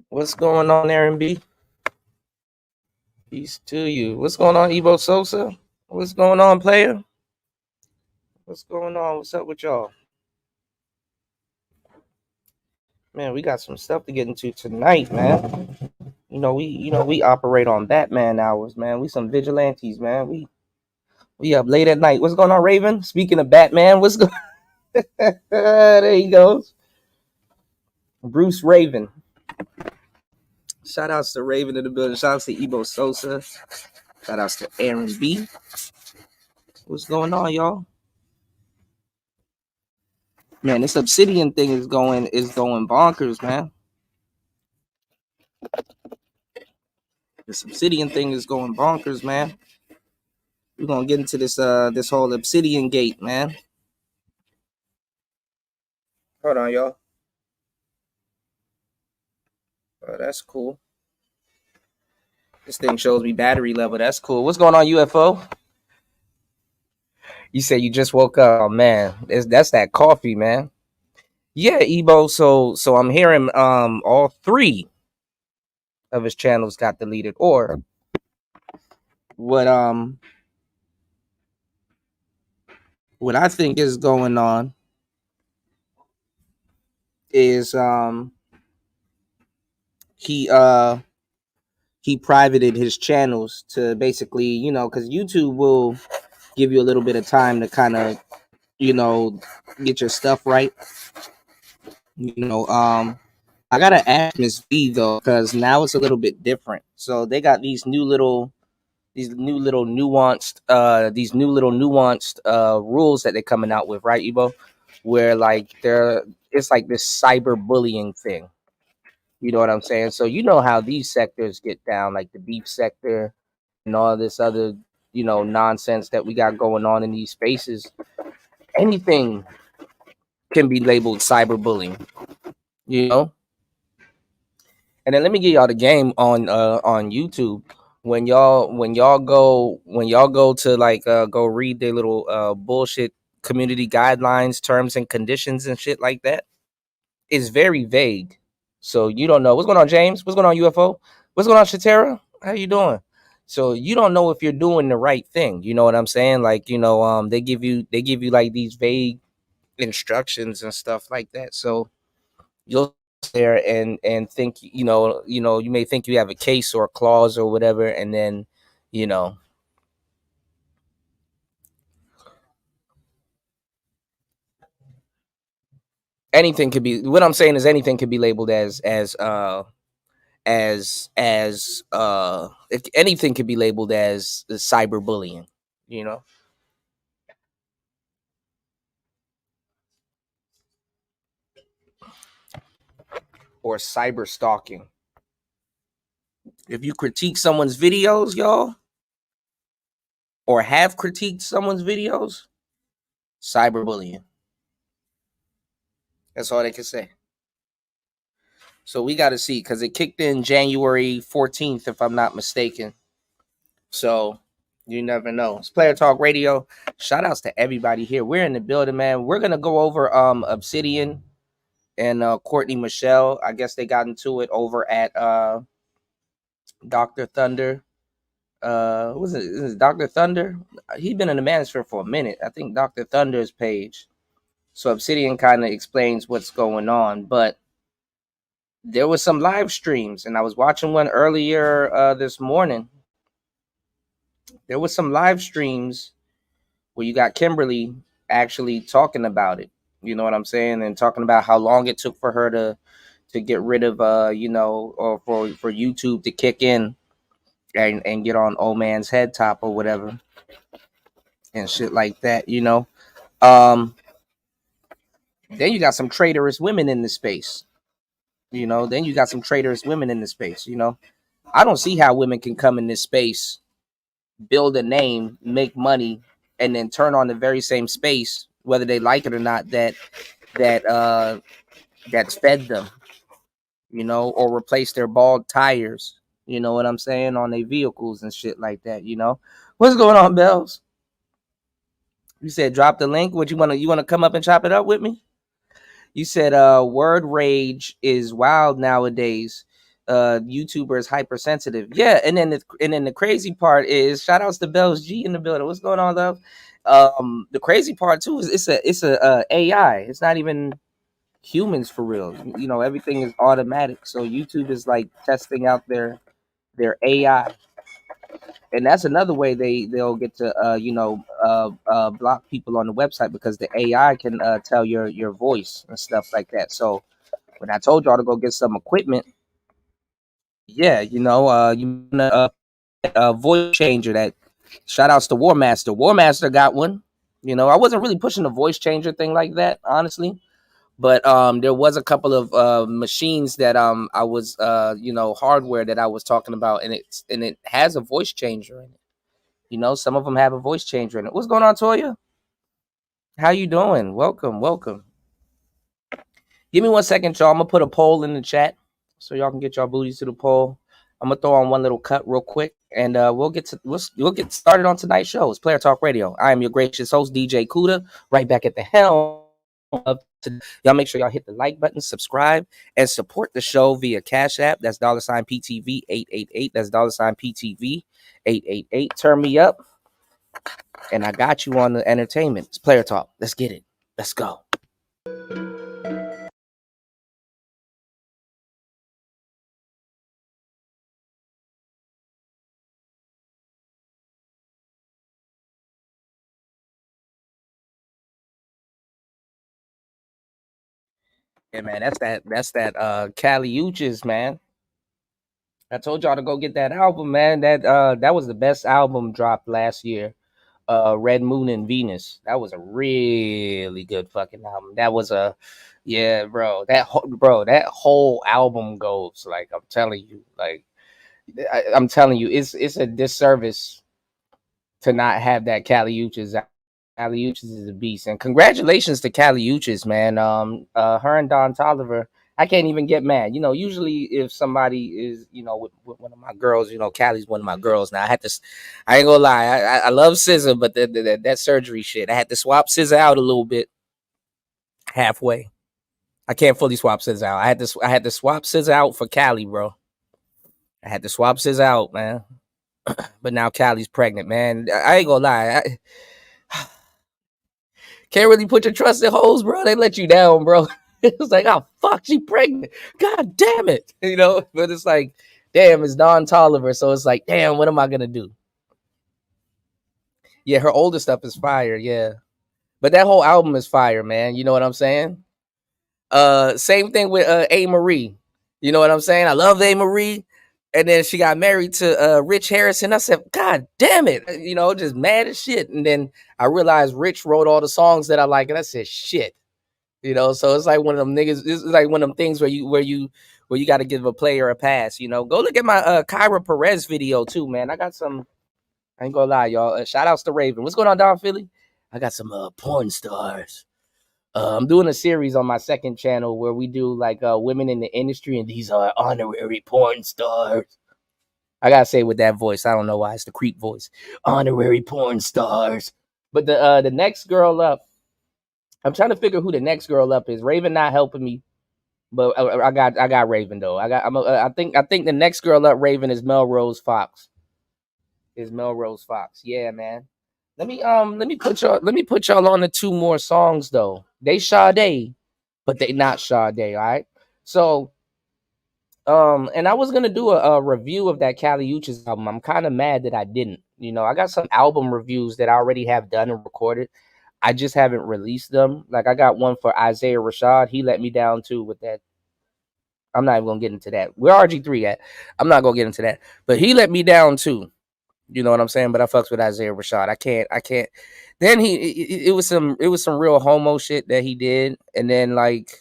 What's going on, Aaron B? Peace to you. What's going on, Evo Sosa? What's going on, player? What's going on? What's up with y'all? Man, we got some stuff to get into tonight, man. We operate on Batman hours, man. We some vigilantes, man. We up late at night. What's going on, Raven? Speaking of Batman, what's going there he goes. Bruce Raven. Shout outs to Raven in the building. Shout outs to Evo Sosa. Shout outs to Aaron B. What's going on, y'all? Man, this obsidian thing is going bonkers, man. This obsidian thing is going bonkers, man. We're gonna get into this whole obsidian gate, man. Hold on, y'all. Oh, that's cool. This thing shows me battery level. That's cool. What's going on, UFO? You say you just woke up. Oh man, that's that coffee, man. Yeah, Ebo. So I'm hearing all three of his channels got deleted. Or what what I think is going on is he he privated his channels to basically, because YouTube will give you a little bit of time to kind of, get your stuff right. You know, I gotta ask Miss V though, because now it's a little bit different. So they got these new little nuanced rules that they're coming out with, right, Ebo? Where like it's like this cyber bullying thing. You know what I'm saying? So you know how these sectors get down, like the beef sector and all this other, nonsense that we got going on in these spaces. Anything can be labeled cyberbullying, you know. And then let me give y'all the game on YouTube. When y'all go to like go read their little bullshit community guidelines, terms and conditions and shit like that, it's very vague. So you don't know what's going on, James. What's going on, UFO? What's going on, Shatera? How you doing? So you don't know if you're doing the right thing. You know what I'm saying? Like, they give you like these vague instructions and stuff like that. So you'll sit there and think, you may think you have a case or a clause or whatever, and then, you know, anything could be. What I'm saying is anything could be labeled as if anything could be labeled as cyberbullying, you know, or cyber stalking. If you critique someone's videos, y'all, or have critiqued someone's videos, cyberbullying. That's all they can say. So we got to see, because it kicked in January 14th, if I'm not mistaken. So you never know. It's Player Talk Radio. Shout outs to everybody here. We're in the building, man. We're gonna go over Obsidian and Courtney Michelle. I guess they got into it over at Dr. Thunder. What was it? Is it Dr. Thunder? He's been in the manosphere for a minute. I think Dr. Thunder's page. So Obsidian kind of explains what's going on, but there was some live streams, and I was watching one earlier this morning. There was some live streams where you got Kimberly actually talking about it. You know what I'm saying? And talking about how long it took for her to get rid of or for YouTube to kick in and get on old man's head top or whatever and shit like that, you know. Um then you got some traitorous women in the space. Then you got some traitorous women in the space. I don't see how women can come in this space, build a name, make money, and then turn on the very same space, whether they like it or not, that that's fed them, or replace their bald tires, you know what I'm saying, on their vehicles and shit like that. What's going on, Bells? You said drop the link. What you wanna come up and chop it up with me? You said word rage is wild nowadays. YouTuber is hypersensitive. Yeah, and then the crazy part is shout outs to Bells G in the building. What's going on, love? The crazy part too is it's a AI. It's not even humans for real. You know, everything is automatic. So YouTube is like testing out their AI, and that's another way they'll get to block people on the website because the AI can tell your voice and stuff like that. So when I told y'all to go get some equipment, yeah, you a voice changer that shout outs to War Master. War Master got one. You know, I wasn't really pushing the voice changer thing like that, honestly. But there was a couple of machines that I was hardware that I was talking about, and it has a voice changer in it. You know, some of them have a voice changer in it. What's going on, Toya? How you doing? Welcome, welcome. Give me 1 second, y'all. I'm gonna put a poll in the chat so y'all can get y'all booties to the poll. I'm gonna throw on one little cut real quick, and we'll get started on tonight's show. It's Player Talk Radio. I am your gracious host, DJ Kuda, right back at the helm. Y'all make sure y'all hit the like button, subscribe, and support the show via Cash App. That's $PTV 888. That's $PTV 888. Turn me up, and I got you on the entertainment. It's Player Talk. Let's get it. Let's go. Yeah, man, that's that Cali Uchis, man. I told y'all to go get that album, man. That was the best album dropped last year. Red Moon and Venus. That was a really good fucking album. That was a yeah, bro. That whole album goes like I'm telling you, like I'm telling you, it's a disservice to not have that Cali Uchis. Cali Uchis is a beast, and congratulations to Cali Uchis, man. Her and Don Tolliver. I can't even get mad. You know, usually if somebody is, with one of my girls, Callie's one of my girls. Now I ain't gonna lie, I love SZA, but that surgery shit, I had to swap SZA out a little bit halfway. I can't fully swap SZA out. I had to swap SZA out for Callie, bro. I had to swap SZA out, man. But now Callie's pregnant, man. I ain't gonna lie. Can't really put your trust in hoes, bro. They let you down, bro. It's like, oh fuck, she pregnant. God damn it. But it's like, damn, it's Don Tolliver. So it's like, damn, what am I gonna do? Yeah, her older stuff is fire, yeah. But that whole album is fire, man. You know what I'm saying? Same thing with A Marie. You know what I'm saying? I love A Marie. And then she got married to Rich Harrison. I said, God damn it. Just mad as shit. And then I realized Rich wrote all the songs that I like. And I said, shit. So it's like one of them niggas. It's like one of them things where you got to give a player a pass. Go look at my Kyra Perez video too, man. I got some. I ain't gonna lie, y'all. Shout outs to Raven. What's going on, Don Philly? I got some porn stars. I'm doing a series on my second channel where we do like women in the industry, and these are honorary porn stars. I gotta say it with that voice. I don't know why it's the creep voice. Honorary porn stars. But the next girl up, I'm trying to figure who the next girl up is. Raven not helping me, but I got Raven though. I think the next girl up Raven is Melrose Fox. Yeah, man. Let me put y'all on the two more songs though. They Sade, but they not Sade. All right. So and I was gonna do a review of that Kali Uchis album. I'm kind of mad that I didn't. I got some album reviews that I already have done and recorded. I just haven't released them. Like I got one for Isaiah Rashad. He let me down too with that. I'm not even gonna get into that. Where RG3 at? I'm not gonna get into that. But he let me down too. You know what I'm saying? But I fucks with Isaiah Rashad. I can't. Then it was some real homo shit that he did, and then like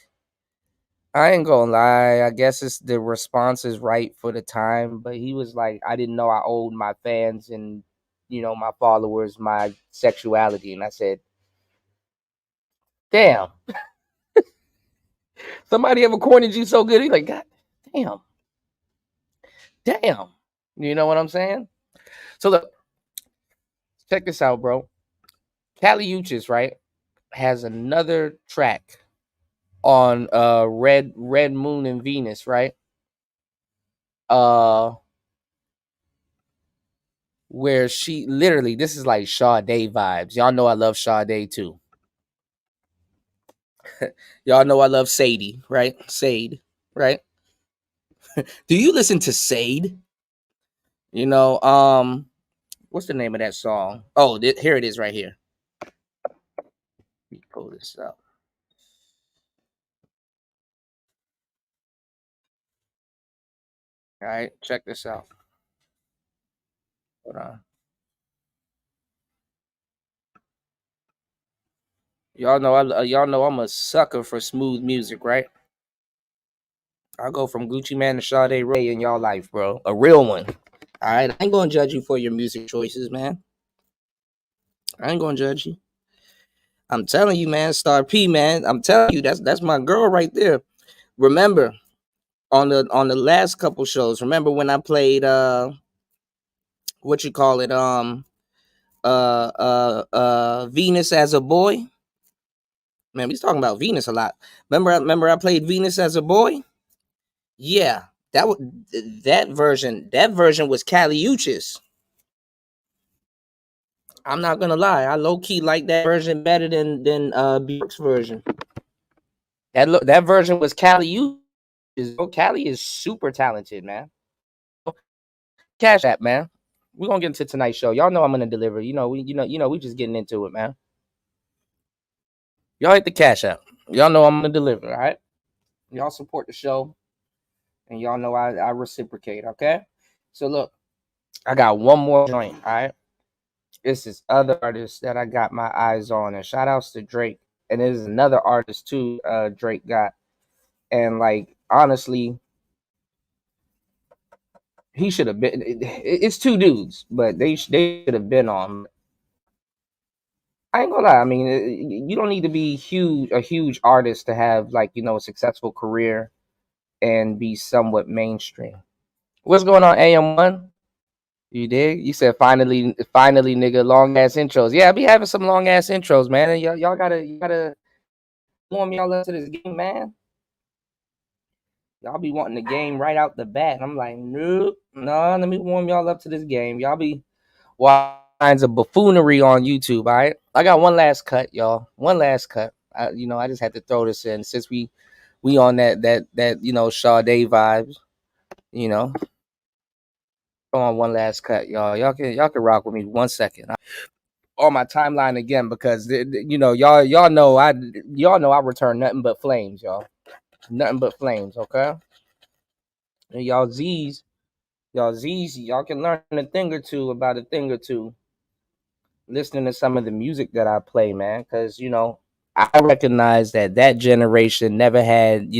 I ain't gonna lie. I guess it's the response is right for the time, but he was like, I didn't know I owed my fans and my followers my sexuality, and I said, damn, somebody ever cornered you so good? He's like, God damn, damn. You know what I'm saying? So look, check this out, bro. Kali Uchis, right, has another track on Red Moon and Venus, right? uh where she literally, this is like Sade vibes. Y'all know I love Sade too. Y'all know I love Sadie, right? Sade, right? Do you listen to Sade? You know, what's the name of that song? Oh, here it is right here. Let me pull this up. All right, check this out. Hold on. Y'all know I'm a sucker for smooth music, right? I go from Gucci Man to Sade Ray in y'all life, bro. A real one. All right, I ain't gonna judge you for your music choices, man. I ain't gonna judge you. I'm telling you, man. Star P, man. I'm telling you, that's my girl right there. Remember on the last couple shows. Remember when I played what you call it Venus as a boy. Man, we was talking about Venus a lot. Remember I played Venus as a boy. Yeah, that was that version. That version was Caliuchis. I'm not gonna lie. I low key like that version better than Bjork's version. That version was Caliuchis. Oh, Cali is super talented, man. Cash App, man. We're gonna get into tonight's show. Y'all know I'm gonna deliver. We just getting into it, man. Y'all hit the Cash App. Y'all know I'm gonna deliver, all right? Y'all support the show, and y'all know I reciprocate, okay? So look, I got one more joint, all right? This is other artists that I got my eyes on, and shout outs to Drake. And there's another artist too, Drake got. And like honestly, he should have been. It's two dudes, but they should have been on. I ain't gonna lie. I mean, you don't need to be a huge artist to have like a successful career and be somewhat mainstream. What's going on, AM1? You did? You said finally, nigga, long ass intros. Yeah, I be having some long ass intros, man. And y'all gotta warm y'all up to this game, man. Y'all be wanting the game right out the bat. I'm like, nope, no, let me warm y'all up to this game. Y'all be all kinds of buffoonery on YouTube. All right, I got one last cut, y'all. One last cut. I just had to throw this in since we on that Sade vibes. You know, Come on, one last cut, y'all. Y'all can rock with me 1 second. On my timeline again because y'all know I return nothing but flames, y'all. Nothing but flames, okay? And y'all can learn a thing or two about a thing or two listening to some of the music that I play, man. Because I recognize that generation never had,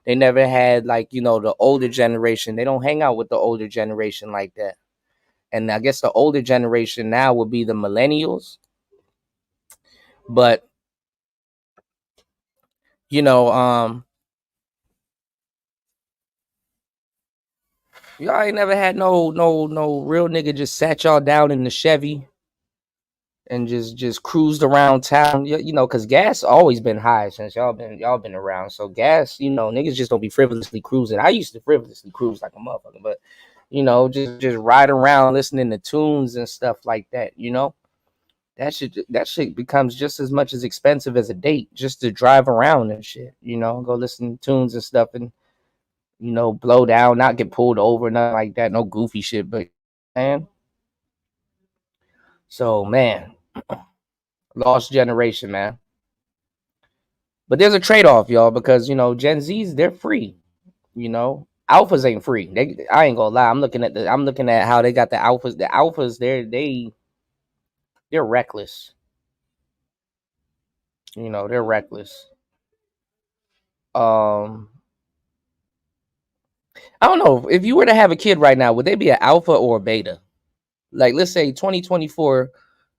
they never had like the older generation. They don't hang out with the older generation like that. And I guess the older generation now will be the millennials. But you know, y'all ain't never had no real nigga just sat y'all down in the Chevy and just cruised around town. Cause gas always been high since y'all been around. So gas, niggas just don't be frivolously cruising. I used to frivolously cruise like a motherfucker, but just ride around listening to tunes and stuff like that. That shit becomes just as much as expensive as a date just to drive around and shit. Go listen to tunes and stuff and blow down, not get pulled over, nothing like that. No goofy shit, but man. So man, lost generation, man. But there's a trade-off, y'all, because Gen Zs, they're free. Alphas ain't free. I ain't gonna lie. I'm looking at how they got the alphas. The alphas, they're reckless. They're reckless. Um, I don't know if you were to have a kid right now, would they be an alpha or a beta? Like, let's say 2024,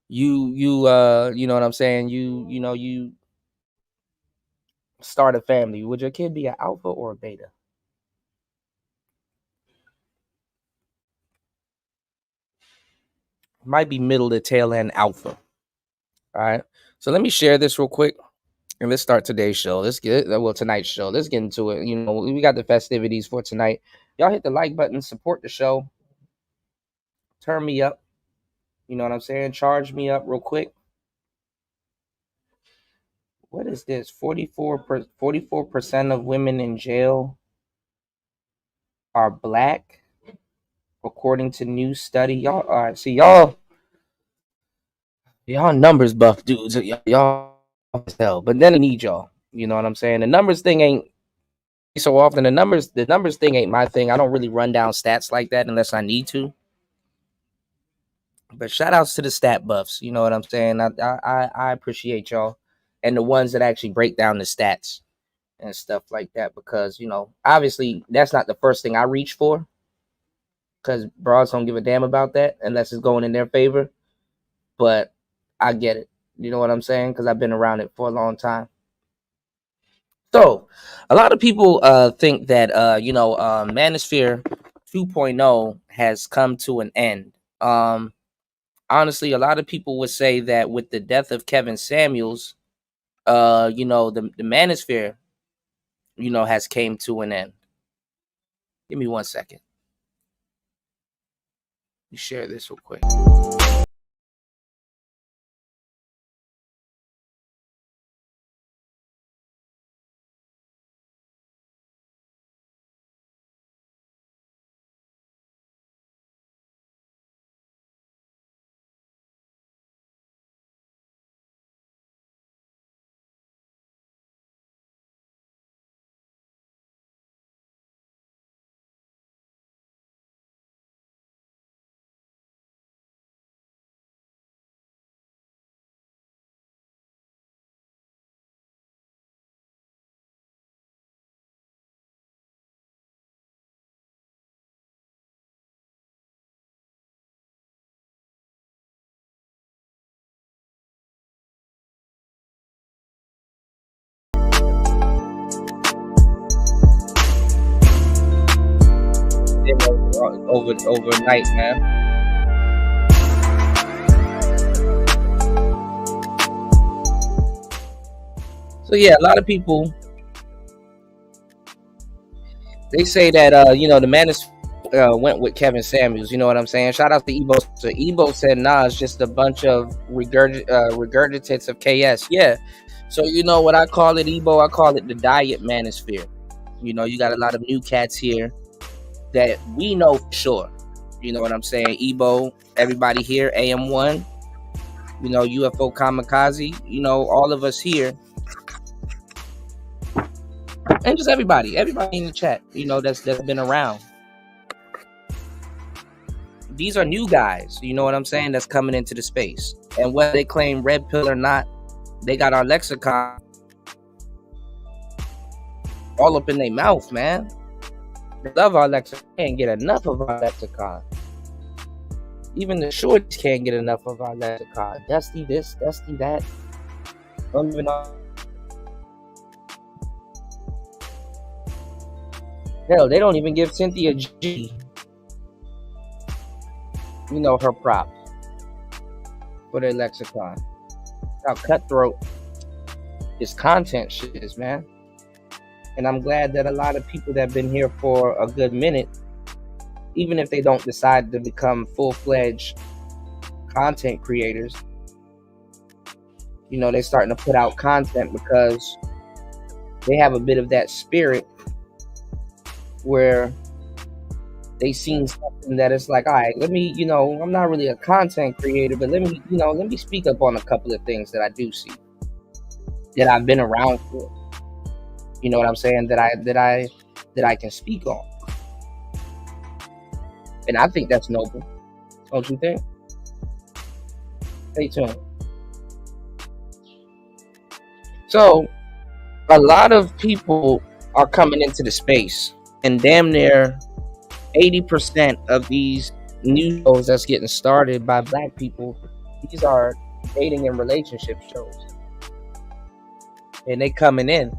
you know what I'm saying? You start a family. Would your kid be an alpha or a beta? Might be middle to tail end alpha. All right. So let me share this real quick. And let's start today's show. Let's get tonight's show. Let's get into it. You know, we got the festivities for tonight. Y'all hit the like button, support the show, turn me up. You know what I'm saying? Charge me up real quick. What is this? 44% of women in jail are black, according to new study. Y'all, all right, see y'all numbers buff dudes. Y'all as hell. But then I need y'all. You know what I'm saying? The numbers thing ain't so often. The numbers thing ain't my thing. I don't really run down stats like that unless I need to. But shout outs to the stat buffs. You know what I'm saying? I appreciate y'all and the ones that actually break down the stats and stuff like that, because obviously that's not the first thing I reach for, because broads don't give a damn about that unless it's going in their favor. But I get it. You know what I'm saying? Because I've been around it for a long time. So a lot of people think that manosphere 2.0 has come to an end. Honestly, a lot of people would say that with the death of Kevin Samuels, the manosphere, has came to an end. Give me 1 second. Let me share this real quick. Overnight, man. So yeah, a lot of people, they say that the Manis went with Kevin Samuels. You know what I'm saying? Shout out to Ebo. So Ebo said, "Nah, it's just a bunch of regurgitates of KS." Yeah. So you know what I call it, Ebo? I call it the diet manosphere. You got a lot of new cats here that we know for sure. You know what I'm saying? Ebo, everybody here, AM1, UFO Kamikaze, all of us here, and just everybody in the chat, that's been around. These are new guys, you know what I'm saying, that's coming into the space. And whether they claim red pill or not, they got our lexicon all up in their mouth, man. They love our lexicon. Can't get enough of our lexicon. Even the shorties can't get enough of our lexicon. Dusty this, Dusty that. Don't even know. Hell, they don't even give Cynthia G, her props for their lexicon. How cutthroat this content shit is, man. And I'm glad that a lot of people that have been here for a good minute, even if they don't decide to become full-fledged content creators, they're starting to put out content because they have a bit of that spirit where they seen something that it's like, all right, let me, I'm not really a content creator, but let me speak up on a couple of things that I do see, that I've been around for. You know what I'm saying? That I can speak on. And I think that's noble. Don't you think? Stay tuned. So a lot of people are coming into the space, and damn near 80% of these new shows that's getting started by black people, these are dating and relationship shows. And they coming in.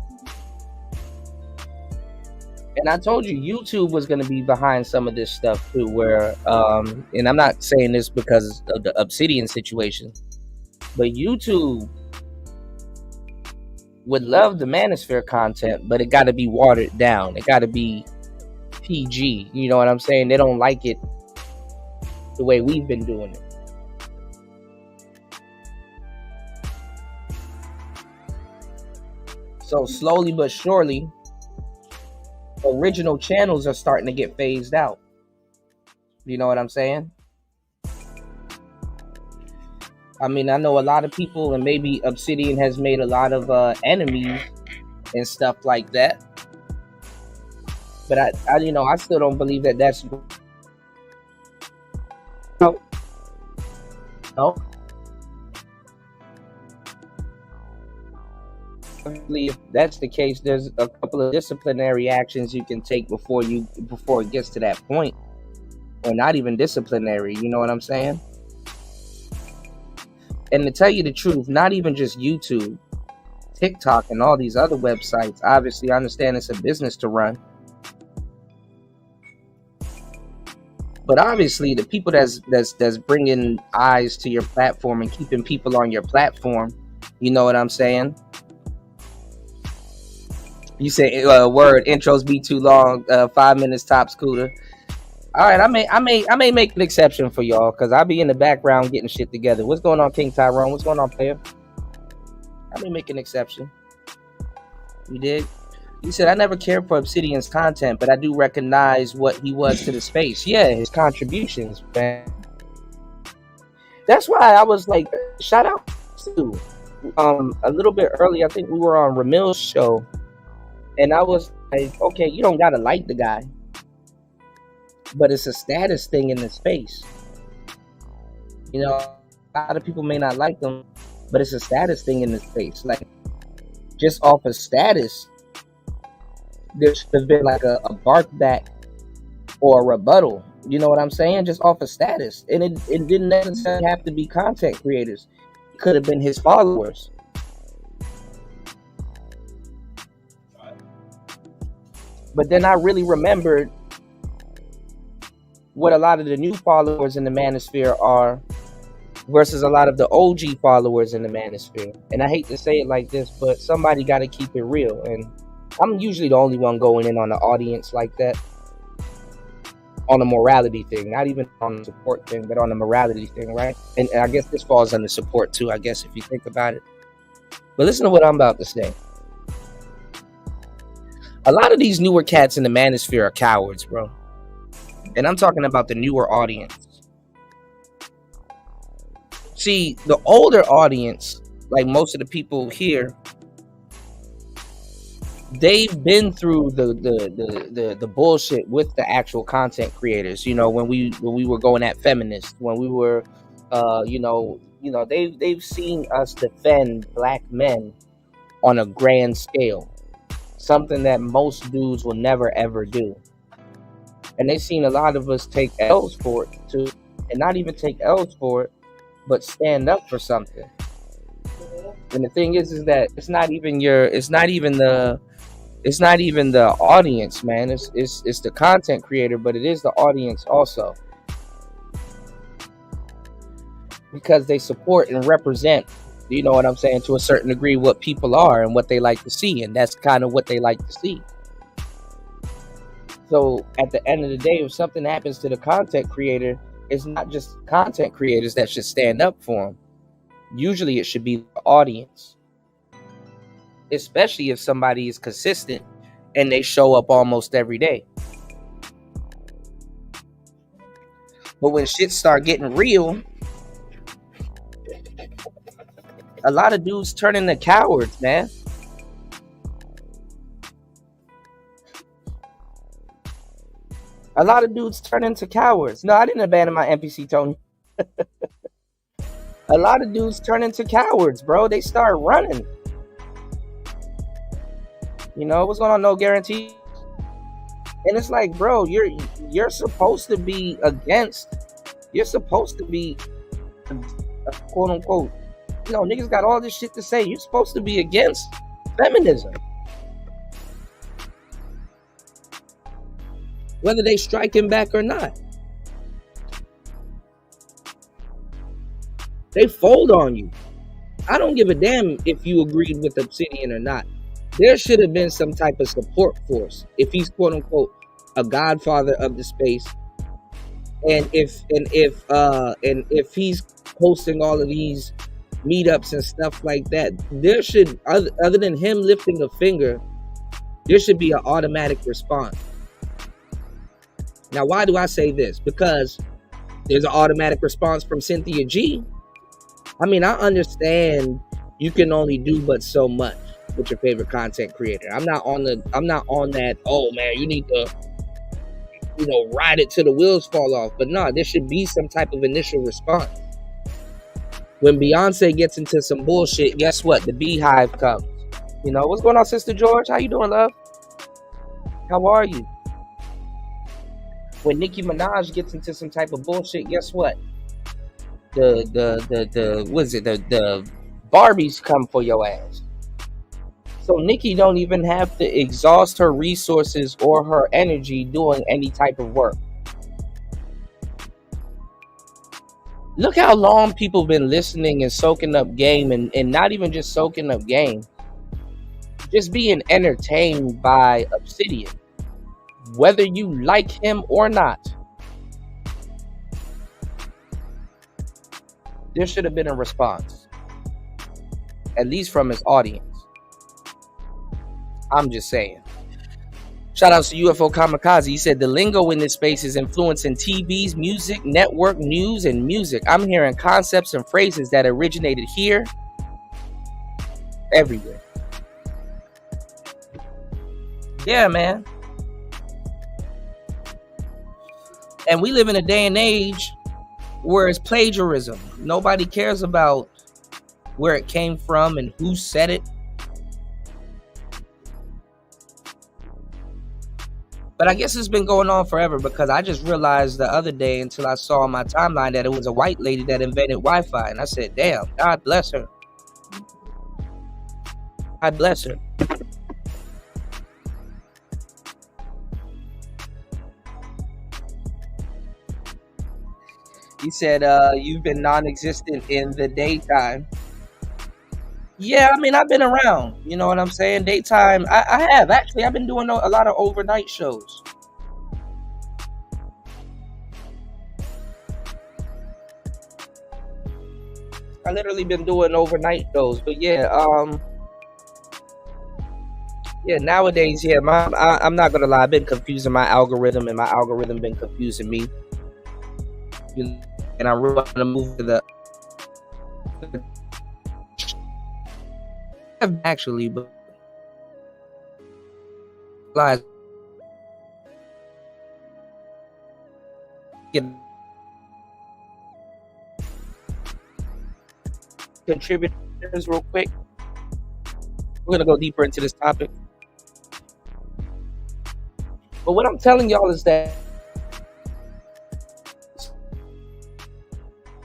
And I told you YouTube was going to be behind some of this stuff too, where and I'm not saying this because of the Obsidian situation, but YouTube would love the manosphere content, but it got to be watered down. It got to be PG. You know what I'm saying? They don't like it the way we've been doing it. So slowly but surely, original channels are starting to get phased out. You know what I'm saying? I mean, I know a lot of people, and maybe Obsidian has made a lot of enemies and stuff like that. But I still don't believe that that's no. If that's the case, there's a couple of disciplinary actions you can take before it gets to that point, or not even disciplinary. You know what I'm saying? And to tell you the truth, not even just YouTube, TikTok, and all these other websites. Obviously, I understand it's a business to run, but obviously, the people that's bringing eyes to your platform and keeping people on your platform. You know what I'm saying? You say word intros be too long, 5 minutes tops, Cooter. All right, I may make an exception for y'all because I'll be in the background getting shit together. What's going on, King Tyrone? What's going on, player? I may make an exception. You did? He said, I never cared for Obsidian's content, but I do recognize what he was to the space. Yeah, his contributions, man. That's why I was like, shout out to a little bit early. I think we were on Ramil's show. And I was like, okay, you don't gotta like the guy, but it's a status thing in the space. You know, a lot of people may not like them, but it's a status thing in the space. Like, just off of status, there should have been like a bark back or a rebuttal. You know what I'm saying? Just off of status. And it didn't necessarily have to be content creators. It could have been his followers. But then I really remembered what a lot of the new followers in the manosphere are versus a lot of the OG followers in the manosphere. And I hate to say it like this, but somebody got to keep it real. And I'm usually the only one going in on the audience like that. On the morality thing, not even on the support thing, but on the morality thing, right? And I guess this falls under support too, I guess, if you think about it. But listen to what I'm about to say. A lot of these newer cats in the manosphere are cowards, bro. And I'm talking about the newer audience. See, the older audience, like most of the people here, they've been through the bullshit with the actual content creators. You know, when we were going at feminists, when we were, they've seen us defend black men on a grand scale. Something that most dudes will never ever do. And they've seen a lot of us take L's for it too, and not even take L's for it, but stand up for something. And the thing is that it's not even the audience, man. It's the content creator, but it is the audience also, because they support and represent. You know what I'm saying? To a certain degree, what people are and what they like to see. And that's kind of what they like to see. So at the end of the day, if something happens to the content creator, it's not just content creators that should stand up for them. Usually it should be the audience. Especially if somebody is consistent and they show up almost every day. But when shit start getting real, a lot of dudes turn into cowards, man. A lot of dudes turn into cowards. No, I didn't abandon my NPC, Tony. A lot of dudes turn into cowards, bro. They start running. You know, what's going on? No guarantee. And it's like, bro, you're supposed to be against. You're supposed to be, quote unquote. You know, niggas got all this shit to say. You're supposed to be against feminism. Whether they striking back or not. They fold on you. I don't give a damn if you agreed with Obsidian or not. There should have been some type of support force if he's quote unquote a godfather of the space, and if he's hosting all of these meetups and stuff like that, there should, other than him lifting a finger, there should be an automatic response. Now, why do I say this? Because there's an automatic response from Cynthia G. I mean, I understand you can only do but so much with your favorite content creator. I'm not on that, oh man, you need to, ride it till the wheels fall off. But no, there should be some type of initial response. When Beyonce gets into some bullshit, guess what? The beehive comes. What's going on, Sister George? How you doing, love? How are you? When Nicki Minaj gets into some type of bullshit, guess what? The Barbies come for your ass. So Nicki don't even have to exhaust her resources or her energy doing any type of work. Look how long people have been listening and soaking up game, and not even just soaking up game, just being entertained by Obsidian, whether you like him or not. There should have been a response, at least from his audience. I'm just saying. Shout out to UFO Kamikaze. He said the lingo in this space is influencing TVs, music, network, news, and music. I'm hearing concepts and phrases that originated here, everywhere. Yeah, man. And we live in a day and age where it's plagiarism. Nobody cares about where it came from and who said it. But I guess it's been going on forever, because I just realized the other day, until I saw on my timeline, that it was a white lady that invented Wi-Fi. And I said, damn, God bless her. God bless her. He said, you've been non-existent in the daytime. Yeah, I mean, I've been around. You know what I'm saying? Daytime, I have. Actually, I've been doing a lot of overnight shows. I literally been doing overnight shows. But yeah, nowadays, yeah, I'm not gonna lie, I've been confusing my algorithm, and my algorithm been confusing me. And I really want to move to the actually, but lies get contributors real quick. We're gonna go deeper into this topic. But what I'm telling y'all is that,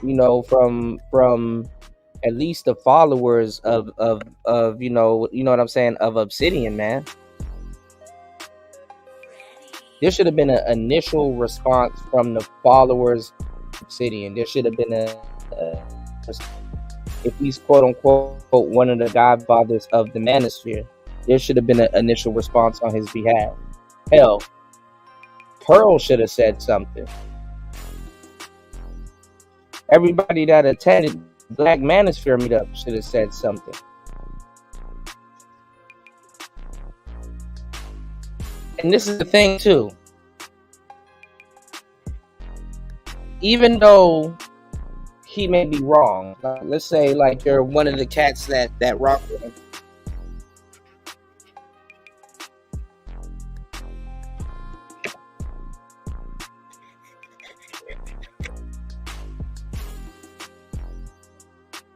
from at least the followers of you know what I'm saying, of Obsidian, man, there should have been an initial response from the followers of Obsidian. There should have been if he's quote unquote one of the godfathers of the manosphere, there should have been an initial response on his behalf. Hell, Pearl should have said something. Everybody that attended Black Manosphere meetup should have said something. And this is the thing too. Even though he may be wrong, let's say like you're one of the cats that rock with him.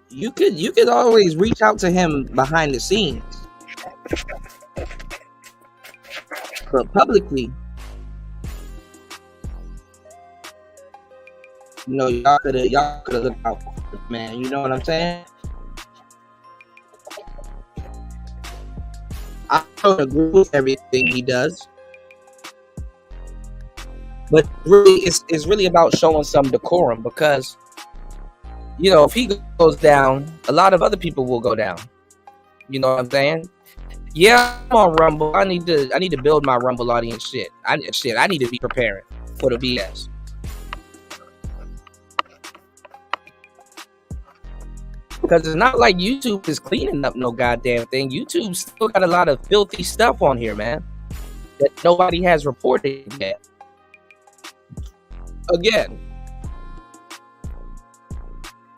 You could always reach out to him behind the scenes, but publicly, y'all could have looked out for it, man. You know what I'm saying? I don't agree with everything he does, but really, it's really about showing some decorum, because you know, if he goes down, a lot of other people will go down. You know what I'm saying? Yeah, I'm on Rumble. I need to build my Rumble audience. I need to be preparing for the BS. Because it's not like YouTube is cleaning up no goddamn thing. YouTube still got a lot of filthy stuff on here, man, that nobody has reported yet. Again,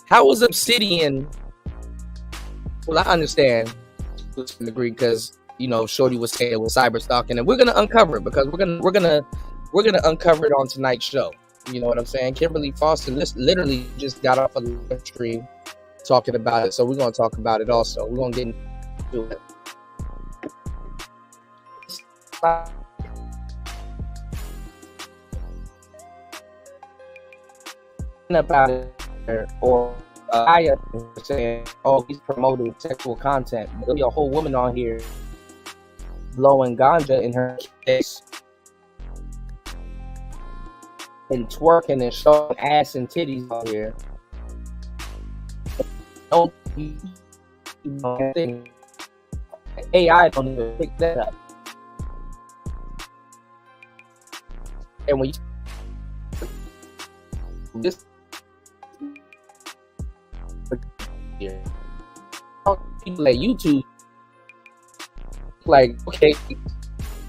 how was Obsidian? Well, I understand to some degree because, you know, Shorty was saying it was cyber stalking, and we're gonna uncover it because we're gonna uncover it on tonight's show. You know what I'm saying? Kimberly Foster literally just got off a live stream talking about it, so we're gonna talk about it also. We're gonna get into it. About it, or I saying, oh, he's promoting sexual content. There'll be a whole woman on here blowing ganja in her face and twerking and showing ass and titties on here. Don't think AI don't even pick that up. And when you this people at YouTube, like, okay,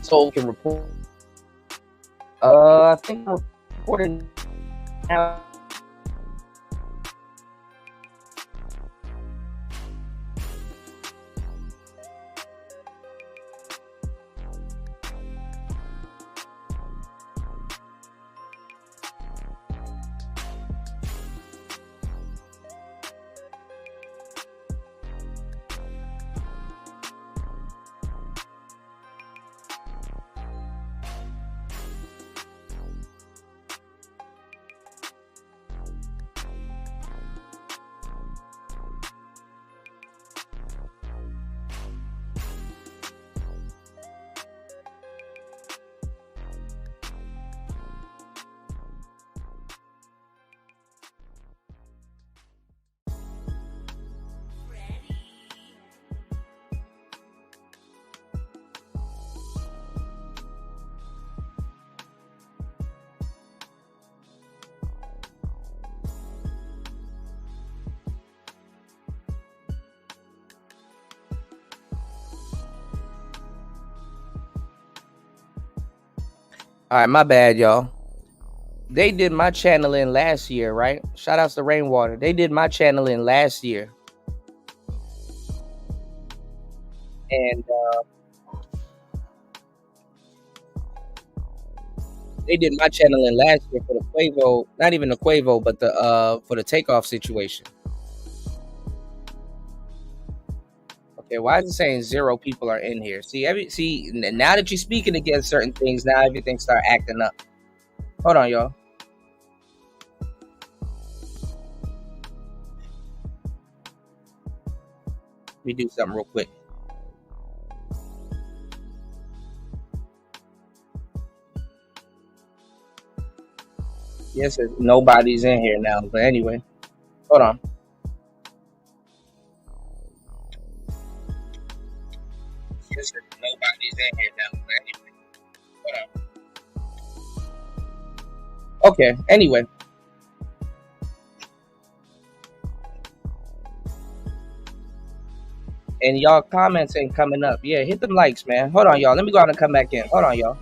so can report. I think I'm reporting now. All right, my bad, y'all. They did my channeling last year, right? Shout outs to Rainwater. They did my channeling last year. And they did my channeling last year for the Quavo, not even the Quavo, but the for the takeoff situation. Okay, why is it saying 0 people are in here? See, now that you're speaking against certain things, now everything start acting up. Hold on, y'all. Let me do something real quick. Yes, nobody's in here now, but anyway, hold on. Yes, nobody's in here now, but anyway, hold on. Okay, anyway. And y'all comments ain't coming up. Yeah, hit them likes, man. Hold on, y'all. Let me go out and come back in. Hold on, y'all.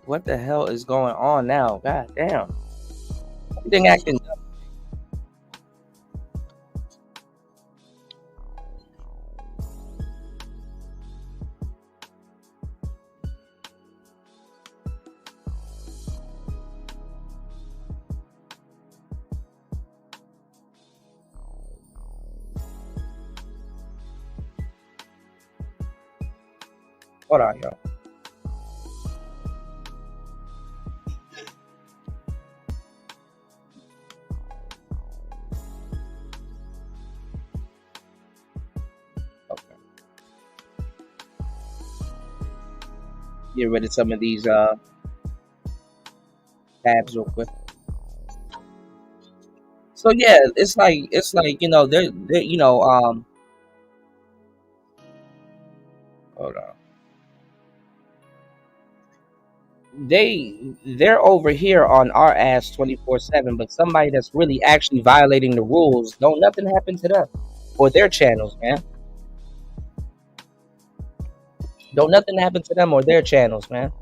What the hell is going on now? God damn. Everything acting up. Hold on, y'all. Okay. Get rid of some of these tabs real quick. So yeah, it's like they're hold on. They're over here on our ass 24/7, but somebody that's really actually violating the rules, don't nothing happen to them or their channels, man. Don't nothing happen to them or their channels, man.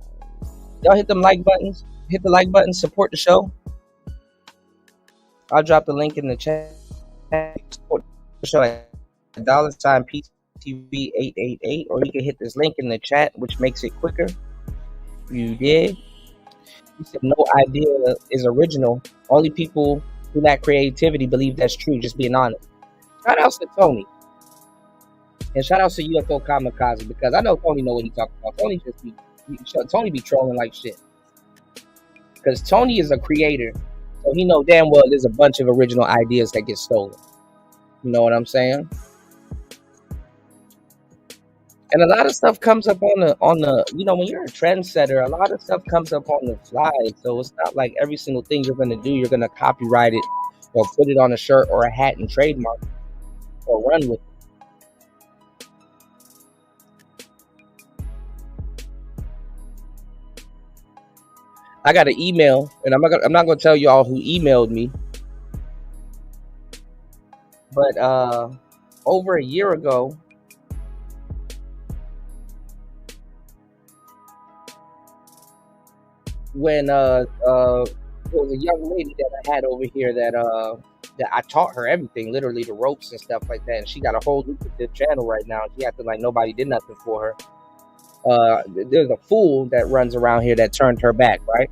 Y'all hit them like buttons. Hit the like button. Support the show. I'll drop the link in the chat. Support the show at $PTV888, or you can hit this link in the chat, which makes it quicker. You did. You said no idea is original. Only people who lack creativity believe that's true. Just being honest. Shout out to Tony. And shout out to UFO Kamikaze, because I know Tony know what he's talking about. Tony be trolling like shit. Because Tony is a creator, so he know damn well there's a bunch of original ideas that get stolen. You know what I'm saying? And a lot of stuff comes up on the when you're a trendsetter, a lot of stuff comes up on the fly. So it's not like every single thing you're gonna do, you're gonna copyright it or put it on a shirt or a hat and trademark it or run with it. I got an email, and I'm not gonna tell y'all who emailed me, but over a year ago, when there was a young lady that I had over here that I taught her everything, literally the ropes and stuff like that, and she got a whole lucrative channel right now. She acting like nobody did nothing for her. There's a fool that runs around here that turned her back, right?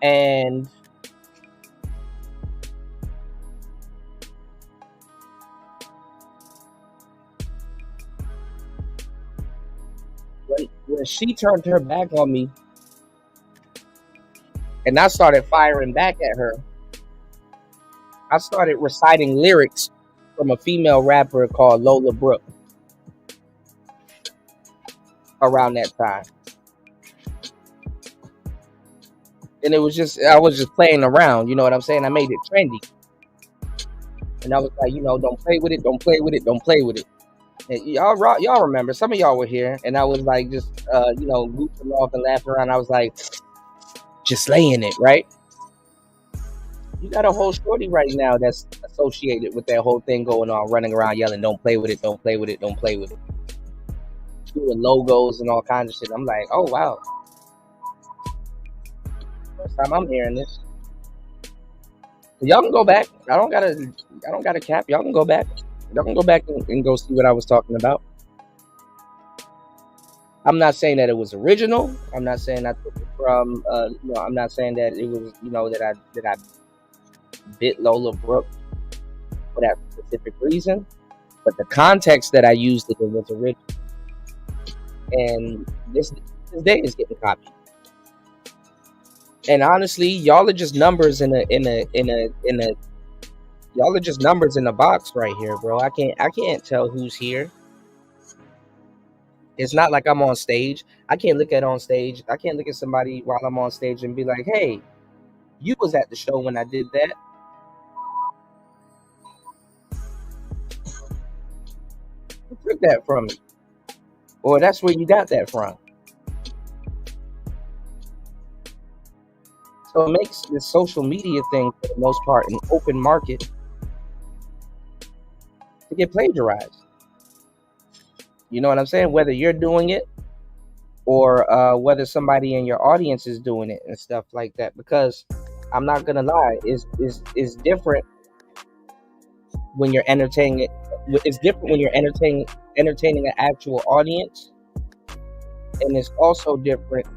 And when she turned her back on me and I started firing back at her, I started reciting lyrics from a female rapper called Lola Brooke around that time. And I was just playing around, you know what I'm saying? I made it trendy. And I was like, don't play with it, don't play with it, don't play with it. And y'all remember, some of y'all were here, and I was like just goofing off and laughing around. I was like, just laying it, right? You got a whole shorty right now that's associated with that whole thing going on, running around yelling, don't play with it, don't play with it, don't play with it. Doing logos and all kinds of shit. I'm like, oh wow. First time I'm hearing this. So y'all can go back. I don't gotta cap. Y'all can go back. Y'all can go back and go see what I was talking about. I'm not saying that it was original. I'm not saying I took it from I'm not saying that it was that I bit Lola Brooke for that specific reason. But the context that I used it was original. And this day is getting copied. And honestly, y'all are just numbers in a y'all are just numbers in a box right here, bro. I can't tell who's here. It's not like I'm on stage. I can't look at somebody while I'm on stage and be like, hey, you was at the show when I did that. Who took that from me? Or that's where you got that from. So it makes this social media thing, for the most part, an open market to get plagiarized. You know what I'm saying? Whether you're doing it or whether somebody in your audience is doing it and stuff like that. Because I'm not gonna lie, it's different when you're entertaining it. It's different when you're entertaining an actual audience, and it's also different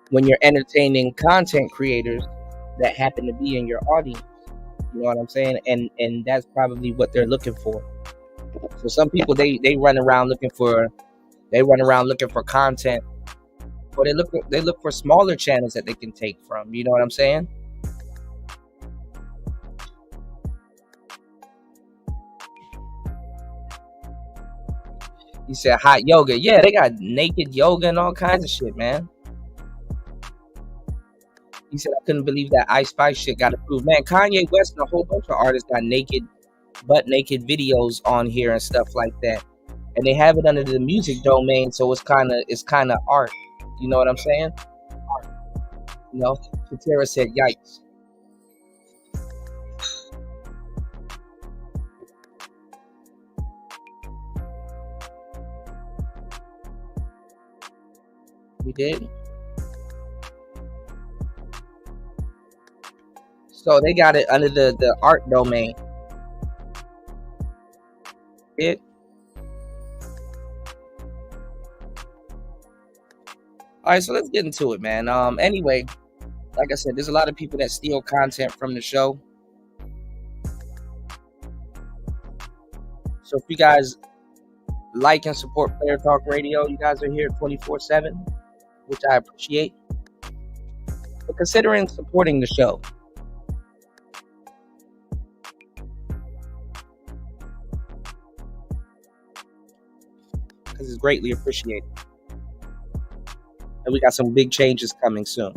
when you're entertaining content creators that happen to be in your audience. You know what I'm saying? And that's probably what they're looking for. So some people they run around looking for content, or they look for smaller channels that they can take from. You know what I'm saying? You said hot yoga. Yeah, they got naked yoga and all kinds of shit, man. He said, I couldn't believe that Ice Spice shit got approved. Man, Kanye West and a whole bunch of artists got butt naked videos on here and stuff like that. And they have it under the music domain, so it's kinda art. You know what I'm saying? Art. You know? Katera said, yikes. We did. So they got it under the art domain. It. All right, so let's get into it, man. Anyway, like I said, there's a lot of people that steal content from the show. So if you guys like and support Player Talk Radio, you guys are here 24/7, which I appreciate. But considering supporting the show, because it's greatly appreciated. And we got some big changes coming soon.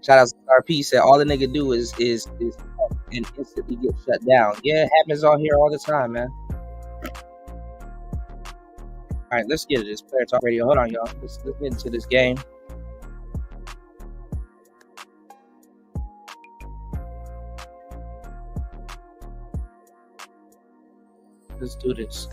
Shout out to RP, said all the nigga do is and instantly get shut down. Yeah, it happens on here all the time, man. All right, let's get it. This Player Talk Radio. Hold on, y'all. Let's get into this game. Let's do this.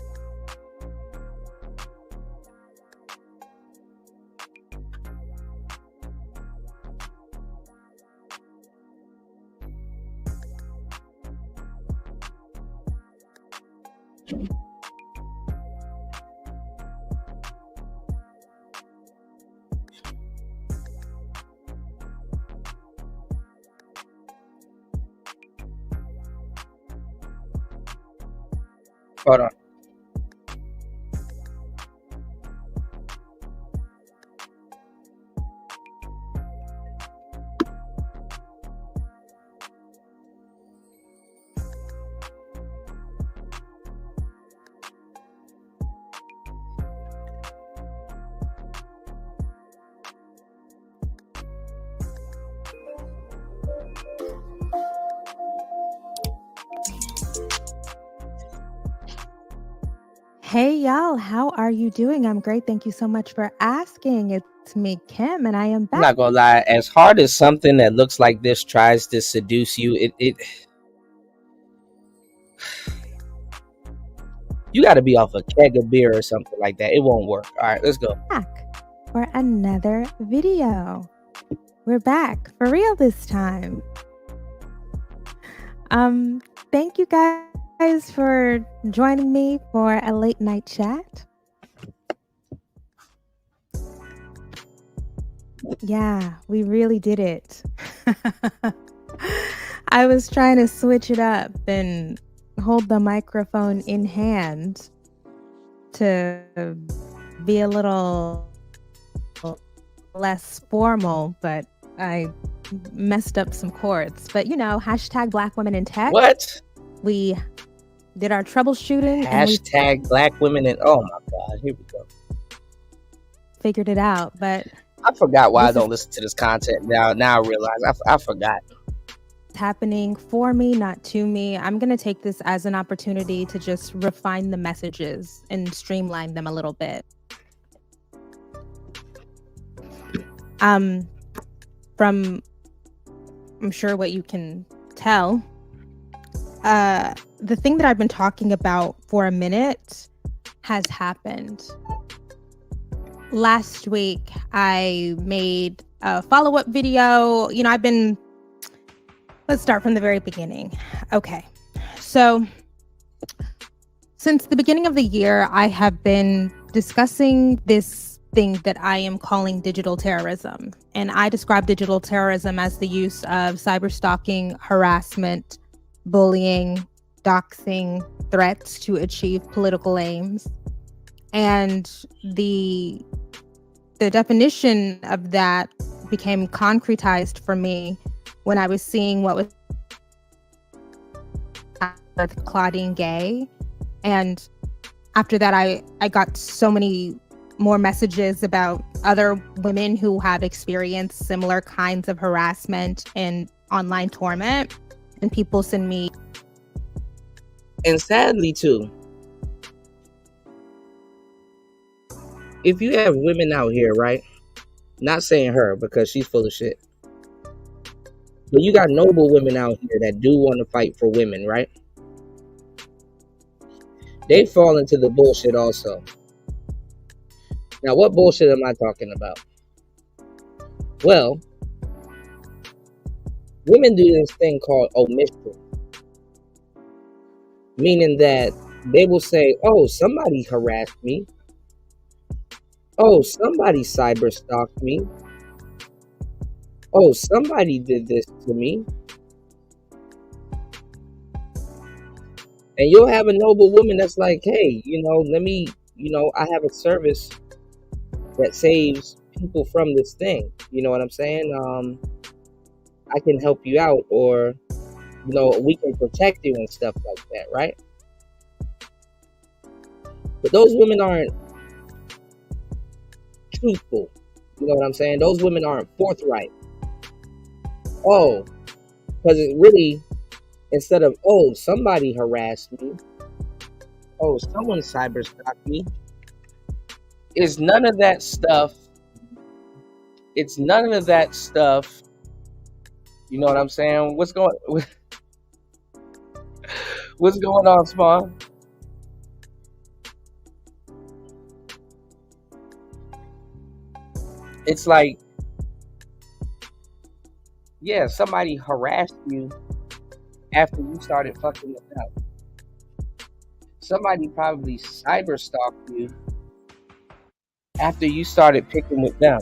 Hold on. Hey y'all, how are you doing? I'm great. Thank you so much for asking. It's me, Kim, and I am back. I'm not gonna lie, as hard as something that looks like this tries to seduce you, it you gotta be off a keg of beer or something like that. It won't work. All right, let's go. Back for another video. We're back for real this time. Thank you guys for joining me for a late night chat. Yeah, we really did it. I was trying to switch it up and hold the microphone in hand to be a little less formal, but I messed up some chords. But you know, hashtag Black Women in Tech. What? We did our troubleshooting. Hashtag Black Women in. Oh my God, here we go. Figured it out, but I forgot why I don't listen to this content now. Now I realize I forgot. It's happening for me, not to me. I'm gonna take this as an opportunity to just refine the messages and streamline them a little bit. From I'm sure what you can tell, the thing that I've been talking about for a minute has happened. Last week, I made a follow-up video. You know, let's start from the very beginning. Okay, so since the beginning of the year, I have been discussing this thing that I am calling digital terrorism. And I describe digital terrorism as the use of cyber stalking, harassment, bullying, doxing, threats to achieve political aims. And the definition of that became concretized for me when I was seeing what was with Claudine Gay. And after that, I got so many more messages about other women who have experienced similar kinds of harassment and online torment. And people send me. And sadly, too, if you have women out here, right? Not saying her because she's full of shit. But you got noble women out here that do want to fight for women, right? They fall into the bullshit also. Now, what bullshit am I talking about? Well, women do this thing called omission. Meaning that they will say, oh, somebody harassed me. Oh, somebody cyber stalked me. Oh, somebody did this to me. And you'll have a noble woman that's like, hey, let me, I have a service that saves people from this thing. You know what I'm saying? I can help you out, or, we can protect you and stuff like that, right? But those women aren't truthful. You know what I'm saying? Those women aren't forthright. Oh, because it really, instead of, oh, somebody harassed me, oh, someone cyber stalked me, it's none of that stuff. It's none of that stuff. You know what I'm saying? What's going on, Spawn? It's like, yeah, somebody harassed you after you started fucking with them. Somebody probably cyber stalked you after you started picking with them.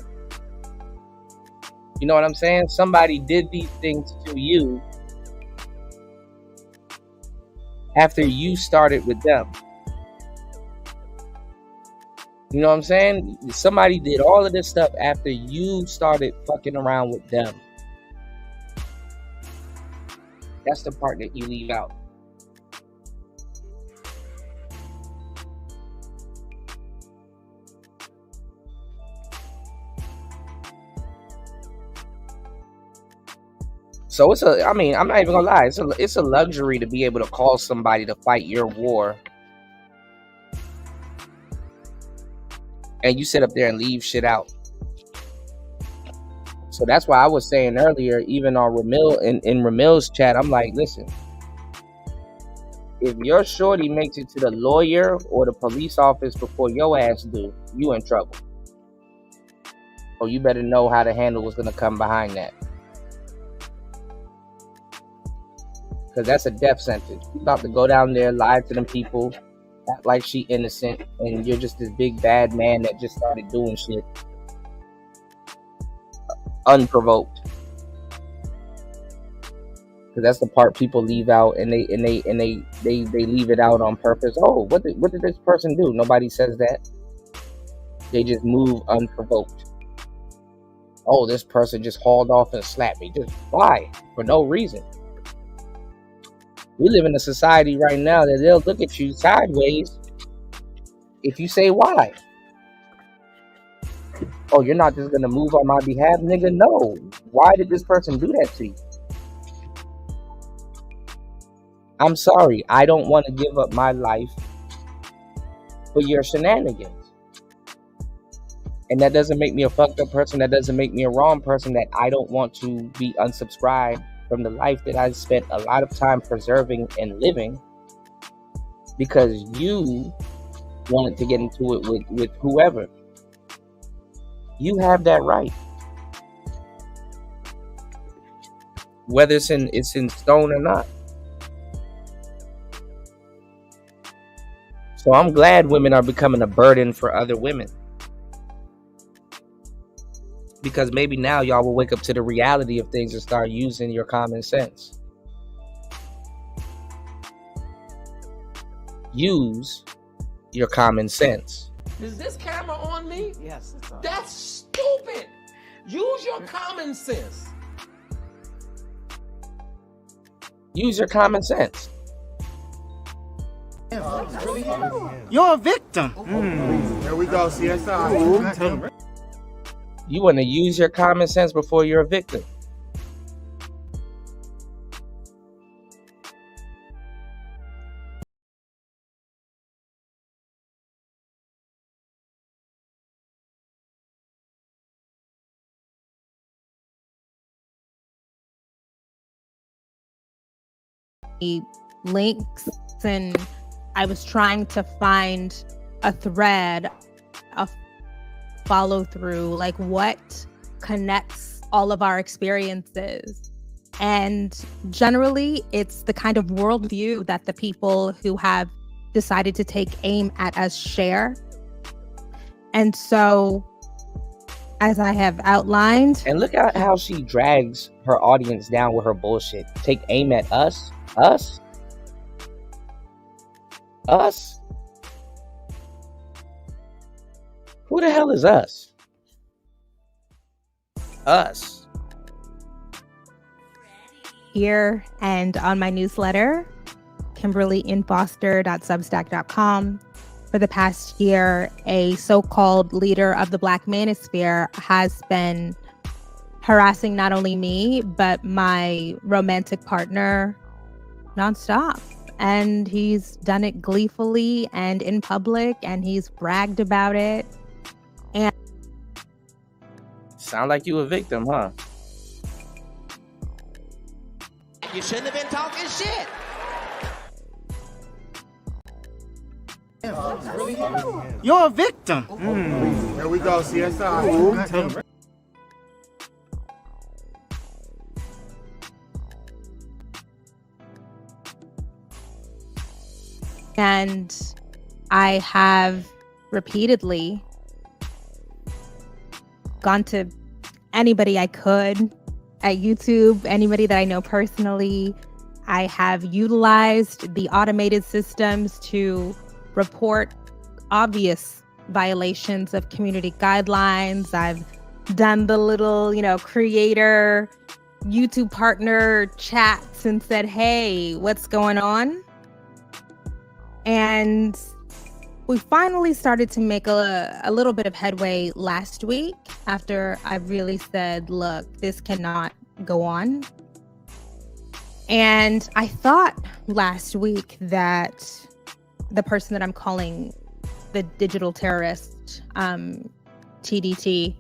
You know what I'm saying? Somebody did these things to you after you started with them. You know what I'm saying? Somebody did all of this stuff after you started fucking around with them. That's the part that you leave out. So I'm not even gonna lie. It's a luxury to be able to call somebody to fight your war, and you sit up there and leave shit out. So that's why I was saying earlier, even on Ramil in Ramil's chat, I'm like, listen, if your shorty makes it to the lawyer or the police office before your ass do, you in trouble. Or you better know how to handle what's gonna come behind that. Because that's a death sentence. You about to go down there, lie to them people, act like she innocent, and you're just this big bad man that just started doing shit unprovoked. Because that's the part people leave out, and they leave it out on purpose. Oh, what did this person do? Nobody says that. They just move unprovoked. Oh, this person just hauled off and slapped me. Just why? For no reason. We live in a society right now that they'll look at you sideways if you say why. Oh, you're not just gonna move on my behalf, nigga? No. Why did this person do that to you? I'm sorry. I don't want to give up my life for your shenanigans. And that doesn't make me a fucked up person. That doesn't make me a wrong person, that I don't want to be unsubscribed from the life that I spent a lot of time preserving and living because you wanted to get into it with whoever. You have that right. Whether it's in stone or not. So I'm glad women are becoming a burden for other women. Because maybe now y'all will wake up to the reality of things and start using your common sense. use your common sense. Is this camera on me? Yes, it's on. That's stupid. Use your common sense. Use your common sense. You're a victim. There we go, CSI. You want to use your common sense before you're a victim. Links, and I was trying to find a thread, a follow through, like what connects all of our experiences. And generally, it's the kind of worldview that the people who have decided to take aim at us share. And so, as I have outlined, And look at how she drags her audience down with her bullshit. Take aim at us? Us? Us? Who the hell is us? Us. here and on my newsletter, KimberlyInFoster.substack.com. For the past year, a so-called leader of the Black manosphere has been harassing not only me, but my romantic partner nonstop. And he's done it gleefully and in public, and he's bragged about it. And Sound like you a victim, huh? You shouldn't have been talking shit. You're a victim. There we go, CSI. And I have repeatedly gone to anybody I could at YouTube, anybody that I know personally. I have utilized the automated systems to report obvious violations of community guidelines. I've done the little, creator YouTube partner chats and said, hey, what's going on? And we finally started to make a little bit of headway last week after I really said, look, this cannot go on. And I thought last week that the person that I'm calling the digital terrorist, TDT,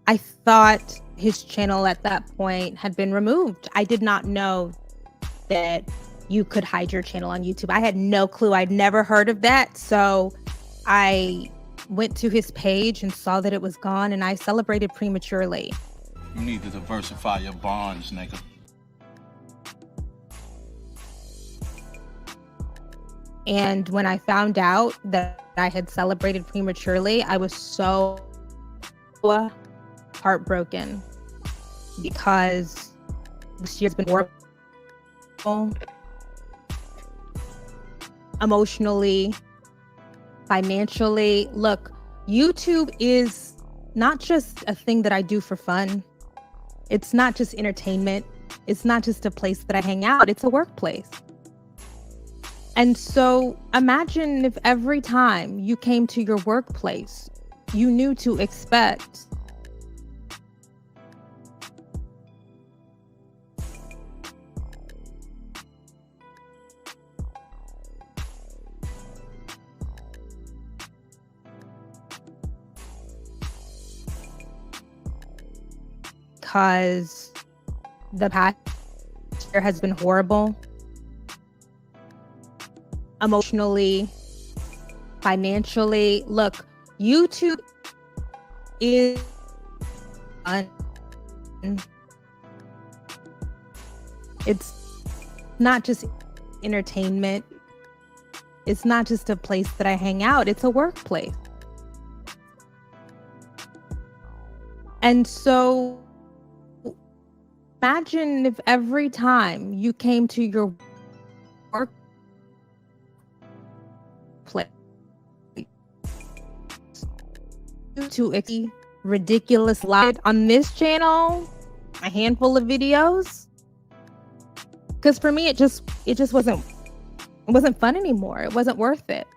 I thought his channel at that point had been removed. I did not know that you could hide your channel on YouTube. I had no clue. I'd never heard of that. So I went to his page and saw that it was gone, and I celebrated prematurely. You need to diversify your bonds, nigga. And when I found out that I had celebrated prematurely, I was so heartbroken because this year's been horrible. Emotionally, financially. Look, YouTube is not just a thing that I do for fun. It's not just entertainment. It's not just a place that I hang out. It's a workplace. And so imagine if every time you came to your workplace, you knew to expect because the past year has been horrible. Emotionally, financially. Look, YouTube is it's not just entertainment. It's not just a place that I hang out. It's a workplace. And so imagine if every time you came to your to a ridiculous light on this channel, a handful of videos, because for me it just wasn't fun anymore. It wasn't worth it.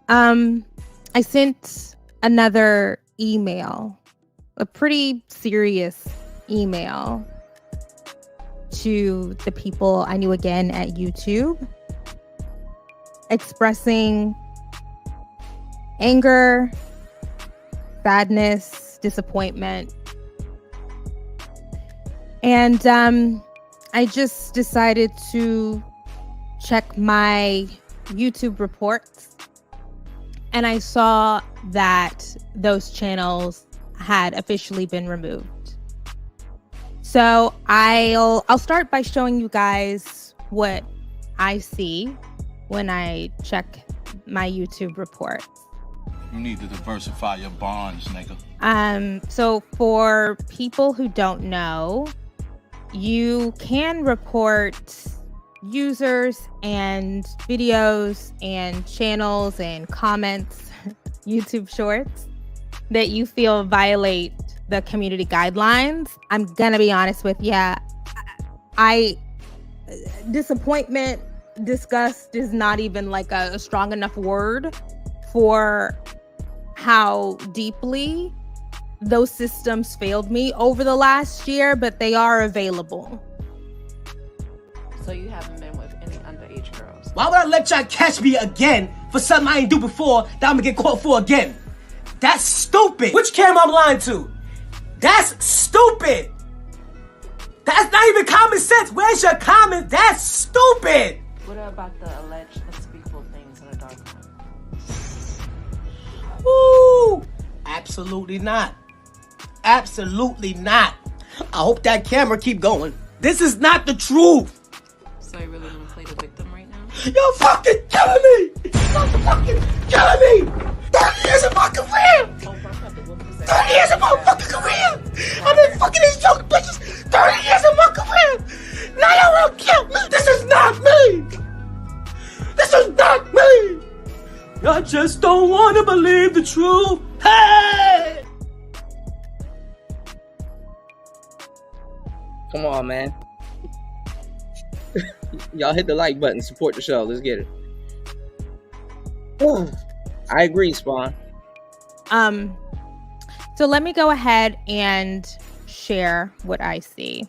I sent another email, a pretty serious email, to the people I knew again at YouTube, expressing anger, sadness, disappointment. And I just decided to check my YouTube reports, and I saw that those channels had officially been removed. So I'll start by showing you guys what I see when I check my YouTube reports. You need to diversify your bonds, nigga. So for people who don't know, you can report users and videos and channels and comments, YouTube shorts, that you feel violate the community guidelines. I'm gonna be honest with you. Disappointment, disgust is not even like a strong enough word for how deeply those systems failed me over the last year, but they are available. So you haven't been with any underage girls? Why would I let y'all catch me again for something I ain't do before that I'm gonna get caught for again? That's stupid. Which camera I'm lying to? That's stupid. That's not even common sense. Where's your common? That's stupid. What about the alleged unspeakable things in the dark room? Woo! Absolutely not. Absolutely not. I hope that camera keep going. This is not the truth. So you really want to play the victim right now? You're fucking killing me. You're fucking killing me. 30 years of my career. 30 years of my fucking career. I've been fucking these young bitches 30 years of my career. Now y'all wanna kill me. This is not me. This is not me. Y'all just don't want to believe the truth. Hey! Come on, man. Y'all hit the like button, support the show. Let's get it. I agree, Spawn. So let me go ahead and share what I see.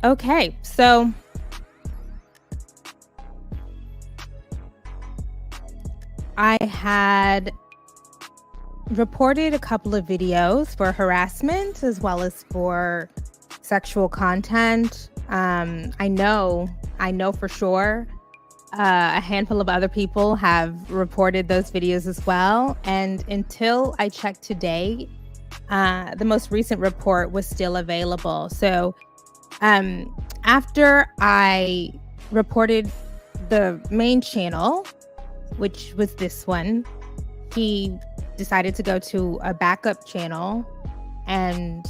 Okay, so I had reported a couple of videos for harassment as well as for sexual content. I know for sure a handful of other people have reported those videos as well. And until I checked today, the most recent report was still available. So after I reported the main channel, which was this one, he decided to go to a backup channel, and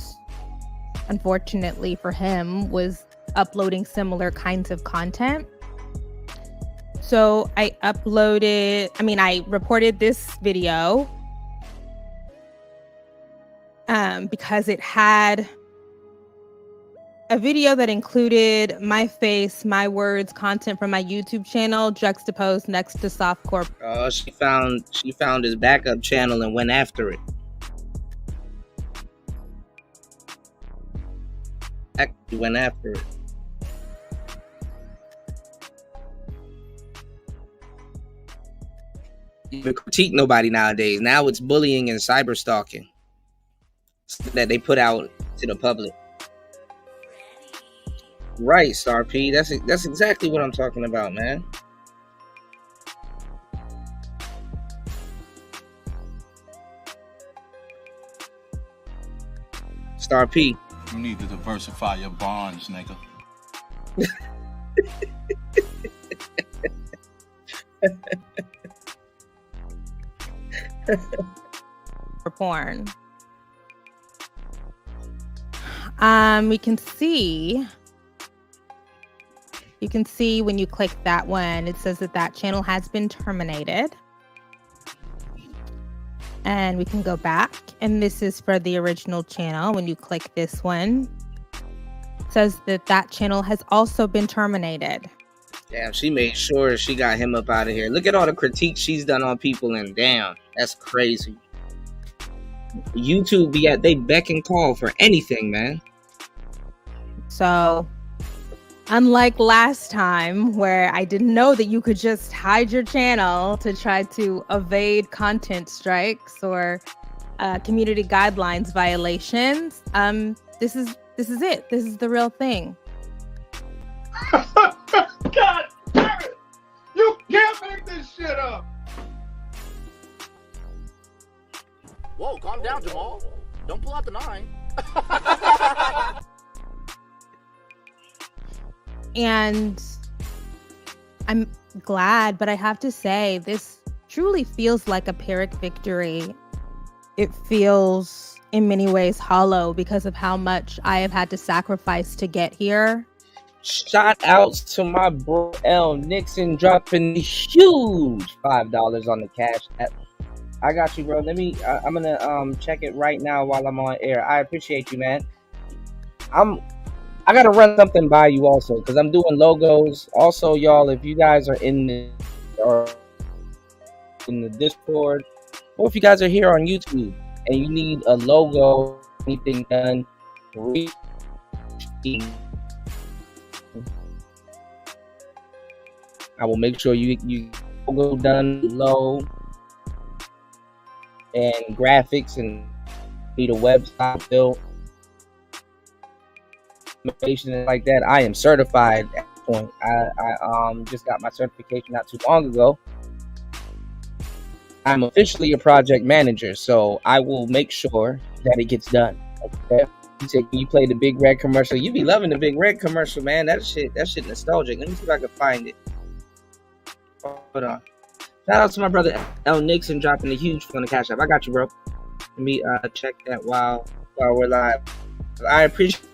unfortunately for him was uploading similar kinds of content. So I reported this video because it had a video that included my face, my words, content from my YouTube channel juxtaposed next to softcore. She found his backup channel and went after it. Actually went after it. You can critique nobody nowadays. Now it's bullying and cyber stalking that they put out to the public. Right, Star P. That's exactly what I'm talking about, man. Star P. You need to diversify your bonds, nigga. For porn. We can see You can see when you click that one, it says that that channel has been terminated. And we can go back, and this is for the original channel. When you click this one, it says that that channel has also been terminated. Damn, she made sure she got him up out of here. Look at all the critiques she's done on people, and damn, that's crazy. YouTube be at they beck and call for anything, man. So, unlike last time where I didn't know that you could just hide your channel to try to evade content strikes or community guidelines violations, this is it. This is the real thing. God damn it! You can't make this shit up! Whoa, calm down, Jamal. Don't pull out the 9. And I'm glad, but I have to say, this truly feels like a Pyrrhic victory. It feels in many ways hollow because of how much I have had to sacrifice to get here. Shout outs to my bro L Nixon dropping the huge $5 on the Cash App. I got you, bro. Let me. I'm gonna check it right now while I'm on air. I appreciate you, man. I gotta run something by you also because I'm doing logos. Also, y'all, if you guys are in the Discord, or if you guys are here on YouTube and you need a logo, anything done, I will make sure you logo done low and graphics and need a website built, information like that. I am certified at this point. I just got my certification not too long ago. I'm officially a project manager, so I will make sure that it gets done. Okay. You say you play the Big Red commercial. You be loving the Big Red commercial, man. That shit nostalgic. Let me see if I can find it. Hold on. Shout out to my brother L Nixon dropping the huge on the Cash App. I got you, bro. Let me check that while we're live. I appreciate.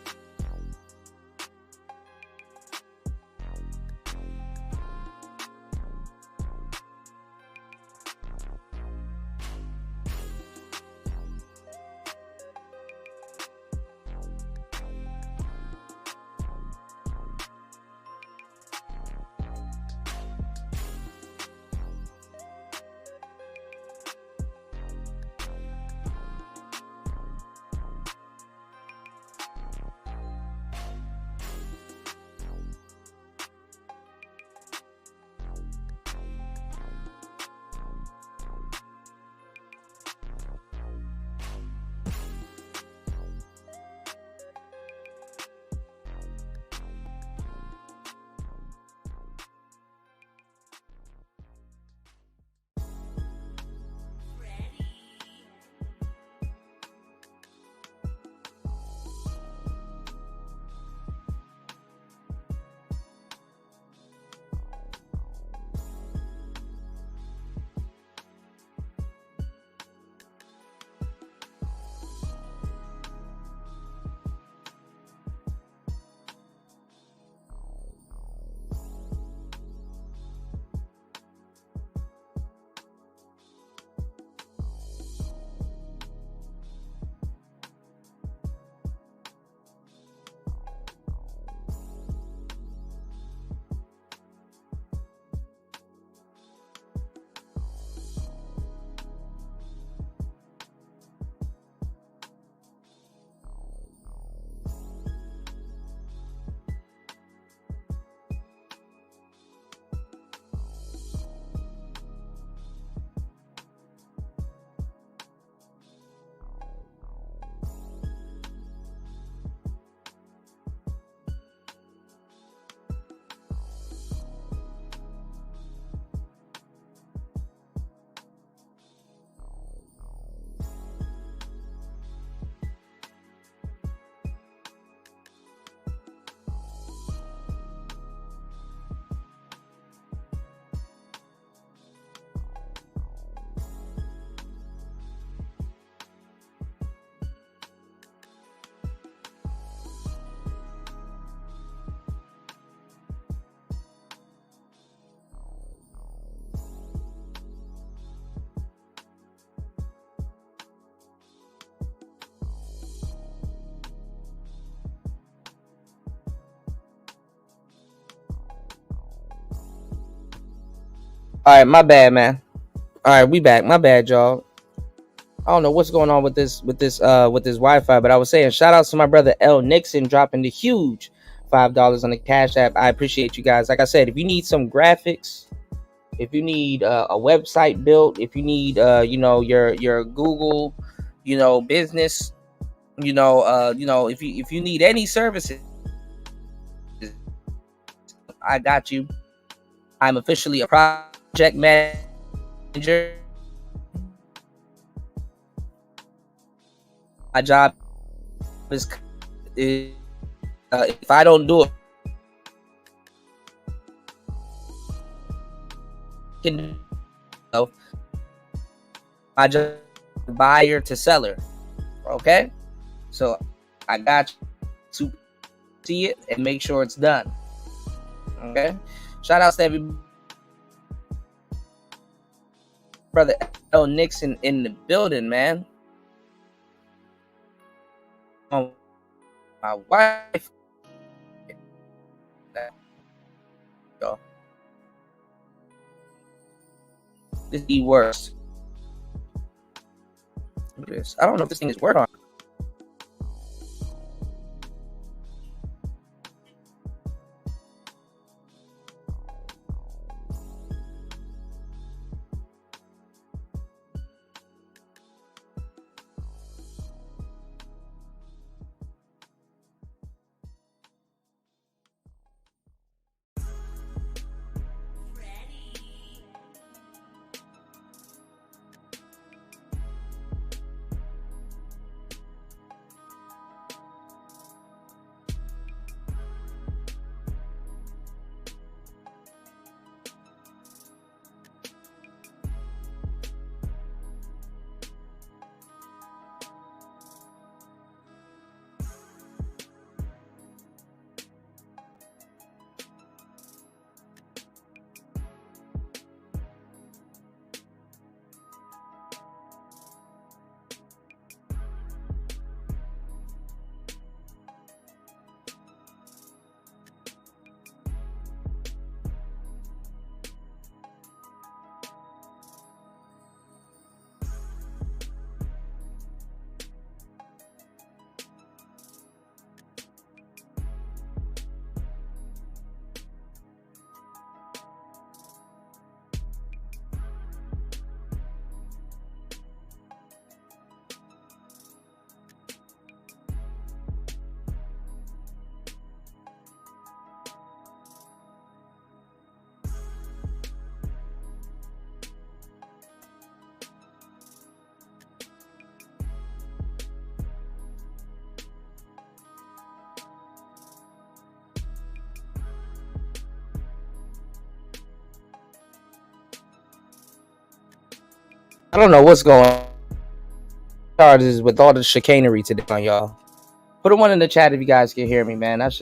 All right, my bad, man. All right, we back. My bad, y'all. I don't know what's going on with this Wi-Fi, but I was saying shout outs to my brother L Nixon dropping the huge $5 on the Cash App. I appreciate you guys. Like I said, if you need some graphics, if you need a website built, if you need your Google, business, if you need any services, I got you. I'm officially a project manager. My job is if I don't do it, my job buyer to seller. Okay, so I got to see it and make sure it's done. Okay, shout outs to every brother L Nixon in the building, man. My wife. This is the worst. I don't know if this thing is working. I don't know what's going on charges with all the chicanery today on y'all. Put a one in the chat if you guys can hear me, man. Okay,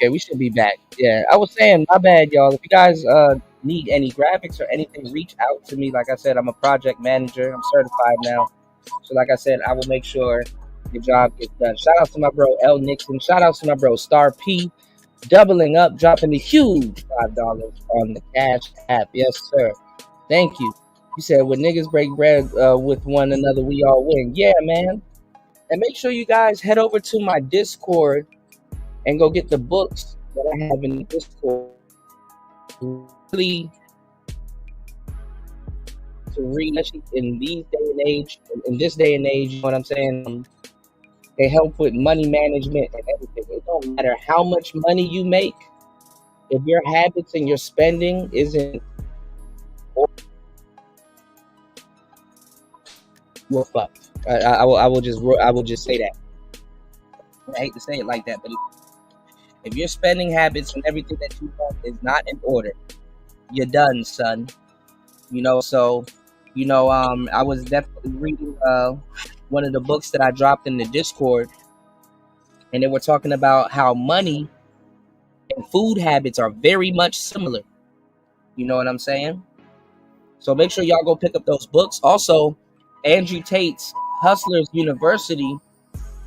we should be back. Yeah, I was saying, my bad, y'all. If you guys need any graphics or anything, reach out to me. Like I said, I'm a project manager. I'm certified now. So like I said, I will make sure the job gets done. Shout out to my bro L Nixon. Shout out to my bro Star P, doubling up, dropping the huge $5 on the Cash App. Yes, sir. Thank you. You said when niggas break bread with one another, we all win. Yeah, man. And make sure you guys head over to my Discord and go get the books that I have in the Discord. Really to read in these day and age, in this day and age, you know what I'm saying? They help with money management and everything. It don't matter how much money you make, if your habits and your spending isn't, you're fucked. I will just say that. I hate to say it like that, but if your spending habits and everything that you want is not in order, you're done, son. So I was definitely reading one of the books that I dropped in the Discord, and they were talking about how money and food habits are very much similar. You know what I'm saying? So make sure y'all go pick up those books. Also, Andrew Tate's Hustlers University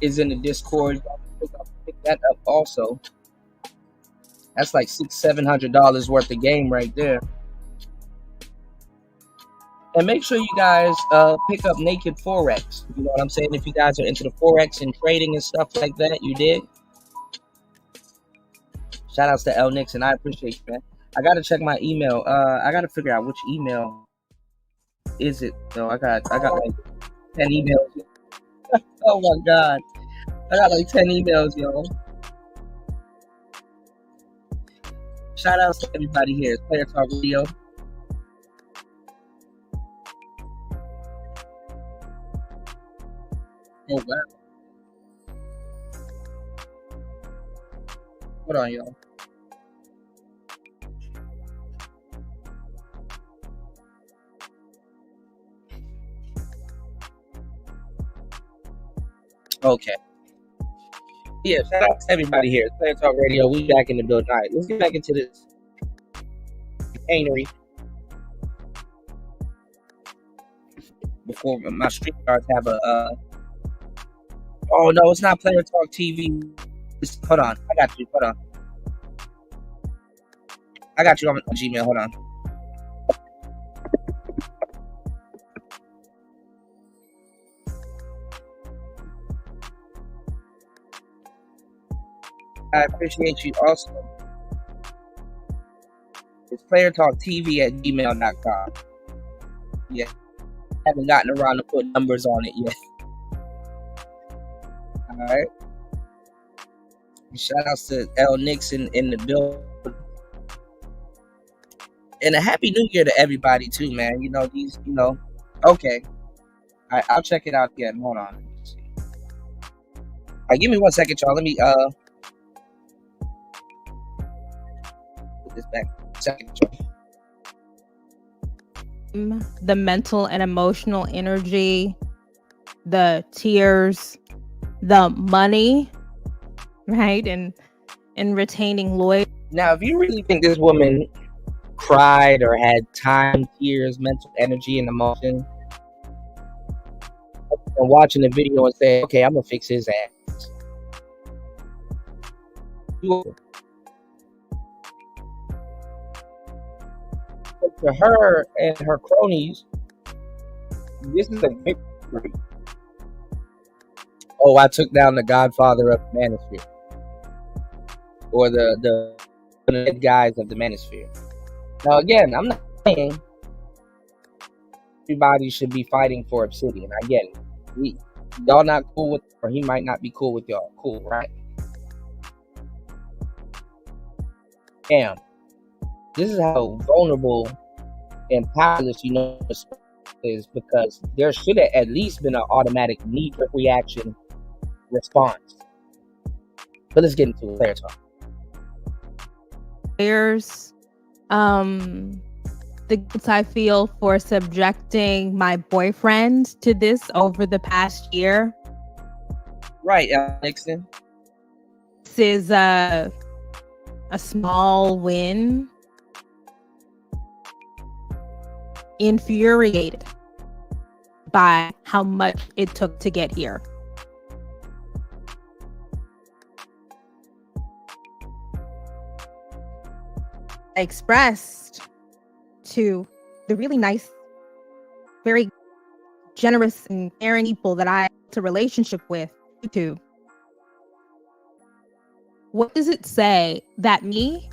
is in the Discord. Y'all can pick that up also. That's like $600-700 worth of game right there. And make sure you guys pick up Naked Forex. You know what I'm saying? If you guys are into the Forex and trading and stuff like that, you dig? Shout outs to L Nixon. I appreciate you, man. I gotta check my email. I gotta figure out which email is it. No, I got like 10 emails. Oh my god. I got like 10 emails, yo. Shout outs to everybody here. It's Player Talk Radio. Oh wow. Hold on, y'all. Okay. Yeah, shout out to everybody here. It's Player Talk Radio. We back in the building. All right, let's get back into this chicanery before my Streamyards have a. Oh no, it's not Player Talk TV. Hold on, I got you. Hold on, I got you on Gmail. Hold on. I appreciate you also. It's playertalktv@gmail.com. Yeah, haven't gotten around to put numbers on it yet. All right. Shout outs to L Nixon in the building. And a happy new year to everybody too, man. You know, these, you know, okay. All right, I'll check it out again. Hold on. Let's see. All right, give me 1 second, y'all. Let me put this back. Second, y'all. The mental and emotional energy, the tears, the money, right? And retaining loyalty. Now, if you really think this woman cried or had time, tears, mental energy, and emotion, and watching the video and say, okay, I'm gonna fix his ass. But to her and her cronies, this is a victory. Oh, I took down the godfather of the manosphere. Or the head guys of the manosphere. Now again, I'm not saying everybody should be fighting for Obsidian. I get it. Y'all not cool with, or he might not be cool with y'all. Cool, right? Damn. This is how vulnerable and powerless you know is, because there should have at least been an automatic knee-jerk reaction response. But let's get into player talk. Players, the guilt I feel for subjecting my boyfriend to this over the past year. Right, Nixon. This is a small win. Infuriated by how much it took to get here. I expressed to the really nice, very generous and caring people that I have a relationship with YouTube. What does it say that me,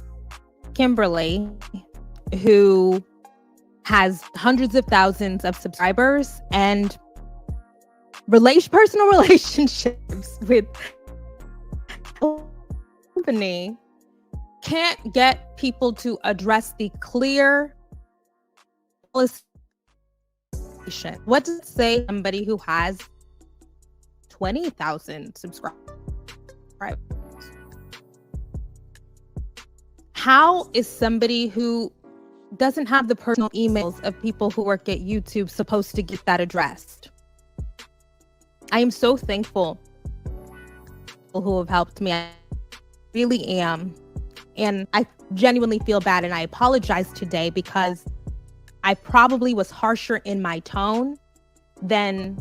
Kimberly, who has hundreds of thousands of subscribers and personal relationships with company, can't get people to address the clear policy? What does it say somebody who has 20,000 subscribers? How is somebody who doesn't have the personal emails of people who work at YouTube supposed to get that addressed? I am so thankful for people who have helped me. I really am. And I genuinely feel bad, and I apologize today because I probably was harsher in my tone than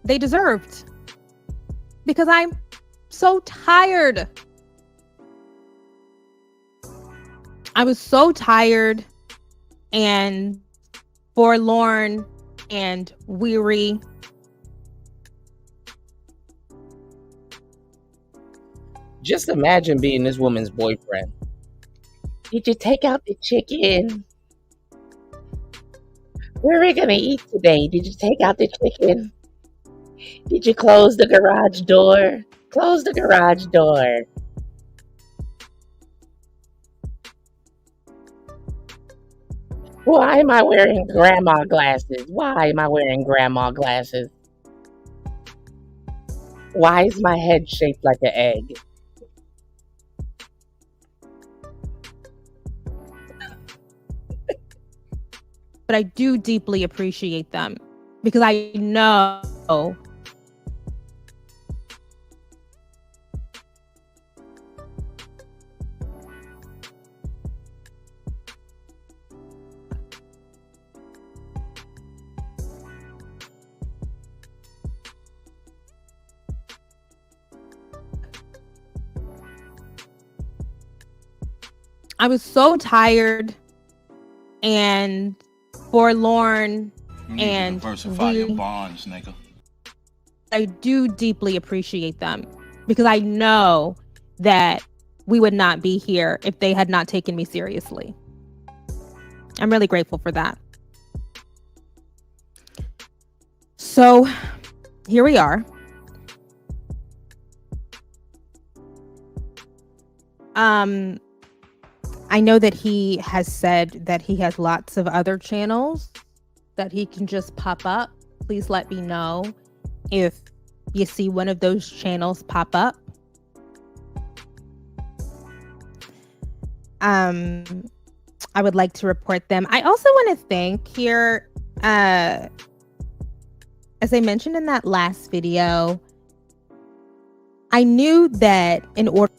they deserved. Because I'm so tired I was so tired and forlorn and weary. Just imagine being this woman's boyfriend. Did you take out the chicken? Where are we gonna eat today? Did you take out the chicken? Did you close the garage door? Close the garage door. Why am I wearing grandma glasses? Why am I wearing grandma glasses? Why is my head shaped like an egg? But I do deeply appreciate them because I know I was so tired and forlorn You need and to diversify your weary. bonds, nigga. I do deeply appreciate them because I know that we would not be here if they had not taken me seriously. I'm really grateful for that. So here we are. I know that he has said that he has lots of other channels that he can just pop up. Please let me know if you see one of those channels pop up. I would like to report them. I also want to thank here, as I mentioned in that last video, I knew that in order.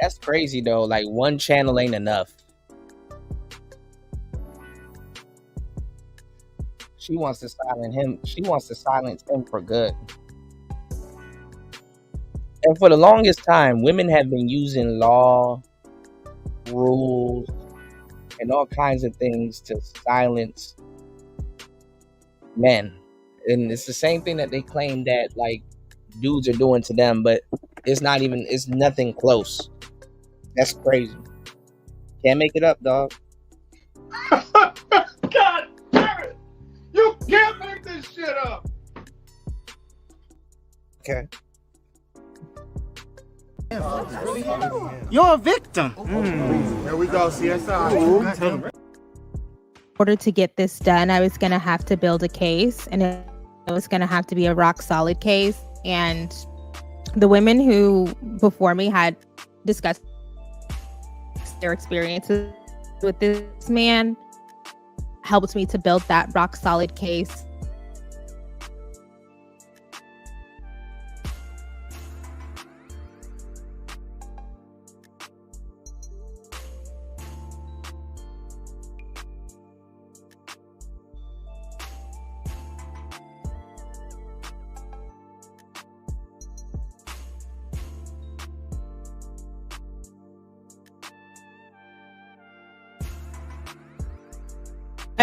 That's crazy though. Like one channel ain't enough. She wants to silence him. She wants to silence him for good. And for the longest time, women have been using law, rules, and all kinds of things to silence men. And it's the same thing that they claim that like dudes are doing to them, but it's nothing close. That's crazy. Can't make it up, dog. God damn it! You can't make this shit up! Okay. You're a victim. Here we go, CSI. In order to get this done, I was going to have to build a case, and it was going to have to be a rock solid case. And the women who before me had discussed their experiences with this man helped me to build that rock solid case.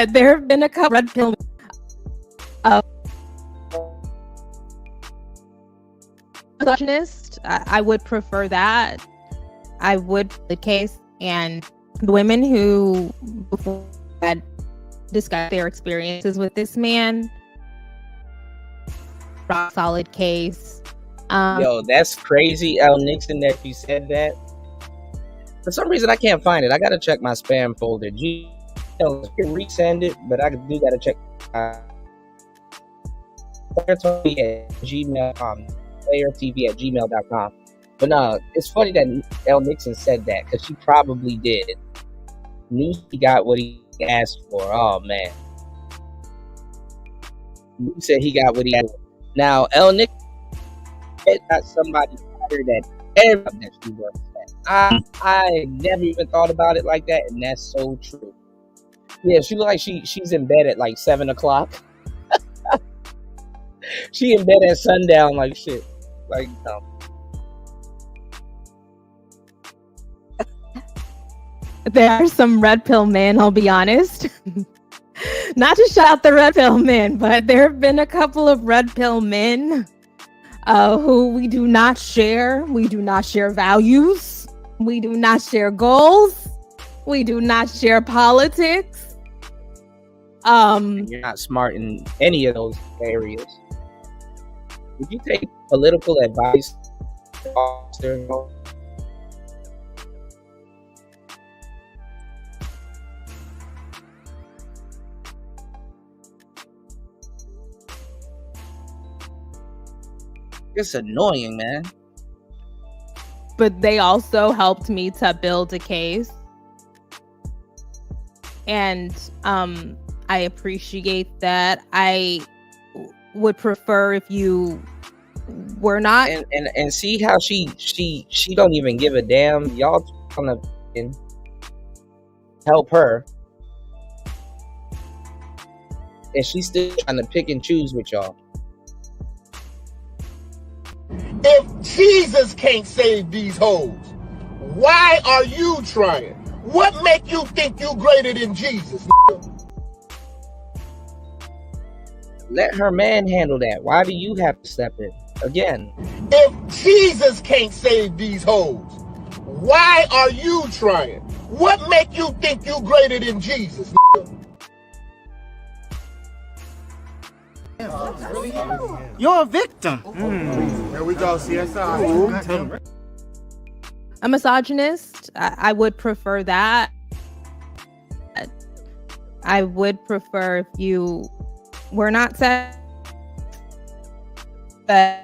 There have been a couple red pill misogynist. I would prefer that. I would the case, and the women who before had discussed their experiences with this man, rock solid case. Yo, that's crazy, L. Nixon, that you said that. For some reason, I can't find it. I gotta check my spam folder. You can resend it, but I do gotta check. PlayerTV@gmail.com, PlayerTV@gmail.com. But no, it's funny that L. Nixon said that because she probably did. Knew he got what he asked for. Oh man, he said he got what he asked for. Now L. Nixon got somebody better than everyone that she works at. I never even thought about it like that, and that's so true. Yeah, she look like she's in bed at like 7 o'clock. She in bed at sundown like shit. Like no. there are some red pill men, I'll be honest. Not to shout out the red pill men, but there have been a couple of red pill men who we do not share. We do not share values. We do not share goals. We do not share politics. You're not smart in any of those areas. Would you take political advice? It's annoying, man. But they also helped me to build a case. And I appreciate that. I would prefer if you were not. And see how she don't even give a damn. Y'all trying to help her, and she's still trying to pick and choose with y'all. If Jesus can't save these hoes, why are you trying? What make you think you greater than Jesus? Let her man handle that. Why do you have to step in? Again. If Jesus can't save these hoes, why are you trying? What make you think you greater than Jesus? You're a victim. Here we go, CSI. A misogynist, I would prefer that. I would prefer if you were not set. But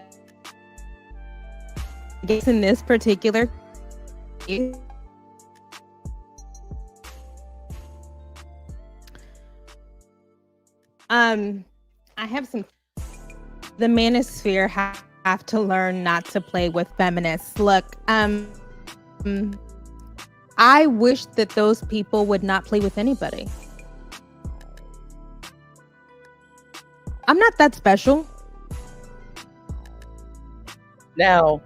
I guess in this particular case, I have some. The manosphere have to learn not to play with feminists. Look, I wish that those people would not play with anybody. I'm not that special. Now,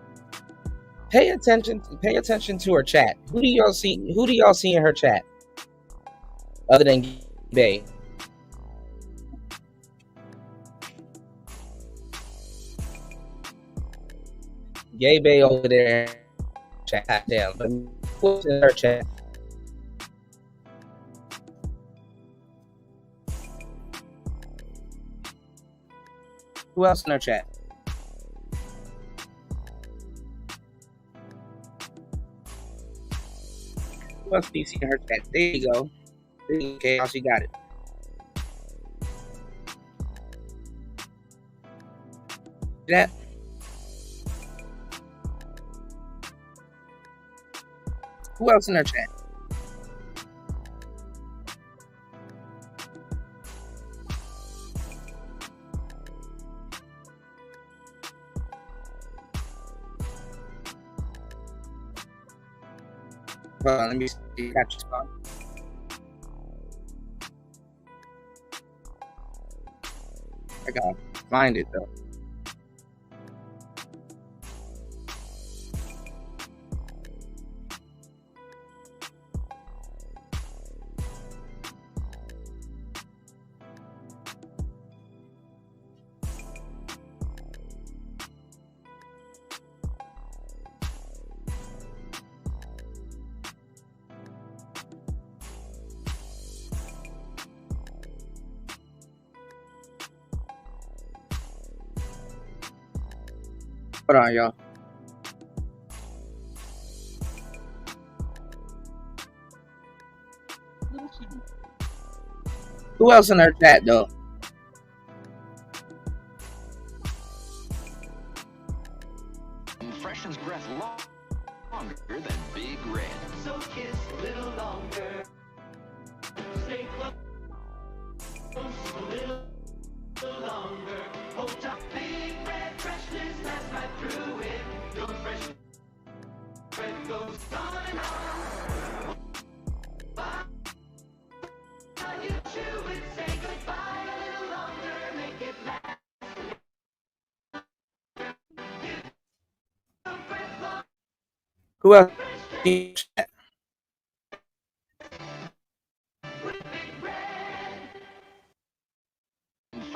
pay attention to her chat. Who do y'all see in her chat? Other than Bay. Gay Bay over there. Chat down. But who's in her chat? Who else in her chat? Who else do you see in her chat? There you go. Okay, how she got it. That. Who else in her chat? Hold on, let me see. Got your spot. I gotta find it though. Hold on, y'all. Who else in her chat though? Freshens breath longer than Big Red. So kiss a little longer. Stay close a little longer. Hold tight, Big Red freshness lasts right through it. Your fresh breath goes on and on. While you chew it, say goodbye a little longer. Make it last. Who else?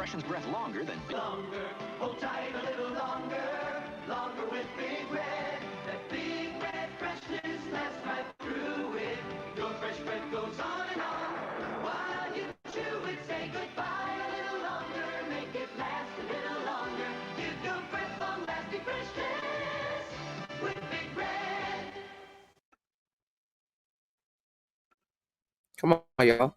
freshens breath longer than longer. Hold tight a little longer, longer with Big Red. That Big Red freshness lasts right through it. Your fresh breath goes on and on. While you chew it, say goodbye a little longer. Make it last a little longer. Give your breath long-lasting freshness with Big Red. Come on, y'all.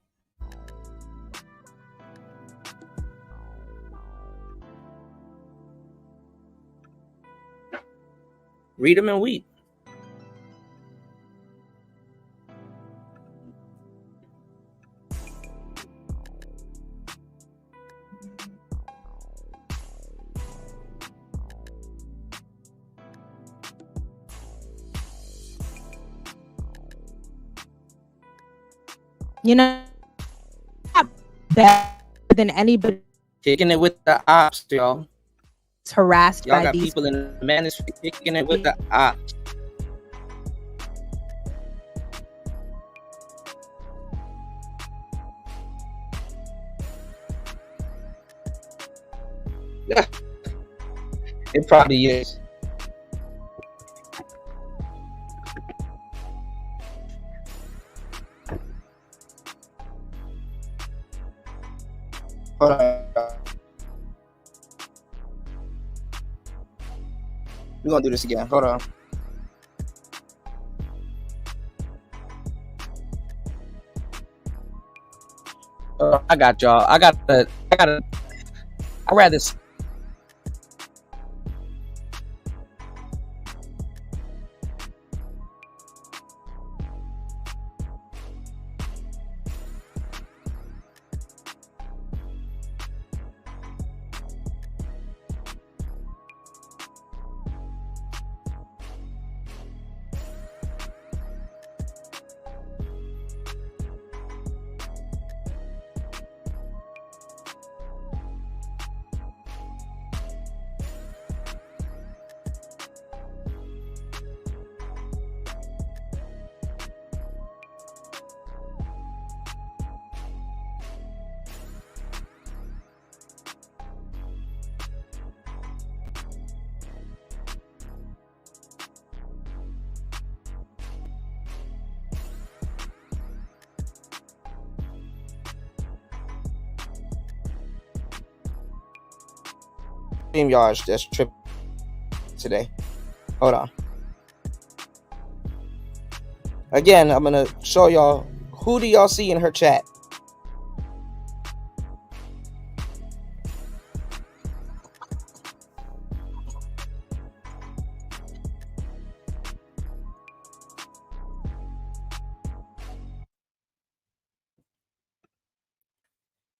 Read them and weep. You know, not better than anybody Kicking it with the ops, y'all. harassed Y'all by got these people in the manosphere kicking it with the ops. Yeah, it probably is. Hold on. We're gonna do this again. Hold on. I got y'all. I rather. Streamyards that's tripping today. Hold on. Again, I'm gonna show y'all who do y'all see in her chat.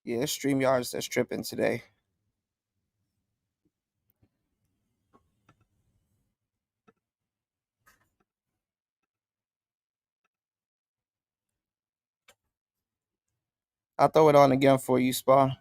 Yeah, Streamyards that's tripping today. I'll throw it on again for you, Spa.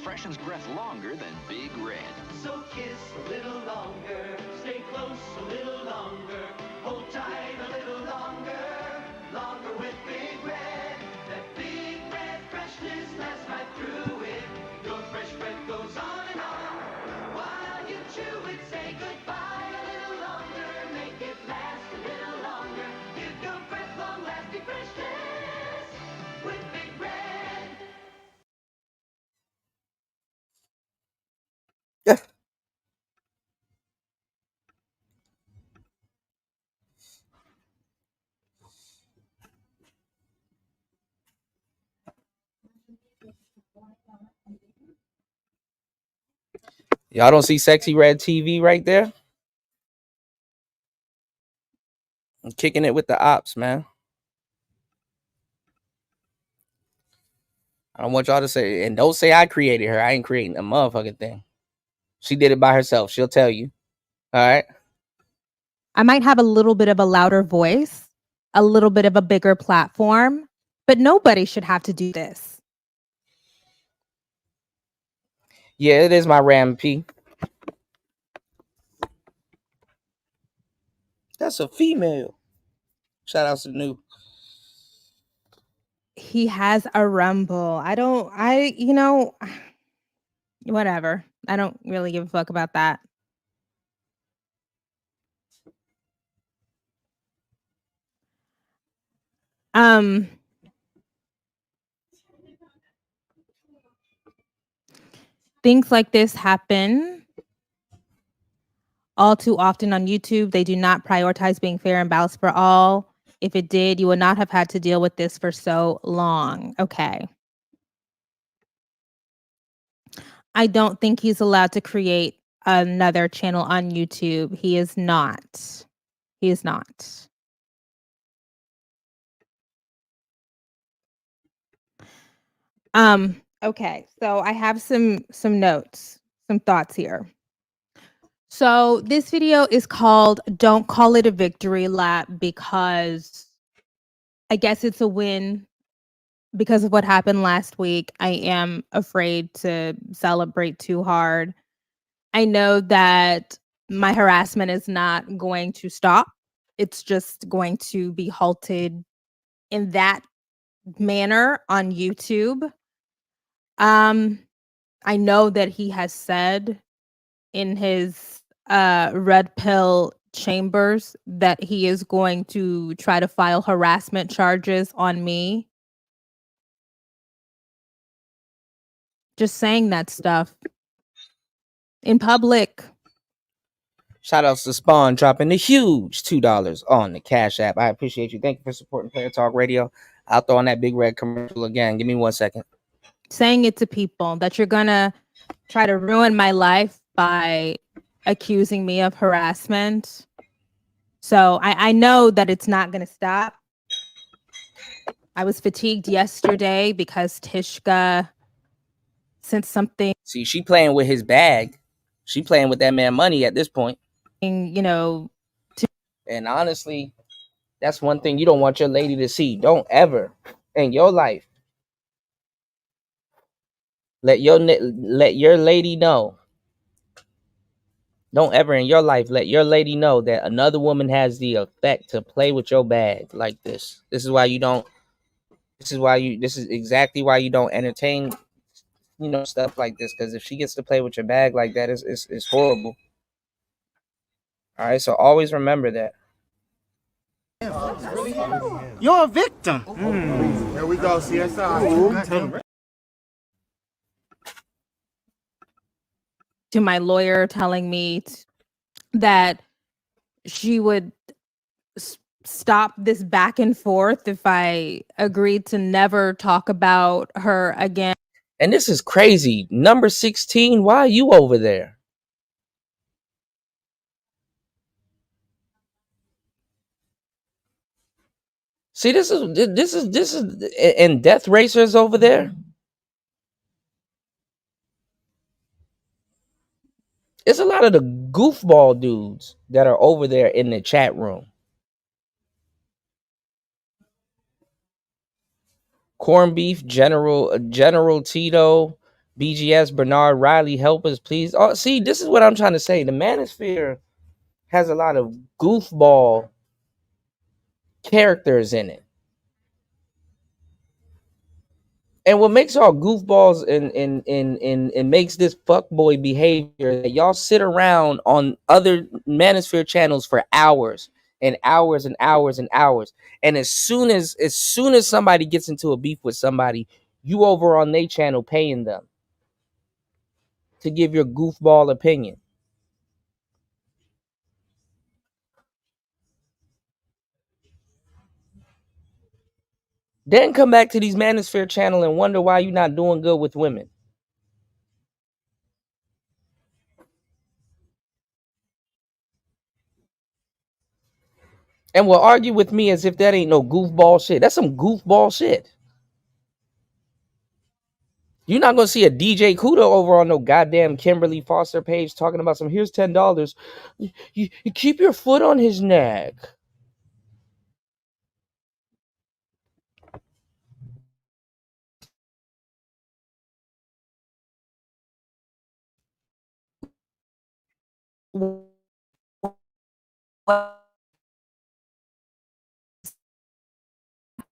Freshens breath longer than Big Red. So kiss a little longer, stay close a little longer, hold tight a little longer, longer with Big Red. That Big Red freshness lasts right through it. Your fresh breath goes on and on. While you chew it, say goodbye a little longer, make it last a little longer. Give your breath long-lasting freshness with Big Red. Yeah. Y'all don't see Sexy Red TV right there? I'm kicking it with the ops, man. I don't want y'all to say, and don't say I created her. I ain't creating a motherfucking thing. She did it by herself. She'll tell you. All right. I might have a little bit of a louder voice, a little bit of a bigger platform, but nobody should have to do this. Yeah, it is my Ram P. That's a female. Shout out to the new. he has a rumble. Whatever. I don't really give a fuck about that. Things like this happen all too often on YouTube. They do not prioritize being fair and balanced for all. If it did, you would not have had to deal with this for so long. Okay. I don't think he's allowed to create another channel on YouTube. He is not. He is not. Okay, so I have some notes, some thoughts here. So this video is called Don't Call It a Victory Lap, because I guess it's a win because of what happened last week. I am afraid to celebrate too hard. I know that my harassment is not going to stop. It's just going to be halted in that manner on YouTube. I know that he has said in his red pill chambers that he is going to try to file harassment charges on me. Just saying that stuff in public. Shout outs to Spawn dropping the huge $2 on the Cash App. I appreciate you. Thank you for supporting Player Talk Radio. I'll throw on that big red commercial again. Give me 1 second. Saying it to people that you're gonna try to ruin my life by accusing me of harassment. So I know that it's not gonna stop. I was fatigued yesterday because Tishka sent something. See, she playing with his bag. She playing with that man money at this point. And honestly, that's one thing you don't want your lady to see. Don't ever in your life let your lady know. Don't ever in your life let your lady know that another woman has the effect to play with your bag like this. This is why you don't. This is exactly why you don't entertain, stuff like this. Because if she gets to play with your bag like that, it's horrible. All right, so always remember that. You're a victim. Here we go, CSI. To my lawyer telling me that she would stop this back and forth if I agreed to never talk about her again. And this is crazy. Number 16, why are you over there? See, this is and Death Racers over there. It's a lot of the goofball dudes that are over there in the chat room. Corn Beef, General Tito, BGS, Bernard Riley, help us, please. Oh, see, this is what I'm trying to say. The manosphere has a lot of goofball characters in it. And what makes y'all goofballs and makes this fuckboy behavior that y'all sit around on other manosphere channels for hours and hours and hours and hours. And as soon as somebody gets into a beef with somebody, you over on their channel paying them to give your goofball opinion. Then come back to these manosphere channel and wonder why you're not doing good with women. And will argue with me as if that ain't no goofball shit. That's some goofball shit. You're not gonna see a DJ Kuda over on no goddamn Kimberly Foster page talking about some here's $10. You keep your foot on his neck.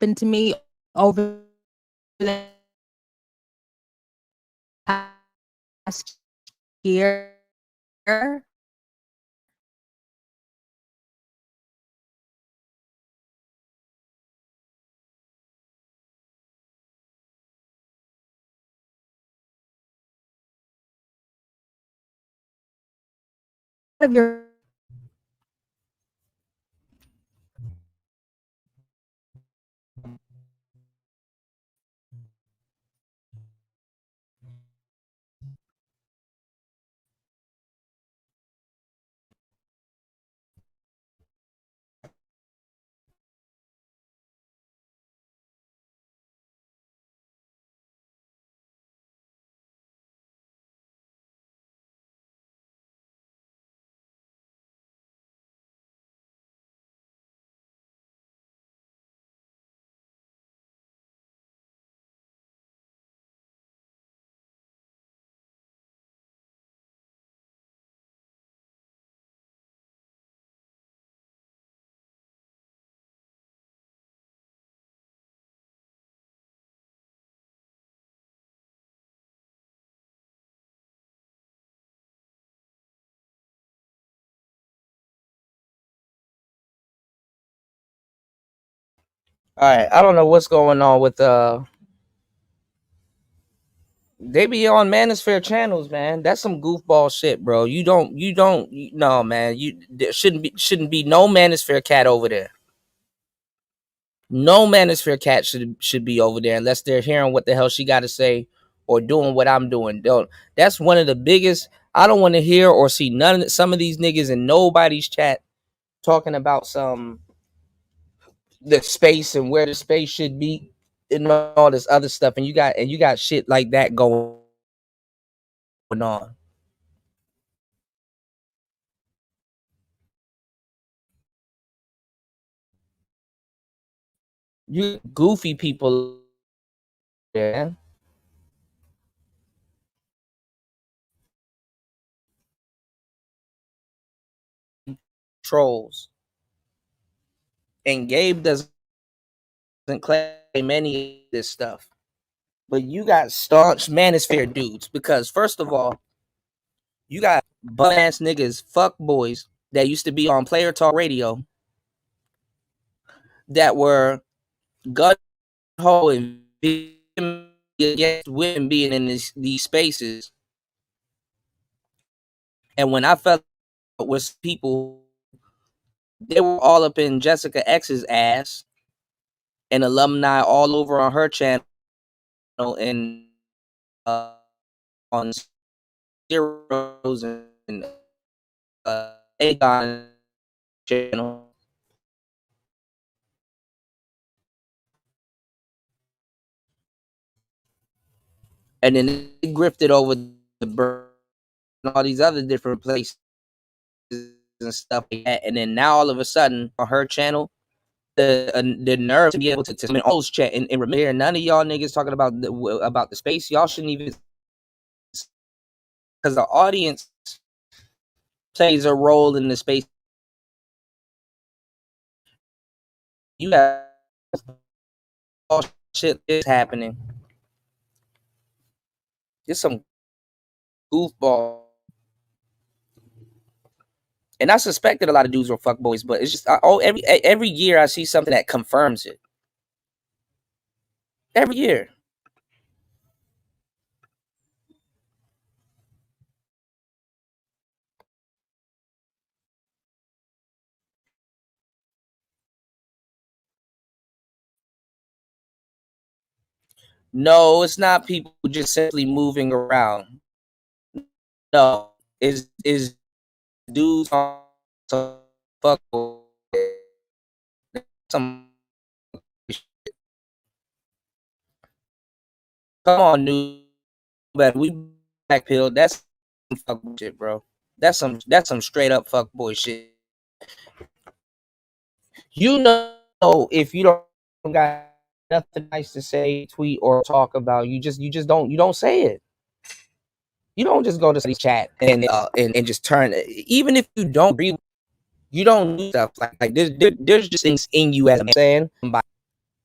Happened to me over past year. Of your All right, I don't know what's going on with they be on manosphere channels, man. That's some goofball shit, bro. No, man. There shouldn't be no manosphere cat over there. No manosphere cat should be over there unless they're hearing what the hell she got to say or doing what I'm doing. Don't. That's one of the biggest. I don't want to hear or see some of these niggas in nobody's chat talking about the space and where the space should be and all this other stuff. And you got shit like that going on. You goofy people there, trolls. And Gabe doesn't claim any of this stuff. But you got staunch manosphere dudes because first of all, you got butt ass niggas, fuck boys that used to be on Player Talk Radio that were gun ho and against women being in these spaces. And when I felt with people, they were all up in Jessica X's ass and alumni all over on her channel and on zeros and Aegon channel. And then they grifted over the bird and all these other different places and stuff like that. And then now all of a sudden on her channel, the nerve to be able to in all those chat and remember none of y'all niggas talking about the space. Y'all shouldn't even, because the audience plays a role in the space. You have all shit is happening. It's some goofball. And I suspected a lot of dudes were fuckboys, but it's just every year I see something that confirms it. Every year. No, it's not people just simply moving around. No, is dudes on some fuckboy. Some come on, new, but we black pill. That's some fuck shit, bro. That's some straight up fuck boy shit. You know, if you don't got nothing nice to say, tweet or talk about, you just don't say it. You don't just go to the chat and just turn. Even if you don't agree, you don't do stuff like there's just things in you as I'm saying.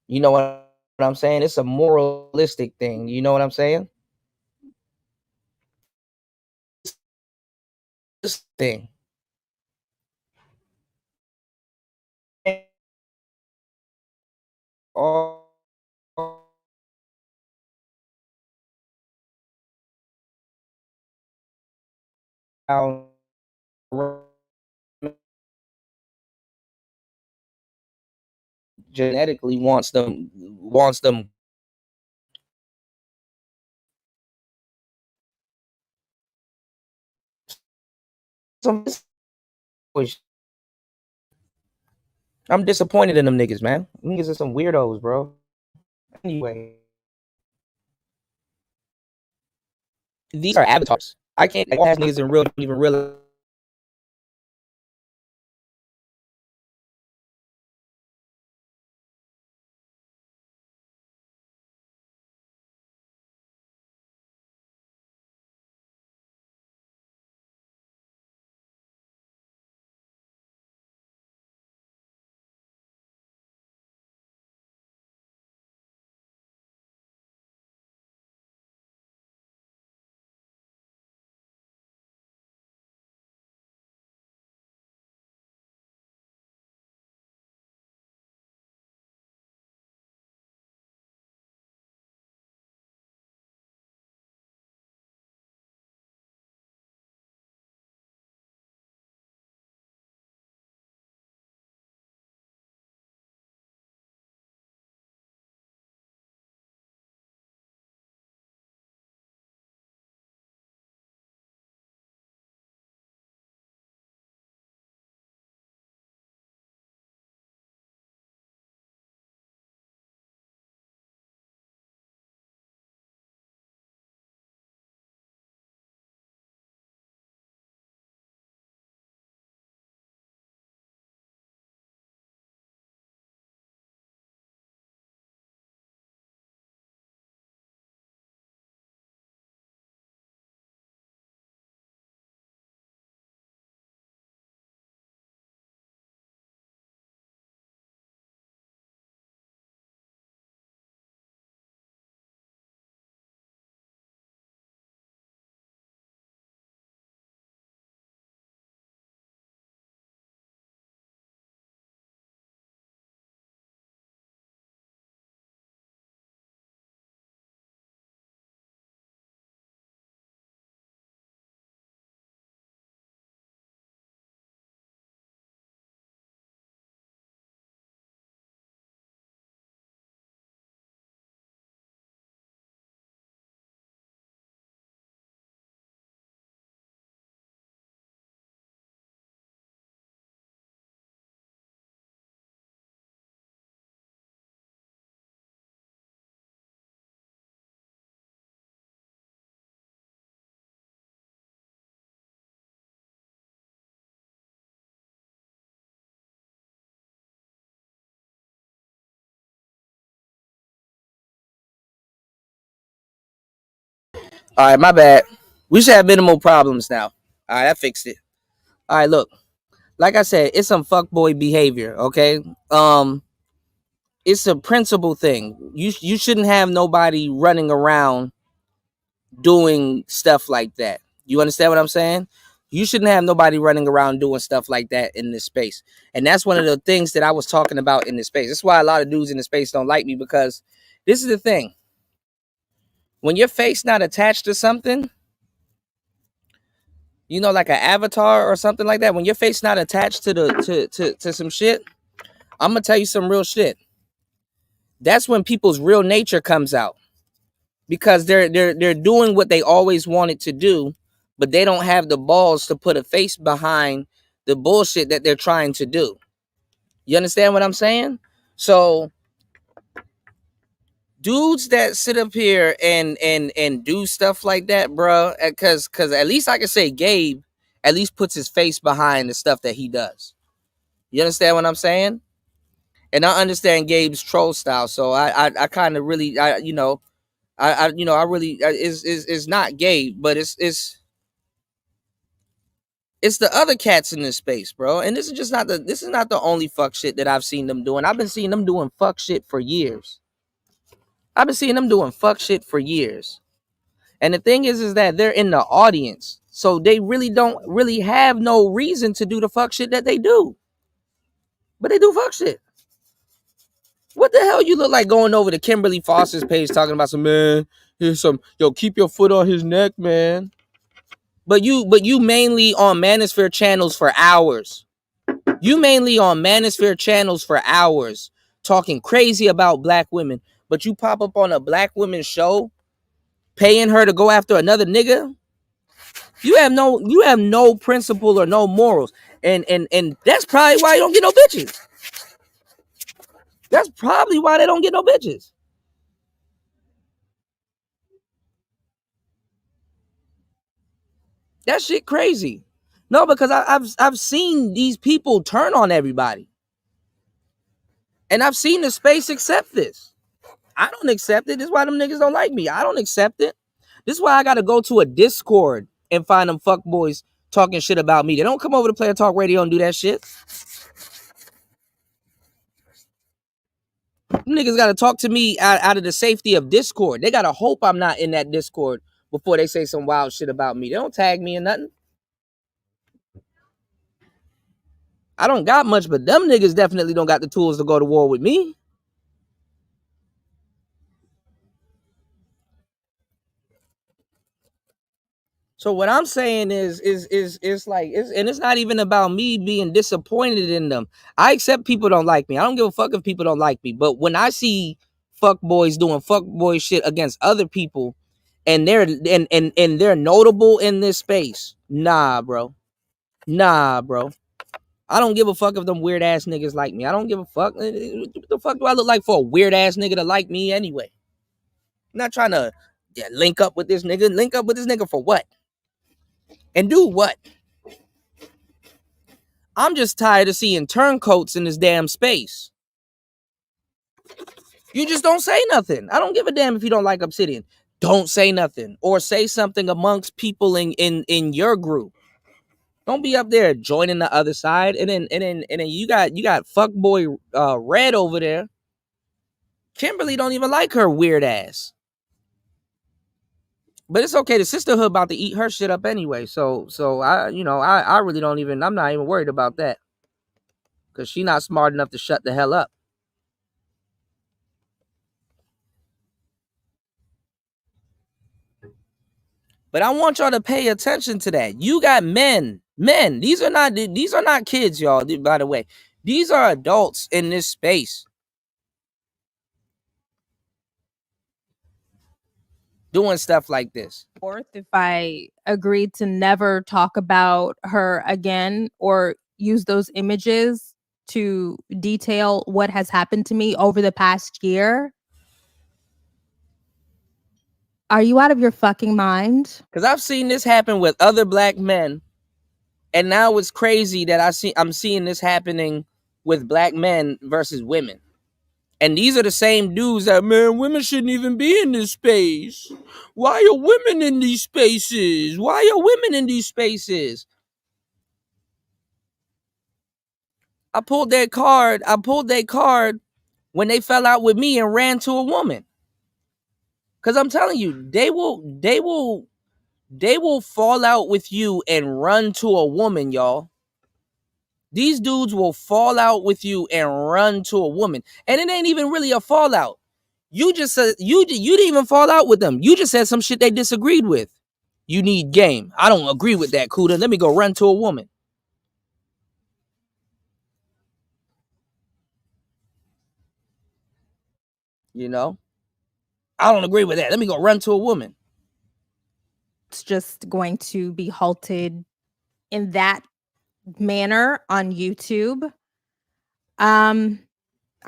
You know what What I'm saying, it's a moralistic thing. You know what I'm saying? This thing. All around genetically wants them some. I'm disappointed in them niggas, man. Niggas are some weirdos, bro. Anyway, these are avatars. I can't like, ask niggas in real don't even realize. All right, my bad. We should have minimal problems now. All right, I fixed it. All right, look. Like I said, it's some fuckboy behavior, okay? It's a principle thing. You shouldn't have nobody running around doing stuff like that. You understand what I'm saying? You shouldn't have nobody running around doing stuff like that in this space. And that's one of the things that I was talking about in this space. That's why a lot of dudes in the space don't like me, because this is the thing. When your face not attached to something, you know, like an avatar or something like that, when your face not attached to to some shit, I'm gonna tell you some real shit. That's when people's real nature comes out, because they're doing what they always wanted to do, but they don't have the balls to put a face behind the bullshit that they're trying to do. You understand what I'm saying? So dudes that sit up here and do stuff like that, bro, because at least I can say Gabe at least puts his face behind the stuff that he does. You understand what I'm saying? And I understand Gabe's troll style, so I kind of really I really is not Gabe, but it's the other cats in this space, bro. And this is not the only fuck shit that I've seen them doing. I've been seeing them doing fuck shit for years. I've been seeing them doing fuck shit for years. And the thing is that they're in the audience. So they really don't really have no reason to do the fuck shit that they do. But they do fuck shit. What the hell you look like going over to Kimberly Foster's page talking about some, man, here's some, yo, keep your foot on his neck, man. But you mainly on manosphere channels for hours. You mainly on manosphere channels for hours talking crazy about black women. But you pop up on a black women's show paying her to go after another nigga. You have no principle or no morals. And that's probably why you don't get no bitches. That's probably why they don't get no bitches. That shit crazy. No, because I've seen these people turn on everybody. And I've seen the space accept this. I don't accept it. This is why them niggas don't like me. I don't accept it. This is why I gotta go to a Discord and find them fuck boys talking shit about me. They don't come over to Player Talk Radio and do that shit. Them niggas gotta talk to me out of the safety of Discord. They gotta hope I'm not in that Discord before they say some wild shit about me. They don't tag me in nothing. I don't got much, but them niggas definitely don't got the tools to go to war with me. So what I'm saying is like, and it's not even about me being disappointed in them. I accept people don't like me. I don't give a fuck if people don't like me. But when I see fuck boys doing fuck boy shit against other people, and they're notable in this space, nah, bro. I don't give a fuck if them weird ass niggas like me. I don't give a fuck. What the fuck do I look like for a weird ass nigga to like me anyway? I'm not trying to link up with this nigga. Link up with this nigga for what? And do what? I'm just tired of seeing turncoats in this damn space. You just don't say nothing. I don't give a damn if you don't like Obsidian. Don't say nothing. Or say something amongst people in your group. Don't be up there joining the other side. And then you got fuckboy Red over there. Kimberly don't even like her weird ass. But it's okay. The sisterhood about to eat her shit up anyway. So I really don't even, I'm not even worried about that. Because she not smart enough to shut the hell up. But I want y'all to pay attention to that. You got men. These are not kids, y'all, by the way. These are adults in this space. Doing stuff like this. If I agreed to never talk about her again or use those images to detail what has happened to me over the past year. Are you out of your fucking mind? Because I've seen this happen with other black men. And now it's crazy that I'm seeing this happening with black men versus women. And these are the same dudes that, man, women shouldn't even be in this space. Why are women in these spaces? Why are women in these spaces? I pulled their card when they fell out with me and ran to a woman. Because I'm telling you, they will fall out with you and run to a woman, y'all. These dudes will fall out with you and run to a woman. And it ain't even really a fallout. You just said you didn't even fall out with them. You just said some shit they disagreed with. You need game. I don't agree with that, Kuda. Let me go run to a woman. You know? I don't agree with that. Let me go run to a woman. It's just going to be halted in that manner on YouTube. I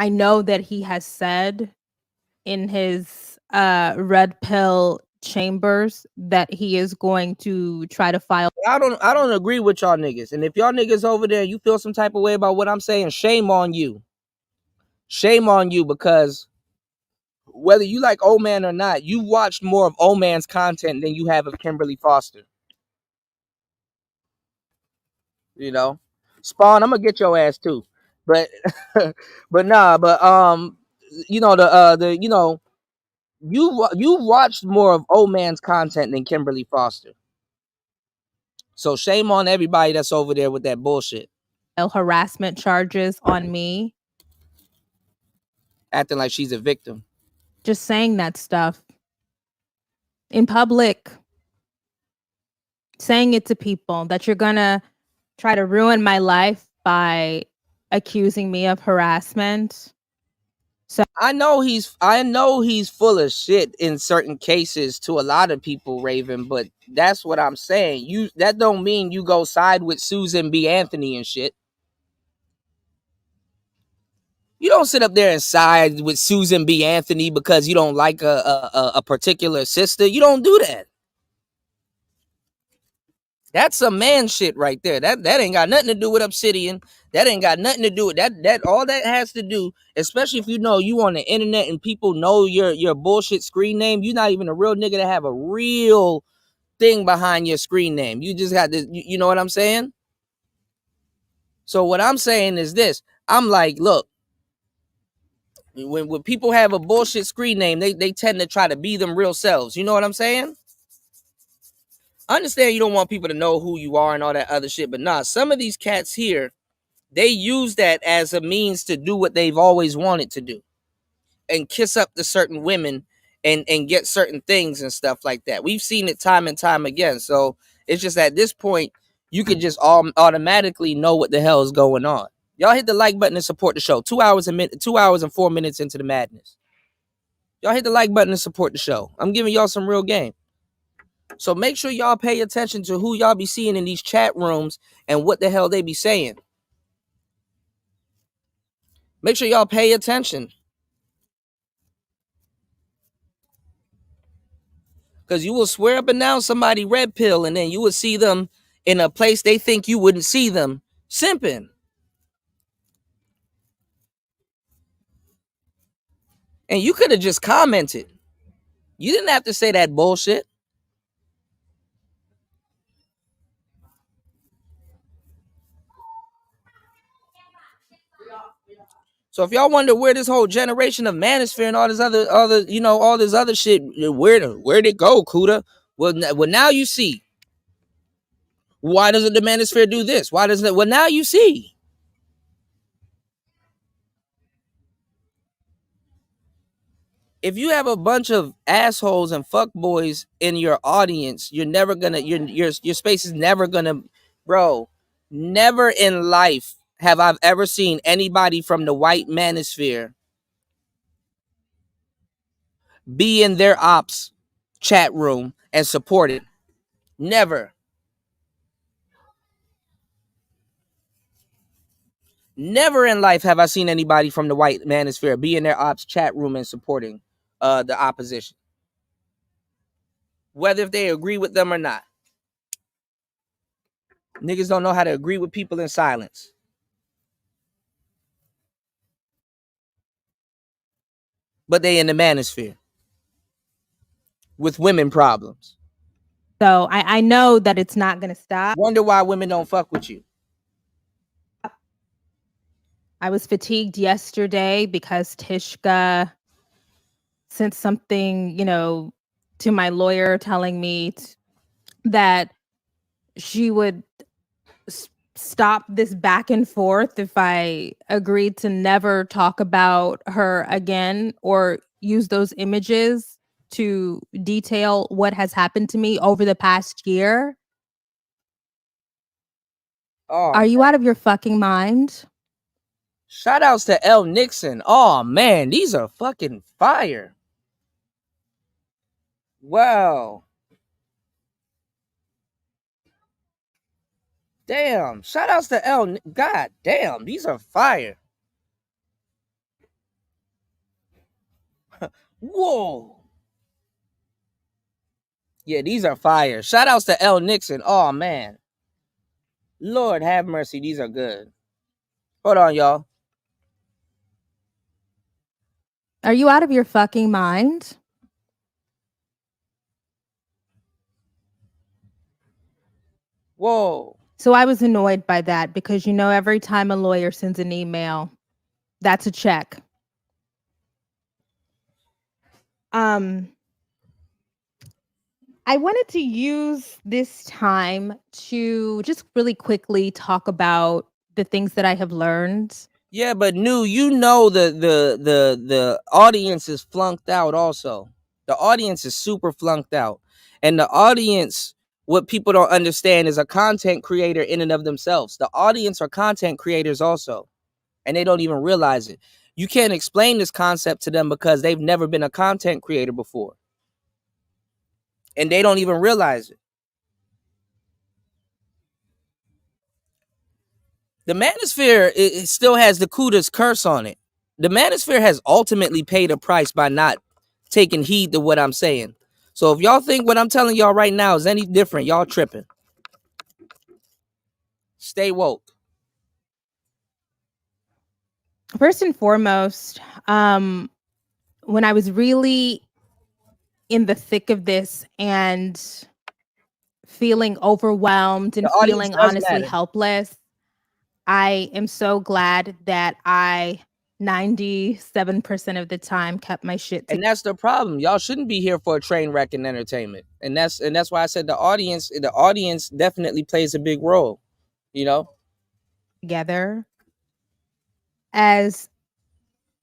know that he has said in his red pill chambers that he is going to try to file. I don't agree with y'all niggas. And if y'all niggas over there, you feel some type of way about what I'm saying, shame on you. Shame on you, because whether you like Old Man or not, you watched more of Old Man's content than you have of Kimberly Foster. You know? Spawn, I'm gonna get your ass too. But but you know, you watched more of old man's content than Kimberly Foster. So shame on everybody that's over there with that bullshit, harassment charges on me. acting like she's a victim. Just saying that stuff in public, saying it to people that you're gonna try to ruin my life by accusing me of harassment. So I know he's full of shit in certain cases to a lot of people, Raven, but that's what I'm saying. That don't mean you go side with Susan B. Anthony and shit. You don't sit up there and side with Susan B. Anthony because you don't like a particular sister. You don't do that. That's some man shit right there. That ain't got nothing to do with Obsidian. That ain't got nothing to do with that. All that has to do, especially if you know you on the internet and people know your bullshit screen name. You're not even a real nigga to have a real thing behind your screen name. You just got this. You know what I'm saying? So what I'm saying is this. I'm like, look, when people have a bullshit screen name, they tend to try to be them real selves. You know what I'm saying? I understand you don't want people to know who you are and all that other shit, but nah, some of these cats here, they use that as a means to do what they've always wanted to do and kiss up to certain women and get certain things and stuff like that. We've seen it time and time again. So it's just at this point, you could just automatically know what the hell is going on. Y'all hit the like button and support the show. 2 hours and 4 minutes into the madness. Y'all hit the like button and support the show. I'm giving y'all some real game. So make sure y'all pay attention to who y'all be seeing in these chat rooms and what the hell they be saying. Make sure y'all pay attention. Because you will swear up and down somebody red pill and then you will see them in a place they think you wouldn't see them simping. And you could have just commented. You didn't have to say that bullshit. So if y'all wonder where this whole generation of manosphere and all this other all this other shit, where'd it go, Kuda? Well, now you see. Why doesn't the manosphere do this? Why doesn't it? Well, now you see. If you have a bunch of assholes and fuckboys in your audience, you're never gonna your space is never gonna, bro. Never in life have I ever seen anybody from the white manosphere be in their ops chat room and support it. Never. Never in life have I seen anybody from the white manosphere be in their ops chat room and supporting the opposition. Whether if they agree with them or not. Niggas don't know how to agree with people in silence. But they in the manosphere with women problems. So I know that it's not going to stop. Wonder why women don't fuck with you. I was fatigued yesterday because Tishka sent something, to my lawyer telling me that she would stop this back and forth if I agreed to never talk about her again or use those images to detail what has happened to me over the past year. Oh, are you out of your fucking mind? Shout outs to L. Nixon. Oh man, these are fucking fire. Wow. Damn. Shout outs to L. God damn, these are fire. Whoa. Yeah, these are fire. Shout outs to L. Nixon. Oh man. Lord have mercy, these are good. Hold on, y'all. Are you out of your fucking mind? Whoa. So I was annoyed by that because, every time a lawyer sends an email, that's a check. I wanted to use this time to just really quickly talk about the things that I have learned. Yeah, but you know the audience is flunked out also. The audience is super flunked out. And the audience, what people don't understand is a content creator in and of themselves. The audience are content creators also, and they don't even realize it. You can't explain this concept to them because they've never been a content creator before. And they don't even realize it. The manosphere, it still has the Kuda's curse on it. The manosphere has ultimately paid a price by not taking heed to what I'm saying. So if y'all think what I'm telling y'all right now is any different, y'all tripping. Stay woke. First and foremost, when I was really in the thick of this and feeling overwhelmed and The audience feeling does honestly matter. helpless, I am so glad that I 97% of the time kept my shit And together. that's the problem. Y'all shouldn't be here for a train wreck and entertainment. And that's why I said the audience definitely plays a big role, you know? As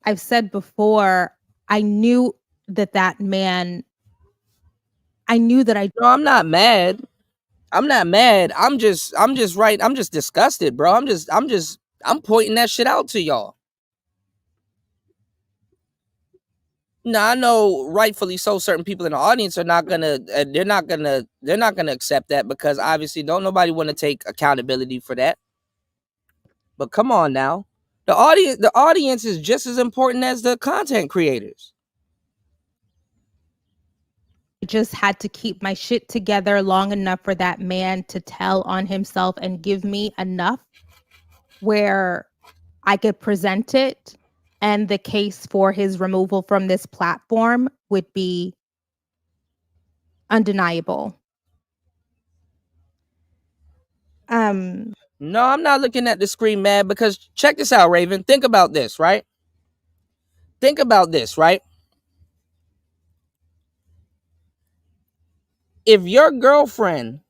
I've said before, I knew that man, I knew that I No, I'm not mad. I'm not mad. I'm just disgusted, bro. I'm pointing that shit out to y'all. Now I know rightfully so certain people in the audience are not gonna they're not gonna accept that because obviously don't nobody want to take accountability for that. But come on now. The audience is just as important as the content creators. just had to keep my shit together long enough for that man to tell on himself and give me enough where I could present it, and the case for his removal from this platform would be undeniable. No, I'm not looking at the screen, man, because check this out, Raven. Think about this, right? Think about this, right? If your girlfriend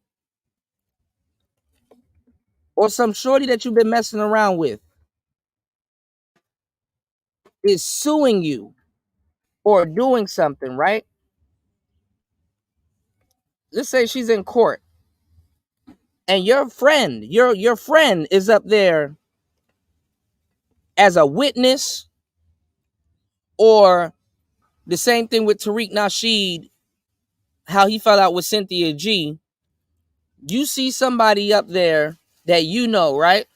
or some shorty that you've been messing around with is suing you or doing something, right? Let's say she's in court and your friend is up there as a witness, or the same thing with Tariq Nasheed, how he fell out with Cynthia G. You see somebody up there that you know, right?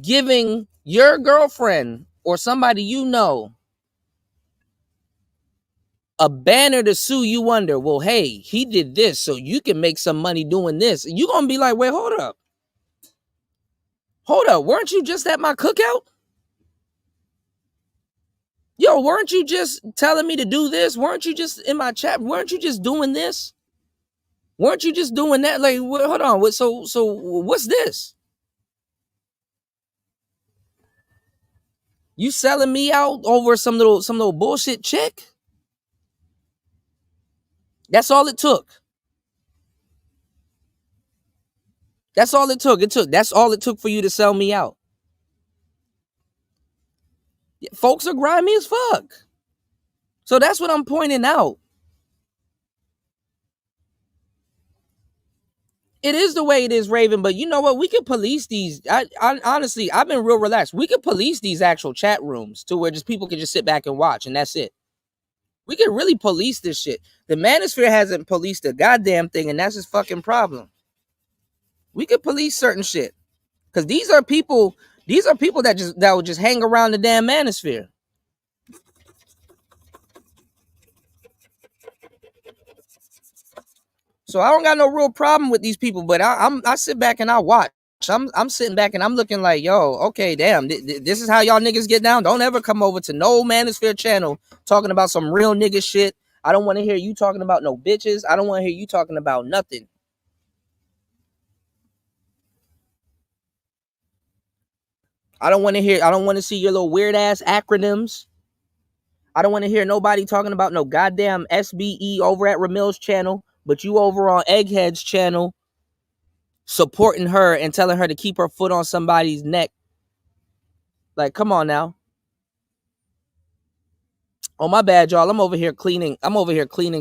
Giving your girlfriend or somebody you know a banner to sue you under. Well, hey, he did this, so you can make some money doing this. You're going to be like, wait, hold up. Hold up. Weren't you just at my cookout? Yo, weren't you just telling me to do this? Weren't you just in my chat? Weren't you just doing this? Weren't you just doing that? Like, hold on. So what's this? You selling me out over some little bullshit chick? That's all it took. That's all it took. That's all it took for you to sell me out. Folks are grimy as fuck. So that's what I'm pointing out. It is the way it is, Raven, but you know what? We could police these. I honestly, I've been real relaxed. We could police these actual chat rooms to where just people can just sit back and watch, and that's it. We could really police this shit. The manosphere hasn't policed a goddamn thing, and that's his fucking problem. We could police certain shit. Because these are people that would just hang around the damn manosphere. So I don't got no real problem with these people, but I sit back and I watch. I'm sitting back and I'm looking like, yo, okay, damn, this is how y'all niggas get down. Don't ever come over to no manosphere channel talking about some real nigga shit. I don't want to hear you talking about no bitches. I don't want to hear you talking about nothing. I don't want to see your little weird ass acronyms. I don't want to hear nobody talking about no goddamn SBE over at Ramil's channel, but you over on Egghead's channel supporting her and telling her to keep her foot on somebody's neck. Like, come on now. Oh, my bad, y'all. I'm over here cleaning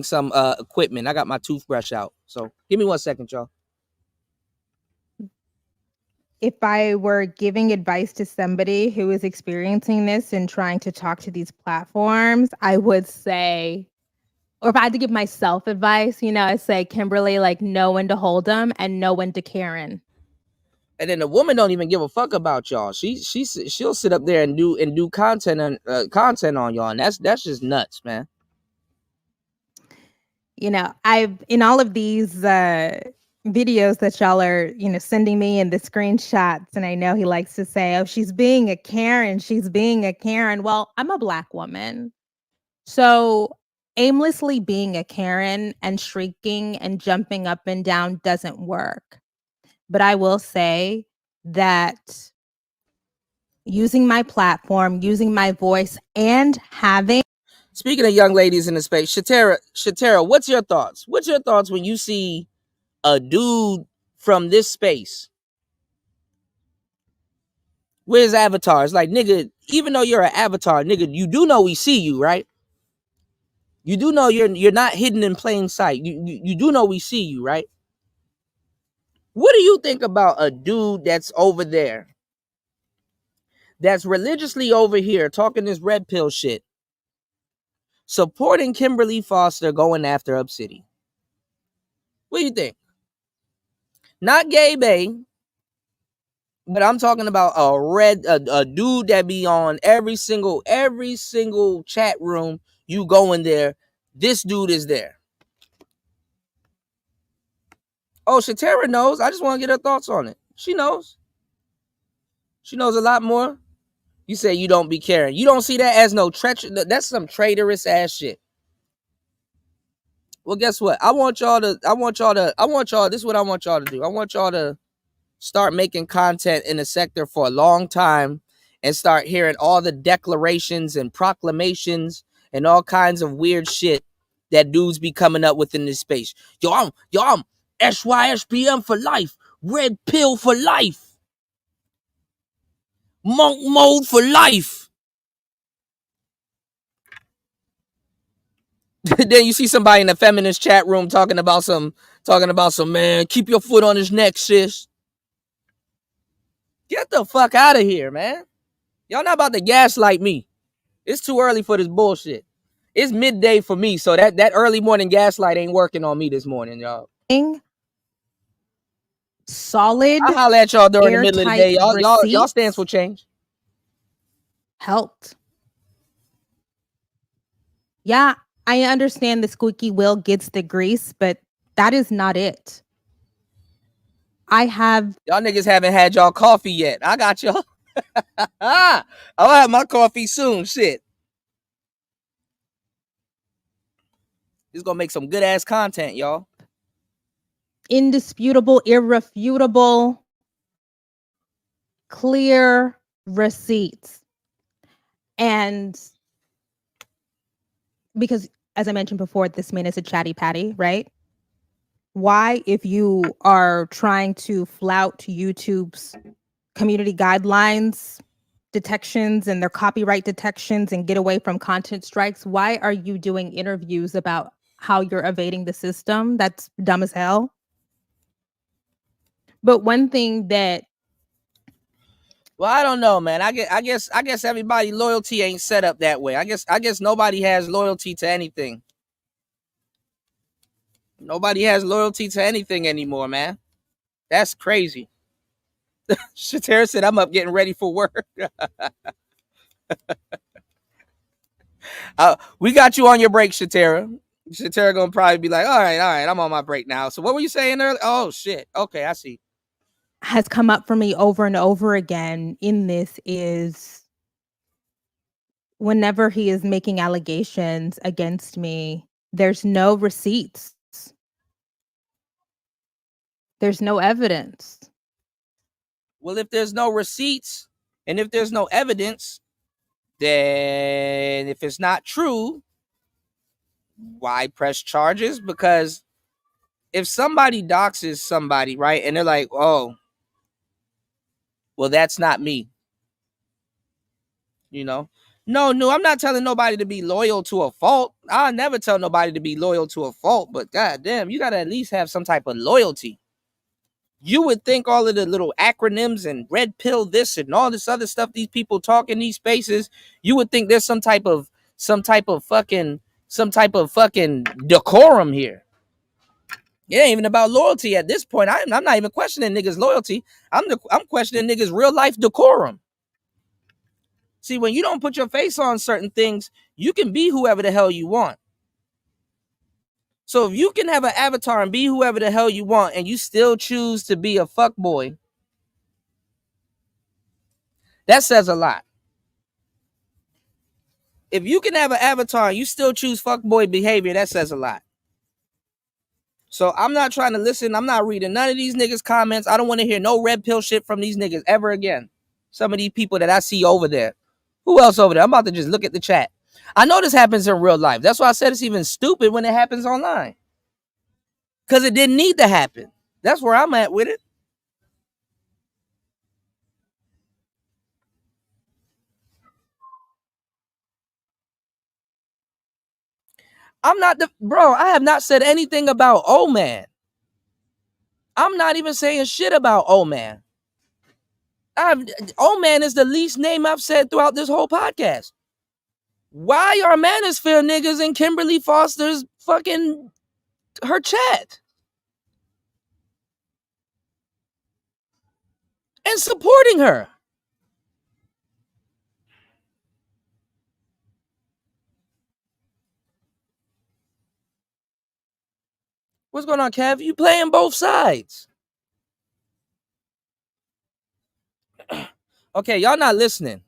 some equipment. I got my toothbrush out. So give me 1 second, y'all. If I were giving advice to somebody who is experiencing this and trying to talk to these platforms, I would say, or if I had to give myself advice, I'd say, Kimberly, like, know when to hold them and know when to Karen. And then the woman don't even give a fuck about y'all. She'll sit up there and do content on y'all, and that's just nuts, man. I've in all of these videos that y'all are, sending me and the screenshots, and I know he likes to say, "Oh, she's being a Karen. She's being a Karen." Well, I'm a Black woman, so aimlessly being a Karen and shrieking and jumping up and down doesn't work. But I will say that using my platform, using my voice, and having. Speaking of young ladies in the space, Shatera, what's your thoughts? What's your thoughts when you see a dude from this space with his avatar? It's like, nigga, even though you're an avatar, nigga, you do know we see you, right? You do know you're not hidden in plain sight. You do know we see you, right? What do you think about a dude that's over there, that's religiously over here talking this red pill shit, supporting Kimberly Foster going after Obsidian? What do you think? Not gay bay, but I'm talking about a dude that be on every single chat room. You go in there, this dude is there. Oh, Shatera knows. I just want to get her thoughts on it. She knows. She knows a lot more. You say you don't be caring. You don't see that as no treachery. That's some traitorous ass shit. Well, guess what? This is what I want y'all to do. I want y'all to start making content in the sector for a long time and start hearing all the declarations and proclamations and all kinds of weird shit that dudes be coming up with in this space. I'm SYSPM for life, red pill for life, monk mode for life. Then you see somebody in the feminist chat room talking about some man, keep your foot on his neck, sis. Get the fuck out of here, man. Y'all not about to gaslight me. It's too early for this bullshit. It's midday for me, so that early morning gaslight ain't working on me this morning, y'all. Solid. I'll holler at y'all during the middle of the day. Y'all stands will change. Helped. Yeah, I understand the squeaky wheel gets the grease, but that is not it. Y'all niggas haven't had y'all coffee yet. I got y'all. I'll have my coffee soon. Shit. This is gonna make some good ass content, y'all. Indisputable, irrefutable, clear receipts. And because, as I mentioned before, this man is a chatty patty, right? Why, if you are trying to flout YouTube's community guidelines, detections, and their copyright detections and get away from content strikes, why are you doing interviews about how you're evading the system? That's dumb as hell. But one thing that, well, I don't know, man. I guess everybody loyalty ain't set up that way. I guess nobody has loyalty to anything. Nobody has loyalty to anything anymore, man. That's crazy. Shatera said, I'm up getting ready for work. We got you on your break, Shatera. Shatera gonna probably be like, all right, I'm on my break now. So what were you saying earlier? Oh, shit. Okay, I see. has come up for me over and over again in this is whenever he is making allegations against me, there's no receipts. There's no evidence. Well, if there's no receipts and if there's no evidence, then if it's not true, why press charges? Because if somebody doxes somebody, right, and they're like, oh, well, that's not me, you know? No, I'm not telling nobody to be loyal to a fault. I'll never tell nobody to be loyal to a fault, but goddamn, you gotta at least have some type of loyalty. You would think all of the little acronyms and red pill this and all this other stuff these people talk in these spaces, you would think there's some type of fucking decorum here. It ain't even about loyalty at this point. I'm not even questioning niggas' loyalty. I'm questioning niggas' real life decorum. See, when you don't put your face on certain things, you can be whoever the hell you want. So if you can have an avatar and be whoever the hell you want, and you still choose to be a fuckboy, that says a lot. If you can have an avatar and you still choose fuckboy behavior, that says a lot. So I'm not trying to listen. I'm not reading none of these niggas' comments. I don't want to hear no red pill shit from these niggas ever again. Some of these people that I see over there. Who else over there? I'm about to just look at the chat. I know this happens in real life. That's why I said it's even stupid when it happens online. Because it didn't need to happen. That's where I'm at with it. I'm not bro, I have not said anything about man. I'm not even saying shit about man. Man is the least name I've said throughout this whole podcast. Why are manosphere niggas in Kimberly Foster's fucking her chat and supporting her? What's going on, Kev? You playing both sides. Okay, y'all not listening.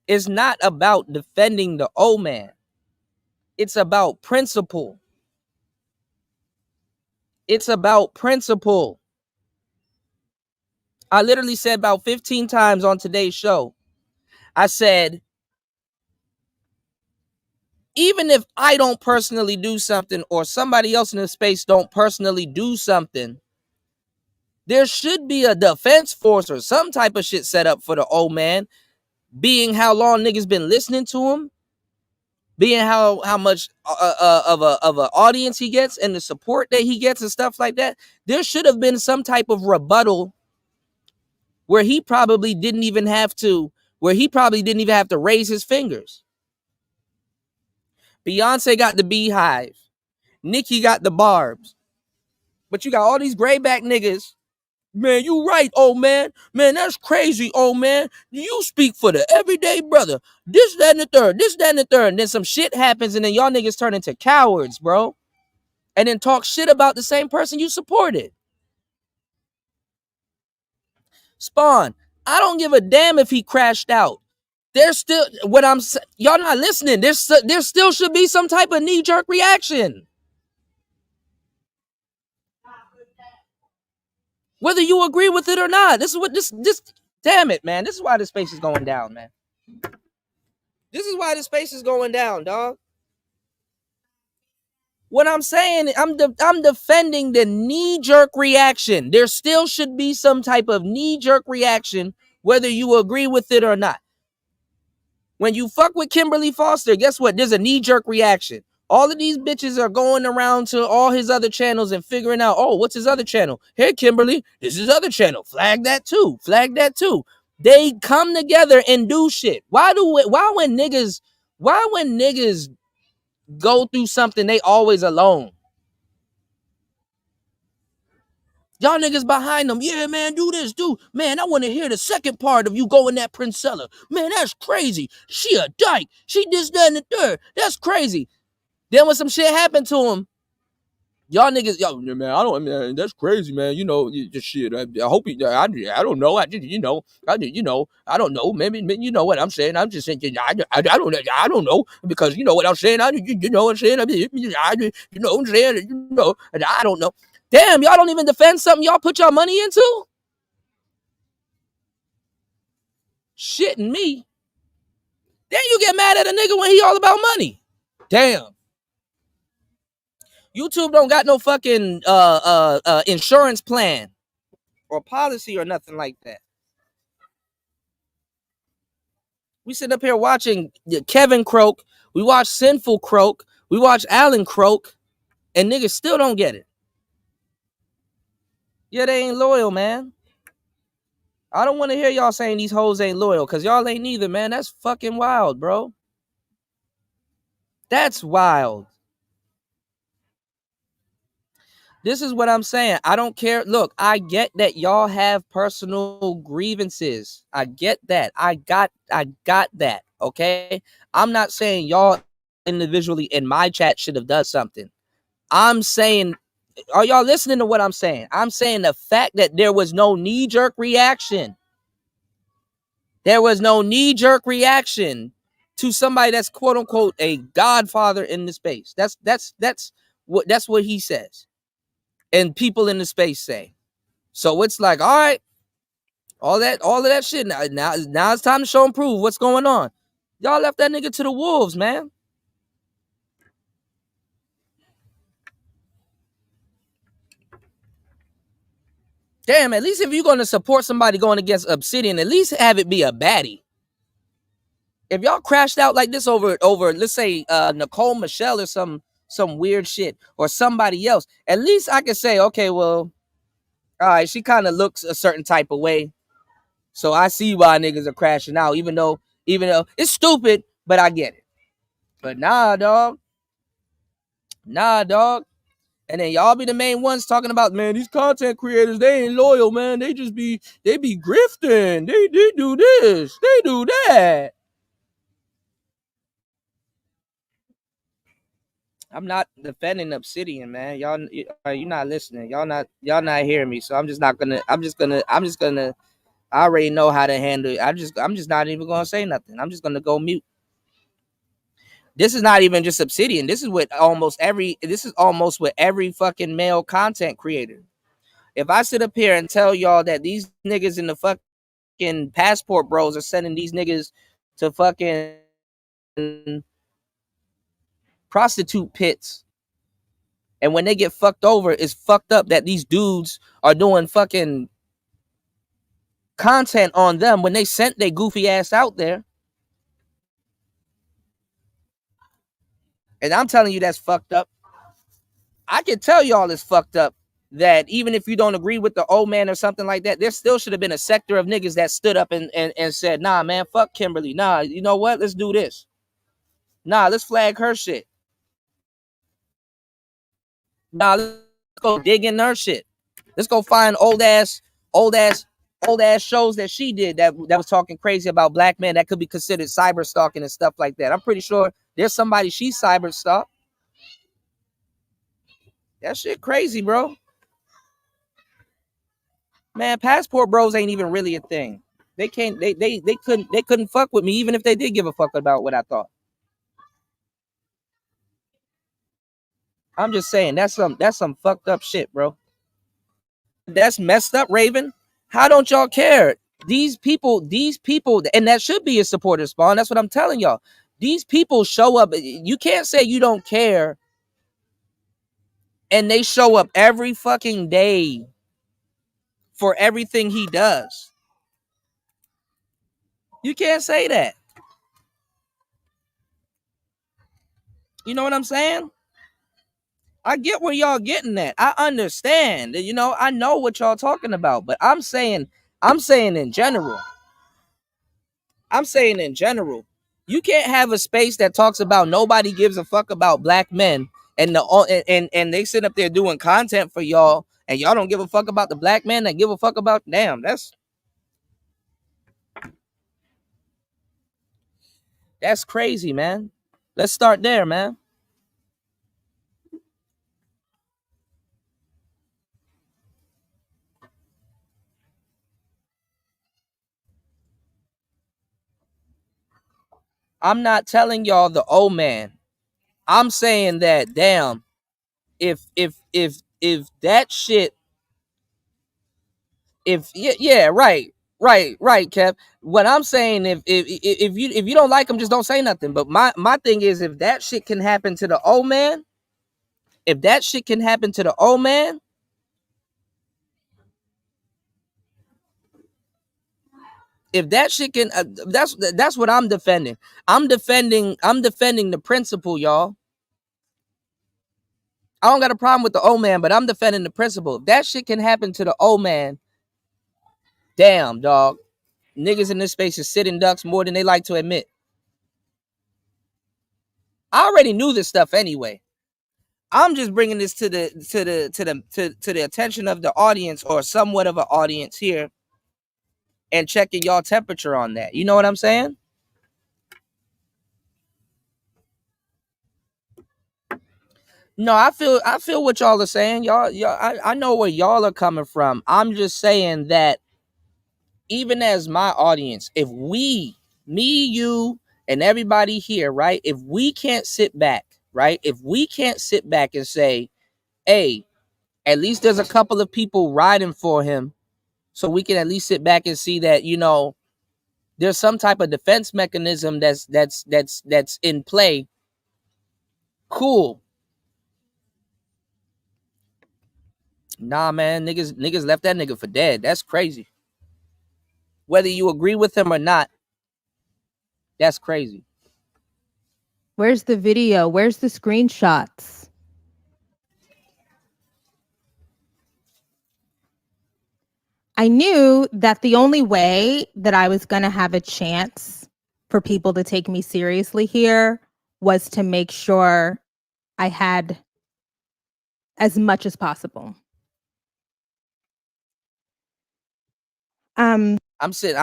It's not about defending the old man. It's about principle. It's about principle. I literally said about 15 times on today's show, I said, even if I don't personally do something or somebody else in the space don't personally do something, there should be a defense force or some type of shit set up for the old man, being how long niggas been listening to him, being how much of a audience he gets and the support that he gets and stuff like that. There should have been some type of rebuttal where he probably didn't even have to raise his fingers. Beyonce got the beehive. Nicki got the barbs. But you got all these grayback niggas. Man, you right, old man. Man, that's crazy, old man. You speak for the everyday brother. This, that, and the third. This, that, and the third. And then some shit happens, and then y'all niggas turn into cowards, bro. And then talk shit about the same person you supported. Spawn, I don't give a damn if he crashed out. There's still, y'all not listening. There still should be some type of knee-jerk reaction. Whether you agree with it or not. This is what this damn it, man. This is why this space is going down, man. This is why this space is going down, dog. What I'm saying, I'm defending the knee-jerk reaction. There still should be some type of knee-jerk reaction, whether you agree with it or not. When you fuck with Kimberly Foster, guess what? There's a knee-jerk reaction. All of these bitches are going around to all his other channels and figuring out, oh, what's his other channel? Hey, Kimberly, this is his other channel. Flag that too. Flag that too. They come together and do shit. Why when niggas go through something, they always alone? Y'all niggas behind them. Yeah, man, do this, do. Man, I want to hear the second part of you going at Princella. Man, that's crazy. She a dyke. She this, that, and the third. That's crazy. Then when some shit happened to him, y'all niggas, man, man, that's crazy, man. You know, just shit. I hope I don't know. I don't know. Maybe you know what I'm saying. I'm just saying, I don't know because you know what I'm saying. You know what I'm saying. You know what I'm saying. You know, I don't know. Damn, y'all don't even defend something y'all put your money into? Shitting me. Then you get mad at a nigga when he all about money. Damn. YouTube don't got no fucking insurance plan or policy or nothing like that. We sit up here watching Kevin Croak. We watch Sinful Croak. We watch Alan Croak. And niggas still don't get it. Yeah, they ain't loyal, man. I don't want to hear y'all saying these hoes ain't loyal, because y'all ain't neither, man. That's fucking wild, bro. That's wild. This is what I'm saying. I don't care. Look, I get that y'all have personal grievances. I get that. I got that. Okay. I'm not saying y'all individually in my chat should have done something. I'm saying, are y'all listening to what I'm saying? I'm saying the fact that there was no knee-jerk reaction. There was no knee-jerk reaction to somebody that's quote unquote a godfather in the space. That's what he says. And people in the space say. So it's like, all right, all of that shit. Now it's time to show and prove what's going on. Y'all left that nigga to the wolves, man. Damn, at least if you're going to support somebody going against Obsidian, at least have it be a baddie. If y'all crashed out like this over let's say Nicole Michelle or some weird shit or somebody else, at least I could say, okay, well, all right, she kind of looks a certain type of way. So I see why niggas are crashing out, even though it's stupid, but I get it. But nah, dog. And then y'all be the main ones talking about, man, these content creators, they ain't loyal, man. They be grifting. They do this. They do that. I'm not defending Obsidian, man. Y'all, you're not listening. Y'all not hearing me. So I'm just gonna. I already know how to handle it. I'm just not even gonna say nothing. I'm just gonna go mute. This is not even just Obsidian. This is almost with every fucking male content creator. If I sit up here and tell y'all that these niggas in the fucking passport bros are sending these niggas to fucking prostitute pits, and when they get fucked over, it's fucked up that these dudes are doing fucking content on them when they sent their goofy ass out there. And I'm telling you that's fucked up. I can tell y'all it's fucked up that even if you don't agree with the old man or something like that, there still should have been a sector of niggas that stood up and said, nah, man, fuck Kimberly. Nah, you know what? Let's do this. Nah, let's flag her shit. Nah, let's go dig in her shit. Let's go find old ass shows that she did that was talking crazy about black men that could be considered cyber stalking and stuff like that. I'm pretty sure there's somebody she cyber stalked. That shit crazy, bro. Man, passport bros ain't even really a thing. They couldn't fuck with me even if they did give a fuck about what I thought. I'm just saying that's some fucked up shit, bro. That's messed up, Raven. How don't y'all care? These people, and that should be a supporter spawn. That's what I'm telling y'all. These people show up. You can't say you don't care. And they show up every fucking day for everything he does. You can't say that. You know what I'm saying? I get where y'all getting at. I understand. You know, I know what y'all talking about, but I'm saying in general. You can't have a space that talks about nobody gives a fuck about black men and they sit up there doing content for y'all and y'all don't give a fuck about the black men that give a fuck about that's crazy, man. Let's start there, man. I'm not telling y'all the old man. I'm saying that damn, if that shit, yeah, right. Right, Kev. What I'm saying, if you don't like him, just don't say nothing. But my thing is, if that shit can happen to the old man, if that shit can happen to the old man, if that shit can, that's what I'm defending. I'm defending the principle, y'all. I don't got a problem with the old man, but I'm defending the principle. If that shit can happen to the old man, damn, dog. Niggas in this space is sitting ducks more than they like to admit. I already knew this stuff anyway. I'm just bringing this to the attention of the audience, or somewhat of an audience here, and checking y'all temperature on that. You know what I'm saying? No, I feel what y'all are saying. Y'all, I know where y'all are coming from. I'm just saying that even as my audience, if we, me, you, and everybody here, right? If we can't sit back, right? If we can't sit back and say, hey, at least there's a couple of people riding for him, so we can at least sit back and see that, you know, there's some type of defense mechanism that's in play. Cool. Nah, man, niggas left that nigga for dead. That's crazy. Whether you agree with him or not, that's crazy. Where's the video? Where's the screenshots? I knew that the only way that I was going to have a chance for people to take me seriously here was to make sure I had as much as possible. I'm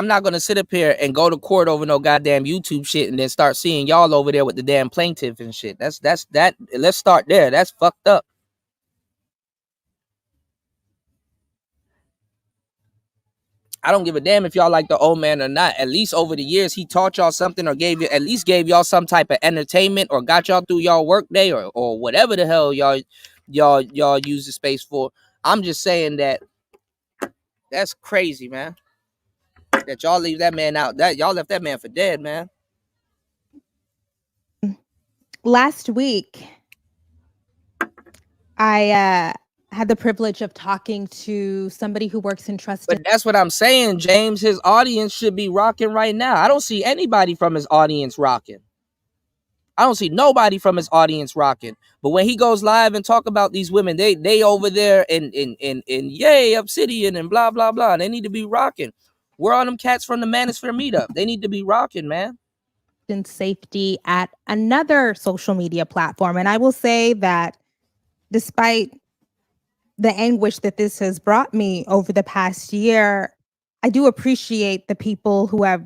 not gonna sit up here and go to court over no goddamn YouTube shit and then start seeing y'all over there with the damn plaintiff and shit. That's that. Let's start there. That's fucked up. I don't give a damn if y'all like the old man or not. At least over the years, he taught y'all something, or gave y'all some type of entertainment, or got y'all through y'all work day, or whatever the hell y'all use the space for. I'm just saying that that's crazy, man. That y'all leave that man out. That y'all left that man for dead, man. Last week, I had the privilege of talking to somebody who works in trust. But that's what I'm saying, James. His audience should be rocking right now. I don't see anybody from his audience rocking. I don't see nobody from his audience rocking. But when he goes live and talk about these women, they over there in yay, obsidian and blah, blah, blah. They need to be rocking. Where are them cats from the manosphere meetup? They need to be rocking, man. And safety at another social media platform. And I will say that despite the anguish that this has brought me over the past year, I do appreciate the people who have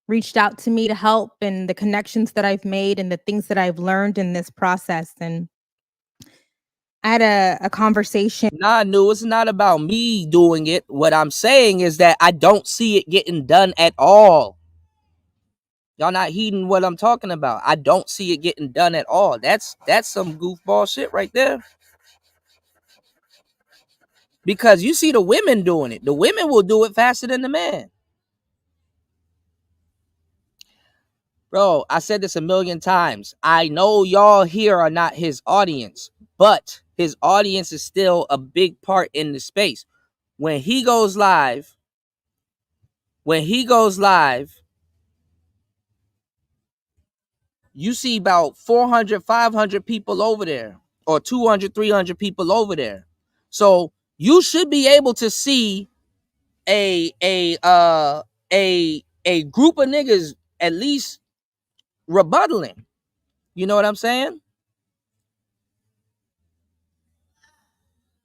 reached out to me to help, and the connections that I've made, and the things that I've learned in this process. And I had a conversation. Nah, no, it's not about me doing it. What I'm saying is that I don't see it getting done at all. Y'all not heeding what I'm talking about. I don't see it getting done at all. That's some goofball shit right there. Because you see the women doing it. The women will do it faster than the man. Bro, I said this a million times. I know y'all here are not his audience, but his audience is still a big part in the space. When he goes live, you see about 400, 500 people over there, or 200, 300 people over there. So you should be able to see a group of niggas at least rebuttaling. You know what I'm saying?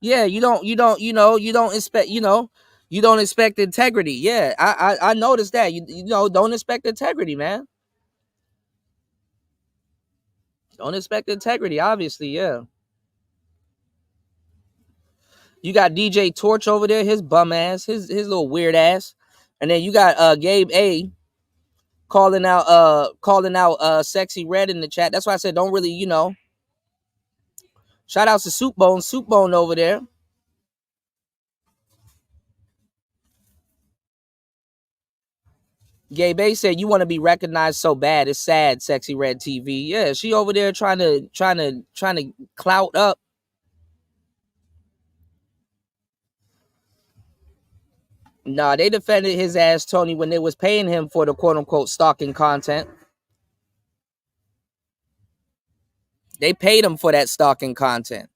Yeah, you don't expect integrity. Yeah, I noticed that. You know, don't expect integrity, man. Don't expect integrity, obviously, yeah. You got DJ Torch over there, his bum ass, his little weird ass. And then you got Gabe A calling out Sexy Red in the chat. That's why I said don't really, shout out to Soup Bone over there. Gay Bay said, "You want to be recognized so bad. It's sad, Sexy Red TV." Yeah, she over there trying to clout up. Nah, they defended his ass, Tony, when they was paying him for the quote unquote stalking content. They paid him for that stalking content.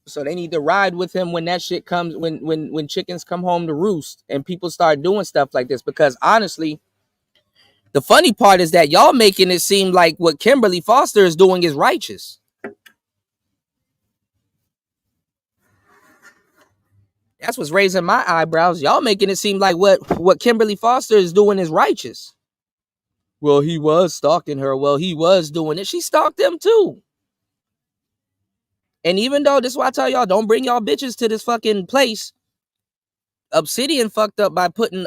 So they need to ride with him when that shit comes, when chickens come home to roost and people start doing stuff like this. Because honestly, the funny part is that y'all making it seem like what Kimberly Foster is doing is righteous. That's what's raising my eyebrows. Y'all making it seem like what Kimberly Foster is doing is righteous. Well, he was stalking her. Well, he was doing it. She stalked them too. And even though, this is why I tell y'all, don't bring y'all bitches to this fucking place. Obsidian fucked up by putting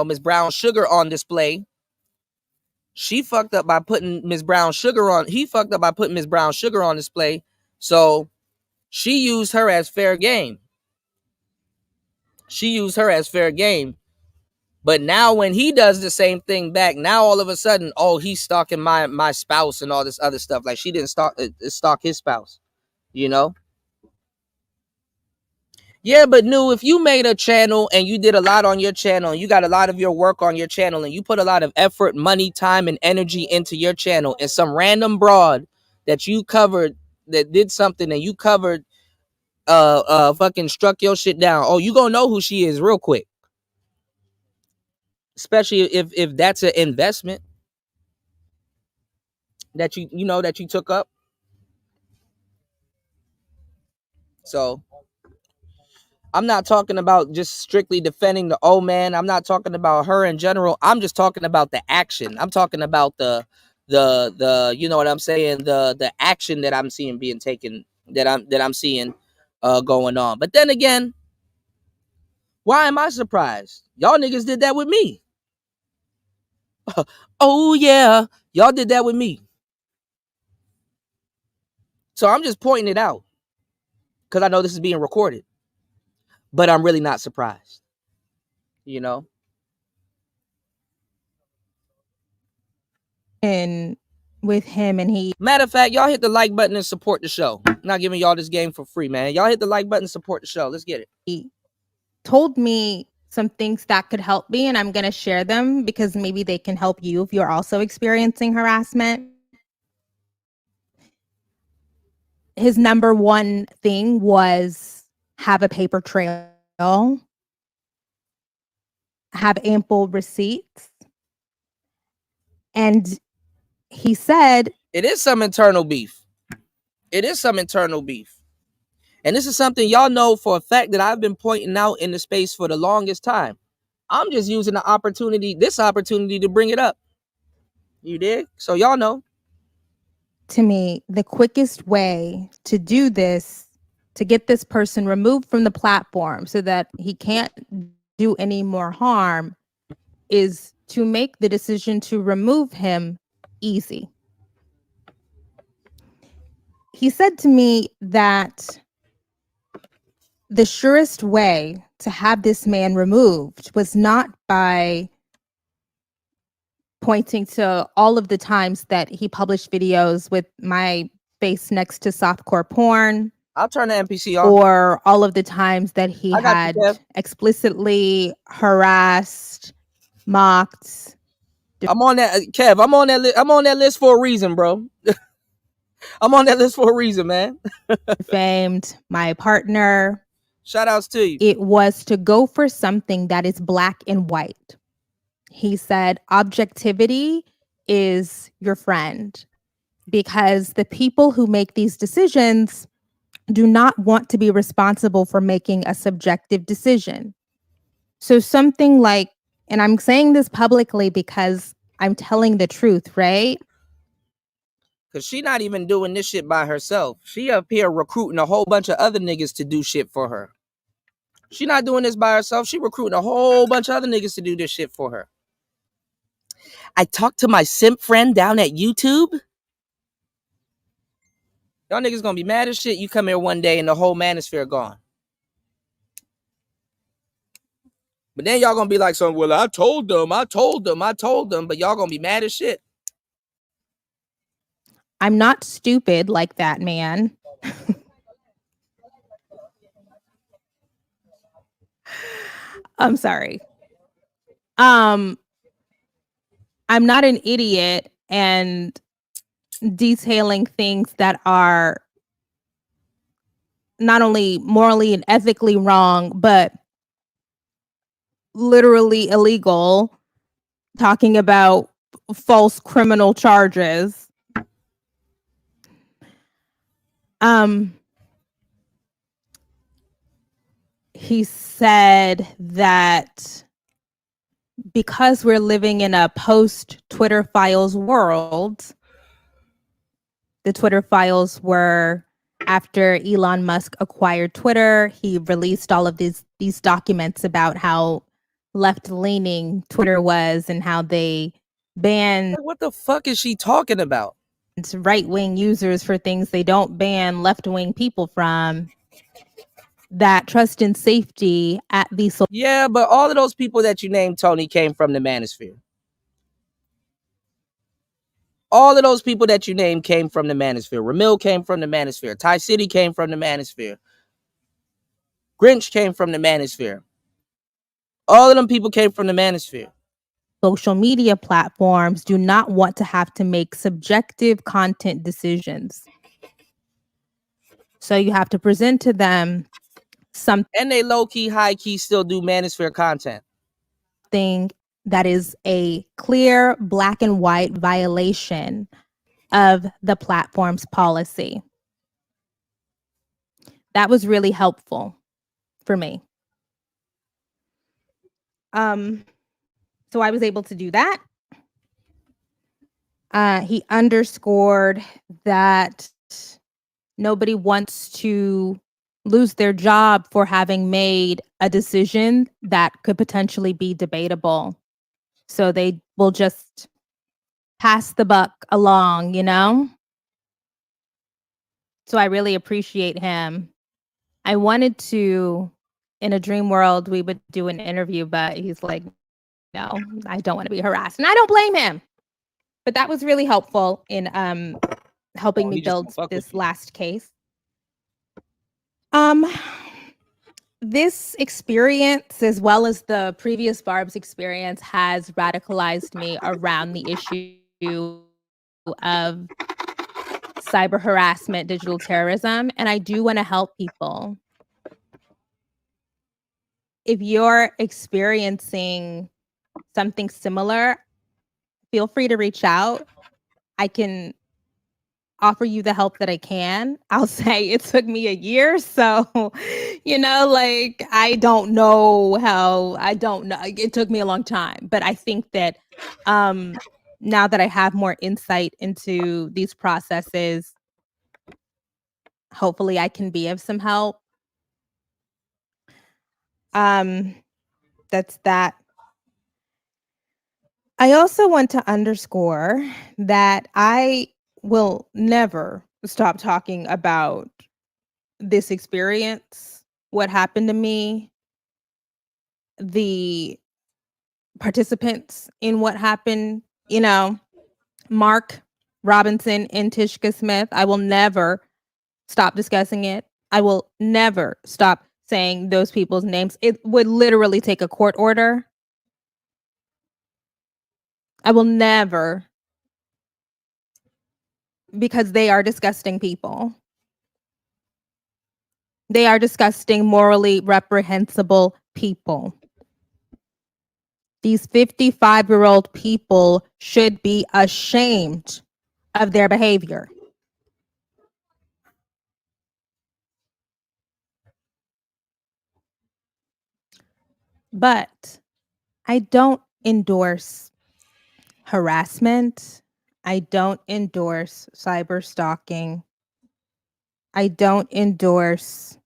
Miss Brown Sugar on display. She fucked up by putting Miss Brown Sugar on. He fucked up by putting Miss Brown Sugar on display. So she used her as fair game. But now when he does the same thing back, now all of a sudden, oh, he's stalking my spouse and all this other stuff. Like, she didn't stalk his spouse, you know? Yeah, but Nu, if you made a channel and you did a lot on your channel, and you got a lot of your work on your channel, and you put a lot of effort, money, time, and energy into your channel, and some random broad that you covered that did something and you covered fucking struck your shit down, oh, you gonna know who she is real quick. Especially if that's an investment that you took up. So I'm not talking about just strictly defending the old man. I'm not talking about her in general. I'm just talking about the action. I'm talking about the you know what I'm saying, the action that I'm seeing being taken, that I'm seeing going on. But then again, why am I surprised? Y'all niggas did that with me. Oh yeah, y'all did that with me. So I'm just pointing it out because I know this is being recorded. But I'm really not surprised. You know? And with him, and he Matter of fact, y'all hit the like button and support the show. I'm not giving y'all this game for free, man. Y'all hit the like button, support the show. Let's get it. told me some things that could help me, and I'm going to share them because maybe they can help you if you're also experiencing harassment. His number one thing was have a paper trail, have ample receipts. And he said, it is some internal beef. And this is something y'all know for a fact that I've been pointing out in the space for the longest time. I'm just using this opportunity to bring it up. You dig? So y'all know. To me, the quickest way to do this, to get this person removed from the platform so that he can't do any more harm, is to make the decision to remove him easy. He said to me that the surest way to have this man removed was not by pointing to all of the times that he published videos with my face next to softcore porn. I'll turn the NPC off. Or all of the times that he had explicitly harassed, mocked. I'm on that, Kev. I'm on that list for a reason, bro. I'm on that list for a reason, man. Defamed my partner. Shout outs to you. It was to go for something that is black and white. He said objectivity is your friend, because the people who make these decisions do not want to be responsible for making a subjective decision. So something like, and I'm saying this publicly because I'm telling the truth, right? Because she not even doing this shit by herself. She up here recruiting a whole bunch of other niggas to do shit for her. She not doing this by herself. She recruiting a whole bunch of other niggas to do this shit for her. I talked to my simp friend down at YouTube. Y'all niggas gonna be mad as shit. You come here one day and the whole manosphere gone. But then y'all gonna be like, "So, well, I told them, but y'all gonna be mad as shit." I'm not stupid like that man. I'm sorry. I'm not an idiot and detailing things that are not only morally and ethically wrong, but literally illegal, talking about false criminal charges. He said that because we're living in a post-Twitter files world, the Twitter files were after Elon Musk acquired Twitter, he released all of these documents about how left-leaning Twitter was and how they banned What the fuck is she talking about? right-wing users for things they don't ban left-wing people from. That trust and safety at the Yeah, but all of those people that you named, Tony, came from the manosphere. All of those people that you named came from the manosphere. Ramil came from the manosphere. Ty City came from the manosphere. Grinch came from the manosphere. All of them people came from the manosphere. social media platforms do not want to have to make subjective content decisions. So you have to present to them something And they low-key, high-key still do manosphere content. that is a clear black and white violation of the platform's policy. That was really helpful for me. So I was able to do that. He underscored that nobody wants to lose their job for having made a decision that could potentially be debatable. So they will just pass the buck along, you know? So I really appreciate him. I wanted to, in a dream world, we would do an interview, but he's like, no, I don't want to be harassed. And I don't blame him. But that was really helpful in helping me build this last case. This experience, as well as the previous Barb's experience, has radicalized me around the issue of cyber harassment, digital terrorism, and I do want to help people. If you're experiencing something similar, feel free to reach out. I can offer you the help that I can. I'll say it took me a year. So, you know, like, I don't know. It took me a long time. But I think that now that I have more insight into these processes, hopefully I can be of some help. That's that. I also want to underscore that I will never stop talking about this experience, what happened to me, the participants in what happened, you know, Mark Robinson and Tishka Smith. I will never stop discussing it. I will never stop saying those people's names. It would literally take a court order. I will never, because they are disgusting people. They are disgusting, morally reprehensible people. These 55-year-old people should be ashamed of their behavior. But I don't endorse harassment. I don't endorse cyber stalking. I don't endorse,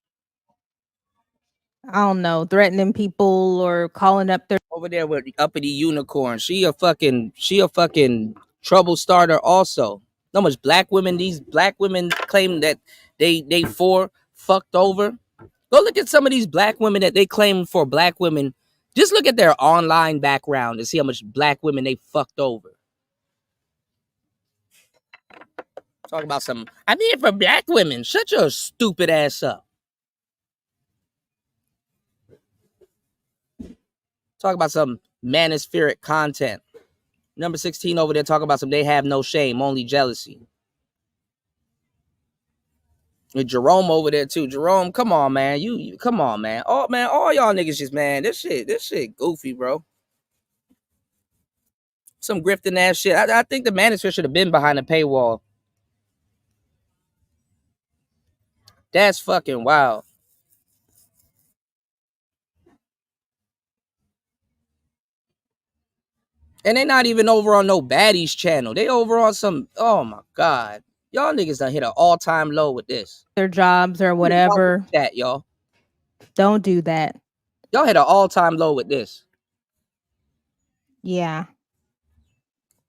I don't know, threatening people or calling up their Over there with uppity unicorn. She a fucking trouble starter also. No much these black women claim that they for fucked over. Go look at some of these black women that they claim for black women Just look at their online background and see how much black women they fucked over. Talk about some, I'm here for black women. Shut your stupid ass up. Talk about some manospheric content. Number 16 over there talking about some they have no shame, only jealousy. And Jerome over there too. Jerome, come on, man. You come on, man. Oh man, all y'all niggas just, man, this shit goofy, bro. Some grifting ass shit. I think the manosphere should have been behind the paywall. That's fucking wild. And they not even over on no baddies channel. They over on some, oh my God. Y'all niggas done hit an all-time low with this. Their jobs or whatever. Chat, y'all. Don't do that. Y'all hit an all-time low with this. Yeah.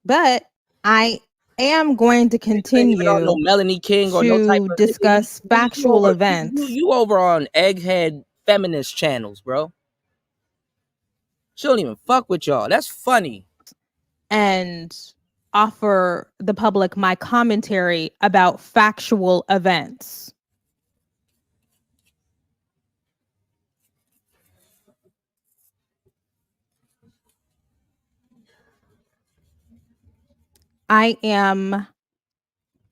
But I am going to continue no Melanie King or to no type of discuss factual events. You over on egghead feminist channels, bro. She don't even fuck with y'all. That's funny. And offer the public my commentary about factual events. I am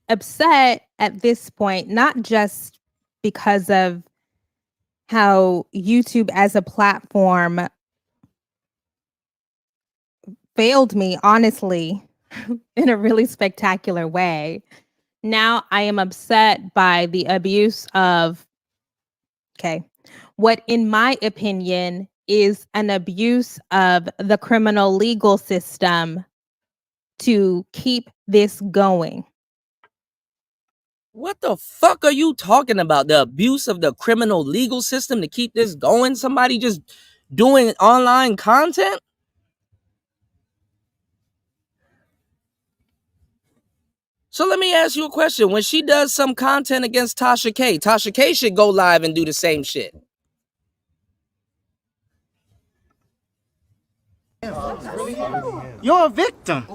upset at this point, not just because of how YouTube as a platform failed me, honestly, in a really spectacular way. Now I am upset by the abuse of, what in my opinion is an abuse of the criminal legal system to keep this going. What the fuck are you talking about? The abuse of the criminal legal system to keep this going? Somebody just doing online content? So let me ask you a question. When she does some content against Tasha K should go live and do the same shit. You're a victim.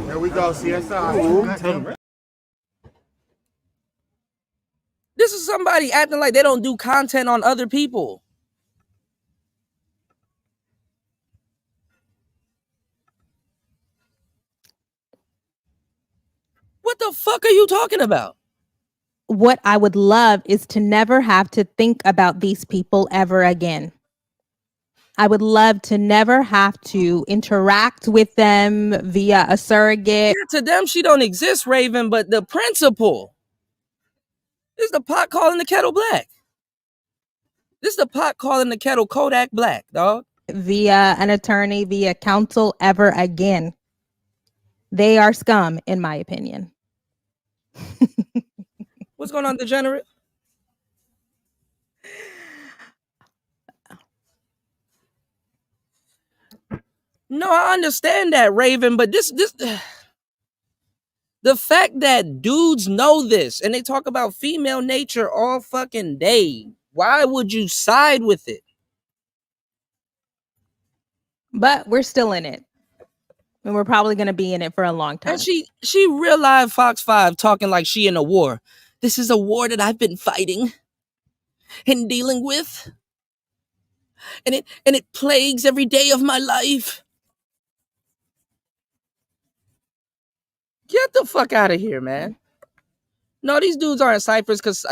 Here we go, CSI. This is somebody acting like they don't do content on other people. What the fuck are you talking about? What I would love is to never have to think about these people ever again. I would love to never have to interact with them via a surrogate. Yeah, to them, she don't exist, Raven, but the principle. This is the pot calling the kettle black. This is the pot calling the kettle Kodak black, dog. Via an attorney, via counsel ever again. They are scum, in my opinion. What's going on, degenerate? No, I understand that, Raven, but this the fact that dudes know this and they talk about female nature all fucking day. Why would you side with it? But we're still in it. And we're probably going to be in it for a long time. And she real live Fox 5 talking like she in a war. This is a war that I've been fighting and dealing with. And it plagues every day of my life. Get the fuck out of here, man. No, these dudes aren't ciphers because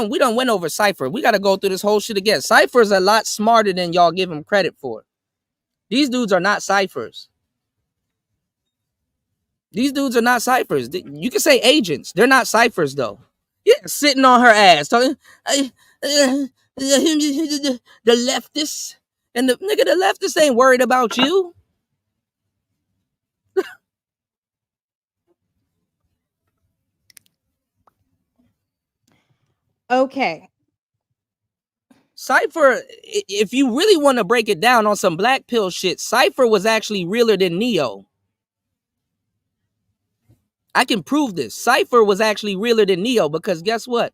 we don't win over Cypher. We got to go through this whole shit again. Cypher's a lot smarter than y'all give him credit for. These dudes are not ciphers. These dudes are not ciphers. You can say agents. They're not ciphers, though. Yeah, sitting on her ass. Talking, the leftists. And the leftists ain't worried about you. Okay. Cypher, if you really want to break it down on some black pill shit, Cypher was actually realer than Neo. I can prove this. Cypher was actually realer than Neo because guess what?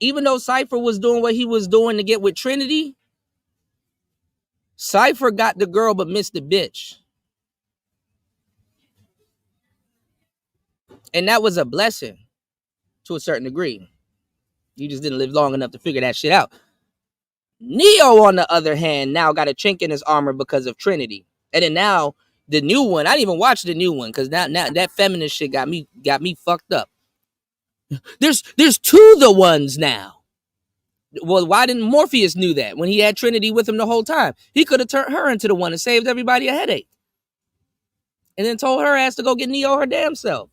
Even though Cypher was doing what he was doing to get with Trinity, Cypher got the girl but missed the bitch. And that was a blessing to a certain degree. You just didn't live long enough to figure that shit out. Neo, on the other hand, now got a chink in his armor because of Trinity. And then now the new one, I didn't even watch the new one because now that feminist shit got me fucked up. There's two the ones now. Well, why didn't Morpheus knew that when he had Trinity with him the whole time? He could have turned her into the one and saved everybody a headache. And then told her ass to go get Neo her damn self.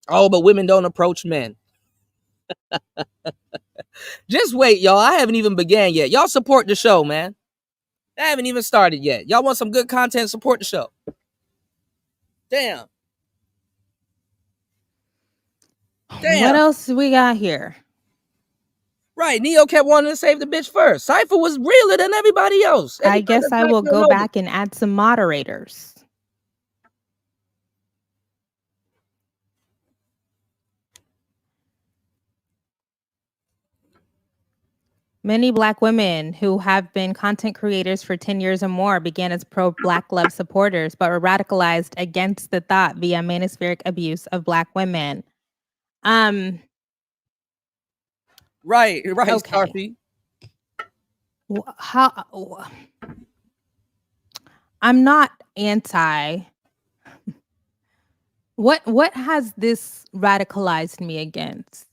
Oh, but women don't approach men. Just wait, y'all. I haven't even began yet. Y'all support the show, man. I haven't even started yet. Y'all want some good content, support the show. Damn. What else do we got here? Right, Neo kept wanting to save the bitch first. Cypher was realer than everybody else. I guess I will go back and add some moderators. Many Black women who have been content creators for 10 years or more began as pro-Black love supporters, but were radicalized against the thought via manospheric abuse of Black women. Right, okay. Starfy. I'm not anti. What has this radicalized me against?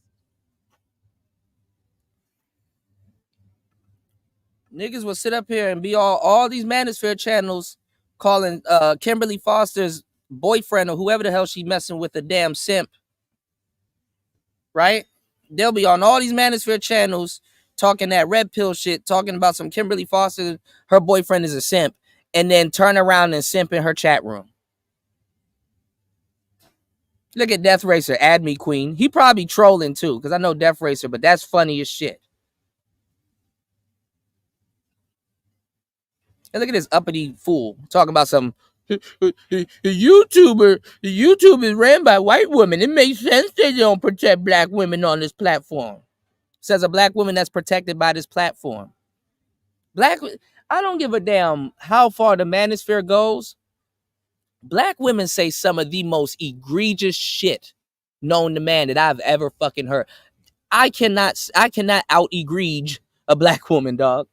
Niggas will sit up here and be all these manosphere channels calling Kimberly Foster's boyfriend or whoever the hell she messing with a damn simp. Right? They'll be on all these manosphere channels talking that red pill shit, talking about some Kimberly Foster, her boyfriend is a simp, and then turn around and simp in her chat room. Look at Death Racer, add me queen. He probably trolling too, because I know Death Racer, but that's funny as shit. And look at this uppity fool talking about some YouTube is ran by white women. It makes sense they don't protect Black women on this platform. Says a Black woman that's protected by this platform. I don't give a damn how far the manosphere goes. Black women say some of the most egregious shit known to man that I've ever fucking heard. I cannot out egregious a Black woman, dog.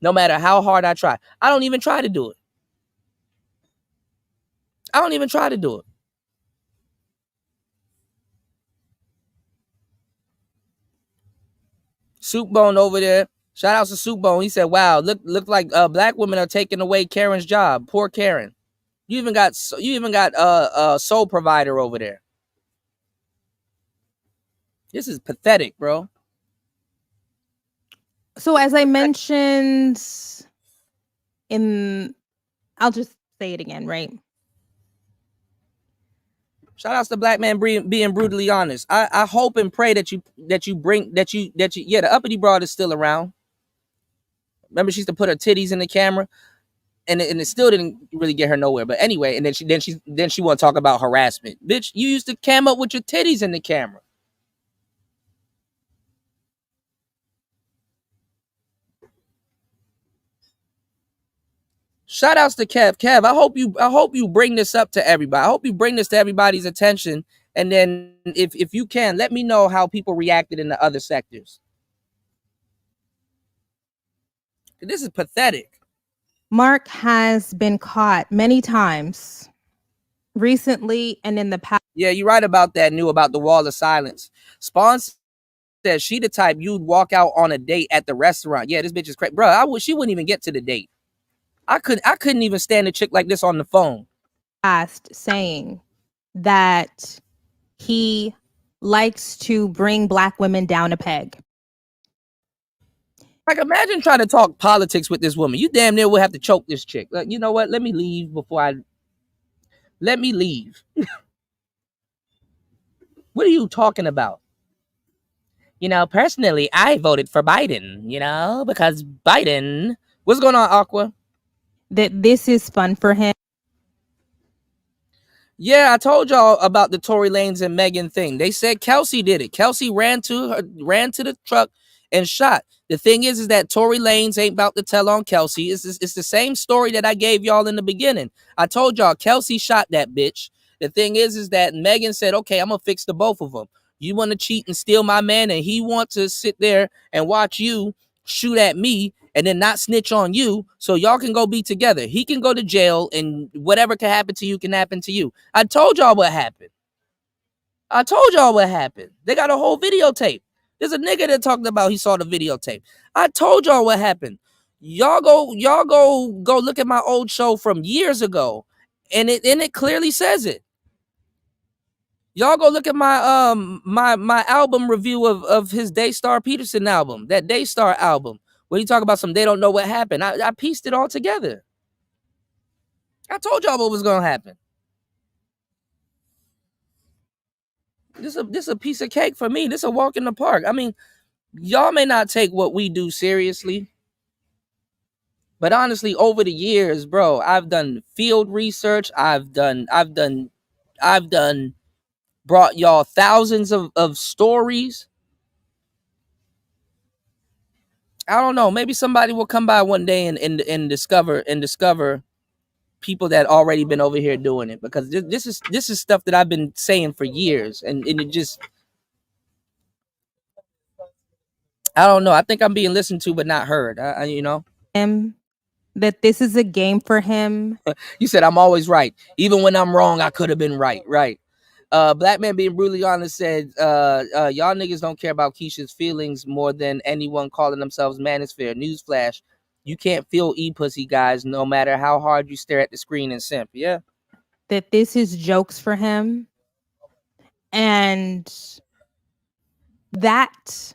No matter how hard I try. I don't even try to do it. Soup Bone over there. Shout out to Soup Bone. He said, wow, look like Black women are taking away Karen's job. Poor Karen. You even got Soul Provider over there. This is pathetic, bro. So as I mentioned I'll just say it again, right? Shout outs to Black man being brutally honest. I hope and pray that you the uppity broad is still around. Remember, she used to put her titties in the camera, and it still didn't really get her nowhere. But anyway, and then she want to talk about harassment. Bitch, you used to cam up with your titties in the camera. Shout outs to Kev. Kev, I hope you bring this up to everybody. I hope you bring this to everybody's attention. And then if you can, let me know how people reacted in the other sectors. This is pathetic. Mark has been caught many times recently and in the past. Yeah, you're right about that. Knew about the wall of silence. Spawn says she the type you'd walk out on a date at the restaurant. Yeah, this bitch is crazy. Bro, she wouldn't even get to the date. I couldn't even stand a chick like this on the phone. Saying that he likes to bring Black women down a peg. Like, imagine trying to talk politics with this woman. You damn near will have to choke this chick. Like, you know what? Let me leave. What are you talking about? You know, personally, I voted for Biden, because Biden. What's going on, Aqua? That this is fun for him. Yeah, I told y'all about the Tory Lanez and Megan thing. They said Kelsey did it. Kelsey ran to the truck and shot. The thing is that Tory Lanez ain't about to tell on Kelsey. It's the same story that I gave y'all in the beginning. I told y'all Kelsey shot that bitch. The thing is that Megan said, okay, I'm gonna fix the both of them. You want to cheat and steal my man, and he wants to sit there and watch you shoot at me and then not snitch on you, so y'all can go be together. He can go to jail, and whatever can happen to you can happen to you. I told y'all what happened. They got a whole videotape. There's a nigga that talked about he saw the videotape. I told y'all what happened. Y'all go look at my old show from years ago, and it clearly says it. Y'all go look at my my album review of his Daystar Peterson album, that Daystar album, where he talk about some they don't know what happened. I pieced it all together. I told y'all what was gonna happen. This a piece of cake for me. This a walk in the park. I mean, y'all may not take what we do seriously, but honestly, over the years, bro, I've done field research. I've brought y'all thousands of stories. I don't know. Maybe somebody will come by one day and discover people that already been over here doing it, because this is stuff that I've been saying for years, and it just, I don't know. I think I'm being listened to but not heard. You know, him, that this is a game for him. You said I'm always right, even when I'm wrong. I could have been right. Right. Black Man Being Brutally Honest said, y'all niggas don't care about Keisha's feelings more than anyone calling themselves manosphere. Newsflash, you can't feel e-pussy, guys, no matter how hard you stare at the screen and simp. Yeah. That this is jokes for him. And that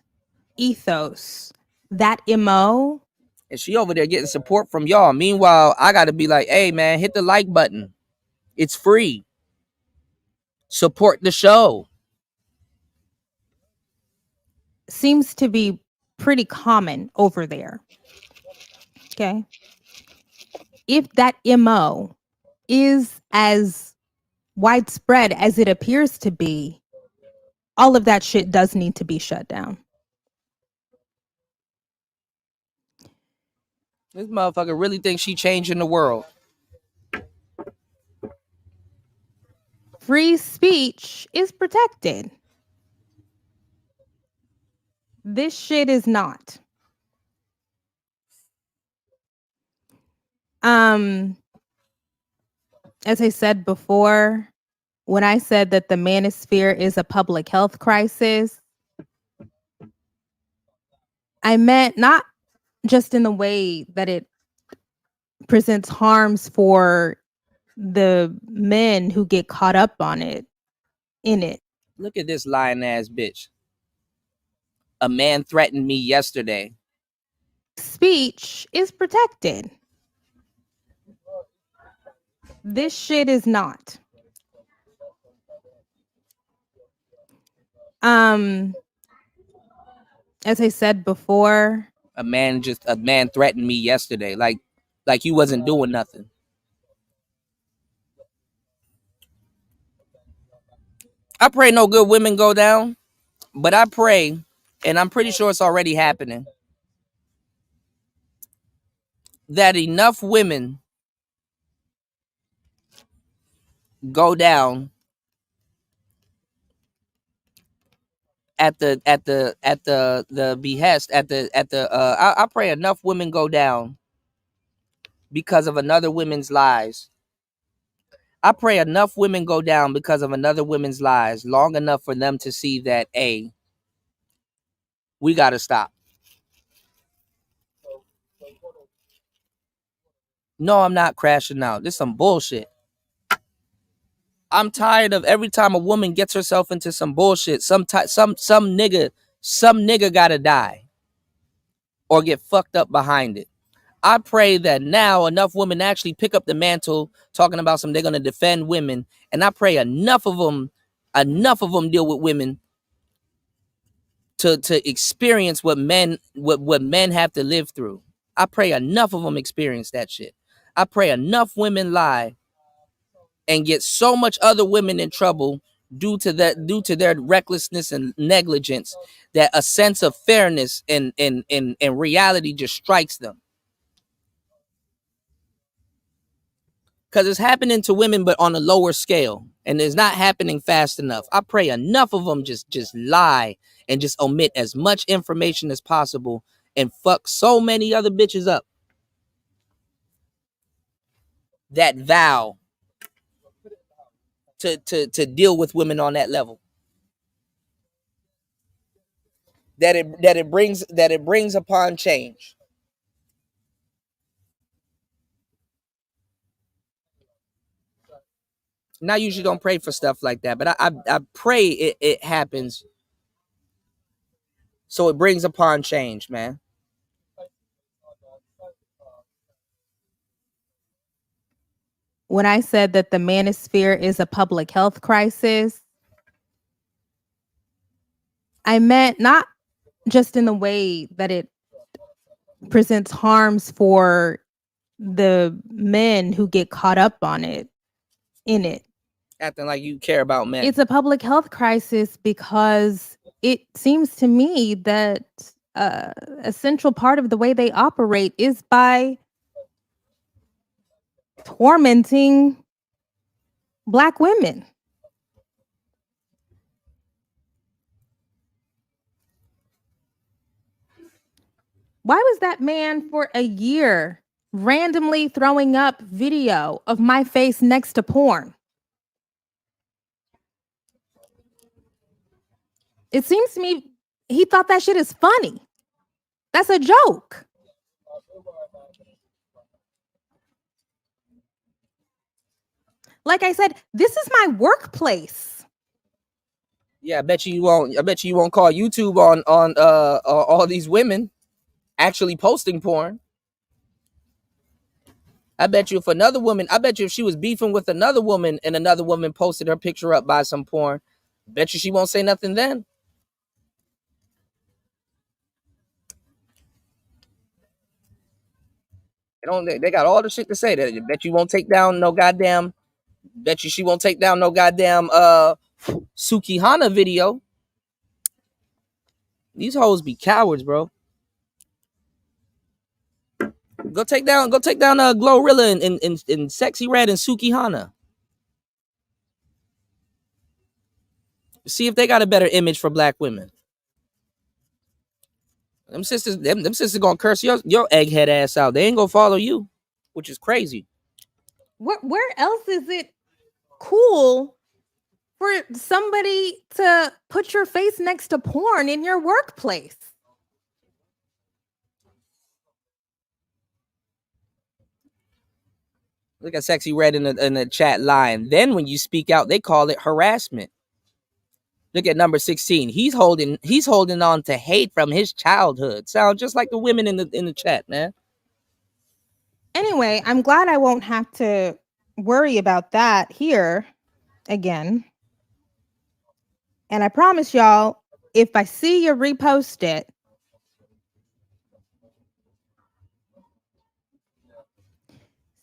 ethos, that MO. And she over there getting support from y'all. Meanwhile, I got to be like, hey, man, hit the like button. It's free. Support the show. Seems to be pretty common over there. Okay. If that MO is as widespread as it appears to be, all of that shit does need to be shut down. This motherfucker really thinks she changing the world. Free speech is protected. This shit is not. As I said before, when I said that the manosphere is a public health crisis, I meant not just in the way that it presents harms for the men who get caught up on it, in it. Look at this lying ass bitch. A man threatened me yesterday. Speech is protected. This shit is not. As I said before, A man threatened me yesterday, like you wasn't doing nothing. I pray no good women go down, but I pray, and I'm pretty sure it's already happening, that enough women go down at the behest, I pray enough women go down because of another woman's lies. I pray enough women go down because of another woman's lies long enough for them to see that, A, we got to stop. No, I'm not crashing out. This is some bullshit. I'm tired of every time a woman gets herself into some bullshit, some nigga gotta die or get fucked up behind it. I pray that now enough women actually pick up the mantle, talking about they're gonna defend women, and I pray enough of them deal with women to experience what men have to live through. I pray enough of them experience that shit. I pray enough women lie and get so much other women in trouble due to their recklessness and negligence, that a sense of fairness and reality just strikes them. Because it's happening to women, but on a lower scale, and it's not happening fast enough. I pray enough of them just lie and just omit as much information as possible and fuck so many other bitches up that vow to deal with women on that level. That it brings upon change. And I usually don't pray for stuff like that, but I pray it happens so it brings upon change, man. When I said that the manosphere is a public health crisis, I meant not just in the way that it presents harms for the men who get caught up on it, in it. Acting like you care about men. It's a public health crisis because it seems to me that a central part of the way they operate is by tormenting Black women. Why was that man for a year randomly throwing up video of my face next to porn? It seems to me he thought that shit is funny. That's a joke. Like I said, this is my workplace. Yeah, I bet you won't call YouTube on all these women actually posting porn. I bet you if she was beefing with another woman and another woman posted her picture up by some porn, bet you she won't say nothing then. They got all the shit to say. That bet you won't take down no goddamn. Bet you she won't take down no goddamn Sukihana video. These hoes be cowards, bro. Go take down Glorilla and Sexy Red and Sukihana. See if they got a better image for Black women. Them sisters gonna curse your egghead ass out. They ain't gonna follow you, which is crazy. Where else is it cool for somebody to put your face next to porn in your workplace? Look at Sexy Red in the chat line. Then when you speak out, they call it harassment. Look at number 16. He's holding on to hate from his childhood. Sound just like the women in the chat, man. Anyway, I'm glad I won't have to worry about that here again. And I promise y'all, if I see you repost it,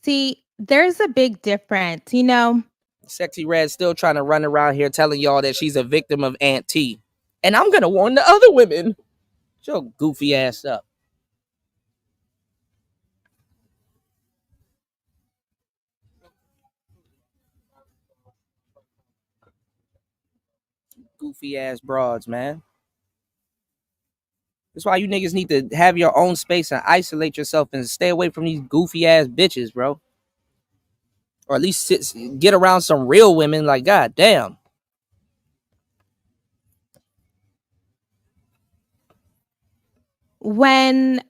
see, there's a big difference, you know. Sexy Red still trying to run around here telling y'all that she's a victim of Aunt T. And I'm gonna warn the other women. Shut your goofy ass up. Goofy ass broads, man. That's why you niggas need to have your own space and isolate yourself and stay away from these goofy ass bitches, bro. Or at least get around some real women. Like, god damn. When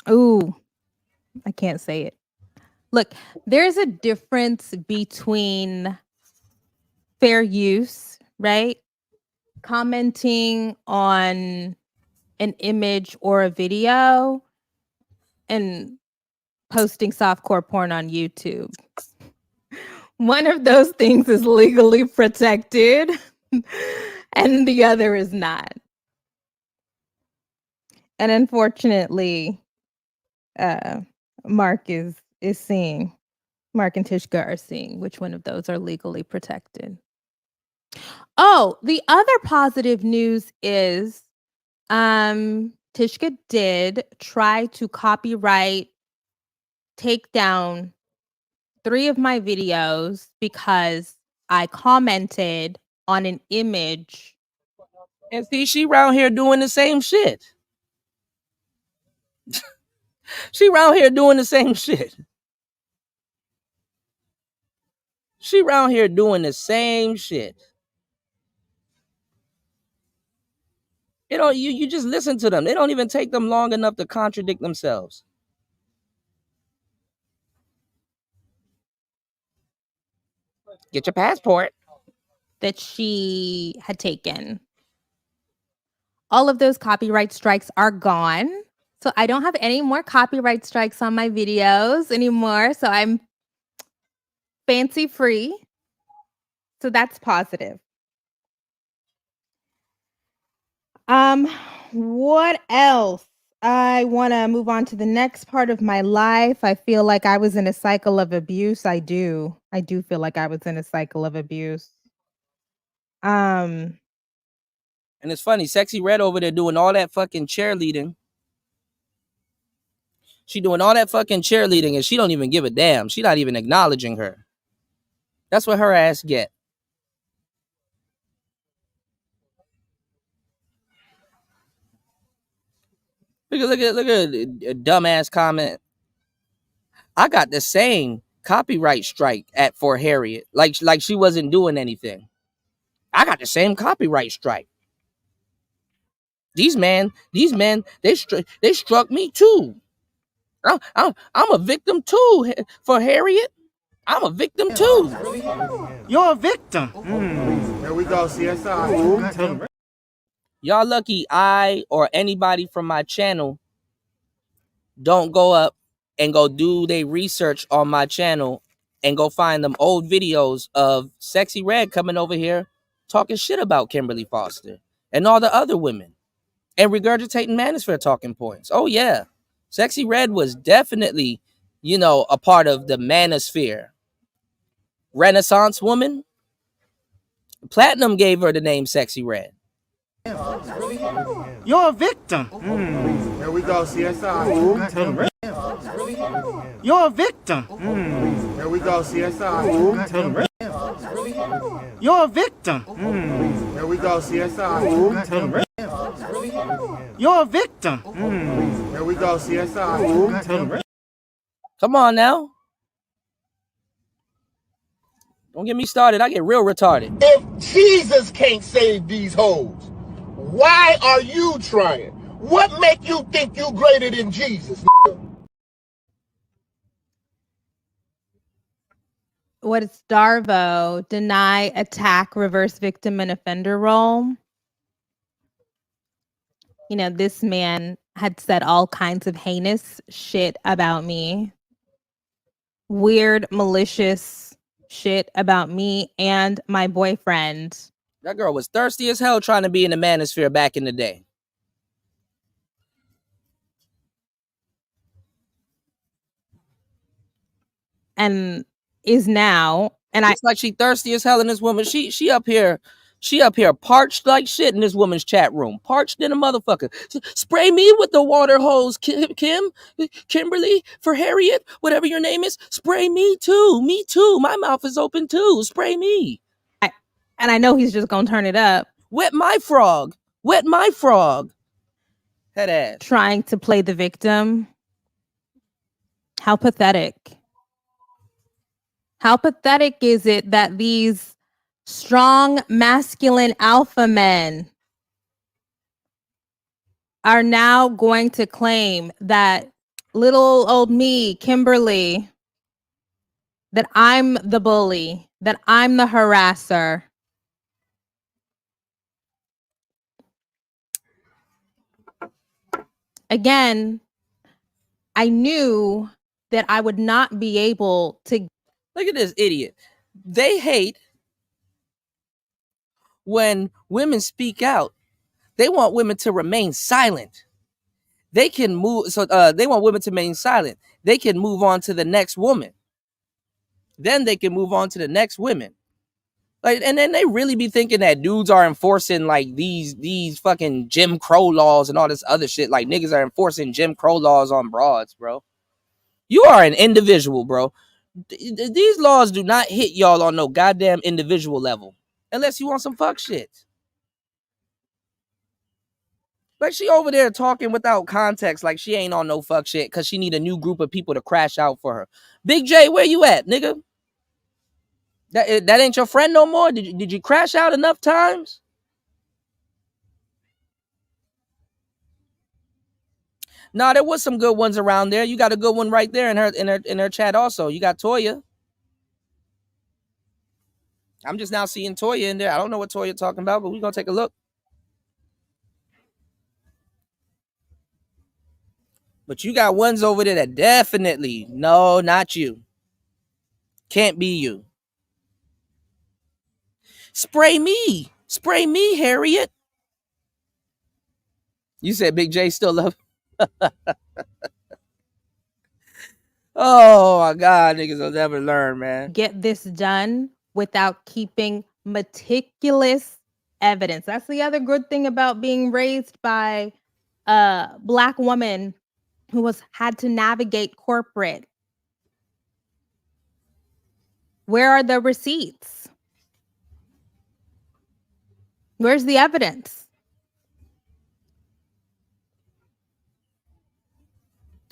ooh, I can't say it. Look, there's a difference between fair use, right? Commenting on an image or a video and posting softcore porn on YouTube. One of those things is legally protected and the other is not. And unfortunately, Mark is seeing Mark and Tishka are seeing which one of those are legally protected. Oh, the other positive news is Tishka did try to copyright take down 3 of my videos because I commented on an image. And see, she around here doing the same shit. She around here doing the same shit. She around here doing the same shit. You know, you just listen to them. They don't even take them long enough to contradict themselves. Get your passport. That she had taken. All of those copyright strikes are gone. So I don't have any more copyright strikes on my videos anymore. So I'm fancy free. So that's positive. What else? I want to move on to the next part of my life. I feel like I was in a cycle of abuse. I do feel like I was in a cycle of abuse. And it's funny, Sexy Red over there doing all that fucking cheerleading. She doing all that fucking cheerleading and she don't even give a damn. She not even acknowledging her. That's what her ass get. Look at a dumbass comment. I got the same copyright strike for Harriet. Like she wasn't doing anything. I got the same copyright strike. These men, they struck me too. I'm a victim too for Harriet. I'm a victim too. You're a victim. Here we go, CSI. Y'all lucky I or anybody from my channel don't go up and go do their research on my channel and go find them old videos of Sexy Red coming over here talking shit about Kimberly Foster and all the other women and regurgitating manosphere talking points. Oh yeah, Sexy Red was definitely, you know, a part of the manosphere. Renaissance woman. Platinum gave her the name Sexy Red. You're a victim. Here we go, CSI. You're a victim. Here we go, CSI. You're a victim. Here we go, CSI. You're a victim. Here we go, CSI. Come on now. Don't get me started. I get real retarded. If Jesus can't save these hoes, why are you trying? What make you think you greater than Jesus? What is Darvo? Deny, attack, reverse victim, and offender role. You know, this man had said all kinds of heinous shit about me. Weird, malicious shit about me and my boyfriend. That girl was thirsty as hell trying to be in the manosphere back in the day. And is now, and it's like she thirsty as hell in this woman. She up here parched like shit in this woman's chat room. Parched in a motherfucker. Spray me with the water hose, Kimberly, for Harriet, whatever your name is. Spray me too. Me too. My mouth is open too. Spray me. And I know he's just gonna turn it up. Wet my frog. Wet my frog. Head ass. Trying to play the victim. How pathetic. How pathetic is it that these strong, masculine alpha men are now going to claim that little old me, Kimberly, that I'm the bully, that I'm the harasser. Again, I knew that I would not be able to. Look at this idiot. They hate when women speak out. They want women to remain silent. They can move. So they want women to remain silent. They can move on to the next woman. Then they can move on to the next women. Like, and then they really be thinking that dudes are enforcing like these fucking Jim Crow laws and all this other shit. Like niggas are enforcing Jim Crow laws on broads, bro. You are an individual, bro. These laws do not hit y'all on no goddamn individual level. Unless you want some fuck shit. Like she over there talking without context, like she ain't on no fuck shit because she need a new group of people to crash out for her. Big J, where you at, nigga? That ain't your friend no more? Did you crash out enough times? Nah, there was some good ones around there. You got a good one right there in her chat also. You got Toya. I'm just now seeing Toya in there. I don't know what Toya talking about, but we're gonna take a look. But you got ones over there that definitely, no, not you. Can't be you. Spray me, Harriet. You said Big J still love. Oh my God, niggas will never learn, man. Get this done without keeping meticulous evidence. That's the other good thing about being raised by a Black woman who had to navigate corporate. Where are the receipts? Where's the evidence?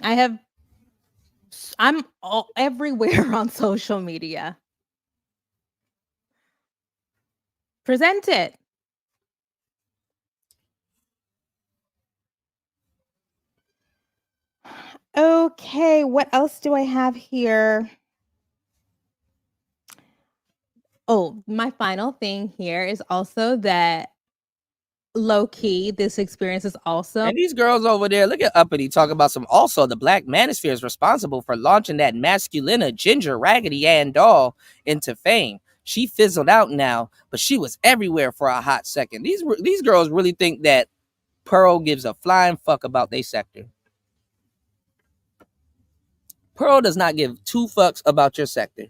I'm everywhere on social media. Present it. Okay, what else do I have here? Oh, my final thing here is also that low key, this experience is also. And these girls over there, look at Uppity talking about some. Also, the Black manosphere is responsible for launching that masculina Ginger Raggedy Ann doll into fame. She fizzled out now, but she was everywhere for a hot second. These girls really think that Pearl gives a flying fuck about their sector. Pearl does not give two fucks about your sector.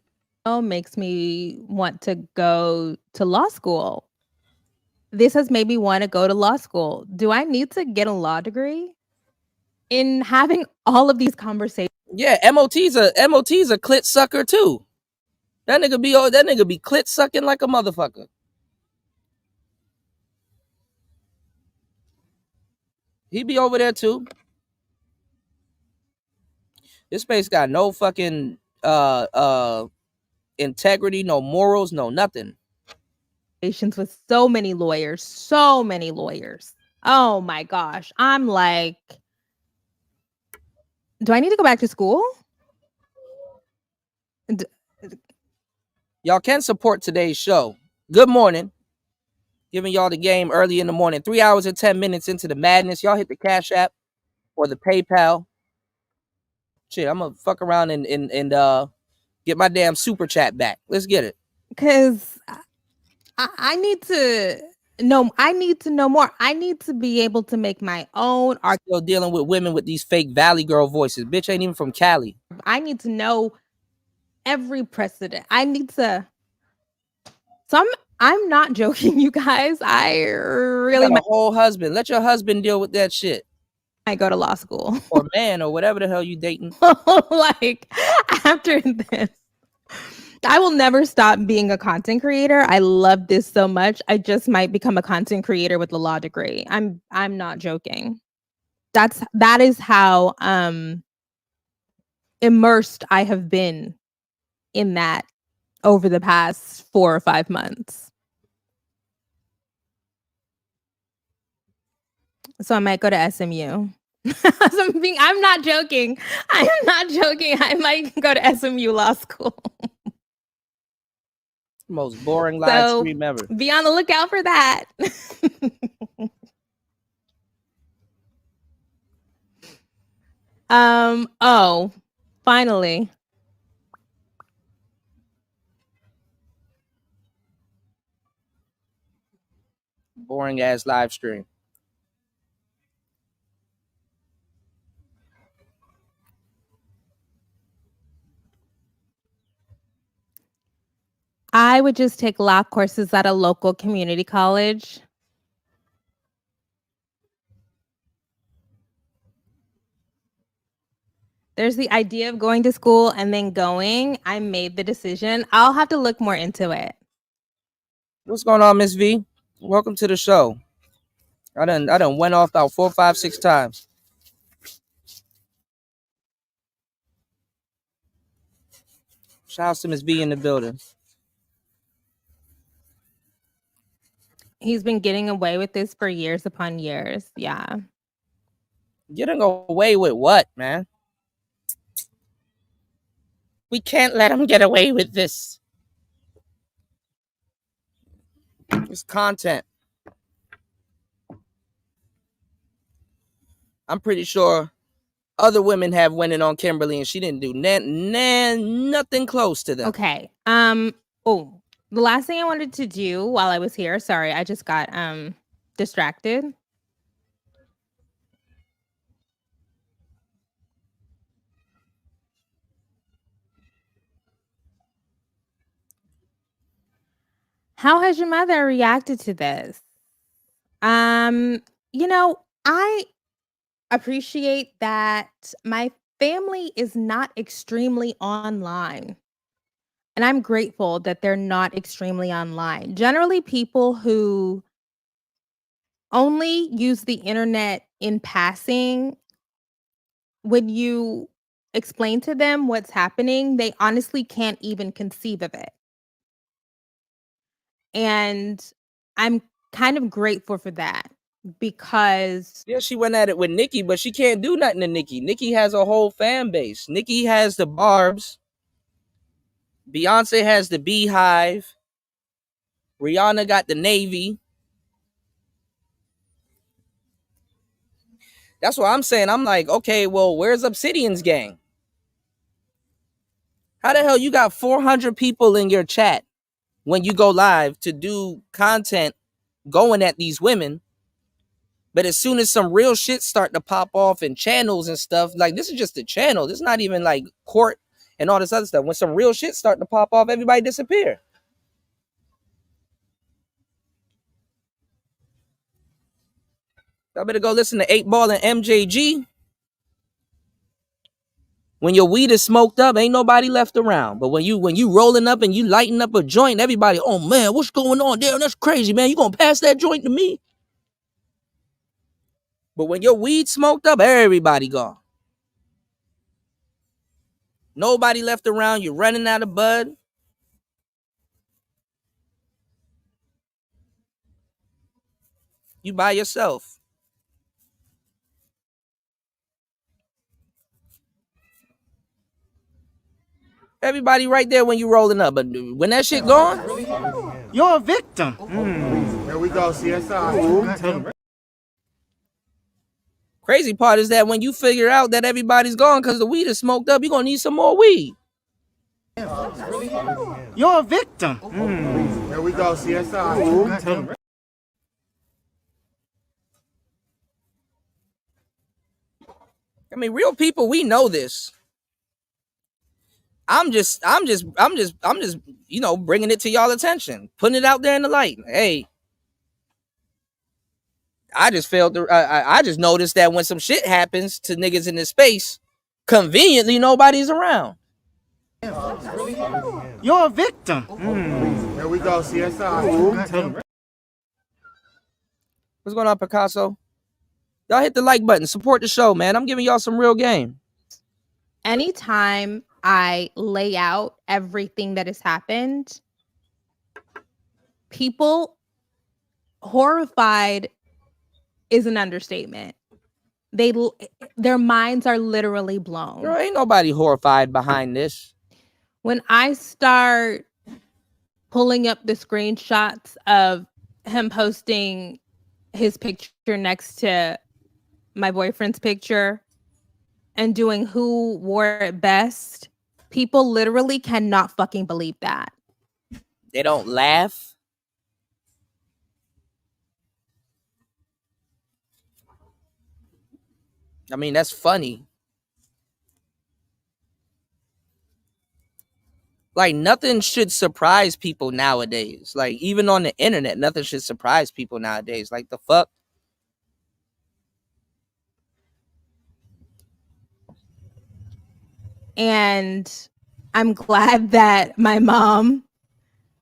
Makes me want to go to law school. This has made me want to go to law school. Do I need to get a law degree? In having all of these conversations. Yeah, MOT's a clit sucker too. That nigga be clit sucking like a motherfucker. He be over there too. This space got no fucking integrity, no morals, no nothing. With so many lawyers. Oh my gosh. I'm like, do I need to go back to school? Y'all can support today's show. Good morning. Giving y'all the game early in the morning. 3 hours and 10 minutes into the madness. Y'all hit the Cash App or the PayPal. Shit, I'm gonna fuck around and get my damn super chat back. Let's get it. Because I need to know. I need to know more. I need to be able to make my own art. Still dealing with women with these fake Valley Girl voices. Bitch ain't even from Cali. I need to know every precedent. I need to. So I'm not joking, you guys. I really got a whole husband. Let your husband deal with that shit. I go to law school. Or man, or whatever the hell you dating. Like, after this, I will never stop being a content creator. I love this so much. I just might become a content creator with a law degree. I'm not joking. That is how immersed I have been in that over the past 4 or 5 months. So I might go to SMU. I'm not joking. I am not joking. I might go to SMU law school. Most boring live stream ever. Be on the lookout for that. Oh, finally. Boring ass live stream. I would just take law courses at a local community college. There's the idea of going to school and then going. I made the decision. I'll have to look more into it. What's going on, Miss V? Welcome to the show. I done went off about 4, 5, 6 times. Shout out to Miss V in the building. He's been getting away with this for years upon years. Yeah. Getting away with what, man? We can't let him get away with this. It's content. I'm pretty sure other women have went in on Kimberly and she didn't do nothing close to them. Okay. Oh, the last thing I wanted to do while I was here, sorry, I just got distracted. How has your mother reacted to this? You know, I appreciate that my family is not extremely online. And I'm grateful that they're not extremely online. Generally, people who only use the internet in passing, when you explain to them what's happening, they honestly can't even conceive of it. And I'm kind of grateful for that because Yeah, she went at it with Nicki, but she can't do nothing to Nicki. Nicki has a whole fan base. Nicki has the Barbs. Beyonce has the Beehive. Rihanna got the Navy. That's what I'm saying. I'm like, okay, well, where's Obsidian's gang? How the hell you got 400 people in your chat when you go live to do content going at these women? But as soon as some real shit start to pop off in channels and stuff, like this is just a channel. This is not even like court and all this other stuff. When some real shit start to pop off, everybody disappear. I better go listen to 8 Ball and MJG. When your weed is smoked up, ain't nobody left around. But when you rolling up and you lighting up a joint, everybody, oh man, what's going on there? That's crazy, man. You gonna pass that joint to me? But when your weed smoked up, everybody gone. Nobody left around. You're running out of bud. You by yourself. Everybody right there when you rolling up. But when that shit gone, You're a victim. Here we go, CSI. crazy part is that when you figure out that everybody's gone because the weed is smoked up, you're gonna need some more weed. You're a victim. Here we go, CSI. I mean, real people, we know this. I'm just, bringing it to y'all attention, putting it out there in the light. Hey, I just failed to, I just noticed that when some shit happens to niggas in this space, conveniently nobody's around. You're a victim. Here we go, CSI. What's going on, Picasso? Y'all hit the like button, support the show, man. I'm giving y'all some real game. anytime I lay out everything that has happened, people horrified is an understatement. Their minds are literally blown. Girl, ain't nobody horrified behind this. When I start pulling up the screenshots of him posting his picture next to my boyfriend's picture and doing who wore it best, people literally cannot fucking believe that. They don't laugh. I mean, that's funny. Like, nothing should surprise people nowadays. Like, even on the internet, nothing should surprise people nowadays. Like, the fuck? And I'm glad that my mom,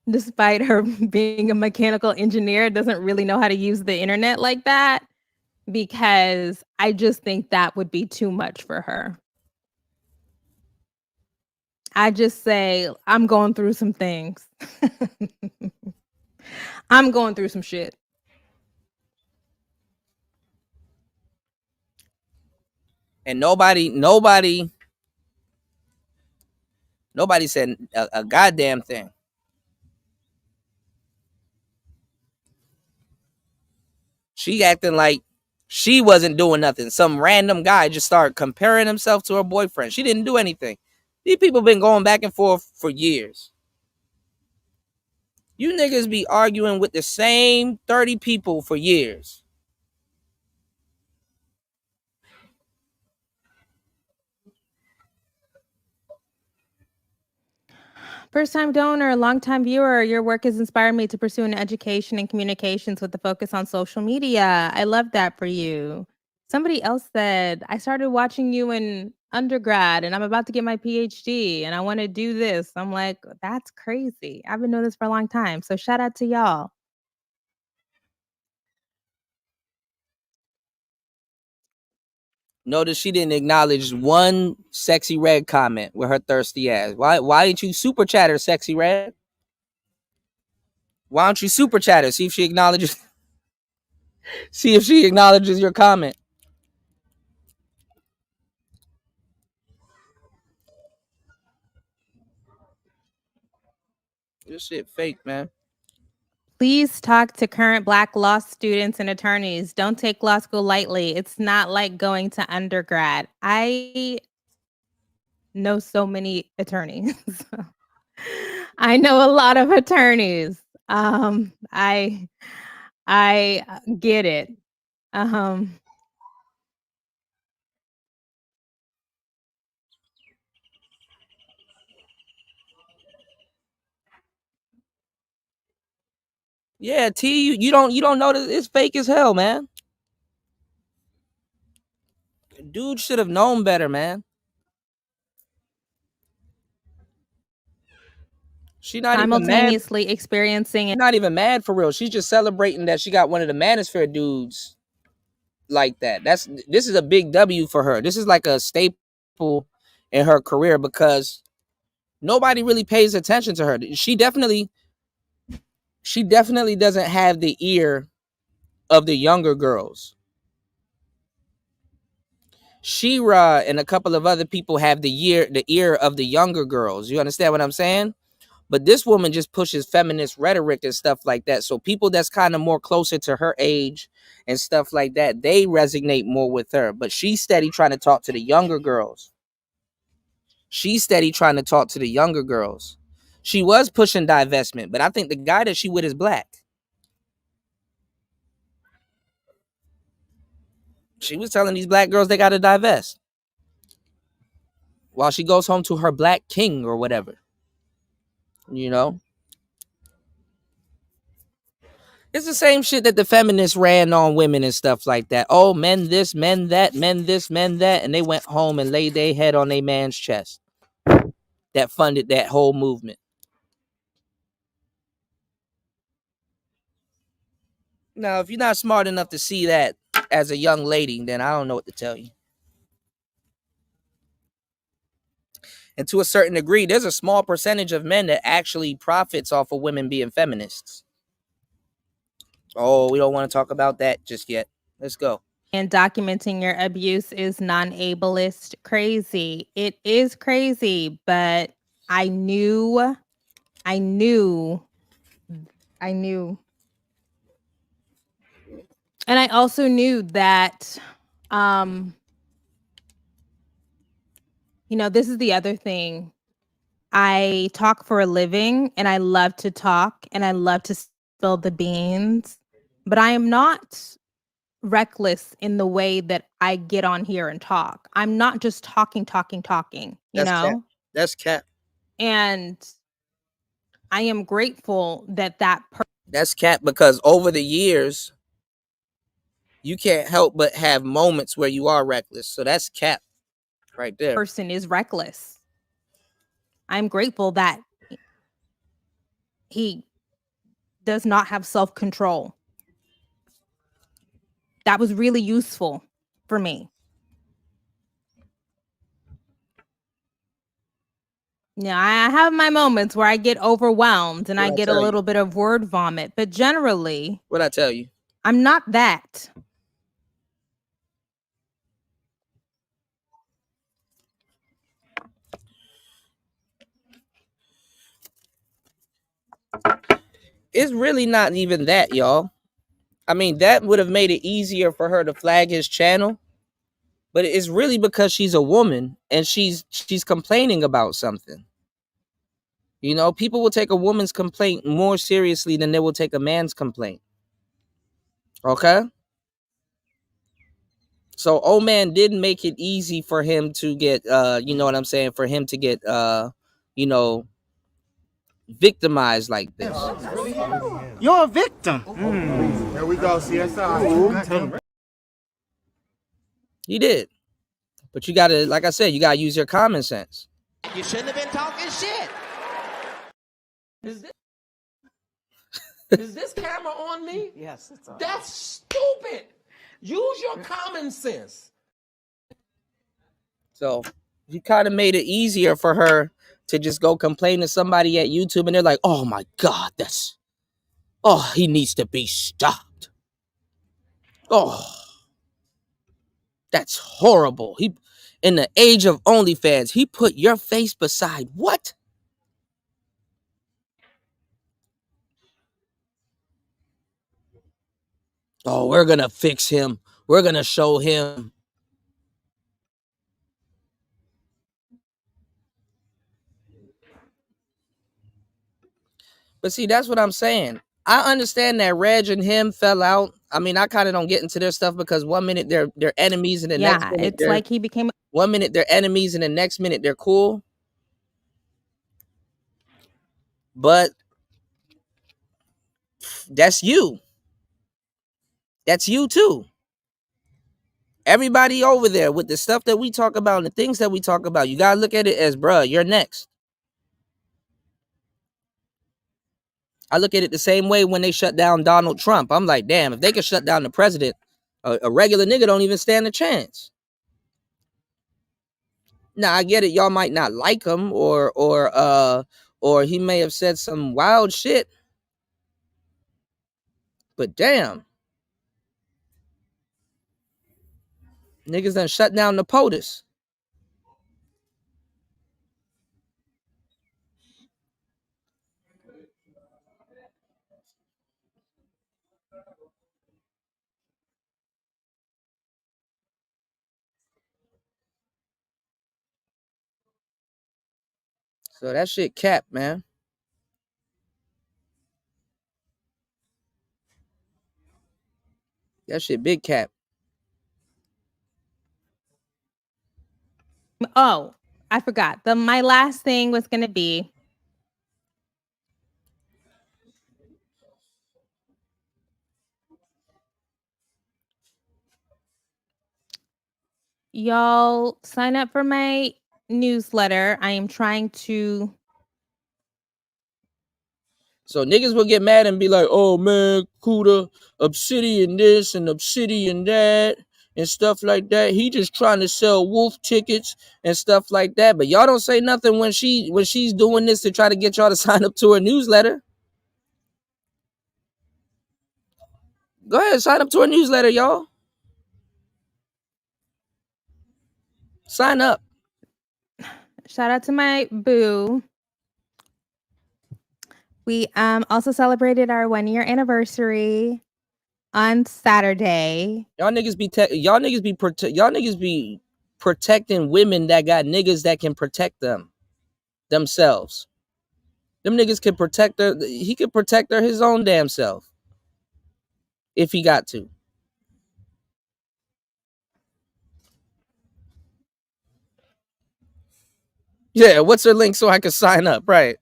despite her being a mechanical engineer, doesn't really know how to use the internet like that, because I just think that would be too much for her. I just say, I'm going through some things. I'm going through some shit. And nobody said a goddamn thing. She acting like she wasn't doing nothing. Some random guy just started comparing himself to her boyfriend. She didn't do anything. These people been going back and forth for years. You niggas be arguing with the same 30 people for years. First-time donor, long-time viewer, your work has inspired me to pursue an education in communications with a focus on social media. I love that for you. Somebody else said, I started watching you in undergrad and I'm about to get my PhD and I want to do this. I'm like, that's crazy. I've been doing this for a long time. So shout out to y'all. Notice she didn't acknowledge one Sexy Red comment with her thirsty ass. Why didn't you super chat her, Sexy Red? Why don't you super chat her? See if she acknowledges your comment. This shit fake, man. Please talk to current Black law students and attorneys. Don't take law school lightly. It's not like going to undergrad. I know so many attorneys. I know a lot of attorneys. I get it. Yeah, T, you don't know that it's fake as hell, man. Dude should have known better, man. She not even mad. Simultaneously experiencing She's not even mad for real. She's just celebrating that she got one of the manosphere dudes like that. This is a big W for her. This is like a staple in her career because nobody really pays attention to her. She definitely doesn't have the ear of the younger girls. She-Ra and a couple of other people have the ear of the younger girls. You understand what I'm saying? But this woman just pushes feminist rhetoric and stuff like that. So people that's kind of more closer to her age and stuff like that, they resonate more with her. But she's steady trying to talk to the younger girls. She was pushing divestment, but I think the guy that she with is black. She was telling these black girls they got to divest while she goes home to her black king or whatever. You know? It's the same shit that the feminists ran on women and stuff like that. Oh, men this, men that, men this, men that. And they went home and laid their head on a man's chest. That funded that whole movement. Now, if you're not smart enough to see that as a young lady, then I don't know what to tell you. And to a certain degree, there's a small percentage of men that actually profits off of women being feminists. Oh, we don't want to talk about that just yet. Let's go. And documenting your abuse is non-ableist crazy. It is crazy, but I knew. And I also knew that, this is the other thing. I talk for a living and I love to talk and I love to spill the beans, but I am not reckless in the way that I get on here and talk. I'm not just talking, you know? That's cap. And I am grateful that That's cap, because over the years, you can't help but have moments where you are reckless. So that's cap right there. person is reckless. I'm grateful that he does not have self-control. That was really useful for me. Yeah, I have my moments where I get overwhelmed and I get a little bit of word vomit, but generally, What'd I tell you? I'm not that. It's really not even that, y'all. I mean, that would have made it easier for her to flag his channel, but it's really because she's a woman and she's complaining about something. You know, people will take a woman's complaint more seriously than they will take a man's complaint. Okay? So old man did make it easy for him to get you know what I'm saying, for him to get you know, victimized like this. You're a victim. Here we go, CSI. He did. But you gotta, like I said, you gotta use your common sense. You shouldn't have been talking shit. Is this camera on me? Yes, it's on. That's stupid. Use your common sense. So he kind of made it easier for her to just go complain to somebody at YouTube, and they're like, oh my God, he needs to be stopped. Oh, that's horrible. He, in the age of OnlyFans, he put your face beside what? Oh, we're gonna fix him. We're gonna show him. But see, that's what I'm saying. I understand that Reg and him fell out. I mean, I kind of don't get into their stuff because 1 minute they're enemies and the next minute It's like he became 1 minute they're enemies and the next minute they're cool. But that's you. That's you too. Everybody over there with the stuff that we talk about and the things that we talk about, you gotta look at it as, bruh, you're next. I look at it the same way when they shut down Donald Trump. I'm like, damn, if they could shut down the president, a regular nigga don't even stand a chance. Now I get it, y'all might not like him, or he may have said some wild shit. But damn. Niggas done shut down the POTUS. So that shit cap, man. That shit big cap. Oh, I forgot. My last thing was going to be y'all sign up for my newsletter. I am trying to. So niggas will get mad and be like, oh man, Kuda, obsidian this and obsidian that and stuff like that. He just trying to sell wolf tickets and stuff like that. But y'all don't say nothing when she's doing this to try to get y'all to sign up to her newsletter. Go ahead, sign up to her newsletter, y'all. Sign up. Shout out to my boo. We also celebrated our 1-year anniversary on Saturday. Y'all niggas be protecting women that got niggas that can protect themselves. Them niggas can protect her. He could protect her his own damn self if he got to. Yeah, what's her link so I can sign up? Right.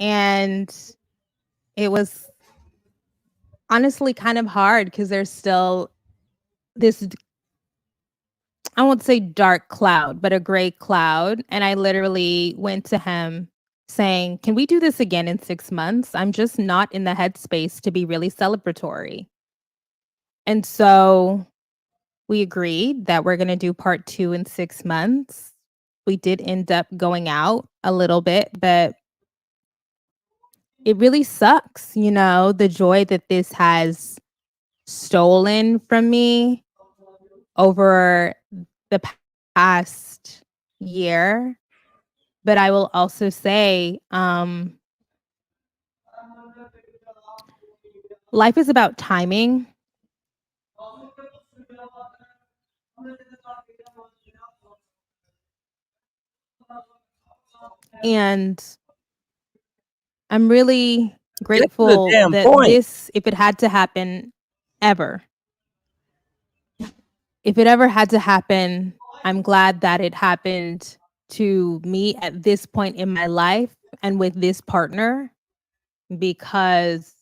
And it was honestly kind of hard because there's still this, I won't say dark cloud, but a gray cloud. And I literally went to him saying, "Can we do this again in 6 months? I'm just not in the headspace to be really celebratory." And so we agreed that we're going to do part 2 in 6 months. We did end up going out a little bit, but it really sucks, the joy that this has stolen from me over the past year. But I will also say, life is about timing. And I'm really Get to the grateful damn that point. this, if it had to happen ever, if it ever had to happen, I'm glad that it happened to me at this point in my life and with this partner, because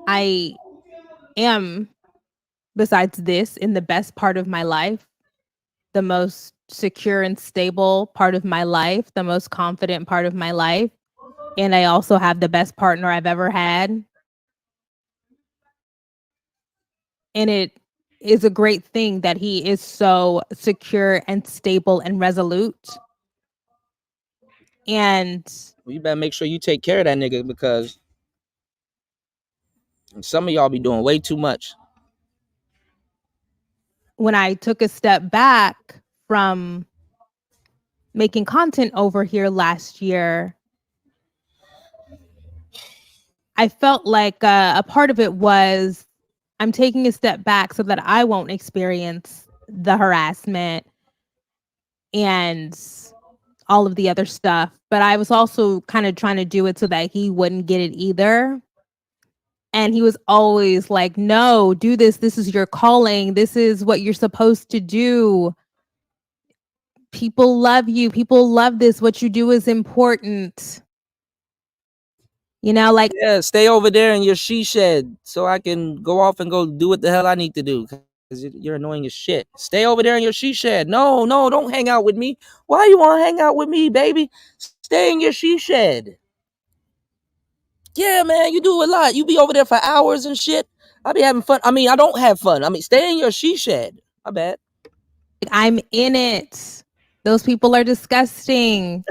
I am, besides this, in the best part of my life, the most secure and stable part of my life, the most confident part of my life. And I also have the best partner I've ever had. And it is a great thing that he is so secure and stable and resolute. And Well, you better make sure you take care of that nigga, because some of y'all be doing way too much. when I took a step back from making content over here last year, I felt like a part of it was I'm taking a step back so that I won't experience the harassment and all of the other stuff. But I was also kind of trying to do it so that he wouldn't get it either. And he was always like, "No, do this. This is your calling. This is what you're supposed to do. People love you. People love this. What you do is important." Like, Yeah, stay over there in your she shed so I can go off and go do what the hell I need to do, because you're annoying as shit. Stay over there in your she shed. No, don't hang out with me. Why you want to hang out with me, baby? Stay in your she shed. Yeah, man, you do a lot. You be over there for hours and shit. I be having fun. I mean, I don't have fun. I mean, stay in your she shed. My bad. I'm in it. Those people are disgusting.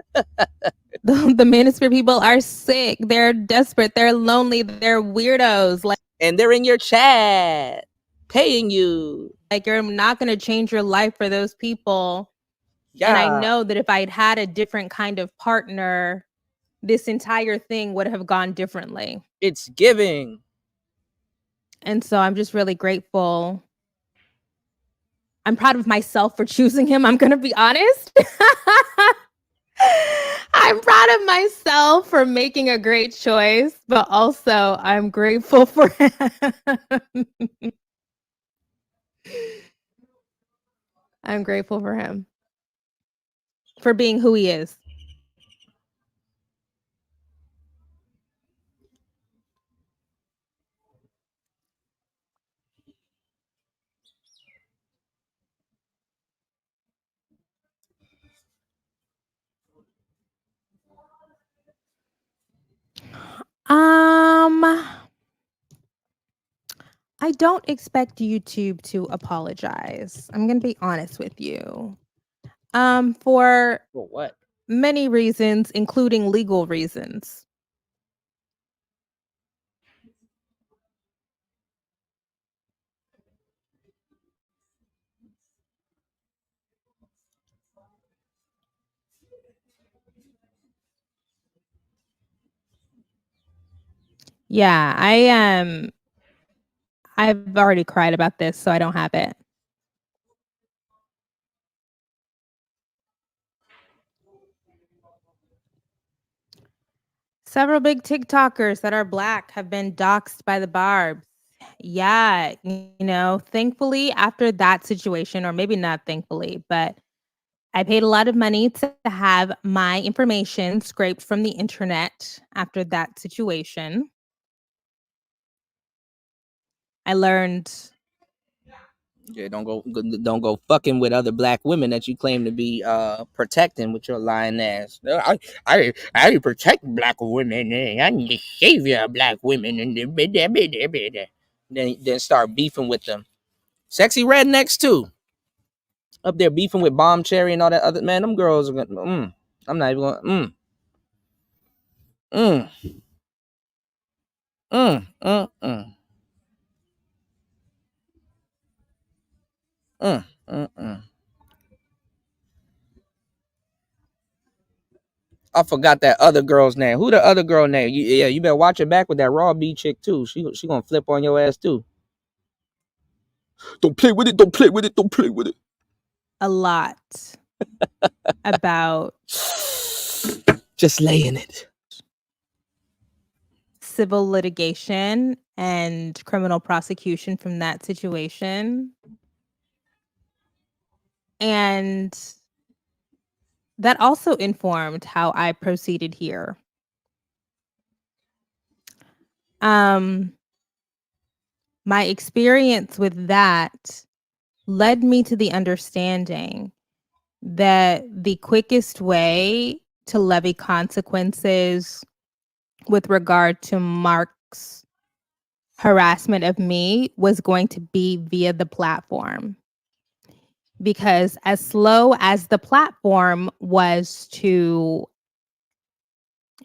The manosphere people are sick. They're desperate. They're lonely. They're weirdos. And they're in your chat paying you. Like you're not going to change your life for those people. Yeah. And I know that if I'd had a different kind of partner, this entire thing would have gone differently. It's giving. And so I'm just really grateful. I'm proud of myself for choosing him. I'm going to be honest. I'm proud of myself for making a great choice, but also I'm grateful for him. I'm grateful for him for being who he is. I don't expect YouTube to apologize. I'm going to be honest with you. For what? Many reasons, including legal reasons. Yeah, I've already cried about this, so I don't have it. Several big TikTokers that are Black have been doxxed by the Barbs. Yeah, thankfully after that situation, or maybe not thankfully, but I paid a lot of money to have my information scraped from the internet after that situation. I learned. Yeah, don't go fucking with other black women that you claim to be protecting with your lying ass. I protect black women. I'm the savior of black women, and then start beefing with them. Sexy rednecks too. Up there beefing with Bomb Cherry and all that other man. Them girls are gonna. I'm not even going. Mm, mm, mm, mm, mm. I forgot that other girl's name. Who the other girl name? You better watch her back with that raw B chick too. She gonna flip on your ass too. Don't play with it. Don't play with it. Don't play with it. A lot about just laying it. Civil litigation and criminal prosecution from that situation. And that also informed how I proceeded here. My experience with that led me to the understanding that the quickest way to levy consequences with regard to Mark's harassment of me was going to be via the platform. Because as slow as the platform was to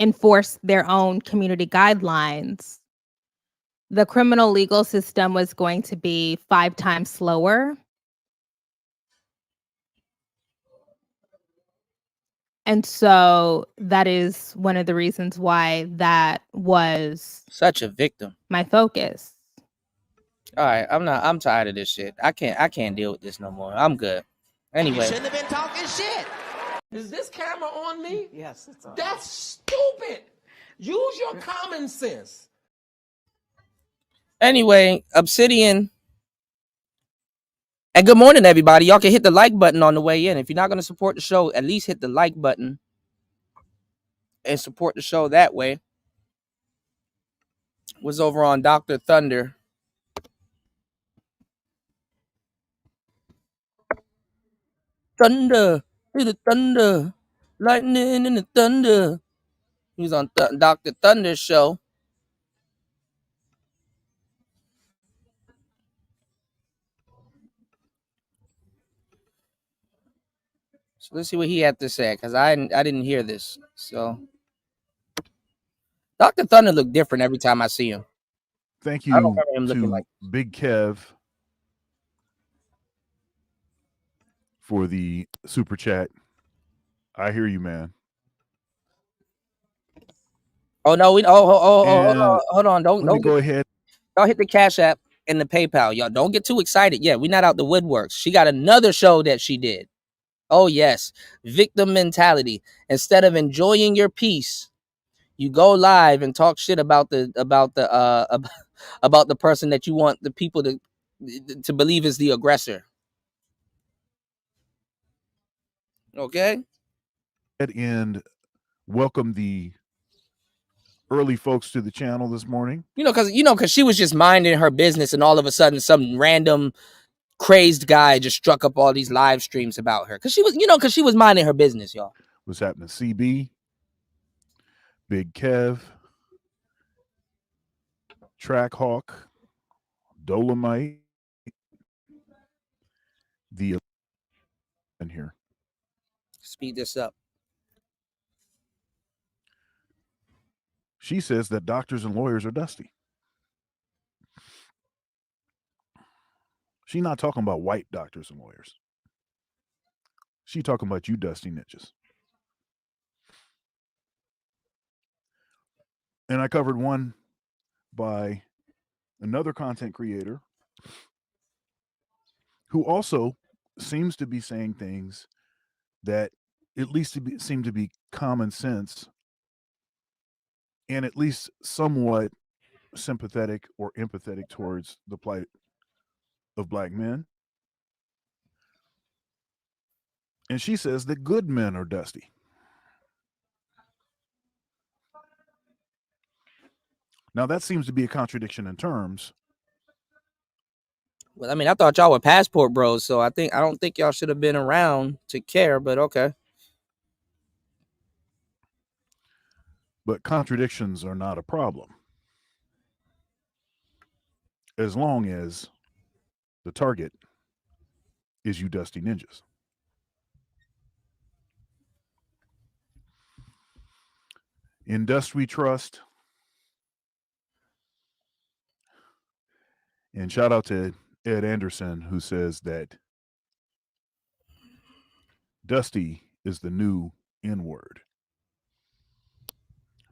enforce their own community guidelines, the criminal legal system was going to be 5 times slower. And so that is one of the reasons why that was such a victim. My focus. All right, I'm tired of this shit. I can't deal with this no more. I'm good. Anyway. You shouldn't have been talking shit. Is this camera on me? Yes, it's on. That's stupid. Use your common sense. Anyway, Obsidian. And good morning, everybody. Y'all can hit the like button on the way in. If you're not going to support the show, at least hit the like button and support the show that way. Was over on Dr. Thunder. Thunder, the thunder, lightning and the thunder. He was on Dr. Thunder's show. So let's see what he had to say, because I didn't hear this. So Dr. Thunder looked different every time I see him. Thank you I don't remember him looking like Big Kev for the super chat. I hear you, man. Oh no, hold on. Don't go ahead. Y'all hit the Cash App and the PayPal. Y'all don't get too excited. Yeah, we're not out the woodworks. She got another show that she did. Oh yes, victim mentality. Instead of enjoying your peace, you go live and talk shit about the person that you want the people to believe is the aggressor. Okay. And welcome the early folks to the channel this morning. Because she was just minding her business, and all of a sudden, some random crazed guy just struck up all these live streams about her. Because she was minding her business, y'all. What's happening? CB, Big Kev, Trackhawk, Dolomite, the in here. Speed this up. She says that doctors and lawyers are dusty. She's not talking about white doctors and lawyers. She's talking about you dusty niches. And I covered one by another content creator who also seems to be saying things that at least seem to be common sense and at least somewhat sympathetic or empathetic towards the plight of black men. And she says that good men are dusty. Now that seems to be a contradiction in terms. Well, I mean, I thought y'all were passport bros, so I don't think y'all should have been around to care, but okay. But contradictions are not a problem, as long as the target is you dusty ninjas. In dust we trust. And shout out to Ed Anderson, who says that dusty is the new N-word.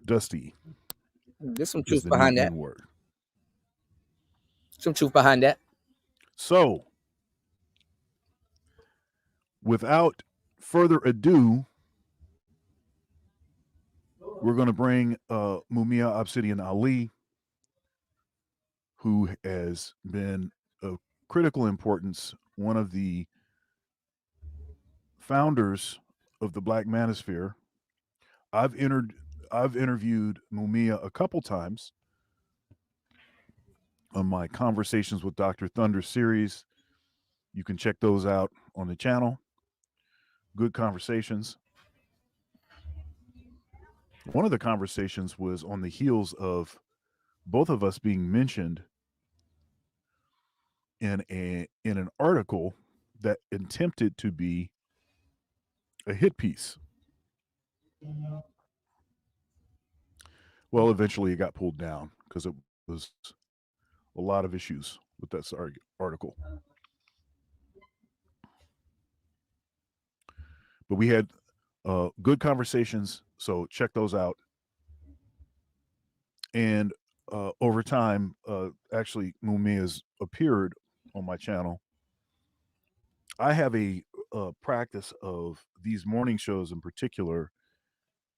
Dusty. There's some is truth the behind new that. N-word. Some truth behind that. So, without further ado, we're going to bring Mumia Obsidian Ali, who has been of critical importance, one of the founders of the Black Manosphere. I've interviewed Mumia a couple times on my Conversations with Dr. Thunder series. You can check those out on the channel. Good conversations. One of the conversations was on the heels of both of us being mentioned in an article that attempted to be a hit piece. Well, eventually it got pulled down because it was a lot of issues with that article. But we had good conversations, so check those out. And over time, actually, Mumia's appeared on my channel. I have a practice of these morning shows in particular.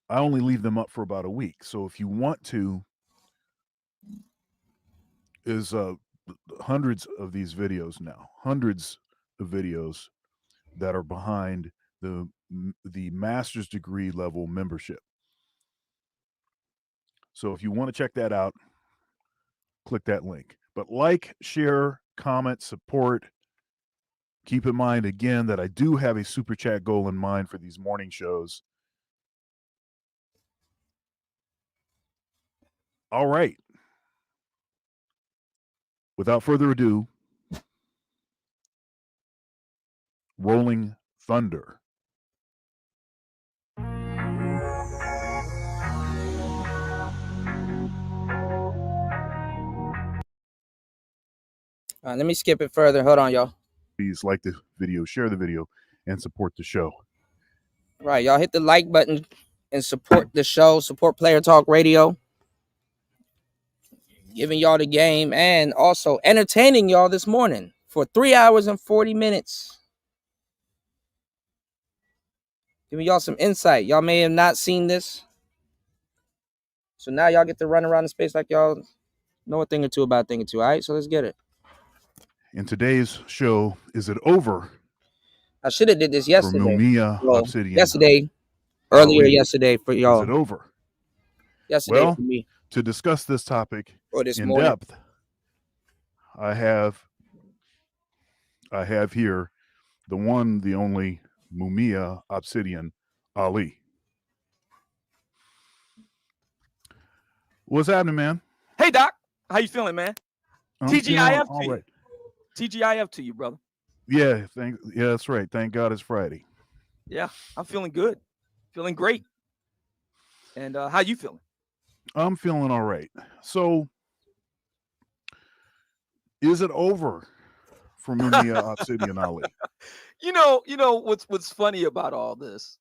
I only leave them up for about a week. So if you want to, is hundreds of these videos now, hundreds of videos that are behind the master's degree level membership. So if you want to check that out, click that link. But like, share, comment, support. Keep in mind again that I do have a super chat goal in mind for these morning shows. All right. Without further ado, Rolling Thunder. Let me skip it further. Hold on, y'all. Please like the video, share the video, and support the show. Right, y'all hit the like button and support the show. Support Player Talk Radio. Giving y'all the game and also entertaining y'all this morning for 3 hours and 40 minutes. Giving y'all some insight. Y'all may have not seen this. So now y'all get to run around the space like y'all know a thing or two about a thing or two. All right, so let's get it. In today's show, is it over? I should have did this yesterday. Mumia Obsidian. Earlier yesterday for y'all. Is it over? Yesterday well, for me. To discuss this topic this in morning. depth, I have here the one, the only Mumia Obsidian Ali. What's happening, man? Hey, Doc. How you feeling, man? TGIF to you. Right. TGIF to you, brother. Yeah, that's right. Thank God it's Friday. Yeah, I'm feeling good. Feeling great. And how you feeling? I'm feeling all right. So, is it over for Mumia Obsidian Ali? You know what's funny about all this?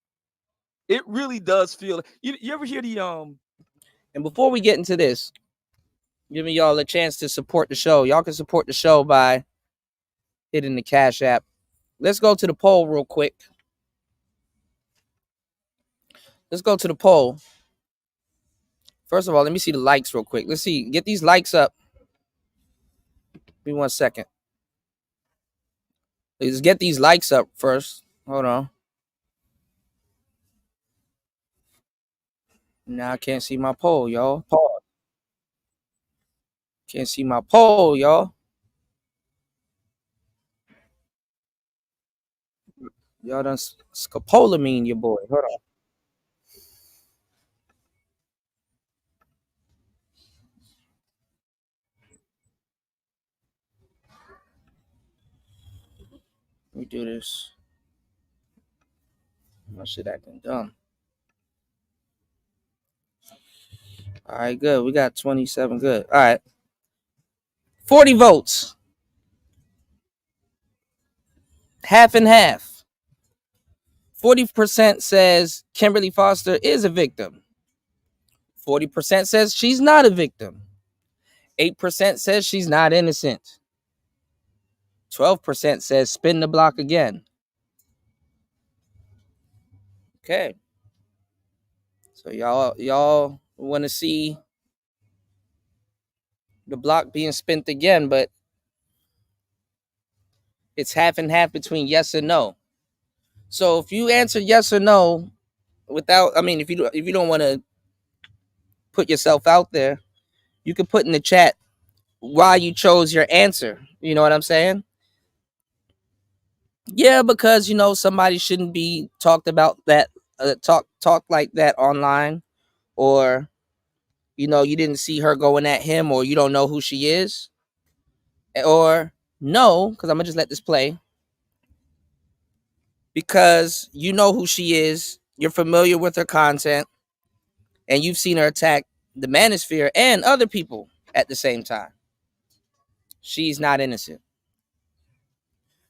It really does feel. You ever hear the And before we get into this, giving y'all a chance to support the show. Y'all can support the show by hitting the Cash App. Let's go to the poll real quick. Let's go to the poll. First of all, let me see the likes real quick. Let's see. Get these likes up. Give me 1 second. Let's get these likes up first. Hold on. Now I can't see my poll, y'all. Pause. Can't see my poll, y'all. Y'all done scopolamine your boy. Hold on. Let me do this. My shit acting dumb. All right, good. We got 27. Good. All right. 40 votes. Half and half. 40% says Kimberly Foster is a victim. 40% says she's not a victim. 8% says she's not innocent. 12% says spin the block again. Okay. So y'all want to see the block being spent again, but it's half and half between yes and no. So if you answer yes or no without, I mean, if you don't want to put yourself out there, you can put in the chat why you chose your answer. You know what I'm saying? Yeah, because somebody shouldn't be talked about that talk like that online, or you didn't see her going at him, or you don't know who she is, or no, because I'm gonna just let this play because you know who she is, you're familiar with her content, and you've seen her attack the manosphere and other people at the same time. She's not innocent.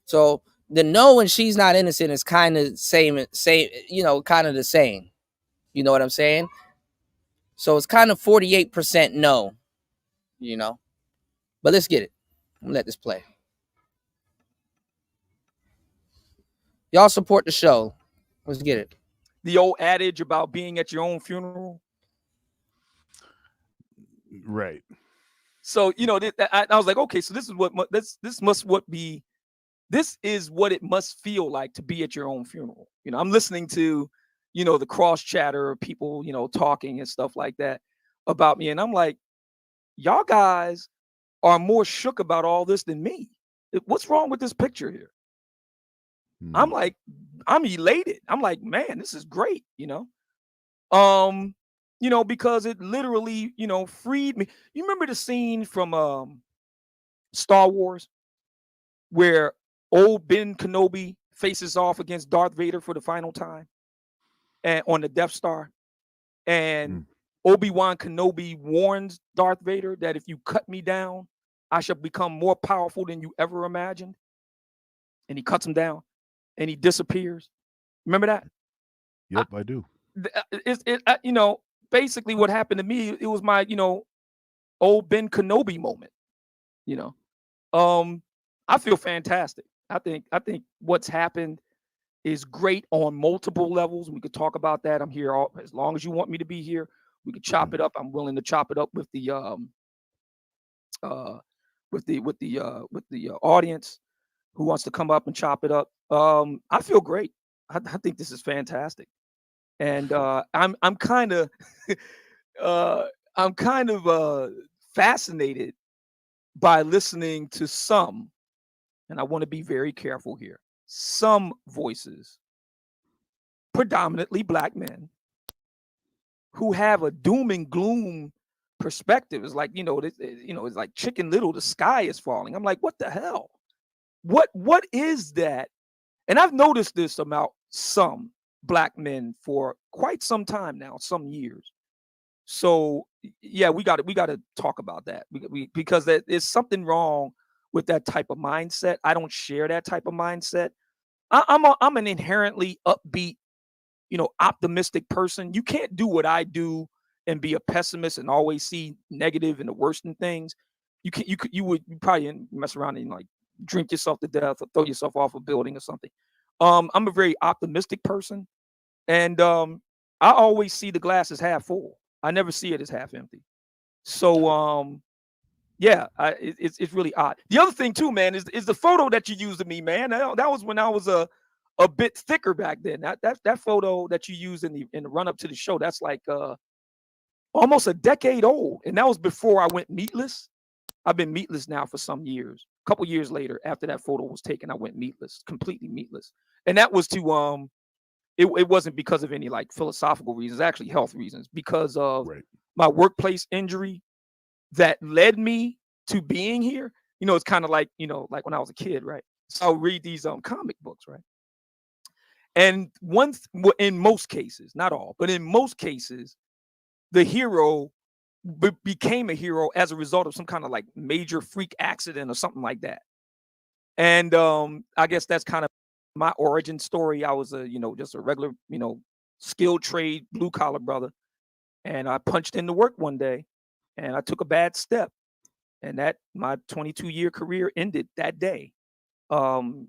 So the no and she's not innocent is kind of same, kind of the same. You know what I'm saying? So it's kind of 48% no, But let's get it. I'm gonna let this play. Y'all support the show. Let's get it. The old adage about being at your own funeral. Right. So I was like, okay, so this is what it must feel like to be at your own funeral. I'm listening to, the cross chatter of people, talking and stuff like that about me, and I'm like, y'all guys are more shook about all this than me. What's wrong with this picture here? I'm like, I'm elated. I'm like, man, this is great, because it literally, freed me. You remember the scene from Star Wars where old Ben Kenobi faces off against Darth Vader for the final time and on the Death Star, and Obi-Wan Kenobi warns Darth Vader that if you cut me down, I shall become more powerful than you ever imagined. And he cuts him down and he disappears. Remember that? Yep, I do. Basically what happened to me, it was my, old Ben Kenobi moment, I feel fantastic. I think what's happened is great on multiple levels. We could talk about that. I'm here as long as you want me to be here. We could chop it up. I'm willing to chop it up with the audience who wants to come up and chop it up. I feel great. I think this is fantastic, and I'm kind of fascinated by listening to some, and I want to be very careful here, some voices, predominantly Black men, who have a doom and gloom perspective. It's like, it's like Chicken Little, the sky is falling. I'm like, what the hell? What is that? And I've noticed this about some Black men for quite some time now, some years. So yeah, we got to talk about that because there's something wrong with that type of mindset. I don't share that type of mindset. I'm an inherently upbeat, optimistic person. You can't do what I do and be a pessimist and always see negative and the worst in things. You would probably mess around and like drink yourself to death or throw yourself off a building or something. I'm a very optimistic person, and I always see the glass as half full. I never see it as half empty. So yeah, it's really odd. The other thing too, man, is the photo that you used of me, man. That was when I was a bit thicker back then. That photo that you used in the run up to the show, that's like almost a decade old, and that was before I went meatless. I've been meatless now for some years. A couple years later, after that photo was taken, I went meatless, completely meatless, and that was to it wasn't because of any like philosophical reasons, actually health reasons, because of my workplace injury that led me to being here. You know, it's kind of like, you know, like when I was a kid, right? So I'll read these comic books, right? And in most cases, not all, but in most cases, the hero became a hero as a result of some kind of like major freak accident or something like that. And I guess that's kind of my origin story. I was just a regular, skilled trade blue collar brother, and I punched into work one day, and I took a bad step, and that my 22-year career ended that day.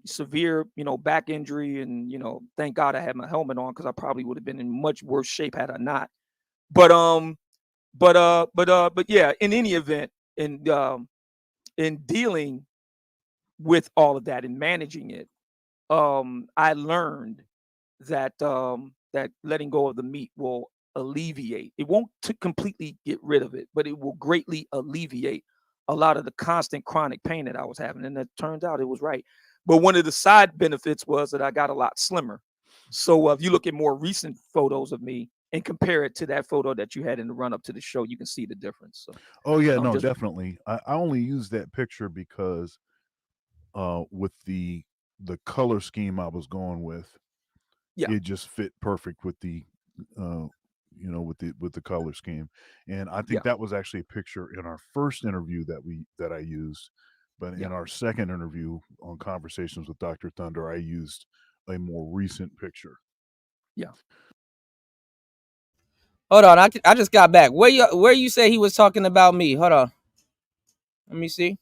Severe, back injury, and thank God I had my helmet on, because I probably would have been in much worse shape had I not. But yeah, in any event, in dealing with all of that and managing it, I learned that that letting go of the meat will alleviate. It won't completely get rid of it, but it will greatly alleviate a lot of the constant chronic pain that I was having. And it turns out it was right. But one of the side benefits was that I got a lot slimmer. So if you look at more recent photos of me and compare it to that photo that you had in the run up to the show, you can see the difference. So, oh yeah, no, definitely. I only used that picture because with the color scheme I was going with, it just fit perfect with the with the color scheme. And I think that was actually a picture in our first interview that I used, but in our second interview on Conversations with Dr. Thunder, I used a more recent picture. Yeah. Hold on, I just got back. Where you say he was talking about me? Hold on. Let me see.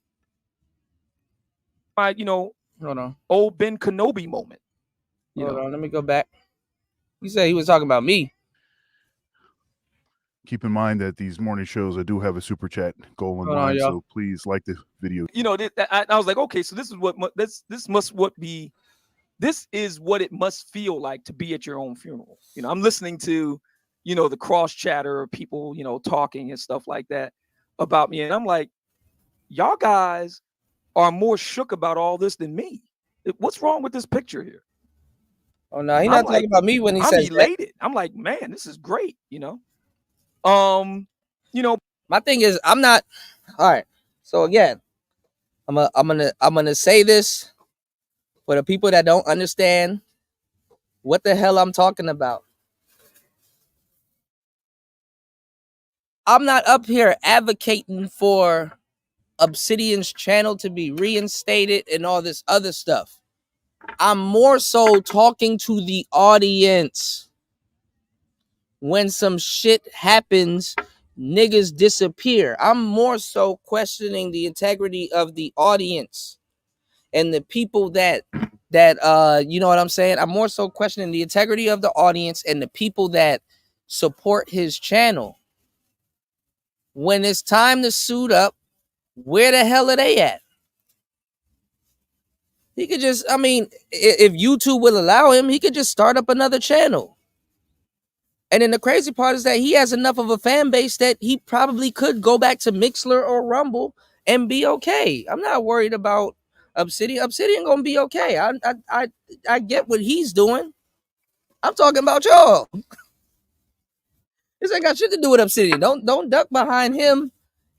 Hold on. Old Ben Kenobi moment. Hold on, let me go back. You said he was talking about me. Keep in mind that these morning shows, I do have a super chat goal in mind, so please like the video. I was like, okay, so this is what it must feel like to be at your own funeral. I'm listening to, the cross chatter of people, talking and stuff like that about me, and I'm like, y'all guys are more shook about all this than me. What's wrong with this picture here? Oh no, he's not talking about me when he says elated. I'm like, man, this is great. My thing is, I'm not. All right. So again, I'm gonna say this for the people that don't understand what the hell I'm talking about. I'm not up here advocating for Obsidian's channel to be reinstated and all this other stuff. I'm more so talking to the audience. When some shit happens, niggas disappear. I'm more so questioning the integrity of the audience and the people that you know what I'm saying? I'm more so questioning the integrity of the audience and the people that support his channel. When it's time to suit up, where the hell are they at? He could just, if YouTube will allow him, he could just start up another channel. And then the crazy part is that he has enough of a fan base that he probably could go back to Mixler or Rumble and be okay. I'm not worried about Obsidian. Obsidian gonna be okay. I get what he's doing. I'm talking about y'all. This ain't got shit to do with Obsidian. Don't duck behind him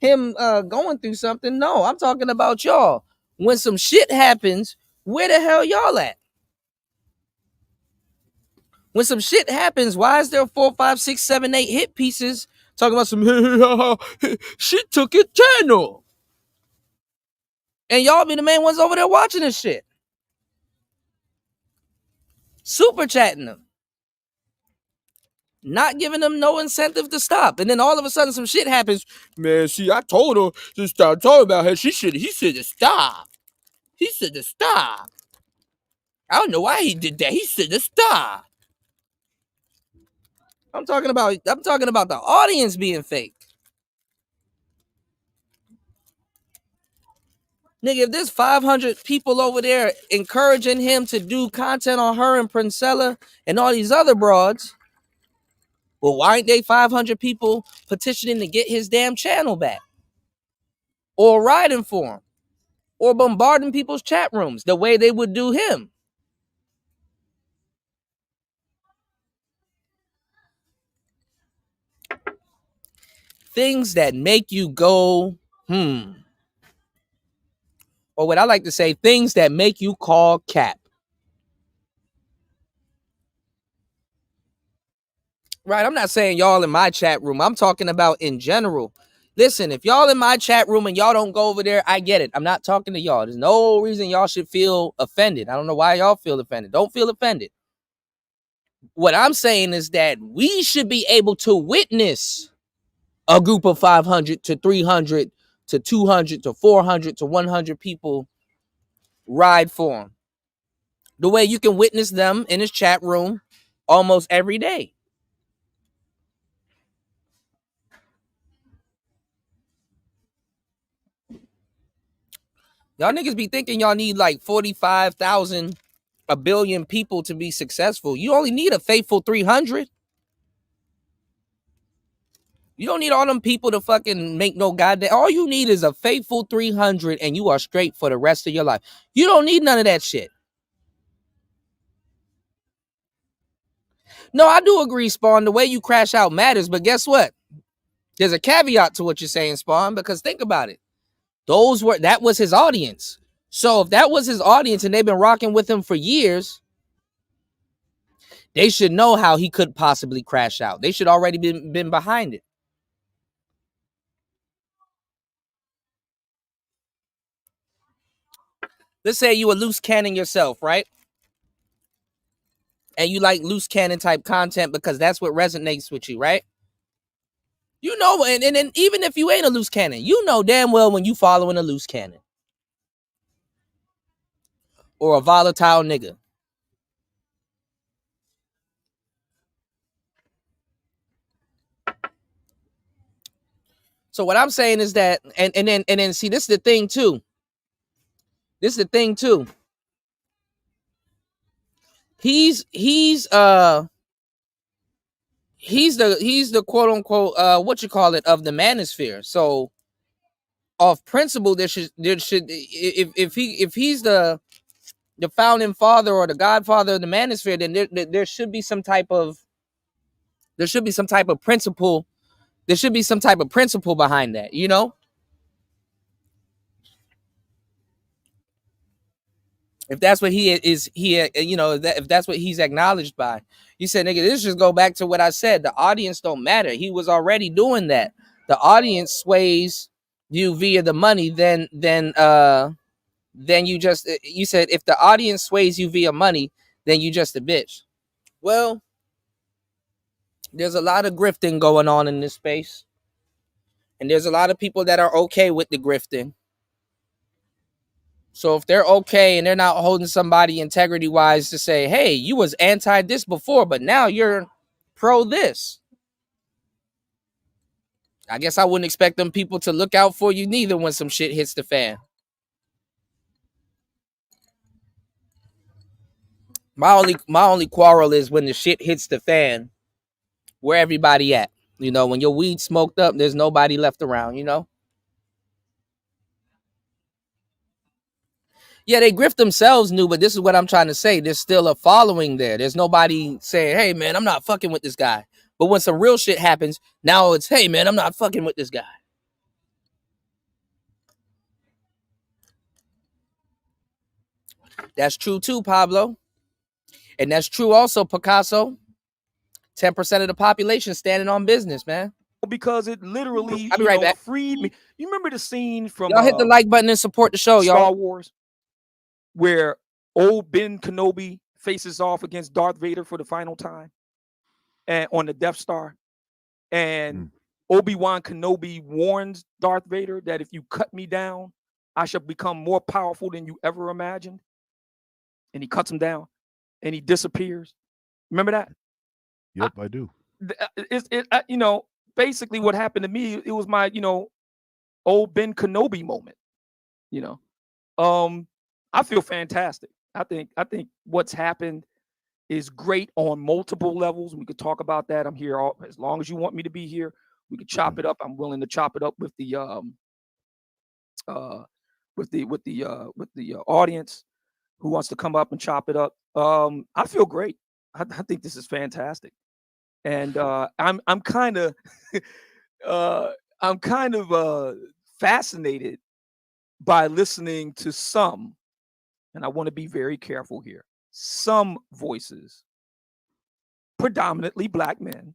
going through something. No, I'm talking about y'all. When some shit happens, where the hell y'all at? When some shit happens, why is there 4, 5, 6, 7, 8 hit pieces talking about some she took your channel? And y'all be the main ones over there watching this shit. Super chatting them. Not giving them no incentive to stop. And then all of a sudden some shit happens. Man, see, I told her to start talking about her. He should have stopped. He should have stopped. I don't know why he did that. He should have stopped. I'm talking about the audience being fake. Nigga, if there's 500 people over there encouraging him to do content on her and Princella and all these other broads, well, why ain't they 500 people petitioning to get his damn channel back, or riding for him, or bombarding people's chat rooms the way they would do him. Things that make you go, or what I like to say, things that make you call cap. Right, I'm not saying y'all in my chat room. I'm talking about in general. Listen, if y'all in my chat room and y'all don't go over there, I get it. I'm not talking to y'all. There's no reason y'all should feel offended. I don't know why y'all feel offended. Don't feel offended. What I'm saying is that we should be able to witness a group of 500 to 300 to 200 to 400 to 100 people ride for him. The way you can witness them in his chat room almost every day. Y'all niggas be thinking y'all need like 45,000, a billion people to be successful. You only need a faithful 300. You don't need all them people to fucking make no goddamn. All you need is a faithful 300 and you are straight for the rest of your life. You don't need none of that shit. No, I do agree, Spawn. The way you crash out matters, but guess what? There's a caveat to what you're saying, Spawn, because think about it. That was his audience. So if that was his audience and they've been rocking with him for years, they should know how he could possibly crash out. They should already been behind it. Let's say you a loose cannon yourself, right? And you like loose cannon type content because that's what resonates with you, right? You know, and even if you ain't a loose cannon, you know damn well when you following a loose cannon. Or a volatile nigga. So what I'm saying is that, and then see, this is the thing too. He's the quote unquote what you call it of the manosphere. So off principle, there should if he's the founding father or the godfather of the manosphere, then there should be some type of principle. There should be some type of principle behind that, you know? If that's what if that's what he's acknowledged by. You said, nigga, this just go back to what I said. The audience don't matter. He was already doing that. The audience sways you via the money, then you said if the audience sways you via money, then you just a bitch. Well, there's a lot of grifting going on in this space. And there's a lot of people that are okay with the grifting. So if they're okay and they're not holding somebody integrity-wise to say, hey, you was anti this before, but now you're pro this. I guess I wouldn't expect them people to look out for you neither when some shit hits the fan. My only quarrel is when the shit hits the fan, where everybody at? You know, when your weed smoked up, there's nobody left around, you know? Yeah, they grift themselves new, but this is what I'm trying to say. There's still a following there. There's nobody saying, hey, man, I'm not fucking with this guy. But when some real shit happens, now it's, hey, man, I'm not fucking with this guy. That's true too, Pablo. And that's true also, Picasso. 10% of the population standing on business, man. Because it literally I'll be right back. freed me. You remember the scene from y'all hit the like button and support the show, y'all. Star Wars, where old Ben Kenobi faces off against Darth Vader for the final time, and on the Death Star, and Obi-Wan Kenobi warns Darth Vader that if you cut me down, I shall become more powerful than you ever imagined. And he cuts him down, and he disappears. Remember that? Yep, I do. Basically what happened to me, it was my, old Ben Kenobi moment. I feel fantastic. I think what's happened is great on multiple levels. We could talk about that. I'm here as long as you want me to be here. We could chop it up. I'm willing to chop it up with the audience who wants to come up and chop it up. I feel great. I think this is fantastic, and I'm kind of fascinated by listening to some, and I want to be very careful here, some voices, predominantly black men,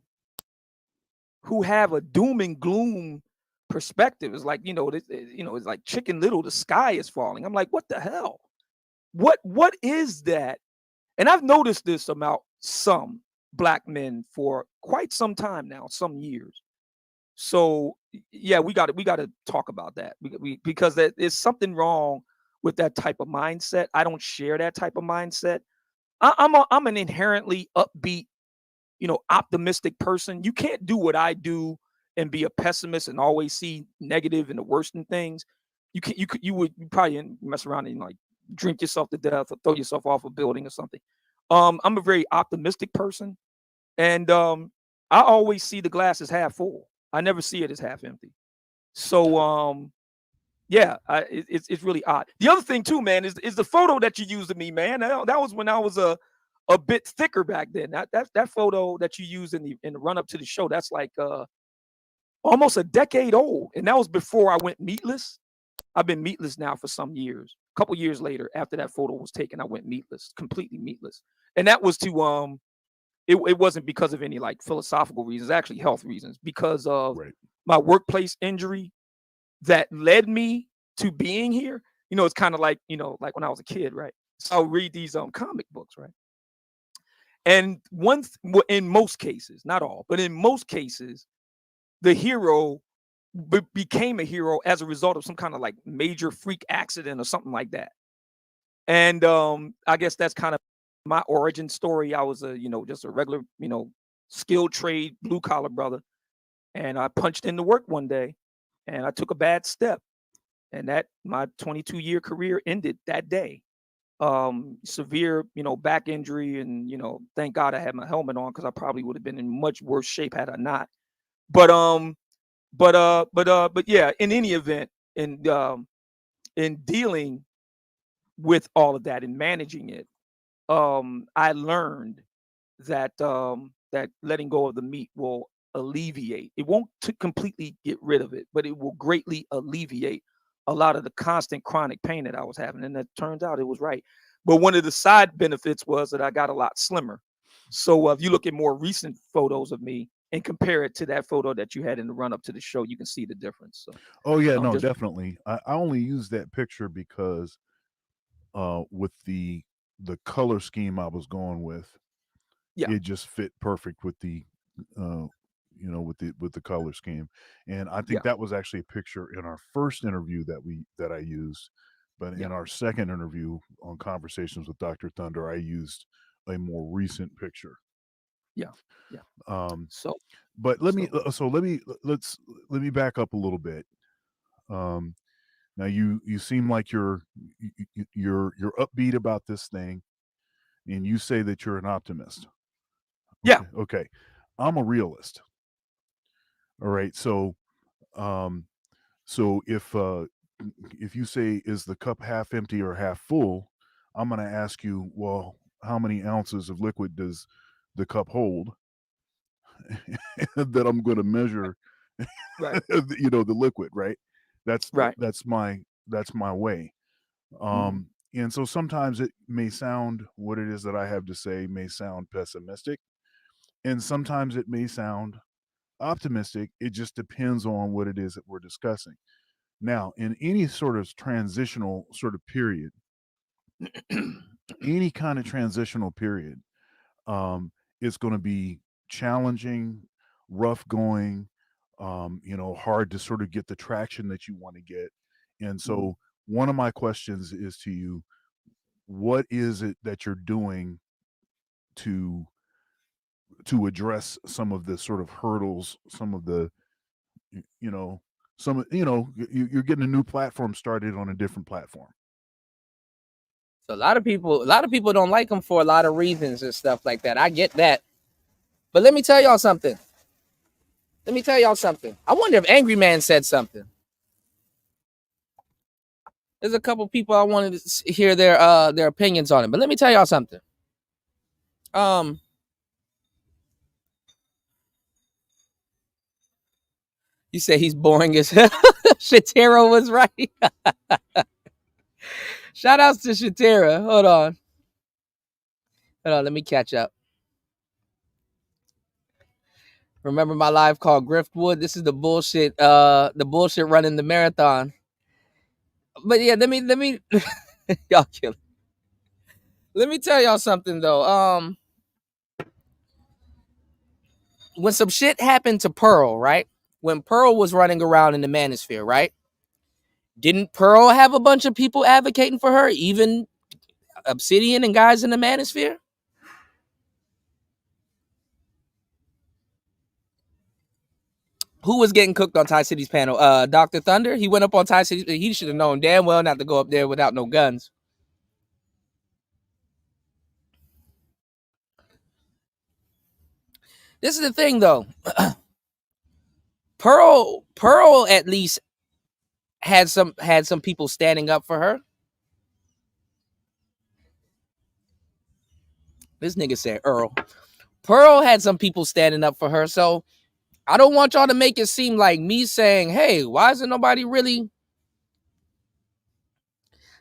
who have a doom and gloom perspective. It's like, it's like Chicken Little, the sky is falling. I'm like, what the hell? What is that? And I've noticed this about some black men for quite some time now, some years. So yeah, we got to talk about that because there's something wrong with that type of mindset. I don't share that type of mindset. I'm an inherently upbeat, optimistic person. You can't do what I do and be a pessimist and always see negative and the worst in things. You would probably mess around and like drink yourself to death or throw yourself off a building or something. I'm a very optimistic person, and I always see the glass as half full. I never see it as half empty. So yeah, it's really odd. The other thing too, man, is the photo that you used of me, man. That was when I was a bit thicker back then. That photo that you used in the run up to the show, that's like almost a decade old, and that was before I went meatless. I've been meatless now for some years. A couple years later, after that photo was taken, I went meatless, completely meatless, and that was to It wasn't because of any like philosophical reasons, actually health reasons, because of my workplace injury that led me to being here. It's kind of like, like when I was a kid, right? So I'll read these comic books, right? And in most cases, not all, but in most cases, the hero became a hero as a result of some kind of like major freak accident or something like that. And I guess that's kind of my origin story. I was just a regular, skilled trade blue collar brother, and I punched into work one day, and I took a bad step, and that my 22-year career ended that day. Severe, back injury, and thank God I had my helmet on because I probably would have been in much worse shape had I not. But yeah. In any event, in dealing with all of that and managing it, I learned that that letting go of the meat will alleviate. It won't completely get rid of it, but it will greatly alleviate a lot of the constant chronic pain that I was having. And that turns out it was right. But one of the side benefits was that I got a lot slimmer. So if you look at more recent photos of me and compare it to that photo that you had in the run up to the show, you can see the difference. So, oh yeah, no, definitely. I only use that picture because with the color scheme I was going with, it just fit perfect with the with the color scheme. And I think that was actually a picture in our first interview that I used, but in our second interview on Conversations with Dr. Thunder, I used a more recent picture. But let me back up a little bit. Now you seem like you're upbeat about this thing, and you say that you're an optimist. Okay. I'm a realist. All right. So if you say, is the cup half empty or half full, I'm going to ask you, well, how many ounces of liquid does the cup hold? That I'm going to measure, the liquid, right? That's my way. And so sometimes it may sound, what it is that I have to say may sound pessimistic, and sometimes it may sound optimistic. It just depends on what it is that we're discussing. Now, in any sort of transitional sort of period, any kind of transitional period, it's going to be challenging, rough going, hard to sort of get the traction that you want to get. And so one of my questions is to you, what is it that you're doing to address some of the sort of hurdles, some of the, you're getting a new platform started on a different platform. So a lot of people don't like him for a lot of reasons and stuff like that. I get that. But let me tell y'all something. Let me tell y'all something. I wonder if Angry Man said something. There's a couple people I wanted to hear their opinions on it, but let me tell y'all something. You say he's boring as hell. Shatera was right. Shout outs to Shatera. Hold on, let me catch up. Remember my live called Griftwood? This is the bullshit running the marathon. But yeah, let me y'all kill it. Let me tell y'all something though. When some shit happened to Pearl, right? When Pearl was running around in the manosphere, right? Didn't Pearl have a bunch of people advocating for her, even Obsidian and guys in the manosphere? Who was getting cooked on Ty City's panel? Dr. Thunder. He went up on Ty City. He should have known damn well not to go up there without no guns. This is the thing, though. Pearl at least had some people standing up for her. This nigga said Earl. Pearl had some people standing up for her, so I don't want y'all to make it seem like me saying, hey, why isn't nobody really...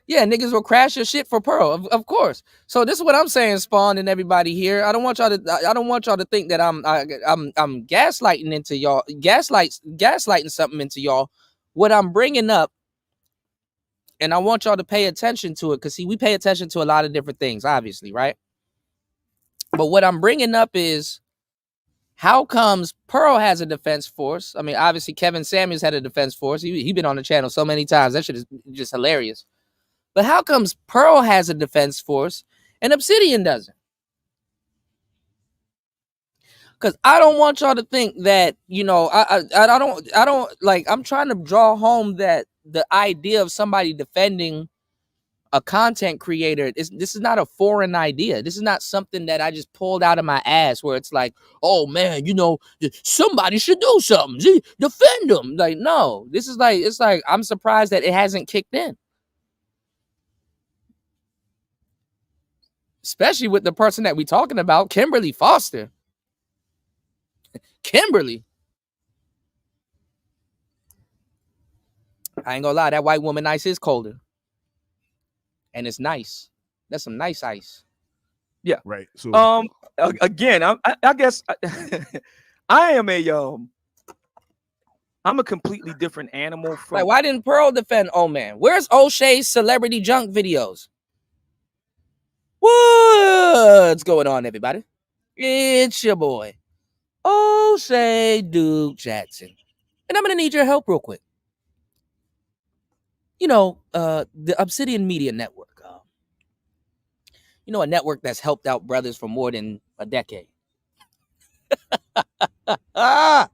Yeah, niggas will crash your shit for Pearl, of course. So this is what I'm saying, Spawn and everybody here. I don't want y'all to think that I'm gaslighting into y'all, gaslighting something into y'all. What I'm bringing up, and I want y'all to pay attention to it, because see, we pay attention to a lot of different things, obviously, right? But what I'm bringing up is, how comes Pearl has a defense force? I mean, obviously Kevin Samuels had a defense force. He been on the channel so many times. That shit is just hilarious. But how comes Pearl has a defense force and Obsidian doesn't? Because I don't want y'all to think that, you know, I don't like, I'm trying to draw home that the idea of somebody defending a content creator, this is not a foreign idea. This is not something that I just pulled out of my ass where it's like, oh man, you know, somebody should do something. Defend them. Like, no, this is like, it's like, I'm surprised that it hasn't kicked in. Especially with the person that we talking about, Kimberly Foster. Kimberly. I ain't gonna lie, that white woman ice is colder. And it's nice. That's some nice ice. Yeah. Right. So again, I guess I'm a completely different animal from... Like, why didn't Pearl defend Oh Man? Where's O'Shea's celebrity junk videos? What's going on, everybody? It's your boy, O'Shea Duke Jackson. And I'm gonna need your help real quick. You know, the Obsidian Media Network. You know, a network that's helped out brothers for more than a decade. Not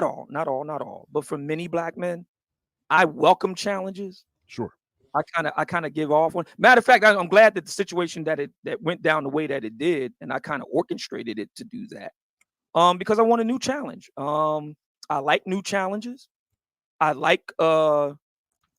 all. But for many black men, I welcome challenges. Sure. I kind of give off one. Matter of fact, I'm glad that the situation that went down the way that it did, and I kind of orchestrated it to do that. Because I want a new challenge. I like new challenges. I like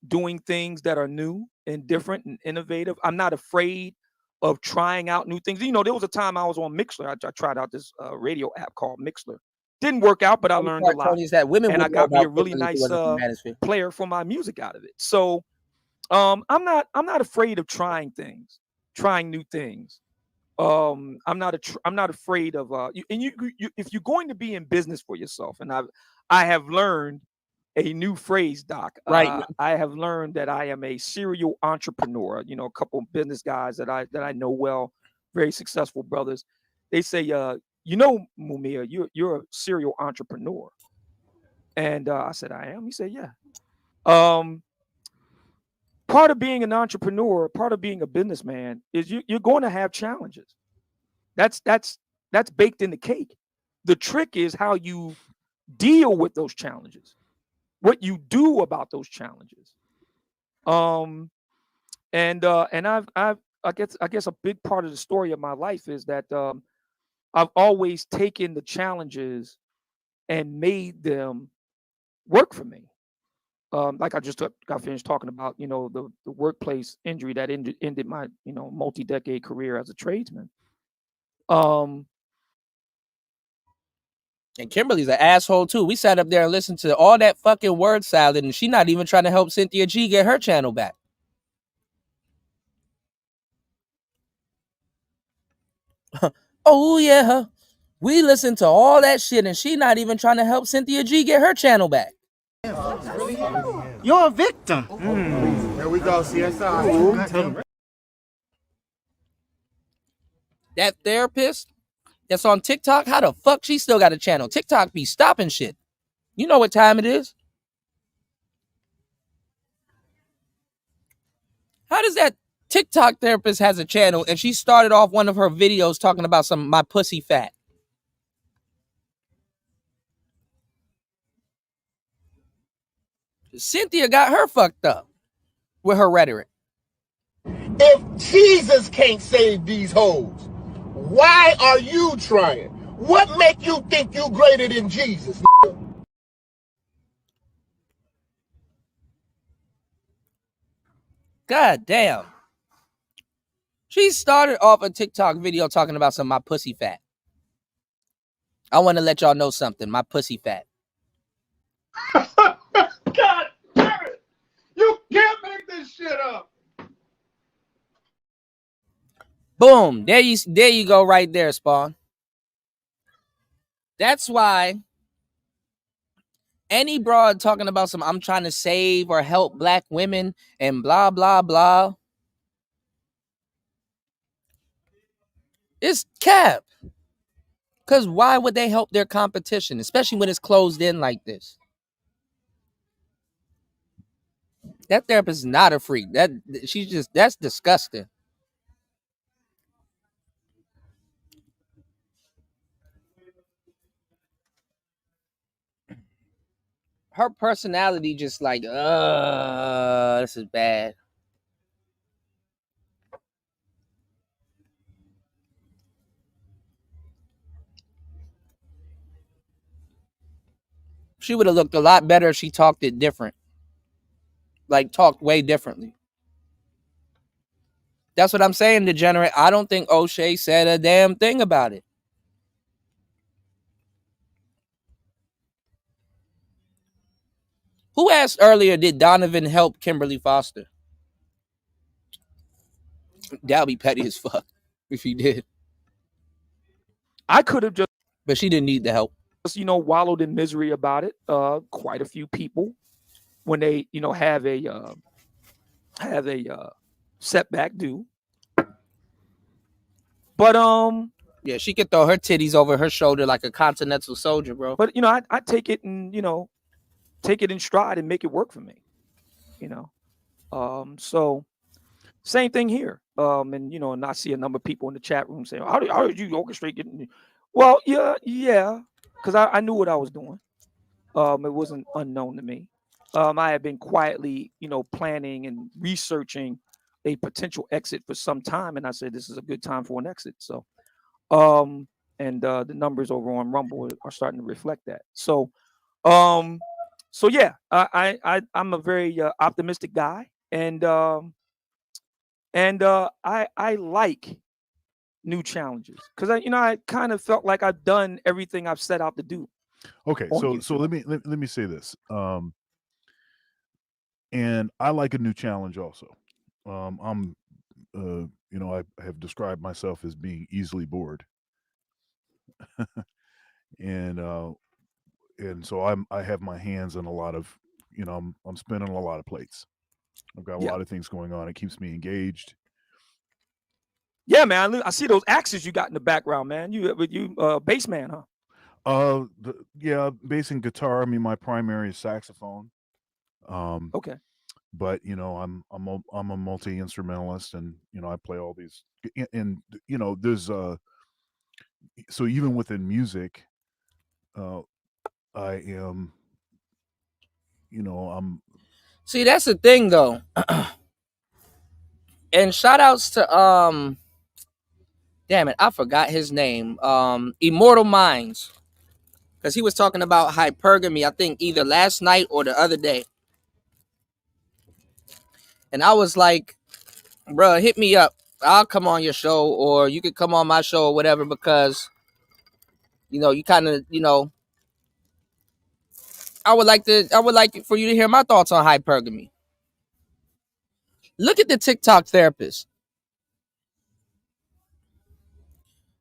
doing things that are new and different and innovative. I'm not afraid of trying out new things. You know, there was a time I was on Mixler. I tried out this radio app called Mixler. Didn't work out, but I learned a lot. That women and I got me a really nice player for my music out of it. So I'm not afraid of trying things, trying new things. I'm not afraid of and you if you're going to be in business for yourself, and I have learned a new phrase, Doc. Right. I have learned that I am a serial entrepreneur. You know, a couple of business guys that I know well, very successful brothers. They say, you know, Mumia, you're a serial entrepreneur. And I said, I am. He said, yeah. Part of being an entrepreneur, part of being a businessman is you're going to have challenges. That's baked in the cake. The trick is how you deal with those challenges, what you do about those challenges. And I guess a big part of the story of my life is that I've always taken the challenges and made them work for me. Like I just got finished talking about, the workplace injury that ended my, multi-decade career as a tradesman. And Kimberly's an asshole too. We sat up there and listened to all that fucking word salad, and she not even trying to help Cynthia G get her channel back. Oh yeah, we listened to all that shit, and she not even trying to help Cynthia G get her channel back. You're a victim. Here we go, CSI. That therapist that's on TikTok, how the fuck she still got a channel? TikTok be stopping shit. You know what time it is. How does that TikTok therapist has a channel and she started off one of her videos talking about my pussy fat? Cynthia got her fucked up with her rhetoric. If Jesus can't save these hoes, why are you trying? What make you think you greater than Jesus? God damn. She started off a TikTok video talking about my pussy fat. I want to let y'all know something. My pussy fat. God damn it! You can't make this shit up. Boom. There you go right there, Spawn. That's why any broad talking about I'm trying to save or help black women and blah, blah, blah. It's cap. Because why would they help their competition, especially when it's closed in like this? That therapist is not a freak. That's disgusting. Her personality just like, this is bad. She would have looked a lot better if she talked it different. Like, talked way differently. That's what I'm saying, Degenerate. I don't think O'Shea said a damn thing about it. Who asked earlier, did Donovan help Kimberly Foster? That'll be petty as fuck if he did. I could have just, but she didn't need the help. Wallowed in misery about it. Quite a few people, when they, have a setback, do. But yeah, she could throw her titties over her shoulder like a continental soldier, bro. But I take it and take it in stride and make it work for me. So same thing here. And I see a number of people in the chat room saying, how did you orchestrate getting? Well, yeah, because I knew what I was doing. It wasn't unknown to me. I had been quietly, planning and researching a potential exit for some time, and I said this is a good time for an exit. So, and the numbers over on Rumble are starting to reflect that. So, yeah, I'm a very optimistic guy, and I like new challenges because I kind of felt like I've done everything I've set out to do. Okay, so let me say this. And I like a new challenge also. I'm I have described myself as being easily bored. and so I have my hands in a lot of, I'm spinning a lot of plates. I've got a lot of things going on. It keeps me engaged. Yeah, man. I see those axes you got in the background, man. You bass man, huh? Yeah, bass and guitar. I mean, my primary is saxophone. Okay. But I'm a multi instrumentalist, and I play all these, and there's so even within music, I am, I'm. See, that's the thing though. And shout outs to Damn it, I forgot his name. Immortal Minds. Because he was talking about hypergamy, I think either last night or the other day. And I was like, bro, hit me up. I'll come on your show, or you could come on my show or whatever, because, you know, you kind of, you know, I would like for you to hear my thoughts on hypergamy. Look at the TikTok therapist.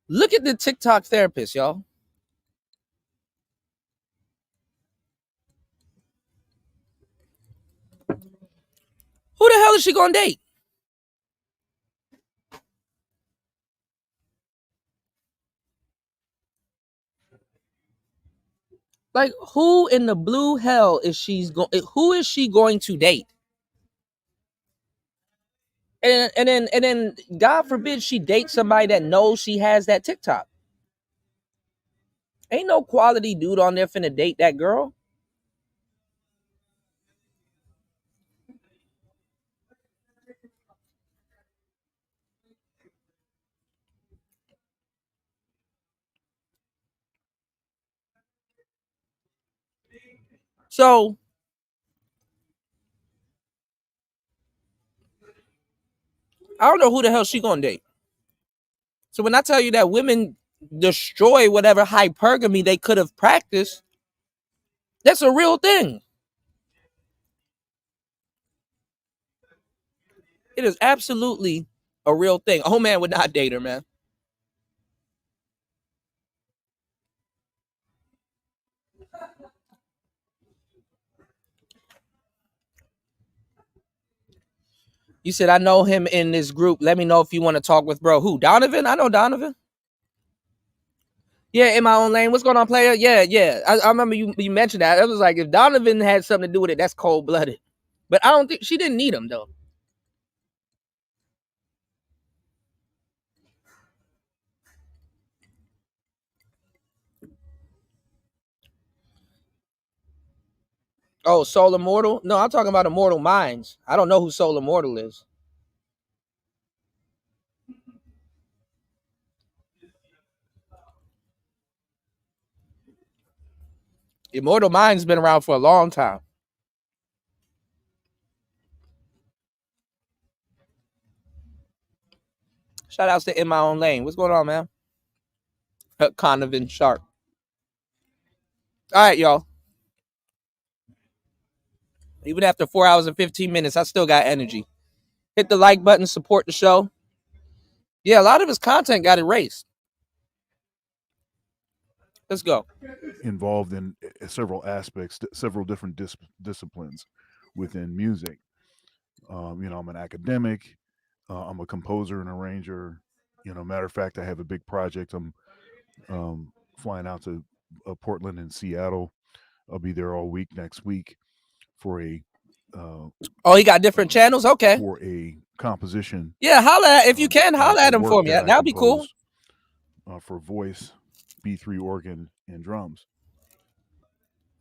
Look at the TikTok therapist, y'all. Who the hell is she gonna date? Like, who in the blue hell is who is she going to date? And then God forbid she dates somebody that knows she has that TikTok. Ain't no quality dude on there finna date that girl. So I don't know who the hell she gonna date. So when I tell you that women destroy whatever hypergamy they could have practiced, that's a real thing. It is absolutely a real thing. Oh man would not date her, man. You said, I know him in this group. Let me know if you want to talk with bro. Who? Donovan? I know Donovan. Yeah, in my own lane. What's going on, player? Yeah. I remember you mentioned that. It was like, if Donovan had something to do with it, that's cold-blooded. But I don't think she didn't need him, though. Oh, Soul Immortal? No, I'm talking about Immortal Minds. I don't know who Soul Immortal is. Immortal Minds been around for a long time. Shout outs to In My Own Lane. What's going on, man? Conovan Sharp. All right, y'all. Even after 4 hours and 15 minutes, I still got energy. Hit the like button, support the show. Yeah, a lot of his content got erased. Let's go. Involved in several aspects, several different disciplines within music. You know, I'm an academic. I'm a composer and arranger. You know, matter of fact, I have a big project. I'm flying out to Portland and Seattle. I'll be there all week next week for a. Oh, he got different channels. Okay. For a composition. Yeah, holla if you can. Holla at him for me. That'd be cool. For voice, B3 organ, and drums.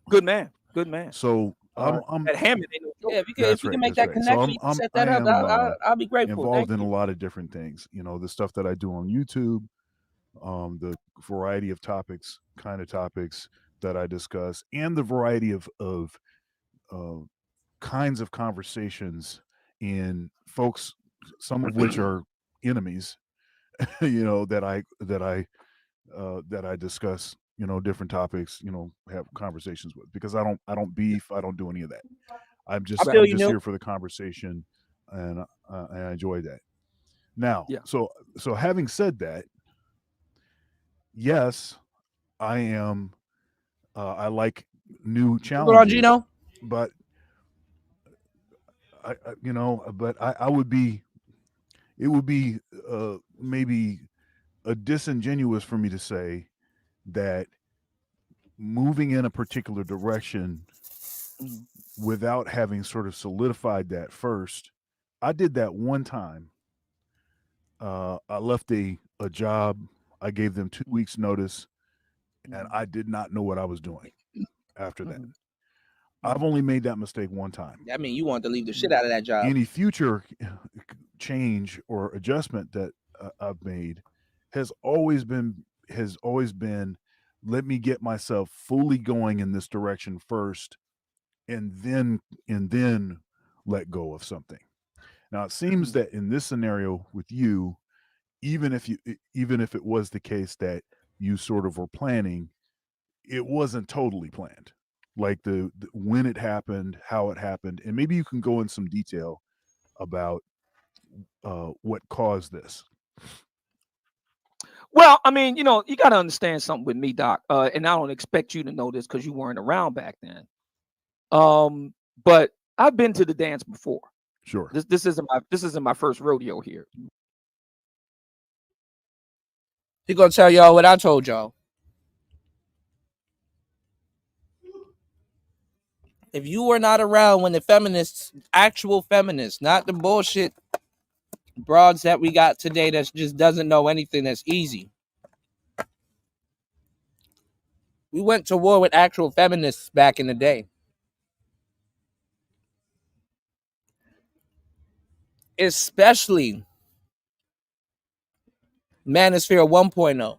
Good man. Good man. So I'm at Hammond. Yeah, if you can make that connection, so set that up. I'll be grateful. Involved in a lot of different things. You know, the stuff that I do on YouTube, the variety of topics, kind of topics that I discuss, and the variety of kinds of conversations in folks, some of which are enemies, you know, that I discuss, you know, different topics, you know, have conversations with, because I don't beef, I don't do any of that. I'm just here for the conversation, and I enjoy that. Now, so having said that, yes, I am. I like new challenges. Go on, Gino. But I would be. It would be maybe disingenuous for me to say that moving in a particular direction without having sort of solidified that first. I did that one time. I left a job. I gave them 2 weeks notice, and I did not know what I was doing after that. I've only made that mistake one time. I mean, you wanted to leave the shit out of that job. Any future change or adjustment that I've made has always been let me get myself fully going in this direction first, and then let go of something. Now it seems that in this scenario with you, even if it was the case that you sort of were planning, it wasn't totally planned. Like the when it happened, how it happened, and maybe you can go in some detail about what caused this. Well, I mean, you got to understand something with me, Doc. And I don't expect you to know this because you weren't around back then. But I've been to the dance before. Sure. This isn't my first rodeo here. He gonna tell y'all what I told y'all. If you were not around when the feminists, actual feminists, not the bullshit broads that we got today that just doesn't know anything that's easy. We went to war with actual feminists back in the day. Especially Manosphere 1.0.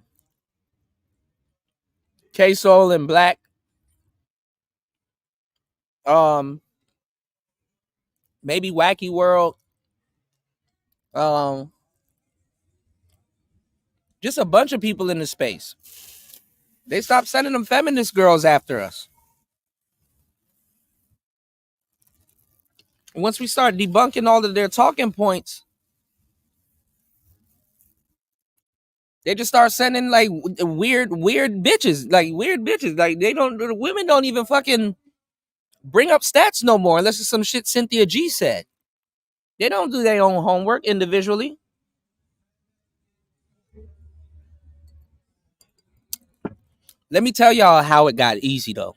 K-Soul and Black. Maybe Wacky World. Just a bunch of people in the space. They stopped sending them feminist girls after us. Once we start debunking all of their talking points, they just start sending like weird bitches. Like the women don't even fucking bring up stats no more unless it's some shit Cynthia G said. They don't do their own homework individually. Let me tell y'all how it got easy though.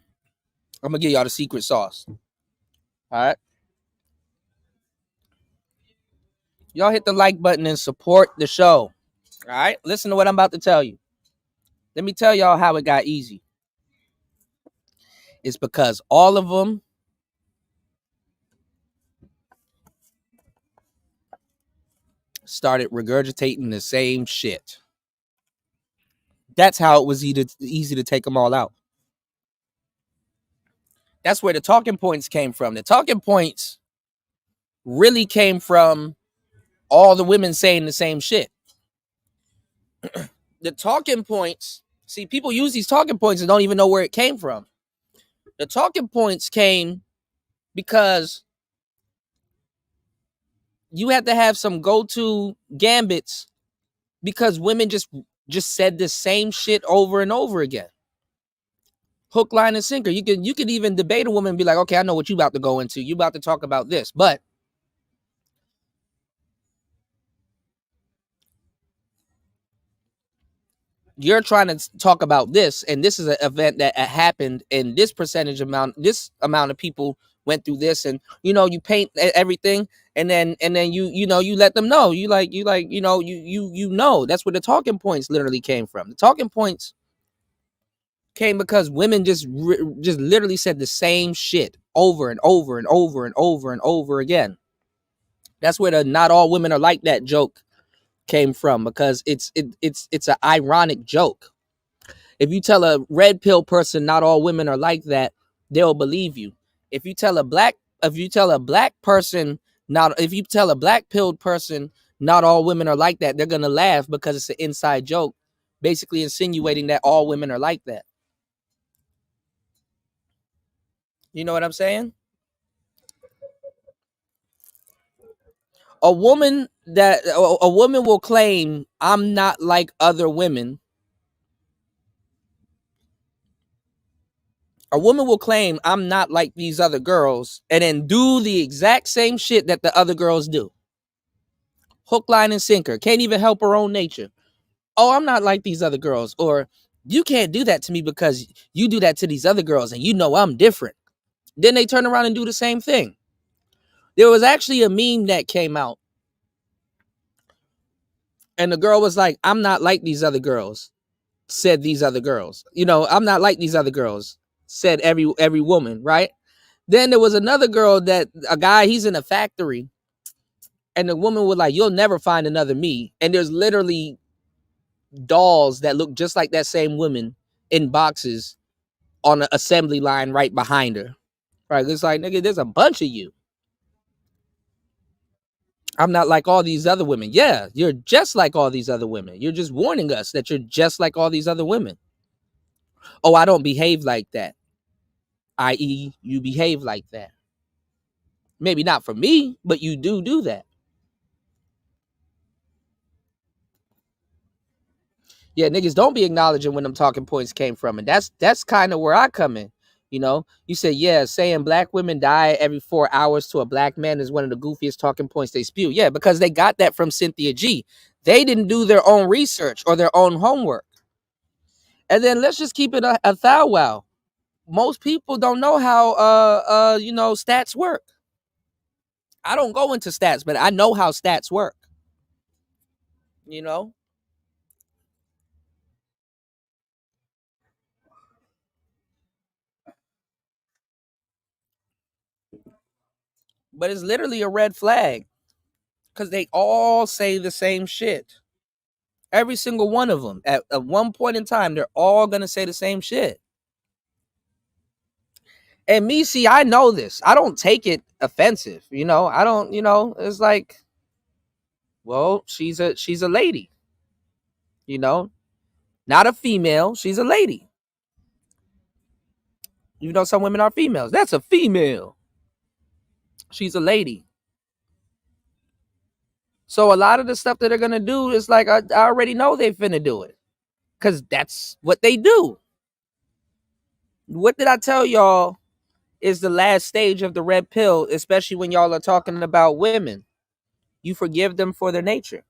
I'm gonna give y'all the secret sauce. All right. Y'all hit the like button and support the show. All right. Listen to what I'm about to tell you. Let me tell y'all how it got easy. It's because all of them started regurgitating the same shit. That's how it was easy to take them all out. That's where the talking points came from. The talking points really came from all the women saying the same shit. The talking points, see, people use these talking points and don't even know where it came from. The talking points came because you had to have some go-to gambits because women just said the same shit over and over again. Hook, line, and sinker. You could even debate a woman and be like, okay, I know what you about to go into. You about to talk about this, but you're trying to talk about this, and this is an event that happened, and this this amount of people went through this, and you paint everything, and then you let them know. You know that's where the talking points literally came from. The talking points came because women just literally said the same shit over and over and over and over and over again. That's where the "not all women are like that" joke came from, because it's an ironic joke. If you tell a red pill person not all women are like that, they'll believe you. If you tell a black person if you tell a black pilled person not all women are like that, they're gonna laugh because it's an inside joke, basically insinuating that all women are like that. You know what I'm saying? A woman will claim, I'm not like other women. A woman will claim, I'm not like these other girls, and then do the exact same shit that the other girls do. Hook, line, and sinker. Can't even help her own nature. Oh, I'm not like these other girls. Or, you can't do that to me because you do that to these other girls and you know I'm different. Then they turn around and do the same thing. There was actually a meme that came out, and the girl was like, I'm not like these other girls, said these other girls. I'm not like these other girls, said every woman, right? Then there was another girl a guy, he's in a factory, and the woman was like, you'll never find another me. And there's literally dolls that look just like that same woman in boxes on an assembly line right behind her. Right? It's like, nigga, there's a bunch of you. I'm not like all these other women. Yeah, you're just like all these other women. You're just warning us that you're just like all these other women. Oh, I don't behave like that. I.e., you behave like that. Maybe not for me, but you do that. Yeah, niggas don't be acknowledging when them talking points came from. And that's kind of where I come in. You know, you say, yeah, saying black women die every 4 hours to a black man is one of the goofiest talking points they spew. Yeah, because they got that from Cynthia G. They didn't do their own research or their own homework. And then let's just keep it a thou wow. Most people don't know how stats work. I don't go into stats, but I know how stats work. You know? But it's literally a red flag. Because they all say the same shit. Every single one of them. At one point in time, they're all going to say the same shit. And me, see, I know this. I don't take it offensive. You know, I don't, it's like, well, she's a lady. You know, not a female. She's a lady. Even though some women are females. That's a female. She's a lady. So a lot of the stuff that they're going to do is like, I already know they finna do it. Because that's what they do. What did I tell y'all is the last stage of the red pill, especially when y'all are talking about women? You forgive them for their nature.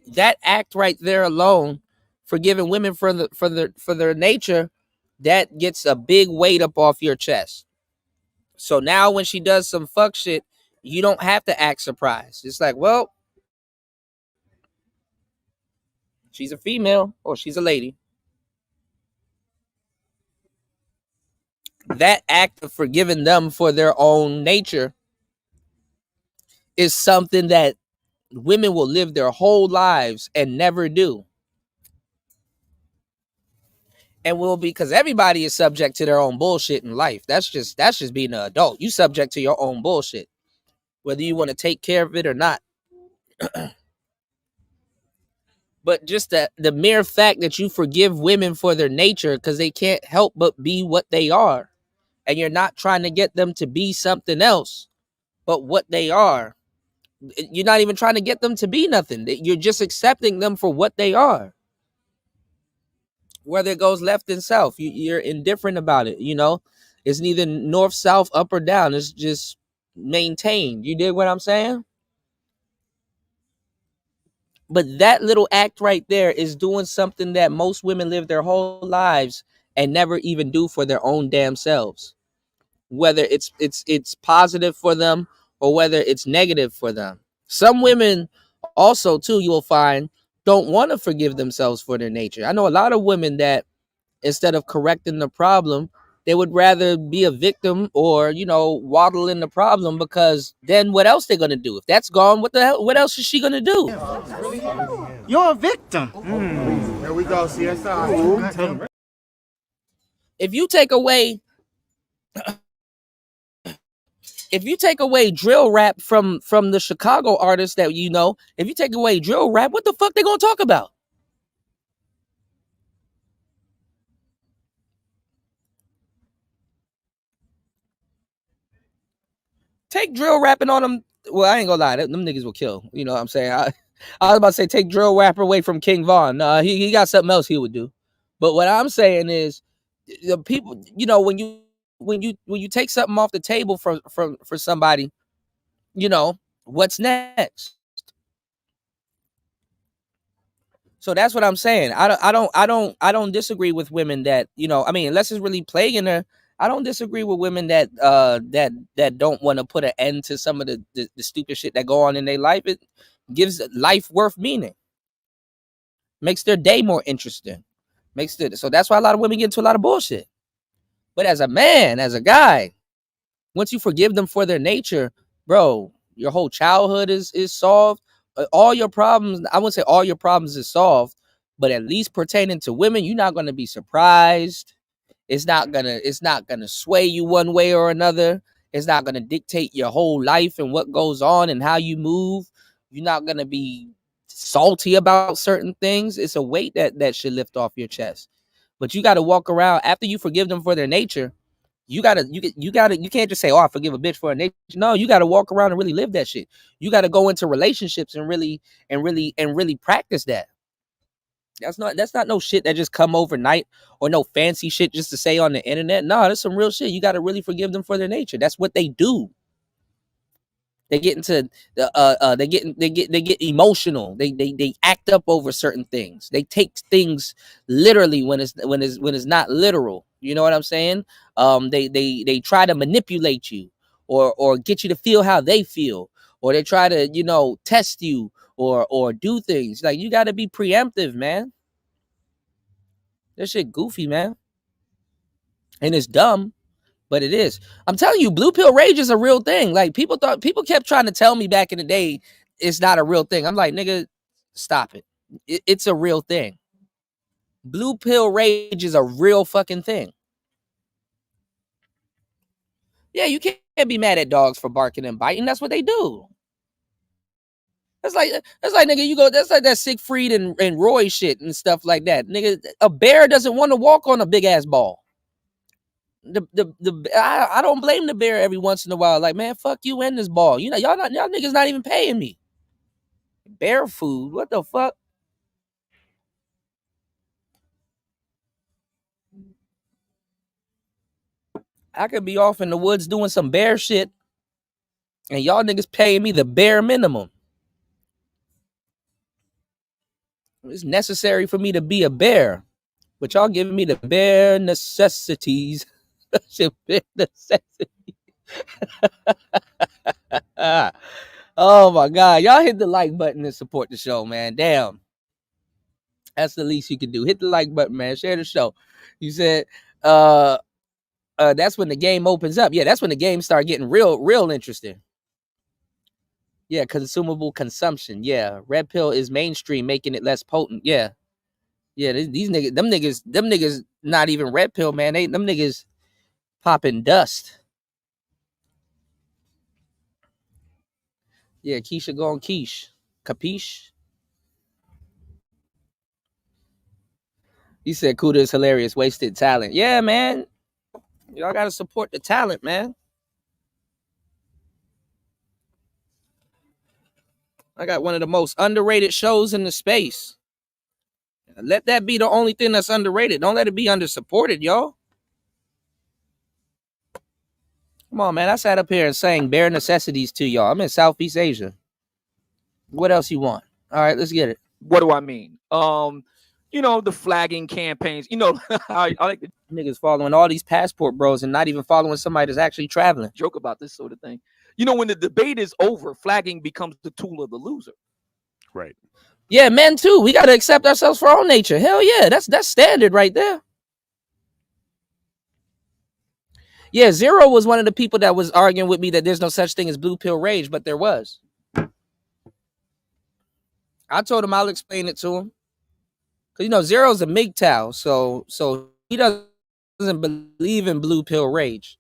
That act right there alone, forgiving women for their nature, that gets a big weight up off your chest. So now when she does some fuck shit, you don't have to act surprised. It's like, well, she's a female or she's a lady. That act of forgiving them for their own nature is something that women will live their whole lives and never do. And will be, because everybody is subject to their own bullshit in life. That's just being an adult. You subject to your own bullshit, whether you want to take care of it or not. But just the mere fact that you forgive women for their nature because they can't help but be what they are, and you're not trying to get them to be something else but what they are. You're not even trying to get them to be nothing. You're just accepting them for what they are. Whether it goes left and south, you're indifferent about it. It's neither north, south, up or down. It's just maintained. You dig what I'm saying? But that little act right there is doing something that most women live their whole lives and never even do for their own damn selves. Whether it's positive for them or whether it's negative for them. Some women also too, you will find, don't want to forgive themselves for their nature. I know a lot of women that instead of correcting the problem, they would rather be a victim or, waddle in the problem, because then what else they're going to do? If that's gone, what else is she going to do? You're a victim. Here we go, CSI. If you take away drill rap from the Chicago artists that if you take away drill rap, what the fuck they going to talk about? Take drill rapping on them. Well, I ain't gonna lie, them niggas will kill. You know what I'm saying? I was about to say take drill rapper away from King Von. He got something else he would do. But what I'm saying is, the people, when you take something off the table for somebody, what's next? So that's what I'm saying. I don't disagree with women that, unless it's really plaguing her. I don't disagree with women that don't want to put an end to some of the stupid shit that go on in their life. It gives life worth meaning. Makes their day more interesting. So that's why a lot of women get into a lot of bullshit. But as a man, as a guy, once you forgive them for their nature, bro, your whole childhood is solved. all your problems, I wouldn't say all your problems is solved, but at least pertaining to women, you're not gonna be surprised. It's not gonna sway you one way or another. It's not gonna dictate your whole life and what goes on and how you move. You're not gonna be salty about certain things. It's a weight that should lift off your chest. But you gotta walk around after you forgive them for their nature. You can't just say, oh, I forgive a bitch for her nature. No, you gotta walk around and really live that shit. You gotta go into relationships and really practice that. That's not no shit that just come overnight or no fancy shit just to say on the internet. No, that's some real shit. You got to really forgive them for their nature. That's what they do. They get into the they get emotional. They act up over certain things. They take things literally when it's not literal. You know what I'm saying? They try to manipulate you or get you to feel how they feel, or they try to, test you or do things. Like, you got to be preemptive, man. That shit goofy, man. And it's dumb, but it is. I'm telling you, blue pill rage is a real thing. Like, people kept trying to tell me back in the day it's not a real thing. I'm like, nigga, stop it. It's a real thing. Blue pill rage is a real fucking thing. Yeah, you can't be mad at dogs for barking and biting. That's what they do. That's like nigga, that's like that Siegfried and Roy shit and stuff like that. Nigga, a bear doesn't want to walk on a big ass ball. I don't blame the bear every once in a while. Like, man, fuck you and this ball. Y'all niggas not even paying me. Bear food, what the fuck? I could be off in the woods doing some bear shit, and y'all niggas paying me the bare minimum. It's necessary for me to be a bear, but y'all giving me the bare necessities. Bare necessities. Oh my god, y'all hit the like button and support the show, man. Damn, that's the least you can do. Hit the like button, man. Share the show. You said that's when the game opens up. Yeah, that's when the game start getting real interesting. Yeah, consumable consumption. Yeah, red pill is mainstream, making it less potent. Yeah, these niggas, them niggas, not even red pill, man. Them niggas popping dust. Yeah, Keisha going quiche. Capiche? He said Kuda is hilarious, wasted talent. Yeah, man. Y'all gotta support the talent, man. I got one of the most underrated shows in the space. Let that be the only thing that's underrated. Don't let it be undersupported, y'all. Come on, man. I sat up here and sang bare necessities to y'all. I'm in Southeast Asia. What else you want? All right, let's get it. What do I mean? The flagging campaigns. I like to niggas following all these passport bros and not even following somebody that's actually traveling. Joke about this sort of thing. When the debate is over, flagging becomes the tool of the loser. Right. Yeah, men too. We got to accept ourselves for our nature. Hell yeah, that's standard right there. Yeah, Zero was one of the people that was arguing with me that there's no such thing as blue pill rage, but there was. I told him I'll explain it to him. Because, Zero's a MGTOW, so he doesn't believe in blue pill rage.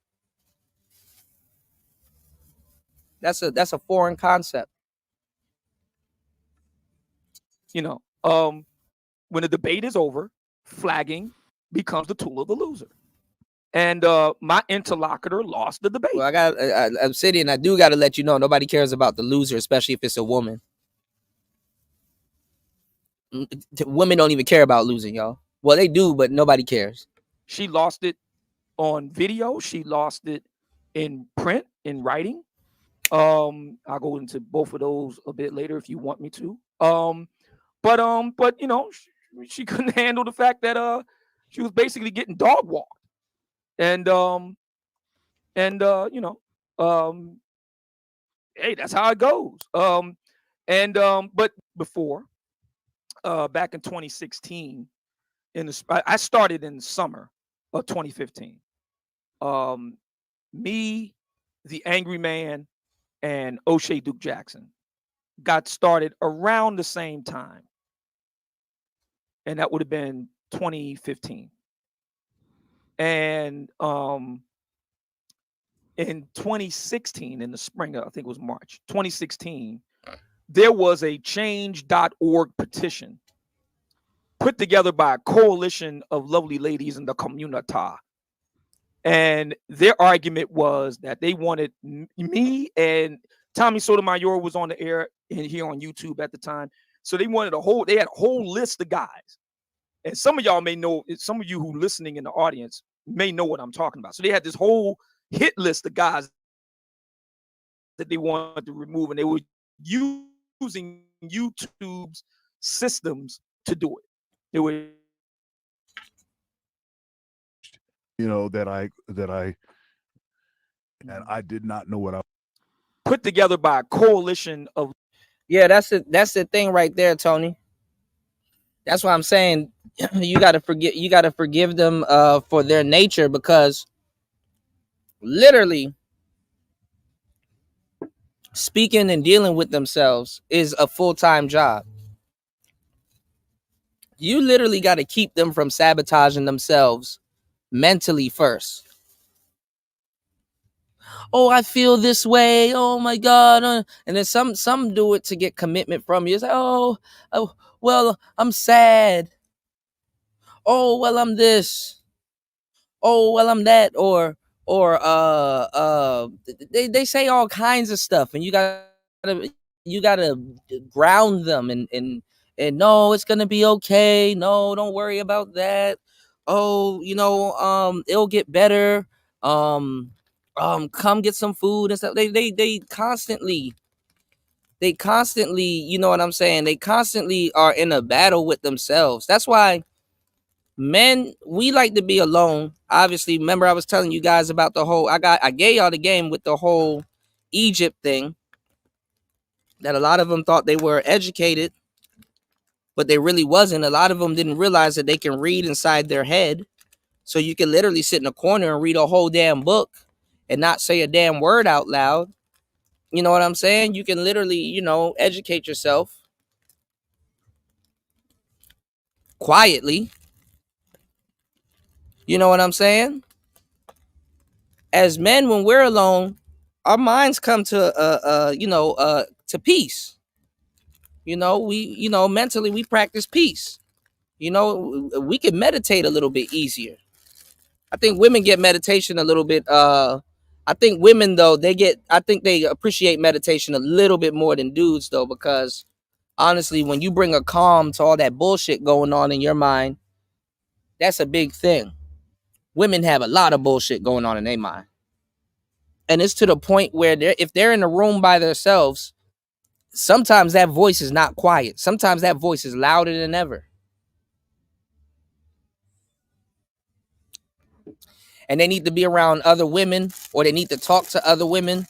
That's a foreign concept. When the debate is over, flagging becomes the tool of the loser. And my interlocutor lost the debate. Well, I got Obsidian. I do got to let you know, nobody cares about the loser, especially if it's a woman. Women don't even care about losing, y'all. Well, they do, but nobody cares. She lost it on video. She lost it in print, in writing. I'll go into both of those a bit later if you want me to. But she couldn't handle the fact that she was basically getting dog walked. And hey, that's how it goes. But before, back in 2016, I started in the summer of 2015. Me, the Angry Man, and O'Shea Duke Jackson got started around the same time, and that would have been 2015. And in 2016, in the spring, I think it was March 2016, there was a change.org petition put together by a coalition of lovely ladies in the community. And their argument was that they wanted me, and Tommy Sotomayor was on the air and here on YouTube at the time. So they wanted they had a whole list of guys. And some of y'all may know, some of you who listening in the audience may know what I'm talking about. So they had this whole hit list of guys that they wanted to remove, and they were using YouTube's systems to do it. They were, that I did not know what I put together by a coalition of. Yeah, that's the thing right there, Tony. That's why I'm saying you gotta forgive them for their nature, because literally speaking and dealing with themselves is a full-time job. You literally got to keep them from sabotaging themselves mentally first. Oh, I feel this way. Oh my God. And then some do it to get commitment from you. It's like, oh, well, I'm sad. Oh, well, I'm this. Oh, well, I'm that. Or they say all kinds of stuff, and you gotta ground them and no, it's gonna be okay. No, don't worry about that. Oh, it'll get better. Come get some food and stuff. They constantly, you know what I'm saying? They constantly are in a battle with themselves. That's why men, we like to be alone. Obviously, remember I was telling you guys about the whole, I gave y'all the game with the whole Egypt thing, that a lot of them thought they were educated, but they really wasn't. A lot of them didn't realize that they can read inside their head. So you can literally sit in a corner and read a whole damn book and not say a damn word out loud. You know what I'm saying? You can literally, educate yourself quietly. You know what I'm saying? As men, when we're alone, our minds come to to peace. We mentally we practice peace. We can meditate a little bit easier. I think women get meditation a little bit. I think women though, I think they appreciate meditation a little bit more than dudes though, because honestly, when you bring a calm to all that bullshit going on in your mind, that's a big thing. Women have a lot of bullshit going on in their mind. And it's to the point where if they're in a room by themselves, sometimes that voice is not quiet. Sometimes that voice is louder than ever. And they need to be around other women, or they need to talk to other women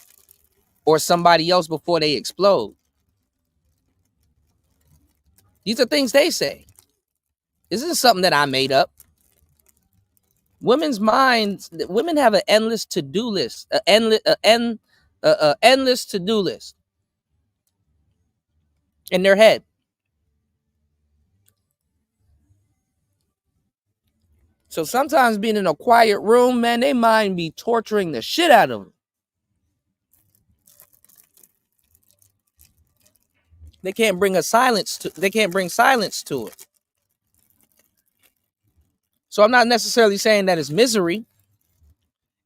or somebody else before they explode. These are things they say. This isn't something that I made up. Women's minds, women have an endless to-do list, endless to-do list in their head. So sometimes being in a quiet room, man, they mind be torturing the shit out of them. They can't bring silence to it. So I'm not necessarily saying that it's misery.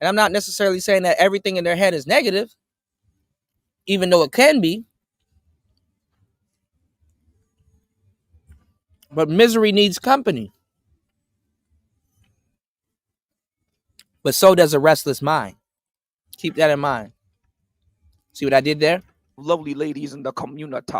And I'm not necessarily saying that everything in their head is negative, even though it can be. But misery needs company. But so does a restless mind. Keep that in mind. See what I did there? Lovely ladies in the community.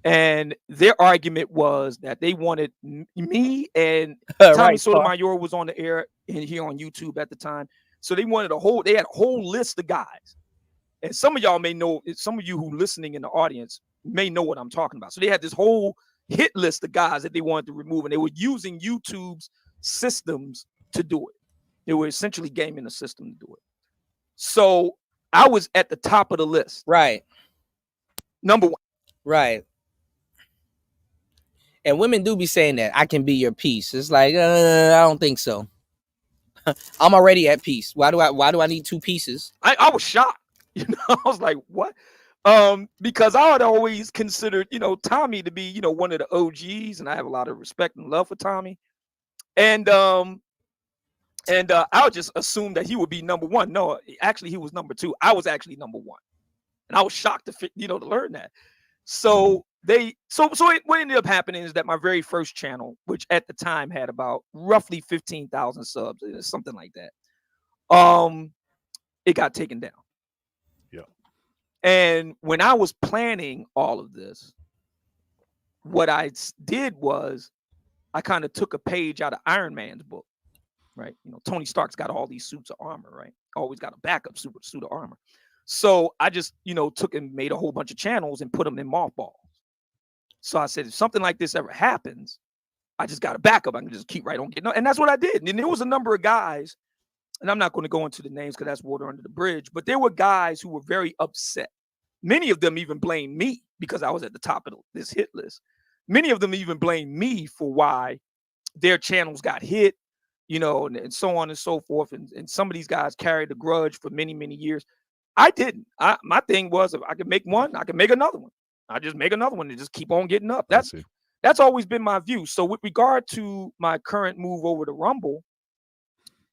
And their argument was that they wanted me, and Tommy Sotomayor was on the air and here on YouTube at the time. So they had a whole list of guys. And some of y'all may know, some of you who listening in the audience may know what I'm talking about. So they had this whole hit list of guys that they wanted to remove, and they were using YouTube's systems to do it. They were essentially gaming the system to do it. So I was at the top of the list. Right. number one. Right. And women do be saying that I can be your peace. It's like I don't think so. I'm already at peace. Why do I need two pieces? I was shocked. You know, I was like, what? Because I had always considered, you know, Tommy to be, you know, one of the OGs, and I have a lot of respect and love for Tommy. And I would just assume that he would be number one. No, actually, he was number two. I was actually number one, and I was shocked to, you know, to learn that. So what ended up happening is that my very first channel, which at the time had about roughly 15,000 subs, something like that, it got taken down. Yeah. And when I was planning all of this, what I did was I kind of took a page out of Iron Man's book, right? You know, Tony Stark's got all these suits of armor, right? Always got a backup suit of armor. So I just, you know, took and made a whole bunch of channels and put them in mothballs. So I said, if something like this ever happens, I just got a backup. I can just keep right on getting on. And that's what I did. And there was a number of guys, and I'm not going to go into the names because that's water under the bridge, but there were guys who were very upset. Many of them even blamed me because I was at the top of this hit list. Many of them even blamed me for why their channels got hit, you know, and so on and so forth. And some of these guys carried a grudge for many, many years. I didn't. My thing was, if I could make one, I can make another one. I just make another one and just keep on getting up. That's always been my view. So with regard to my current move over to Rumble,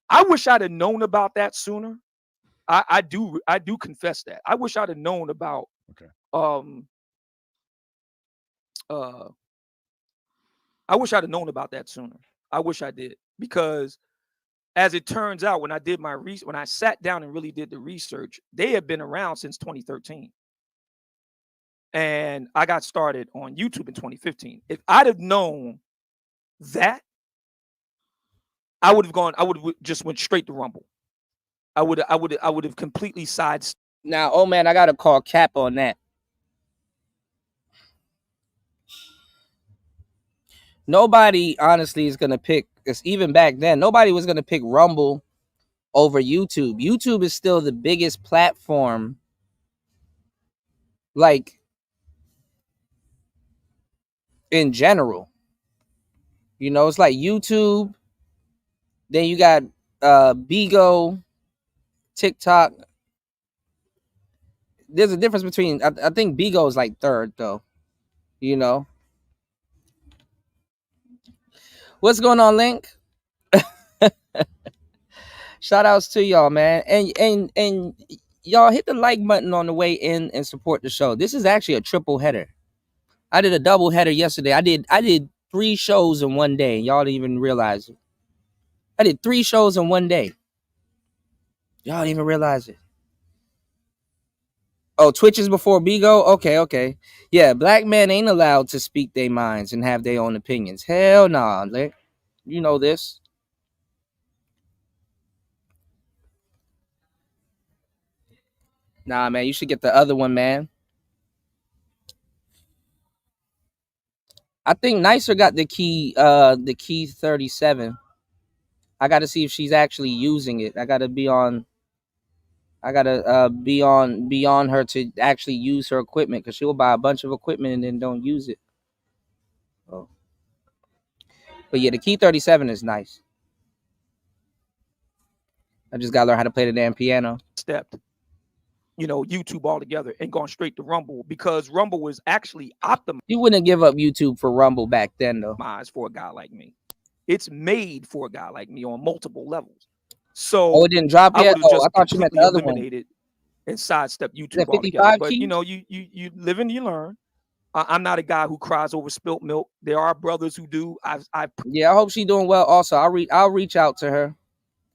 I wish I'd have known about that sooner. I do confess that. I wish I'd have known about I wish I'd have known about that sooner. I wish I did, because as it turns out, when I did my when I sat down and really did the research, they have been around since 2013. And I got started on YouTube in 2015. If I'd have known that, I would have just went straight to Rumble. I would have completely sidestepped. Now, oh man, I gotta call cap on that. Nobody honestly is gonna pick, because even back then, nobody was gonna pick Rumble over YouTube. YouTube is still the biggest platform. Like, in general, you know, it's like YouTube, then you got Bigo, TikTok. There's a difference between, I think Bigo is like third though, you know. What's going on, Link? Shout outs to y'all, man. And y'all hit the like button on the way in and support the show. This is actually a triple header. I did a double header yesterday. I did 3 shows in one day. Y'all didn't even realize it. I did 3 shows in one day. Y'all didn't even realize it. Oh, Twitch is before Bigo? Okay. Yeah, black men ain't allowed to speak their minds and have their own opinions. Hell nah. You know this. Nah, man, you should get the other one, man. I think Nicer got the key 37. I got to see if she's actually using it. I got to be on her to actually use her equipment, because she'll buy a bunch of equipment and then don't use it. Oh. But yeah, the key 37 is nice. I just gotta learn how to play the damn piano. Stepped, you know, YouTube altogether and gone straight to Rumble, because Rumble was actually optimized. You wouldn't give up YouTube for Rumble back then, though. For a guy like me. It's made for a guy like me on multiple levels. So it didn't drop yet? I thought you meant the other one. And sidestep YouTube altogether. But you know, you live and you learn. I'm not a guy who cries over spilt milk. There are brothers who do. I hope she's doing well. Also, I'll reach out to her.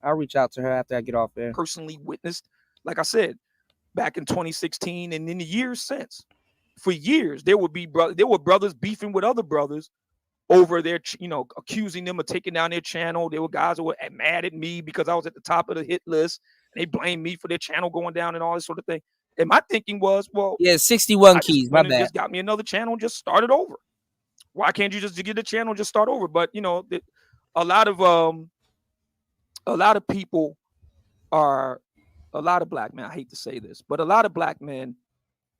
I'll reach out to her after I get off there. Personally witnessed, like I said, back in 2016 and in the years since. For years, there were brothers beefing with other brothers over their, you know, accusing them of taking down their channel. There were guys who were mad at me because I was at the top of the hit list. And they blamed me for their channel going down and all this sort of thing. And my thinking was, well, 61 keys. My bad. Just got me another channel and just started over. Why can't you just get a channel and just start over? But you know, a lot of people are, a lot of black men, I hate to say this, but a lot of black men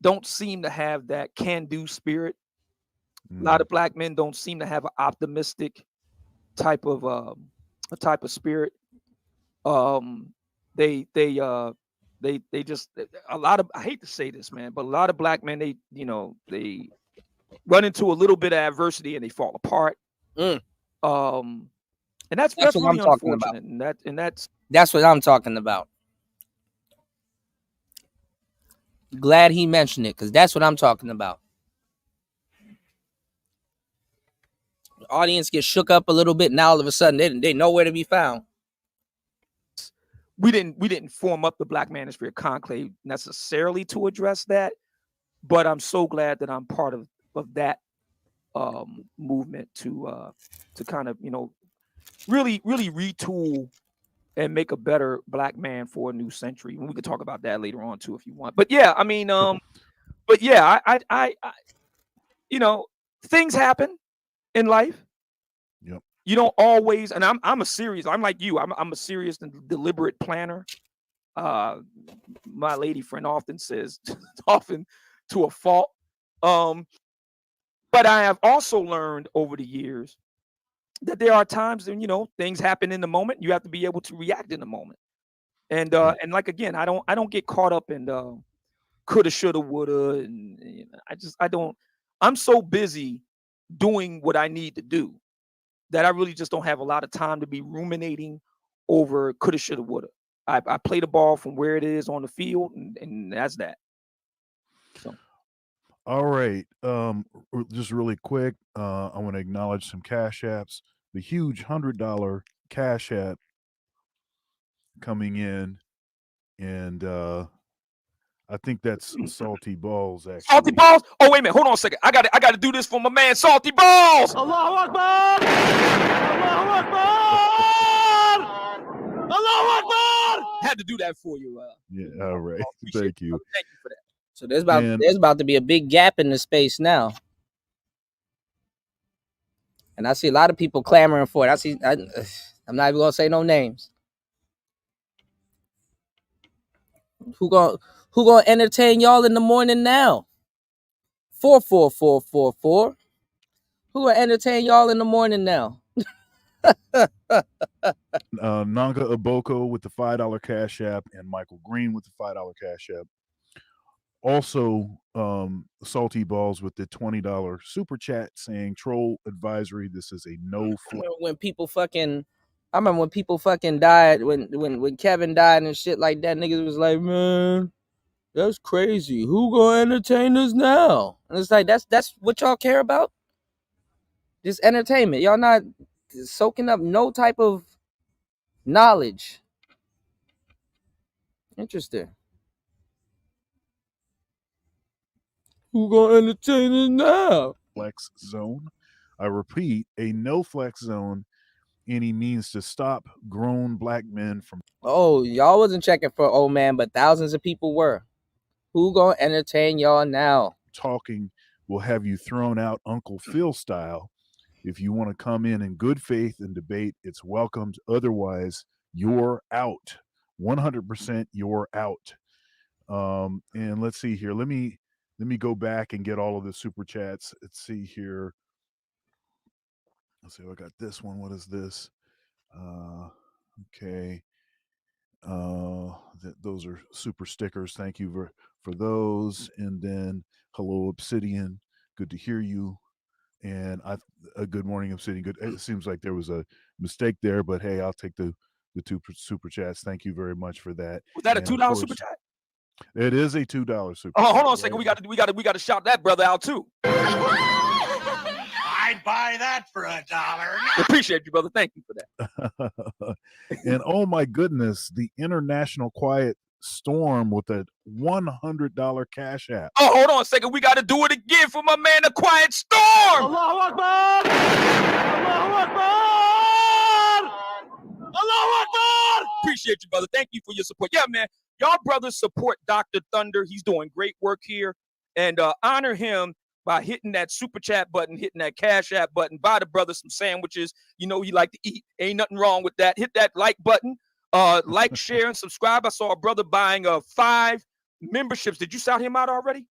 don't seem to have that can-do spirit. A lot of black men don't seem to have an optimistic type of spirit. They just a lot of, I hate to say this, man, but a lot of black men, they run into a little bit of adversity and they fall apart. And that's what really I'm talking unfortunate. about. And that's what I'm talking about. Glad he mentioned it, because that's what I'm talking about. The audience gets shook up a little bit, now all of a sudden they nowhere to be found. We didn't form up the Black Manosphere Conclave necessarily to address that, but I'm so glad that I'm part of that movement to kind of really retool and make a better black man for a new century. And we could talk about that later on too if you want. But yeah, I mean, but yeah, I things happen in life. Yep. You don't always, and I'm like you. I'm a serious and deliberate planner. My lady friend often says, often to a fault. But I have also learned over the years that there are times when things happen in the moment. You have to be able to react in the moment. And like again, I don't get caught up in coulda, shoulda, woulda, and I don't. I'm so busy doing what I need to do that I really just don't have a lot of time to be ruminating over coulda, shoulda, woulda. I play the ball from where it is on the field, and that's that. So. All right. Just really quick, I want to acknowledge some Cash Apps. The huge $100 Cash App coming in, and I think that's Salty Balls. Actually, Salty Balls. Oh wait a minute, hold on a second. I got to do this for my man Salty Balls. Allahu Akbar! Allahu Akbar! Allahu Akbar! Had to do that for you. Yeah. All right. Thank you. Thank you for that. So there's about to be a big gap in the space now. And I see a lot of people clamoring for it. I'm not even gonna say no names. Who gonna entertain y'all in the morning now? 44444. Who gonna entertain y'all in the morning now? Nanga Aboko with the $5 Cash App, and Michael Green with the $5 Cash App. Also, Salty Balls with the $20 super chat saying troll advisory. This is a no flex. When people fucking, I remember when people fucking died, when Kevin died and shit like that, niggas was like, man, that's crazy. Who gonna entertain us now? And it's like, that's what y'all care about? Just entertainment. Y'all not soaking up no type of knowledge. Interesting. Who gonna entertain us now? Flex zone. I repeat, a no flex zone. Any means to stop grown black men from. Oh, y'all wasn't checking for old man, but thousands of people were. Who gonna entertain y'all now? Talking will have you thrown out Uncle Phil style. If you want to come in good faith and debate, it's welcomed. Otherwise, you're out. 100% you're out. And let's see here. Let me go back and get all of the super chats. Let's see here. Let's see. I got this one. What is this? Okay. Those are super stickers. Thank you for those. And then hello, Obsidian. Good to hear you. And a good morning, Obsidian. Good. It seems like there was a mistake there, but hey, I'll take the two super chats. Thank you very much for that. Was that a $2 super chat? It is a $2 super. Oh, hold on a second. We got to shout that brother out too. I'd buy that for $1. Appreciate you, brother. Thank you for that. And oh my goodness, the International Quiet Storm with a $100 Cash App. Oh, hold on a second. We got to do it again for my man, the Quiet Storm. Allahu Akbar! Allahu Akbar! Allahu Akbar! Appreciate you, brother. Thank you for your support. Yeah, man. Y'all brothers support Dr. Thunder. He's doing great work here. And honor him by hitting that super chat button, hitting that Cash App button. Buy the brother some sandwiches. You know he like to eat. Ain't nothing wrong with that. Hit that like button. Like, share, and subscribe. I saw a brother buying 5 memberships. Did you shout him out already?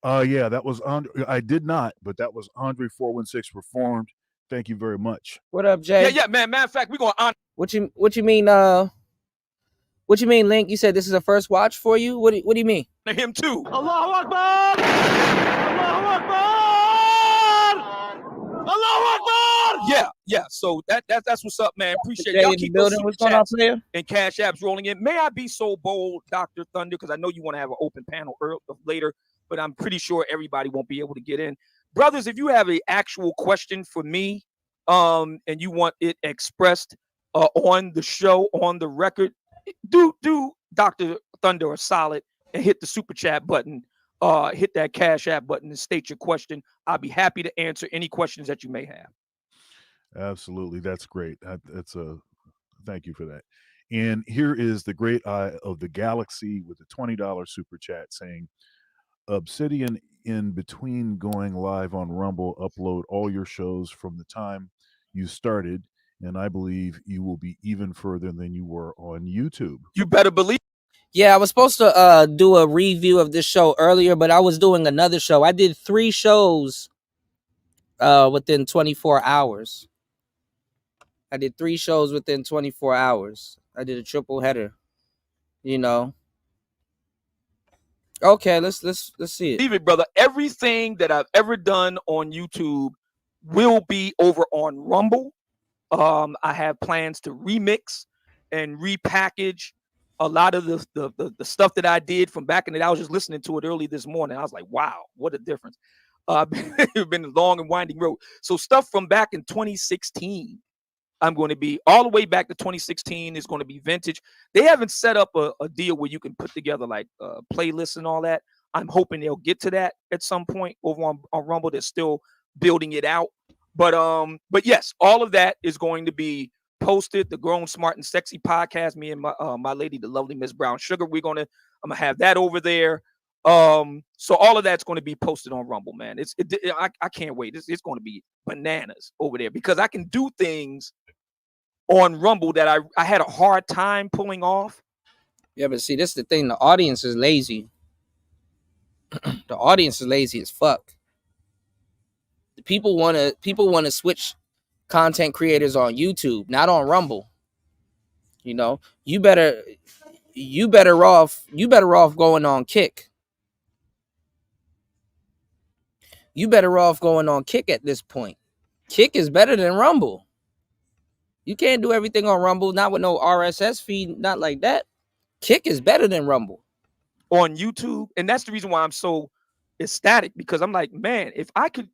Yeah, that was Andre. I did not, but that was Andre 416 performed. Thank you very much. What up, Jay? Yeah, man. Matter of fact, we're gonna honor. What you mean? What you mean, Link? You said this is a first watch for you. What do you mean? Him too. Allahu Akbar! Allahu Akbar! Allahu Akbar! Yeah. So that's what's up, man. Appreciate Jay y'all. in the Keep those building. super What's going on, chats player? and cash apps rolling in. May I be so bold, Dr. Thunder, because I know you want to have an open panel later, but I'm pretty sure everybody won't be able to get in. Brothers, if you have an actual question for me, and you want it expressed on the show, on the record, do Dr. Thunder a solid and hit the super chat button, hit that cash app button and state your question. I'll be happy to answer any questions that you may have. Absolutely, that's great. That's a thank you for that. And here is the great eye of the galaxy with a $20 super chat saying, Obsidian, in between going live on Rumble, upload all your shows from the time you started, and I believe you will be even further than you were on YouTube. You better believe. Yeah, I was supposed to do a review of this show earlier, but I was doing another show. I did 3 shows within 24 hours. I did 3 shows within 24 hours. I did a triple header. You know. Okay, let's see it. Leave it, brother. Everything that I've ever done on YouTube will be over on Rumble. I have plans to remix and repackage a lot of the stuff that I did from back in the day. I was just listening to it early this morning. I was like, wow, what a difference. It's been a long and winding road. So stuff from back in 2016, I'm going to be all the way back to 2016 is going to be vintage. They haven't set up a deal where you can put together like playlists and all that. I'm hoping they'll get to that at some point over on Rumble. They're still building it out. But yes, all of that is going to be posted. The Grown, Smart, and Sexy podcast. Me and my lady, the lovely Miss Brown Sugar. I'm gonna have that over there. So all of that's going to be posted on Rumble, man. I can't wait. It's going to be bananas over there because I can do things on Rumble that I had a hard time pulling off. Yeah, but see, this is the thing. The audience is lazy. The audience is lazy as fuck. People want to switch content creators on YouTube, not on Rumble. You know, you better off going on Kick. You better off going on Kick at this point. Kick is better than Rumble. You can't do everything on Rumble, not with no RSS feed, not like that. Kick is better than Rumble on YouTube, and that's the reason why I'm so ecstatic, because I'm like, man, if I could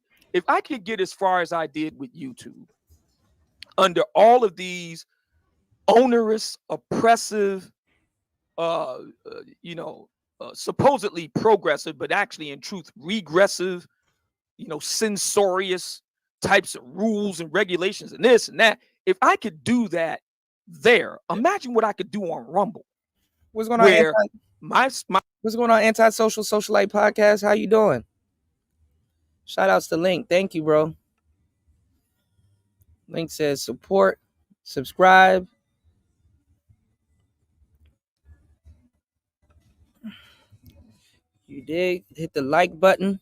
get as far as I did with YouTube under all of these onerous, oppressive, supposedly progressive, but actually in truth regressive, censorious types of rules and regulations and this and that. If I could do that there, imagine what I could do on Rumble. What's going on? What's going on, Antisocial Socialite Podcast? How you doing? Shout outs to Link. Thank you, bro. Link says support, subscribe. You dig? Hit the like button.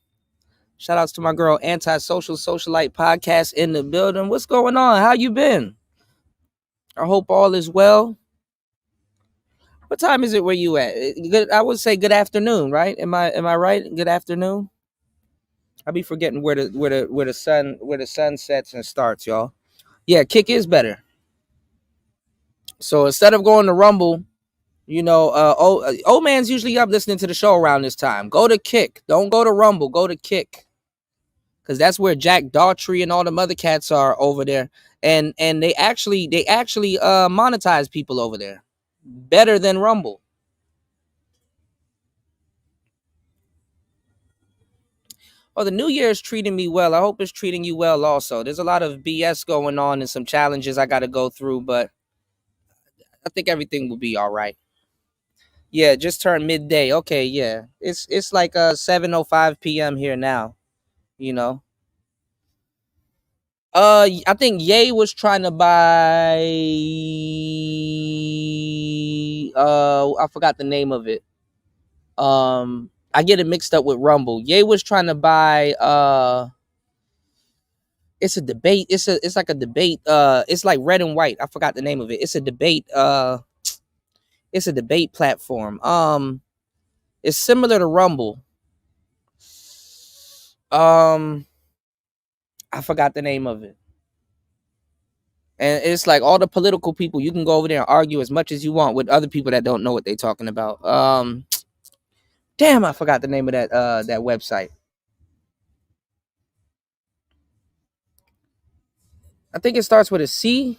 Shout outs to my girl, Antisocial Socialite Podcast in the building. What's going on? How you been? I hope all is well. What time is it where you at? Good, I would say good afternoon, right? Am I right? Good afternoon. I be forgetting where the sun sets and starts, y'all. Yeah, Kick is better. So instead of going to Rumble, old man's usually up listening to the show around this time. Go to Kick. Don't go to Rumble. Go to Kick. Because that's where Jack Daughtry and all the other cats are over there. And they actually monetize people over there better than Rumble. Oh, the new year is treating me well. I hope it's treating you well also. There's a lot of BS going on and some challenges I got to go through, but I think everything will be all right. Yeah, just turned midday. Okay, yeah. It's like 7:05 p.m. here now, I think Ye was trying to buy I forgot the name of it. I get it mixed up with Rumble. Ye was trying to buy it's a debate. It's like a debate. It's like red and white. I forgot the name of it. It's a debate. It's a debate platform. It's similar to Rumble. I forgot the name of it. And it's like all the political people, you can go over there and argue as much as you want with other people that don't know what they're talking about. Damn, I forgot the name of that website. I think it starts with a C.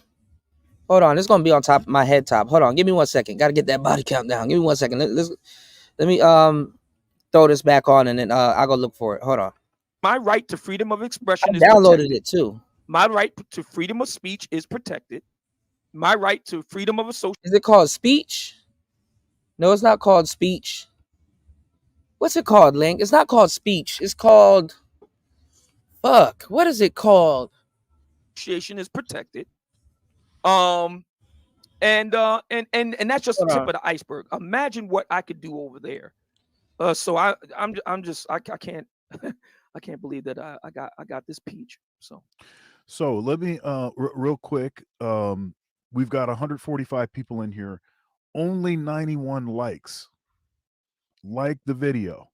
Hold on, it's gonna be on top of my head top. Hold on, give me 1 second. Gotta get that body count down. Give me 1 second. Let me throw this back on and then I'll go look for it. Hold on. My right to freedom of expression is downloaded protected. it too. My right to freedom of speech is protected. My right to freedom of association. Is it called speech? No, it's not called speech. What's it called, Link? It's not called speech. It's called fuck. What is it called? Association is protected. And that's just the tip of the iceberg. Imagine what I could do over there. So I'm just I can't I can't believe that I got this peach. So let me real quick. We've got 145 people in here. Only 91 likes. Like the video.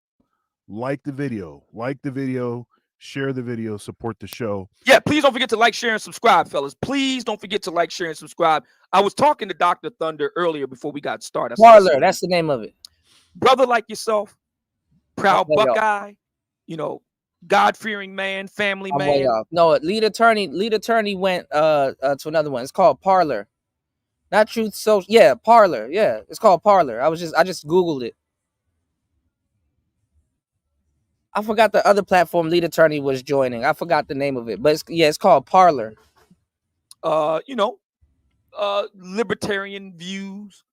Like the video. Like the video. Share the video. Support the show. Yeah, please don't forget to like, share, and subscribe, fellas. Please don't forget to like, share, and subscribe. I was talking to Dr. Thunder earlier before we got started. Parler, that's the name of it. Brother like yourself, proud Buckeye, God-fearing man, family man. Way off. No, lead attorney went to another one. It's called Parler. Not Truth Social. Yeah, Parler. Yeah, it's called Parler. I just Googled it. I forgot the other platform lead attorney was joining. I forgot the name of it, but it's called Parler. Libertarian views.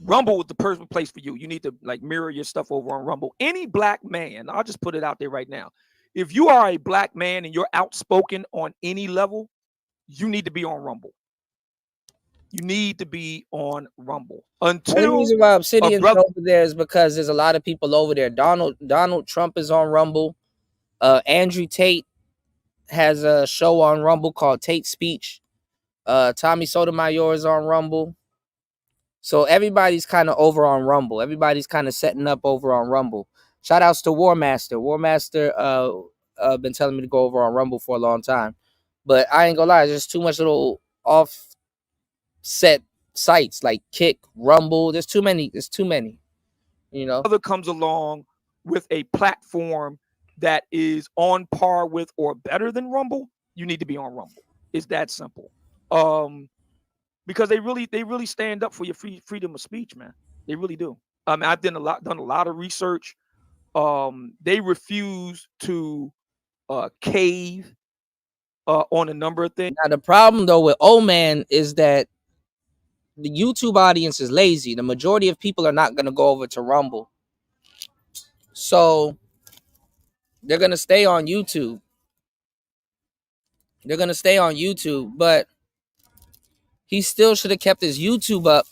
Rumble is the perfect place for you. You need to mirror your stuff over on Rumble. Any black man, I'll just put it out there right now. If you are a black man and you're outspoken on any level, you need to be on Rumble. You need to be on Rumble. Until the reason why Obsidian's over there is because there's a lot of people over there. Donald Trump is on Rumble. Andrew Tate has a show on Rumble called Tate Speech. Tommy Sotomayor is on Rumble. So everybody's kind of over on Rumble. Everybody's kind of setting up over on Rumble. Shout outs to War Master. War Master been telling me to go over on Rumble for a long time. But I ain't gonna lie, there's too much little offset sites like Kick, Rumble. There's too many. Other comes along with a platform that is on par with or better than Rumble, you need to be on Rumble. It's that simple. Because they really stand up for your freedom of speech, man. They really do. I've done a lot of research. They refuse to cave on a number of things. Now the problem though with O-Man is that the YouTube audience is lazy. The majority of people are not going to go over to Rumble. So they're going to stay on YouTube. But he still should have kept his YouTube up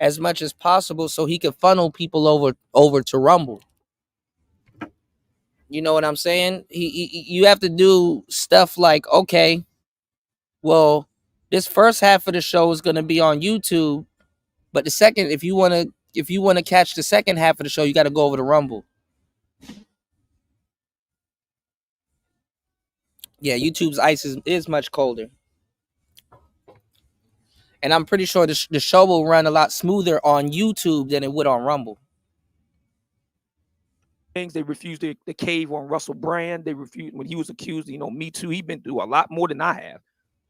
as much as possible so he could funnel people over to Rumble. You know what I'm saying? You have to do stuff like, okay, well, this first half of the show is going to be on YouTube, but the second, if you want to catch the second half of the show, you got to go over to Rumble. Yeah, YouTube's ice is much colder. And I'm pretty sure the show will run a lot smoother on YouTube than it would on Rumble. They refused to cave on Russell Brand. They refused when he was accused, Me Too. He's been through a lot more than I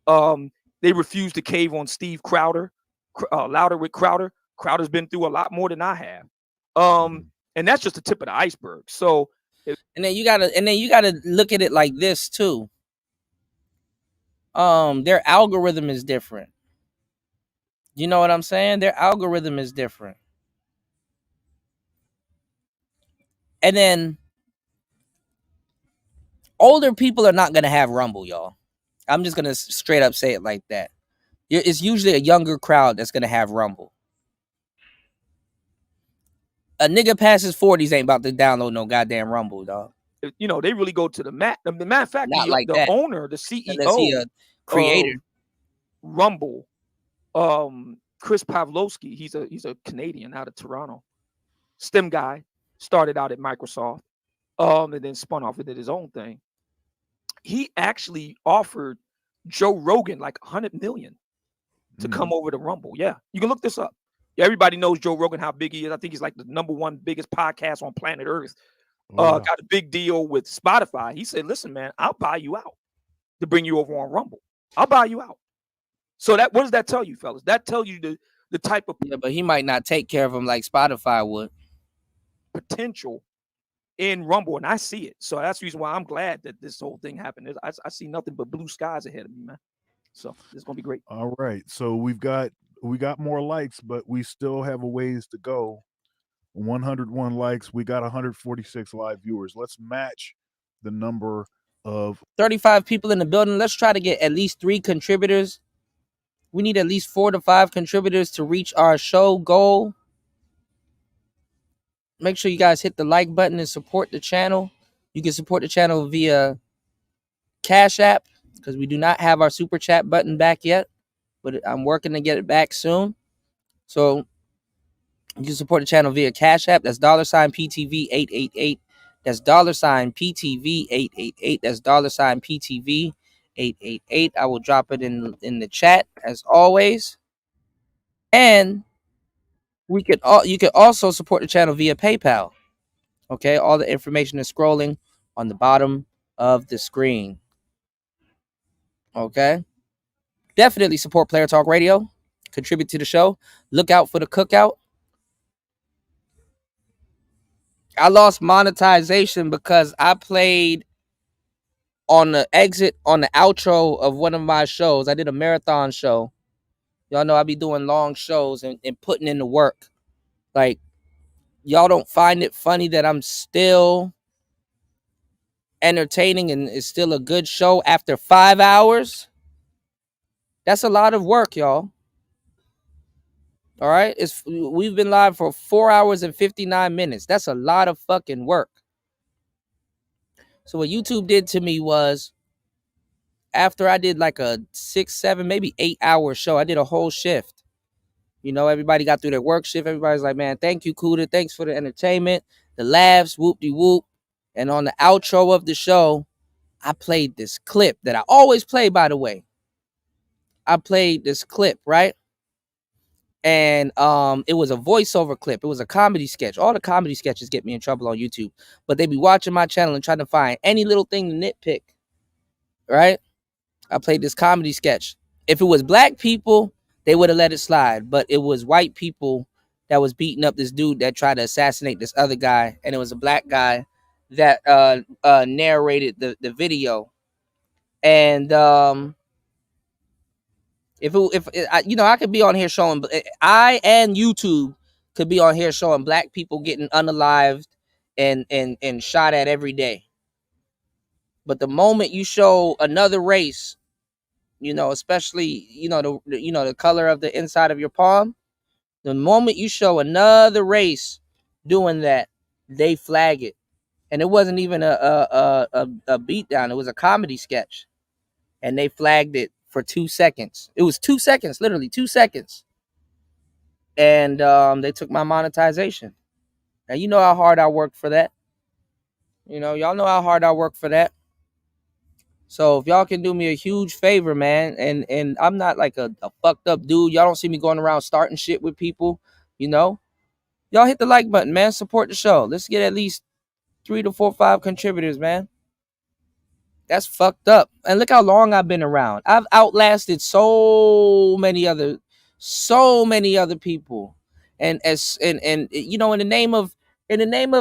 have. They refused to cave on Steve Crowder, Louder with Crowder. Crowder's been through a lot more than I have. And that's just the tip of the iceberg. So, and then you gotta look at it like this too. Their algorithm is different. You know what I'm saying? Their algorithm is different. And then older people are not going to have Rumble, y'all. I'm just going to straight up say it like that. It's usually a younger crowd that's going to have Rumble. A nigga past his 40s ain't about to download no goddamn Rumble, dog. You know, they really go to the mat. The matter of fact, Not like the that. owner, the Unless he CEO a creator. of Rumble, Chris Pavlovsky, he's a Canadian out of Toronto. STEM guy, started out at Microsoft, and then spun off and did his own thing. He actually offered Joe Rogan like $100 million to come over to Rumble. Yeah, you can look this up. Yeah, everybody knows Joe Rogan, how big he is. I think he's like the #1 biggest podcast on planet Earth. Got a big deal with Spotify. He said, "Listen, man, I'll buy you out to bring you over on Rumble. I'll buy you out." So what does that tell you, fellas? That tells you the type of but he might not take care of him like Spotify would. Potential in Rumble, and I see it. So that's the reason why I'm glad that this whole thing happened. I see nothing but blue skies ahead of me, man. So it's gonna be great. All right. So we got more likes, but we still have a ways to go. 101 likes. We got 146 live viewers. Let's match the number of 35 people in the building. Let's try to get at least 3 contributors. We need at least 4 to 5 contributors to reach our show goal. Make sure you guys hit the like button and support the channel. You can support the channel via Cash App, because we do not have our super chat button back yet, but I'm working to get it back soon. So you can support the channel via Cash App. That's $PTV888. That's $PTV888. That's $PTV888. I will drop it in the chat as always. And you could also support the channel via PayPal. Okay, all the information is scrolling on the bottom of the screen. Okay, definitely support Player Talk Radio. Contribute to the show. Look out for the cookout. I lost monetization because I played on the outro of one of my shows. I did a marathon show. Y'all know I be doing long shows and putting in the work. Like, y'all don't find it funny that I'm still entertaining and it's still a good show after 5 hours? That's a lot of work, y'all. All right, we've been live for 4 hours and 59 minutes. That's a lot of fucking work. So what YouTube did to me was, after I did like a 6, 7, maybe 8 hour show, I did a whole shift. You know, everybody got through their work shift. Everybody's like, man, thank you, Kuda. Thanks for the entertainment, the laughs, whoop-de-whoop. And on the outro of the show, I played this clip that I always play, by the way. I played this clip, right? And it was a voiceover clip. It was a comedy sketch. All the comedy sketches get me in trouble on YouTube, but they be watching my channel and trying to find any little thing to nitpick, right? I played this comedy sketch. If it was black people, they would have let it slide, but it was white people that was beating up this dude that tried to assassinate this other guy, and it was a black guy that narrated the video. And I could be on here showing, I and YouTube could be on here showing black people getting unalived and shot at every day. But the moment you show another race, you know, especially, the color of the inside of your palm, the moment you show another race doing that, they flag it. And it wasn't even a beatdown. It was a comedy sketch. And they flagged it for 2 seconds. It was 2 seconds, literally 2 seconds. And they took my monetization. Now, you know how hard I worked for that. You know, y'all know how hard I worked for that. So if y'all can do me a huge favor, man, and I'm not like a fucked up dude. Y'all don't see me going around starting shit with people, you know. Y'all hit the like button, man. Support the show. Let's get at least 3 to 4, 5 contributors, man. That's fucked up. And look how long I've been around. I've outlasted so many other people. And you know, in the name of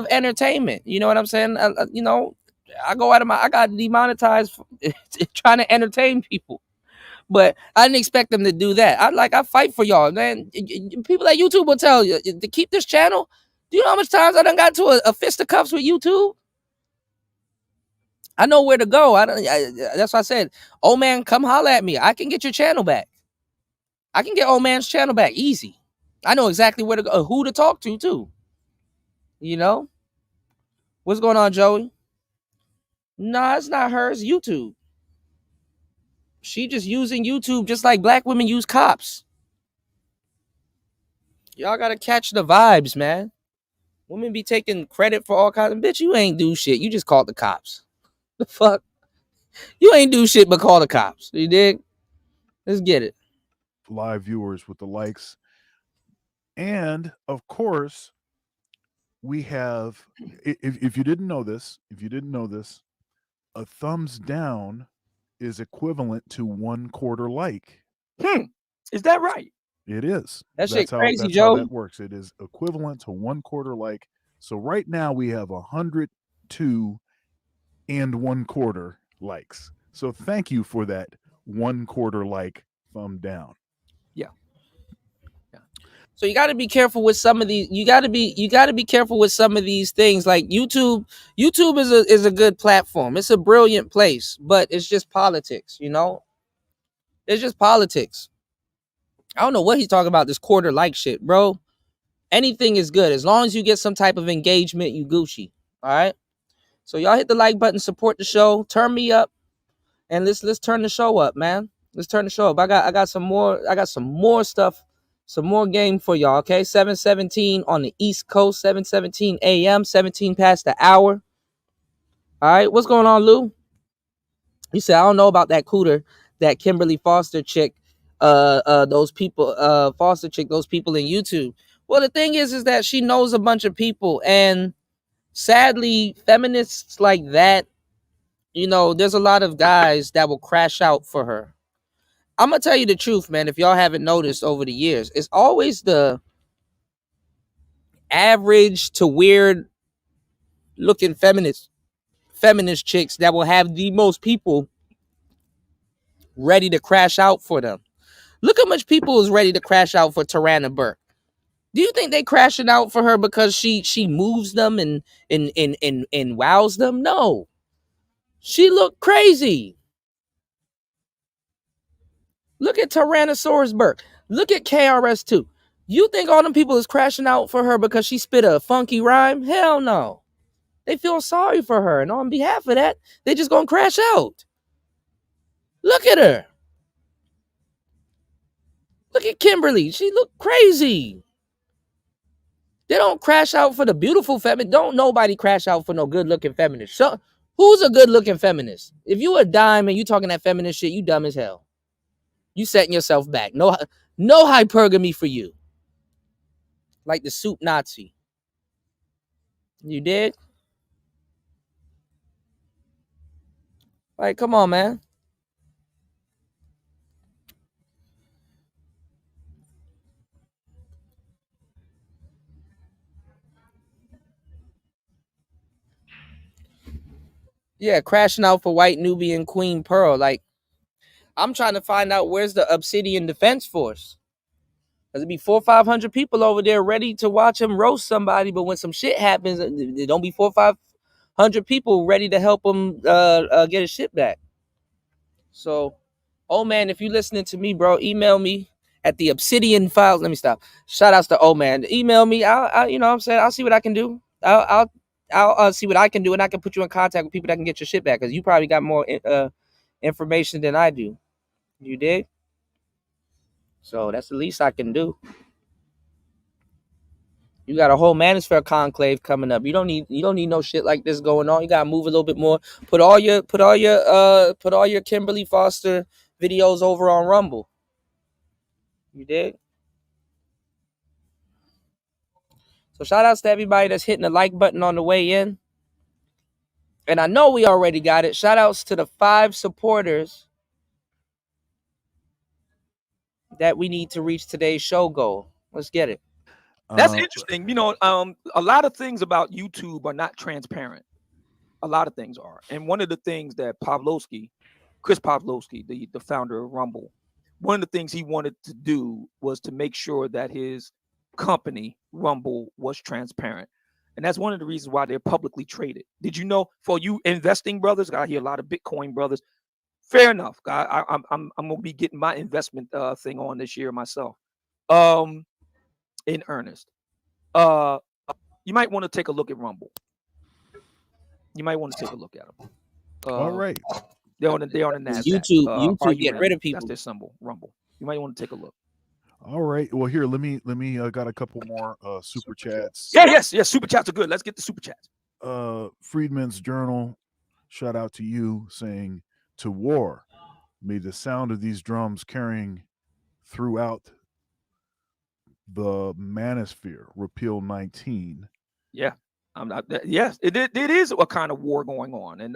entertainment, you know what I'm saying? You know, I got demonetized trying to entertain people. But I didn't expect them to do that. I fight for y'all, man. People at YouTube will tell you to keep this channel. Do you know how much times I done got to a fisticuffs with YouTube? I know where to go. That's why I said, oh man, come holler at me. I can get your channel back. I can get old man's channel back easy. I know exactly where to go, who to talk to too. You know? What's going on, Joey? Nah, it's not her. It's YouTube. She just using YouTube just like black women use cops. Y'all gotta catch the vibes, man. Women be taking credit for all kinds of bitch. You ain't do shit. You just called the cops. The fuck? You ain't do shit but call the cops. You dig? Let's get it. Live viewers with the likes. And of course, we have, if you didn't know this, a thumbs down is equivalent to 1/4 like. Is that right? It is. That shit That's crazy, how Joe. that works. It is equivalent to 1/4 like. So right now we have 102 and 1/4 likes. So thank you for that 1/4 like thumb down. Yeah. So you got to be careful with some of these. You got to be careful with some of these things. Like YouTube is a good platform. It's a brilliant place, but it's just politics. You know, it's just politics. I don't know what he's talking about. This quarter like shit, bro. Anything is good as long as you get some type of engagement. You Gucci. All right. So y'all hit the like button, support the show, turn me up, and let's turn the show up, man. Let's turn the show up. I got some more stuff. Some more game for y'all, okay? 7:17 on the East Coast, 7:17 a.m., 17 past the hour. All right, what's going on, Lou? You said, I don't know about that cooter, that Kimberly Foster chick, those people, Foster chick, those people in YouTube. Well, the thing is that she knows a bunch of people, and sadly, feminists like that, you know, there's a lot of guys that will crash out for her. I'm gonna tell you the truth, man. If y'all haven't noticed over the years, it's always the average to weird looking feminist chicks that will have the most people ready to crash out for them. Look how much people is ready to crash out for Tarana Burke. Do you think they crashing out for her because she moves them and wows them? No. She looked crazy. Look at Tyrannosaurus Burke. Look at KRS2. You think all them people is crashing out for her because she spit a funky rhyme? Hell no. They feel sorry for her, and on behalf of that, they just gonna crash out. Look at her. Look at Kimberly. She look crazy. They don't crash out for the beautiful feminist. Don't nobody crash out for no good-looking feminist. So, who's a good-looking feminist? If you a dime and you talking that feminist shit, you dumb as hell. You setting yourself back. No hypergamy for you. Like the soup Nazi. You did? Like, come on, man. Yeah, crashing out for white Nubian Queen Pearl. Like, I'm trying to find out where's the Obsidian Defense Force. There's be 400 or 500 people over there ready to watch him roast somebody, but when some shit happens, there don't be 400 or 500 people ready to help him get his shit back. So, oh man, if you listening to me, bro, email me at the Obsidian Files. Let me stop. Shout outs to oh man. Email me. I'll you know what I'm saying, I'll see what I can do. I'll see what I can do, and I can put you in contact with people that can get your shit back, because you probably got more information than I do. You dig? So that's the least I can do. You got a whole manosphere conclave coming up. You don't need no shit like this going on. You gotta move a little bit more. Put all your Kimberly Foster videos over on Rumble. You dig? So shout outs to everybody that's hitting the like button on the way in. And I know we already got it. Shout outs to the 5 supporters that we need to reach today's show goal. Let's get it. That's interesting. You know, a lot of things about YouTube are not transparent. A lot of things are. And one of the things that Chris Pavlovsky, the founder of Rumble, one of the things he wanted to do was to make sure that his company, Rumble, was transparent. And that's one of the reasons why they're publicly traded. Did you know, for you investing brothers, I hear a lot of Bitcoin brothers. Fair enough. I'm gonna be getting my investment thing on this year myself. In earnest. you might want to take a look at Rumble. You might want to take a look at them. All right. They're on the NASDAQ. YouTube get rid of people. That's their symbol, Rumble. You might want to take a look. All right. Well, here, let me got a couple more super chats. Yes. Super chats are good. Let's get the super chats. Freedman's Journal, shout out to you, saying, to war, may the sound of these drums carrying throughout the manosphere, repeal 19. Yeah. I'm not. Yes, it is a kind of war going on. And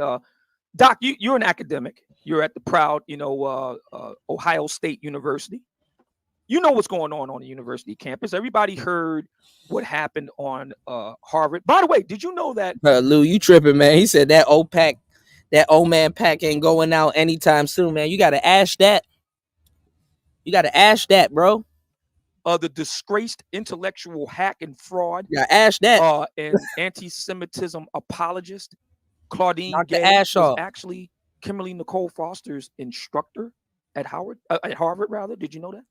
Doc, you're an academic. You're at the proud, Ohio State University. You know what's going on the university campus. Everybody heard what happened on Harvard. By the way, did you know that? Lou, you tripping, man? He said that old man pack ain't going out anytime soon, man. You gotta ash that. You gotta ash that, bro. The disgraced intellectual hack and fraud. Yeah, ash that. And anti-Semitism apologist Claudine Gay was actually Kimberly Nicole Foster's instructor at Harvard. Rather, did you know that?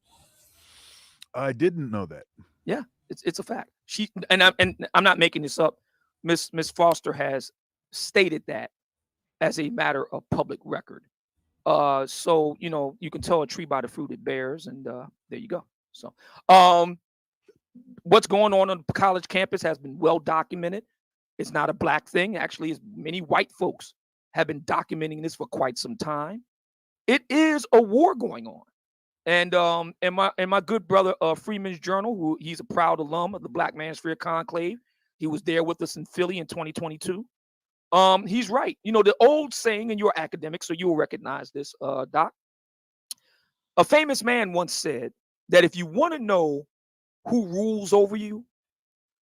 I didn't know that. Yeah, it's a fact. I'm not making this up. Miss Foster has stated that as a matter of public record. So you can tell a tree by the fruit it bears, and there you go. So, what's going on the college campus has been well documented. It's not a black thing. Actually, as many white folks have been documenting this for quite some time. It is a war going on. And my good brother Freeman's Journal, who he's a proud alum of the Black Manosphere Conclave. He was there with us in Philly in 2022. He's right. The old saying, and you're academic, so you'll recognize this, Doc. A famous man once said that if you want to know who rules over you,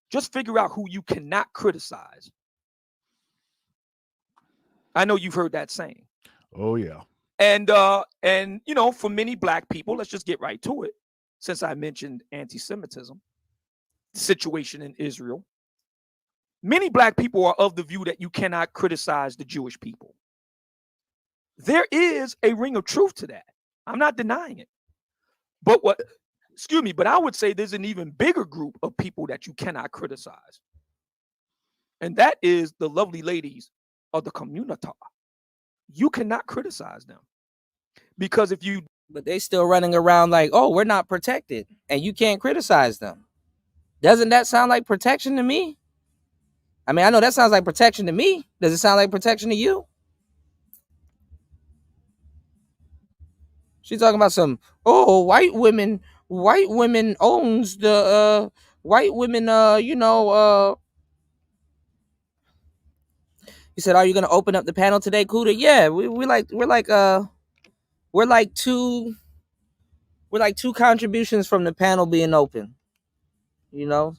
just figure out who you cannot criticize. I know you've heard that saying. Oh, yeah. And for many black people, let's just get right to it. Since I mentioned anti-Semitism, the situation in Israel, many black people are of the view that you cannot criticize the Jewish people. There is a ring of truth to that. I'm not denying it. But but I would say there's an even bigger group of people that you cannot criticize. And that is the lovely ladies of the community. You cannot criticize them. Because but they still running around like, oh, we're not protected, and you can't criticize them. Doesn't that sound like protection to me? I mean, I know that sounds like protection to me. Does it sound like protection to you? She's talking about some, white women owns the white women, He said, are you gonna open up the panel today, Kuda? Yeah, we're like two contributions from the panel being open.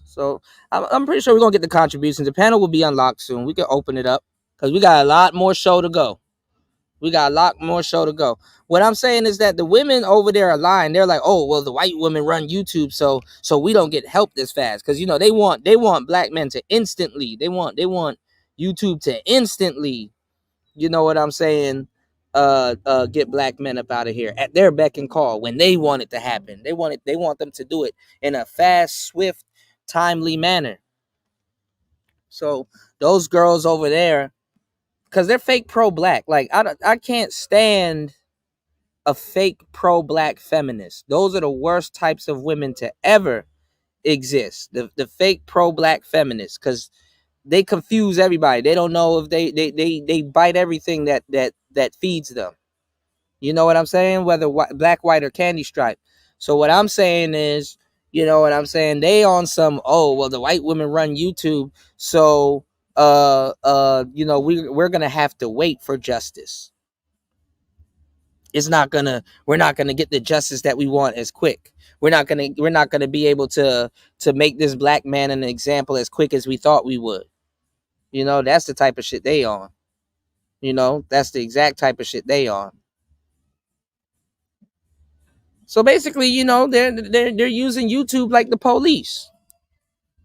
So I'm pretty sure we're gonna get the contributions. The panel will be unlocked soon. We can open it up because we got a lot more show to go. What I'm saying is that the women over there are lying. They're like, oh, well, the white women run YouTube, so we don't get help this fast. Because they want black men to instantly, they want YouTube to instantly, you know what I'm saying, get black men up out of here at their beck and call when they want it to happen. They want them to do it in a fast, swift, timely manner. So those girls over there, because they're fake pro-black. Like, I can't stand a fake pro-black feminist. Those are the worst types of women to ever exist. The fake pro-black feminists, because they confuse everybody. They don't know if they bite everything that feeds them. You know what I'm saying? Whether black, white, or candy stripe. So what I'm saying is, they on some, the white women run YouTube, so we're gonna have to wait for justice. We're not gonna get the justice that we want as quick. We're not gonna be able to make this black man an example as quick as we thought we would. That's the type of shit they on. That's the exact type of shit they on. So basically, they're using YouTube like the police.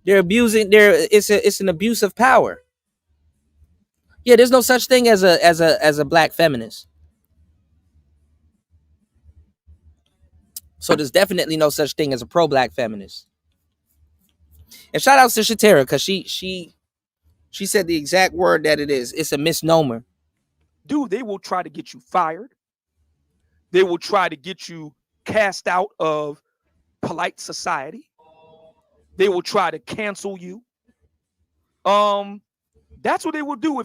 They're abusing it's an abuse of power. Yeah, there's no such thing as a black feminist. So there's definitely no such thing as a pro-black feminist. And shout out to Shatera, because she said the exact word that it is. It's a misnomer. Dude, they will try to get you fired. They will try to get you cast out of polite society. They will try to cancel you. That's what they will do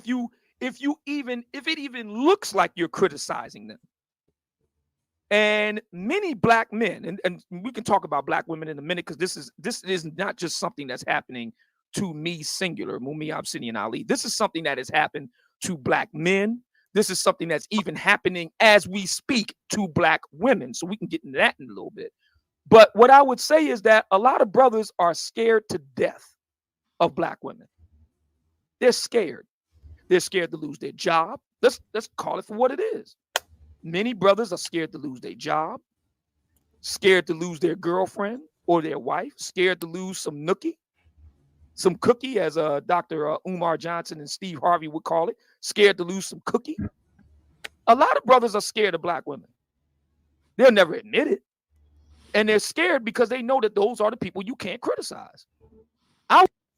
if it even looks like you're criticizing them. And many black men, and we can talk about black women in a minute, because this is not just something that's happening to me singular, Mumia Obsidian Ali. This is something that has happened to black men. This is something that's even happening as we speak to black women. So we can get into that in a little bit. But what I would say is that a lot of brothers are scared to death of black women. They're scared. They're scared to lose their job. Let's call it for what it is. Many brothers are scared to lose their job, scared to lose their girlfriend or their wife, scared to lose some nookie, some cookie, as Dr. Umar Johnson and Steve Harvey would call it, scared to lose some cookie. A lot of brothers are scared of black women. They'll never admit it. And they're scared because they know that those are the people you can't criticize.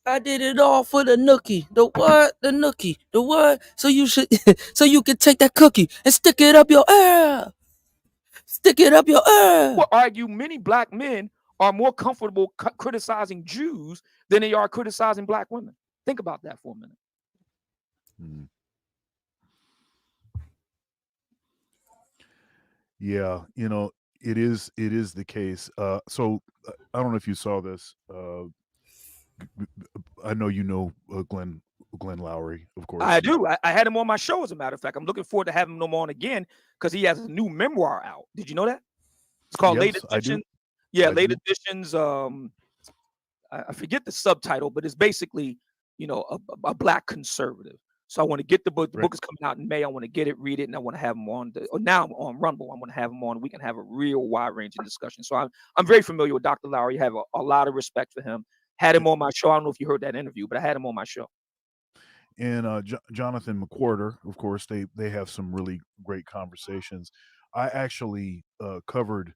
I did it all for the nookie. The what? The nookie. The what? So you should, so you can take that cookie and stick it up your ass. Stick it up your ass. Well, argue many black men are more comfortable criticizing Jews than they are criticizing black women. Think about that for a minute. Yeah, it is the case. So I don't know if you saw this. I know Glenn Lowry, of course. I do. I had him on my show, as a matter of fact. I'm looking forward to having him on again because he has a new memoir out. Did you know that? It's called Late Edition. Yeah, Late Editions. I forget the subtitle, but it's basically, a black conservative. So I want to get the book. The book is coming out in May. I want to get it, read it, and I want to have him on. Now I'm on Rumble. I want to have him on. We can have a real wide-ranging discussion. So I'm very familiar with Dr. Lowry. I have a lot of respect for him. Had him on my show. I don't know if you heard that interview, but I had him on my show. And Jonathan McWhorter, of course, they have some really great conversations. I actually covered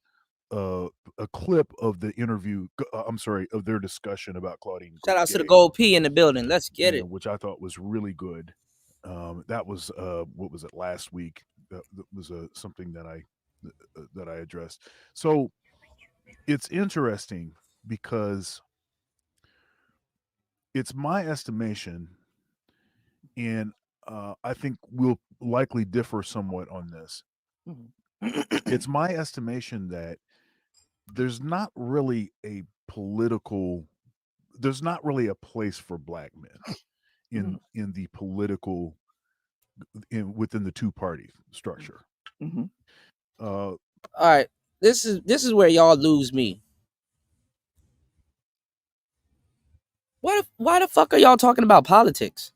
a clip of the interview. Of their discussion about Claudine. Shout out to the Gold P in the building. Let's get it. Which I thought was really good. That was what was it, last week? That was something that I addressed. So it's interesting because it's my estimation, and I think we'll likely differ somewhat on this. It's my estimation that there's not really a place for black men in the political, within the two-party structure. All right, this is where y'all lose me. Why the fuck are y'all talking about politics?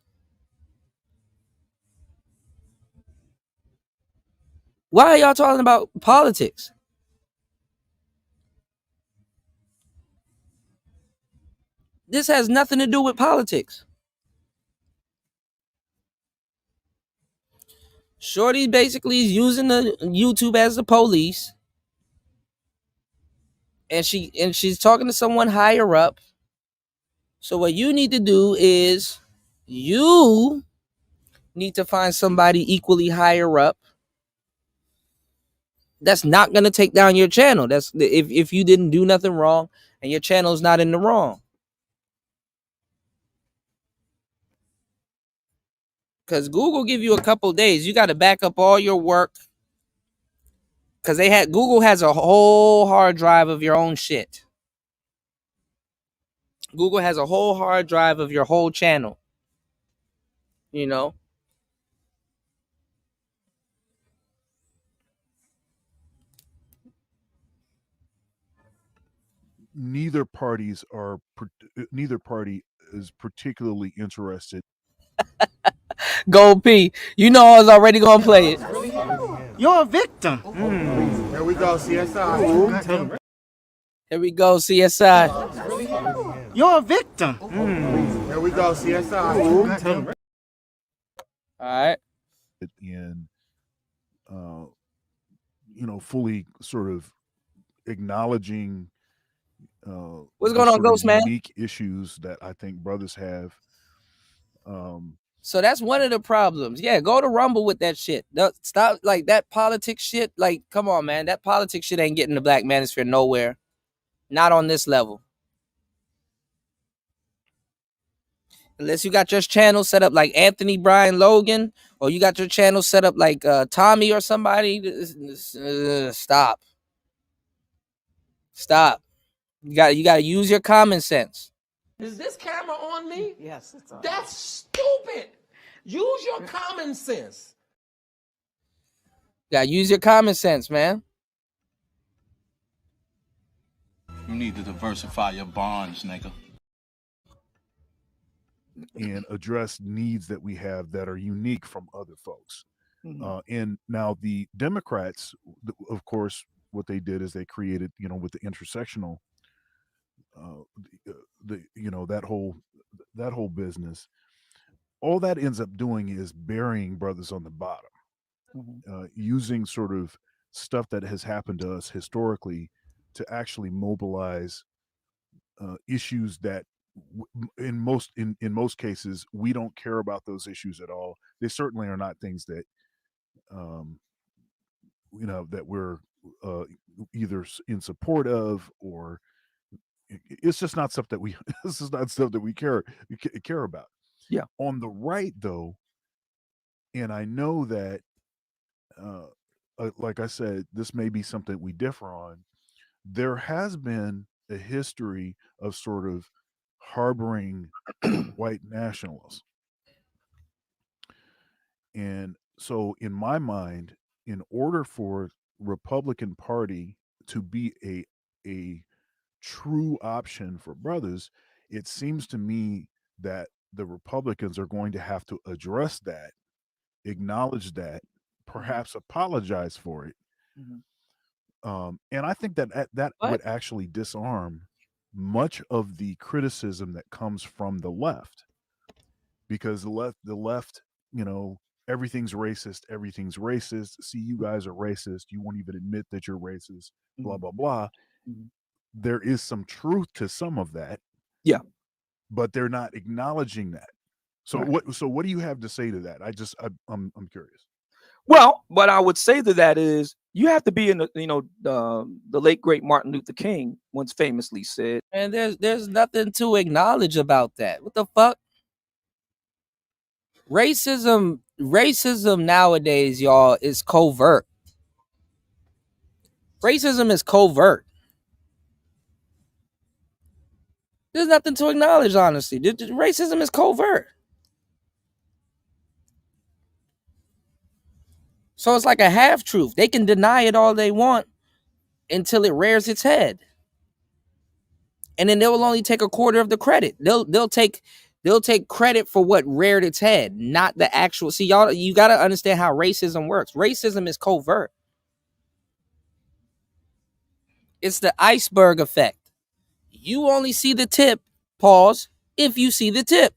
Why are y'all talking about politics? This has nothing to do with politics. Shorty basically is using the YouTube as the police, and she's talking to someone higher up. So what you need to do is you need to find somebody equally higher up that's not going to take down your channel. That's if you didn't do nothing wrong and your channel's not in the wrong. Because Google give you a couple days. You got to back up all your work. Because Google has a whole hard drive of your own shit. Google has a whole hard drive of your whole channel. Neither party is particularly interested. Gold P, I was already gonna play it. You're a victim. Here we go, CSI. Here we go, CSI. You're a victim. Here we go, CSI. All right. And fully sort of acknowledging What's the going on, sort of Ghost Man? unique issues that I think brothers have. So that's one of the problems. Yeah, go to Rumble with that shit. Stop like that politics shit. Like, come on, man. That politics shit ain't getting the black manosphere nowhere. Not on this level. Unless you got your channel set up like Anthony Brian Logan, or you got your channel set up like Tommy or somebody. Stop. You got to use your common sense. Is this camera on me? Yes, it's on. That's stupid. Use your common sense. You got to use your common sense, man. You need to diversify your bonds, nigga. And address needs that we have that are unique from other folks. And now the Democrats, of course, what they did is they created, with the intersectional, that whole business. All that ends up doing is burying brothers on the bottom, using sort of stuff that has happened to us historically to actually mobilize issues that in most cases we don't care about those issues at all. They certainly are not things that that we're either in support of, or it's just not stuff that we this is not stuff that we care about. Yeah. On the right though, and I know that like I said, this may be something we differ on. There has been a history of sort of harboring white nationalists. And so in my mind, in order for Republican Party to be a true option for brothers, it seems to me that the Republicans are going to have to address that, acknowledge that, perhaps apologize for it. And I think that would actually disarm much of the criticism that comes from the left, because the left, everything's racist. See, you guys are racist. You won't even admit that you're racist. Blah blah blah. There is some truth to some of that. Yeah, but they're not acknowledging that. So what do you have to say to that? I'm curious. Well, what I would say to that is you have to be in the late great Martin Luther King once famously said, and there's nothing to acknowledge about that. What the fuck? Racism nowadays, y'all, is covert. Racism is covert. There's nothing to acknowledge, honestly. Racism is covert. So it's like a half-truth. They can deny it all they want until it rears its head. And then they'll only take a quarter of the credit. They'll take credit for what reared its head, not the actual. See, y'all, you got to understand how racism works. Racism is covert. It's the iceberg effect. You only see the tip, pause, if you see the tip.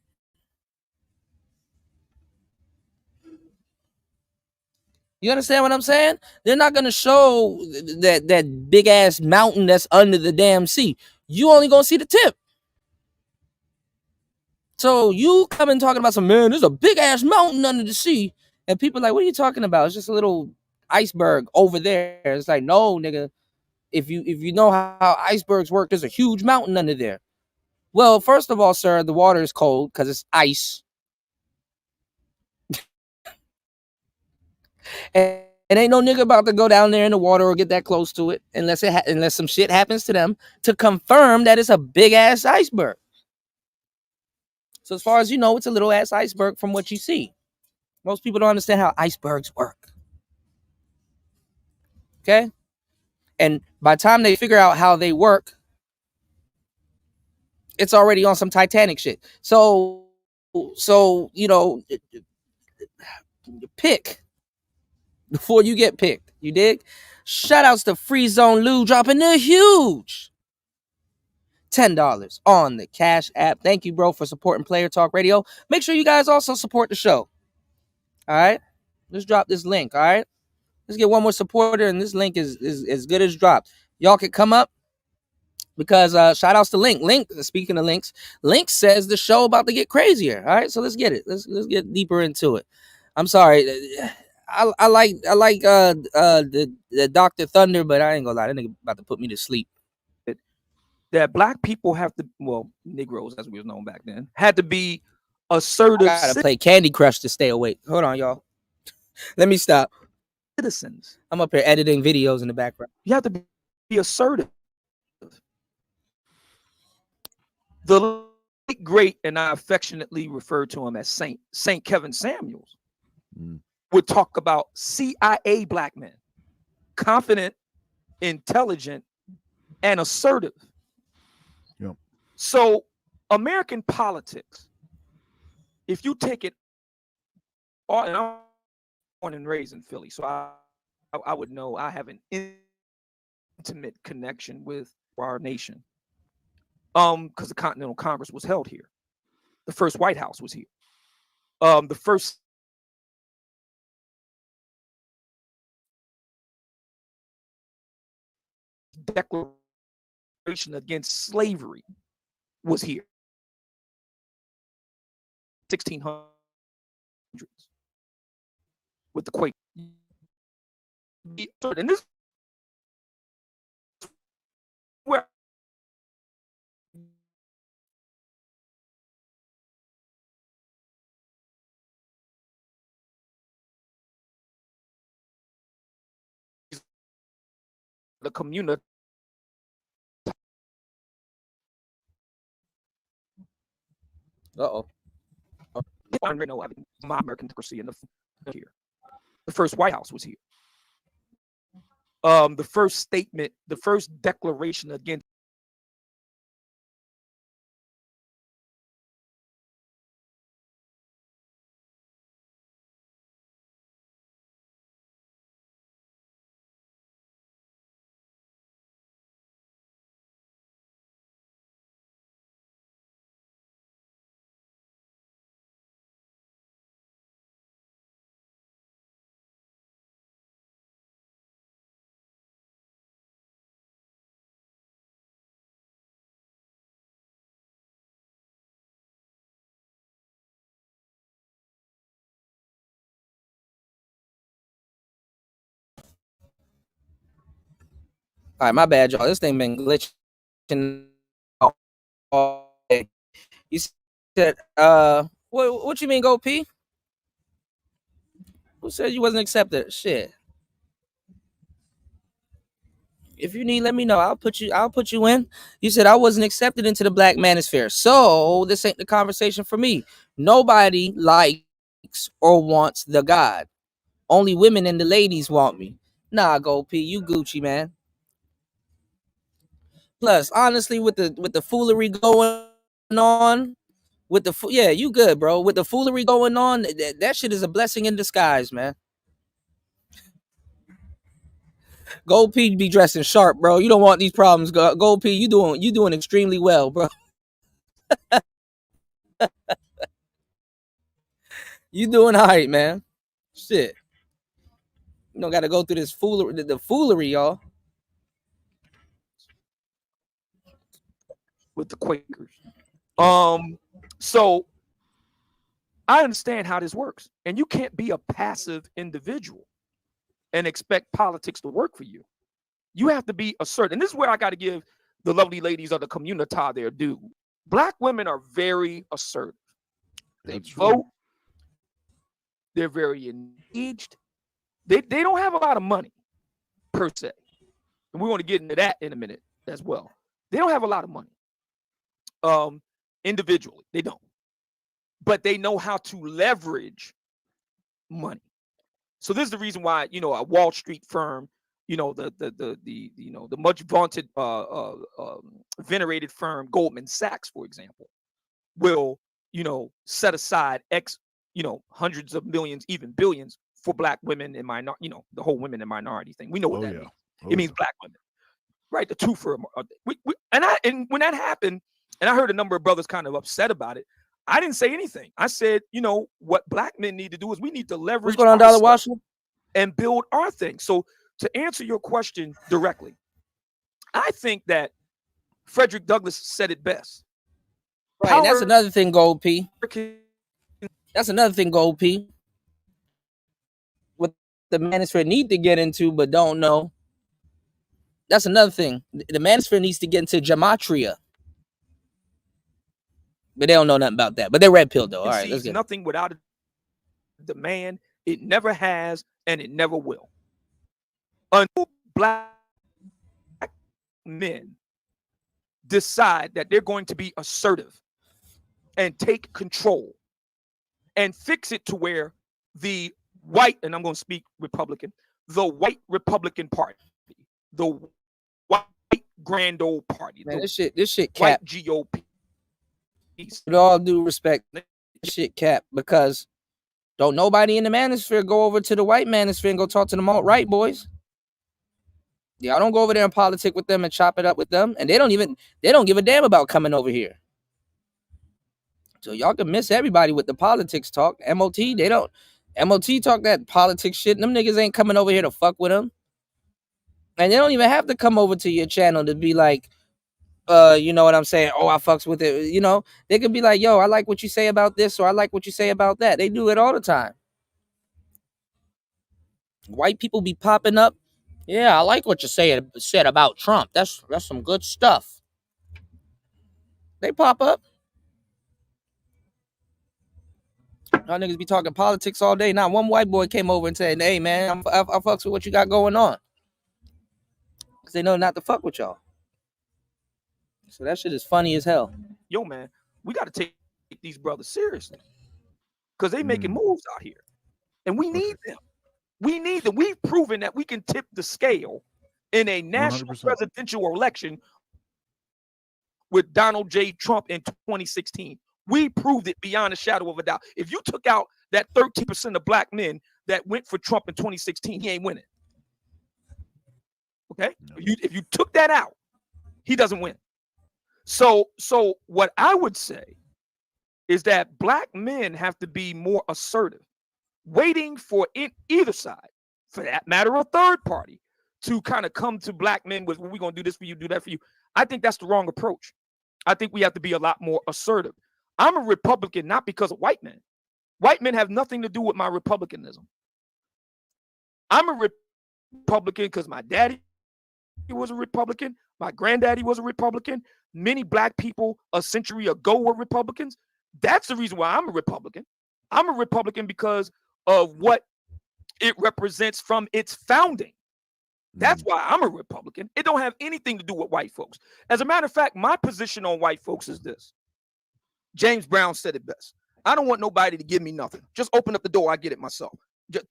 You understand what I'm saying? They're not going to show that big ass mountain that's under the damn sea. You only going to see the tip. So you come and talking about some, man, there's a big ass mountain under the sea. And people are like, what are you talking about? It's just a little iceberg over there. It's like, no, nigga. If you know how icebergs work, there's a huge mountain under there. Well, first of all, sir, the water is cold because it's ice. And ain't no nigga about to go down there in the water or get that close to it unless some shit happens to them to confirm that it's a big ass iceberg. So as far as you know, it's a little ass iceberg from what you see. Most people don't understand how icebergs work. Okay? And by the time they figure out how they work, it's already on some Titanic shit. So pick before you get picked. You dig? Shout outs to Free Zone Lou dropping a huge $10 on the Cash App. Thank you, bro, for supporting Player Talk Radio. Make sure you guys also support the show. All right? Let's drop this link, all right? Let's get one more supporter, and this link is as good as dropped. Y'all can come up. because shout outs to Link. Speaking of links, Link says the show about to get crazier. All right, so let's get it. Let's get deeper into it. I'm sorry. I like the Dr. Thunder, but I ain't gonna lie, that nigga about to put me to sleep. That black people have to, well, Negroes as we was known back then, had to be assertive. I gotta play Candy Crush to stay awake. Hold on, y'all. Let me stop. Citizens. I'm up here editing videos in the background. You have to be assertive. The late great, and I affectionately refer to him as Saint Kevin Samuels, would talk about CIA black men, confident, intelligent, and assertive. Yep. So American politics, if you take it, and I'm born and raised in Philly, so I would know I have an intimate connection with our nation. Because the Continental Congress was held here. The first White House was here. The first declaration against slavery was here. 1600s with the Quakers. And this where the community. I know my American democracy in the here. The first White House was here. The first statement, the first declaration against All right, my bad, y'all. This thing been glitching all day. You said, what you mean, Go P? Who said you wasn't accepted? Shit. If you need, let me know. I'll put you in. You said I wasn't accepted into the black manosphere. So this ain't the conversation for me. Nobody likes or wants the God. Only women and the ladies want me. Nah, Go P, you Gucci, man. Plus, honestly, with the foolery going on, you good, bro. With the foolery going on, that shit is a blessing in disguise, man. Gold P be dressing sharp, bro. You don't want these problems. Gold P, you doing extremely well, bro. You doing all right, man. Shit. You don't got to go through this foolery, the foolery, y'all. With the Quakers. So I understand how this works. And you can't be a passive individual and expect politics to work for you. You have to be assertive. And this is where I got to give the lovely ladies of the community their due. Black women are very assertive. They vote. They're very engaged. They don't have a lot of money, per se. And we want to get into that in a minute as well. They don't have a lot of money. Individually, they don't. But they know how to leverage money. So this is the reason why, a Wall Street firm, the much vaunted venerated firm Goldman Sachs, for example, will set aside hundreds of millions, even billions for black women and minority, the whole women and minority thing. We know what that means. It means black women, right? The two for and when that happened, and I heard a number of brothers kind of upset about it. I didn't say anything. I said, what black men need to do is we need to leverage. What's going on, Dollar Washington? And build our thing. So to answer your question directly, I think that Frederick Douglass said it best. Right, and that's another thing, Gold P. That's another thing, Gold P. What the manosphere need to get into, but don't know. That's another thing. The manosphere needs to get into gematria, but they don't know nothing about that. But they're red pill though. All right, let's get nothing without a demand. It never has, and it never will. Until black men decide that they're going to be assertive and take control and fix it to where the white, and I'm going to speak Republican, the white Republican Party, the white grand old party, man, this shit cap. White GOP. With all due respect, this shit cap, because don't nobody in the manosphere go over to the white manosphere and go talk to them alt-right boys. Y'all don't go over there and politic with them and chop it up with them, and they don't give a damn about coming over here. So y'all can miss everybody with the politics talk. MOT talk that politics shit. Them niggas ain't coming over here to fuck with them. And they don't even have to come over to your channel to be like, you know what I'm saying? Oh, I fucks with it. You know, they could be like, yo, I like what you say about this, or I like what you say about that. They do it all the time. White people be popping up. Yeah, I like what you said about Trump. That's some good stuff. They pop up. Y'all niggas be talking politics all day. Not one white boy came over and said, hey, man, I fucks with what you got going on. Because they know not to fuck with y'all. So that shit is funny as hell. Yo, man, we got to take these brothers seriously. Because they making moves out here. And we need them. We need them. We've proven that we can tip the scale in a national 100%. Presidential election with Donald J. Trump in 2016. We proved it beyond a shadow of a doubt. If you took out that 13% of black men that went for Trump in 2016, he ain't winning. Okay? No. If you took that out, he doesn't win. So what I would say is that black men have to be more assertive, waiting for either side, for that matter, a third party, to kind of come to black men with, well, we're going to do this for you, do that for you. I think that's the wrong approach. I think we have to be a lot more assertive. I'm a Republican not because of white men. White men have nothing to do with my Republicanism. I'm a Republican because my daddy was a Republican. My granddaddy was a Republican. Many black people a century ago were Republicans. That's the reason why I'm a Republican. I'm a Republican because of what it represents from its founding. That's why I'm a Republican. It don't have anything to do with white folks. As a matter of fact, my position on white folks is this. James Brown said it best. I don't want nobody to give me nothing. Just open up the door. I get it myself.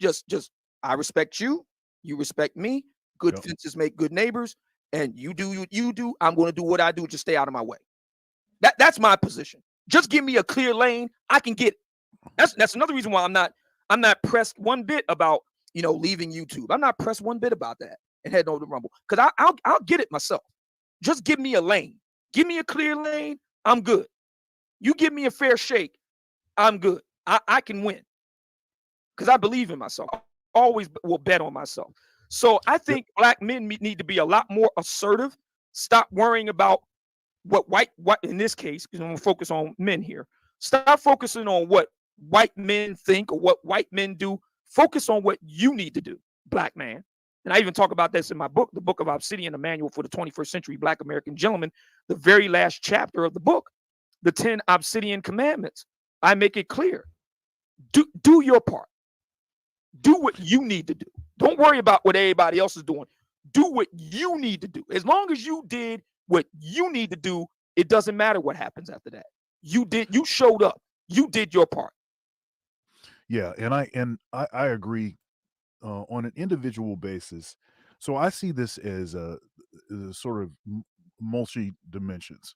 Just I respect you. You respect me. Good fences make good neighbors. And you do what you do. I'm going to do what I do. Just stay out of my way. That's my position. Just give me a clear lane. I can get it. That's another reason why I'm not pressed one bit about, leaving YouTube. I'm not pressed one bit about that and heading over to Rumble, because I'll get it myself. Just give me a lane. Give me a clear lane. I'm good. You give me a fair shake. I'm good. I can win because I believe in myself. I always will bet on myself. So I think black men need to be a lot more assertive. Stop worrying about what white in this case, because I'm going to focus on men here. Stop focusing on what white men think or what white men do. Focus on what you need to do, black man. And I even talk about this in my book, the book of Obsidian, a manual for the 21st century black American gentleman. The very last chapter of the book, the 10 Obsidian commandments. I make it clear. Do your part. Do what you need to do. Don't worry about what everybody else is doing. Do what you need to do. As long as you did what you need to do, it doesn't matter what happens after that. You showed up. You did your part. Yeah, and I agree on an individual basis. So I see this as a sort of multi dimensions.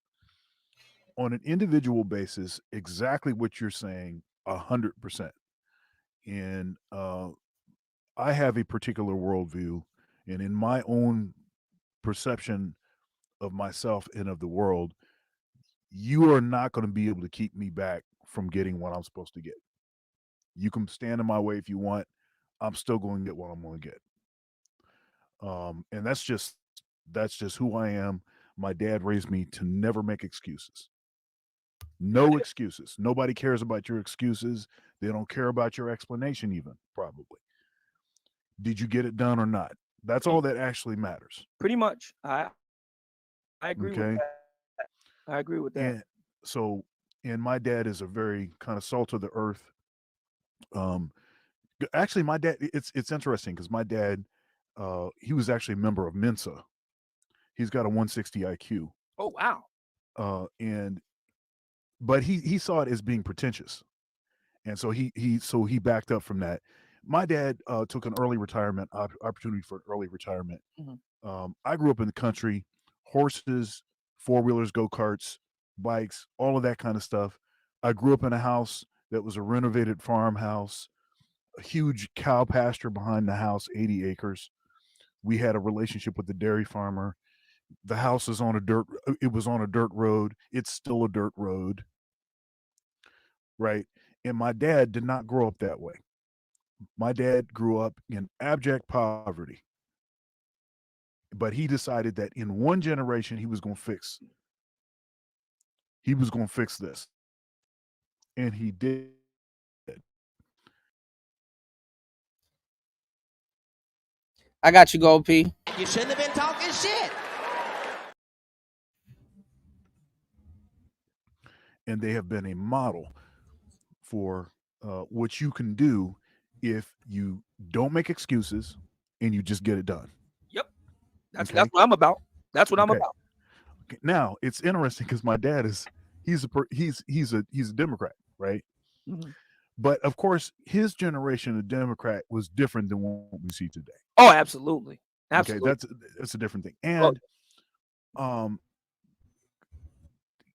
On an individual basis, exactly what you're saying, 100%. And I have a particular worldview, and in my own perception of myself and of the world, you are not going to be able to keep me back from getting what I'm supposed to get. You can stand in my way if you want. I'm still going to get what I'm going to get. And that's just who I am. my dad raised me to never make excuses. No excuses. Nobody cares about your excuses. They don't care about your explanation, even, probably. Did you get it done or not? That's all that actually matters. Pretty much. I agree with Okay. that. I agree with that. And so, and my dad is a very kind of salt of the earth. Actually, my dad, it's interesting because my dad, he was actually a member of Mensa. He's got a 160 IQ. Oh wow. And but he saw it as being pretentious, and so he backed up from that. My dad took an early retirement opportunity for an early retirement. I grew up in the country, horses, four-wheelers, go-karts, bikes, all of that kind of stuff. I grew up in a house that was a renovated farmhouse, a huge cow pasture behind the house, 80 acres. We had a relationship with the dairy farmer. The house is on it was on a dirt road. It's still a dirt road. Right. And my dad did not grow up that way. My dad grew up in abject poverty. But he decided that in one generation he was going to fix this. And he did. I got you, Gold P. You shouldn't have been talking shit. And they have been a model for what you can do if you don't make excuses and you just get it done. Yep. That's what I'm about. That's what I'm about. Okay. Now it's interesting because my dad he's a Democrat, right? Mm-hmm. But of course, his generation of Democrat was different than what we see today. Oh, absolutely. Absolutely. Okay, that's a different thing. And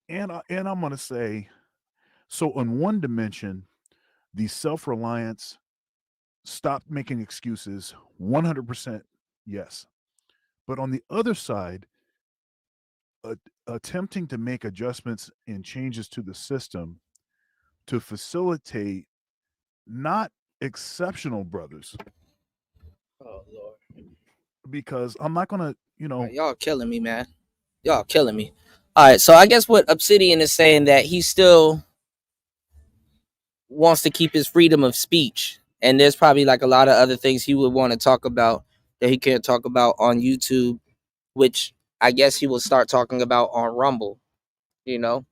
and I'm gonna say, so on one dimension, the self-reliance, stop making excuses, 100% yes. But on the other side, attempting to make adjustments and changes to the system to facilitate not exceptional brothers. Oh Lord. Because I'm not gonna, y'all killing me, man. Y'all killing me. All right, so I guess what Obsidian is saying that he still wants to keep his freedom of speech, and there's probably like a lot of other things he would want to talk about that he can't talk about on YouTube, which I guess he will start talking about on Rumble. You know,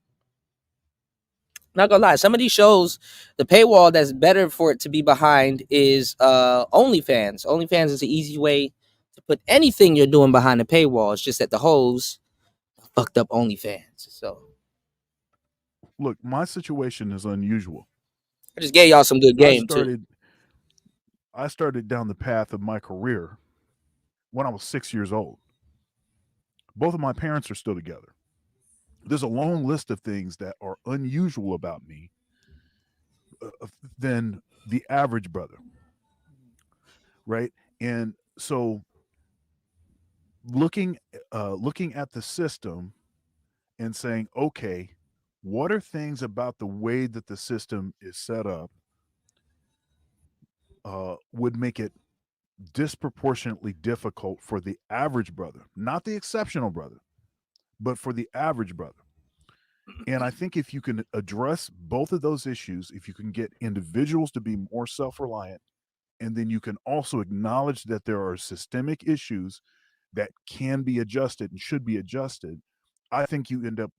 not gonna lie, some of these shows, the paywall that's better for it to be behind is OnlyFans. OnlyFans is an easy way to put anything you're doing behind the paywall. It's just that the hoes fucked up OnlyFans. So look, my situation is unusual. I just gave y'all some good game too. I started down the path of my career when I was 6 years old. Both of my parents are still together. There's a long list of things that are unusual about me than the average brother, right? And so looking at the system and saying, okay, what are things about the way that the system is set up would make it disproportionately difficult for the average brother, not the exceptional brother, but for the average brother. And I think if you can address both of those issues, if you can get individuals to be more self-reliant, and then you can also acknowledge that there are systemic issues that can be adjusted and should be adjusted, I think you end up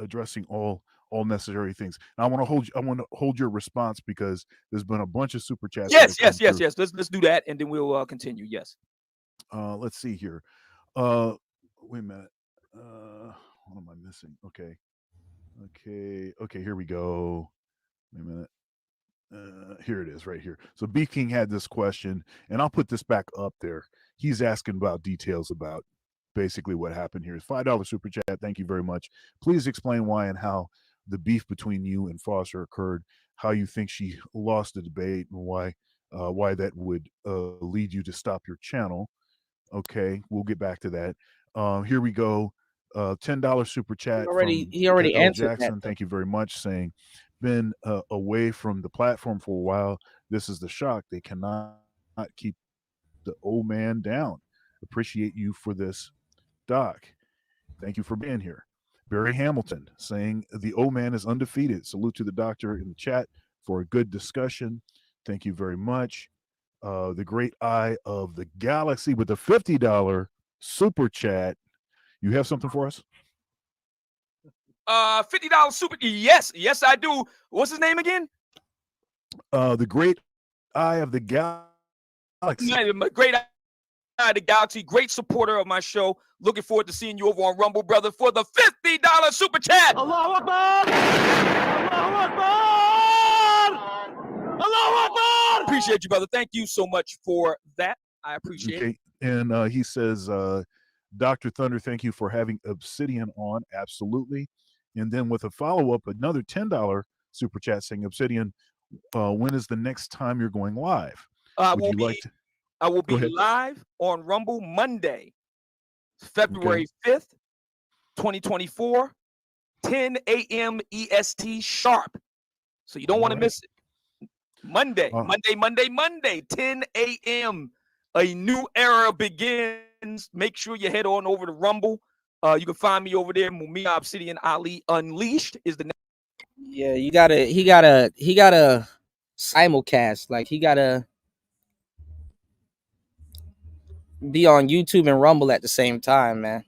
addressing all necessary things. Now, I want to hold your response because there's been a bunch of super chats. Yes. Let's do that, and then we'll continue. Yes. Let's see here. Wait a minute. What am I missing? Okay. Here we go. Wait a minute. Here it is, right here. So B King had this question, and I'll put this back up there. He's asking about details about basically what happened here. $5 super chat. Thank you very much. Please explain why and how the beef between you and Foster occurred. How you think she lost the debate, and why that would lead you to stop your channel. Okay, we'll get back to that. Here we go. $10 super chat. He already answered Jackson. that. Thank you very much. Saying, been away from the platform for a while. This is the shock. They cannot keep the old man down. Appreciate you for this, Doc. Thank you for being here. Barry Hamilton saying the old man is undefeated. Salute to the doctor in the chat for a good discussion. Thank you very much. The great eye of the galaxy with the $50 super chat. You have something for us? $50 super. Yes, I do. What's his name again? The great eye of the galaxy. Great eye of the galaxy. Great supporter of my show. Looking forward to seeing you over on Rumble, brother, for the $50 super chat. Allahu Akbar! Allahu Akbar! Allahu Akbar! Appreciate you, brother. Thank you so much for that. I appreciate it. And he says, Dr. Thunder, thank you for having Obsidian on. Absolutely. And then with a follow-up, another $10 super chat saying, Obsidian, when is the next time you're going live? I will be live on Rumble Monday, February 5th, 2024, 10 a.m. EST sharp. So you don't want to miss it. Monday, 10 a.m. A new era begins. Make sure you head on over to Rumble. You can find me over there. Mumia Obsidian Ali Unleashed is the name. Yeah, he gotta simulcast. Like he gotta be on YouTube and Rumble at the same time, man.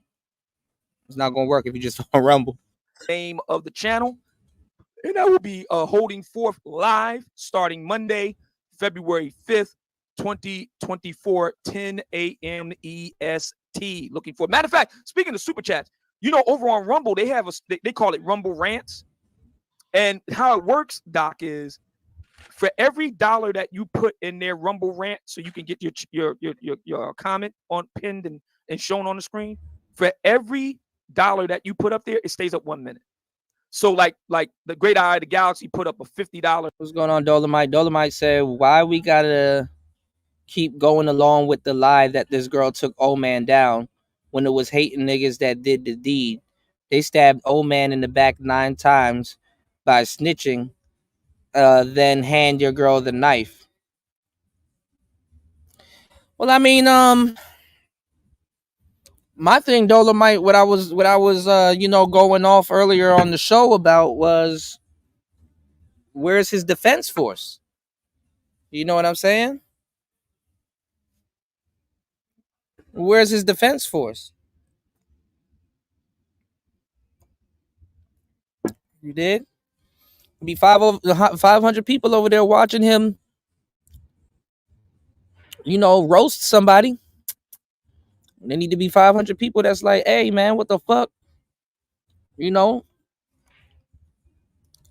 It's not gonna work if you just on Rumble. Name of the channel. And I will be holding forth live starting Monday, February 5th, 2024, 10 a.m. EST. Looking for. Matter of fact, speaking of super chats, you know, over on Rumble, they have they call it Rumble Rants. And how it works, Doc, is for every dollar that you put in their Rumble Rant, so you can get your comment on pinned and shown on the screen. For every dollar that you put up there, it stays up 1 minute. So like the great eye of the galaxy put up a $50. What's going on, Dolomite? Dolomite said, why we gotta keep going along with the lie that this girl took old man down when it was hating niggas that did the deed? They stabbed old man in the back 9 times by snitching, then hand your girl the knife. Well, I mean, my thing, Dolomite, what I was going off earlier on the show about was, where's his defense force? You know what I'm saying? Where's his defense force? You did? Be 500 people over there watching him, roast somebody. There need to be 500 people that's like, hey, man, what the fuck? There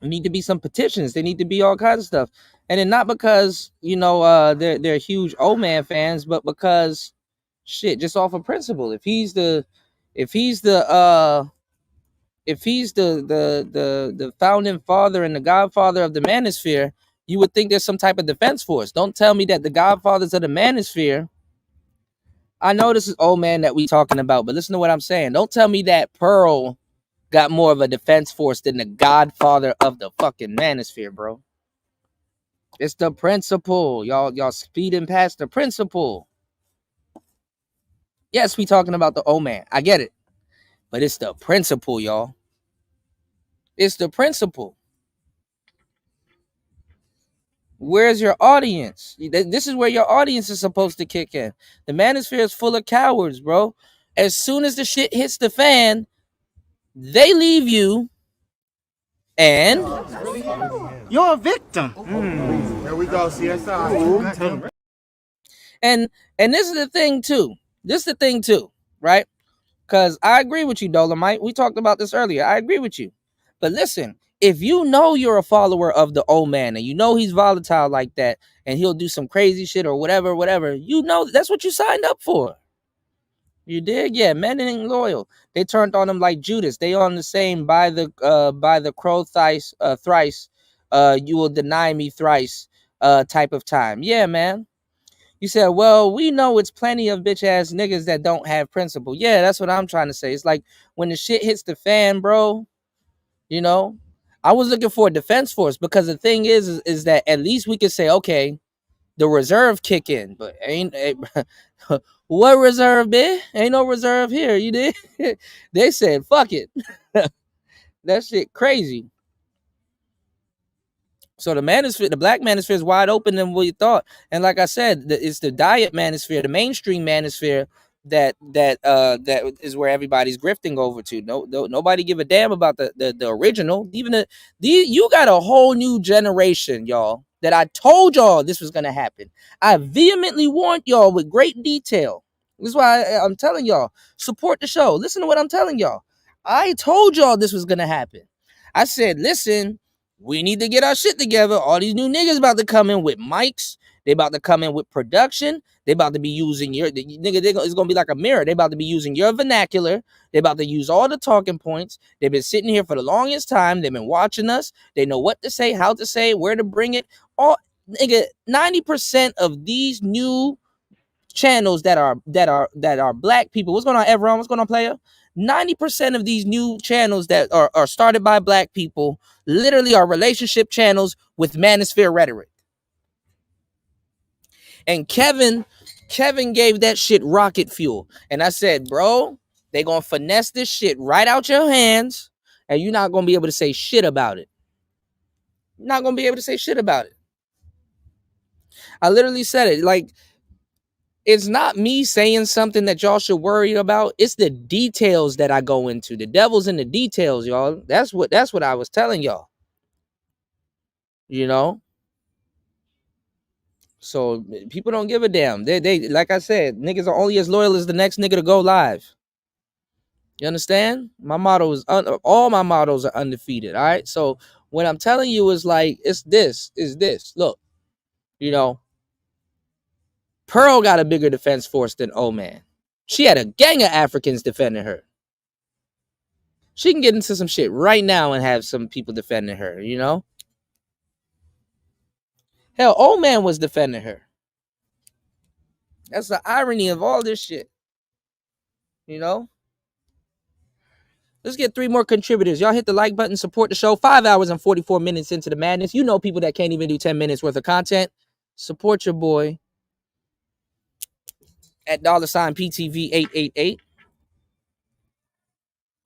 need to be some petitions. There need to be all kinds of stuff. And then not because, they're huge old man fans, but because shit, just off of principle. If he's the founding father and the godfather of the manosphere, you would think there's some type of defense force. Don't tell me that the godfathers of the manosphere, I know this is old man that we talking about, but listen to what I'm saying. Don't tell me that Pearl got more of a defense force than the godfather of the fucking manosphere, bro. It's the principle. Y'all speeding past the principle. Yes, we talking about the old man. I get it. But it's the principle, y'all. It's the principle. Where's your audience? This is where your audience is supposed to kick in. The manosphere is full of cowards, bro. As soon as the shit hits the fan, they leave you, and you're a victim. There we go, CSI. And this is the thing too. Right? Because I agree with you, Dolomite. We talked about this earlier. I agree with you. But listen, if you know you're a follower of the old man and you know he's volatile like that and he'll do some crazy shit or whatever, that's what you signed up for. You did? Yeah, men ain't loyal. They turned on him like Judas. They on the same by the crow thrice, you will deny me thrice type of time. Yeah, man. You said, well, we know it's plenty of bitch ass niggas that don't have principle. Yeah, that's what I'm trying to say. It's like when the shit hits the fan, bro, I was looking for a defense force because the thing is that at least we could say, okay, the reserve kick in, but What reserve, man? Ain't no reserve here. You did? They said, fuck it. That shit crazy. So the manosphere, the black manosphere is wide open than what you thought. And like I said, it's the diet manosphere, the mainstream manosphere that is where everybody's grifting over to. Nobody give a damn about the original. Even you got a whole new generation, y'all, that I told y'all this was gonna happen. I vehemently warned y'all with great detail. This is why I'm telling y'all, support the show. Listen to what I'm telling y'all. I told y'all this was gonna happen. I said, listen, we need to get our shit together. All these new niggas about to come in with mics. They about to come in with production. They about to be using it's gonna be like a mirror. They about to be using your vernacular. They about to use all the talking points. They've been sitting here for the longest time. They've been watching us. They know what to say, how to say, where to bring it. All 90% of these new channels that are black people. What's going on, everyone? What's going on, player? 90% of these new channels that are started by black people literally are relationship channels with manosphere rhetoric. And Kevin gave that shit rocket fuel. And I said, bro, they gonna finesse this shit right out your hands, and you're not gonna be able to say shit about it. You're not gonna be able to say shit about it. I literally said it. Like, it's not me saying something that y'all should worry about. It's the details that I go into. The devil's in the details, y'all. That's what I was telling y'all. You know? So people don't give a damn. They like I said, niggas are only as loyal as the next nigga to go live. You understand? My motto is all my mottos are undefeated. All right. So what I'm telling you is like, it's this. Look, you know, Pearl got a bigger defense force than O-Man. She had a gang of Africans defending her. She can get into some shit right now and have some people defending her, you know? Hell, O-Man was defending her. That's the irony of all this shit. You know? Let's get 3 more contributors. Y'all hit the like button, support the show. 5 hours and 44 minutes into the madness. You know people that can't even do 10 minutes worth of content. Support your boy at $PTV888.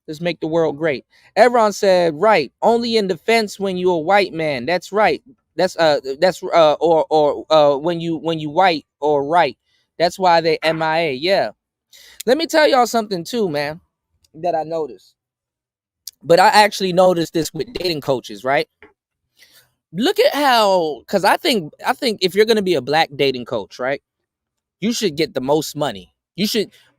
Let's make the world great. Everyone said, right, only in defense when you're a white man. That's right. That's when you white or right. That's why they MIA. Yeah. Let me tell y'all something too, man, that I noticed. But I actually noticed this with dating coaches, right? Look at how, because I think if you're gonna be a black dating coach, right, you should get the most money.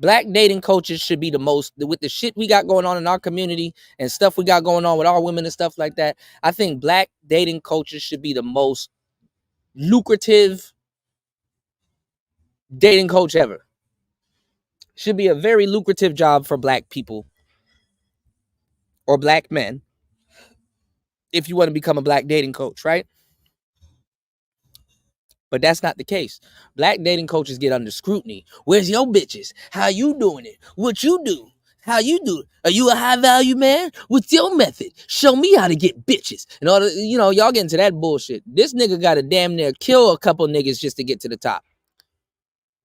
Black dating coaches should be the most, with the shit we got going on in our community and stuff we got going on with our women and stuff like that. I think black dating coaches should be the most lucrative dating coach ever. Should be a very lucrative job for black people or black men if you want to become a black dating coach, right? But that's not the case. Black dating coaches get under scrutiny. Where's your bitches? How you doing it? What you do? How you do it? Are you a high value man? What's your method? Show me how to get bitches. And all the, y'all get into that bullshit. This nigga got to damn near kill a couple niggas just to get to the top.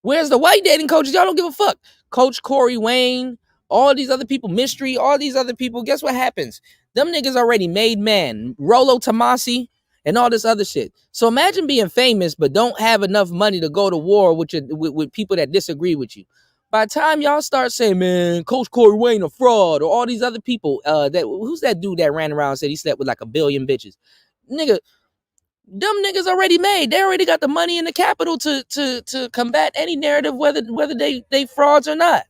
Where's the white dating coaches? Y'all don't give a fuck. Coach Corey Wayne, all these other people, Mystery, all these other people. Guess what happens? Them niggas already made man. Rollo Tomasi and all this other shit. So imagine being famous but don't have enough money to go to war with people that disagree with you. By the time y'all start saying, man, Coach Corey Wayne a fraud, or all these other people, who's that dude that ran around and said he slept with like 1 billion bitches? Nigga, them niggas already made. They already got the money and the capital to combat any narrative, whether they frauds or not.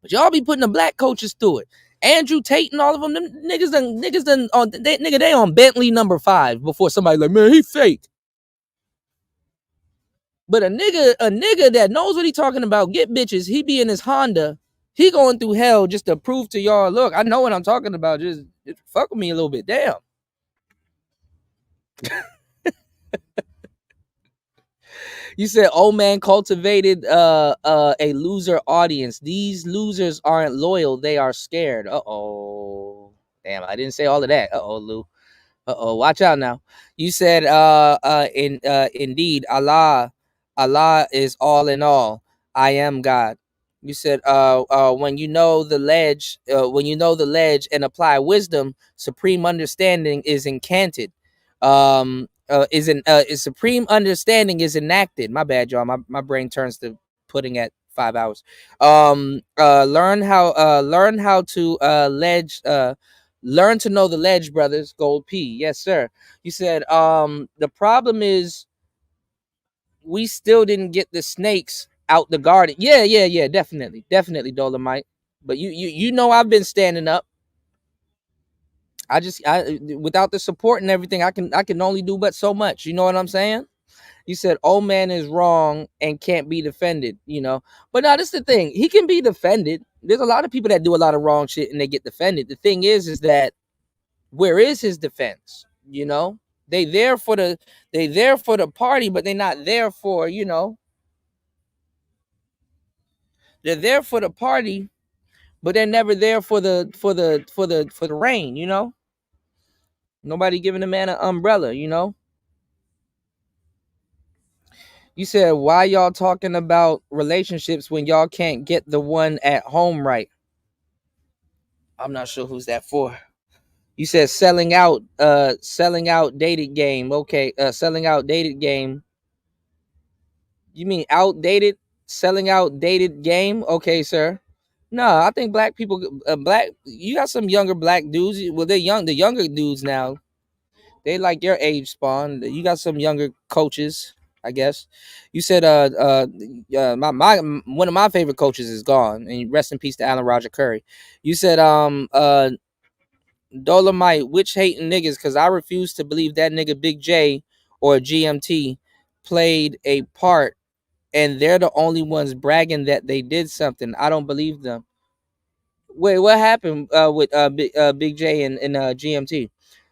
But y'all be putting the black coaches through it. Andrew Tate and all of them niggas they on Bentley number 5 before somebody like, man, he fake. But a nigga that knows what he talking about, get bitches, he be in his Honda, he going through hell just to prove to y'all, look, I know what I'm talking about. Just fuck with me a little bit. Damn. You said, oh man, cultivated a loser audience. These losers aren't loyal, they are scared. Uh-oh. Damn, I didn't say all of that. Uh-oh, Lou. Uh-oh, watch out now. You said indeed, Allah is all in all. I am God. You said, when you know the ledge, and apply wisdom, supreme understanding is encanted. Is supreme understanding is enacted. My bad, y'all. My brain turns to pudding at 5 hours. Learn how to ledge. Learn to know the ledge, brothers. Gold P. Yes, sir. You said, the problem is we still didn't get the snakes out the garden. Yeah, definitely, Dolomite. But you know I've been standing up. I without the support and everything, I can only do but so much. You know what I'm saying? You said old man is wrong and can't be defended. But now this is the thing. He can be defended. There's a lot of people that do a lot of wrong shit and they get defended. The thing is that where is his defense? They there for the party, but they're not there for they're there for the party, but they're never there for the rain. Nobody giving the man an umbrella. You said, why y'all talking about relationships when y'all can't get the one at home right? I'm not sure who's that for. You said selling out dated game. Okay, selling out dated game. You mean outdated? Selling out dated game? Okay, sir. No, I think black people, you got some younger black dudes. Well, they're young. The younger dudes now, they like your age, Spawn. You got some younger coaches, I guess. You said, my one of my favorite coaches is gone, and rest in peace to Alan Roger Curry. You said, Dolomite, witch hating niggas, because I refuse to believe that nigga Big J or GMT played a part, and they're the only ones bragging that they did something. I don't believe them. Wait, what happened with Big J and GMT?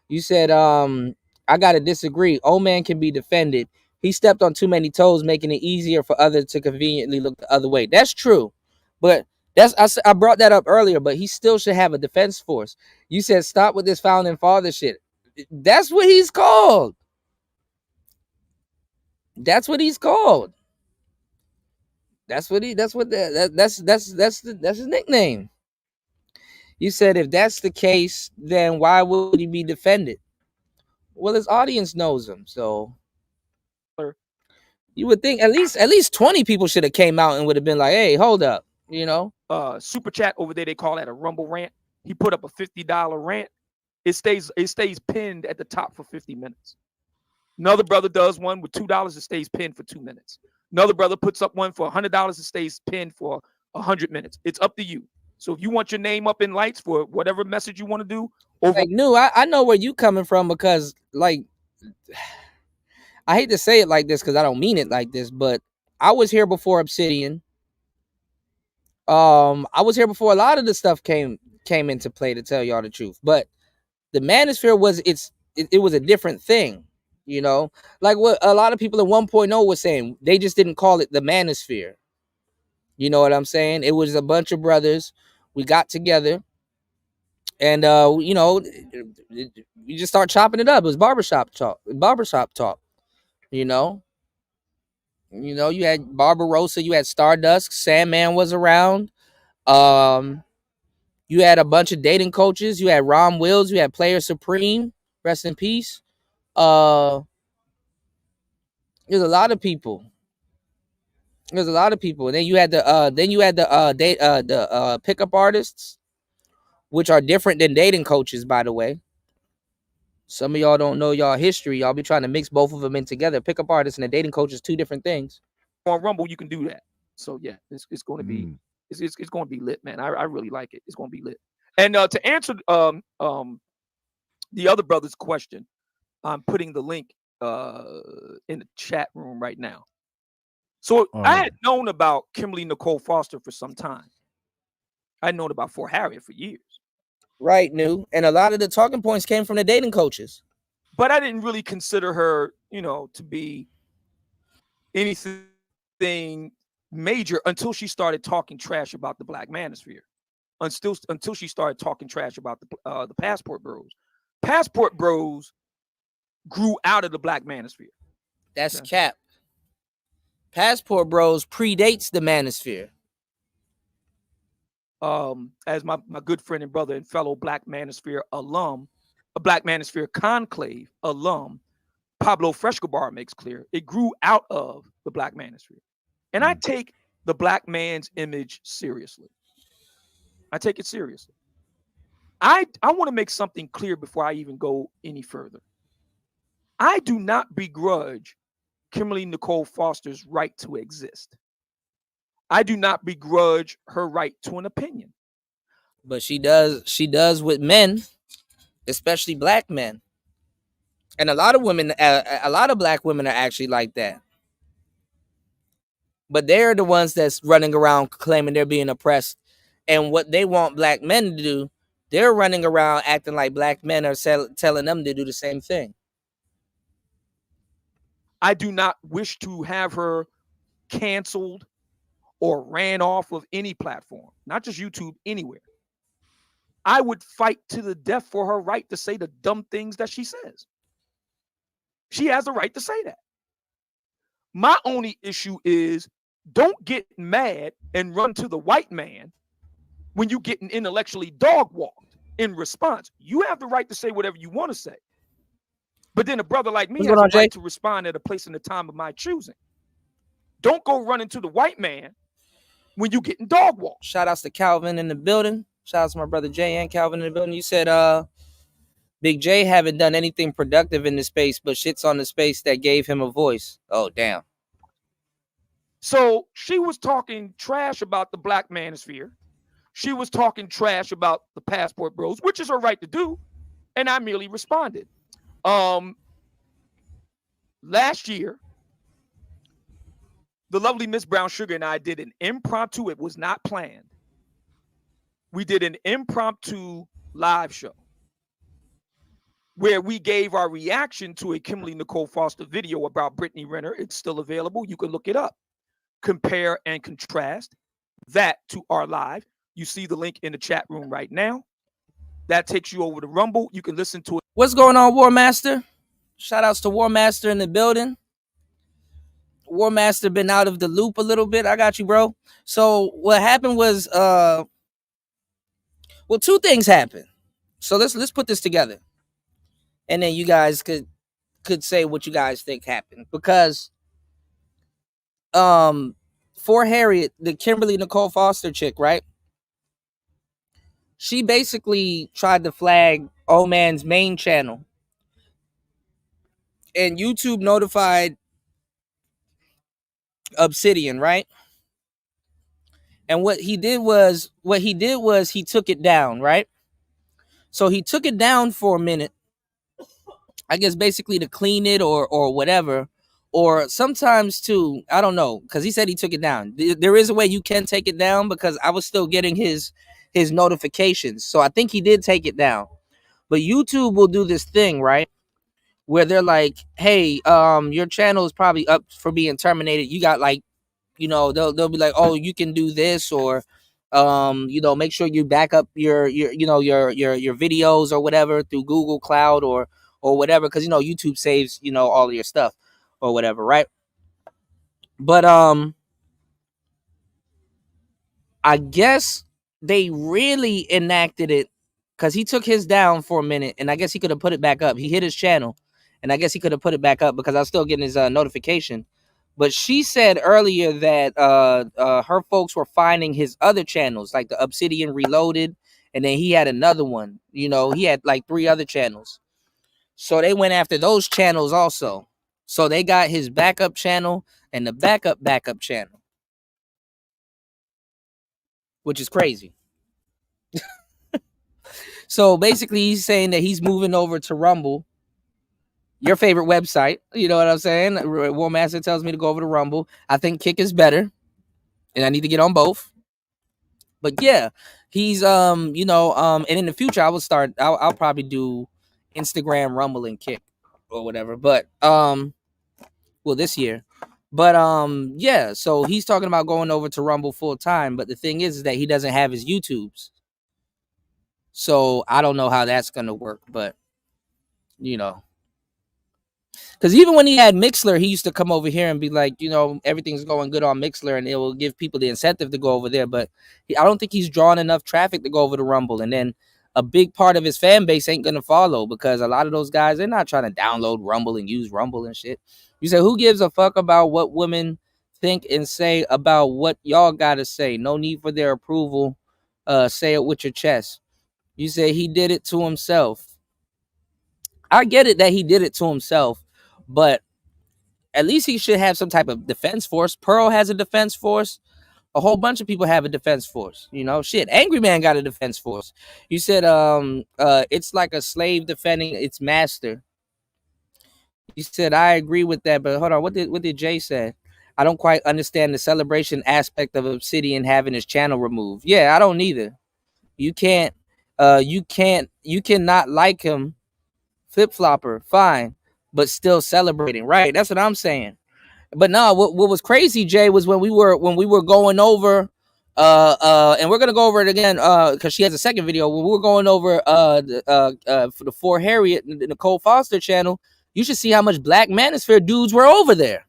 You said, I gotta disagree. Old man can be defended. He stepped on too many toes, making it easier for others to conveniently look the other way. That's true, but I brought that up earlier. But he still should have a defense force. You said stop with this founding father shit. That's what he's called. That's what he's called. That's his nickname. You said if that's the case, then why would he be defended? Well, his audience knows him, so you would think at least 20 people should have came out and would have been like, "Hey, hold up," Super chat over there, they call that a rumble rant. He put up a $50 rant. It stays pinned at the top for 50 minutes. Another brother does one with $2. It stays pinned for 2 minutes. Another brother puts up one for $100. It stays pinned for 100 minutes. It's up to you. So if you want your name up in lights for whatever message you want to do, I know where you coming from, because like I hate to say it like this because I don't mean it like this, but I was here before Obsidian. I was here before a lot of the stuff came into play, to tell y'all the truth. But the manosphere was it was a different thing, like what a lot of people in 1.0 was saying. They just didn't call it the manosphere. You know what I'm saying? It was a bunch of brothers. We got together, and we just start chopping it up. It was barbershop talk. You had Barbarossa, you had Stardust, Sandman was around. You had a bunch of dating coaches. You had Rom Wills. You had Player Supreme. Rest in peace. There's a lot of people. And then you had the pickup artists, which are different than dating coaches, by the way. Some of y'all don't know y'all history. Y'all be trying to mix both of them in together. Pickup artists and a dating coach is two different things. On Rumble, you can do that. So yeah, it's going to be it's going to be lit, man. I really like it. It's going to be lit. And to answer the other brother's question, I'm putting the link in the chat room right now. So I had known about Kimberly Nicole Foster for some time. I'd known about Fort Harriet for years. Right, new. And a lot of the talking points came from the dating coaches. But I didn't really consider her, to be anything major until she started talking trash about the Black Manosphere. Until she started talking trash about the Passport Bros. Passport Bros grew out of the Black Manosphere. That's cap. Passport Bros predates the Manosphere. as my good friend and brother and fellow Black Manosphere alum, a Black Manosphere conclave alum, Pablo Frescobar makes clear, it grew out of the Black Manosphere. And I take the Black man's image seriously. I take it seriously. I want to make something clear before I even go any further. I do not begrudge Kimberly Nicole Foster's right to exist. I do not begrudge her right to an opinion. But she does with men, especially Black men. And a lot of women, a lot of Black women are actually like that. But they're the ones that's running around claiming they're being oppressed. And what they want Black men to do, they're running around acting like Black men are telling them to do the same thing. I do not wish to have her canceled or ran off of any platform, not just YouTube, anywhere. I would fight to the death for her right to say the dumb things that she says. She has the right to say that. My only issue is don't get mad and run to the white man when you getting intellectually dog walked in response. You have the right to say whatever you want to say. But then a brother like me has a right to respond at a place and a time of my choosing. Don't go running to the white man when you getting dog walked. Shout outs to Calvin in the building. Shout outs to my brother Jay and Calvin in the building. You said Big J haven't done anything productive in the space, but shits on the space that gave him a voice. Oh, damn. So she was talking trash about the Black Manosphere. She was talking trash about the Passport Bros, which is her right to do. And I merely responded. Last year, the lovely Miss Brown Sugar and I did an impromptu, it was not planned. We did an impromptu live show where we gave our reaction to a Kimberly Nicole Foster video about Brittany Renner. It's still available. You can look it up. Compare and contrast that to our live. You see the link in the chat room right now. That takes you over to Rumble. You can listen to it. What's going on, War Master? Shout outs to War Master in the building. War Master been out of the loop a little bit. I got you, bro. So what happened was, well, two things happened. So let's put this together, and then you guys could say what you guys think happened. Because, for Harriet, the Kimberly Nicole Foster chick, right? She basically tried to flag Old Man's main channel, and YouTube notified Obsidian, right? And what he did was he took it down, right? So he took it down for a minute, I guess basically to clean it or whatever. Or sometimes too, I don't know, because he said he took it down. There is a way you can take it down, because I was still getting his notifications. So I think he did take it down. But YouTube will do this thing, right, where they're like, hey, your channel is probably up for being terminated. You got like, you know, they'll be like, oh, you can do this, or you know, make sure you back up your you know, your videos or whatever through Google Cloud or whatever, because you know YouTube saves, you know, all of your stuff or whatever, right? But I guess they really enacted it because he took his down for a minute, and I guess he could have put it back up. He hit his channel, and I guess he could have put it back up because I was still getting his notification. But she said earlier that her folks were finding his other channels, like the Obsidian Reloaded, and then he had another one. You know, he had like 3 other channels. So they went after those channels also. So they got his backup channel and the backup channel, which is crazy. So basically he's saying that he's moving over to Rumble, your favorite website. You know what I'm saying? War Master tells me to go over to Rumble. I think Kick is better, and I need to get on both. But yeah, he's you know, and in the future I'll probably do Instagram, Rumble, and Kick or whatever. But well, this year. But yeah, so he's talking about going over to Rumble full time. But the thing is that he doesn't have his YouTubes. So I don't know how that's gonna work, but you know. Because even when he had Mixler, he used to come over here and be like, you know, everything's going good on Mixler, and it will give people the incentive to go over there. But I don't think he's drawing enough traffic to go over to Rumble. And then a big part of his fan base ain't gonna follow, because a lot of those guys, they're not trying to download Rumble and use Rumble and shit. You say, who gives a fuck about what women think and say about what y'all gotta say? No need for their approval. Say it with your chest. You say he did it to himself. I get it that he did it to himself, but at least he should have some type of defense force. Pearl has a defense force. A whole bunch of people have a defense force. You know, shit. Angry Man got a defense force. You said it's like a slave defending its master. You said I agree with that, but hold on. What did Jay say? I don't quite understand the celebration aspect of Obsidian having his channel removed. Yeah, I don't either. You cannot like him, flip flopper, fine, but still celebrating, right? That's what I'm saying. But no, what was crazy, Jay, was when we were going over, and we're gonna go over it again, because she has a second video. When we were going over for the For Harriet, the Nicole Foster channel, you should see how much Black Manosphere dudes were over there,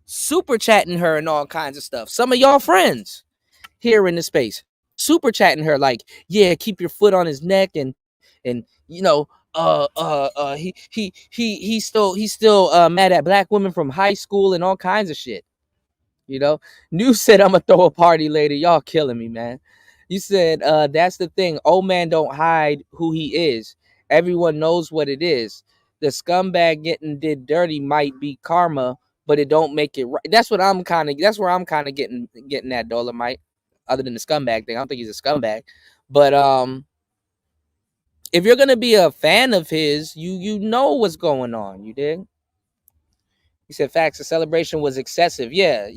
super chatting her and all kinds of stuff. Some of y'all friends here in the space, super chatting her like, yeah, keep your foot on his neck, and you know, he's still mad at black women from high school and all kinds of shit. You know, New said, I'm gonna throw a party later. Y'all killing me, man. You said that's the thing. Old man don't hide who he is. Everyone knows what it is. The scumbag getting did dirty might be karma, but it don't make it right. That's where I'm kind of getting that Dolomite. Other than the scumbag thing, I don't think he's a scumbag. But if you're gonna be a fan of his, you know what's going on. You dig? He said facts. The celebration was excessive. Yeah.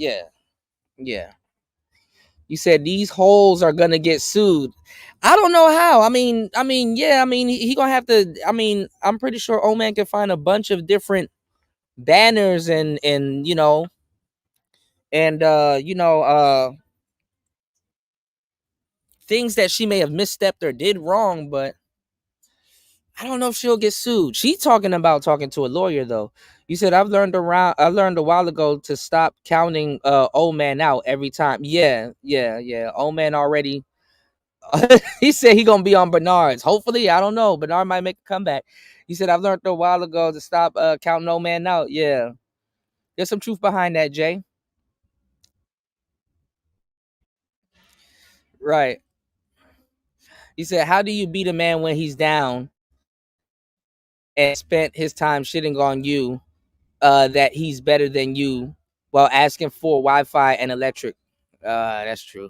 You said these holes are gonna get sued. I don't know how. I mean, yeah. I mean, he gonna have to. I mean, I'm pretty sure Old Man can find a bunch of different banners and you know, and things that she may have misstepped or did wrong, but I don't know if she'll get sued. She's talking about talking to a lawyer though. You said I learned a while ago to stop counting Old Man out every time. Yeah. Old Man already he said he gonna be on Bernard's. Hopefully, I don't know. Bernard might make a comeback. He said I've learned a while ago to stop counting Old Man out. Yeah. There's some truth behind that, Jay. Right. He said, how do you beat a man when he's down and spent his time shitting on you that he's better than you while asking for Wi-Fi and electric? That's true.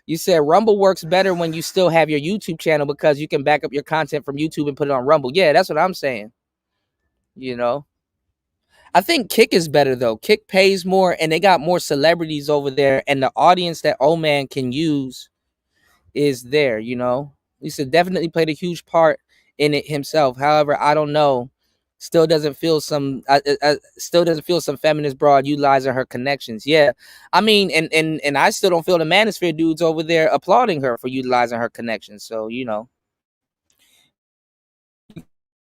You said Rumble works better when you still have your YouTube channel because you can back up your content from YouTube and put it on Rumble. Yeah, that's what I'm saying. You know, I think Kick is better though. Kick pays more and they got more celebrities over there, and the audience that Old Man can use is there, you know. He said definitely played a huge part in it himself. However, I don't know. Still doesn't feel some feminist broad utilizing her connections. Yeah. I mean, and I still don't feel the Manosphere dudes over there applauding her for utilizing her connections. So, you know,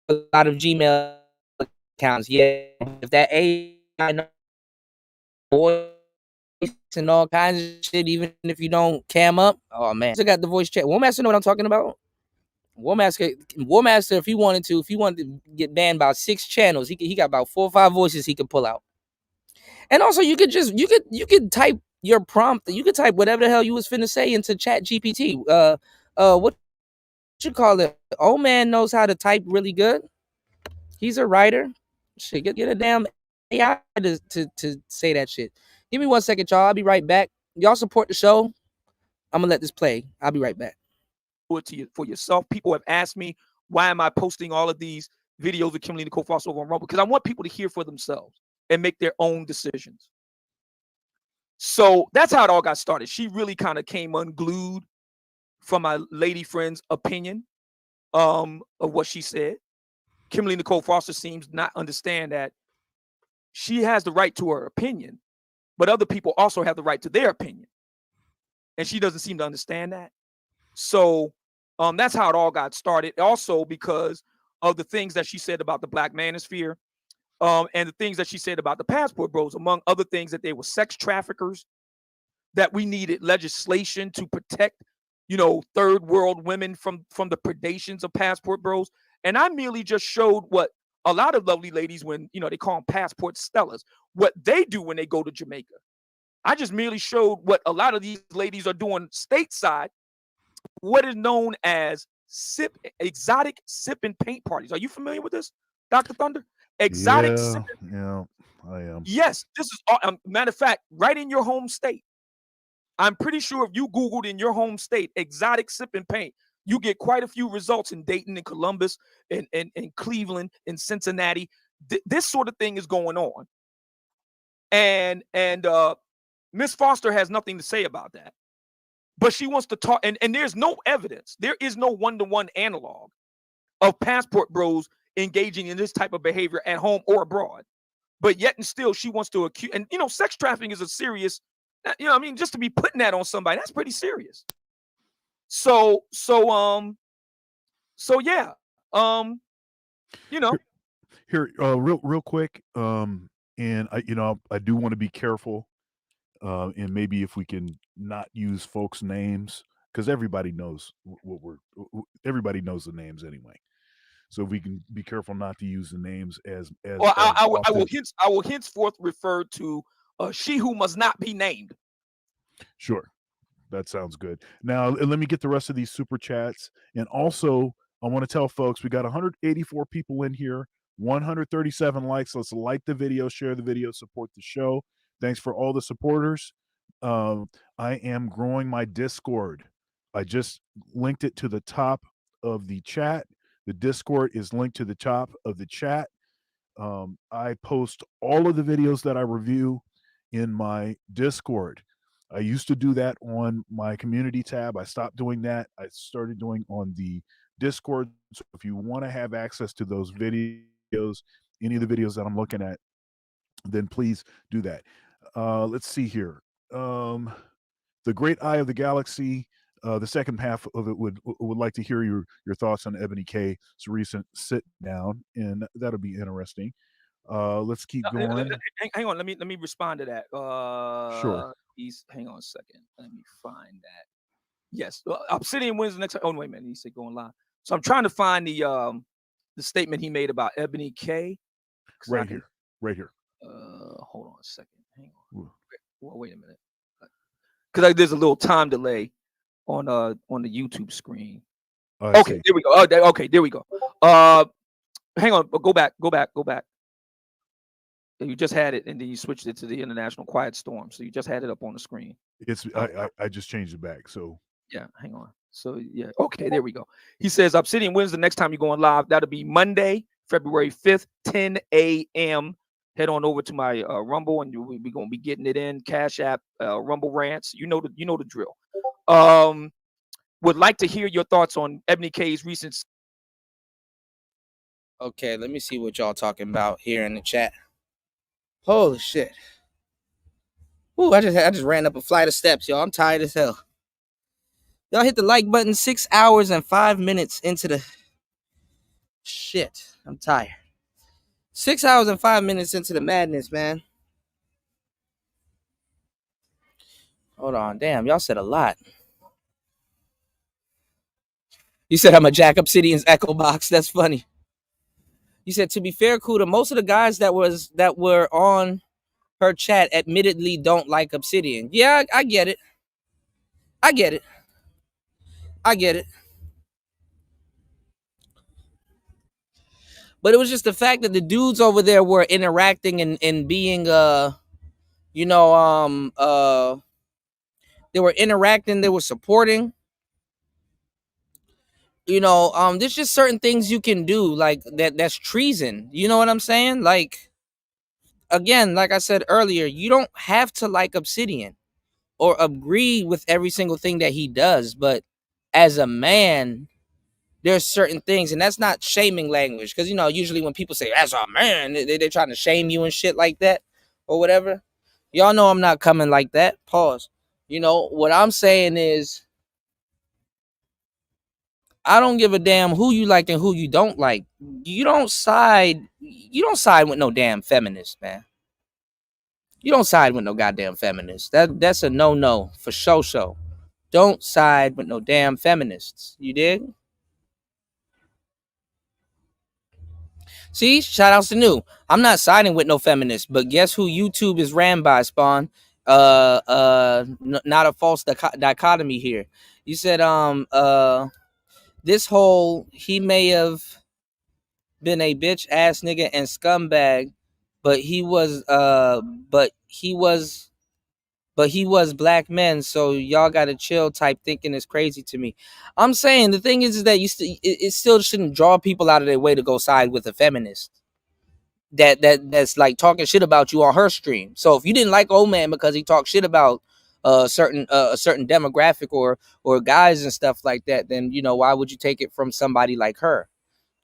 a lot of Gmail accounts. Yeah. If that AI voice and all kinds of shit, even if you don't cam up, oh man. I got the voice chat. One Master know what I'm talking about? War Master, if he wanted to get banned about 6 channels, he got about 4 or 5 voices he could pull out. And also, you could type your prompt. You could type whatever the hell you was finna say into Chat GPT. What you call it? Old Man knows how to type really good. He's a writer. Shit, get a damn AI to say that shit. Give me 1 second, y'all. I'll be right back. Y'all support the show. I'm gonna let this play. I'll be right back. For yourself. People have asked me, why am I posting all of these videos of Kimberly Nicole Foster over on Rumble? Because I want people to hear for themselves and make their own decisions. So that's how it all got started. She really kind of came unglued from my lady friend's opinion of what she said. Kimberly Nicole Foster seems not understand that she has the right to her opinion, but other people also have the right to their opinion. And she doesn't seem to understand that. So that's how it all got started. Also, because of the things that she said about the black manosphere, and the things that she said about the passport bros, among other things, that they were sex traffickers, that we needed legislation to protect, third world women from the predations of passport bros. And I merely just showed what a lot of lovely ladies, when they call them passport stellas, what they do when they go to Jamaica. I just merely showed what a lot of these ladies are doing stateside, what is known as exotic sip and paint parties. Are you familiar with this, Dr. Thunder? Exotic sip. Yeah, I am. Yes, this is matter of fact, right in your home state. I'm pretty sure if you Googled in your home state exotic sip and paint, you get quite a few results in Dayton and Columbus and Cleveland and Cincinnati. This sort of thing is going on. And Miss Foster has nothing to say about that. But she wants to talk, and there's no evidence. There is no one-to-one analog of passport bros engaging in this type of behavior at home or abroad. But yet and still, she wants to accuse, and sex trafficking is a serious, just to be putting that on somebody, that's pretty serious. So yeah. Here, real quick, and I do want to be careful, and maybe if we can not use folks' names, because everybody knows everybody knows the names anyway. So we can be careful not to use the names as. Well, I will henceforth refer to she who must not be named. Sure, that sounds good. Now let me get the rest of these super chats, and also I want to tell folks we got 184 people in here, 137 likes. Let's like the video, share the video, support the show. Thanks for all the supporters. I am growing my Discord. I just linked it to the top of the chat. The Discord is linked to the top of the chat. I post all of the videos that I review in my Discord. I used to do that on my community tab. I stopped doing that. I started doing on the Discord. So if you want to have access to those videos, any of the videos that I'm looking at, then please do that. Let's see here. The Great Eye of the Galaxy. The second half of it would like to hear your thoughts on Ebony K's recent sit down, and that'll be interesting. Let's keep going. Hang on, let me respond to that. Sure. Hang on a second. Let me find that. Yes, Obsidian wins the next. Oh wait a minute, he said going live. So I'm trying to find the statement he made about Ebony K. Right here. Hold on a second. Hang on. Well, wait a minute, because there's a little time delay on the YouTube screen. Okay, there we go. Okay, there we go. Hang on, but go back. You just had it, and then you switched it to the International Quiet Storm. So you just had it up on the screen. I just changed it back. So yeah, hang on. So yeah, okay, there we go. He says Obsidian wins the next time you're going live. That'll be Monday, February 5th, 10 a.m. Head on over to my Rumble, and we're gonna be getting it in. Cash App, Rumble rants. You know the drill. Would like to hear your thoughts on Ebony K's recent. Okay, let me see what y'all talking about here in the chat. Holy shit. Ooh, I just ran up a flight of steps, y'all. I'm tired as hell. Y'all hit the like button 6 hours and 5 minutes into the shit. I'm tired. 6 hours and 5 minutes into the madness, man. Hold on. Damn, y'all said a lot. You said I'm a Jack Obsidian's echo box. That's funny. You said, to be fair, Kuda, most of the guys that were on her chat admittedly don't like Obsidian. Yeah, I get it. But it was just the fact that the dudes over there were interacting and being they were interacting, they were supporting. There's just certain things you can do like that's treason. You know what I'm saying? Like, again, like I said earlier, you don't have to like Obsidian or agree with every single thing that he does, but as a man, there's certain things, and that's not shaming language, because usually when people say as a man, they're trying to shame you and shit like that or whatever. Y'all know I'm not coming like that. Pause. What I'm saying is, I don't give a damn who you like and who you don't like. You don't side with no damn feminist, man. You don't side with no goddamn feminist. That's a no for sure. Don't side with no damn feminists. You dig? See, shout outs to New. I'm not siding with no feminists, but guess who YouTube is ran by, Spawn? Not a false dichotomy here. You said this whole he may have been a bitch ass nigga and scumbag, but he was black men, so y'all gotta chill type thinking is crazy to me. I'm saying the thing is that it still shouldn't draw people out of their way to go side with a feminist that's like talking shit about you on her stream. So if you didn't like old man because he talked shit about a certain demographic or guys and stuff like that, then why would you take it from somebody like her?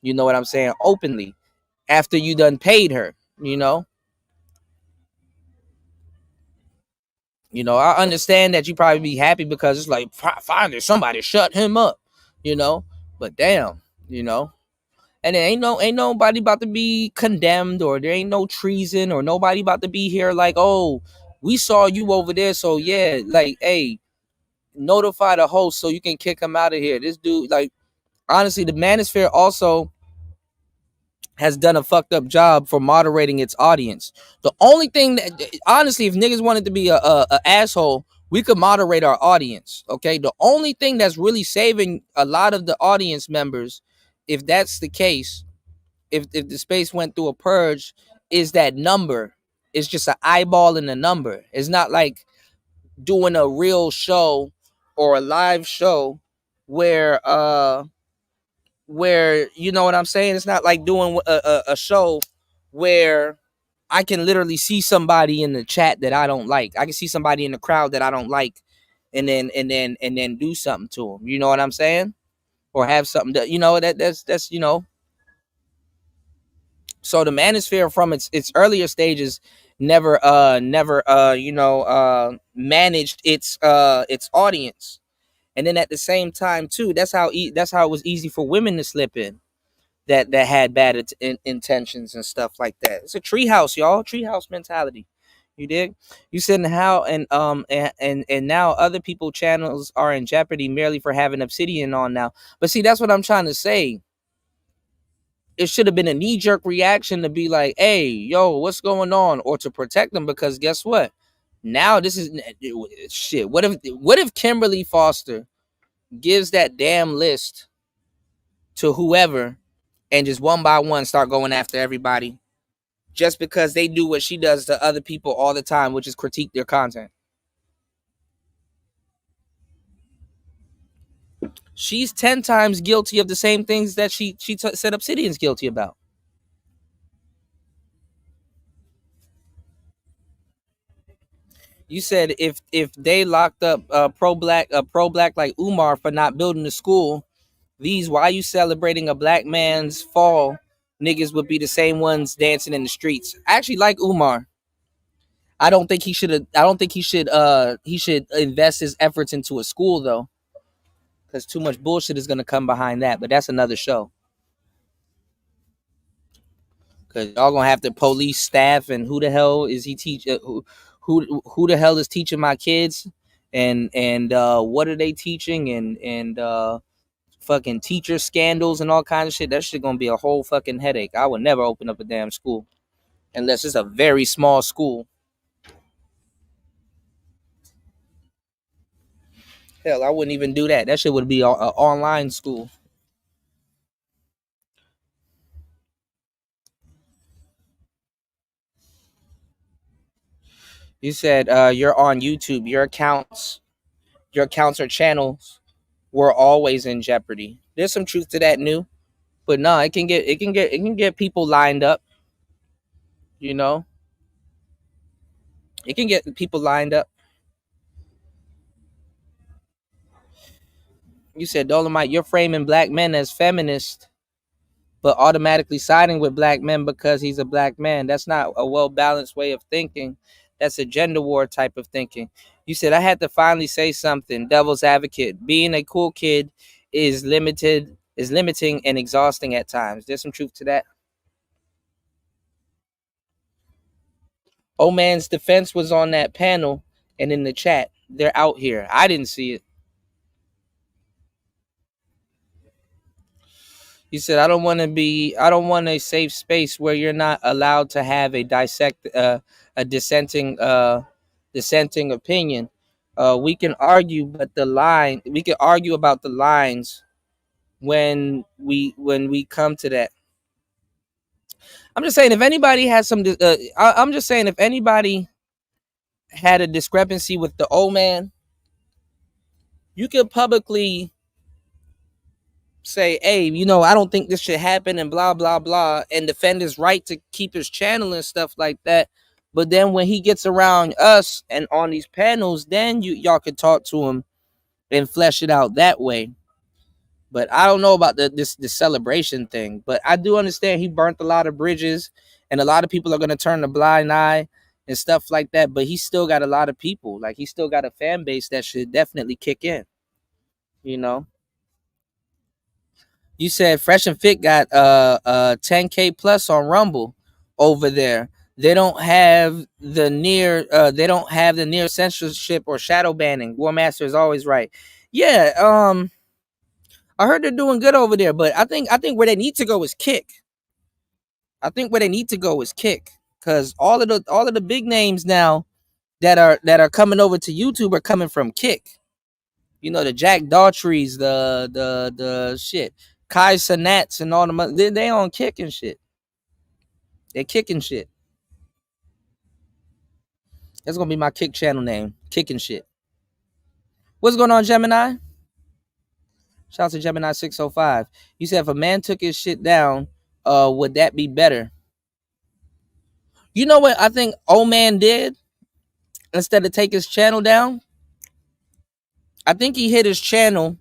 You know what I'm saying? Openly, after you done paid her, I understand that you probably be happy because it's like finally somebody shut him up, but damn, and there ain't nobody about to be condemned, or there ain't no treason, or nobody about to be here like, oh, we saw you over there, so yeah, like, hey, notify the host so you can kick him out of here. This dude, like, honestly, the manosphere also has done a fucked up job for moderating its audience. The only thing that, honestly, if niggas wanted to be a asshole, we could moderate our audience. Okay, the only thing that's really saving a lot of the audience members, if that's the case, if the space went through a purge, is that number. It's just an eyeball in the number. It's not like doing a real show or a live show where you know what I'm saying? It's not like doing a show where I can literally see somebody in the chat that I don't like. I can see somebody in the crowd that I don't like, and then do something to them. You know what I'm saying? Or have something that that's So the manosphere from its earlier stages never managed its audience. And then at the same time too, that's how it was easy for women to slip in that had bad intentions and stuff like that. It's a treehouse, y'all. Treehouse mentality. You dig? You said how and now other people channels are in jeopardy merely for having Obsidian on now. But see, that's what I'm trying to say. It should have been a knee-jerk reaction to be like, hey, yo, what's going on? Or to protect them, because guess what? Now this is shit. What if Kimberly Foster gives that damn list to whoever and just one by one start going after everybody just because they do what she does to other people all the time, which is critique their content? She's 10 times guilty of the same things that she said Obsidian's guilty about. You said if they locked up pro black like Umar for not building the school, these why you celebrating a black man's fall niggas would be the same ones dancing in the streets. I actually like Umar. I don't think he should invest his efforts into a school though, because too much bullshit is gonna come behind that. But that's another show. Because y'all gonna have to police staff, and who the hell is he teaching? Who the hell is teaching my kids? And what are they teaching? And fucking teacher scandals and all kinds of shit. That shit gonna be a whole fucking headache. I would never open up a damn school unless it's a very small school. Hell, I wouldn't even do that. That shit would be an online school. You said you're on YouTube. Your accounts or channels were always in jeopardy. There's some truth to that, New, but no, it can get people lined up. You know, it can get people lined up. You said, Dolomite, you're framing black men as feminist, but automatically siding with black men because he's a black man. That's not a well-balanced way of thinking. That's a gender war type of thinking. You said, I had to finally say something. Devil's advocate. Being a cool kid is limiting and exhausting at times. There's some truth to that. Oh man's defense was on that panel and in the chat. They're out here. I didn't see it. He said, I don't want a safe space where you're not allowed to have a dissenting opinion. We can argue, but we can argue about the lines when we come to that. I'm just saying, if anybody has some, I'm just saying, if anybody had a discrepancy with the old man, you could publicly say, hey, I don't think this should happen and blah, blah, blah, and defend his right to keep his channel and stuff like that. But then when he gets around us and on these panels, then y'all could talk to him and flesh it out that way. But I don't know about this celebration thing. But I do understand he burnt a lot of bridges, and a lot of people are going to turn a blind eye and stuff like that. But he's still got a lot of people. Like, he's still got a fan base that should definitely kick in. You said Fresh and Fit got 10K plus on Rumble over there. They don't have the near censorship or shadow banning. War Master is always right. Yeah, I heard they're doing good over there, but I think where they need to go is Kick. Because all of the big names now that are coming over to YouTube are coming from Kick. The Jack Daughtry's, the shit, Kai Sanats and all them. They on Kick and shit. They're kicking shit. That's gonna be my Kick channel name, Kicking Shit. What's going on, Gemini? Shout out to Gemini 605. You said if a man took his shit down, would that be better? You know what I think old man did? Instead of take his channel down, I think he hit his channel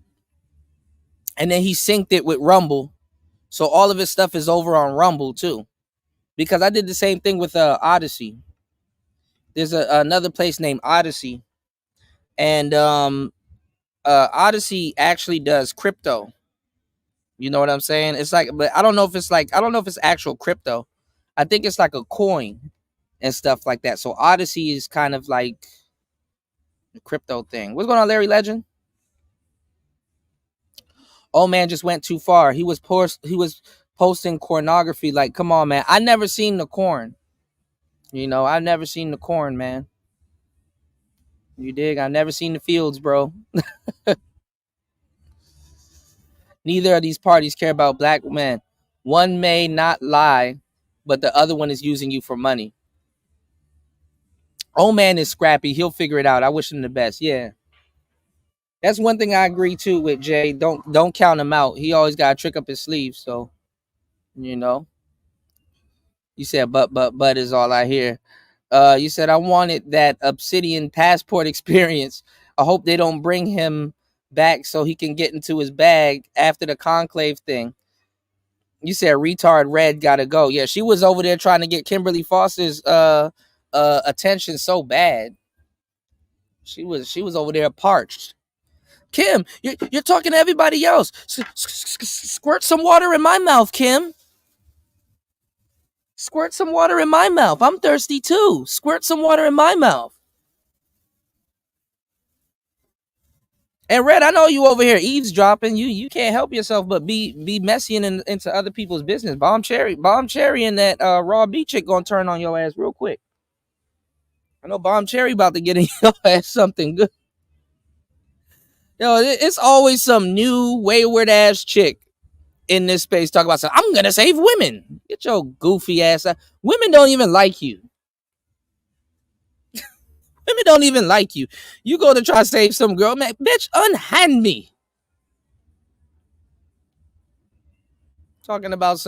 and then he synced it with Rumble. So all of his stuff is over on Rumble too. Because I did the same thing with Odyssey. There's another place named Odyssey. And Odyssey actually does crypto. You know what I'm saying? It's like, but I don't know if it's actual crypto. I think it's like a coin and stuff like that. So Odyssey is kind of like the crypto thing. What's going on, Larry Legend? Oh man, just went too far. He was posting pornography. Like, come on, man. I never seen the corn. I've never seen the corn, man. You dig? I've never seen the fields, bro. Neither of these parties care about black men. One may not lie, but the other one is using you for money. Oh man is scrappy. He'll figure it out. I wish him the best. Yeah. That's one thing I agree to with Jay. Don't count him out. He always got a trick up his sleeve. So, you said but is all I hear. You said I wanted that Obsidian passport experience. I hope they don't bring him back so he can get into his bag after the conclave thing. You said retard Red gotta go. Yeah, she was over there trying to get Kimberly Foster's attention so bad. She was over there parched. Kim, you're talking to everybody else. Squirt some water in my mouth, Kim. Squirt some water in my mouth. I'm thirsty too. Squirt some water in my mouth. And Red, I know you over here eavesdropping. You can't help yourself but be messy and into other people's business. Bomb Cherry and that Raw B chick gonna turn on your ass real quick. I know Bomb Cherry about to get in your ass something good. It's always some new wayward ass chick in this space talk about something. I'm gonna save women. Get your goofy ass out. Women don't even like you. Women don't even like you. You go to try to save some girl, man. Bitch, unhand me. Talking about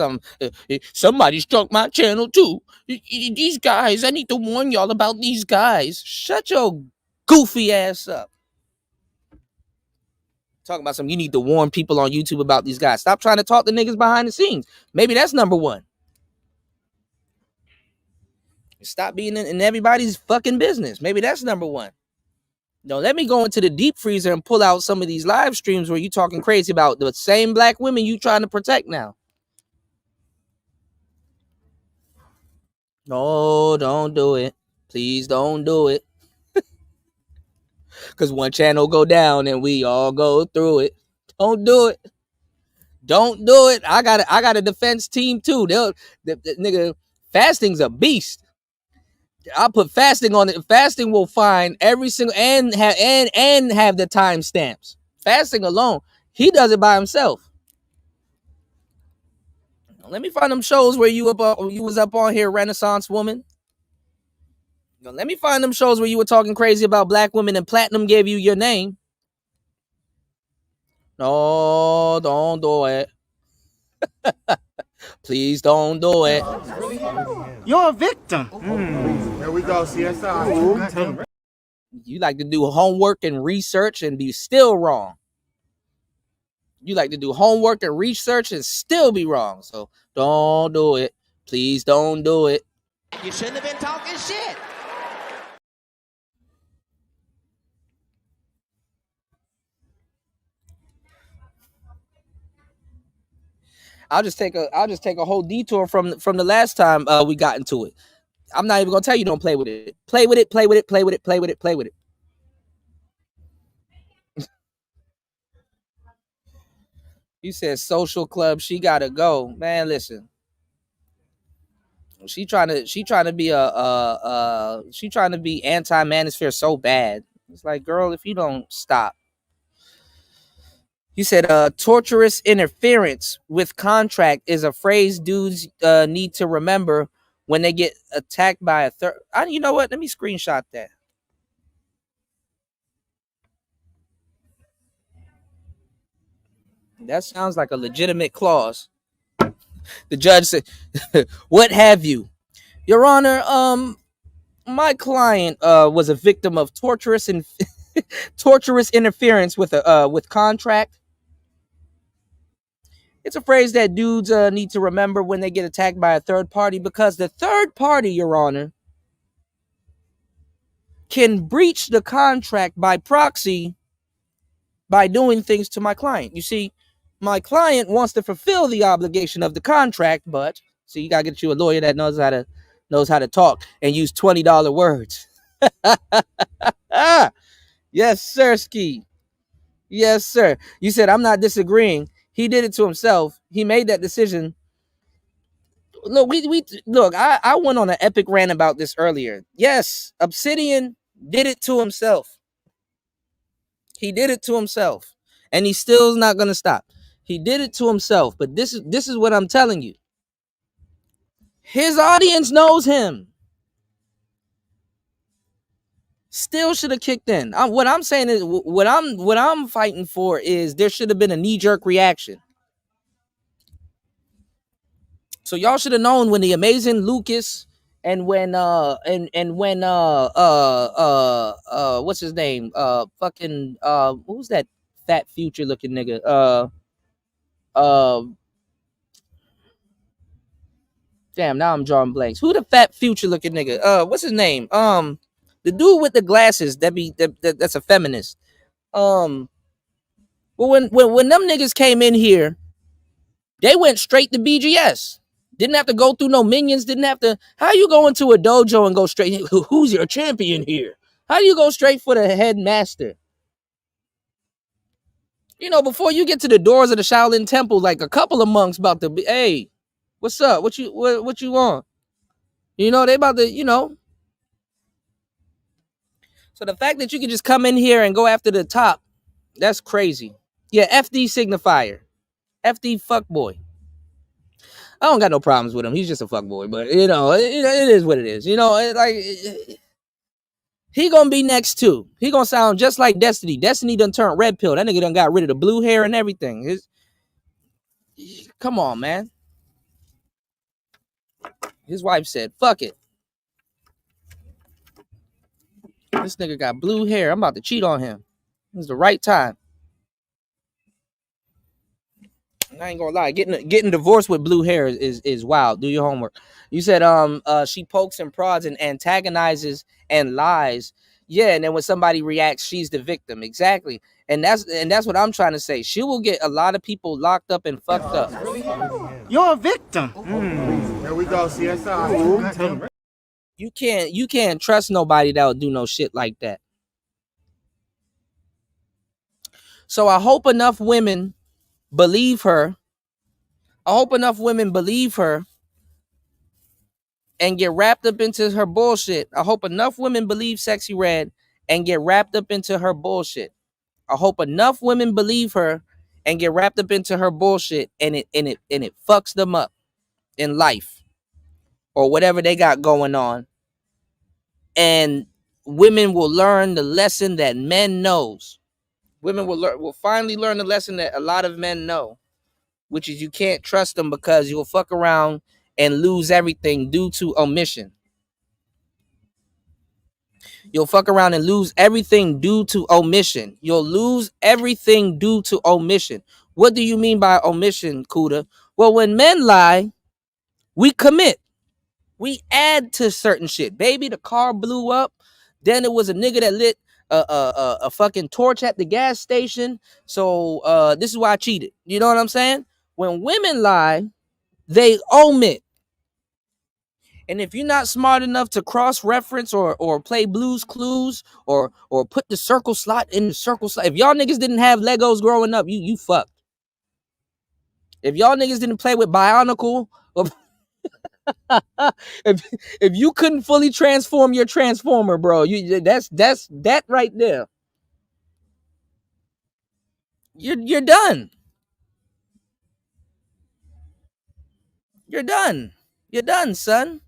somebody struck my channel too. These guys, I need to warn y'all about these guys. Shut your goofy ass up. Talking about you need to warn people on YouTube about these guys. Stop trying to talk to niggas behind the scenes. Maybe that's number one. Stop being in everybody's fucking business. Maybe that's number one. No, let me go into the deep freezer and pull out some of these live streams where you talking crazy about the same black women you trying to protect now. No, don't do it. Please don't do it. Because one channel go down and we all go through it. Don't do it. Don't do it. I got a defense team too. The nigga, fasting's a beast. I'll put fasting on it. Fasting will find every single and have the timestamps. Fasting alone, he does it by himself. Let me find them shows where you was up on here, Renaissance woman. Let me find them shows where you were talking crazy about black women and Platinum gave you your name. No, don't do it. Please don't do it. You're a victim. Here we go, CSI. You like to do homework and research and be still wrong. You like to do homework and research and still be wrong. So don't do it. Please don't do it. You shouldn't have been talking shit. I'll just take a whole detour from the last time we got into it. I'm not even gonna tell you don't play with it. Play with it, play with it, play with it, play with it, play with it. You said social club, she gotta go. Man, listen. She trying to be she trying to be anti-manosphere so bad. It's like, girl, if you don't stop. You said torturous interference with contract is a phrase dudes need to remember when they get attacked by a third. You know what? Let me screenshot that. That sounds like a legitimate clause. The judge said, "What have you, Your Honor? My client was a victim of torturous interference with contract. It's a phrase that dudes need to remember when they get attacked by a third party, because the third party, Your Honor, can breach the contract by proxy by doing things to my client. You see, my client wants to fulfill the obligation of the contract, but see, you gotta get you a lawyer that knows how to talk and use $20 words. Yes, sir, Ski. Yes, sir. You said I'm not disagreeing. He did it to himself. He made that decision. Look, I went on an epic rant about this earlier. Yes, Obsidian did it to himself. He did it to himself. And he still is not gonna stop. He did it to himself. But this is what I'm telling you. His audience knows him. Still should have kicked in. What I'm saying is, what I'm fighting for is there should have been a knee-jerk reaction. So y'all should have known when the amazing Lucas and when what's his name? Who's that fat Future looking nigga? Damn, now I'm drawing blanks. Who the fat Future looking nigga? What's his name? The dude with the glasses that's a feminist. Well, when them niggas came in here, they went straight to BGS. Didn't have to go through no minions. Didn't have to. How you go into a dojo and go straight? Who's your champion here? How do you go straight for the headmaster? You know, before you get to the doors of the Shaolin Temple, like a couple of monks about to be, hey, what's up? What you want? You know, they about to, you know. So the fact that you can just come in here and go after the top, that's crazy. Yeah, FD signifier. FD fuckboy. I don't got no problems with him. He's just a fuckboy, but you know, it is what it is. You know, he gonna be next too. He gonna sound just like Destiny. Destiny done turned red pill. That nigga done got rid of the blue hair and everything. Come on, man. His wife said, "Fuck it." This nigga got blue hair. I'm about to cheat on him. It was the right time. I ain't gonna lie, getting divorced with blue hair is wild. Do your homework. You said she pokes and prods and antagonizes and lies Yeah, and then when somebody reacts, she's the victim. Exactly. And that's what I'm trying to say. She will get a lot of people locked up and fucked up. You're a victim. Here we go, CSI. You can't trust nobody that will do no shit like that. So I hope enough women believe her. I hope enough women believe her and get wrapped up into her bullshit. I hope enough women believe Sexy Red and get wrapped up into her bullshit. I hope enough women believe her and get wrapped up into her bullshit, and it fucks them up in life or whatever they got going on. And women will learn the lesson that men knows. Women will finally learn the lesson that a lot of men know, which is you can't trust them because you'll fuck around and lose everything due to omission. You'll fuck around and lose everything due to omission. You'll lose everything due to omission. What do you mean by omission, Kuda? Well, when men lie, we commit. We add to certain shit. Baby, the car blew up. Then it was a nigga that lit a fucking torch at the gas station. So this is why I cheated. You know what I'm saying? When women lie, they omit. And if you're not smart enough to cross-reference or play Blues Clues or put the circle slot in the circle slot, if y'all niggas didn't have Legos growing up, you fucked. If y'all niggas didn't play with Bionicle, if you couldn't fully transform your transformer, bro, that's that right there. You're done. You're done. You're done, son.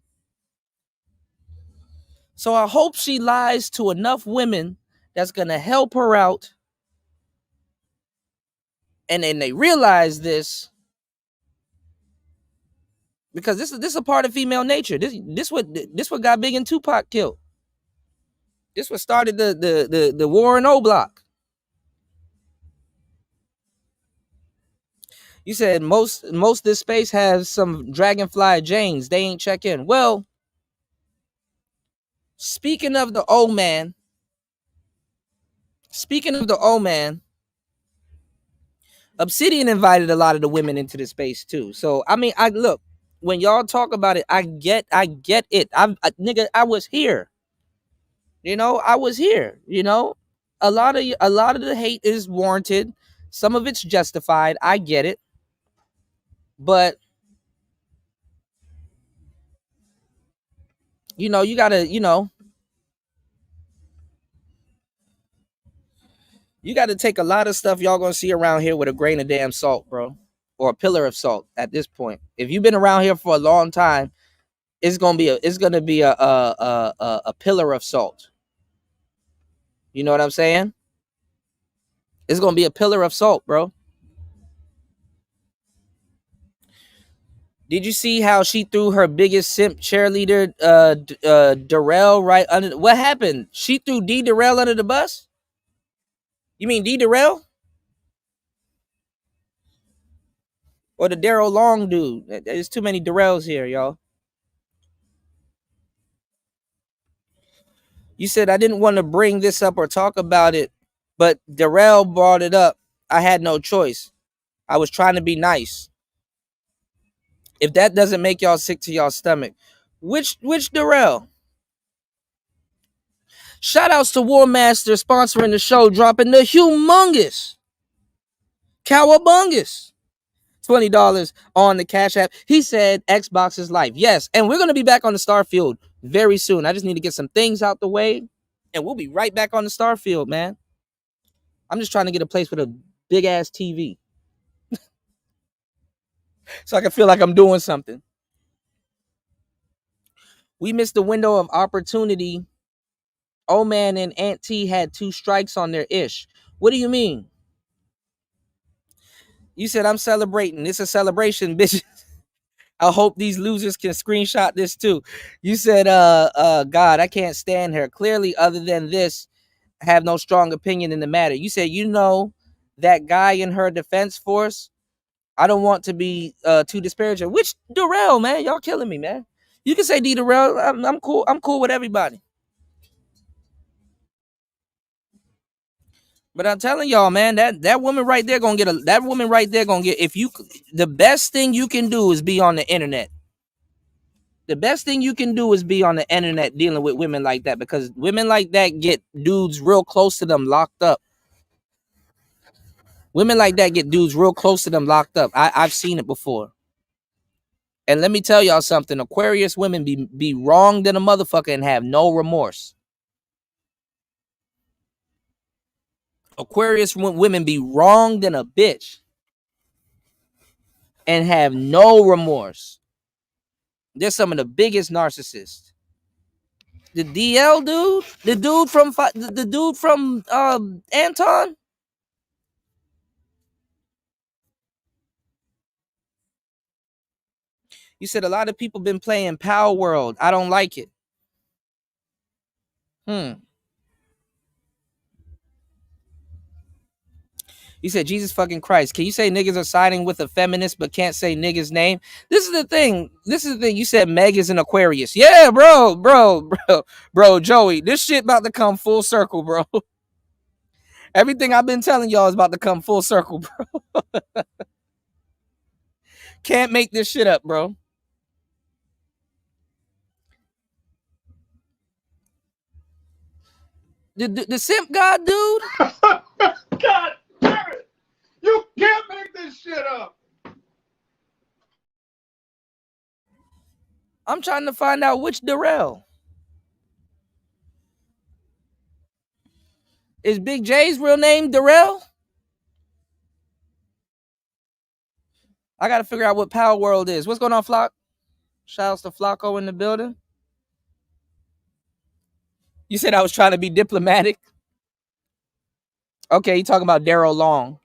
So I hope she lies to enough women that's gonna help her out. And then they realize this, because this is a part of female nature. This what got Big and Tupac killed. This what started the war in O Block. You said most this space has some Dragonfly Janes. They ain't check in. Well, speaking of the old man, Obsidian invited a lot of the women into the space too. So I mean, I look, when y'all talk about it, I get it. Nigga, I was here. You know, I was here. You know, a lot of the hate is warranted. Some of it's justified. I get it, but you know, you gotta, you gotta take a lot of stuff y'all gonna see around here with a grain of damn salt, bro, or a pillar of salt. At this point, if you've been around here for a long time, it's gonna be a pillar of salt. You know what I'm saying? It's gonna be a pillar of salt, bro. Did you see how she threw her biggest simp cheerleader, Darrell, right under? What happened? She threw D Darrell under the bus? You mean D Darrell? Or the Daryl Long dude? There's too many Darrells here, y'all. You said I didn't want to bring this up or talk about it, but Darrell brought it up. I had no choice. I was trying to be nice. If that doesn't make y'all sick to y'all stomach, which Darrell? Shout outs to War Master sponsoring the show, dropping the humongous cowabungus $20 on the Cash App. He said Xbox is life. Yes, and we're gonna be back on the Starfield very soon. I just need to get some things out the way, and we'll be right back on the Starfield, man. I'm just trying to get a place with a big ass TV so I can feel like I'm doing something. We missed the window of opportunity. Oh man and Aunt T had 2 strikes on their ish. What do you mean? You said I'm celebrating. It's a celebration, bitch. I hope these losers can screenshot this too. You said, God, I can't stand her. Clearly, other than this, have no strong opinion in the matter. You said, you know, that guy in her defense force. I don't want to be too disparaging. Which Darrell, man? Y'all killing me, man. You can say D Darrell. I'm cool. I'm cool with everybody. But I'm telling y'all, man, that woman right there gonna get the best thing you can do is be on the internet. The best thing you can do is be on the internet dealing with women like that, because women like that get dudes real close to them locked up. Women like that get dudes real close to them locked up. I've seen it before. And let me tell y'all something. Aquarius women be wronged than a motherfucker and have no remorse. Aquarius women be wronged than a bitch and have no remorse. They're some of the biggest narcissists. The DL dude, the dude from Anton. You said a lot of people been playing Power World. I don't like it. You said, Jesus fucking Christ. Can you say niggas are siding with a feminist but can't say niggas' name? This is the thing. You said Meg is an Aquarius. Yeah, bro, Joey. This shit about to come full circle, bro. Everything I've been telling y'all is about to come full circle, bro. Can't make this shit up, bro. The simp god dude? God damn it! You can't make this shit up. I'm trying to find out which Darrell. Is Big J's real name Darrell? I gotta figure out what Power World is. What's going on, Flock? Shouts to Flocko in the building. You said I was trying to be diplomatic. Okay, you talking about Daryl Long,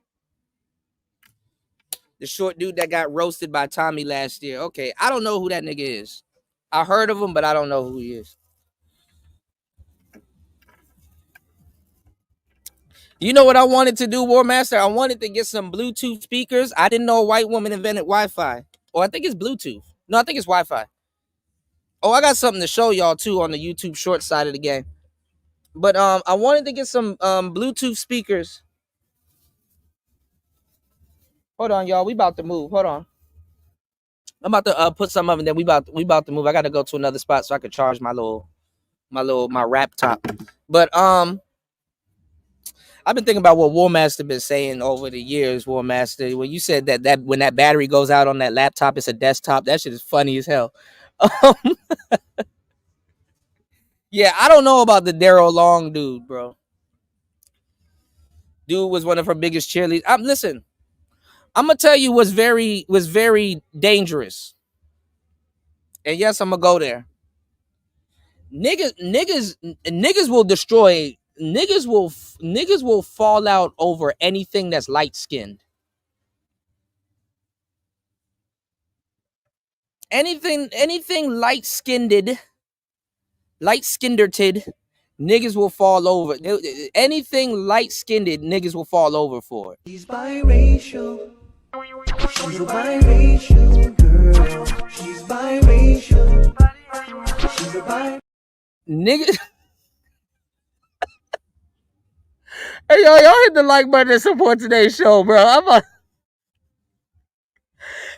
the short dude that got roasted by Tommy last year. Okay, I don't know who that nigga is. I heard of him, but I don't know who he is. You know what I wanted to do, War Master? I wanted to get some Bluetooth speakers. I didn't know a white woman invented Wi-Fi. Oh, I think it's Bluetooth. No, I think it's Wi-Fi. Oh, I got something to show y'all too on the YouTube short side of the game. But I wanted to get some Bluetooth speakers. Hold on, y'all. We about to move. Hold on. I'm about to put some of them. Then we about to move. I got to go to another spot so I can charge my rap top. But I've been thinking about what War Master been saying over the years. War Master, when you said that when that battery goes out on that laptop, it's a desktop. That shit is funny as hell. Yeah, I don't know about the Daryl Long dude, bro. Dude was one of her biggest cheerleaders. Listen, I'm gonna tell you was very dangerous. And yes, I'm gonna go there. Niggas will destroy. Niggas will fall out over anything that's light skinned. Anything light skinned, niggas will fall over. Anything light skinned, niggas will fall over for it. She's biracial. She's a biracial girl. She's biracial. She's a biracial. Nigga. Hey, y'all hit the like button and support today's show, bro.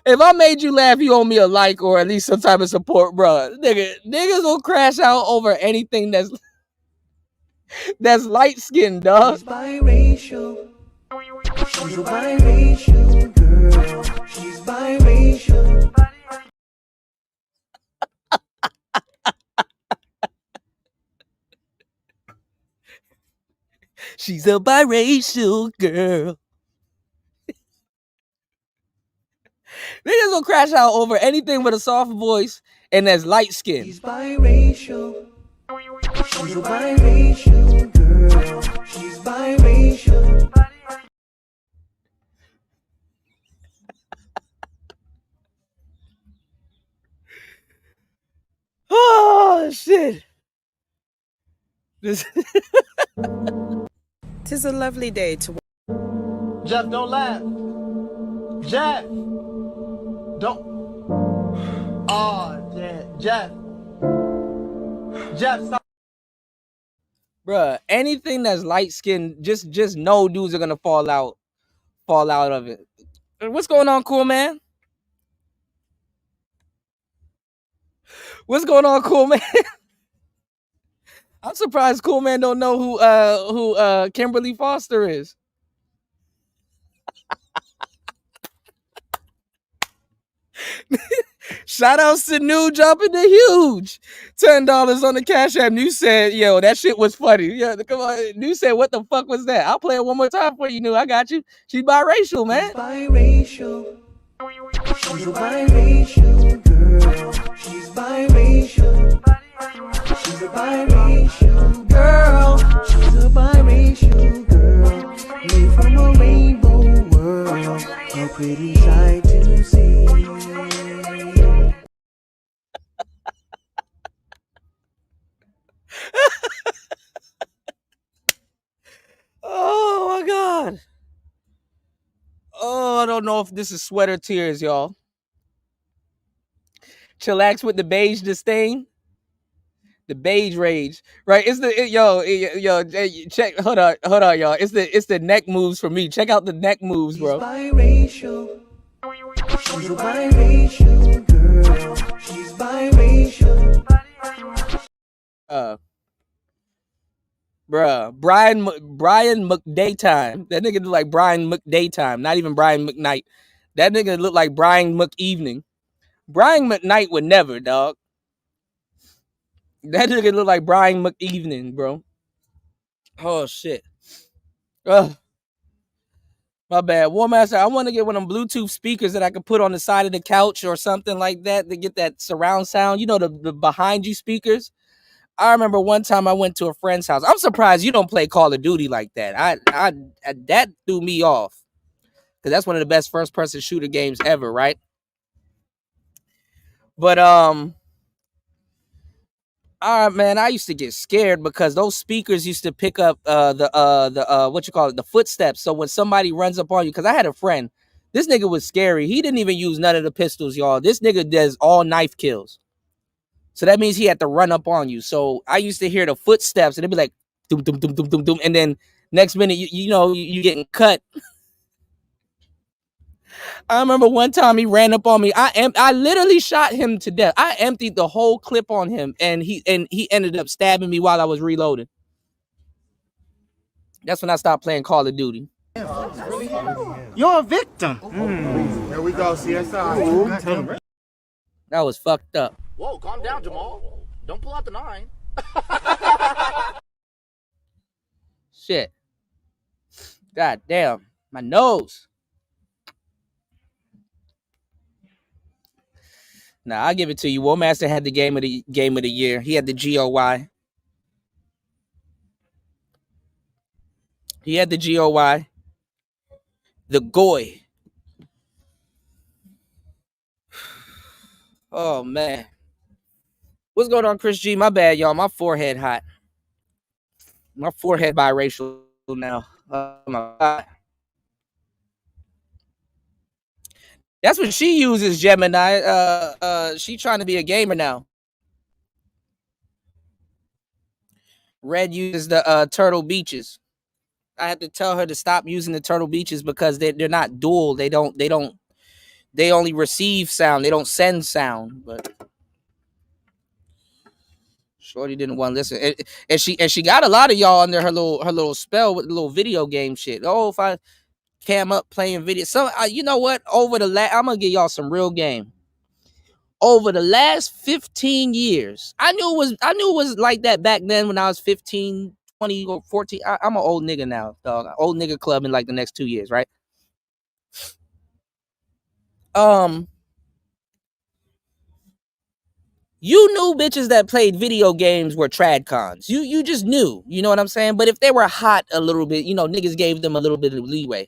If I made you laugh, you owe me a like or at least some type of support, bro. Niggas will crash out over anything that's light skinned, dog. She's biracial. She's a biracial girl. She's biracial. She's a biracial girl. Niggas will crash out over anything with a soft voice and that's light skin. She's biracial. She's a biracial girl. She's biracial. Oh shit. Tis a lovely day to. Jeff, don't laugh. Jeff. Don't. Oh, Jeff. Jeff, stop. Bruh, anything that's light skinned, just know dudes are gonna fall out of it. What's going on, cool man? What's going on, cool man? I'm surprised cool man don't know who Kimberly Foster is. Shout outs to New dropping the huge $10 on the Cash App. New said, yo, that shit was funny. Yeah, come on. New said, what the fuck was that? I'll play it one more time for you, New. I got you. She's biracial, man. Biracial. She's a biracial girl. She's biracial. She's a biracial girl. She's a biracial girl. Made from a rainbow world. A pretty sight to see. Oh my God. Oh, I don't know if this is sweater tears, y'all. Chillax with the beige disdain. The beige rage, right? It's the yo, check. Hold on, y'all. It's the neck moves for me. Check out the neck moves, bro. She's biracial. She's a biracial girl. She's biracial. Bruh, Brian McDaytime. That nigga look like Brian McDaytime, not even Brian McKnight. That nigga look like Brian McEvening. Brian McKnight would never, dog. That nigga look like Brian McEvening, bro. Oh shit. Ugh. My bad. War Master, I want to get one of them Bluetooth speakers that I could put on the side of the couch or something like that to get that surround sound. You know, the behind you speakers. I remember one time I went to a friend's house. I'm surprised you don't play Call of Duty like that. I that threw me off. Because that's one of the best first person shooter games ever, right? But all right, man, I used to get scared because those speakers used to pick up the what you call it, the footsteps. So when somebody runs up on you, because I had a friend, this nigga was scary. He didn't even use none of the pistols, y'all. This nigga does all knife kills. So that means he had to run up on you. So I used to hear the footsteps and it'd be like doom doom doom doom doom doom, and then next minute you getting cut. I remember one time he ran up on me. I literally shot him to death. I emptied the whole clip on him, and he ended up stabbing me while I was reloading. That's when I stopped playing Call of Duty. You're a victim. Here we go, CSI. That was fucked up. Whoa, calm down, Jamal. Don't pull out the 9. Shit. God damn. My nose. Nah, I'll give it to you. War Master had the game of the year. He had the GOY. He had the GOY. The GOY. Oh man. What's going on, Chris G? My bad, y'all. My forehead hot. My forehead biracial now. Oh my God. That's what she uses, Gemini. She trying to be a gamer now. Red uses the Turtle Beaches. I had to tell her to stop using the Turtle Beaches because they're not dual. They only receive sound. They don't send sound. But Shorty didn't want to listen, and she got a lot of y'all under her little spell with the little video game shit. Oh, if I cam up playing video, you know what? I'm gonna give y'all some real game. Over the last 15 years, I knew it was like that back then when I was 15, 20 or 14. I'm an old nigga now, dog. Old nigga club in like the next 2 years, right? You knew bitches that played video games were tradcons. You just knew, you know what I'm saying? But if they were hot a little bit, niggas gave them a little bit of leeway.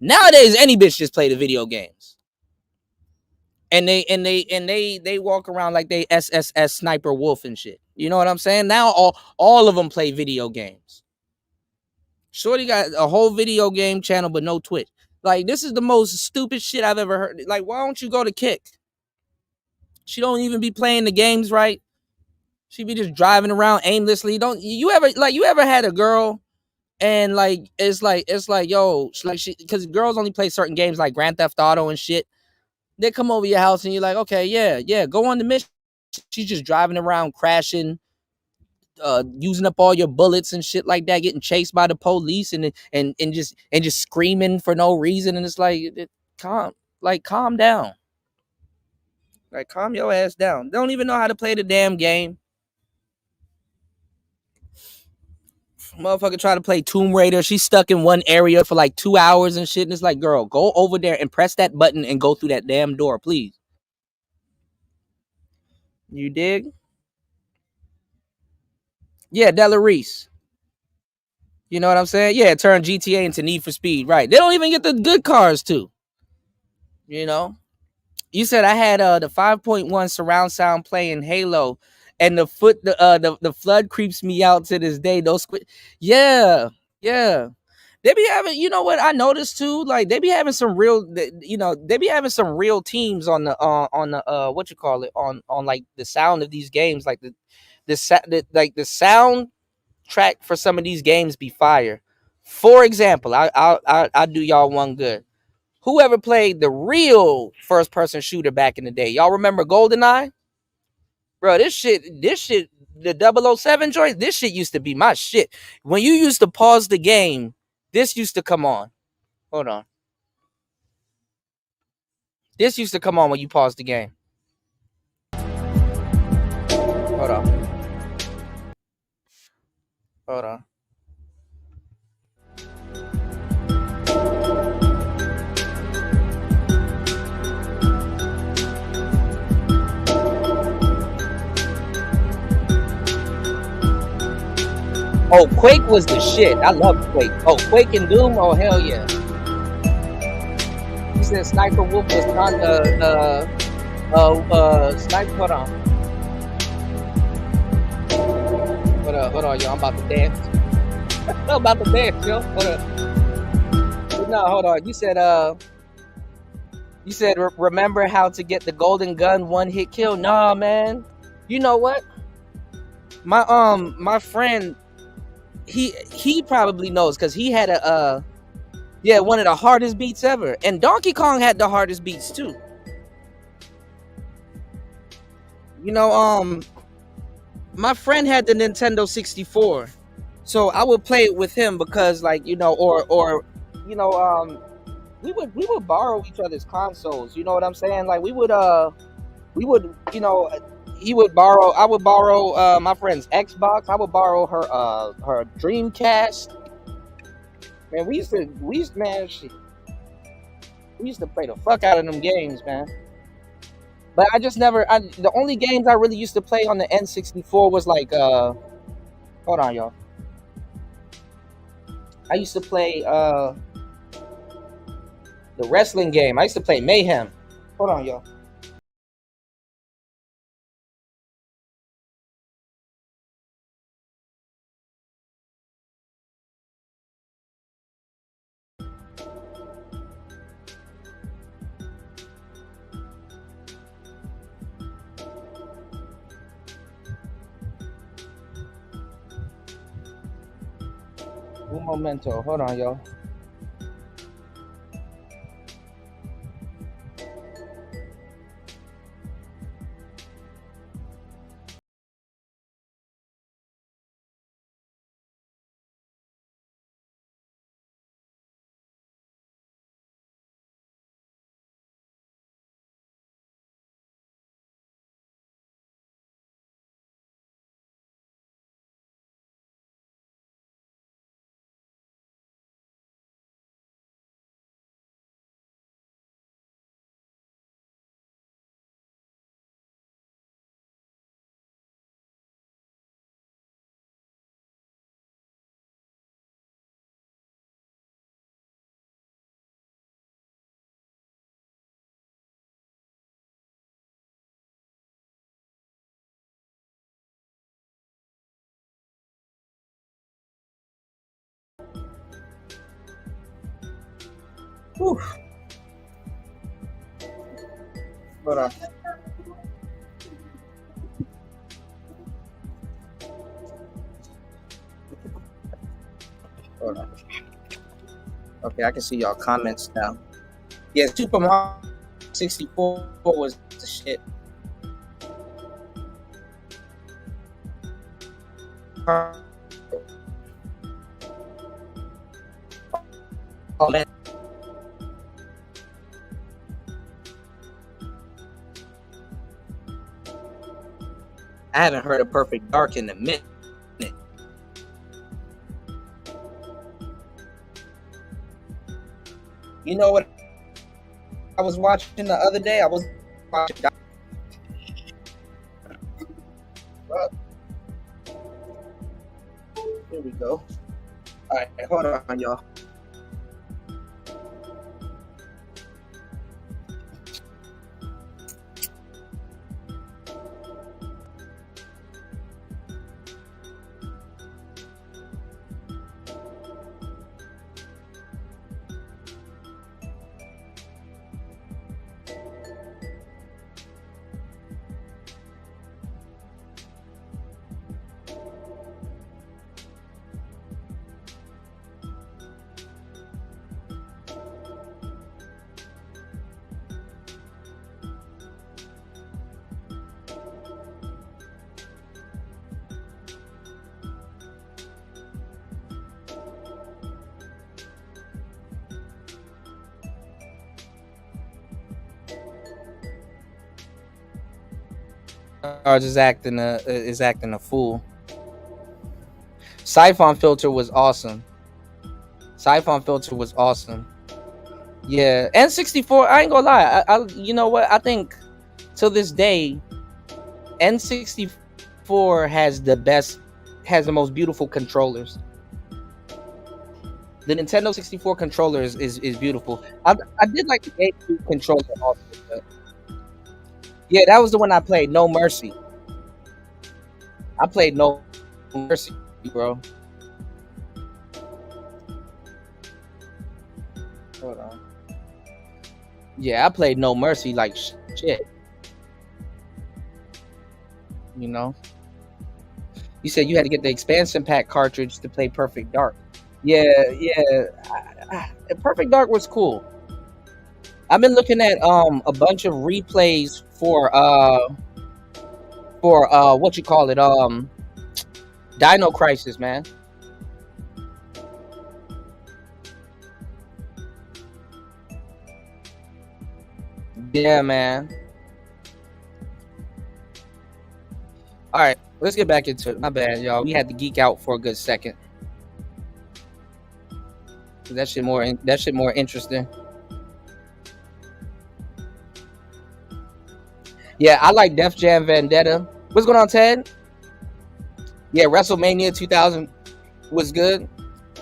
Nowadays, any bitch just play the video games. And they walk around like they SSS Sniper Wolf and shit. You know what I'm saying? Now all of them play video games. Shorty got a whole video game channel but no Twitch. Like, this is the most stupid shit I've ever heard. Like, why don't you go to Kick? She don't even be playing the games right. She be just driving around aimlessly. Don't you ever had a girl and like it's like yo, like she, because girls only play certain games like Grand Theft Auto and shit. They come over your house and you're like, okay, yeah, go on the mission. She's just driving around crashing, using up all your bullets and shit like that, getting chased by the police and just screaming for no reason. And it's like, calm down. Like, calm your ass down. They don't even know how to play the damn game. Motherfucker try to play Tomb Raider. She's stuck in one area for like 2 hours and shit. And it's like, girl, go over there and press that button and go through that damn door, please. You dig? Yeah, Della Reese. You know what I'm saying? Yeah, turn GTA into Need for Speed. Right. They don't even get the good cars too. You know? You said I had the 5.1 surround sound playing Halo, and the flood creeps me out to this day. Yeah. They be having, you know what I noticed too? Like they be having some real, they be having some real teams on the what you call it, on like the sound of these games, like the sound track for some of these games be fire. For example, I'll do y'all one good. Whoever played the real first person shooter back in the day, y'all remember GoldenEye? Bro, this shit, the 007 joint, this shit used to be my shit. When you used to pause the game, this used to come on. Hold on. This used to come on when you pause the game. Hold on. Oh, Quake was the shit. I love Quake. Oh, Quake and Doom? Oh, hell yeah. You said Sniper Wolf was not Sniper. Hold on. Hold on, yo. I'm about to dance. I'm about to dance, yo. Hold on. No, hold on. You said remember how to get the golden gun one-hit kill? Nah, man. You know what? My friend, he probably knows because he had one of the hardest beats ever. And Donkey Kong had the hardest beats too. You know, my friend had the Nintendo 64. So I would play it with him because, like, you know, or you know, we would borrow each other's consoles. You know what I'm saying? Like we would, you know, I would borrow my friend's Xbox. I would borrow her Dreamcast. Man, we used to play the fuck out of them games, man. But I just never. The only games I really used to play on the N64 was like, hold on, y'all. I used to play the wrestling game. I used to play Mayhem. Hold on, y'all. Un momento. Hold on, y'all. Whew. Hold on. Hold on. Okay, I can see y'all comments now. Yeah, Super Mario 64 was the shit. Oh man. I haven't heard of Perfect Dark in a minute. You know what I was watching the other day? I was watching. Here we go. All right, hold on, y'all. Is acting a fool. Siphon filter was awesome. Siphon filter was awesome. Yeah, N64. I ain't gonna lie. I you know what? I think till this day, N64 has the most beautiful controllers. The Nintendo 64 controller is beautiful. I did like the GameCube controller also. But yeah, that was the one I played. No Mercy. I played No Mercy, bro. Hold on. Yeah, I played No Mercy like shit. You know? You said you had to get the expansion pack cartridge to play Perfect Dark. Yeah. Perfect Dark was cool. I've been looking at a bunch of replays for what you call it, Dino Crisis, man. Yeah, man. All right, let's get back into it. My bad, y'all. We had to geek out for a good second. That shit more interesting. Yeah, I like Def Jam Vendetta. What's going on, Ted? Yeah, WrestleMania 2000 was good.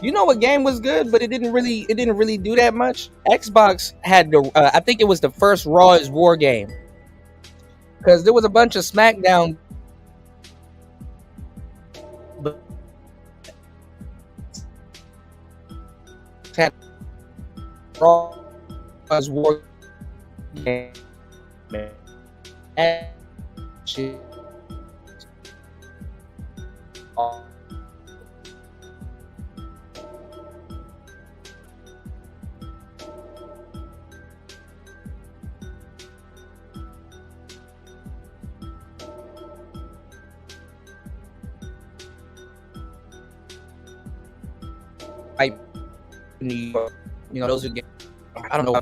You know what game was good, but it didn't really do that much. Xbox had the I think it was the first Raw is War game, because there was a bunch of SmackDown. Had Raw is War game. And shit. New York, you know, those who get, I don't know,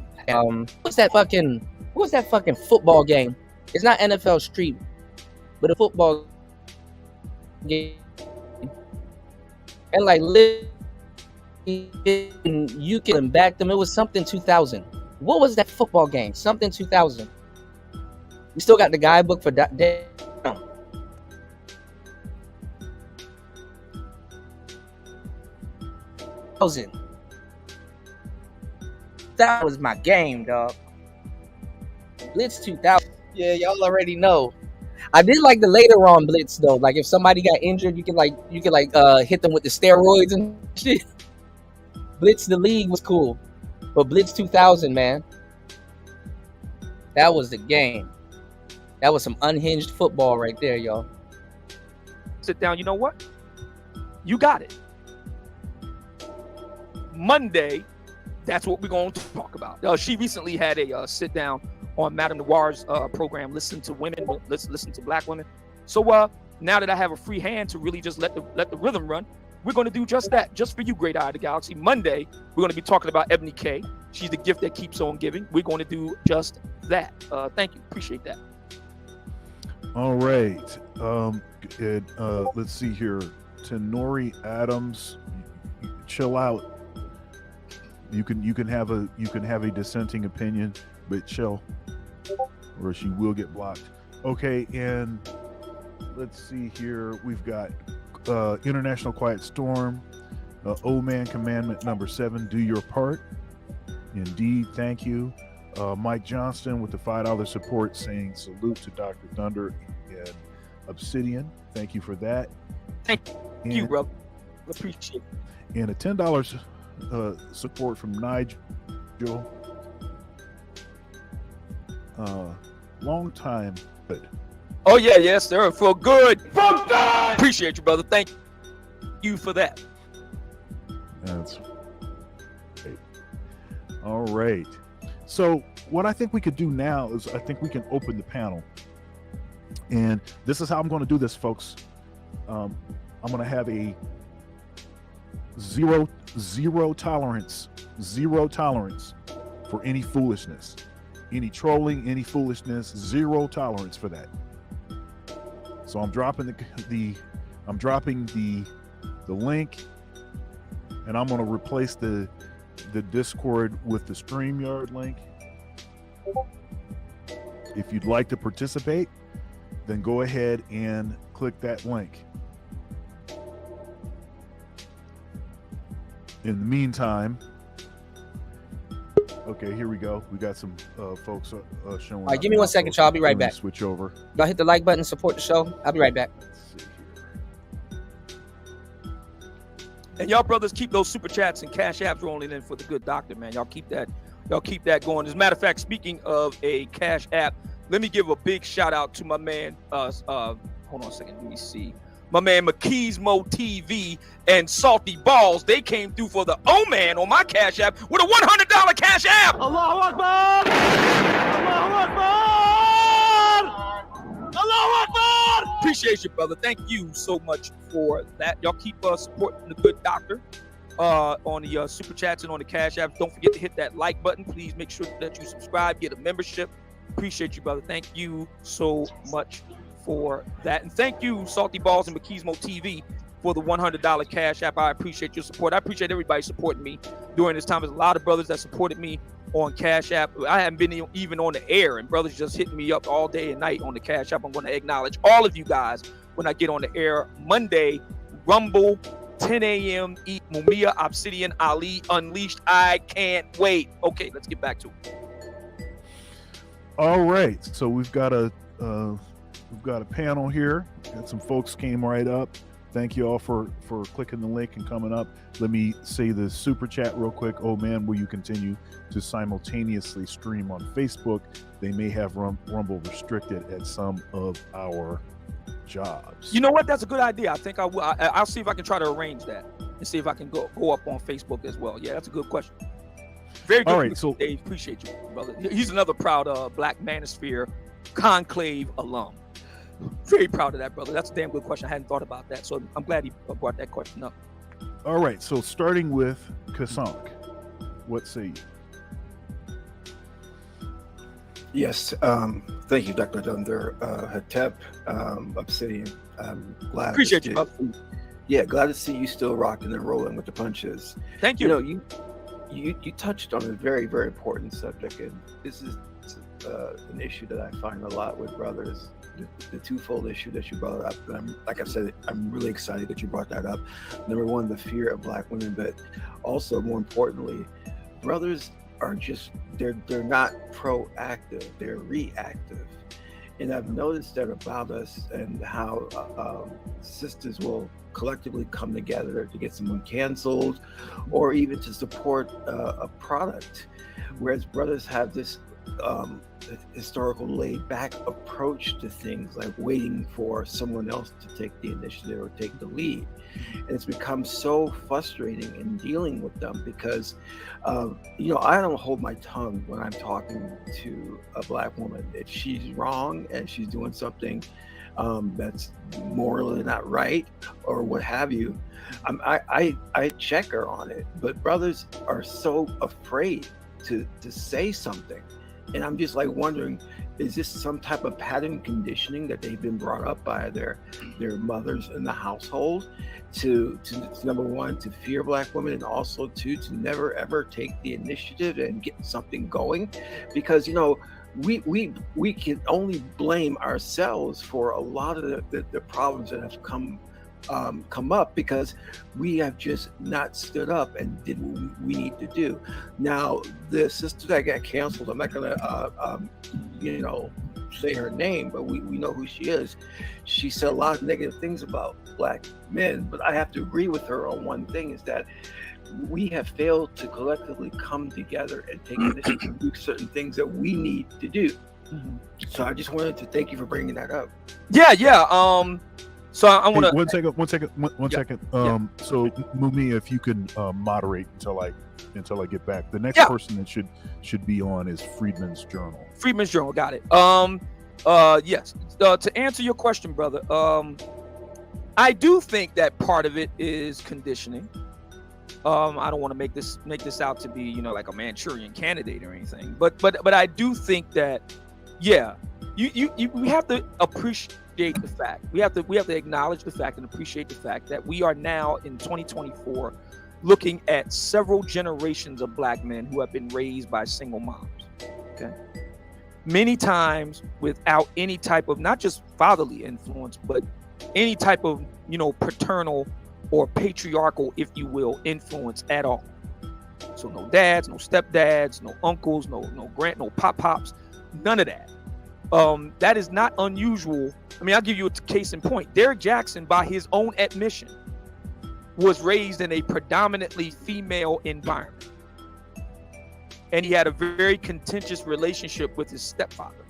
what's that fucking football game? It's not NFL Street, but a football game, and like you can back them. It was something 2000. What was that football game? Something 2000. We still got the guidebook for that. That was my game, dog. Blitz 2000. Yeah, y'all already know. I did like the later on Blitz though. Like if somebody got injured, you can hit them with the steroids and shit. Blitz the League was cool, but Blitz 2000, man, that was the game. That was some unhinged football right there, y'all. Sit down. You know what? You got it. Monday, that's what we're going to talk about. She recently had a sit down on Madame Noir's program, Listen to Women, listen to Black women. So now that I have a free hand to really just let the rhythm run, we're going to do just that, just for you, Great Eye of the Galaxy. Monday, we're going to be talking about Ebony K. She's the gift that keeps on giving. We're going to do just that. Thank you. Appreciate that. All right. Let's see here. Tenori Adams, chill out. You can have a dissenting opinion, but chill, or she will get blocked. Okay, and let's see here. We've got International Quiet Storm, Old Man Commandment number 7. Do your part. Indeed, thank you. Mike Johnston with the $5 support, saying salute to Dr. Thunder and Obsidian. Thank you for that. Thank you, bro. Appreciate it. And a $10 support from Nigel. Long time. Good. Oh yeah, yes, sir. For good. Appreciate you, brother. Thank you for that. That's great. All right. So what I think we could do now is I think we can open the panel. And this is how I'm going to do this, folks. I'm going to have a zero tolerance for any foolishness, any trolling, any foolishness. Zero tolerance for that. So I'm dropping the link, and I'm going to replace the Discord with the StreamYard link. If you'd like to participate, then go ahead and click that link. In the meantime, okay, here we go. We got some folks showing. All right, give me 1 second, y'all. I'll be right back. Switch over. Y'all hit the like button, support the show. I'll be right back. Let's see here. And y'all brothers keep those super chats and cash apps rolling in for the good doctor, man. Y'all keep that going. As a matter of fact, speaking of a cash app, let me give a big shout out to my man. Hold on a second. Let me see. My man Machismo TV and Salty Balls. They came through for the O-Man on my cash app with a $100 cash app. Allahu Akbar! Allahu Akbar! Allahu Akbar! Appreciate you, brother. Thank you so much for that. Y'all keep supporting the good doctor on the super chats and on the cash apps. Don't forget to hit that like button. Please make sure that you subscribe, get a membership. Appreciate you, brother. Thank you so much for that. And thank you, Salty Balls and Machismo TV, for the $100 cash app. I appreciate your support. I appreciate everybody supporting me during this time. There's a lot of brothers that supported me on Cash App. I haven't been even on the air, and brothers just hitting me up all day and night on the Cash App. I'm going to acknowledge all of you guys when I get on the air Monday. Rumble, 10 a.m. Mumia, Obsidian, Ali, Unleashed. I can't wait. Okay, let's get back to it. All right, so we've got a panel here. Got some folks came right up. Thank you all for clicking the link and coming up. Let me say the super chat real quick. Oh man, will you continue to simultaneously stream on Facebook? They may have Rumble restricted at some of our jobs. You know what? That's a good idea. I think I will. I'll see if I can try to arrange that and see if I can go up on Facebook as well. Yeah, that's a good question. Very good. All right, so Dave, appreciate you, brother. He's another proud Black Manosphere Conclave alum. Very proud of that, brother. That's a damn good question. I hadn't thought about that, so I'm glad he brought that question up. All right, so starting with Kasank, what say you? Yes, thank you, Dr. Thunder, Hetep, Obsidian. I'm glad. Appreciate you. Yeah, glad to see you still rocking and rolling with the punches. Thank you. You know, you touched on a very, very important subject, and this is an issue that I find a lot with brothers. The twofold issue that you brought up. Like I said, I'm really excited that you brought that up. Number one, the fear of Black women, but also more importantly, brothers are just they're not proactive, they're reactive. And I've noticed that about us and how sisters will collectively come together to get someone canceled or even to support a product, whereas brothers have this historical laid back approach to things, like waiting for someone else to take the initiative or take the lead. And it's become so frustrating in dealing with them because, you know, I don't hold my tongue when I'm talking to a Black woman. If she's wrong and she's doing something that's morally not right or what have you, I check her on it. But brothers are so afraid to say something. And I'm just like wondering, is this some type of pattern conditioning that they've been brought up by their mothers in the household to number one, to fear Black women, and also to never ever take the initiative and get something going? Because, you know, we can only blame ourselves for a lot of the problems that have come up because we have just not stood up and did what we need to do. Now, the sister that got canceled, I'm not gonna you know, say her name, but we know who she is. She said a lot of negative things about Black men, but I have to agree with her on one thing, is that we have failed to collectively come together and take initiative to do certain things that we need to do. So I just wanted to thank you for bringing that up. So I want to one second. So Mumi, if you can moderate until I get back. The next person that should be on is Friedman's Journal. Friedman's Journal, got it. Yes. To answer your question, brother, I do think that part of it is conditioning. I don't want to make this out to be, you know, like a Manchurian candidate or anything, but I do think that, yeah, we have to appreciate the fact. We have to acknowledge the fact and appreciate the fact that we are now in 2024 looking at several generations of Black men who have been raised by single moms. Okay, many times without any type of, not just fatherly influence, but any type of, you know, paternal or patriarchal, if you will, influence at all. So no dads, no stepdads, no uncles, no pop-pops, none of that. That is not unusual. I mean, I'll give you a case in point. Derrick Jackson, by his own admission, was raised in a predominantly female environment. And he had a very contentious relationship with his stepfather,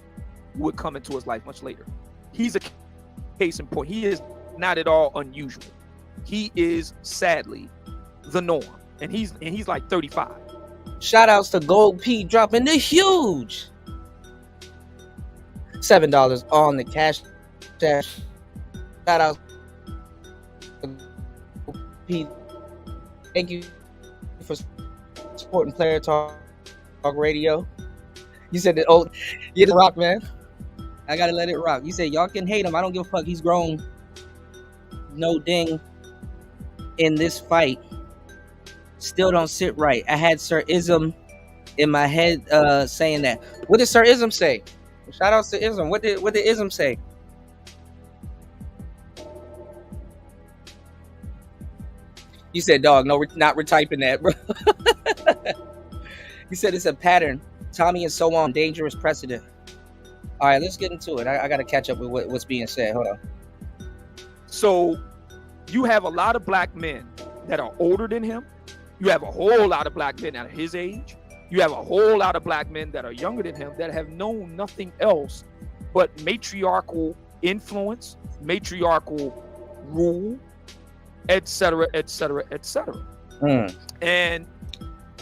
who would come into his life much later. He's a case in point. He is not at all unusual. He is sadly the norm. And he's like 35. Shout outs to Gold P dropping the huge $7 on the cash. Shout out to Gold P. Thank you for supporting Player Talk Radio. You said that, oh, yeah, the rock, man. I gotta let it rock. You said y'all can hate him. I don't give a fuck. He's grown. No ding in this fight. Still don't sit right. I had Sir Ism in my head saying that. What did Sir Ism say? Shout out to Ism. What did Ism say? You said, dog, no, not retyping that, bro. You said it's a pattern. Tommy and so on, dangerous precedent. All right, let's get into it. I got to catch up with what's being said. Hold on. So you have a lot of Black men that are older than him. You have a whole lot of Black men at his age. You have a whole lot of Black men that are younger than him that have known nothing else but matriarchal influence, matriarchal rule, etc., etc., etc. And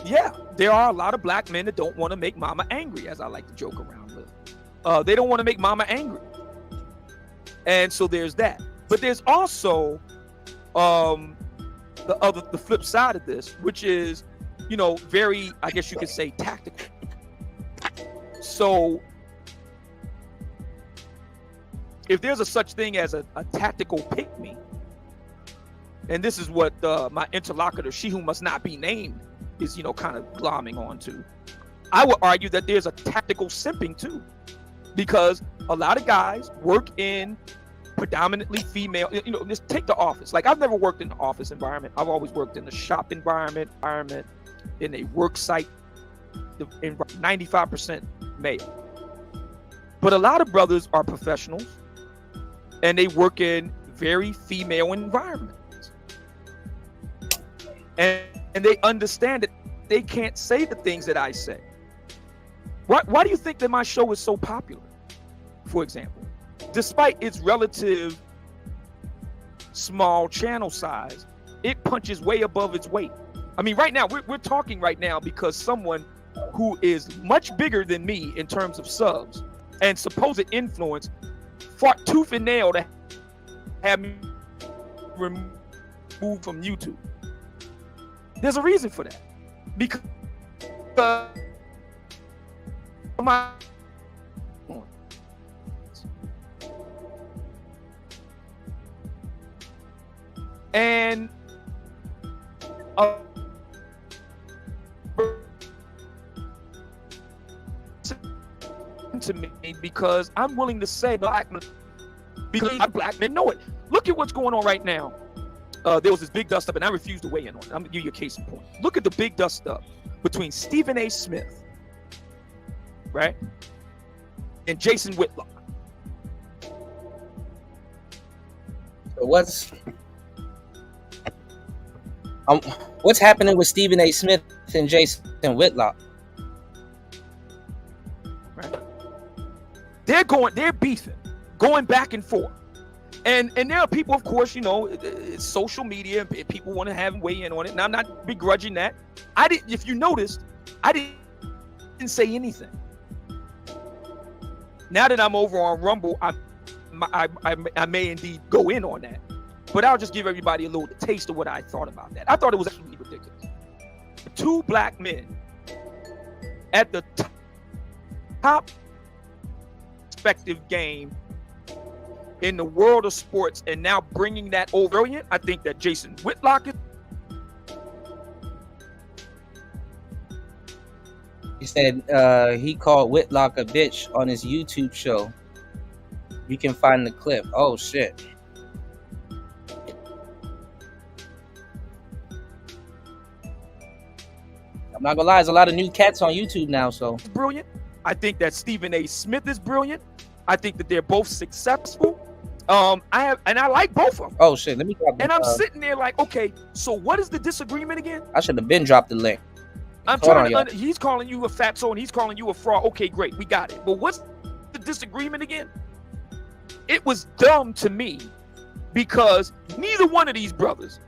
yeah, there are a lot of Black men that don't want to make mama angry, as I like to joke around with. They don't want to make mama angry. And so there's that. But there's also the flip side of this, which is, you know, very, I guess you could say, tactical. So if there's a such thing as a tactical pick-me, and this is what my interlocutor, she who must not be named, is, you know, kind of glomming onto, I would argue that there's a tactical simping too, because a lot of guys work in predominantly female, you know, just take the office. Like, I've never worked in the office environment. I've always worked in the shop environment, in a work site, 95% male. But a lot of brothers are professionals and they work in very female environments. And they understand that they can't say the things that I say. Why do you think that my show is so popular? For example, despite its relative small channel size, it punches way above its weight. I mean, right now, we're talking right now because someone who is much bigger than me in terms of subs and supposed influence fought tooth and nail to have me removed from YouTube. There's a reason for that. Because my and to me because I'm willing to say because black men know it. Look at what's going on right now. There was this big dust up, and I refuse to weigh in on it. I'm gonna give you a case in point. Look at the big dust up between Stephen A. Smith, right, and Jason Whitlock. So what's happening with Stephen A. Smith and Jason Whitlock? Right. They're beefing, going back and forth. And there are people, of course, you know, it's social media, and people want to have weigh in on it. And I'm not begrudging that. If you noticed, I didn't say anything. Now that I'm over on Rumble, I may indeed go in on that. But I'll just give everybody a little taste of what I thought about that. I thought it was absolutely ridiculous. Two black men at the top respective game in the world of sports, and now bringing that over. Brilliant. I think that Jason Whitlock is. He said he called Whitlock a bitch on his YouTube show. You can find the clip. Oh shit. I'm not gonna lie, there's a lot of new cats on YouTube now, so. Brilliant. I think that Stephen A. Smith is brilliant. I think that they're both successful. I like both of them. Oh shit, let me drop and I'm sitting there like, okay, so what is the disagreement again? I should have been dropped the link. I'm trying to he's calling you a fatso and he's calling you a fraud. Okay, great, we got it. But what's the disagreement again? It was dumb to me because neither one of these brothers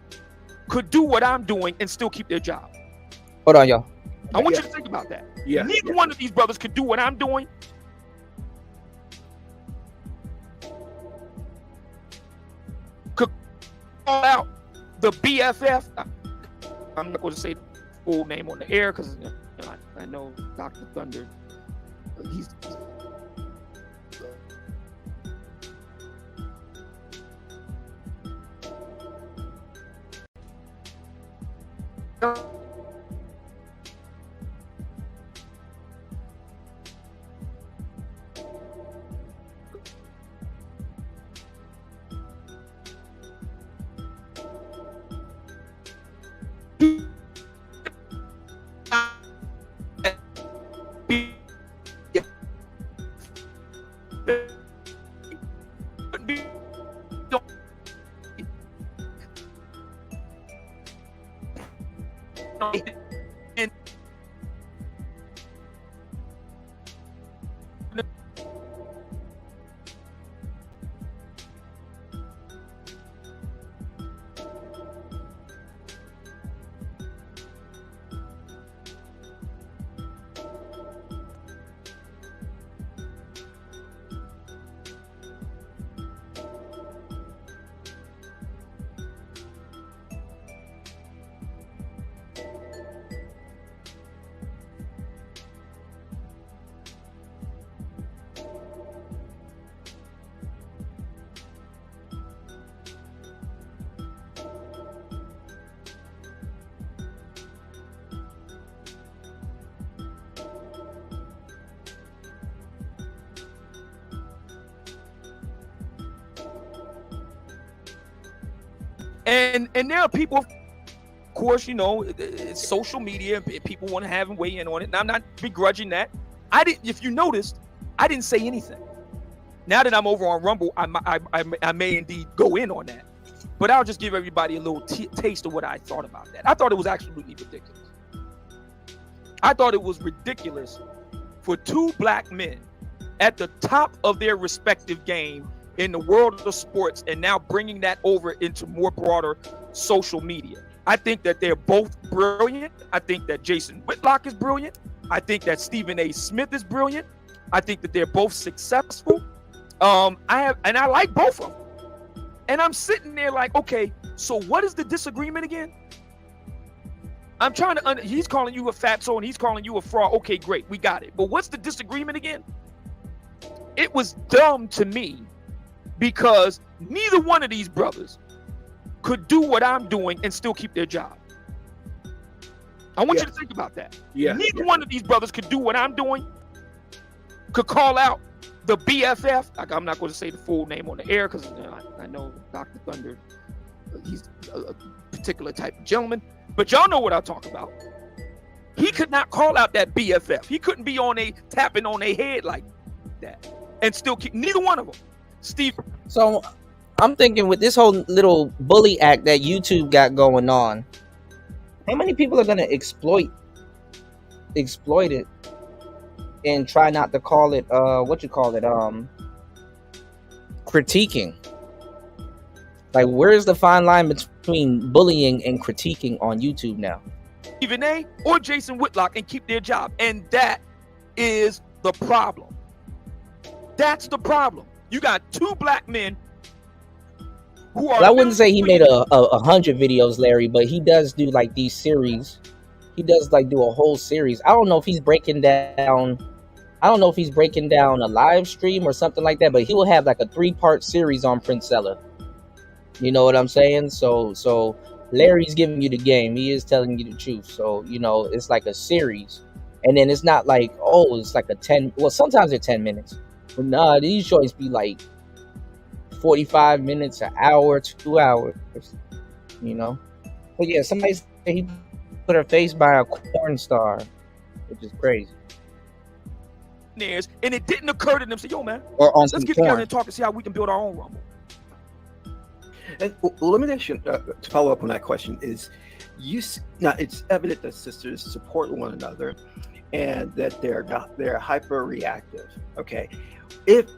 could do what I'm doing and still keep their job. Hold on, y'all. I want you to think about that. Yeah. Neither one of these brothers could do what I'm doing. Could call out the BFF. I'm not going to say the full name on the air because I know Dr. Thunder. He's and there are people, of course, you know, it's social media, and people want to have and weigh in on it, and I'm not begrudging that. If you noticed, I didn't say anything. Now that I'm over on Rumble, I may indeed go in on that. But I'll just give everybody a little taste of what I thought about that. I thought it was absolutely ridiculous. I thought it was ridiculous for two black men at the top of their respective game in the world of sports and now bringing that over into more broader social media. I think that they're both brilliant. I think that Jason Whitlock is brilliant. I think that Stephen A. Smith is brilliant. I think that they're both successful. I like both of them. And I'm sitting there like, okay, so what is the disagreement again? I'm trying to, he's calling you a fatso and he's calling you a fraud. Okay, great, we got it. But what's the disagreement again? It was dumb to me because neither one of these brothers could do what I'm doing and still keep their job. I want you to think about that. Neither one of these brothers could do what I'm doing, could call out the BFF. I'm not going to say the full name on the air because I know Dr. Thunder, he's a particular type of gentleman, but y'all know what I'm talking about. He could not call out that BFF. He couldn't be tapping on their head like that and still keep, neither one of them. Steve. So I'm thinking with this whole little bully act that YouTube got going on, how many people are going to exploit it and try not to call it critiquing? Like, where's the fine line between bullying and critiquing on YouTube now? Stephen A. or Jason Whitlock and keep their job, and that is the problem. That's the problem. You got two black men who are. Well, I wouldn't say he made 100 videos, Larry, but he does do like these series. He does like do a whole series. I don't know if he's breaking down a live stream or something like that, but he will have like a 3-part series on Princella. You know what I'm saying? So Larry's giving you the game. He is telling you the truth. So, you know, it's like a series. And then it's not like, oh, it's like sometimes they're 10 minutes. But nah, these joints be like 45 minutes, an hour, 2 hours, you know? But yeah, somebody said he put her face by a porn star, which is crazy. And it didn't occur to them, say, yo, man, or on let's get together and talk and see how we can build our own Rumble. And let me ask you, to follow up on that question, is now it's evident that sisters support one another and that they're hyper reactive. Okay.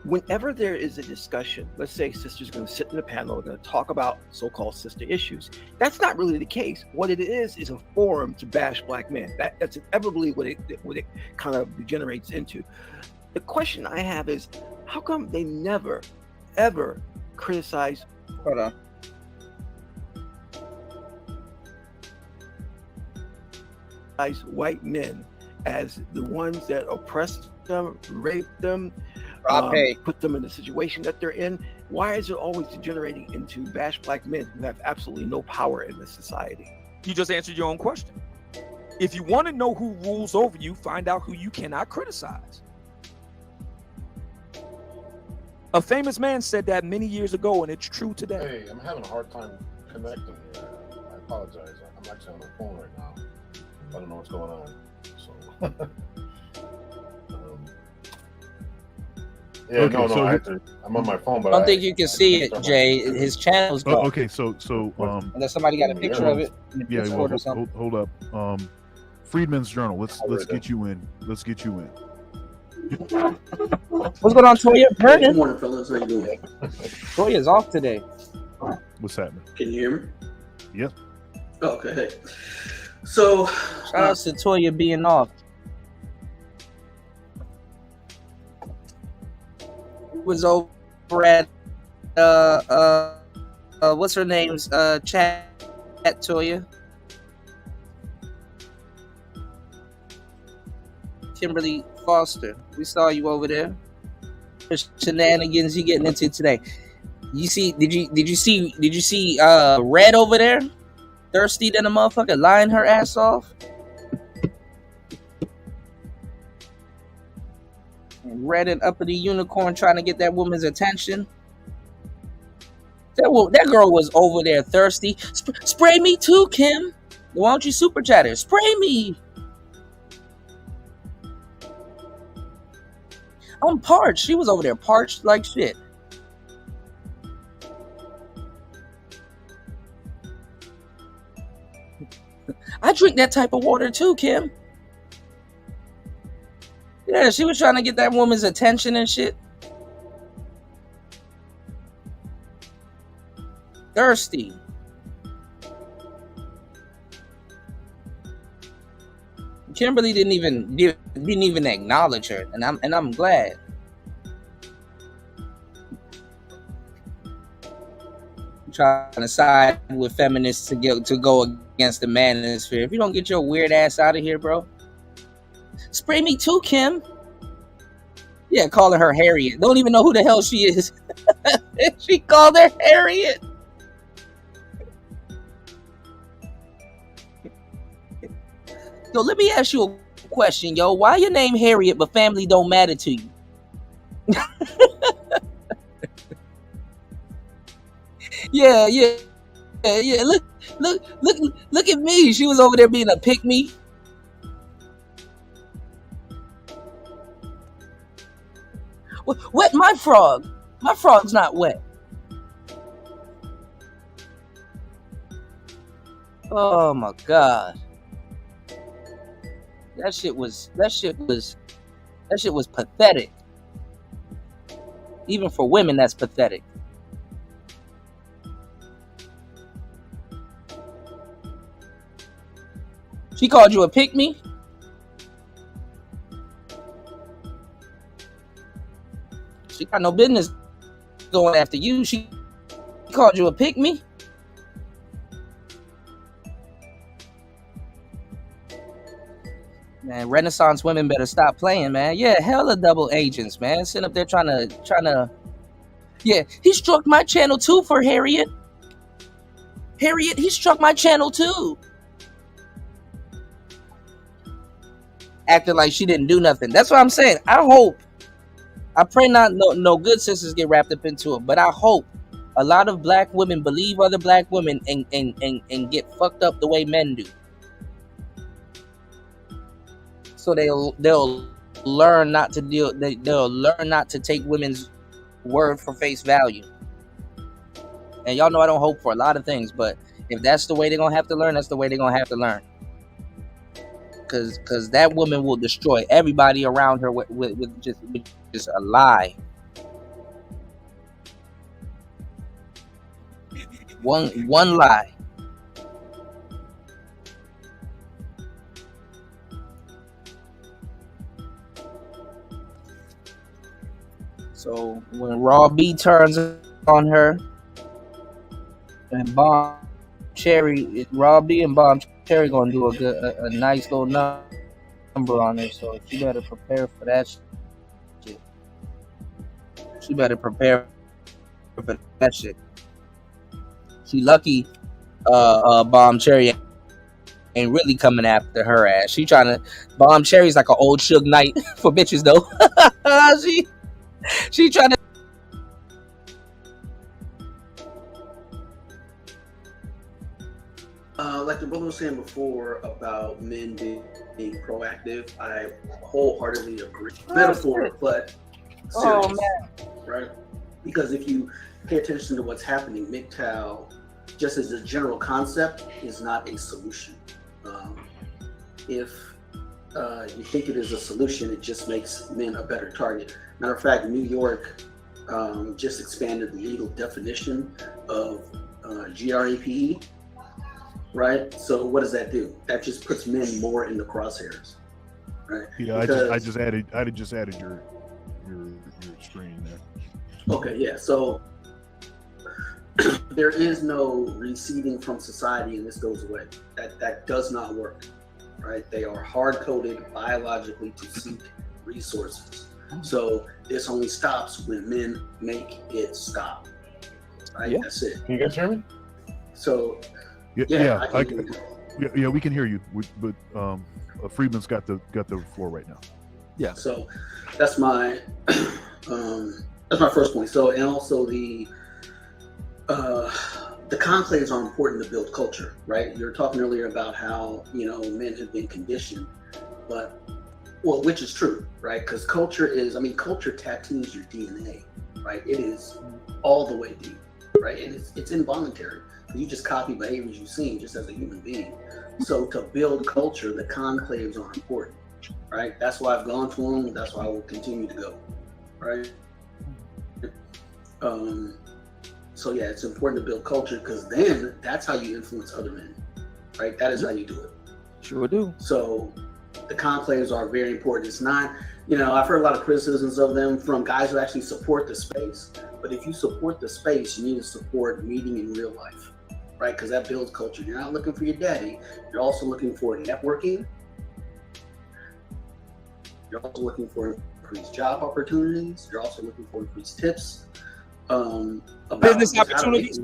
Whenever there is a discussion, let's say sisters are going to sit in a panel, they're going to talk about so-called sister issues. That's not really the case. What it is a forum to bash black men. That's inevitably what it kind of degenerates into. The question I have is, how come they never, ever criticize? Hold on. White men as the ones that oppressed them, raped them, put them in the situation that they're in? Why is it always degenerating into bash black men who have absolutely no power in this society? You just answered your own question. If you want to know who rules over you, find out who you cannot criticize. A famous man said that many years ago, and it's true today. Hey, I'm having a hard time connecting here. I apologize. I'm actually on my phone right now. I don't know what's going on. So, yeah, okay, no, I'm on my phone, but I don't think you can see it, Jay. His channel's gone. Okay, so unless somebody got a picture of it. Yeah, well, hold up. Freedman's Journal. Let's get you in. Let's get you in. What's going on, Toya? Good morning, fellas. How you doing? Toya's off today. What's happening? Can you hear me? Yep. Okay. Hey. So, shout out to Toya being off. Was over at what's her name's chat at Toya? Kimberly Foster. We saw you over there. What shenanigans you getting into today? Did you see Red over there? Thirsty than a motherfucker, lying her ass off. And Red and uppity unicorn trying to get that woman's attention. That girl was over there thirsty. Spray me too, Kim. Why don't you super chat her? Spray me. I'm parched. She was over there parched like shit. I drink that type of water too, Kim. Yeah, she was trying to get that woman's attention and shit. Thirsty. Kimberly didn't even acknowledge her, and I'm glad. I'm trying to side with feminists to go against the manosphere. If you don't get your weird ass out of here, bro. Spray me too, Kim. Yeah, calling her Harriet. Don't even know who the hell she is. She called her Harriet. Yo, let me ask you a question, yo. Why your name Harriet but family don't matter to you? Yeah. Look at me. She was over there being a pick-me. Wet my frog. My frog's not wet. Oh my god. That shit was pathetic. Even for women, that's pathetic. She called you a pick-me? She got no business going after you. She called you a pick-me? Man, Renaissance women better stop playing, man. Yeah, hella double agents, man. Sitting up there trying to. Yeah, he struck my channel too for Harriet. Harriet, he struck my channel too. Acting like she didn't do nothing. That's what I'm saying. I pray not no good sisters get wrapped up into it, but I hope a lot of black women believe other black women and get fucked up the way men do. So they'll learn not to they'll learn not to take women's word for face value. And y'all know I don't hope for a lot of things, but if that's the way they're gonna have to learn, that's the way they're gonna have to learn. Cause that woman will destroy everybody around her with just a lie. One lie. So when Raw B turns on her and Bomb Cherry, Raw B and Bomb Cherry gonna do a nice little number on her. So she better prepare for that shit. She better prepare for that shit. She lucky Bomb Cherry ain't really coming after her ass. She trying to Bomb Cherry's like an old Suge Knight for bitches though. She trying to like the brother was saying before about men being proactive. I wholeheartedly agree. Metaphor, but serious, right? Because if you pay attention to what's happening, MGTOW, just as a general concept, is not a solution. If you think it is a solution, it just makes men a better target. Matter of fact, New York just expanded the legal definition of GRAPE, right? So what does that do? That just puts men more in the crosshairs, right? Yeah, because, I just added your screen there. Okay, yeah. So there is no receding from society, and this goes away. That does not work, right? They are hard-coded biologically to seek resources. So this only stops when men make it stop. Right? Yeah. That's it. Can you guys hear me? So yeah, we can hear you. But Friedman's got the floor right now. Yeah. So that's my first point. So and also the conclaves are important to build culture, right? You were talking earlier about how men have been conditioned, but which is true, right? Because culture tattoos your DNA, right? It is all the way deep, right? And it's involuntary. You just copy behaviors you've seen just as a human being. So to build culture, the conclaves are important, right? That's why I've gone to them. That's why I will continue to go, right? So yeah, it's important to build culture because then that's how you influence other men, right? That is how you do it. Sure do. So the conclaves are very important. It's not, I've heard a lot of criticisms of them from guys who actually support the space. But if you support the space, you need to support meeting in real life, right? Because that builds culture. You're not looking for your daddy. You're also looking for networking. You're also looking for increased job opportunities. You're also looking for increased tips. Business opportunities.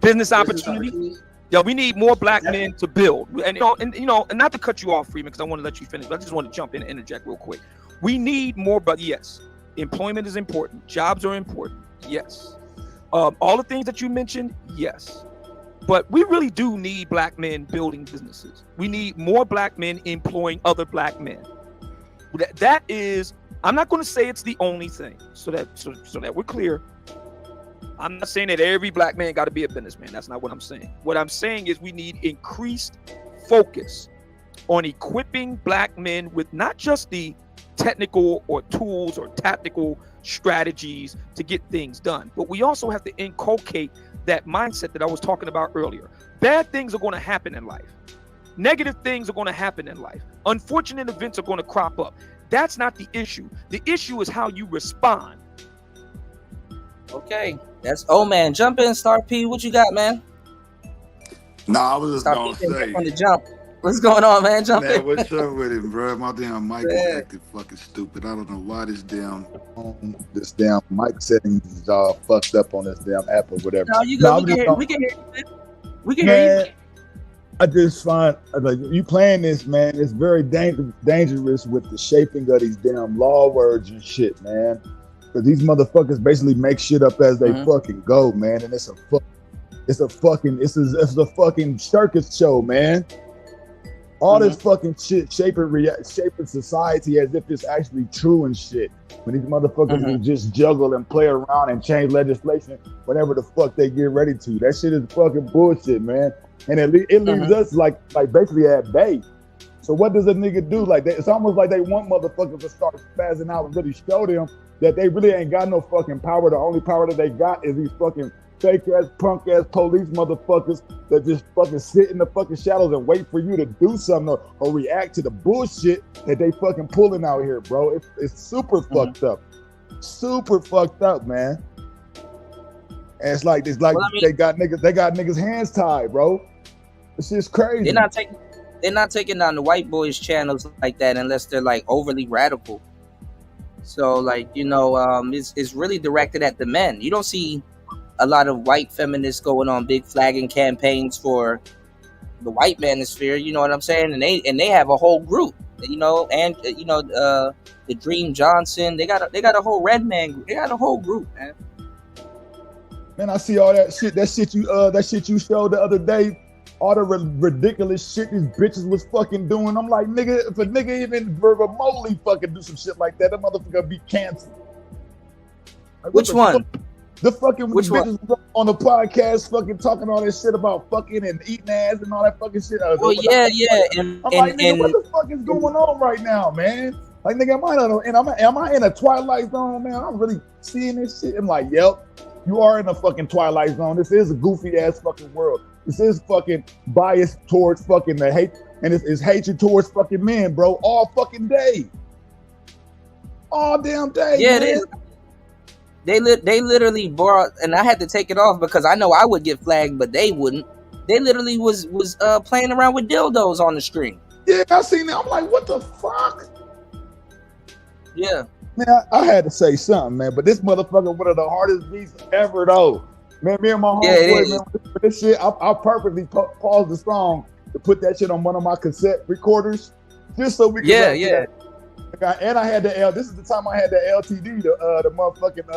Business opportunities. Yeah, we need more black men to build, and not to cut you off, Freeman, because I want to let you finish. But I just want to jump in and interject real quick. We need more, but yes, employment is important. Jobs are important. Yes, all the things that you mentioned. Yes, but we really do need black men building businesses. We need more black men employing other black men. That is, I'm not going to say it's the only thing. So that we're clear. I'm not saying that every black man got to be a businessman. That's not what I'm saying. What I'm saying is we need increased focus on equipping black men with not just the technical or tools or tactical strategies to get things done, but we also have to inculcate that mindset that I was talking about earlier. Bad things are going to happen in life. Negative things are going to happen in life. Unfortunate events are going to crop up. That's not the issue. The issue is how you respond. Okay, that's man. Jump in, Star P. What you got, man? Nah, I was just Star gonna P say. On the jump. What's going on, man? Jump in. What's up with it, bro? My damn mic was acting fucking stupid. I don't know why this damn mic settings is all fucked up on this damn app or whatever. No, you good. We can hear you. We can hear you. I just find like you playing this, man. It's very dangerous with the shaping of these damn law words and shit, man. Because these motherfuckers basically make shit up as they fucking go, man. And it's a fucking circus show, man. All this fucking shit shaping society as if it's actually true and shit. When these motherfuckers will just juggle and play around and change legislation whenever the fuck they get ready to. That shit is fucking bullshit, man. And it leaves us like basically at bay. So what does a nigga do? Like it's almost like they want motherfuckers to start spazzing out and really show them that they really ain't got no fucking power. The only power that they got is these fucking fake ass, punk ass police motherfuckers that just fucking sit in the fucking shadows and wait for you to do something or react to the bullshit that they fucking pulling out here, bro. It's super fucked up. Super fucked up, man. And it's like they got niggas hands tied, bro. It's just crazy. They're not taking down the white boys channels like that unless they're like overly radical. So like, it's really directed at the men. You don't see a lot of white feminists going on big flagging campaigns for the white manosphere, you know what I'm saying? And they have a whole group, and the Dream Johnson, they got a whole red man group. They got a whole group, man. Man, I see all that shit you showed the other day, all the ridiculous shit these bitches was fucking doing. I'm like, nigga, if a nigga even remotely fucking do some shit like that motherfucker be canceled. Like, which one? The fucking bitches on the podcast fucking talking all this shit about fucking and eating ass and all that fucking shit. Oh yeah. I'm like, nigga, what the fuck is going on right now, man? Like, nigga, am I in a twilight zone, man? I'm really seeing this shit. I'm like, yep, you are in a fucking twilight zone. This is a goofy ass fucking world. This is fucking biased towards fucking the hate, and it's hatred towards fucking men, bro, all fucking day. All damn day. Yeah, man. it is. They literally brought, and I had to take it off because I know I would get flagged, but they wouldn't. They literally was playing around with dildos on the stream. Yeah, I seen that. I'm like, what the fuck? Yeah. Man, I had to say something, man. But this motherfucker, one of the hardest beats ever, though. Man, me and my homeboy, man, this shit, I purposely paused the song to put that shit on one of my cassette recorders, just so we could. Yeah. And I had this is the time I had the LTD, the motherfucking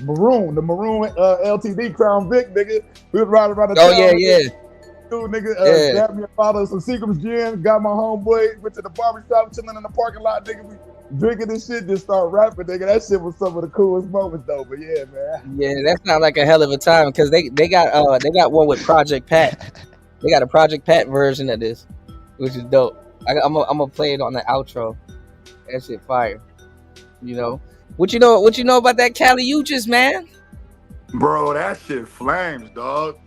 maroon LTD Crown Vic, nigga. We was riding around the town. Yeah. Dude, nigga, grabbed me a bottle of some Seagram's gin, got my homeboy, went to the barbershop, chilling in the parking lot, nigga. We drinking this shit, just start rapping, nigga. That shit was some of the coolest moments, though. But yeah, man. Yeah, that sounds like a hell of a time because they got one with Project Pat. They got a Project Pat version of this. which is dope. I'm gonna play it on the outro. That shit fire. You know what you know about that Cali Uchis, man? Bro, that shit flames, dog.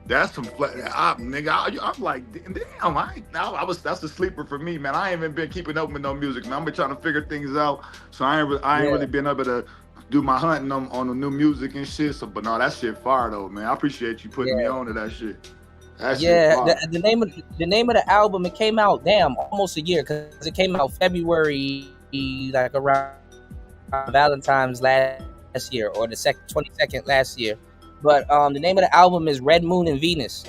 That's some nigga. I'm like, damn. That's a sleeper for me, man. I ain't even been keeping up with no music, man. I've been trying to figure things out, so I ain't really been able to do my hunting on the new music and shit. So, but no, that shit fire though, man. I appreciate you putting me on to that shit. That shit fire. The name of the album, it came out almost a year, because it came out February, like around Valentine's last year, or the 22nd last year. But the name of the album is Red Moon and Venus.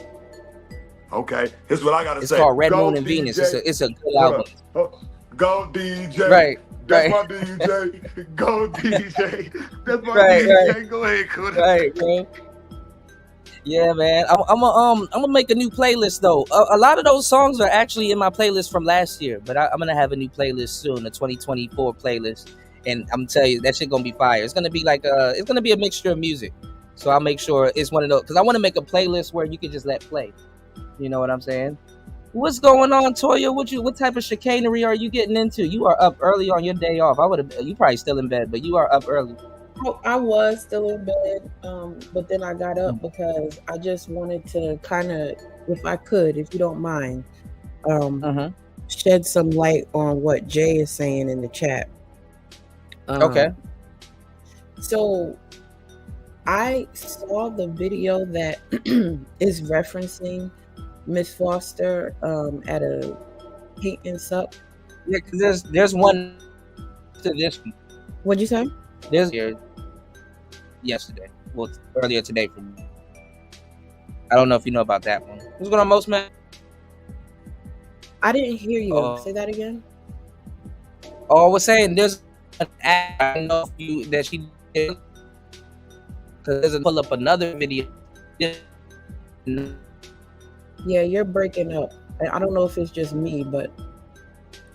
Okay, here's what I gotta say. It's called Red Go Moon and DJ. Venus. It's a good album. Go DJ. Right. That's my DJ. Go DJ. That's my DJ. Right. Go ahead, Kuda. Right, bro. Yeah, man. I'm gonna make a new playlist though. A lot of those songs are actually in my playlist from last year, but I'm gonna have a new playlist soon, a 2024 playlist, and I'm telling you that shit gonna be fire. It's gonna be it's gonna be a mixture of music. So I'll make sure it's one of those, because I want to make a playlist where you can just let play. You know what I'm saying? What's going on, Toya? What type of chicanery are you getting into? You are up early on your day off. You probably still in bed, but you are up early. I was still in bed, but then I got up because I just wanted to kind of, if I could, if you don't mind, shed some light on what Jay is saying in the chat. Okay. So I saw the video that is referencing Miss Foster at a paint and suck. Yeah, because there's one to this. What'd you say? There's here yesterday. Well, earlier today for me. I don't know if you know about that one. What's going on, Most Man? I didn't hear you. Say that again. Oh, I was saying there's an ad. I don't know if you that she did. Because there's pull up another video. Yeah, you're breaking up. I don't know if it's just me, but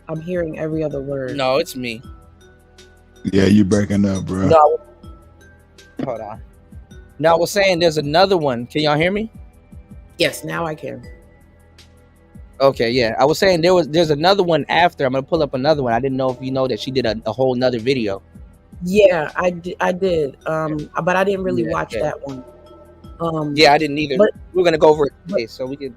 I'm hearing every other word. No, it's me. Yeah, you breaking up, bro. No, hold on. No, I was saying there's another one. Can y'all hear me? Yes, now I can. Okay, yeah. I was saying there's another one after. I'm gonna pull up another one. I didn't know if you know that she did a whole nother video. Yeah, I did. But I didn't really watch that one. Yeah, I didn't either. But we're gonna go over it today, so we could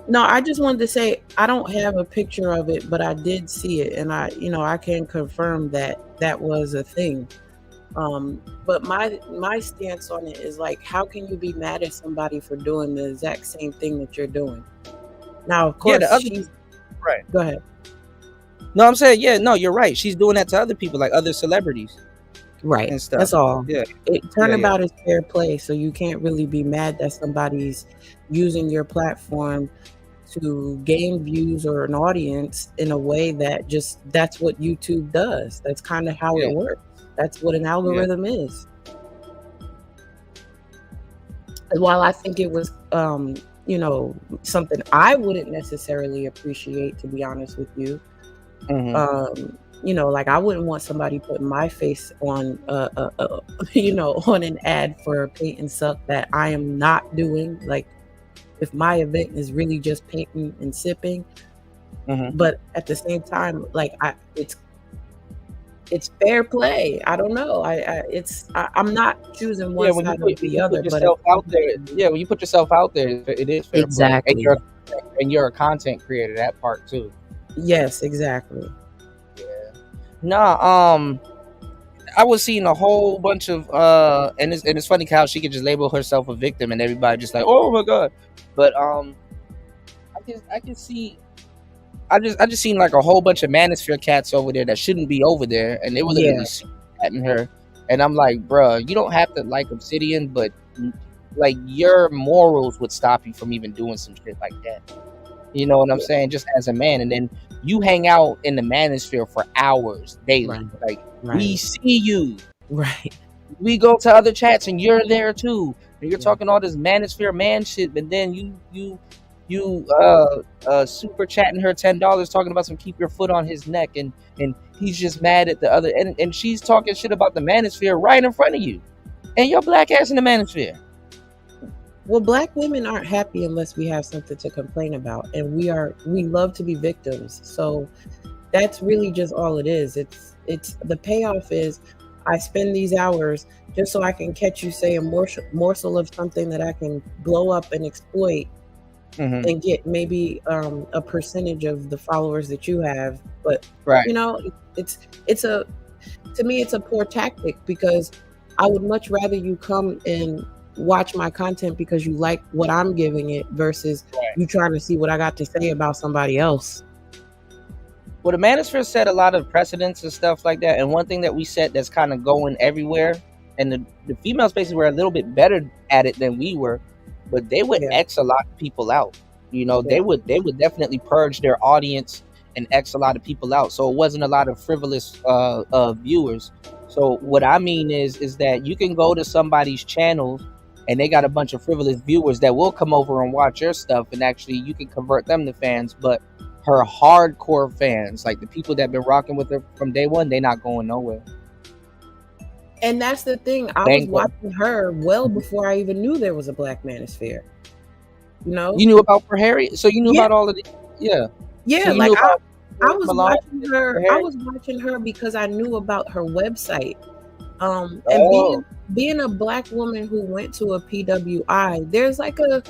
No, I just wanted to say I don't have a picture of it, but I did see it, and I can confirm that was a thing. But my stance on it is like, how can you be mad at somebody for doing the exact same thing that you're doing? Now, of course, right. Go ahead. No, I'm saying, yeah, no, you're right. She's doing that to other people, like other celebrities. Right. And stuff. That's all. Yeah. Turnabout is fair play, so you can't really be mad that somebody's using your platform to gain views or an audience in a way that's what YouTube does. That's kind of how it works. That's what an algorithm is. And while I think it was something I wouldn't necessarily appreciate, to be honest with you. Like I wouldn't want somebody putting my face on on an ad for paint and suck that I am not doing. Like if my event is really just painting and sipping, but at the same time, like it's fair play. I don't know. I'm not choosing one side or the other. But out there, when you put yourself out there, it is fair exactly. Play. And you're a content creator. That part too. Yes, exactly. Nah, I was seeing a whole bunch of and it's funny how she could just label herself a victim and everybody just like, oh my god. But I can see I just seen like a whole bunch of manosphere cats over there that shouldn't be over there, and they were literally at her, and I'm like, bruh, you don't have to like Obsidian, but like your morals would stop you from even doing some shit like that. You know what I'm saying? Just as a man, and then you hang out in the manosphere for hours daily. We see you. Right. We go to other chats and you're there too. And you're talking all this manosphere man shit, but then you super chatting her $10 talking about some keep your foot on his neck, and he's just mad at the other, and she's talking shit about the manosphere right in front of you. And your black ass in the manosphere. Well, black women aren't happy unless we have something to complain about, and we love to be victims. So that's really just all it is. It's the payoff is I spend these hours just so I can catch you say a morsel of something that I can blow up and exploit and get maybe a percentage of the followers that you have. But Right. you know, to me it's a poor tactic, because I would much rather you come and watch my content because you like what I'm giving it versus you trying to see what I got to say about somebody else. Well, the manosphere set a lot of precedents and stuff like that, and one thing that we set that's kind of going everywhere, and the female spaces were a little bit better at it than we were, but they would X a lot of people out. You know, they would definitely purge their audience and X a lot of people out. So it wasn't a lot of frivolous viewers. So what I mean is that you can go to somebody's channel and they got a bunch of frivolous viewers that will come over and watch your stuff, and actually you can convert them to fans. But her hardcore fans, like the people that been rocking with her from day one, they not going nowhere. And that's the thing. I was watching her well before I even knew there was a black manosphere. You know, you knew about her Harry, so you knew about all of the yeah. So Like I was Malone, watching her. I was watching her because I knew about her website. And being a black woman who went to a PWI, there's like a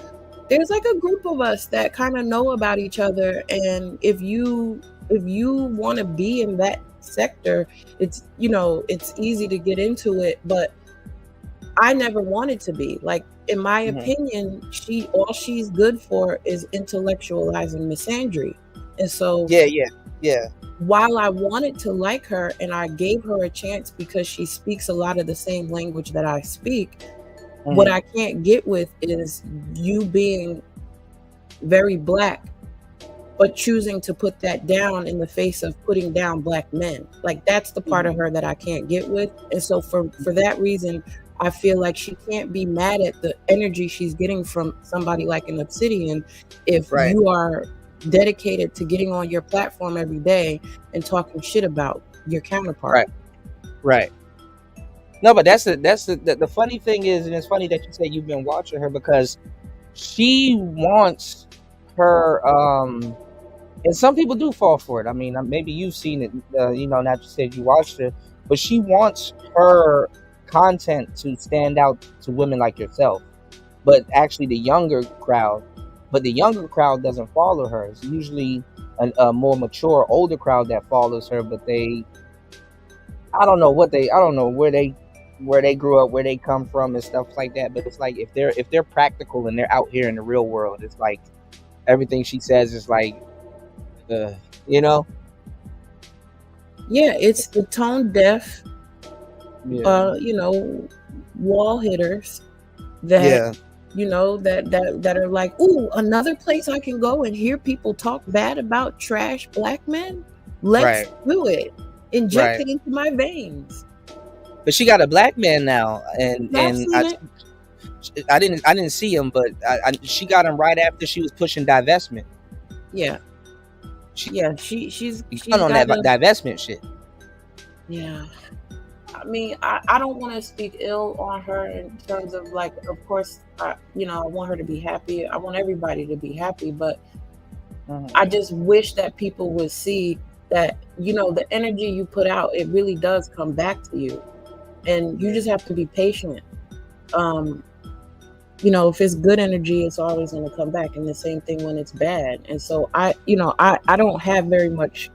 group of us that kind of know about each other, and if you want to be in that sector, it's easy to get into it. But I never wanted to be. Like, in my opinion, all she's good for is intellectualizing misandry. And so yeah. While I wanted to like her and I gave her a chance because she speaks a lot of the same language that I speak, what I can't get with is you being very black, but choosing to put that down in the face of putting down black men. Like, that's the part of her that I can't get with. And so for that reason, I feel like she can't be mad at the energy she's getting from somebody like an Obsidian if you are dedicated to getting on your platform every day and talking shit about your counterpart. Right. No, but that's the funny thing is, and it's funny that you say you've been watching her, because she wants her and some people do fall for it. I mean, maybe you've seen it, not just said you watched her, but she wants her content to stand out to women like yourself, but actually the younger crowd. But the younger crowd doesn't follow her. It's usually a more mature, older crowd that follows her. But I don't know where they grew up, where they come from, and stuff like that. But it's like if they're practical and they're out here in the real world, it's like everything she says is like, Yeah, it's the tone deaf, wall hitters that. That are like, ooh, another place I can go and hear people talk bad about trash black men. Let's do it. Inject it into my veins. But she got a black man now, and I didn't see him, but she got him right after she was pushing divestment. Yeah, she's on that divestment shit. Yeah. I mean, I don't want to speak ill on her in terms of, like, of course, I want her to be happy. I want everybody to be happy, but I just wish that people would see that, the energy you put out, it really does come back to you. And you just have to be patient. If it's good energy, it's always going to come back. And the same thing when it's bad. And so I don't have very much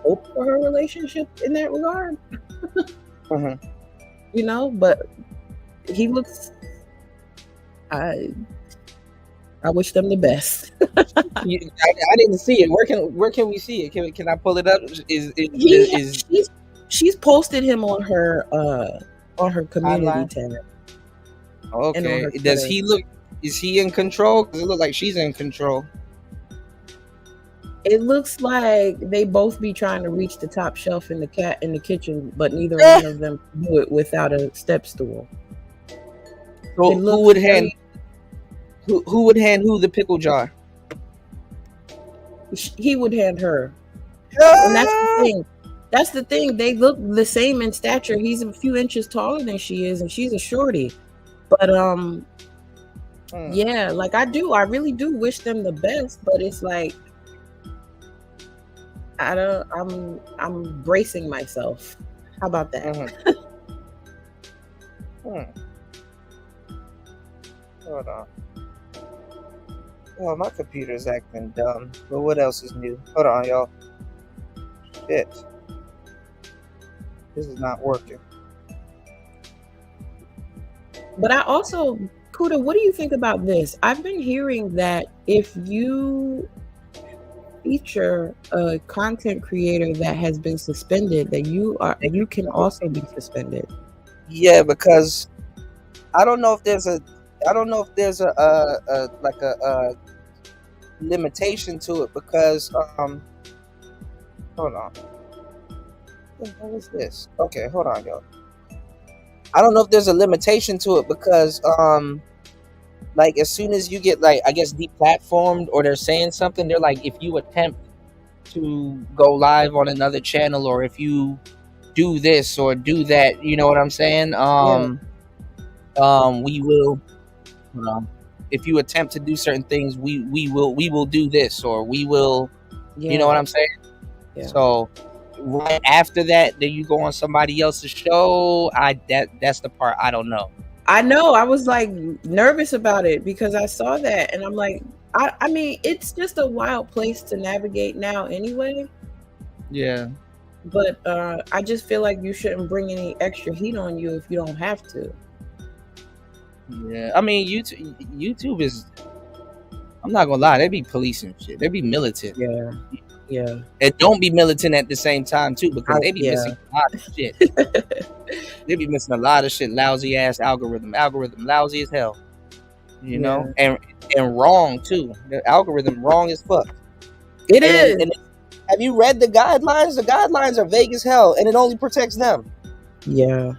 hope for her relationship in that regard. But he looks, I wish them the best. I didn't see it. Where can we see it? Can I pull it up? She's posted him on her community tab. Okay. Does he look? Is he in control? Because it looks like she's in control. It looks like they both be trying to reach the top shelf in the kitchen, but neither one of them do it without a step stool. So who would hand who the pickle jar? He would hand her. And that's the thing. That's the thing. They look the same in stature. He's a few inches taller than she is, and she's a shorty. But Yeah, like I really do wish them the best, but it's like I'm bracing myself. How about that? Hold on. Oh, my computer's acting dumb. But what else is new? Hold on, y'all. Shit. This is not working. But I also, Kuda, what do you think about this? I've been hearing that if you feature a content creator that has been suspended, that you can also be suspended. Yeah, because I don't know if there's a limitation to it, because hold on. What is this? Okay, hold on, y'all. I don't know if there's a limitation to it, because like as soon as you get, like, I guess, deplatformed, or they're saying something, they're like, if you attempt to go live on another channel, or if you do this or do that, you know what I'm saying? We will, if you attempt to do certain things, we will do this, or we will, you know what I'm saying? Yeah. So right after that, then you go on somebody else's show. That's the part I don't know. I know. I was like nervous about it because I saw that, and I'm like, I mean, it's just a wild place to navigate now, anyway. Yeah. But I just feel like you shouldn't bring any extra heat on you if you don't have to. Yeah, I mean, YouTube is, I'm not gonna lie, they be policing shit. They be militant. Yeah. And don't be militant at the same time too, because they be missing a lot of shit. They be missing a lot of shit. Lousy ass algorithm lousy as hell. You know, and wrong too. The algorithm wrong as fuck. It is. And have you read the guidelines? The guidelines are vague as hell, and it only protects them. Yeah.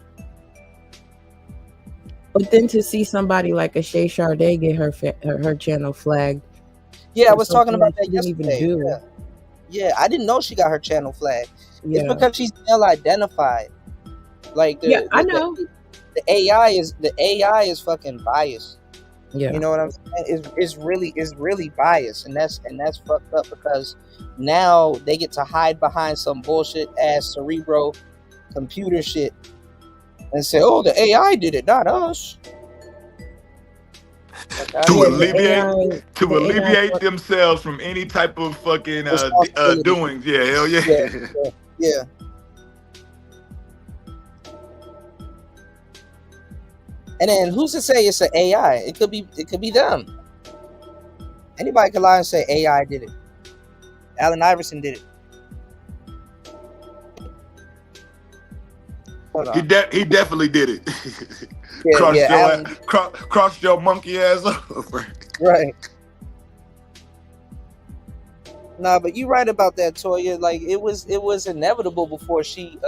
But then to see somebody like a Shay Sade get her channel flagged. Yeah, I was talking about that yesterday. yesterday. Yeah, I didn't know she got her channel flagged. Yeah. It's because she's male identified. Like I know. The AI is fucking biased. Yeah. You know what I'm saying? It's really biased, and that's fucked up, because now they get to hide behind some bullshit ass cerebro computer shit and say, "Oh, the AI did it, not us." To alleviate themselves from any type of fucking doings. Yeah, hell yeah. Yeah. And then who's to say it's an AI? It could be them. Anybody could lie and say AI did it. Allen Iverson did it. He definitely did it. Crossed your monkey ass over. Right. Nah, but you right about that, Toya. Like it was inevitable before she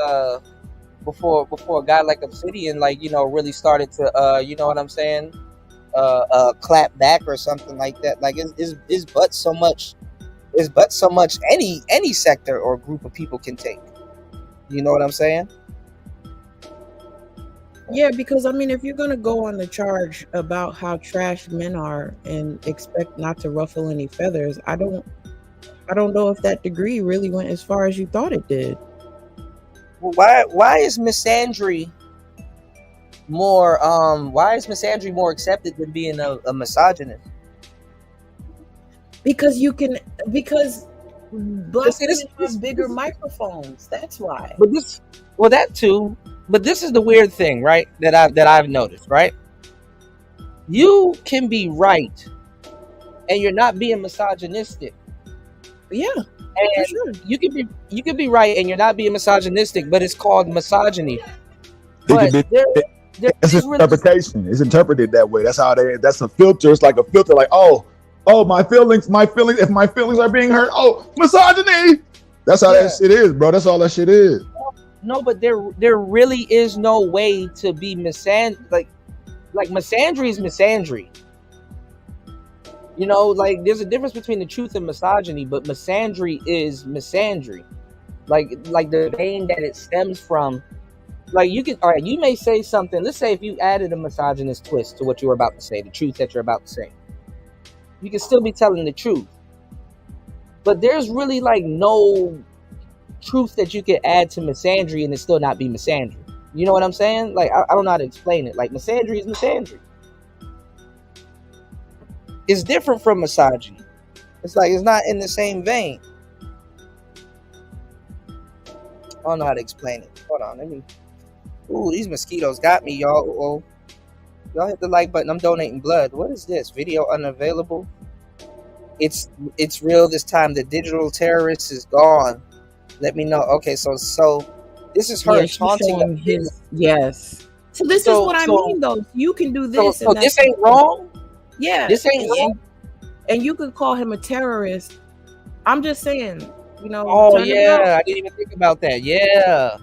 before a guy like Obsidian, like, you know, really started to you know what I'm saying, clap back or something like that. Like it's but so much any sector or group of people can take. You know what I'm saying? Yeah, because I mean, if you're gonna go on the charge about how trash men are and expect not to ruffle any feathers, I don't know if that degree really went as far as you thought it did. Well, why is misandry more accepted than being a misogynist? Because black women have bigger microphones. That's why. But that too. But this is the weird thing, right? That I've noticed, right? You can be right, and you're not being misogynistic. Yeah, and sure. You can be right, and you're not being misogynistic, but it's called misogyny. But it's interpretation. It's interpreted that way. That's how that's a filter. It's like a filter. Like, oh, my feelings. If my feelings are being hurt, oh, misogyny. That's how that shit is, bro. That's all that shit is. No, but there really is no way to be like misandry is misandry. You know, like there's a difference between the truth and misogyny, but misandry is misandry. Like the vein that it stems from Like you can, all right, you may say something. Let's say if you added a misogynist twist to what you were about to say, the truth that you're about to say, you can still be telling the truth. But there's really like no truth that you could add to misandry and it still not be misandry. You know what I'm saying? Like I don't know how to explain it. Like misandry is misandry. It's different from misogyny. It's like it's not in the same vein. I don't know how to explain it. Hold on, let me. Ooh, these mosquitoes got me, y'all. Oh, y'all hit the like button. I'm donating blood. What is this? Video unavailable. It's real this time. The digital terrorist is gone. Let me know. Okay, so this is her taunting his. Yes. So this is what I mean, though. You can do this. So this ain't wrong. Yeah, this ain't wrong. And you could call him a terrorist. I'm just saying, you know. Oh yeah, I didn't even think about that. Yeah.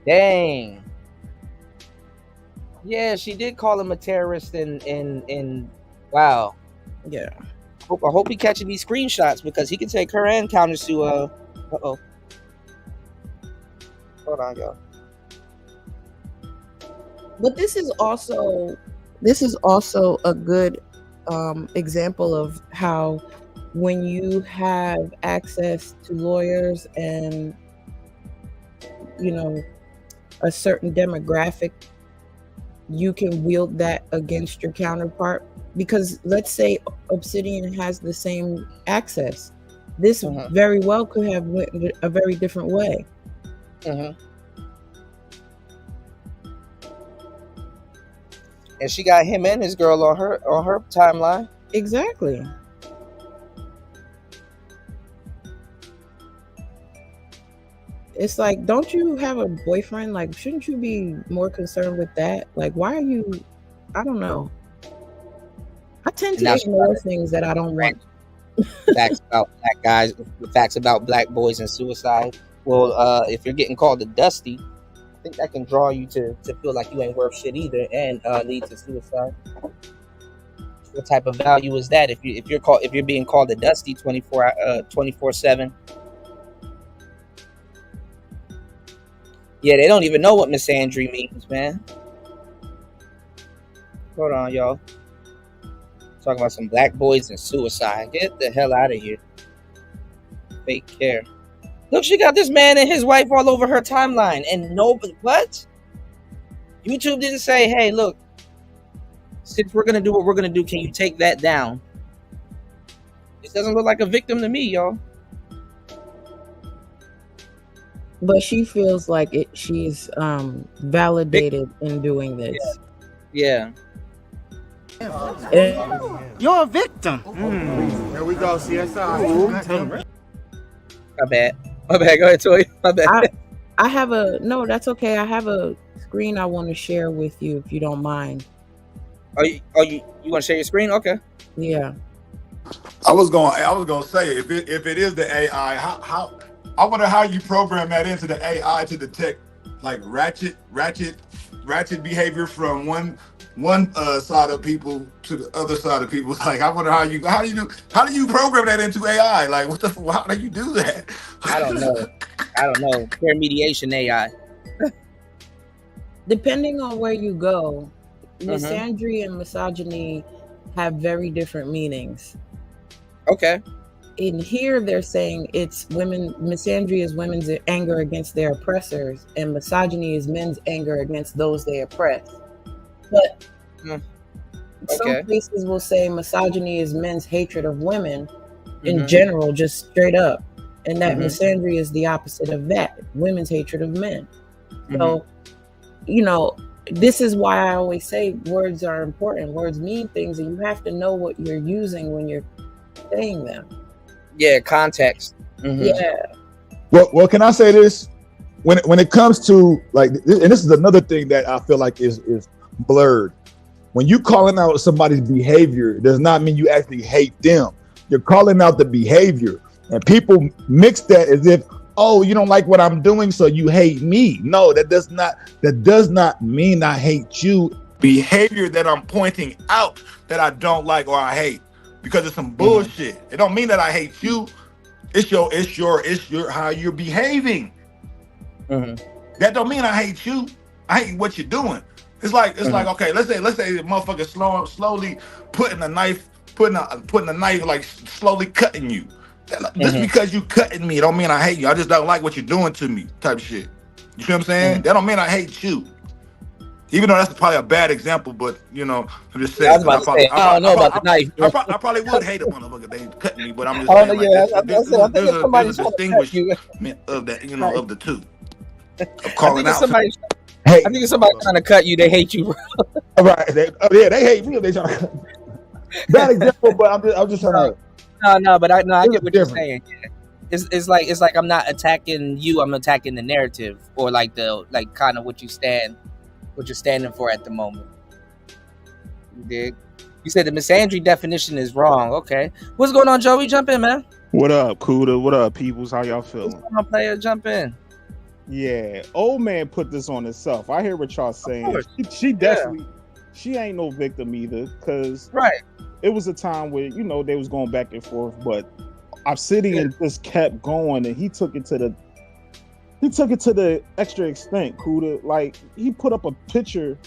Dang. Yeah, she did call him a terrorist in wow. Yeah. I hope he catching these screenshots because he can take her and counter to uh-oh. Hold on, y'all. But this is also a good example of how when you have access to lawyers and a certain demographic, you can wield that against your counterpart. Because let's say Obsidian has the same access, this very well could have went a very different way. And she got him and his girl on her timeline. Exactly. It's like, don't you have a boyfriend? Like, shouldn't you be more concerned with that? Like, why are you? I don't know. I tend to ignore things that I don't want. Facts about black guys, facts about black boys and suicide. Well, if you're getting called a Dusty, I think that can draw you to feel like you ain't worth shit either and lead to suicide. What type of value is that if you're being called a Dusty 24/7? Yeah, they don't even know what misandry means, man. Hold on, y'all. Talking about some black boys and suicide. Get the hell out of here. Fake care. Look, she got this man and his wife all over her timeline. And nobody, what? YouTube didn't say, hey, look, since we're going to do what we're going to do, can you take that down? This doesn't look like a victim to me, y'all. But she feels like she's validated in doing this. Yeah. You're a victim. There we go, CSI. My bad. Go ahead, Toy. My bad. I have no, that's okay. I have a screen I want to share with you if you don't mind. You want to share your screen? Okay. Yeah. I was gonna say if it is the AI, how I wonder how you program that into the AI to detect like ratchet behavior from one side of people to the other side of people. Like I wonder how do you program that into AI? Like how do you do that? I don't know. Fair mediation AI. Depending on where you go, misandry and misogyny have very different meanings. Okay. In here, they're saying it's misandry is women's anger against their oppressors, and misogyny is men's anger against those they oppress. But some places will say misogyny is men's hatred of women in general, just straight up. And that misandry is the opposite of that, women's hatred of men. So, this is why I always say words are important. Words mean things, and you have to know what you're using when you're saying them. Yeah, context. Yeah. Well, can I say this? When it comes to like, and this is another thing that I feel like is blurred. When you calling out somebody's behavior, does not mean you actually hate them. You're calling out the behavior, and people mix that as if, oh, you don't like what I'm doing, so you hate me. No, that does not mean I hate you. Behavior that I'm pointing out that I don't like or I hate because it's some bullshit. It don't mean that I hate you. It's your how you're behaving. That don't mean I hate you. I hate what you're doing. It's like okay, let's say the motherfucker slowly putting a knife like slowly cutting you. Just because you cutting me don't mean I hate you. I just don't like what you're doing to me, type of shit. You see what I'm saying? That don't mean I hate you. Even though that's probably a bad example, but you know, I'm just saying. I don't know about the knife. I probably would hate a motherfucker they cutting me, but I'm just saying like there's a distinguishment of that, you know, of the two. Of calling out. I think if somebody trying to cut you, they hate you, bro. Right? They hate me if they trying to cut me. Bad example, but I'm just trying to. No, but I get what you're saying. Yeah. It's like I'm not attacking you. I'm attacking the narrative or like kind of what you're standing for at the moment. You dig? You said the misandry definition is wrong. Okay, what's going on, Joey? Jump in, man. What up, Kuda? What up, peoples? How y'all feeling? What's going on, player? Jump in. Yeah, old man put this on himself. I hear what y'all saying. She definitely, she ain't no victim either, because it was a time where, you know, they was going back and forth, but Obsidian just kept going, and he took it to the extra extent. Kuda, like, he put up a picture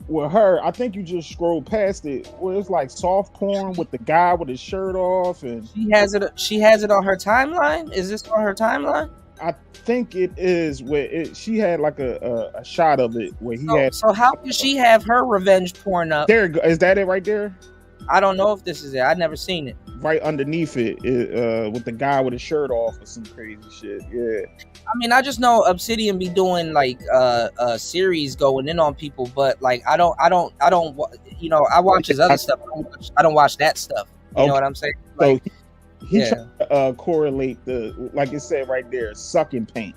with her. I think you just scrolled past it, where it's like soft porn with the guy with his shirt off, and she has it on her timeline. Is this on her timeline? I think it is where she had like a shot of it where he had. So how does she have her revenge porn up? There, is that it right there? I don't know if this is it. I've never seen it. Right underneath it, with the guy with his shirt off or some crazy shit. Yeah. I mean, I just know Obsidian be doing like a series going in on people, but like I don't. You know, I watch his other stuff. I don't watch that stuff. You know what I'm saying? Like, so he tried to correlate the, like it said right there, sucking paint.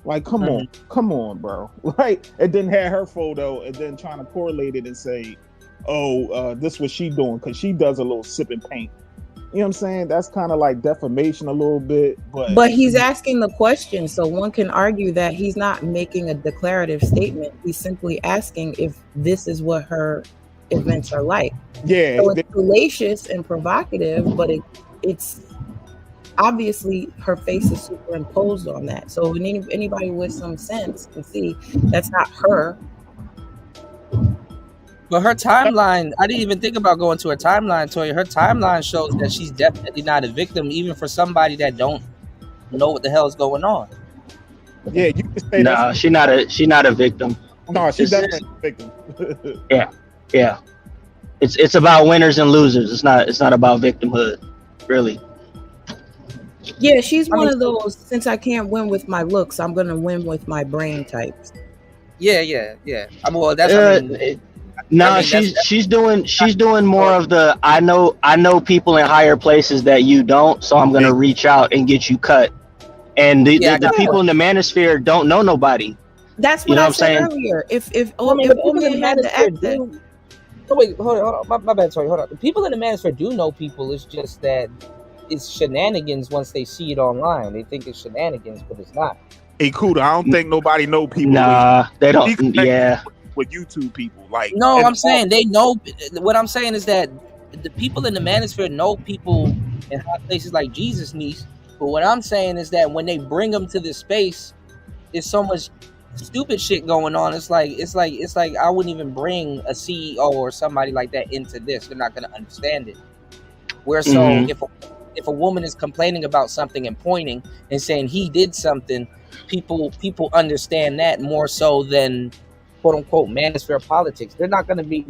Like, come on, bro. Right? And then had her photo, and then trying to correlate it and say, this what she doing, because she does a little sipping paint. You know what I'm saying? That's kind of like defamation a little bit, but he's asking the question, so one can argue that he's not making a declarative statement. He's simply asking if this is what her events are like. Yeah. So it's salacious and provocative, but it's obviously her face is superimposed on that. So anybody with some sense can see that's not her. But her timeline, I didn't even think about going to her timeline, Toya. Her timeline shows that she's definitely not a victim, even for somebody that don't know what the hell is going on. Yeah, you can say no, she's not a victim. No, she's definitely a victim. Yeah. It's about winners and losers. It's not about victimhood, really. Yeah, she's one of those, since I can't win with my looks, I'm gonna win with my brain types. Yeah. I mean, well, that's she's doing more of the I know people in higher places that you don't, so I'm gonna reach out and get you cut. And the people in the manosphere don't know nobody. That's what I said earlier. If Omen had the access. Oh, wait, hold on. My bad. Sorry, hold on. The people in the manosphere do know people. It's just that it's shenanigans once they see it online. They think it's shenanigans, but it's not. Hey, Kuda, I don't think nobody know people. Nah, they don't. Yeah. With YouTube people, like, no, I'm saying they know. What I'm saying is that the people in the manosphere know people in high places like Jesus' niece. But what I'm saying is that when they bring them to this space, there's so much stupid shit going on. It's like I wouldn't even bring a CEO or somebody like that into this. They're not going to understand it. Where so if a woman is complaining about something and pointing and saying he did something, people understand that more so than quote unquote manosphere politics. They're not going to be.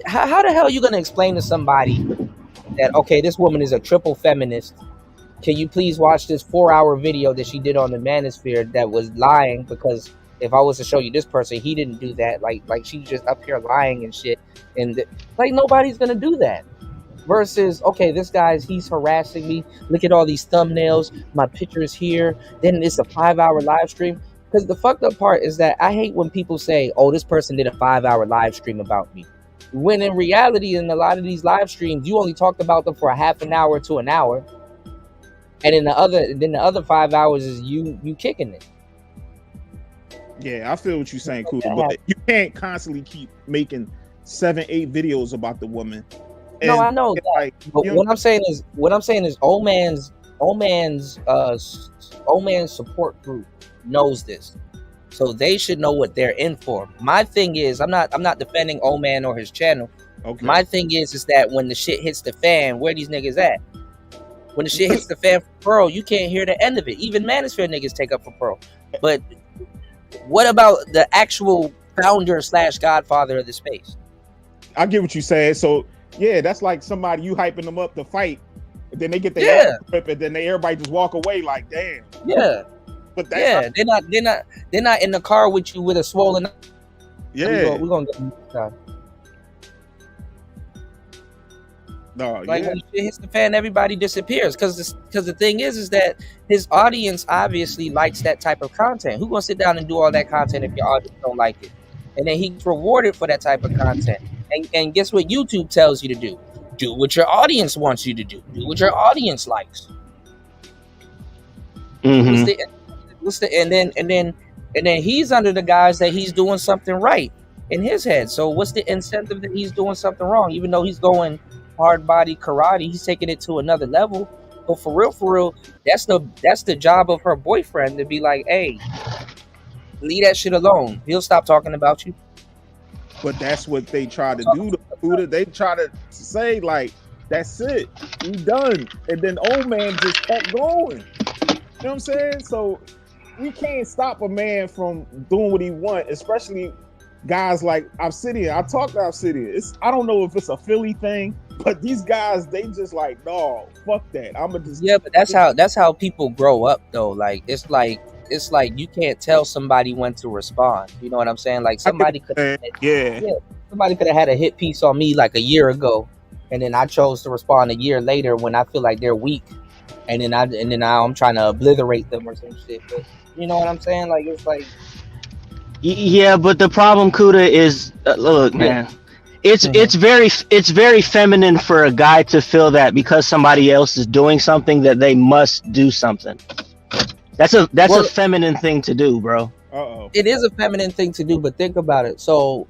How the hell are you going to explain to somebody that, okay, this woman is a triple feminist? Can you please watch this 4-hour video that she did on the manosphere that was lying? Because if I was to show you this person, he didn't do that. Like she's just up here lying and shit. And like nobody's going to do that. Versus, okay, this he's harassing me. Look at all these thumbnails. My picture is here. Then it's a 5-hour live stream. Because the fucked up part is that I hate when people say, oh, this person did a 5-hour live stream about me. When in reality, in a lot of these live streams, you only talked about them for a half an hour to an hour. And in the other 5 hours is you kicking it. Yeah, I feel what you're saying, Kuda, but you can't constantly keep making 7-8 videos about the woman. No, I know that. But what I'm saying is old man's Oman's support group knows this, so they should know what they're in for. My thing is, I'm not defending Oman or his channel. Okay. My thing is that when the shit hits the fan, where these niggas at? When the shit hits the fan for Pearl, you can't hear the end of it. Even Manosphere niggas take up for Pearl. But what about the actual founder / godfather of the space? I get what you said. So yeah, that's like somebody you hyping them up to fight, and then they get their ass ripped, and then everybody just walk away like, damn. Yeah. But that's they're not in the car with you with a swollen. Yeah. We're gonna get them this time. No, like when shit hits the fan, everybody disappears because the thing is that his audience obviously likes that type of content. Who gonna sit down and do all that content if your audience don't like it? And then he's rewarded for that type of content. And guess what YouTube tells you to do? Do what your audience wants you to do. Do what your audience likes. Mm-hmm. And then he's under the guise that he's doing something right in his head. So what's the incentive that he's doing something wrong? Even though he's going hard body karate, he's taking it to another level. But for real, that's the job of her boyfriend to be like, hey, leave that shit alone. He'll stop talking about you. But that's what they try to do. They try to say like, that's it, we done. And then old man just kept going. You know what I'm saying? So we can't stop a man from doing what he wants, especially guys like Obsidian. I talked to Obsidian. I don't know if it's a Philly thing, but these guys, they just like, no, fuck that. I'ma just but that's how people grow up though. Like it's like you can't tell somebody when to respond. You know what I'm saying? Like somebody could somebody could have had a hit piece on me like a year ago, and then I chose to respond a year later when I feel like they're weak, and then now I'm trying to obliterate them or some shit. But you know what I'm saying? Like it's like. Yeah, but the problem, Kuda, is look, man. It's very feminine for a guy to feel that because somebody else is doing something that they must do something. That's a feminine thing to do, bro. It is a feminine thing to do, but think about it. So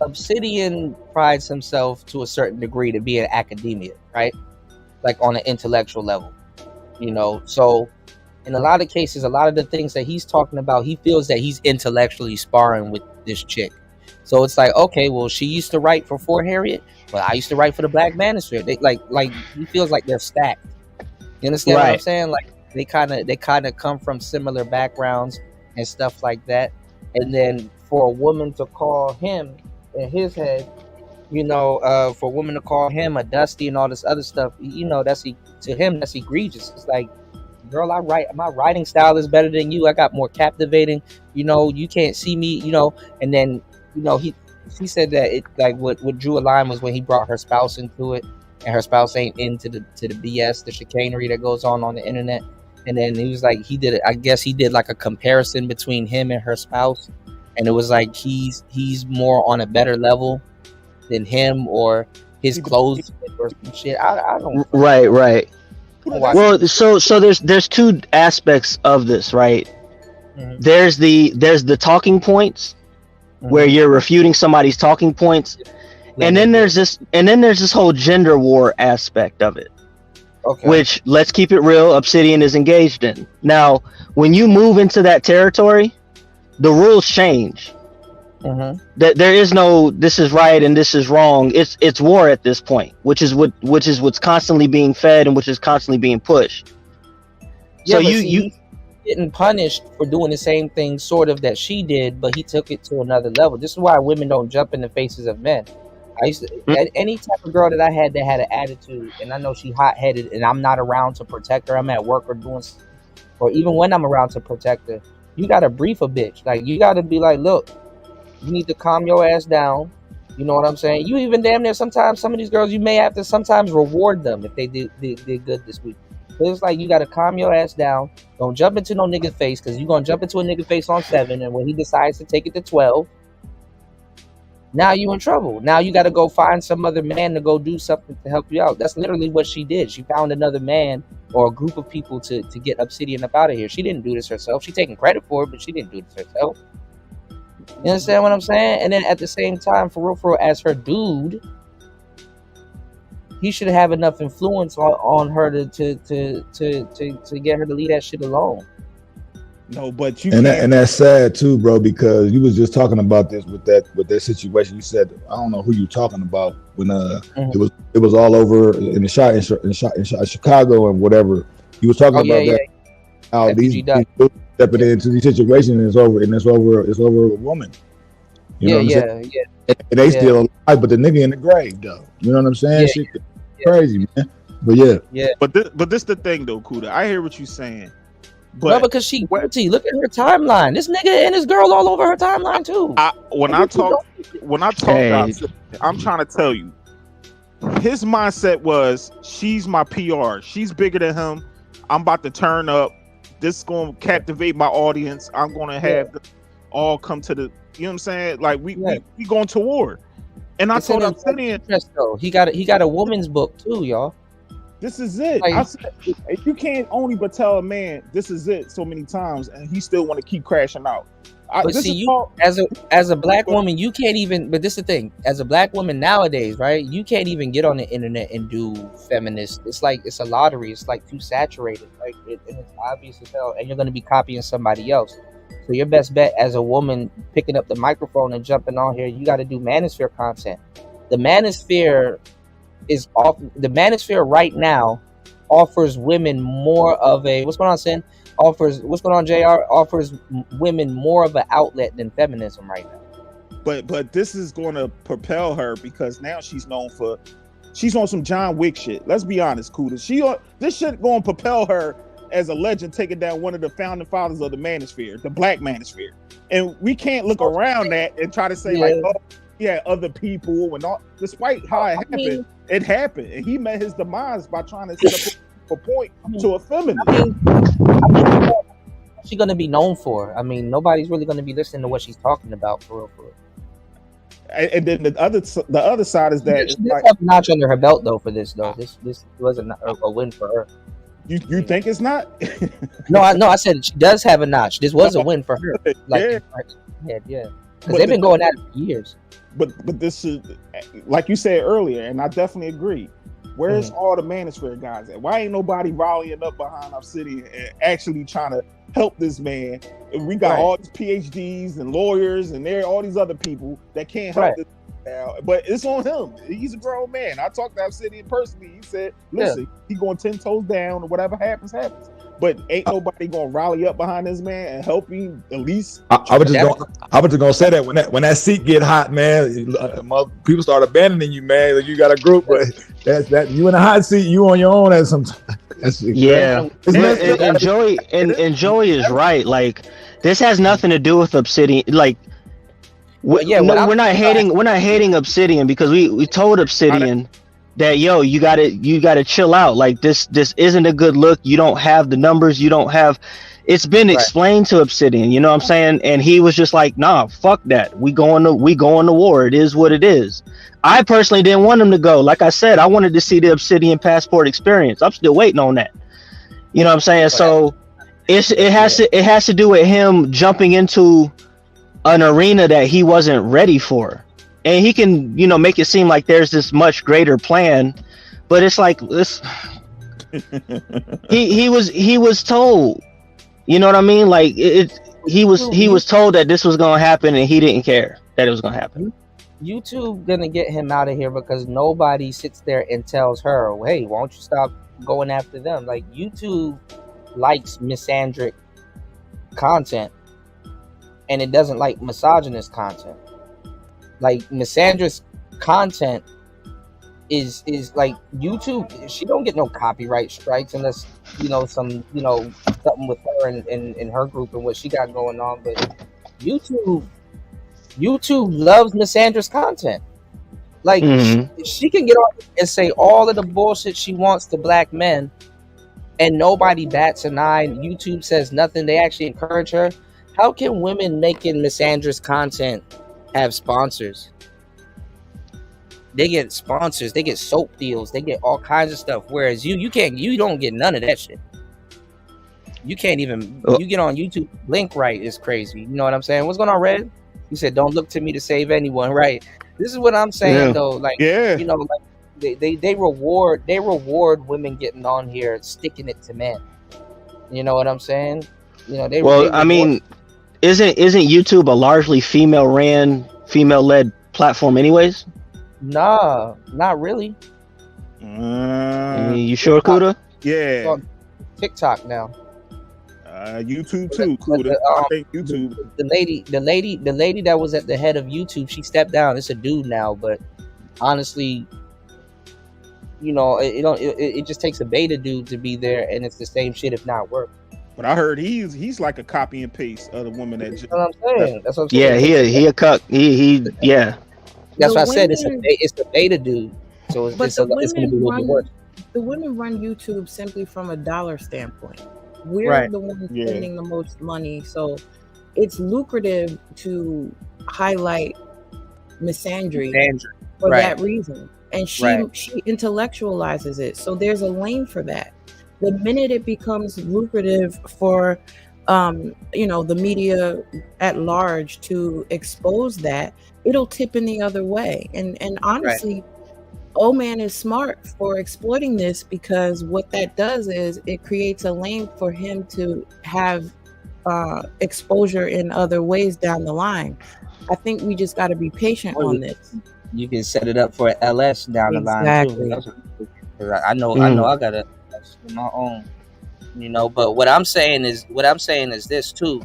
Obsidian prides himself to a certain degree to be an academia, right? Like on an intellectual level, you know. So in a lot of cases, a lot of the things that he's talking about, he feels that he's intellectually sparring with this chick. So it's like, okay, well, she used to write for Harriet, but I used to write for the Black Manosphere. They like he feels like they're stacked. You understand what I'm saying? Like they kind of come from similar backgrounds and stuff like that. And then for a woman to call him in his head, you know, for a woman to call him a dusty and all this other stuff, you know, to him that's egregious. It's like, girl, my writing style is better than you. I got more captivating. You know, you can't see me. You know, and then you know she said that it like what drew a line was when he brought her spouse into it, and her spouse ain't into the BS, the chicanery that goes on the internet. And then he was like, I guess he did like a comparison between him and her spouse, and it was like he's more on a better level than him, or his clothes or some shit. I don't. Right. Well, so there's two aspects of this, right? Mm-hmm. There's the talking points, mm-hmm. where you're refuting somebody's talking points, mm-hmm. and then there's this whole gender war aspect of it, okay. Which, let's keep it real, Obsidian is engaged in. Now, when you move into that territory, the rules change. Mm-hmm. There is no this is right and this is wrong. It's war at this point, which is what's constantly being fed and which is constantly being pushed. Yeah, so you getting punished for doing the same thing sort of that she did, but he took it to another level. This is why women don't jump in the faces of men. I used to any type of girl that I had that had an attitude, and I know she hot-headed, and I'm not around to protect her. I'm at work or doing, or even when I'm around to protect her, you gotta brief a bitch. Like you gotta be like, look. You need to calm your ass down. You know what I'm saying? You even damn near sometimes some of these girls you may have to sometimes reward them if they did good this week. But it's like you got to calm your ass down. Don't jump into no nigga face because you're going to jump into a nigga face on 7, and when he decides to take it to 12, now you in trouble. Now you got to go find some other man to go do something to help you out. That's literally what she did. She found another man or a group of people to get Obsidian up out of here. She didn't do this herself. She taking credit for it, but she didn't do this herself. You understand what I'm saying? And then at the same time, for real, as her dude, he should have enough influence on her to get her to leave that shit alone. No, but you And can't. and that's sad too, bro, because you was just talking about this with that situation. You said, I don't know who you talking about when it was all over in the shot in Chicago and whatever. You was talking about that. How these dudes stepping into these situations and it's over a woman. You know what I'm saying? And they still alive, but the nigga in the grave though. You know what I'm saying? Shit crazy, man. But yeah. But this the thing though, Kuda. I hear what you're saying. But no, because she guilty. Look at her timeline. This nigga and his girl all over her timeline too. When I talk about, I'm trying to tell you, his mindset was, she's my PR. She's bigger than him. I'm about to turn up. This is going to captivate my audience. I'm going to have them all come to the, you know what I'm saying? Like we going to war. And I told him, he got a woman's book too, y'all. This is it. Like, I said, you can't only but tell a man this is it so many times, and he still want to keep crashing out. But see, as a black woman, you can't even. But this is the thing: as a black woman nowadays, right? You can't even get on the internet and do feminist. It's like it's a lottery. It's like too saturated, right? And it's obvious as hell. And you're going to be copying somebody else. So your best bet as a woman picking up the microphone and jumping on here, you got to do manosphere content. The manosphere is off. The manosphere right now offers women more of a what's going on, Sin? What's going on, JR? Offers women more of an outlet than feminism right now. But this is going to propel her because now she's on some John Wick shit. Let's be honest, Kuda. This shit going to propel her as a legend, taking down one of the founding fathers of the manosphere, the black manosphere. And we can't look around that and try to say other people and all. Despite how it happened, and he met his demise by trying to set up a point to a feminist. What's she gonna be known for? I mean, nobody's really gonna be listening to what she's talking about for real. And then the other side is that she does have a notch under her belt though. For this though, this wasn't a win for her. You think it's not? No, I said she does have a notch. This was a win for her. Like, yeah. Because they've been going at it for years. But this is, like you said earlier, and I definitely agree. Where's all the manosphere guys at? Why ain't nobody rallying up behind Obsidian and actually trying to help this man? And we got all these PhDs and lawyers and there are all these other people that can't help this now. But it's on him. He's a grown man. I talked to Obsidian personally. He said, listen, he going 10 toes down, and whatever happens. But ain't nobody gonna rally up behind this man and help him at least. I was just gonna say that when that seat get hot, man, people start abandoning you, man. Like you got a group, but that you in a hot seat, you on your own. And Joey is right. Like this has nothing to do with Obsidian. Like we're not hating Obsidian because we told Obsidian that you gotta chill out. Like this isn't a good look. You don't have the numbers. You don't have. It's been explained to Obsidian. You know what I'm saying? And he was just like, nah, fuck that. We going to war. It is what it is. I personally didn't want him to go. Like I said, I wanted to see the Obsidian passport experience. I'm still waiting on that. You know what I'm saying? So it has to do with him jumping into an arena that he wasn't ready for. And he can, make it seem like there's this much greater plan, but it's like this. he was told, you know what I mean? Like he was told that this was gonna happen, and he didn't care that it was gonna happen. YouTube gonna get him out of here because nobody sits there and tells her, "Hey, why don't you stop going after them?" Like YouTube likes misandric content, and it doesn't like misogynist content. Like misandrous content is like YouTube. She don't get no copyright strikes unless something with her and her group and what she got going on. But YouTube loves misandrous content. Like she can get on and say all of the bullshit she wants to black men, and nobody bats an eye. YouTube says nothing. They actually encourage her. How can women making misandrous content have sponsors? They get sponsors, they get soap deals, they get all kinds of stuff. Whereas you don't get none of that shit. You can't even you get on YouTube. Link right is crazy. You know what I'm saying? What's going on, Red? You said don't look to me to save anyone, right? This is what I'm saying though. Like they reward women getting on here sticking it to men. You know what I'm saying? You know, they Well, they I reward. mean, isn't YouTube a largely female-ran, female-led platform, anyways? Nah, not really. You sure, Kuda? It's Yeah. on TikTok now. YouTube too, But Kuda. I think YouTube. The lady that was at the head of YouTube, she stepped down. It's a dude now, but honestly, you know, it just takes a beta dude to be there, and it's the same shit, if not worse. But I heard he's like a copy and paste of the woman that. That's what I'm saying. That's what I'm Yeah, saying. he a cuck. He yeah. That's The why I said women- it's the beta dude. So it's But it's, it's going to be a little bit worse. The women run YouTube simply from a dollar standpoint. We're Right. the ones Yeah. spending the most money, so it's lucrative to highlight misandry for Right. that reason. And she intellectualizes it, so there's a lane for that. The minute it becomes lucrative for the media at large to expose that, it'll tip in the other way. And honestly, Old Man is smart for exploiting this, because what that does is it creates a lane for him to have exposure in other ways down the line. I think we just got to be patient on this. You can set it up for LS down the line Exactly. too. 'Cause I know I got a my own, you know. But what I'm saying is this too.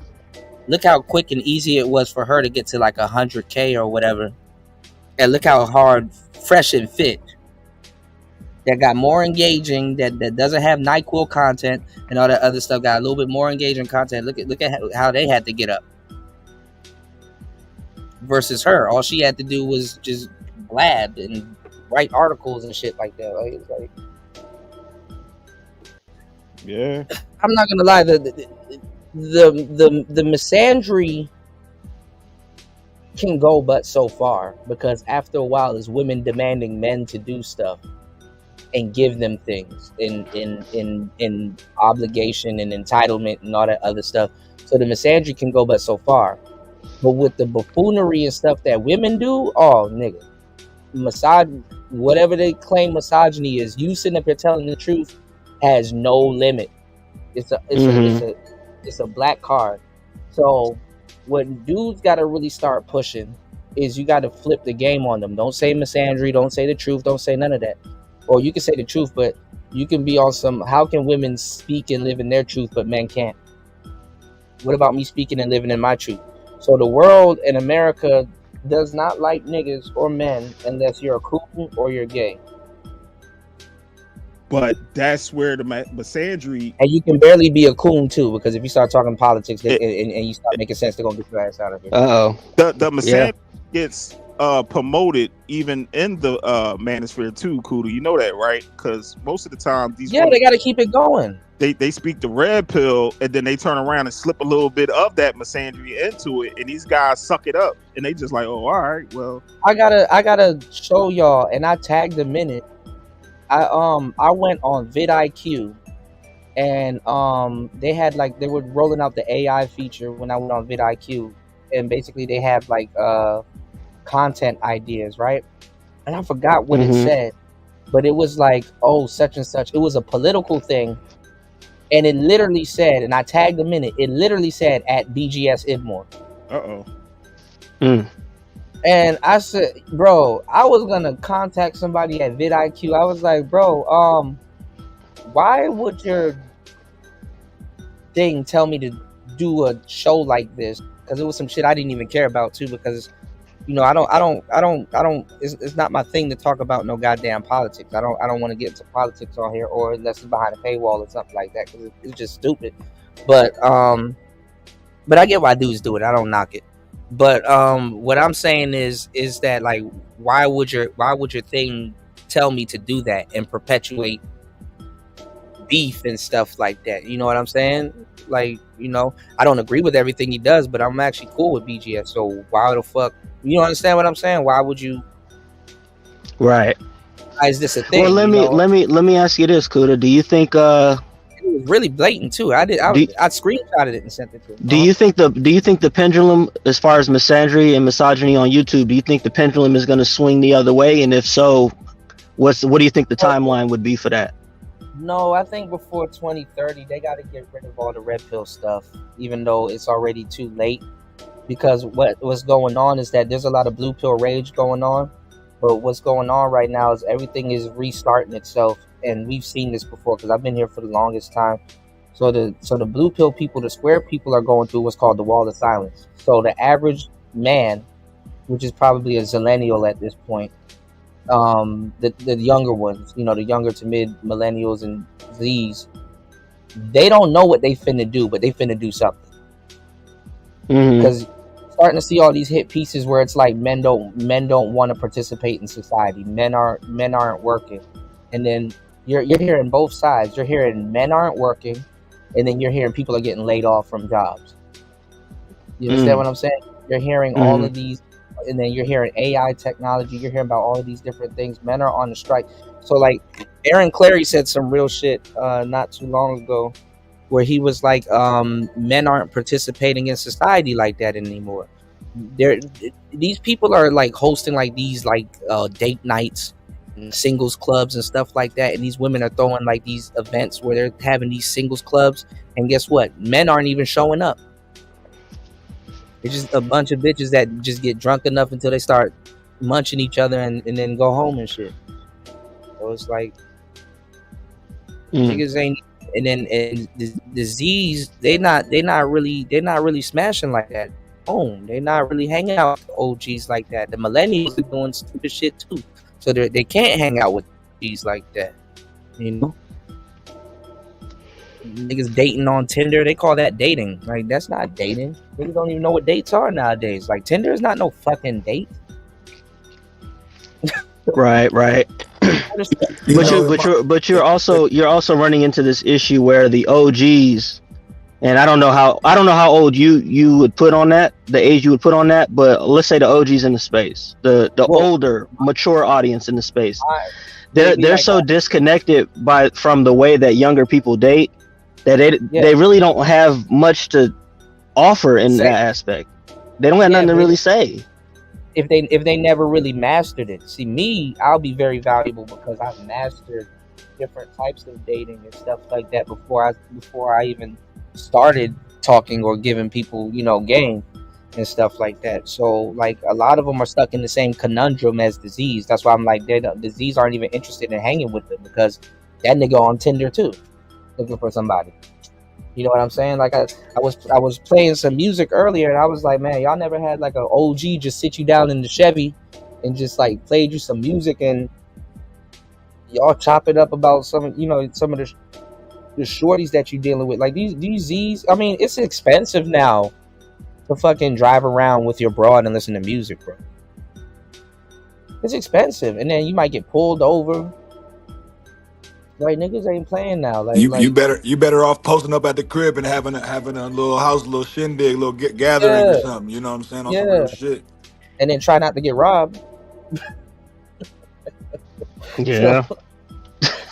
Look how quick and easy it was for her to get to like 100K or whatever, and look how hard Fresh and Fit, that got more engaging, that doesn't have NyQuil content and all that other stuff, got a little bit more engaging content. Look at how they had to get up versus her. All she had to do was just blab and write articles and shit like that. Like, it's like, yeah, I'm not gonna lie, the misandry can go but so far, because after a while it's women demanding men to do stuff and give them things in obligation and entitlement and all that other stuff. So the misandry can go but so far. But with the buffoonery and stuff that women do, oh nigga, whatever they claim misogyny is, you sitting up here telling the truth has no limit. It's a black card. So what dudes got to really start pushing is you got to flip the game on them. Don't say misandry, don't say the truth, don't say none of that. Or you can say the truth, but you can be on some, how can women speak and live in their truth but men can't? What about me speaking and living in my truth? So the world in America does not like niggas or men unless you're a coon or you're gay. But that's where the misandry, and you can barely be a coon too, because if you start talking politics and you start making sense, they're gonna get your ass out of here. the misandry gets promoted even in the manosphere too, Kuda. You know that, right? Because most of the time these they got to keep it going. They speak the red pill, and then they turn around and slip a little bit of that misandry into it, and these guys suck it up, and they just like, oh, all right, well, I gotta show y'all, and I tagged them in it. I went on vidIQ, and they were rolling out the AI feature when I went on vidIQ, and basically they have like content ideas, right? And I forgot what it said, but it was like, oh, such and such. It was a political thing, and it literally said, and I tagged them in it. It literally said at BGS Ibmore. And I said, bro, I was gonna contact somebody at vidIQ. I was like, bro, why would your thing tell me to do a show like this? Because it was some shit I didn't even care about too. Because I don't. It's not my thing to talk about no goddamn politics. I don't want to get into politics on here, or unless it's behind a paywall or something like that, because it's just stupid. But I get why dudes do it. I don't knock it. But what I'm saying is that, like, why would your thing tell me to do that and perpetuate beef and stuff like that? You know what I'm saying? Like, I don't agree with everything he does, but I'm actually cool with BGS. So why the fuck? You understand what I'm saying? Why would you? Right. Why is this a thing? Well, let me ask you this, Kuda. Do you think it was really blatant too. I screenshotted it and sent it to him. Do you think the pendulum, as far as misandry and misogyny on YouTube, do you think the pendulum is going to swing the other way? And if so, What do you think the timeline would be for that? No, I think before 2030 they got to get rid of all the red pill stuff, even though it's already too late. Because what's going on is that there's a lot of blue pill rage going on, but what's going on right now is everything is restarting itself, and we've seen this before because I've been here for the longest time. So the blue pill people, the square people, are going through what's called the wall of silence. So the average man, which is probably a zillennial at this point, the younger ones, you know, the younger to mid millennials and Z's, they don't know what they finna do, but they finna do something. Because starting to see all these hit pieces where it's like men don't want to participate in society. Men aren't working, and then you're hearing both sides. You're hearing men aren't working, and then you're hearing people are getting laid off from jobs. You understand what I'm saying? You're hearing all of these, and then you're hearing AI technology. You're hearing about all of these different things. Men are on the strike. So like Aaron Clary said some real shit not too long ago, where he was like, men aren't participating in society like that anymore. These people are like hosting like these like date nights and singles clubs and stuff like that, and these women are throwing like these events where they're having these singles clubs, and guess what? Men aren't even showing up. It's just a bunch of bitches that just get drunk enough until they start munching each other and then go home and shit. So it's like niggas ain't. And then the Z's, they not really smashing like that. They're not really hanging out with OGs like that. The millennials are doing stupid shit too, so they can't hang out with OGs like that. You know, niggas dating on Tinder, they call that dating. Like that's not dating. Niggas don't even know what dates are nowadays. Like Tinder is not no fucking date. Right. But you're also running into this issue where the OGs, and I don't know how old you would put on that, the age you would put on that, but let's say the OGs in the space, the older, mature audience in the space, they're so disconnected from the way that younger people date that they really don't have much to offer in that aspect. They don't have nothing to really say. If they never really mastered it. See, me, I'll be very valuable because I've mastered different types of dating and stuff like that before I even started talking or giving people, you know, game and stuff like that. So like a lot of them are stuck in the same conundrum as the Z's. That's why I'm like, the Z's aren't even interested in hanging with them because that nigga on Tinder too, looking for somebody. You know what I'm saying? Like I was playing some music earlier, and I was like, man, y'all never had like an OG just sit you down in the Chevy and just like played you some music and y'all chop it up about some of the shorties that you're dealing with. Like these Z's, I mean, it's expensive now to fucking drive around with your broad and listen to music, bro. It's expensive, and then you might get pulled over. Like niggas ain't playing now. Like you better off posting up at the crib and having a little house, a little shindig, a little gathering or something. You know what I'm saying? On some real shit. And then try not to get robbed. Yeah.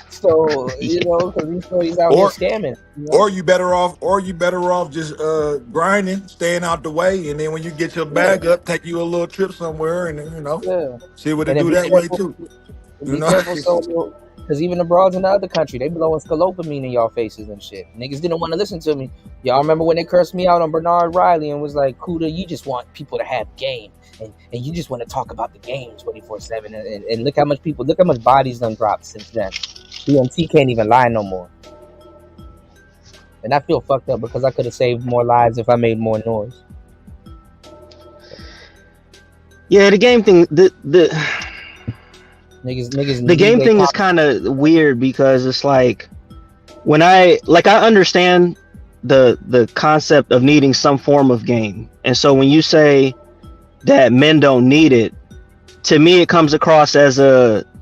So you know, because these stories out here scamming. You know? Or you better off just grinding, staying out the way, and then when you get your bag up, take you a little trip somewhere, and see what they do that way too. You know. Because even the broads in the other country, they blowing scalopamine in y'all faces and shit. Niggas didn't want to listen to me. Y'all remember when they cursed me out on Bernard Riley and was like, Kuda, you just want people to have game. And you just want to talk about the game 24/7. And look how much bodies done dropped since then. BMT can't even lie no more. And I feel fucked up because I could have saved more lives if I made more noise. Yeah, the game thing, the game thing is kind of weird because it's like when I understand the concept of needing some form of game, and so when you say that men don't need it, to me it comes across as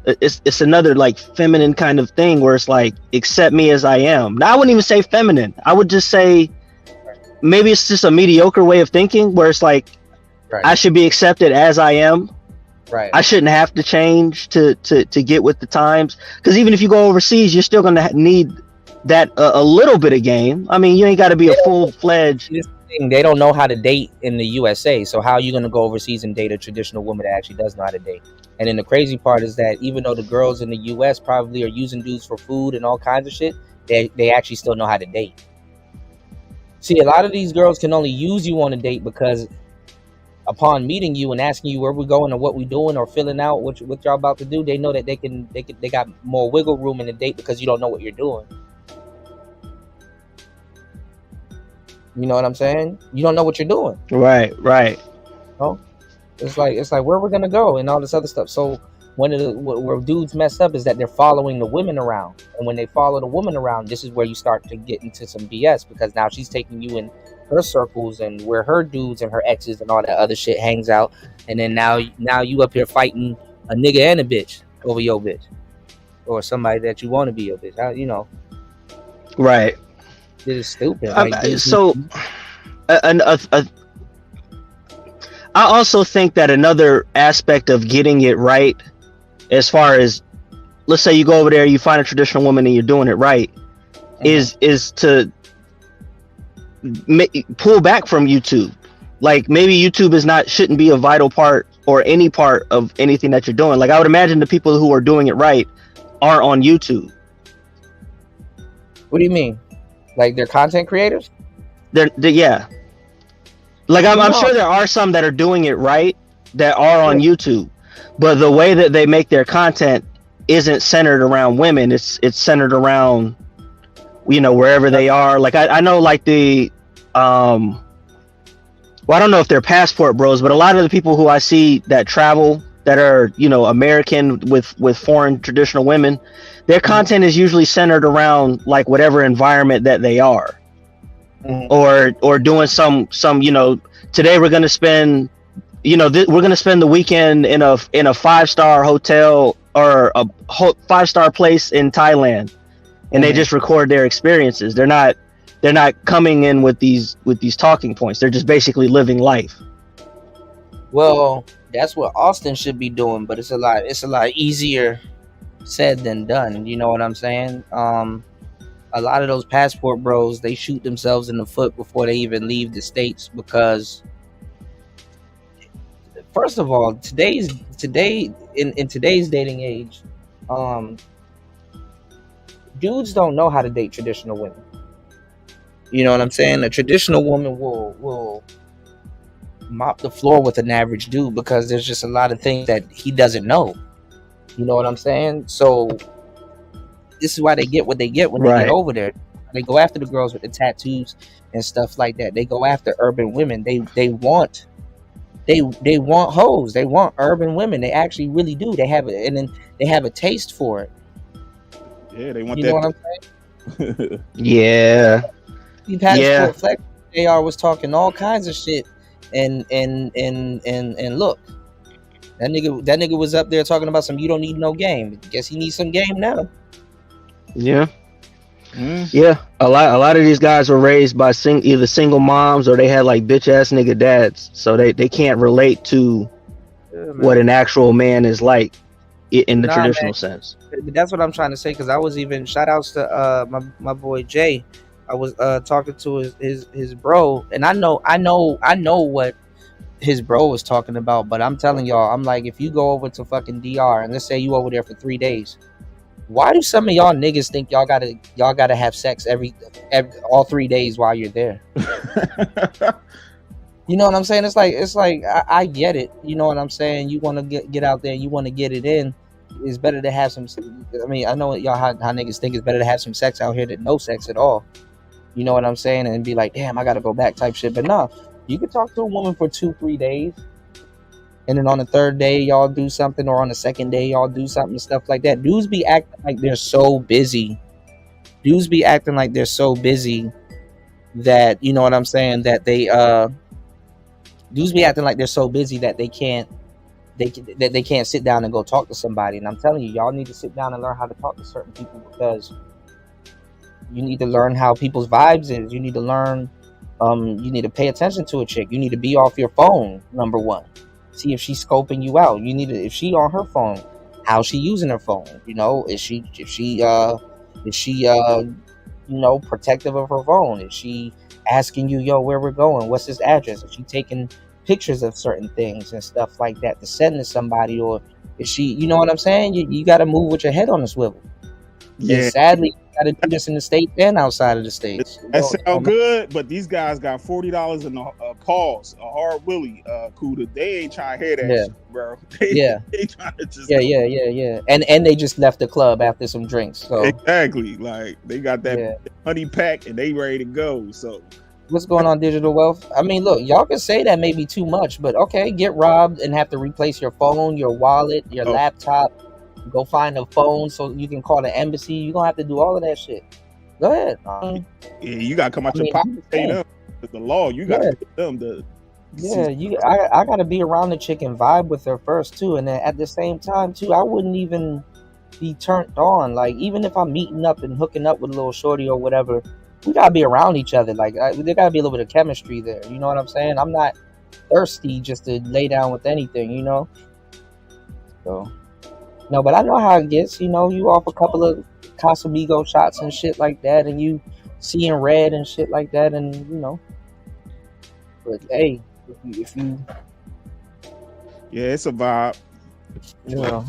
it's another like feminine kind of thing where it's like accept me as I am. Now I wouldn't even say feminine. I would just say maybe it's just a mediocre way of thinking where it's like I should be accepted as I am. Right. I shouldn't have to change to get with the times, because even if you go overseas, you're still going to need that a little bit of game. I mean, you ain't got to be a full-fledged thing, they don't know how to date in the USA. So how are you going to go overseas and date a traditional woman that actually does know how to date? And then the crazy part is that even though the girls in the US probably are using dudes for food and all kinds of shit, they actually still know how to date. See, a lot of these girls can only use you on a date because upon meeting you and asking you where we're going or what we're doing or filling out what y'all about to do, they know that they got more wiggle room in the date because you don't know what you're doing. You know what I'm saying? You don't know what you're doing. Right. Oh, it's like where we're gonna go and all this other stuff. So one of the where dudes mess up is that they're following the women around, and when they follow the woman around, this is where you start to get into some BS because now she's taking you in her circles and where her dudes and her exes and all that other shit hangs out, and then now you up here fighting a nigga and a bitch over your bitch or somebody that you want to be your bitch. You know, Right. it is stupid. So, I also think that another aspect of getting it right, as far as, let's say you go over there, you find a traditional woman and you're doing it right, is to pull back from YouTube. Like maybe YouTube shouldn't be a vital part or any part of anything that you're doing. Like I would imagine the people who are doing it right are on YouTube. What do you mean? Like they're content creators? They're yeah. Like I'm sure there are some that are doing it right that are on YouTube, but the way that they make their content isn't centered around women. It's centered around, wherever they are. Like I know like the well, I don't know if they're passport bros, but a lot of the people who I see that travel that are, American with foreign traditional women, their content is usually centered around like whatever environment that they are. Or doing some today we're going to spend we're going to spend the weekend in a 5-star hotel or a 5-star place in Thailand, and they just record their experiences. They're not coming in with these talking points. They're just basically living life. Well, that's what Austin should be doing, but it's a lot easier said than done. You know what I'm saying? A lot of those passport bros, they shoot themselves in the foot before they even leave the States because, first of all, in today's dating age, dudes don't know how to date traditional women. You know what I'm saying? A traditional woman will mop the floor with an average dude because there's just a lot of things that he doesn't know. You know what I'm saying? So this is why they get what they get when they get over there. They go after the girls with the tattoos and stuff like that. They go after urban women. They want hoes. They want urban women. They actually really do. They have it, and then they have a taste for it. Yeah, they want you that. Know what I'm saying? Yeah. Flex JR was talking all kinds of shit, and look, that nigga was up there talking about some you don't need no game. Guess he needs some game now. Yeah. Yeah, a lot of these guys were raised by either single moms or they had like bitch ass nigga dads, so they can't relate to what an actual man is like in the traditional sense. That's what I'm trying to say, because I was even shout outs to my boy Jay. I was talking to his bro, and I know what his bro was talking about, but I'm telling y'all, I'm like, if you go over to fucking DR and let's say you over there for 3 days, why do some of y'all niggas think y'all gotta have sex every all 3 days while you're there? You know what I'm saying? It's like I get it. You know what I'm saying? You want to get out there, you want to get it in. It's better to have some. I mean, I know y'all how niggas think it's better to have some sex out here than no sex at all. You know what I'm saying? And be like, damn, I gotta go back type shit. But no, you could talk to a woman for 2-3 days, and then on the 3rd day y'all do something, or on the 2nd day y'all do something, stuff like that. Dudes be acting like they're so busy. That, you know what I'm saying, that they dudes be acting like they're so busy that they can't sit down and go talk to somebody. And I'm telling you, y'all need to sit down and learn how to talk to certain people, because you need to learn how people's vibes is. You need to learn, you need to pay attention to a chick. You need to be off your phone, number one. See if she's scoping you out. You need to, if she on her phone, how's she using her phone? You know, is she you know, protective of her phone? Is she asking you, yo, where we're going, what's this address? Is she taking pictures of certain things and stuff like that to send to somebody, or is she, you know what I'm saying? You got to move with your head on the swivel. Yeah. And sadly, you got to do this in the States and outside of the States. That sound good, but these guys got $40 in a pause, a hard willy, Cuda. They ain't trying to hear that shit, bro. They trying to just yeah. And they just left the club after some drinks. So exactly, like they got that honey pack and they ready to go. So what's going on, Digital Wealth? I mean, look, y'all can say that may be too much, but okay, get robbed and have to replace your phone, your wallet, your laptop. Go find a phone so you can call the embassy. You're gonna have to do all of that shit. Go ahead. Yeah, you gotta come out your pocket and pay them. The law, you gotta pay them to. I gotta be around the chick and vibe with her first too, and then at the same time too, I wouldn't even be turned on. Like even if I'm meeting up and hooking up with a little shorty or whatever, we gotta be around each other. Like there gotta be a little bit of chemistry there. You know what I'm saying? I'm not thirsty just to lay down with anything. You know. So. No, but I know how it gets. You know, you off a couple of Casamigo shots and shit like that, and you seeing red and shit like that, and you know. But hey, if you yeah, it's a vibe. Yeah.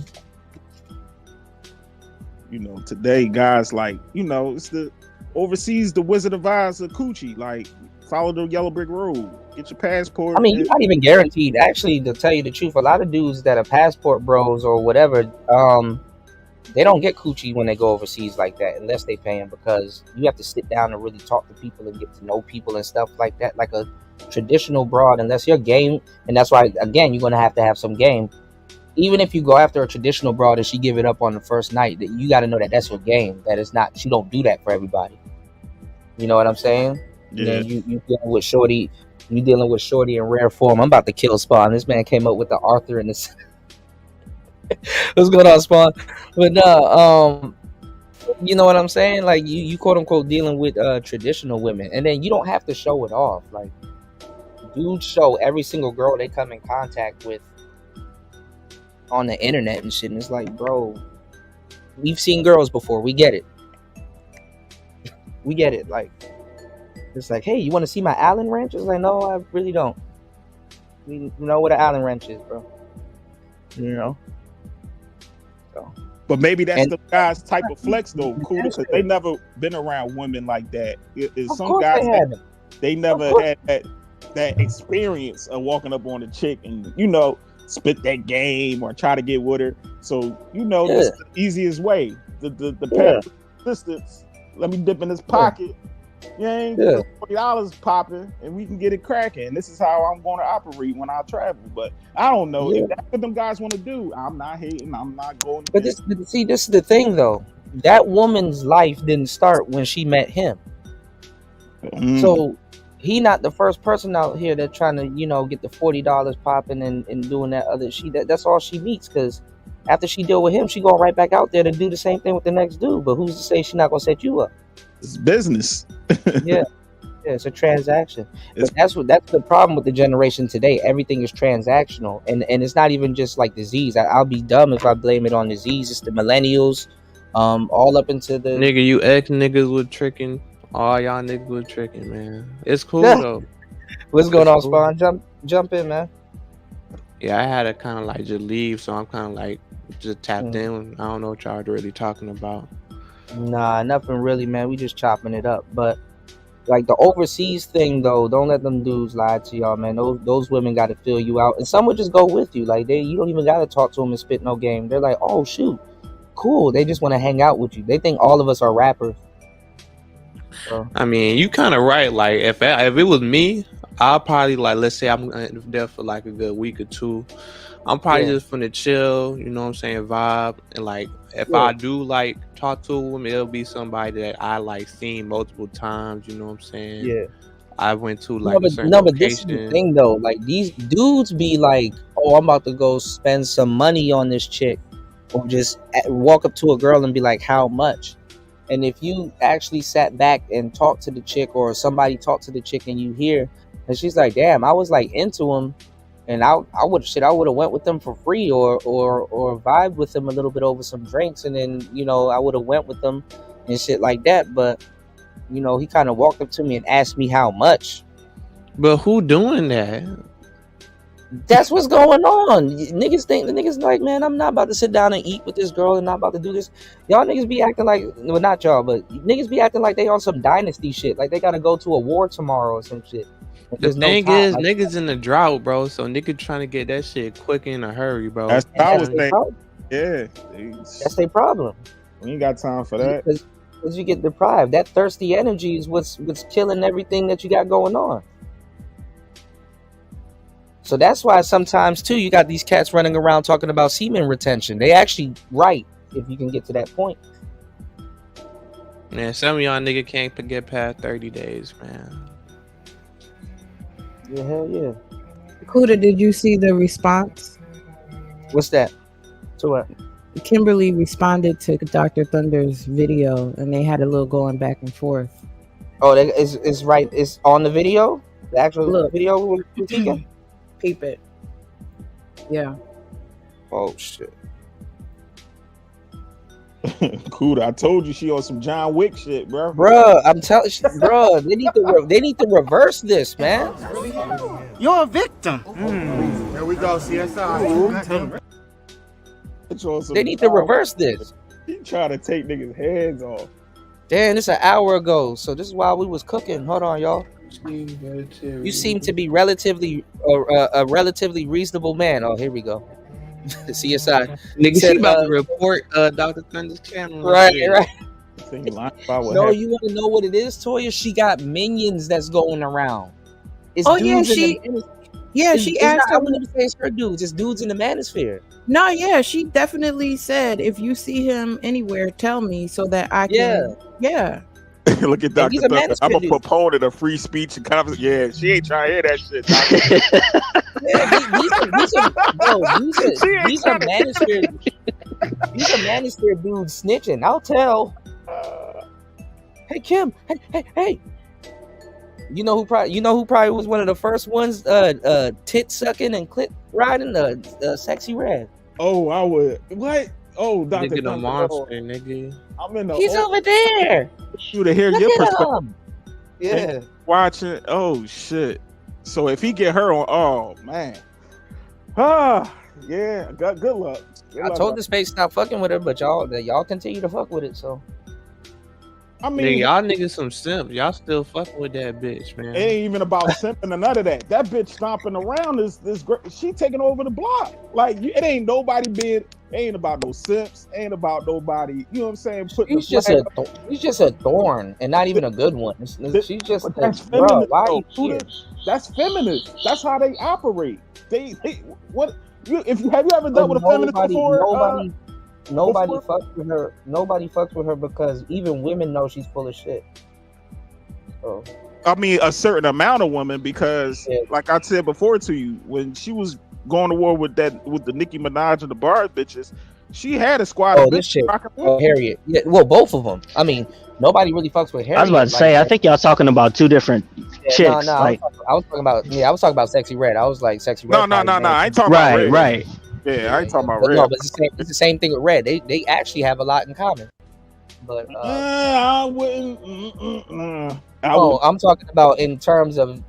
You know, today guys like, you know, it's the overseas, the Wizard of Oz of coochie. Like, follow the yellow brick road. Get your passport. I mean, you're not even guaranteed. Actually, to tell you the truth, a lot of dudes that are passport bros or whatever, they don't get coochie when they go overseas like that unless they pay them, because you have to sit down and really talk to people and get to know people and stuff like that. Like a traditional broad, unless you're game, and that's why again you're gonna have to have some game. Even if you go after a traditional broad and she give it up on the first night, that you got to know that that's your game. That it's not. She don't do that for everybody. You know what I'm saying? Yeah. And then you dealing with shorty. You dealing with shorty in rare form. I'm about to kill Spawn. This man came up with the Arthur and this. What's going on, Spawn? But no, you know what I'm saying? Like you quote unquote dealing with traditional women, and then you don't have to show it off. Like dudes show every single girl they come in contact with on the internet and shit. And it's like, bro, we've seen girls before. We get it. We get it. Like. It's like, hey, you want to see my Allen wrench? It's like, no, I really don't. You know what an Allen wrench is, bro. You know? So. But maybe that's the guys' type of flex, though, cool, because they never been around women like that. Some guys, they never had that experience of walking up on a chick and, you know, spit that game or try to get with her. So, you know, this is the easiest way. The assistance, let me dip in his pocket. Yeah, $40 popping, and we can get it cracking. This is how I'm going to operate when I travel. But I don't know if that's what them guys want to do. I'm not hating. I'm not going. But this is the thing, though. That woman's life didn't start when she met him. So he not the first person out here that trying to, you know, get the $40 popping and doing that other. That's all she meets, because after she deal with him, she going right back out there to do the same thing with the next dude. But who's to say she's not gonna set you up? It's business. Yeah, it's a transaction. But that's the problem with the generation today. Everything is transactional, and it's not even just like disease. I'll be dumb if I blame it on disease. It's the millennials, all up into the nigga. You ex niggas were tricking. All y'all niggas were tricking, man. It's cool though. What's going on, Spawn? Jump in, man. Yeah, I had to kind of like just leave, so I'm kind of like just tapped in. I don't know what y'all are really talking about. Nah, nothing really, man. We just chopping it up. But like the overseas thing, though, don't let them dudes lie to y'all, man. Those women got to fill you out, and some would just go with you. Like you don't even got to talk to them and spit no game. They're like, oh shoot, cool. They just want to hang out with you. They think all of us are rappers. So. I mean, you kind of right. Like if it was me, I'll probably like, let's say I'm there for like a good week or two. I'm probably just finna chill, you know what I'm saying, vibe, and like if I do like talk to them, it'll be somebody that I like seen multiple times, you know what I'm saying? Yeah. I went to like a certain location. This is the thing though, like these dudes be like, oh, I'm about to go spend some money on this chick, or just walk up to a girl and be like, how much? And if you actually sat back and talked to the chick, or somebody talked to the chick and you hear, and she's like, damn, I was like into him. And I would have went with them for free, or vibe with them a little bit over some drinks, and then, you know, I would have went with them and shit like that. But you know, he kind of walked up to me and asked me how much. But who doing that? That's what's going on. Niggas think, the niggas like, man, I'm not about to sit down and eat with this girl and not about to do this. Y'all niggas be acting like, well, not y'all, but niggas be acting like they on some dynasty shit. Like they gotta go to a war tomorrow or some shit. The thing is, niggas in the drought, bro. So niggas trying to get that shit quick in a hurry, bro. That's what I was their saying. Yeah, That's their problem. we ain't got time for that. Because you get deprived. That thirsty energy is what's killing everything that you got going on. So that's why sometimes too you got these cats running around talking about semen retention. They actually right if you can get to that point. Man, some of y'all nigga can't get past 30 days, man. Yeah, hell yeah. Kuda, did you see the response? What's that? To what? Kimberly responded to Dr. Thunder's video, and they had a little going back and forth. Oh, it's right. It's on the video. The actual video we're critiquing. Peep it. Yeah. Oh shit. Kuda, I told you she on some John Wick shit, bro. Bruh, I'm telling you, bruh, they need to reverse this, man. You're a victim. Here we go, CSI. They need to reverse this. He trying to take niggas' heads off. Damn, it's an hour ago, so this is while we was cooking. Hold on, y'all. You seem to be relatively a relatively reasonable man. Oh, here we go. CSI. Nigga, she about to report Dr. Thunder's channel. Right. No, you want to know what it is, Toya? She got minions that's going around. It's Oh, dudes yeah, she asked I him. wouldn't even say it's her dudes. It's dudes in the manosphere. No, yeah, she definitely said, if you see him anywhere, tell me so that I can. Yeah. Look at Dr. he's a Thunder. manosphere I'm a dude. proponent of free speech and conversation. Yeah, she ain't trying to hear that shit. These are manosphere dudes snitching. I'll tell. Hey Kim. Hey. You know who probably was one of the first ones tit sucking and clit riding? The Sexy Red. Oh, I would. What? Oh, Dr. Nigga, the Thunder. monster, nigga. I'm in the. He's over there. You to hear Look your at perspective. him. Yeah. Watching. Oh shit. So if he get her on, oh man. Yeah. Good luck. I told the space stop fucking with her, but y'all continue to fuck with it. So I mean, Nigga, y'all niggas some simps. Y'all still fucking with that bitch, man. it ain't even about simping or none of that. That bitch stomping around this great. She taking over the block. Like it ain't nobody being. Ain't about no simps. Ain't about nobody. You know what I'm saying? Putting he's just a thorn, and not even a good one. She's just that's bro. feminist. Why Though, are you here? that's feminist. That's how they operate. They what? Have you ever dealt with a feminist before? Nobody fucks with her. Nobody fucks with her because even women know she's full of shit. So I mean, a certain amount of women, because like I said before to you, when she was going to war with the Nicki Minaj and the Bars bitches, she had a squad of this bitches. shit. Oh, Harriet. Yeah, well, both of them. I mean, nobody really fucks with Harriet. I was about to say, I think y'all talking about two different chicks. No, like, I was talking about Sexy Red. I was like Sexy Red. No. I ain't talking about Red. Right. Yeah, I ain't talking about But Red. no, but it's the same thing with Red. They actually have a lot in common. But I wouldn't. I'm talking about in terms of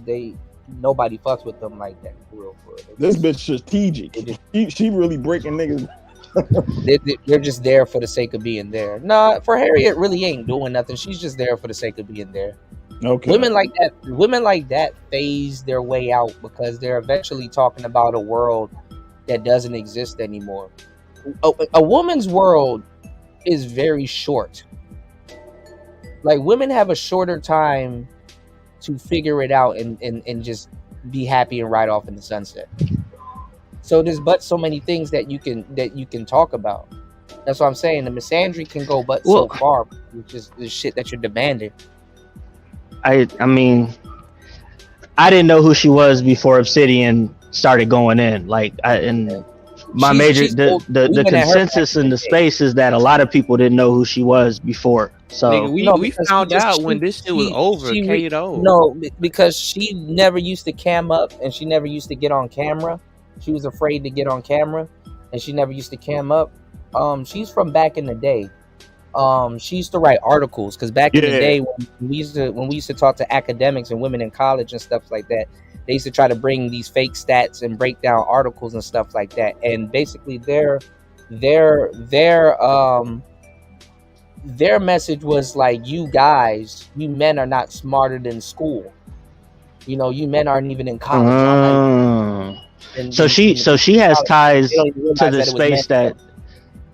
they nobody fucks with them like that. For real. This bitch strategic. She really breaking niggas. They're just there for the sake of being there. Nah, for Harriet really ain't doing nothing. She's just there for the sake of being there. Okay. Women like that phase their way out because they're eventually talking about a world that doesn't exist anymore. A woman's world is very short. Like women have a shorter time to figure it out and just be happy and ride off in the sunset. So there's but so many things that you can talk about. That's what I'm saying. The misandry can go but so far, which is the shit that you're demanding. I mean, I didn't know who she was before Obsidian started going in. Like, the consensus in the space is that a lot of people didn't know who she was before. So nigga, we found out when this shit was over. No, because she never used to cam up and she never used to get on camera. She was afraid to get on camera and she never used to cam up. She's from back in the day. she used to write articles because back in the Yeah. day when we used to talk to academics and women in college and stuff like that, they used to try to bring these fake stats and break down articles and stuff like that. And basically their message was like, you men are not smarter than school. You know, you men aren't even in college. So she has ties to the space that.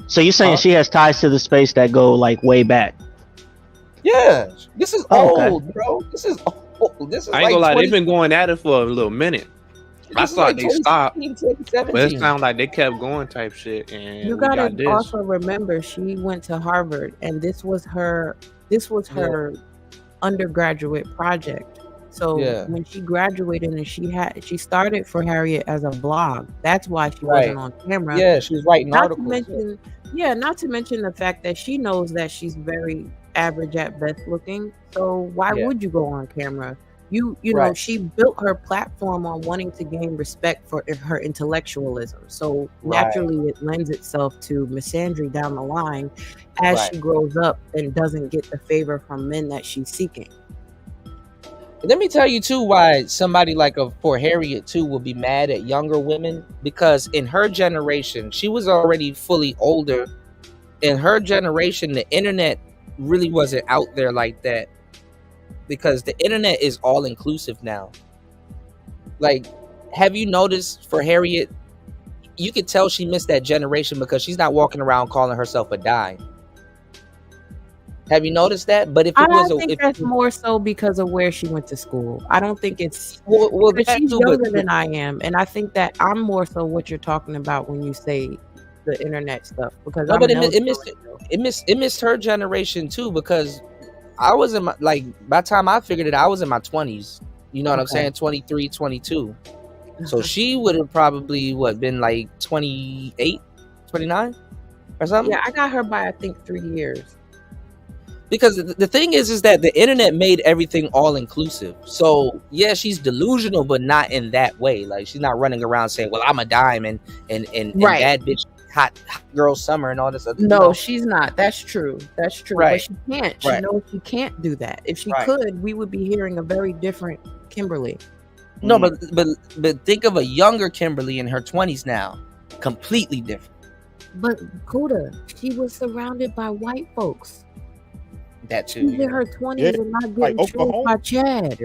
So you're saying she has ties to the space that go like way back? Yeah, this is old, bro. This is old. This is I ain't gonna lie, they've been going at it for a little minute. I thought they stopped, but it sounded like they kept going type shit. And You gotta also remember she went to Harvard, and this was her undergraduate project. So when she graduated and she started For Harriet as a blog. That's why she wasn't on camera. Yeah, she was writing articles. Not to mention the fact that she knows that she's very average at best looking. So why would you go on camera? You know, she built her platform on wanting to gain respect for her intellectualism. So naturally it lends itself to misandry down the line as she grows up and doesn't get the favor from men that she's seeking. Let me tell you too why somebody like a For Harriet too will be mad at younger women, because in her generation, she was already fully older. In her generation, the internet really wasn't out there like that, because the internet is all inclusive now. Like, have you noticed For Harriet, you could tell she missed that generation because she's not walking around calling herself a dime. Have you noticed that? But if it was, I think that's more so because of where she went to school. I don't think it's well she's younger than I am, and I think that I'm more so what you're talking about when you say the internet stuff. Because no, but it missed her generation too, because I was in my, like, by the time I figured it, I was in my 20s. You know what I'm saying? 23, 22. So she would have probably been like 28, 29 or something. Yeah, I got her by I think 3 years. Because the thing is that the internet made everything all inclusive. So yeah, she's delusional, but not in that way. Like, she's not running around saying, "Well, I'm a dime and bad bitch, hot girl summer and all this other." No, she's not. That's true. That's true. Right. But she can't. She knows she can't do that. If she could, we would be hearing a very different Kimberly. No, but think of a younger Kimberly in her 20s now, completely different. But Kuda, she was surrounded by white folks. That too. She's in her 20s and not getting choked by Chad.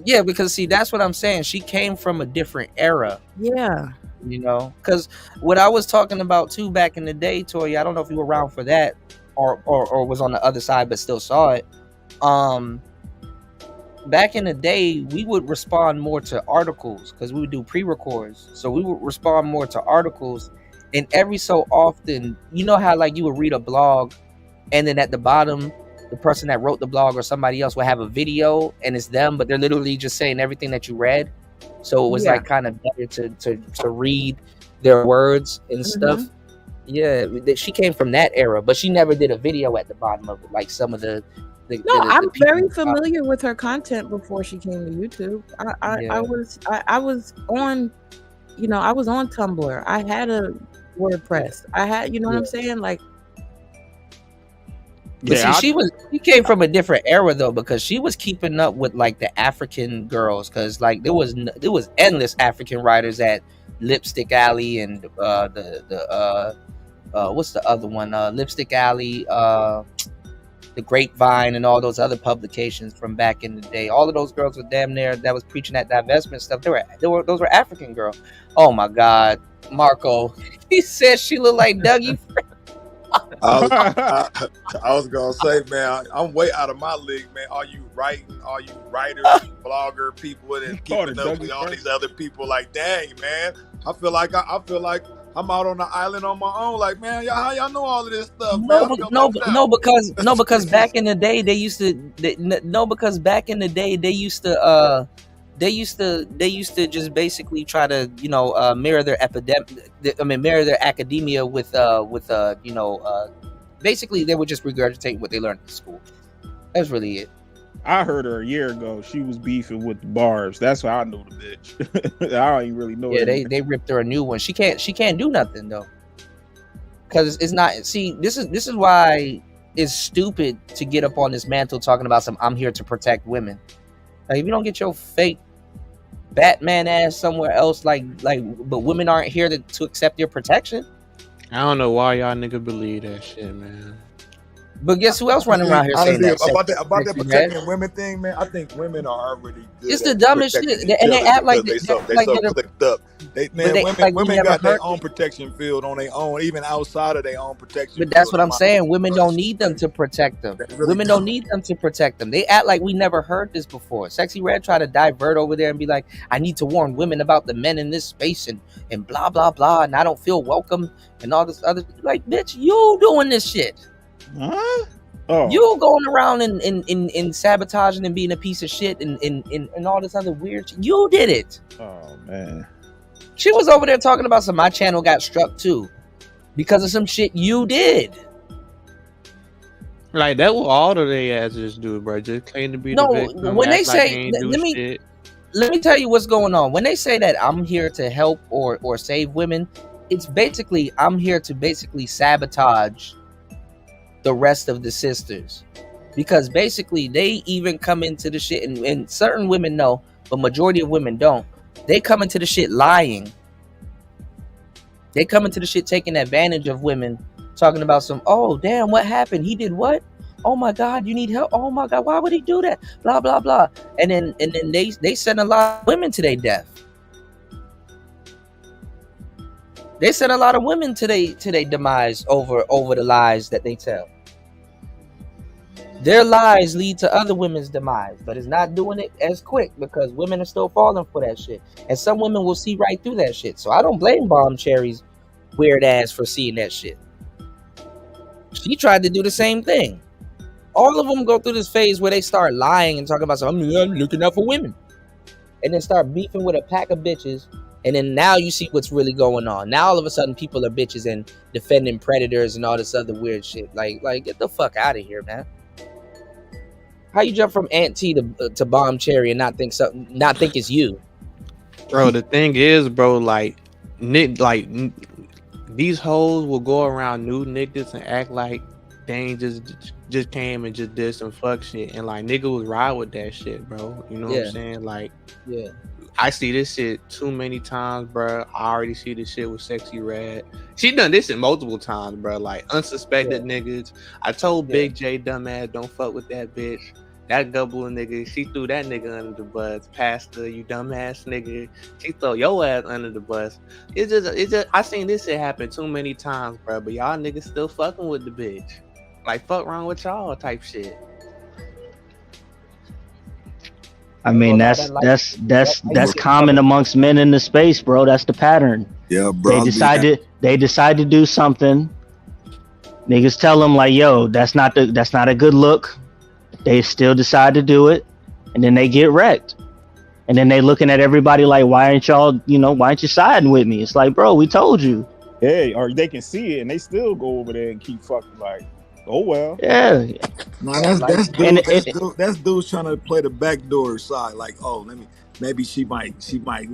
Yeah, because see, that's what I'm saying. She came from a different era. Yeah. You know, because what I was talking about too back in the day, Toya, I don't know if you were around for that or was on the other side but still saw it. Back in the day, we would respond more to articles because we would do pre-records. So we would respond more to articles, and every so often, you know how like you would read a blog, and then at the bottom, the person that wrote the blog or somebody else will have a video, and it's them, but they're literally just saying everything that you read. So it was like kind of better to read their words and stuff. Yeah, she came from that era, but she never did a video at the bottom of it, like some of the I'm very familiar with her content before she came to YouTube. I was on, you know, I was on Tumblr. I had a WordPress. I had, you know what I'm saying, like. But see, she came from a different era though, because she was keeping up with like the African girls, because like there was endless African writers at Lipstick Alley and what's the other one? Lipstick Alley, the Grapevine, and all those other publications from back in the day. All of those girls were damn near that was preaching that divestment stuff. Those were African girls. Oh my God, Marco, he said she looked like Dougie. I was gonna say, man, I'm way out of my league, man. Are you writers, blogger people, and keeping up with all these other people? Like, dang, man, I feel like I'm out on the island on my own. Like, man, how y'all know all of this stuff? Because back in the day they used to just basically try to, you know, mirror their academia with basically they would just regurgitate what they learned in school. That's really it. I heard her a year ago. She was beefing with the barbs. That's why I know the bitch. I don't even really know. Yeah, they ripped her a new one. She can't do nothing though. because it's not. See, this is why it's stupid to get up on this mantle talking about some. I'm here to protect women. Like, if you don't get your fake Batman ass somewhere else, but women aren't here to accept your protection. I don't know why y'all niggas believe that shit, man. But guess who else running around here saying that? About that protecting women thing, man. I think women are already good. It's the dumbest shit, and they act like they so clicked up. Women got their own protection field on their own, even outside of their own protection. But that's what I'm saying. Women don't need them to protect them. Women don't need them to protect them. They act like we never heard this before. Sexy Red tried to divert over there and be like, I need to warn women about the men in this space and blah blah blah, and I don't feel welcome and all this other. Like, bitch, you doing this shit. Huh? Oh. You going around and sabotaging and being a piece of shit and all this other weird shit. You did it. Oh man. She was over there talking about my channel got struck too because of some shit you did. Like, that what all of they asses do, bro. Just claim to be the victim. When they say, let me tell you what's going on. When they say that I'm here to help or save women, it's basically I'm here to basically sabotage the rest of the sisters, because basically they even come into the shit, and certain women know, but majority of women don't. They come into the shit lying. They come into the shit taking advantage of women, talking about some, oh damn, what happened? He did what? Oh my god, you need help. Oh my god, why would he do that? Blah blah blah. And then they send a lot of women to their death. They send a lot of women to their demise over the lies that they tell. Their lies lead to other women's demise, but it's not doing it as quick because women are still falling for that shit. And some women will see right through that shit. So I don't blame Bomb Cherry's weird ass for seeing that shit. She tried to do the same thing. All of them go through this phase where they start lying and talking about I'm looking out for women. And then start beefing with a pack of bitches. And then now you see what's really going on. Now all of a sudden people are bitches and defending predators and all this other weird shit. Like get the fuck out of here, man. How you jump from Aunt T to Bomb Cherry and not think it's you? Bro, the thing is, bro, like these hoes will go around new niggas and act like they ain't just came and just did some fuck shit, and like niggas was ride with that shit, bro. You know what I'm saying? Like, yeah, I see this shit too many times, bro. I already see this shit with Sexy Red. She done this shit multiple times, bro. Like unsuspected niggas. I told Big J dumbass, don't fuck with that bitch. That double nigga, she threw that nigga under the bus. Pastor, you dumbass nigga. She throw your ass under the bus. It's just I seen this shit happen too many times, bro. But y'all niggas still fucking with the bitch. Like, fuck wrong with y'all type shit. I mean, that's common amongst men in the space, bro. That's the pattern. Yeah, bro. They decide to do something. Niggas tell them like, yo, that's not a good look. They still decide to do it, and then they get wrecked. And then they looking at everybody like, why aren't you siding with me? It's like, bro, we told you. Hey, or they can see it and they still go over there and keep fucking like, oh well. Yeah. No, that's dudes trying to play the backdoor side. Like, oh, maybe she might, she might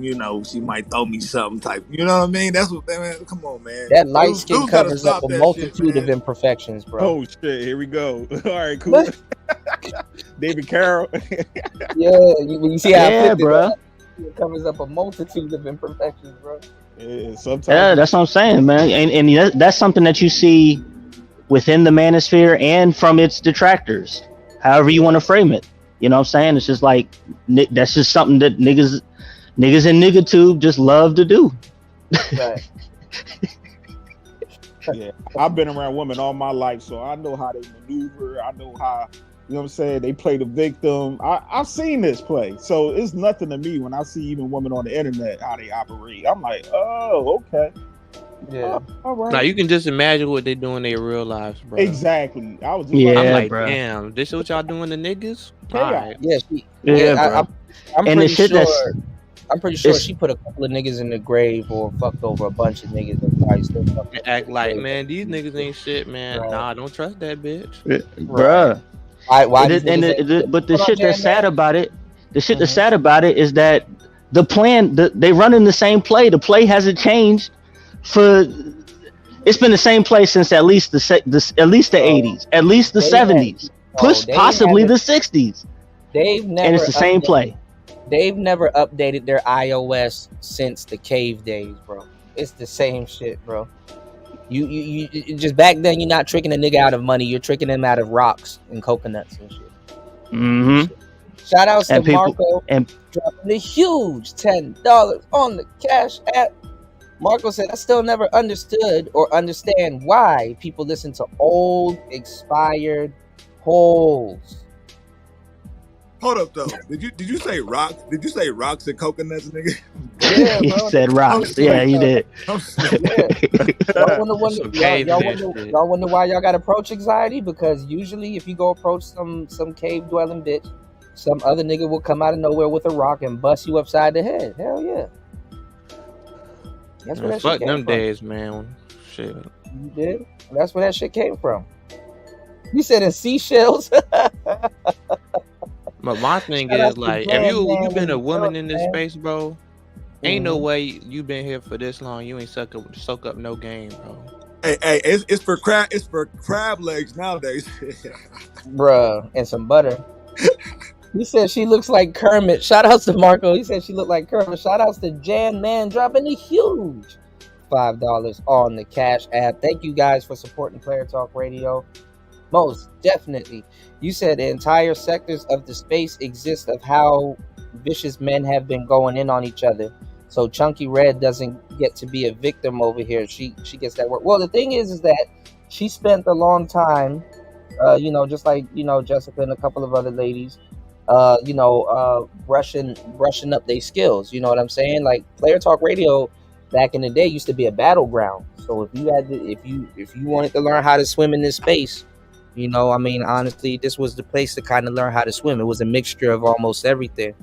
throw me something type. You know what I mean? That's what, man. Come on, man. That light skin covers up a multitude of imperfections, bro. Oh shit, here we go. All right, cool. David Carroll. you see how bro. It covers up a multitude of imperfections, bro. Yeah, sometimes. Yeah, that's what I'm saying, man. And that's something that you see within the manosphere and from its detractors, however you want to frame it. You know what I'm saying? It's just like, that's just something that niggas in niggatube just love to do. Right. Yeah, I've been around women all my life, so I know how they maneuver. I know how, you know what I'm saying, they play the victim. I've seen this play, so it's nothing to me when I see even women on the internet how they operate. I'm like, oh, okay. Yeah. All right. Now you can just imagine what they do in their real lives, bro. Exactly. I was just I'm like, bro. damn, this is what y'all doing to niggas? Yeah. All right. Yeah, I'm and pretty the shit sure. I'm pretty sure she put a couple of niggas in the grave or fucked over a bunch of niggas and probably still fucking act like, man, these niggas ain't shit, man. Right. Nah, don't trust that bitch. Bruh. But the shit that's sad about it, that's sad about it is that the plan, they run in the same play. The play hasn't changed for It's been the same place since at least the 80s, at least the 70s, possibly the 60s. They've never. And it's the same play. They've never updated their iOS since the cave days, bro. It's the same shit, bro. You just back then you're not tricking a nigga out of money. You're tricking him out of rocks and coconuts and shit. Mm-hmm. Shout outs to Marco and dropping a huge $10 on the Cash App. Marco said, I still never understood or understand why people listen to old, expired holes. Hold up though. Did you say rocks? Did you say rocks and coconuts, nigga? Yeah, He said rocks. Yeah, you did. Y'all wonder why y'all got approach anxiety? Because usually if you go approach some cave dwelling bitch, some other nigga will come out of nowhere with a rock and bust you upside the head. Hell yeah. That's where that shit Fuck came them from. days, man. Shit. You did? That's where that shit came from. You said in seashells? But my thing Shout out is to like, Grand if you Man been a in woman Europe, in this man. space, bro, ain't no Mhm. way you been here for this long. You ain't soak up no game, bro. Hey, it's for crab legs nowadays. Bruh, and some butter. He said she looks like Kermit. Shout outs to Marco. He said she looked like Kermit. Shout outs to Jan Man dropping a huge $5 on the Cash App. Thank you guys for supporting Player Talk Radio. Most definitely. You said the entire sectors of the space exist of how vicious men have been going in on each other. So Chunky Red doesn't get to be a victim over here. She gets that work. Well, the thing is that she spent a long time, just like, Jessica and a couple of other ladies, brushing up their skills. You know what I'm saying? Like Player Talk Radio back in the day used to be a battleground. So if you wanted to learn how to swim in this space, honestly, this was the place to kind of learn how to swim. It was a mixture of almost everything.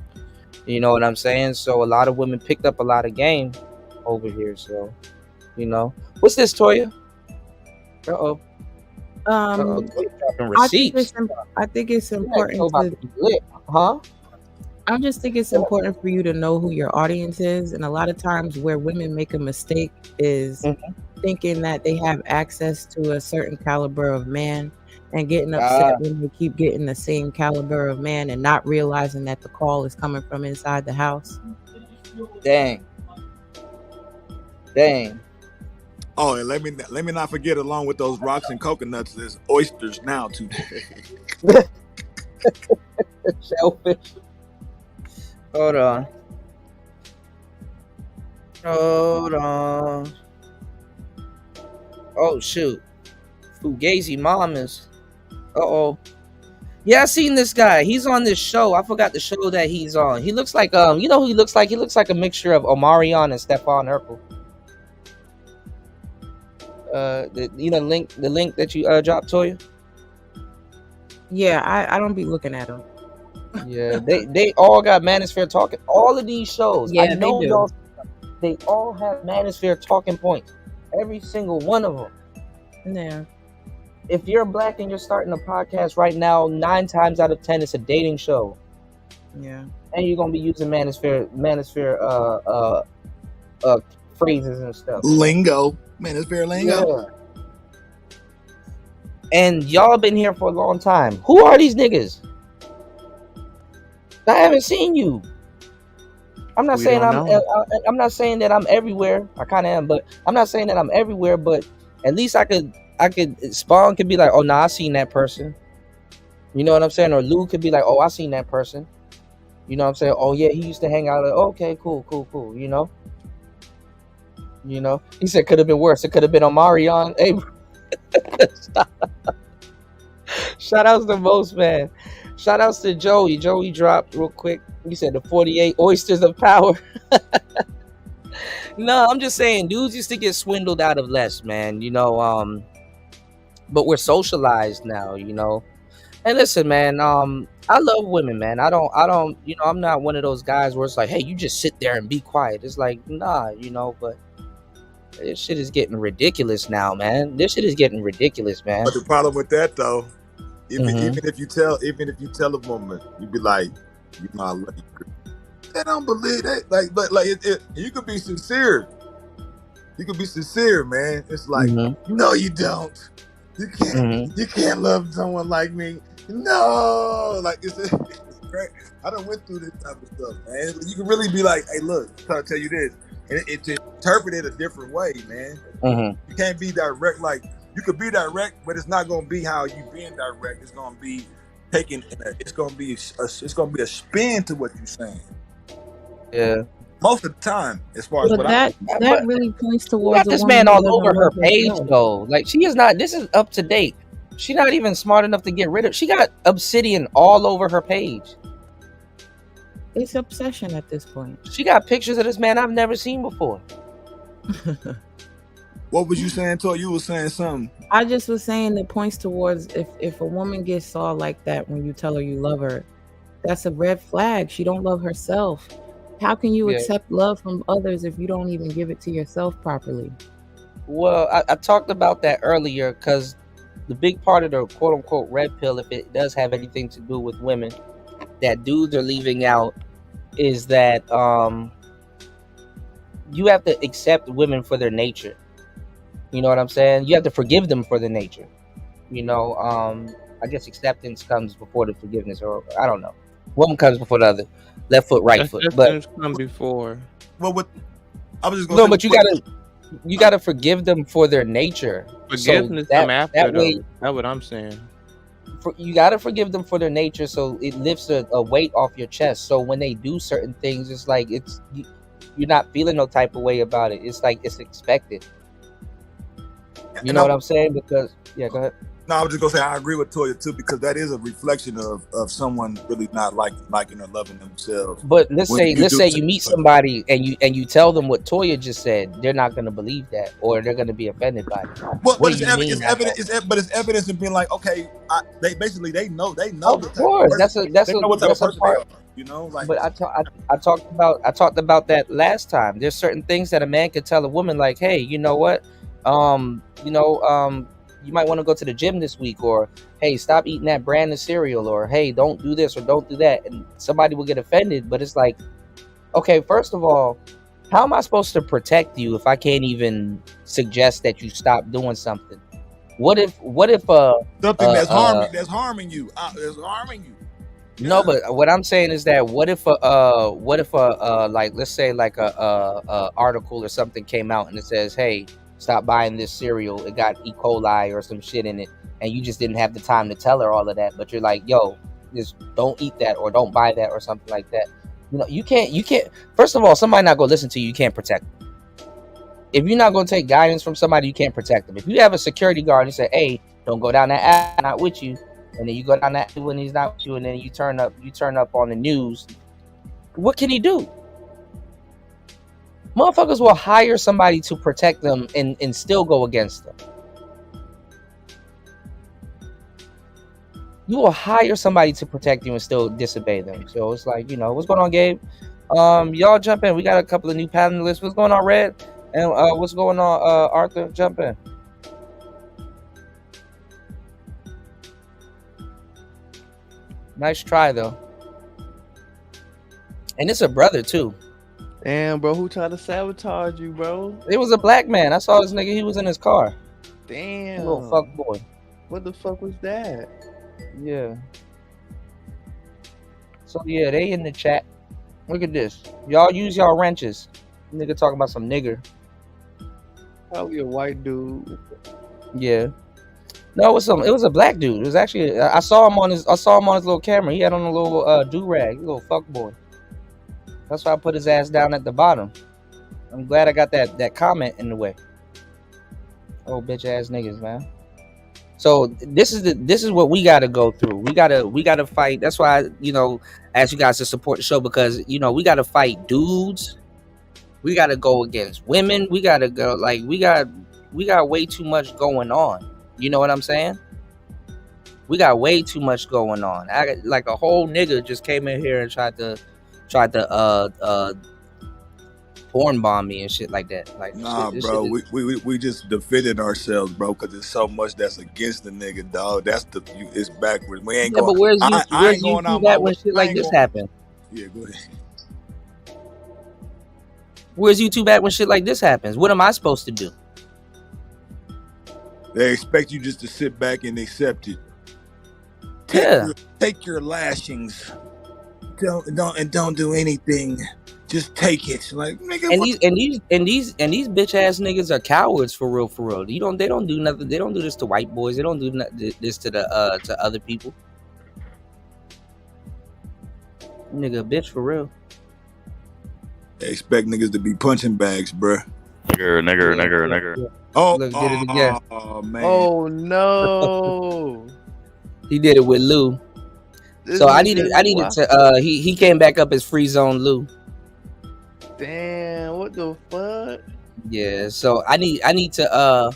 You know what I'm saying? So a lot of women picked up a lot of game over here. So, what's this, Toya? Toya dropping receipts. I think it's important Huh? I just think it's important for you to know who your audience is. And a lot of times where women make a mistake is thinking that they have access to a certain caliber of man and getting upset when they keep getting the same caliber of man and not realizing that the call is coming from inside the house. Dang. Oh, and let me not forget, along with those rocks and coconuts, there's oysters now today. Shellfish. Hold on. Oh shoot. Fugazi Mamas. Yeah, I seen this guy. He's on this show. I forgot the show that he's on. He looks like who he looks like? He looks like a mixture of Omarion and Stefan Urkel. The link that you dropped, Toya? Yeah, I don't be looking at them. Yeah, they all got Manosphere talking. All of these shows, Yeah, I know they do. y'all. They all have Manosphere talking points. Every single one of them. Yeah. If you're black and you're starting a podcast right now, 9 times out of 10 it's a dating show. Yeah. And you're gonna be using Manosphere phrases and stuff. Lingo. Manosphere lingo. Yeah. And y'all been here for a long time. Who are these niggas? I haven't seen you. I'm not saying I'm not saying that I'm everywhere. I kind of am, but I'm not saying that I'm everywhere. But at least I could Spawn could be like, oh, nah, I seen that person. You know what I'm saying? Or Lou could be like, oh, I seen that person. You know what I'm saying? Oh yeah, he used to hang out. Like, okay, cool. You know. He said could have been worse. It could have been Omarion. Hey, shout outs to most, man. Shout outs to Joey. Joey dropped real quick. He said the 48 oysters of power. No, I'm just saying, dudes used to get swindled out of less, man. But we're socialized now, And listen, man, I love women, man. I don't, I'm not one of those guys where it's like, hey, you just sit there and be quiet. It's like, nah, but this shit is getting ridiculous now, man. But the problem with that though, even if you tell a woman, you be like, I love you. They don't believe that. Like you could be sincere. You can be sincere, man. It's like, Mm-hmm. no, you don't. You can't. Mm-hmm. You can't love someone like me. No, like it's great. I done went through this type of stuff, man. You can really be like, hey, look, I'm trying to tell you this, and it's interpreted a different way, man. Mm-hmm. You can't be direct. Like you could be direct, but it's not gonna be how you being direct. It's gonna be taken. It's gonna be a spin to what you're saying. Yeah. Most of the time, as far as But what that but really points you towards got a this woman man who all doesn't over her love page herself. though. Like she is not. This is up to date. She's not even smart enough to get rid of. She got obsidian all over her page. It's obsession at this point. She got pictures of this man I've never seen before. What was you saying, Toy? You were saying something. I just was saying it points towards if a woman gets saw like that when you tell her you love her, that's a red flag. She don't love herself. How can you accept love from others if you don't even give it to yourself properly? Well, I talked about that earlier because the big part of the quote unquote red pill, if it does have anything to do with women, that dudes are leaving out is that you have to accept women for their nature. You know what I'm saying? You have to forgive them for their nature. You know, I guess acceptance comes before the forgiveness, or I don't know. One comes before the other. Left foot, right foot. But come before. Well, what I was just gonna no, say, but you gotta forgive them for their nature. Forgiveness so come after that way, though. That's what I'm saying. You gotta forgive them for their nature, so it lifts a weight off your chest. So when they do certain things, it's like you're not feeling no type of way about it. It's like it's expected. You know what I'm saying? Because go ahead. No, I was just gonna say I agree with Toya too, because that is a reflection of someone really not liking or loving themselves. But let's say you meet somebody and you tell them what Toya just said, they're not gonna believe that, or they're gonna be offended by it. Well, what but do you mean? it's evidence. But it's evidence of being like, okay, they know. Of course, that's a what type of person part. they are. You know, like. But I talked about that last time. There's certain things that a man could tell a woman, like, hey, you know what, you might want to go to the gym this week, or hey, stop eating that brand of cereal, or hey, don't do this or don't do that, and somebody will get offended. But it's like, okay, first of all, how am I supposed to protect you if I can't even suggest that you stop doing something? What if something that's harming you? That's harming you. No, but what I'm saying is that what if like, let's say like a article or something came out and it says, hey, stop buying this cereal, it got E. coli or some shit in it, and you just didn't have the time to tell her all of that, but you're like, yo, just don't eat that or don't buy that or something like that. You know, you can't. First of all, somebody not gonna listen to you, you can't protect them. If you're not gonna take guidance from somebody, you can't protect them. If you have a security guard and you say, hey, don't go down that alley, I'm not with you, and then you go down that alley when he's not with you, and then you turn up on the news, what can he do? Motherfuckers will hire somebody to protect them and still go against them. You will hire somebody to protect you and still disobey them. So it's like, what's going on, Gabe? Y'all jump in. We got a couple of new panelists. What's going on, Red? And what's going on, Arthur? Jump in. Nice try, though. And it's a brother, too. Damn, bro, who tried to sabotage you, bro? It was a black man. I saw this nigga. He was in his car. Damn. Little fuck boy. What the fuck was that? Yeah. So, yeah, they in the chat. Look at this. Y'all use y'all wrenches. Nigga talking about some nigger. Probably a white dude. Yeah. No, it was a black dude. It was actually, I saw him on his little camera. He had on a little do-rag, a little fuck boy. That's why I put his ass down at the bottom. I'm glad I got that comment in the way. Oh, bitch ass niggas, man. So this is what we gotta go through. We gotta fight. That's why I, ask you guys to support the show, because we gotta fight dudes. We gotta go against women. We gotta go, like, we got way too much going on. You know what I'm saying? We got way too much going on. Like a whole nigga just came in here and tried to porn bomb me and shit like that. Like, nah, bro, we just defended ourselves, bro, because there's so much that's against the nigga, dog. It's backwards. We ain't going. But where's you? I ain't going out that when shit like this happen? Yeah, go ahead. Where's YouTube at when shit like this happens? What am I supposed to do? They expect you just to sit back and accept it. Take your lashings. Don't do anything. Just take it. Like, nigga, And these bitch ass niggas are cowards for real. They don't do nothing. They don't do this to white boys. They don't do this to the to other people. Nigga, bitch, for real. They expect niggas to be punching bags, bruh. Nigger. Oh, look, did it again. Oh man. Oh no. He did it with Lou. So I needed to he came back up as Free Zone Lou. Damn, what the fuck? Yeah, so I need to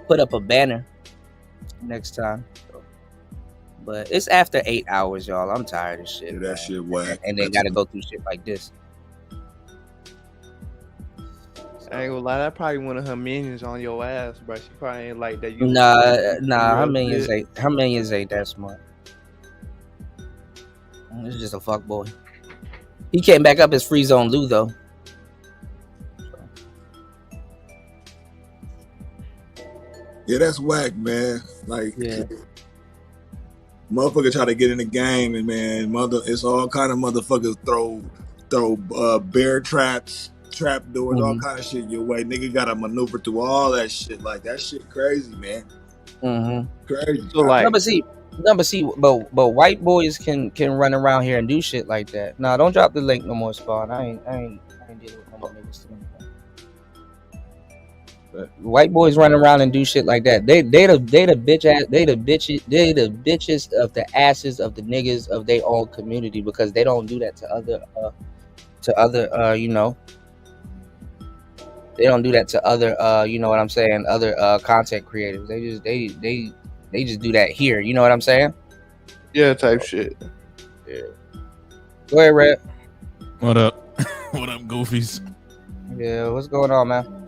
put up a banner next time. But it's after 8 hours, y'all. I'm tired of shit. That shit whack. And they gotta go through shit like this. I ain't gonna lie, that probably one of her minions on your ass, bro. She probably ain't like that. Nah, her minions ain't that smart. It's just a fuck boy. He came back up as Free Zone Lou though. Yeah, that's whack, man. Like, motherfucker try to get in the game, and man, it's all kind of motherfuckers throw bear traps, trap doors, all kind of shit your way. Nigga gotta maneuver through all that shit. Like, that shit crazy, man. Crazy. So like, but white boys can run around here and do shit like that. Nah, don't drop the link no more, Spawn. I ain't dealing with no more niggas doing that. White boys run around and do shit like that. They the bitches of the asses of the niggas of their own community, because they don't do that to other you know. They don't do that to other you know what I'm saying, other content creators. They just do that here, you know what I'm saying? Yeah, type shit. Yeah. Go ahead, Red. What up? What up, goofies? Yeah, what's going on, man?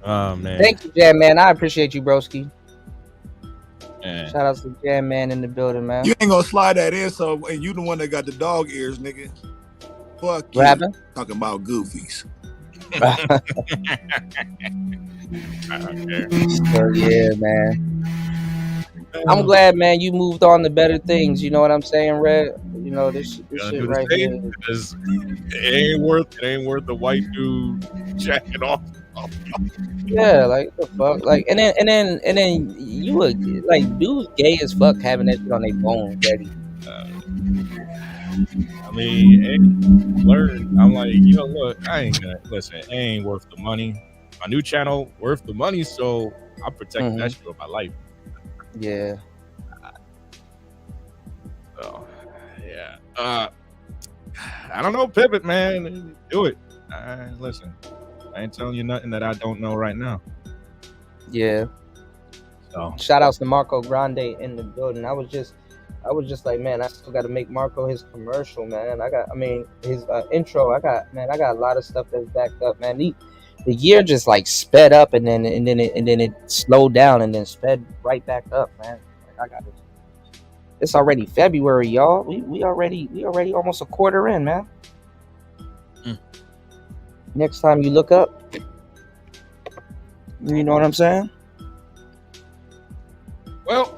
Oh man. Thank you, Jam Man. I appreciate you, broski. Yeah. Shout out to Jam Man in the building, man. You ain't gonna slide that in, and you the one that got the dog ears, nigga. Fuck you. What happened? Talking about goofies. So yeah, man. I'm glad, man, you moved on to better things. You know what I'm saying, Red? You know this shit right here. Because it ain't worth the white dude jacking off. Yeah, like the fuck, like, and then you were like, dudes gay as fuck having that shit on their phone ready. I mean, learn. I'm like, you know, look, I ain't gonna listen. It ain't worth the money. My new channel worth the money, so I protect that shit with my life. Yeah. So, yeah. I don't know, pivot, man. Do it. Listen, I ain't telling you nothing that I don't know right now. Yeah. So shout outs to Marco Grande in the building. I was just like, man, I still got to make Marco his commercial, man. His intro. I got a lot of stuff that's backed up, man. The year just like sped up and then it slowed down and then sped right back up, man. Like, I got it. It's already February, y'all. We already almost a quarter in, man. Next time you look up, you know what I'm saying? Well,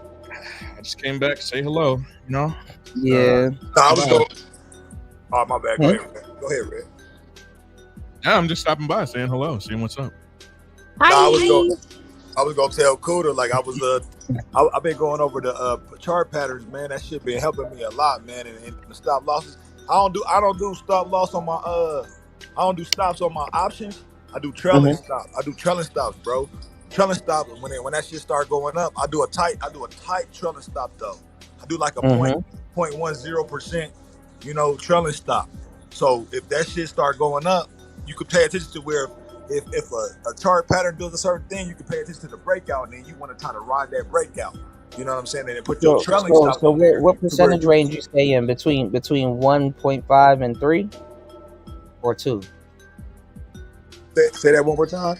I just came back to say hello, you know? Yeah. I was going. Oh, my bad. Go ahead, Red. Yeah, I'm just stopping by, saying hello, seeing what's up. I was gonna tell Kuda, like, I've been going over the chart patterns, man. That shit been helping me a lot, man. And the stop losses. I don't do stop loss on my I don't do stops on my options. I do trailing stops. I do trailing stops, bro. Trailing stop when that shit start going up. I do a tight trailing stop though. I do like a 0.10%, you know, trailing stop. So if that shit start going up, you could pay attention to where if a chart pattern does a certain thing, you can pay attention to the breakout, and then you want to try to ride that breakout. You know what I'm saying? And then put your trailing stop. So what percentage range you stay in between 1.5 and 3 or 2? Say that one more time.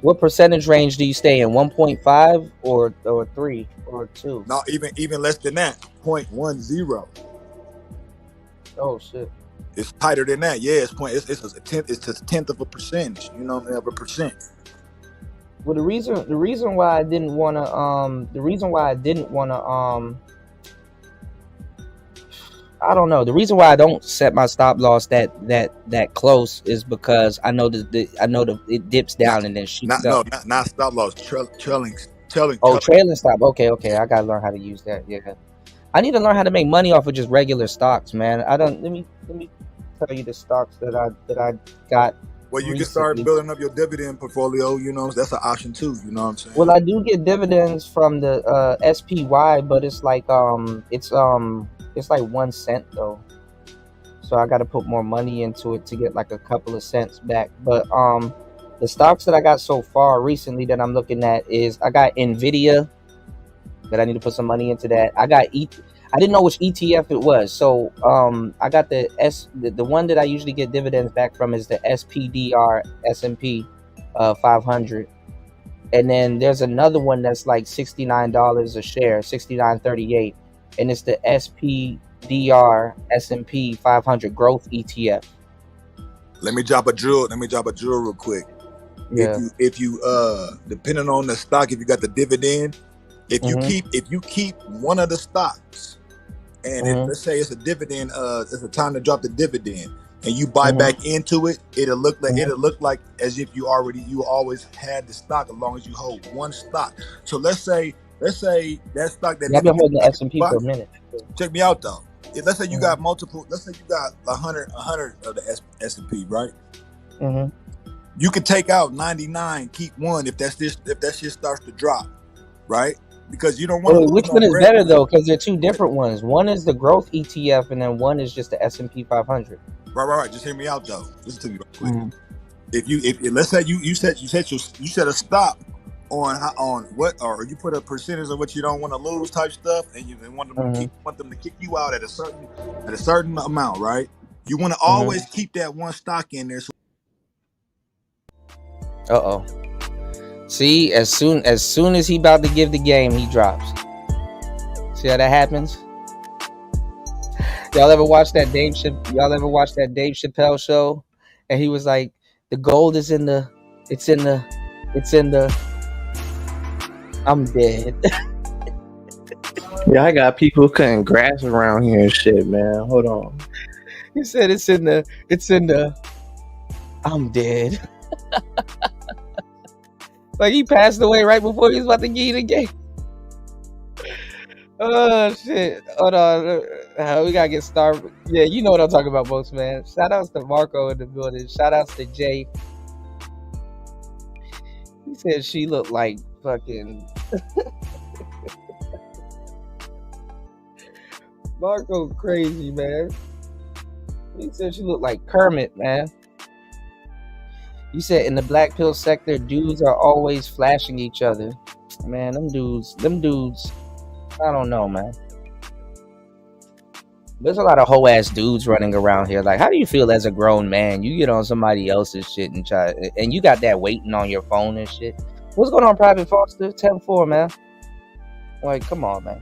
What percentage range do you stay in? 1.5 or 3 or 2? No, even less than that. 0.10. Oh shit. It's tighter than that. Yeah, it's a tenth. It's just a tenth of a percentage. You know, of a percent. Well, the reason why I didn't wanna I don't know. The reason why I don't set my stop loss that close is because I know it dips down and then shoots up. Not stop loss. Trailing. Oh, trailing stop. Okay. I gotta learn how to use that. Yeah, I need to learn how to make money off of just regular stocks, man. I don't. Let me tell you the stocks that I got. Well, you can start building up your dividend portfolio. You know, that's an option too. You know what I'm saying? Well, I do get dividends from the SPY, but it's like it's like 1 cent though. So I got to put more money into it to get like a couple of cents back. But the stocks that I got so far recently that I'm looking at is I got Nvidia, that I need to put some money into that. I didn't know which ETF it was, so I got the one that I usually get dividends back from is the SPDR S&P 500, and then there's another one that's like $69 a share, $69.38, and it's the SPDR S&P 500 Growth ETF. Let me drop a drill real quick. Yeah. If you depending on the stock, if you got the dividend, if you keep one of the stocks, and let's say it's a dividend, it's a time to drop the dividend, and you buy back into it, it'll look like as if you always had the stock, as long as you hold one stock. So let's say that stock that I've been holding the S&P for a minute. Check me out though. Let's say you got multiple. Let's say you got 100 of the S&P, right? You can take out 99, keep one if that shit starts to drop, right? Because you don't want to. Which one is better though? Because they're two different ones. One is the growth ETF, and then one is just the S&P 500. Right. Just hear me out though. Listen to me real quick. If let's say you set a stop on what, or you put a percentage of what you don't want to lose type stuff, and you want them to kick you out at a certain amount, right? You want to always keep that one stock in there. See, as soon as he about to give the game, he drops. See how that happens? Y'all ever watch that Dave Chappelle show? And he was like, the gold is in the I'm dead. Yeah, I got people cutting grass around here and shit, man. Hold on. He said it's in the I'm dead. Like he passed away right before he was about to give you the game. Oh shit! Hold on, we gotta get started. Yeah, you know what I'm talking about, folks, man. Shout outs to Marco in the building. Shout outs to Jay. He said she looked like fucking Marco crazy, man. He said she looked like Kermit, man. You said in the black pill sector, dudes are always flashing each other. Man, them dudes, I don't know, man. There's a lot of hoe ass dudes running around here. Like, how do you feel as a grown man? You get on somebody else's shit and you got that waiting on your phone and shit. What's going on, Private Foster? 10-4, man. Like, come on, man.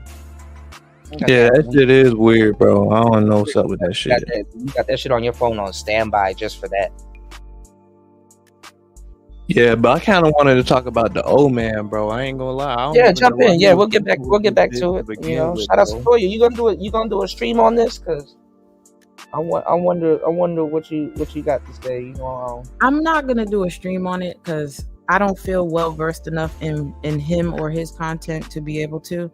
Yeah, that shit is weird, bro. I don't know what's up with that shit. You got that shit on your phone on standby just for that. Yeah, but I kind of wanted to talk about the old man, bro. I ain't gonna lie. Yeah, jump in. Yeah, we'll get back to it. You know, shout out to Toya. You gonna do a stream on this? Cause I wonder what you got to say. You know, I'm not gonna do a stream on it because I don't feel well versed enough in him or his content to be able to.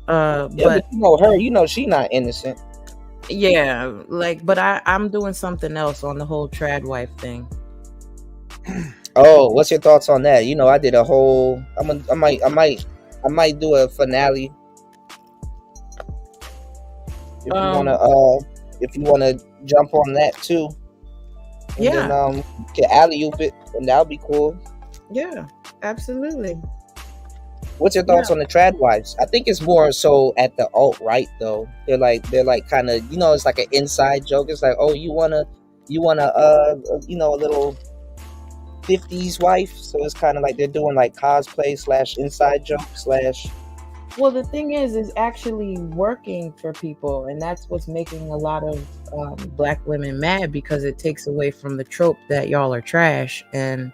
But you know her. You know she not innocent. Yeah, but I'm doing something else on the whole trad wife thing. Oh, what's your thoughts on that? You know, I did a whole. I might do a finale. If you wanna jump on that too. And then, get alley-oop it, and that'll be cool. Yeah, absolutely. What's your thoughts on the trad wives? I think it's more so at the alt-right though. They're like kind of, you know, it's like an inside joke. It's like, oh, you wanna you know, a little 50s wife. So it's kind of like they're doing like cosplay / inside joke / Well, the thing is actually working for people, and that's what's making a lot of Black women mad because it takes away from the trope that y'all are trash. And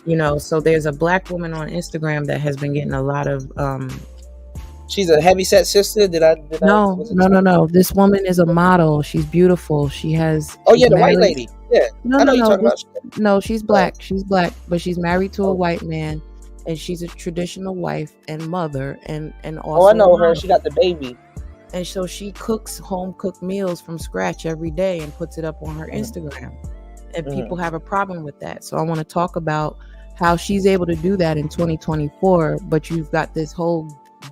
you know, so there's a Black woman on Instagram that has been getting a lot of She's a heavyset sister. No. This woman is a model. She's beautiful. She's the white lady. Yeah, No, I know no, you're no. talking about. No, she's black. She's black, but she's married to a white man, and she's a traditional wife and mother, and also. I know her. She got the baby. And so she cooks home cooked meals from scratch every day and puts it up on her Instagram. And people have a problem with that. So I want to talk about how she's able to do that in 2024, but you've got this whole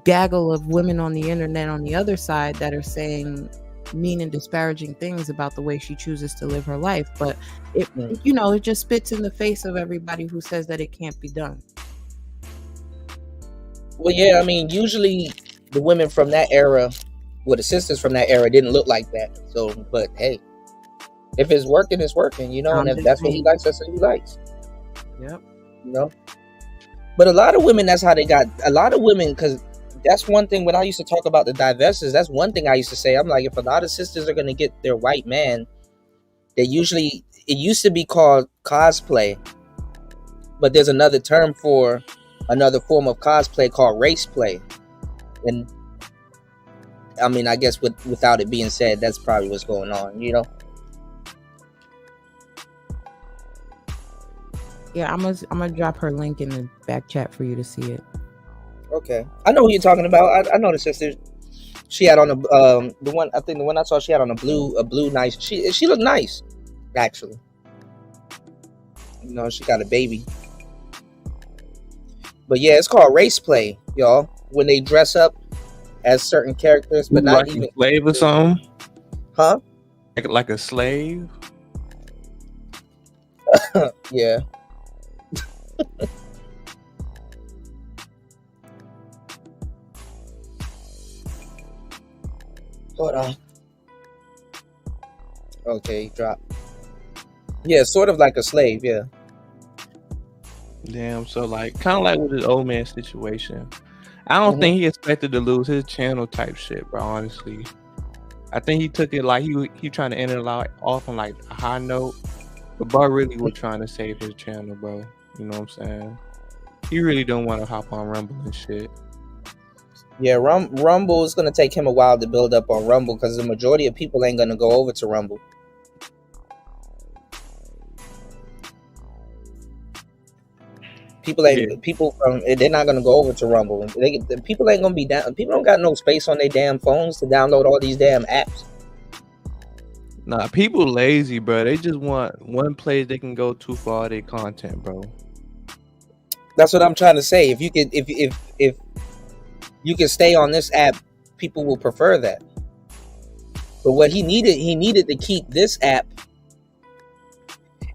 gaggle of women on the internet on the other side that are saying mean and disparaging things about the way she chooses to live her life. But it you know, it just spits in the face of everybody who says that it can't be done. Well, yeah, I mean, usually the women from that era, the sisters from that era didn't look like that. So, but hey, if it's working, it's working, you know, and if that's what he likes, that's what he likes. Yep. You know? But a lot of women, that's how they got, a lot of women, because that's one thing when I used to talk about the divestors, that's one thing I used to say. I'm like, if a lot of sisters are going to get their white man, they usually, it used to be called cosplay, but there's another term for another form of cosplay called race play. And I mean, I guess without it being said, that's probably what's going on, you know? Yeah, I'm gonna drop her link in the back chat for you to see it. Okay, I know who you're talking about. I know the sister. She had on the one. I think the one I saw, she had on a blue nice. She looked nice, actually. You know, she got a baby. But yeah, it's called race play, y'all. When they dress up as certain characters, but not like even a slave or something. Huh? Like a slave. Yeah. Hold on. Okay, drop. Yeah, sort of like a slave, yeah. Damn, so like kind of like with his old man situation. I don't think he expected to lose his channel type shit, bro, honestly. I think he took it like he trying to end it off on like a high note. But Bart really was trying to save his channel, bro. You know what I'm saying? He really don't want to hop on Rumble and shit. Yeah, Rumble is going to take him a while to build up on Rumble because the majority of people ain't going to go over to Rumble. People from they're not going to go over to Rumble. People ain't going to be down. People don't got no space on their damn phones to download all these damn apps. Nah, people lazy, bro. They just want one place they can go to for all their content, bro. That's what I'm trying to say. If you could, if you can stay on this app, people will prefer that. But what he needed to keep this app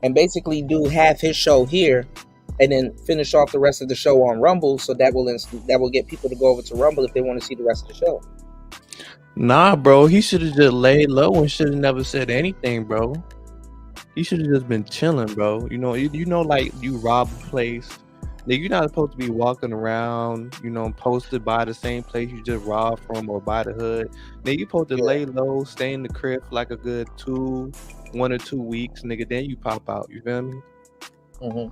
and basically do half his show here and then finish off the rest of the show on Rumble, so that will get people to go over to Rumble if they want to see the rest of the show. Nah, bro, he should have just laid low and should have never said anything, bro. He should have just been chilling, bro. You know, like you rob a place. Like, you're not supposed to be walking around, you know, posted by the same place you just robbed from or by the hood. Then you supposed to lay low, stay in the crib for like a good 1 or 2 weeks, nigga. Then you pop out. You feel me?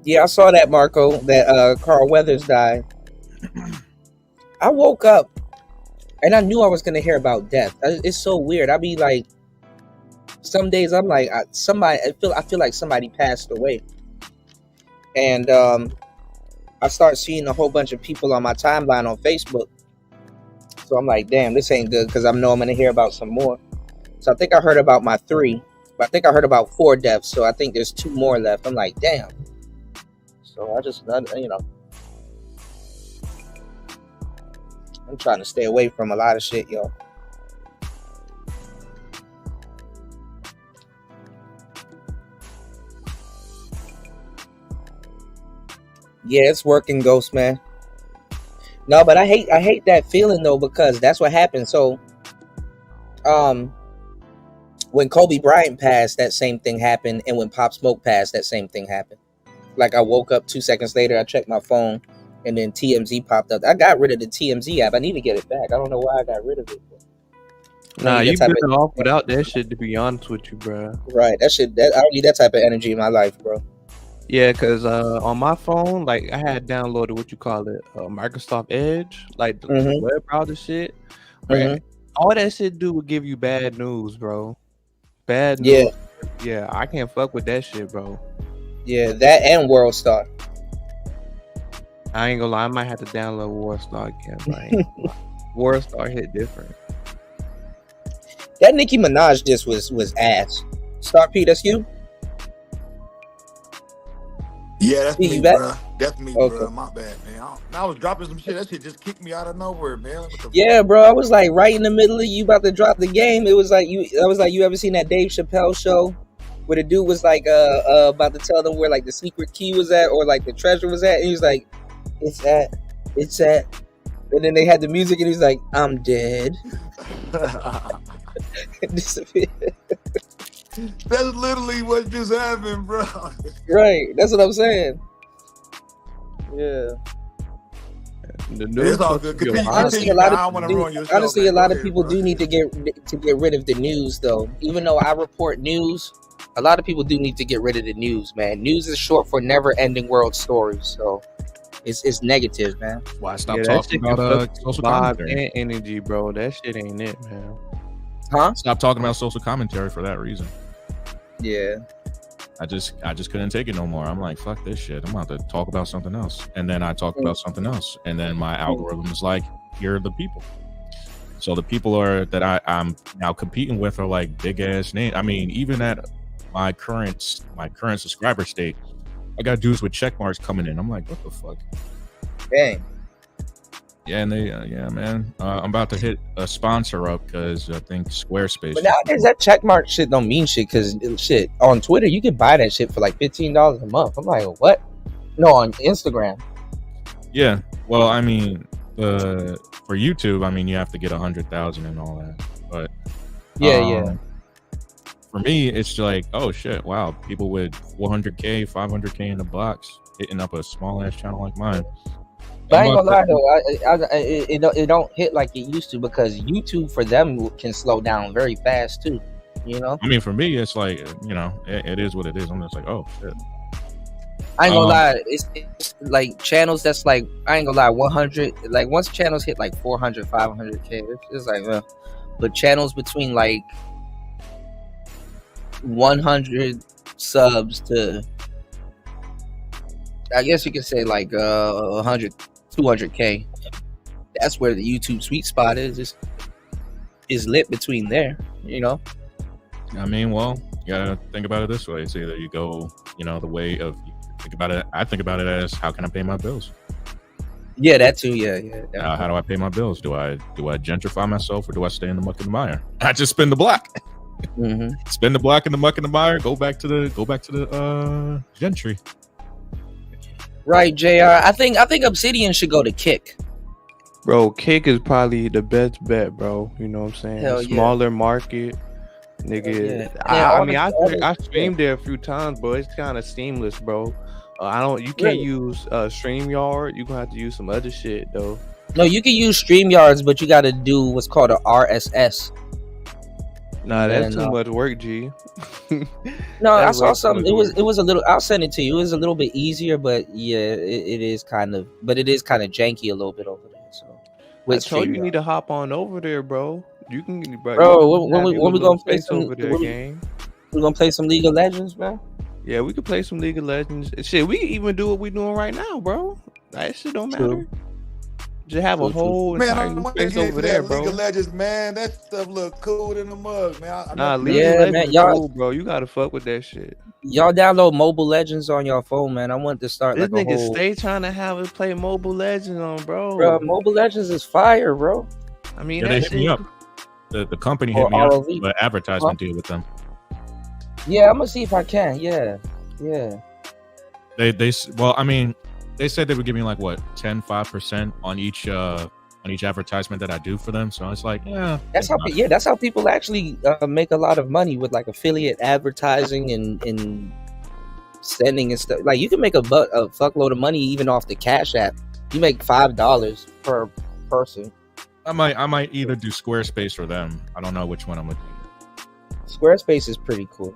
Yeah, I saw that, Marco, that Carl Weathers died. I woke up and I knew I was going to hear about death. It's so weird. I'd be like, some days I'm like, I feel like somebody passed away. And I start seeing a whole bunch of people on my timeline on Facebook. So I'm like, damn, this ain't good, because I know I'm going to hear about some more. So I think I heard about my 3, but I think I heard about 4 deaths. So I think there's 2 more left. I'm like, damn. So I'm trying to stay away from a lot of shit, yo. Yeah, it's working, Ghost Man. No, but I hate that feeling though, because that's what happened. So, when Kobe Bryant passed, that same thing happened, and when Pop Smoke passed, that same thing happened. Like, I woke up 2 seconds later, I checked my phone, and then TMZ popped up. I got rid of the TMZ app. I need to get it back. I don't know why I got rid of it. Nah, you better off without that shit, to be honest with you, bro. Right, I don't need that type of energy in my life, bro. Yeah, because on my phone, like, I had downloaded what you call it, Microsoft Edge, like the web browser shit. Right? All that shit do would give you bad news, bro. Bad news. Yeah, I can't fuck with that shit, bro. Yeah, that and World Star. I ain't gonna lie, I might have to download WarStar again. Like, WarStar hit different. That Nicki Minaj diss was ass. Star P, that's you? Yeah, that's me, bro. That's me, Okay. bro. My bad, man. I was dropping some shit. That shit just kicked me out of nowhere, man. What the Yeah, bro. I was like right in the middle of you about to drop the game. It was like you. I was like, you ever seen that Dave Chappelle show where the dude was like about to tell them where like the secret key was at or like the treasure was at, and he was like, it's at, and then they had the music, and he was like, I'm dead. Disappeared. That's literally what just happened, bro. Right. That's what I'm saying. Yeah. It's all good. Honestly, a lot of people do need to get rid of the news, though. Even though I report news, a lot of people do need to get rid of the news, man. News is short for never-ending world stories, so it's negative, man. Why stop talking about social commentary? And energy, bro. That shit ain't it, man. Huh? Stop talking about social commentary for that reason. Yeah. I just couldn't take it no more. I'm like, fuck this shit. I'm about to talk about something else. And then I talk about something else. And then my algorithm is like, here are the people. So the people that I'm now competing with are like big ass names. I mean, even at my current subscriber state, I got dudes with check marks coming in. I'm like, what the fuck? Dang. Yeah, and they, yeah, man. I'm about to hit a sponsor up because I think Squarespace. But nowadays, that checkmark shit don't mean shit because shit on Twitter you can buy that shit for like $15 a month. I'm like, what? No, on Instagram. Yeah, well, I mean, for YouTube, I mean, you have to get 100,000 and all that. But yeah. For me, it's like, oh shit, wow, people with 400K, 500K in the box hitting up a small ass channel like mine. But I ain't gonna lie though, it don't hit like it used to because YouTube for them can slow down very fast too. You know. I mean, for me, it's like it is what it is. I'm just like, oh shit. I ain't gonna lie, it's like channels that's like I ain't gonna lie, 100 like once channels hit like 400, 500K, it's like but channels between like 100 subs to I guess you could say like 100, 200K. That's where the YouTube sweet spot is lit between there, you know. I mean, well, you gotta think about it this way. It's either you go, the way of think about it. I think about it as how can I pay my bills? Yeah, that too. Yeah. How do I pay my bills? Do I gentrify myself or do I stay in the muck and the mire? I just spend the block. Spend the block in the muck and the mire. Go back to the gentry. Right, JR. I think Obsidian should go to Kick. Bro, Kick is probably the best bet, bro. You know what I'm saying? Hell yeah. Smaller market, nigga. Yeah. I streamed there a few times, but it's kind of seamless, bro. You can't use Streamyard. You gonna have to use some other shit though. No, you can use Streamyards, but you got to do what's called a RSS. Nah, that's too much work, G. No, I saw something. It was a little. I'll send it to you. It was a little bit easier, but yeah, it is kind of janky a little bit over there. So, I told you need to hop on over there, bro. You can, bro. When we gonna play some over there game? We gonna play some League of Legends, man. Yeah, we could play some League of Legends. Shit, we can even do what we doing right now, bro. That shit don't matter. Just have a whole entire new space over there, bro. League of Legends, man, that stuff look cool in the mug, man. League of Legends cool, bro. You gotta fuck with that shit. Y'all download Mobile Legends on your phone, man. I want to start this nigga stay trying to have it play Mobile Legends on, bro. Bro, Mobile Legends is fire, bro. I mean, they hit me up. The company hit me up, but advertisement deal with them. Yeah, I'm gonna see if I can. Yeah. Well, I mean, they said they would give me like what 5% on each advertisement that I do for them. So it's like, yeah, that's how people actually make a lot of money with like affiliate advertising and sending and stuff. Like you can make a fuckload of money even off the Cash App You make $5 per person. I might either do Squarespace or them. I don't know which one I'm gonna do. Squarespace is pretty cool.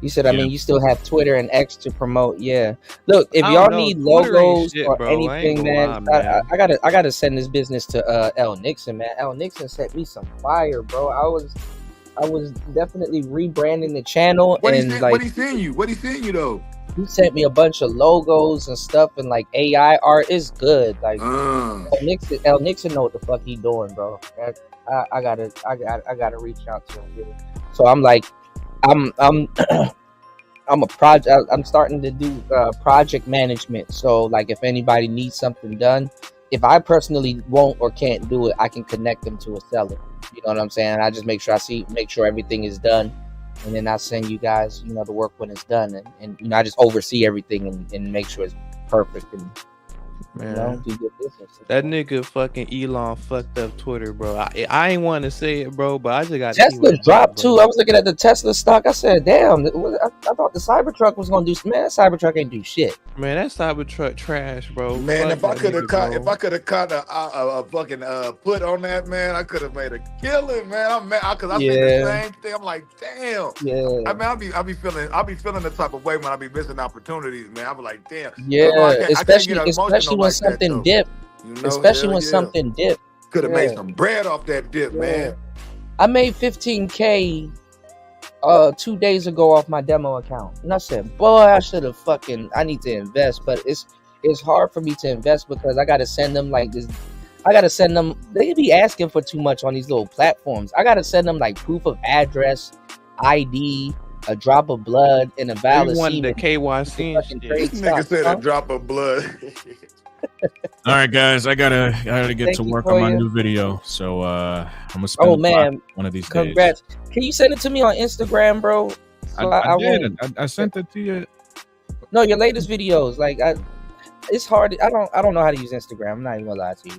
You said, I mean, you still have Twitter and X to promote. Yeah. Look, if y'all need logos or anything, man, I gotta send this business to L Nixon, man. L Nixon sent me some fire, bro. I was definitely rebranding the channel. What and he send you? What he send you though? He sent me a bunch of logos and stuff and like AI art. It's good. Like L Nixon know what the fuck he doing, bro. I gotta reach out to him. So I'm like, I'm a project. I'm starting to do project management. So like, if anybody needs something done, if I personally won't or can't do it, I can connect them to a seller. You know what I'm saying? I just make sure everything is done, and then I send you guys, the work when it's done, and I just oversee everything and make sure it's perfect. And man, that nigga fucking Elon fucked up Twitter, bro. I ain't want to say it, bro, but I just got Tesla dropped too. I was looking at the Tesla stock. I said, damn, I thought the Cybertruck was gonna do. Man, that Cybertruck ain't do shit. Man, that Cybertruck trash, bro. Man, if I could have caught a fucking put on that, man, I could have made a killing, man. I'm mad because I see the same thing. I'm like, damn. Yeah. I mean, I'll be feeling the type of way when I be missing opportunities, man. I be like, damn. Yeah, especially when something dip. Especially when something dip. Could have made some bread off that dip, man. I made $15K 2 days ago off my demo account, and I said, boy, I need to invest, but it's hard for me to invest because I gotta send them like this. They be asking for too much on these little platforms. I gotta send them like proof of address, ID, a drop of blood, and a valid. You wanted the KYC. This nigga said a drop of blood. All right, guys, I gotta get to work on my new video, so I'm gonna spend one of these days. Congrats! Can you send it to me on Instagram, bro? So I sent it to you. No, your latest videos, like it's hard. I don't know how to use Instagram. I'm not even gonna lie to you,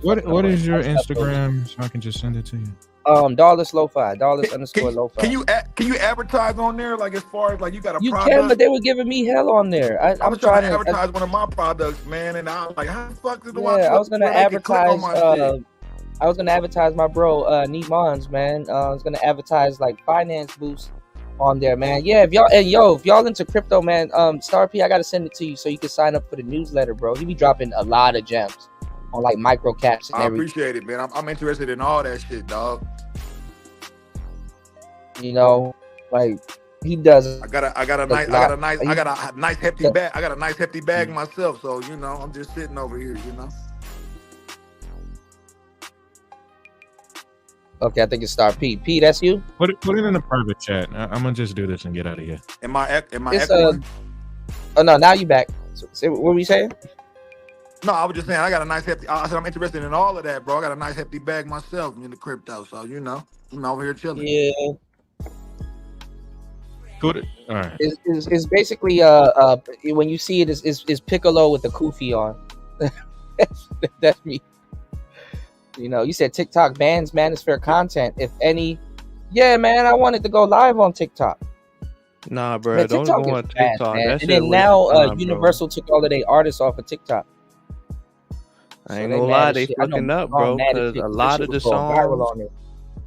bro. What is your Instagram so I can just send it to you? Dollars lo-fi, _lo-fi. Can you advertise on there? Like as far as like you got a product? You can, but they were giving me hell on there. I was trying to advertise one of my products, man, and I was like, how the fuck do I? I was gonna advertise. I was gonna advertise my bro Neat Mons, man. I was gonna advertise like finance boost on there, man. Yeah, if y'all into crypto, man, Star P, I gotta send it to you so you can sign up for the newsletter, bro. He be dropping a lot of gems on like micro caps and everything. I appreciate it, man. I'm interested in all that shit, dog. Like he does. I got a nice hefty bag. I got a nice hefty bag myself, so I'm just sitting over here, Okay, I think it's Star P. P, that's you. Put it in the private chat. I'm gonna just do this and get out of here. Am I? Oh no, now you back. So, what were you saying? No, I was just saying I got a nice hefty. I said I'm interested in all of that, bro. I got a nice hefty bag myself in the crypto, so I'm over here chilling. Yeah. Good. All right. It's basically when you see it is Piccolo with the kufi on. That's me. You said TikTok bans manosphere content, if any. Yeah, man, I wanted to go live on TikTok. Nah, bro, man, don't go on TikTok. And then now Universal took all of their artists off of TikTok. I ain't gonna lie, they fucking up, bro. Because a lot of the songs,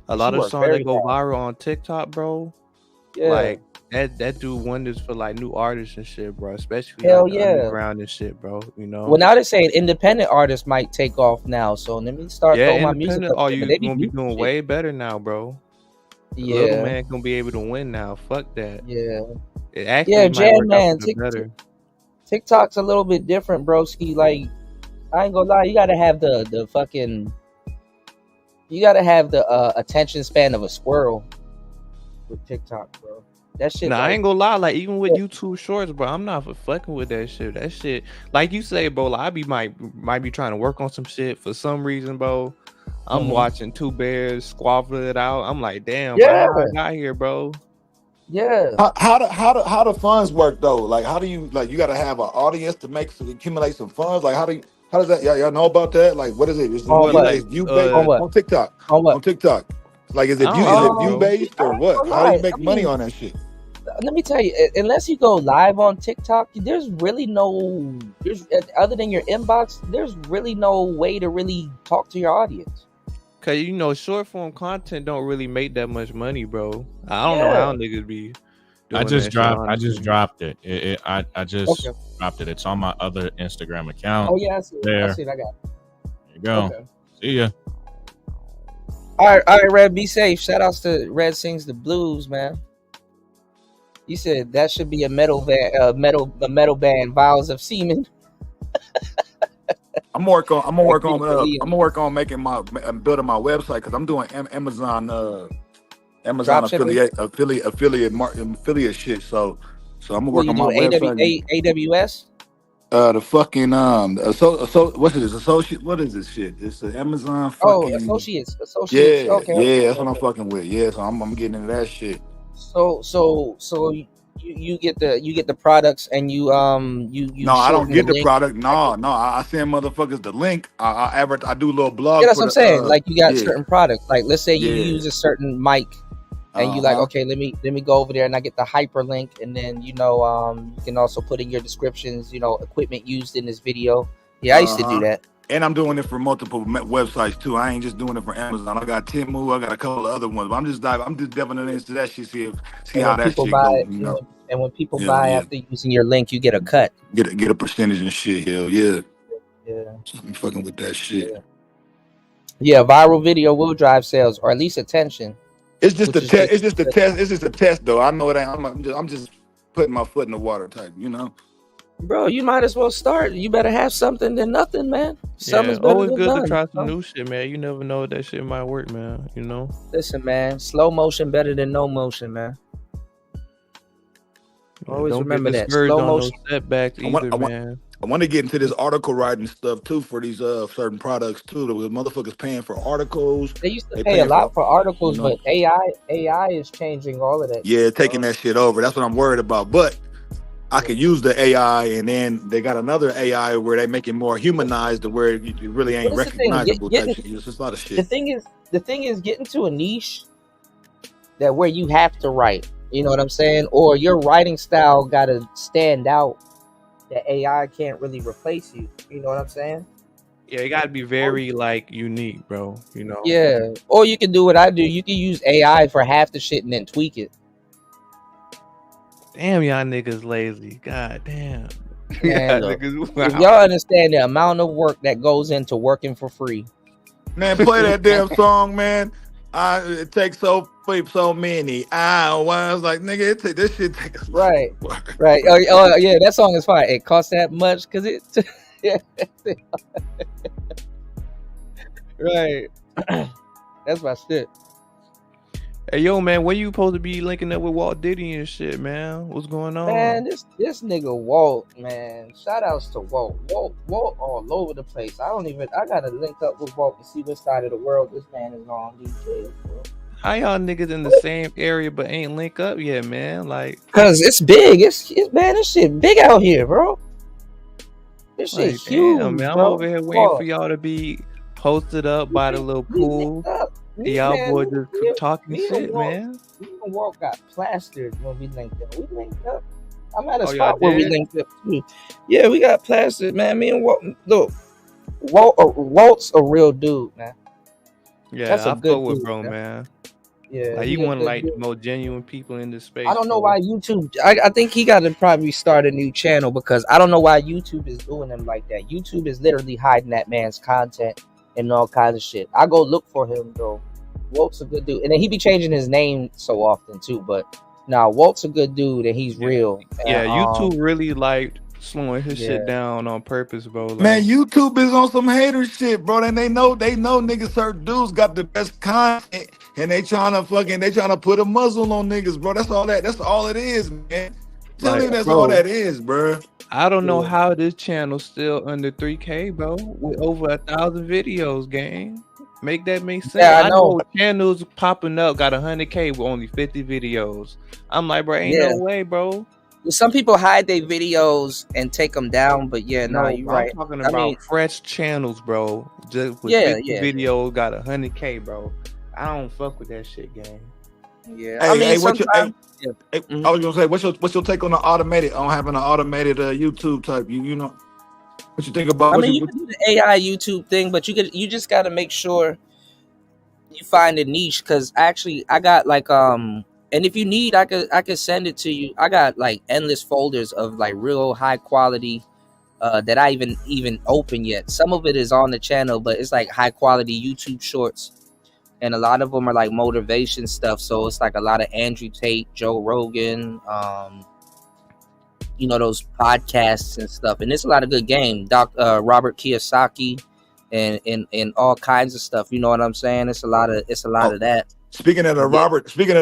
that go viral on TikTok, bro. Yeah. Like that do wonders for like new artists and shit, bro. Especially underground and shit, bro. Well, now they're saying independent artists might take off now. So let me start throwing my music. You gonna be doing way better now, bro. Yeah, Little man gonna be able to win now. Fuck that. Yeah. It actually Jam man. TikTok's a little bit different, broski. Like, I ain't gonna lie, you gotta have the attention span of a squirrel with TikTok, bro. That shit. I ain't gonna lie, like even with YouTube Shorts, bro, I'm not for fucking with that shit. That shit, like you say, bro, like, I might be trying to work on some shit for some reason, bro. I'm watching two bears squabble it out. I'm like, damn, bro, how I got here, bro. Yeah. How the funds work though? Like, how do you you got to have an audience to accumulate some funds? Like, how does that? Y'all know about that? Like, what is it? Is it view based on TikTok? On TikTok. Like, is it view based or what? How do you make money on that shit? let me tell you, unless you go live on TikTok, there's really no, other than your inbox, there's really no way to really talk to your audience. Cause you know, short form content don't really make that much money, bro. I don't know how niggas be. I just dropped it. I just Okay. dropped it. It's on my other Instagram account. Oh yeah, I see it. There. I see it. I got it. There you go. Okay. See ya. All right, Red, be safe. Shout outs to Red Sings the Blues, man. You said that should be a metal band, Vials of Semen. I'm gonna work on making building my website because I'm doing Amazon affiliate shit. So I'm gonna work on my website. AWS. The fucking what is this? What is this shit? It's the Amazon fucking Associates. Yeah, Okay. that's what I'm fucking with. Yeah, so I'm getting into that shit. So you get the products and you No, I don't get the product. No, I send motherfuckers the link. I do a little blog. Yeah, that's what I'm saying. Like you got yeah. certain products. Like let's say you use a certain mic, and you like, okay, let me go over there and I get the hyperlink, and then you can also put in your descriptions, equipment used in this video. Yeah, I used to do that. And I'm doing it for multiple websites too. I ain't just doing it for Amazon. I got Temu. I got a couple of other ones. But I'm just diving into that shit. See how that shit goes. And when people buy after using your link, you get a cut. Get a percentage and shit. Hell yeah. Yeah. I'm fucking with that shit. Yeah, viral video will drive sales, or at least attention. It's just a test. It's just a test. It's just a test, though. I know it ain't. I'm just putting my foot in the water type. Bro, you might as well start. You better have something than nothing, man. Something's better always than good none, to try some new shit, man. You never know if that shit might work, man. Listen, man, slow motion better than no motion, man. Always remember that. Slow motion. Setbacks either, man. I want to get into this article writing stuff too for these certain products too. The motherfuckers paying for articles. They used to pay a lot for articles, but AI is changing all of that. Yeah, taking that shit over. That's what I'm worried about. But I could use the AI, and then they got another AI where they make it more humanized, to where it really ain't recognizable. It's just a lot of shit. The thing is, getting to a niche that where you have to write. You know what I'm saying? Or your writing style got to stand out. That AI can't really replace you. You know what I'm saying? Yeah, it got to be very unique, bro. Yeah. Or you can do what I do. You can use AI for half the shit and then tweak it. Damn, y'all niggas lazy. God damn. Man, look, if y'all understand the amount of work that goes into working for free. Man, play that damn song, man. It takes so many hours. Like, nigga, this shit takes right. Oh yeah, that song is fine. It costs that much because it. Yeah. Right. That's my shit. Hey, yo, man, when you supposed to be linking up with Walt Diddy and shit, man? What's going on? Man, this nigga Walt, man. Shout outs to Walt. Walt all over the place. I gotta link up with Walt to see what side of the world this man is on these days, bro. How y'all niggas in the same area but ain't link up yet, man? Like, cause it's big. It's man, this shit big out here, bro. This shit huge, man. bro. I'm over here waiting for y'all to be posted up by the little pool. Y'all boys just talking shit, man. Me and Walt got plastered when we linked up. We linked up. I'm at a spot where we linked up too. Yeah, we got plastered, man. Me and Walt. Look, Walt's a real dude, man. Yeah, that's a good with bro, man. Yeah, like you want like the most genuine people in this space. I don't know why YouTube. I think he got to probably start a new channel because I don't know why YouTube is doing him like that. YouTube is literally hiding that man's content and all kinds of shit. I go look for him though. Walt's a good dude, and then he be changing his name so often too. But nah, Walt's a good dude, and he's real. Yeah, YouTube really like slowing his shit down on purpose, bro. Like, man, YouTube is on some hater shit, bro. And they know niggas, certain dudes got the best content, and they trying to put a muzzle on niggas, bro. That's all it is, man. Tell me that's all that is, bro. I don't know how this channel's still under 3K, bro. With over 1,000 videos, gang. Make that make sense. Yeah, I know. Channels popping up got 100K with only 50 videos. I'm like, bro, ain't no way, bro. Some people hide their videos and take them down, but you're right. I'm talking about fresh channels, bro. Just with 50 videos got 100K, bro. I don't fuck with that shit, gang. Yeah, Hey, I mean, what's your sometimes. Yeah. hey, I was gonna say, what's your take on the automated on having an automated YouTube type? You know, what you think about I what mean, you you what, can do the AI YouTube thing, but you just got to make sure you find a niche. Because actually, I got like and if you need, I could send it to you. I got like endless folders of like real high quality that I even open yet. Some of it is on the channel, but it's like high quality YouTube shorts, and a lot of them are like motivation stuff. So it's like a lot of Andrew Tate, Joe Rogan, those podcasts and stuff. And it's a lot of good game. Robert Kiyosaki, and all kinds of stuff. You know what I'm saying? It's a lot of that. Speaking of Yeah.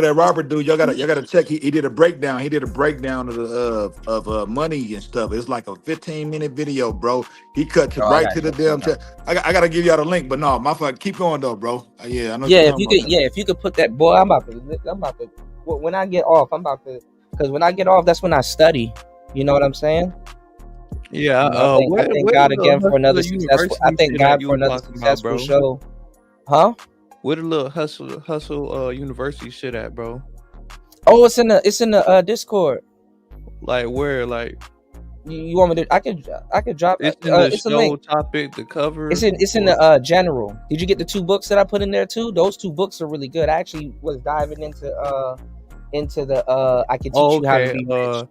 that Robert dude, y'all gotta check. He did a breakdown. He did a breakdown of the of money and stuff. It's like a 15-minute video, bro. He cut to Oh, I right gotta to the check that damn. out. I gotta give y'all the link, but no, my fuck, keep going though, bro. Yeah, I know Yeah, you're if talking you about could, that. if you could put that, boy, I'm about to. When I get off, because when I get off, that's when I study. You know what I'm saying? Yeah. You know, I thank Where God the again for another hustler successful. I university thank shit that God you for was another talking about, successful bro? show. Huh? Where the little hustle university shit at, bro? Oh, it's in the Discord. Like where? Like You want me to? I could drop. it's in the It's a show link. topic, the cover. It's in or- the general. Did you get the 2 books that I put in there too? Those 2 books are really good. I actually was diving into the I can teach Oh, you how to okay. be rich.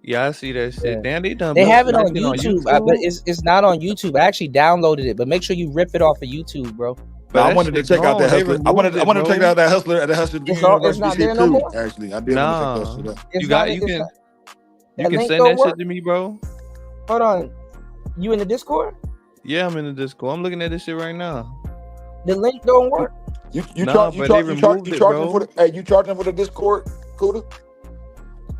Yeah, I see that shit. Yeah. Damn, they done They have posted it that on shit on YouTube, but YouTube. it's not on YouTube. I actually downloaded it, but make sure you rip it off of YouTube, bro. But No, I that wanted to shit check out that gone. They hustler. I removed it, wanted to check bro. out that hustler It's university not shit there no too. more. Actually, I did want to check that shit Nah, out. It's you not. got you It's can not. you That can link send don't that shit work. to me, bro. Hold on. You in the Discord? Yeah, I'm in the Discord. I'm looking at this shit right now. The link don't work. You But they removed it, charging for bro. the you charging for the Discord, Kuda?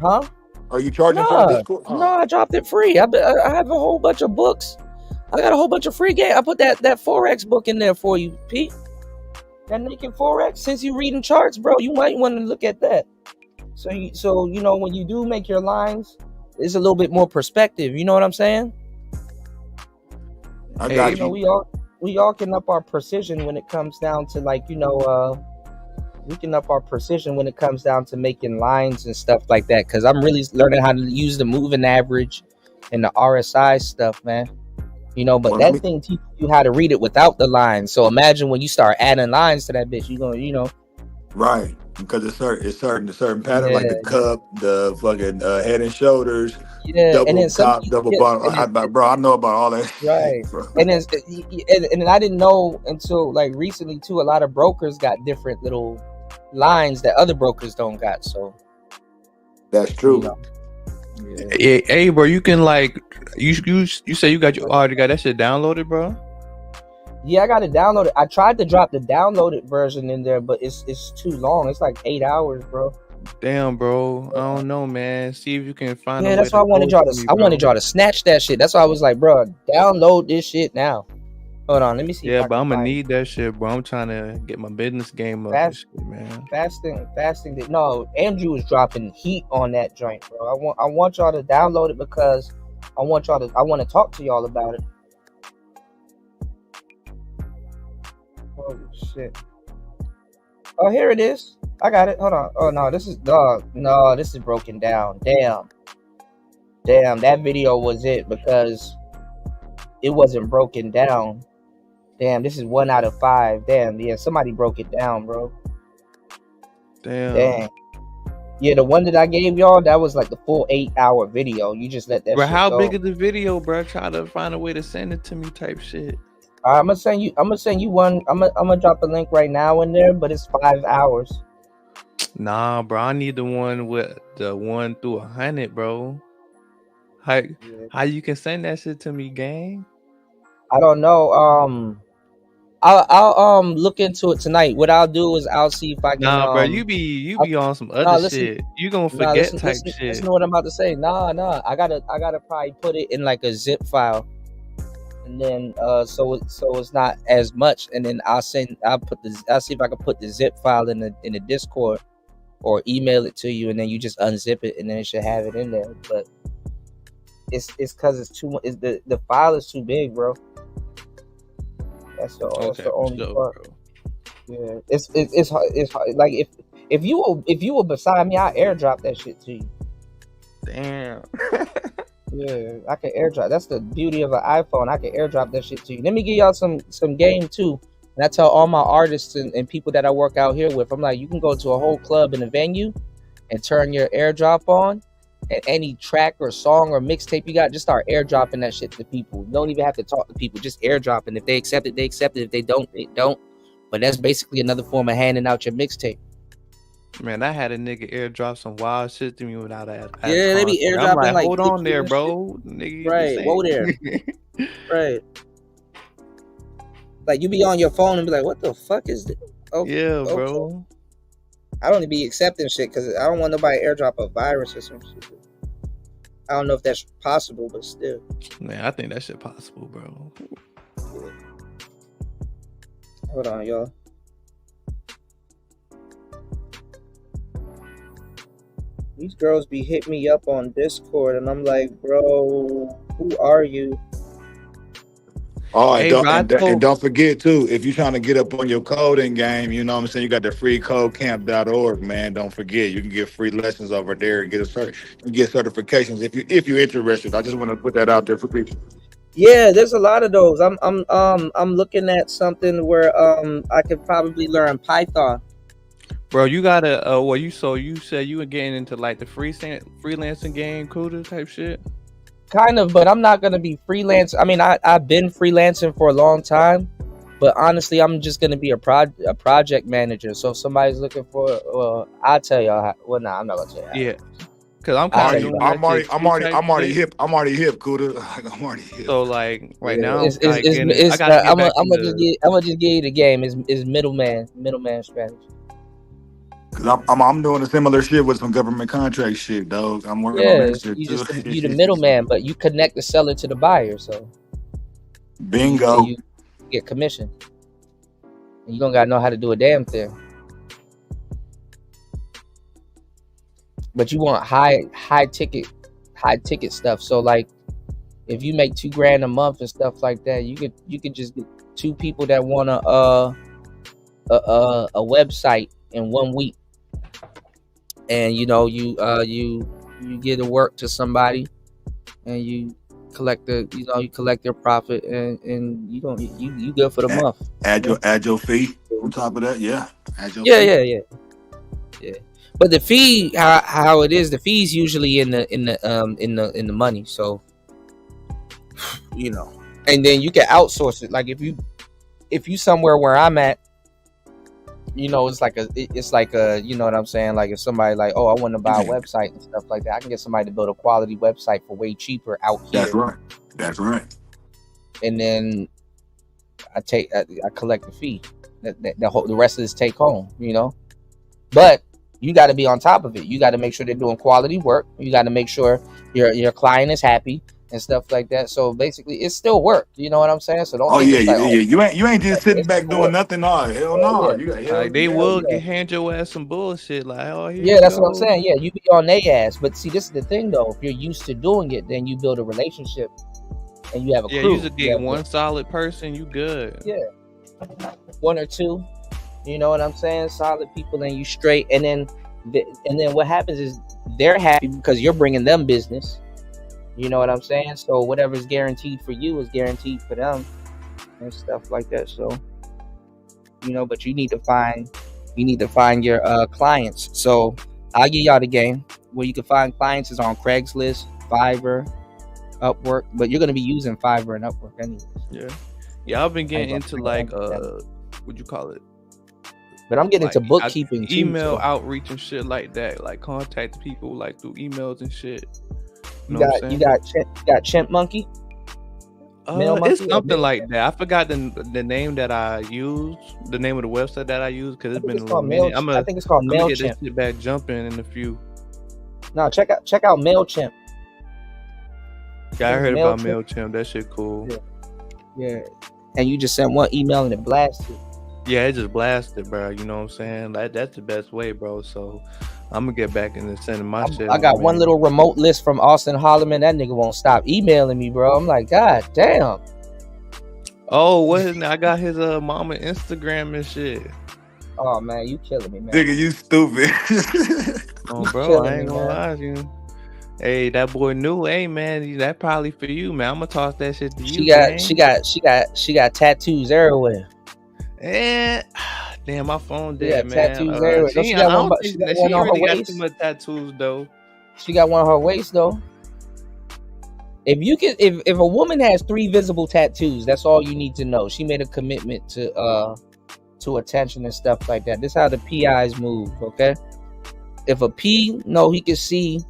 Huh? Are you charging for the Discord? No, I dropped it free. I have a whole bunch of books. I got a whole bunch of free game. I put that Forex book in there for you, Pete. That naked Forex. Since you reading charts, bro, you might want to look at that. So when you do make your lines, there's a little bit more perspective. You know what I'm saying? I got you. We all can up our precision when it comes down to we can up our precision when it comes down to making lines and stuff like that. Because I'm really learning how to use the moving average and the RSI stuff, man. But that thing teaches you how to read it without the lines. So imagine when you start adding lines to that bitch, you're gonna, Right, because it's certain pattern like the cup, the fucking head and shoulders, and double then top, double bottom. Bro, I know about all that. Right, shit, bro. and then I didn't know until like recently too. A lot of brokers got different little lines that other brokers don't got. So that's true. Hey, bro, you can you say you already got that shit downloaded, bro? Yeah, I got it downloaded. I tried to drop the downloaded version in there, but it's too long. It's like 8 hours, bro. Damn, bro. I don't know, man. See if you can find. Yeah, that's why I wanted y'all to snatch that shit. That's why I was like, bro, download this shit now. Hold on, let me see. Yeah, but I'm gonna need that shit, bro. I'm trying to get my business game up. And shit, man. Fasting. No, Andrew was dropping heat on that joint, bro. I want y'all to download it because I want to talk to y'all about it. Holy shit. Oh, here it is. I got it. Hold on. Oh no, this is broken down. Damn, that video was it because it wasn't broken down. Damn, this is 1 out of 5. Damn, yeah, somebody broke it down, bro. Damn. Yeah, the one that I gave y'all, that was like the full 8-hour video. You just let that bro, shit how go. big is the video, bro? Try to find a way to send it to me type shit. I'm gonna send you one. I'm gonna drop a link right now in there, but it's 5 hours. Nah, bro, I need the one with the 1 through 100, bro. How you can send that shit to me, gang? I don't know. I'll look into it tonight. What I'll do is I'll see if I can. Nah, bro, you be on some other shit. You gonna forget type shit. Listen to what I'm about to say. Nah. I gotta probably put it in like a zip file, and then so it's not as much. And then I'll see if I can put the zip file in the Discord, or email it to you, and then you just unzip it, and then it should have it in there. But it's because it's too. The file is too big, bro. That's the only part. Bro. Yeah, it's like If you were beside me, I airdrop that shit to you. Damn. Yeah, I can airdrop. That's the beauty of an iPhone. I can airdrop that shit to you. Let me give y'all some game too. And I tell all my artists and people that I work out here with, I'm like, you can go to a whole club in a venue and turn your airdrop on, and any track or song or mixtape you got, just start airdropping that shit to people. You don't even have to talk to people, just airdrop. And if they accept it, they accept it. If they don't, they don't. But that's basically another form of handing out your mixtape. Man, I had a nigga airdrop some wild shit to me without that. Yeah, they be airdropping I'm like, hold on pictures there, and bro. Nigga, Right, whoa there. Right. Like you be on your phone and be like, what the fuck is this? Oh, Yeah, okay. bro. I don't be accepting shit because I don't want nobody to airdrop a virus or some shit. I don't know if that's possible, but still. Man, I think that shit possible, bro. Hold on, y'all. These girls be hitting me up on Discord, and I'm like, bro, who are you? Oh, Hey, and don't forget too, if you're trying to get up on your coding game, you know what I'm saying, you got the freecodecamp.org, man. Don't forget, you can get free lessons over there and get certifications if you're interested. I just want to put that out there for people. Yeah, there's a lot of those. I'm looking at something where I could probably learn Python. Bro, you gotta you said you were getting into like the freelancing game, Kuda type shit. Kind of, but I'm not gonna be freelance. I mean, I've been freelancing for a long time, but honestly, I'm just gonna be a project manager. So if somebody's looking for, I'll tell y'all. I'm not gonna tell you. Yeah, because I'm kind of I'm already hip, Kuda. I'm already hip. So like right now, I'm gonna just give you the game. Is middleman strategy. Cause I'm doing a similar shit with some government contract shit, dog. I'm working on that shit too. You the middleman, but you connect the seller to the buyer. So bingo, you get commission. And you don't gotta know how to do a damn thing. But you want high ticket stuff. So like, if you make $2,000 a month and stuff like that, you could just get 2 people that want a website in 1 week. And you get to work to somebody, and you collect their profit, and you good for the month. Add your fee on top of that, yeah. Yeah. But the fee, how it is, the fee's usually in the money. So and then you can outsource it. Like if you somewhere where I'm at. It's like a you know what I'm saying? Like if somebody like, oh, I want to buy a website and stuff like that, I can get somebody to build a quality website for way cheaper out here. That's right. And then I collect the fee. The rest of this take home, But you got to be on top of it. You got to make sure they're doing quality work. You got to make sure your client is happy and stuff like that. So basically, it's still work. You know what I'm saying? So don't. You ain't just sitting back doing nothing. No, hell no. They will hand your ass some bullshit. Like, oh, that's what I'm saying. Yeah, you be on their ass. But see, this is the thing though. If you're used to doing it, then you build a relationship, and you have a crew. Yeah, you just get one solid person. You good. Yeah, 1 or 2. You know what I'm saying? Solid people, and you straight. And then what happens is they're happy because you're bringing them business. You know what I'm saying? So whatever's guaranteed for you is guaranteed for them and stuff like that. So, but you need to find your clients. So I'll give y'all the game. Where you can find clients is on Craigslist, Fiverr, Upwork, but you're going to be using Fiverr and Upwork anyways. Yeah, I've been getting into like, what you call it? But I'm getting into bookkeeping too. Email outreach and shit like that. Like contact people like through emails and shit. You got Chimp Monkey? It's something like that. I forgot the name that I used, the name of the website that I used, because it's been a little minute. I think it's called MailChimp. Get this shit back jumping in a few. No, check out MailChimp. Yeah, I heard about MailChimp. That shit cool. Yeah. And you just sent one email and it blasted. Yeah, it just blasted, bro. You know what I'm saying? Like that's the best way, bro. So I'm gonna get back into sending my shit. I got one little remote list from Austin Holloman. That nigga won't stop emailing me, bro. I'm like, God damn. Oh, I got his mama Instagram and shit. Oh man, you killing me, man. Nigga, you stupid. Oh, bro, I ain't gonna lie to you. Hey, that boy knew. Hey, man, that probably for you, man. I'm gonna toss that shit to you, man. She got tattoos everywhere. And damn, my phone She dead, got man. tattoos everywhere. She, She I got don't one. think She got that one she on her really got waist. too much tattoos though. She got one on her waist though. If you can, if a woman has 3 visible tattoos, that's all you need to know. She made a commitment to attention and stuff like that. This is how the PIs move, okay? If a P know he can see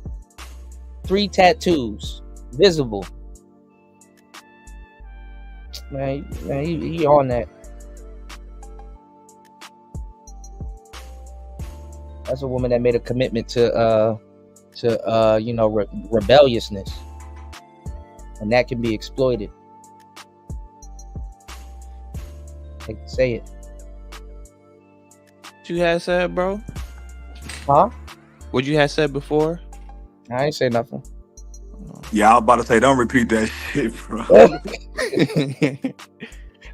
3 tattoos visible, man, he on that. That's a woman that made a commitment to rebelliousness, and that can be exploited. I hate to say it. What you had said, bro? Huh? What you had said before? I ain't say nothing. Yeah, I was about to say, don't repeat that shit, bro.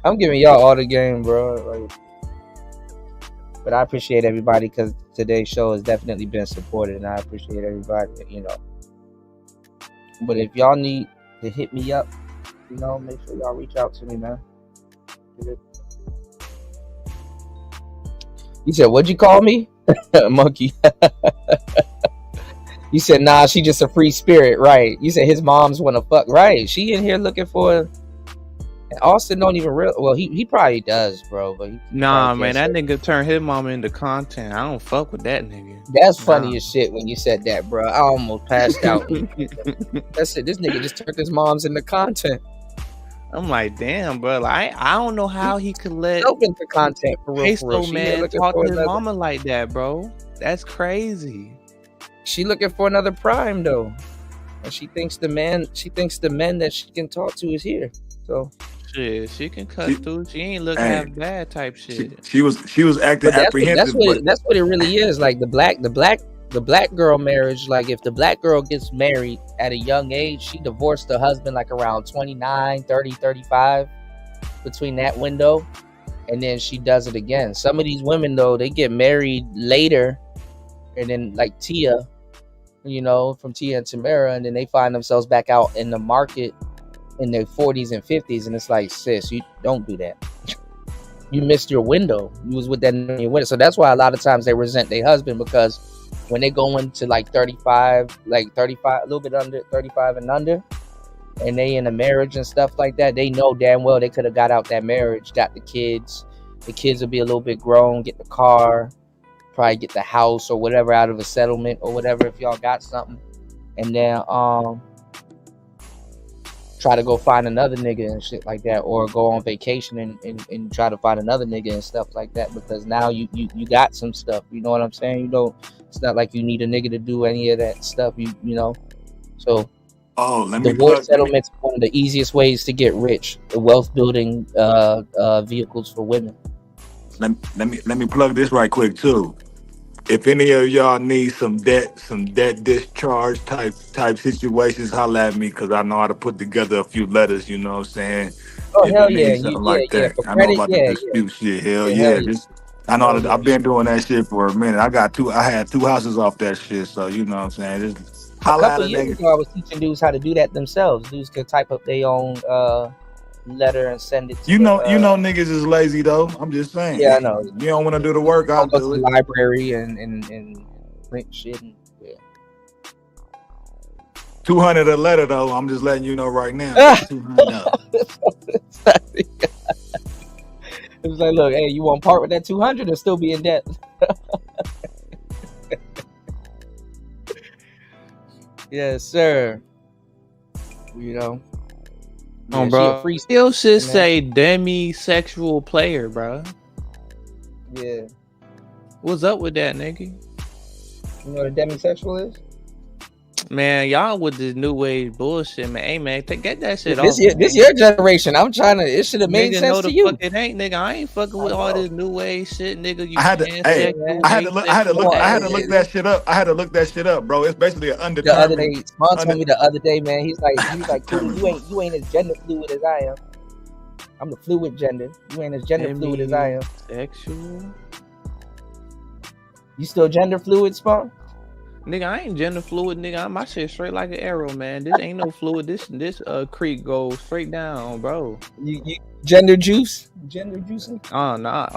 I'm giving y'all all the game, bro. Like, but I appreciate everybody because today's show has definitely been supported, and I appreciate everybody, But if y'all need to hit me up, make sure y'all reach out to me, man. You said, what'd you call me? Monkey. You said, nah, she just a free spirit, right? You said his mom's wanna fuck, right? She in here looking for. And Austin don't even well, he probably does, bro. But nah, man, that nigga turned his mama into content. I don't fuck with that nigga. That's funny as shit when you said that, bro. I almost passed out. That's it. This nigga just turned his mom's into content. I'm like, damn, bro. Like, I don't know how he could let open to content for real. Peso man talk to his mama like that, bro. That's crazy. She looking for another prime though, and she thinks the men that she can talk to is here. So shit, she can cut through. She ain't looking half bad type shit. She was acting apprehensive. That's what it really is. Like the black girl marriage. Like if the black girl gets married at a young age, she divorced her husband like around 29, 30, 35, between that window, and then she does it again. Some of these women though, they get married later, and then like Tia, from Tia and Tamara, and then they find themselves back out in the market in their 40s and 50s, and it's like, sis, you don't do that. You missed your window. You was with that in your window. So that's why a lot of times they resent their husband, because when they go into like 35, a little bit under 35 and under, and they in a marriage and stuff like that, they know damn well they could have got out that marriage, got the kids. The kids will be a little bit grown, get the car, probably get the house or whatever out of a settlement or whatever if y'all got something, and then try to go find another nigga and shit like that, or go on vacation and try to find another nigga and stuff like that, because now you got some stuff, you know what I'm saying? It's not like you need a nigga to do any of that stuff, so divorce settlements are one of the easiest ways to get rich, the wealth building vehicles for women. Let me plug this right quick too. If any of y'all need some debt discharge type situations, holla at me, because I know how to put together a few letters, you know what I'm saying? Oh, if hell you yeah. need something like that. For I credit, know about the dispute shit. Hell Yeah, yeah. I know I've been doing that shit for a minute. I had 2 houses off that shit, so you know what I'm saying? Just A holla couple at a years nigga. ago, I was teaching dudes how to do that themselves. Dudes could type up their own letter and send it to You know niggas is lazy though. I'm just saying. Yeah, I know. You don't want to do the work, I'll go do to it. the library and print shit. And, yeah. 200 a letter though. I'm just letting you know right now. 200. It was like, look, hey, you want to part with that 200 or still be in debt? Yes, sir. Bro. Still should say demisexual player, bro. Yeah. What's up with that, nigga? You know what a demisexual is? Man, y'all with this new wave bullshit, man. Hey, man, get that shit off. This your generation. I'm trying to. It should have made nigga, sense to you. Fuck it ain't, nigga. I ain't fucking with all this new wave shit, nigga. I had to look that shit up. I had to look that shit up, bro. It's basically an undetermined. The other day, Spawn told me the other day, man. He's like, cool, you ain't as gender fluid as I am. I'm the fluid gender. You ain't as gender fluid as I am. Sexual. You still gender fluid, Spawn? Nigga, I ain't gender fluid, nigga. My shit straight like an arrow, man. This ain't no fluid. This creek goes straight down, bro. You gender juice? Gender juicing? Oh nah.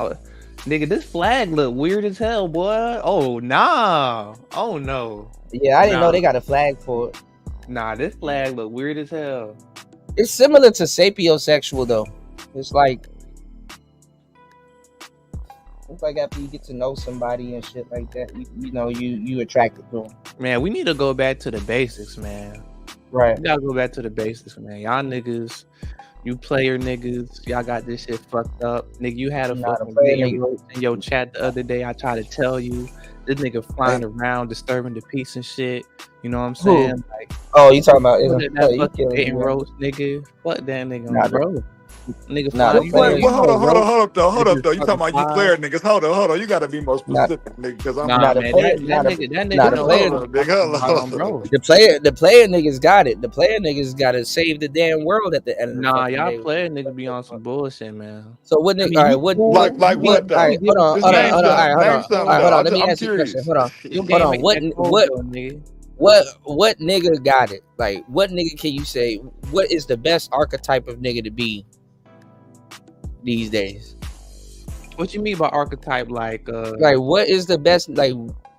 Nigga, this flag look weird as hell, boy. Oh nah. Oh no. Yeah, I didn't know they got a flag for it. Nah, this flag look weird as hell. It's similar to sapiosexual though. It's like after you get to know somebody and shit like that, you attracted to them. Man, we need to go back to the basics, man. Right. We gotta go back to the basics, man. Y'all niggas, you player niggas, y'all got this shit fucked up. Nigga, you had a fucking video in your chat the other day. I tried to tell you, this nigga flying around, disturbing the peace and shit. You know what I'm saying? Like, oh, you talking about that fucking bait roast, nigga? Fuck that nigga, bro. Nigga, hold up though. You talking about you player niggas? Hold on. You gotta be more specific, nigga. Because I'm not that nigga, bro. The player niggas got it. The player niggas gotta save the damn world at the end of the Nah, y'all player niggas be on some bullshit, man. So what nigga? All right, what? Like what? All right, hold on. Let me ask you a question. Hold on. What nigga got it? Like, what nigga can you say? What is the best archetype of nigga to be these days? What you mean by archetype? Like what is the best? Like,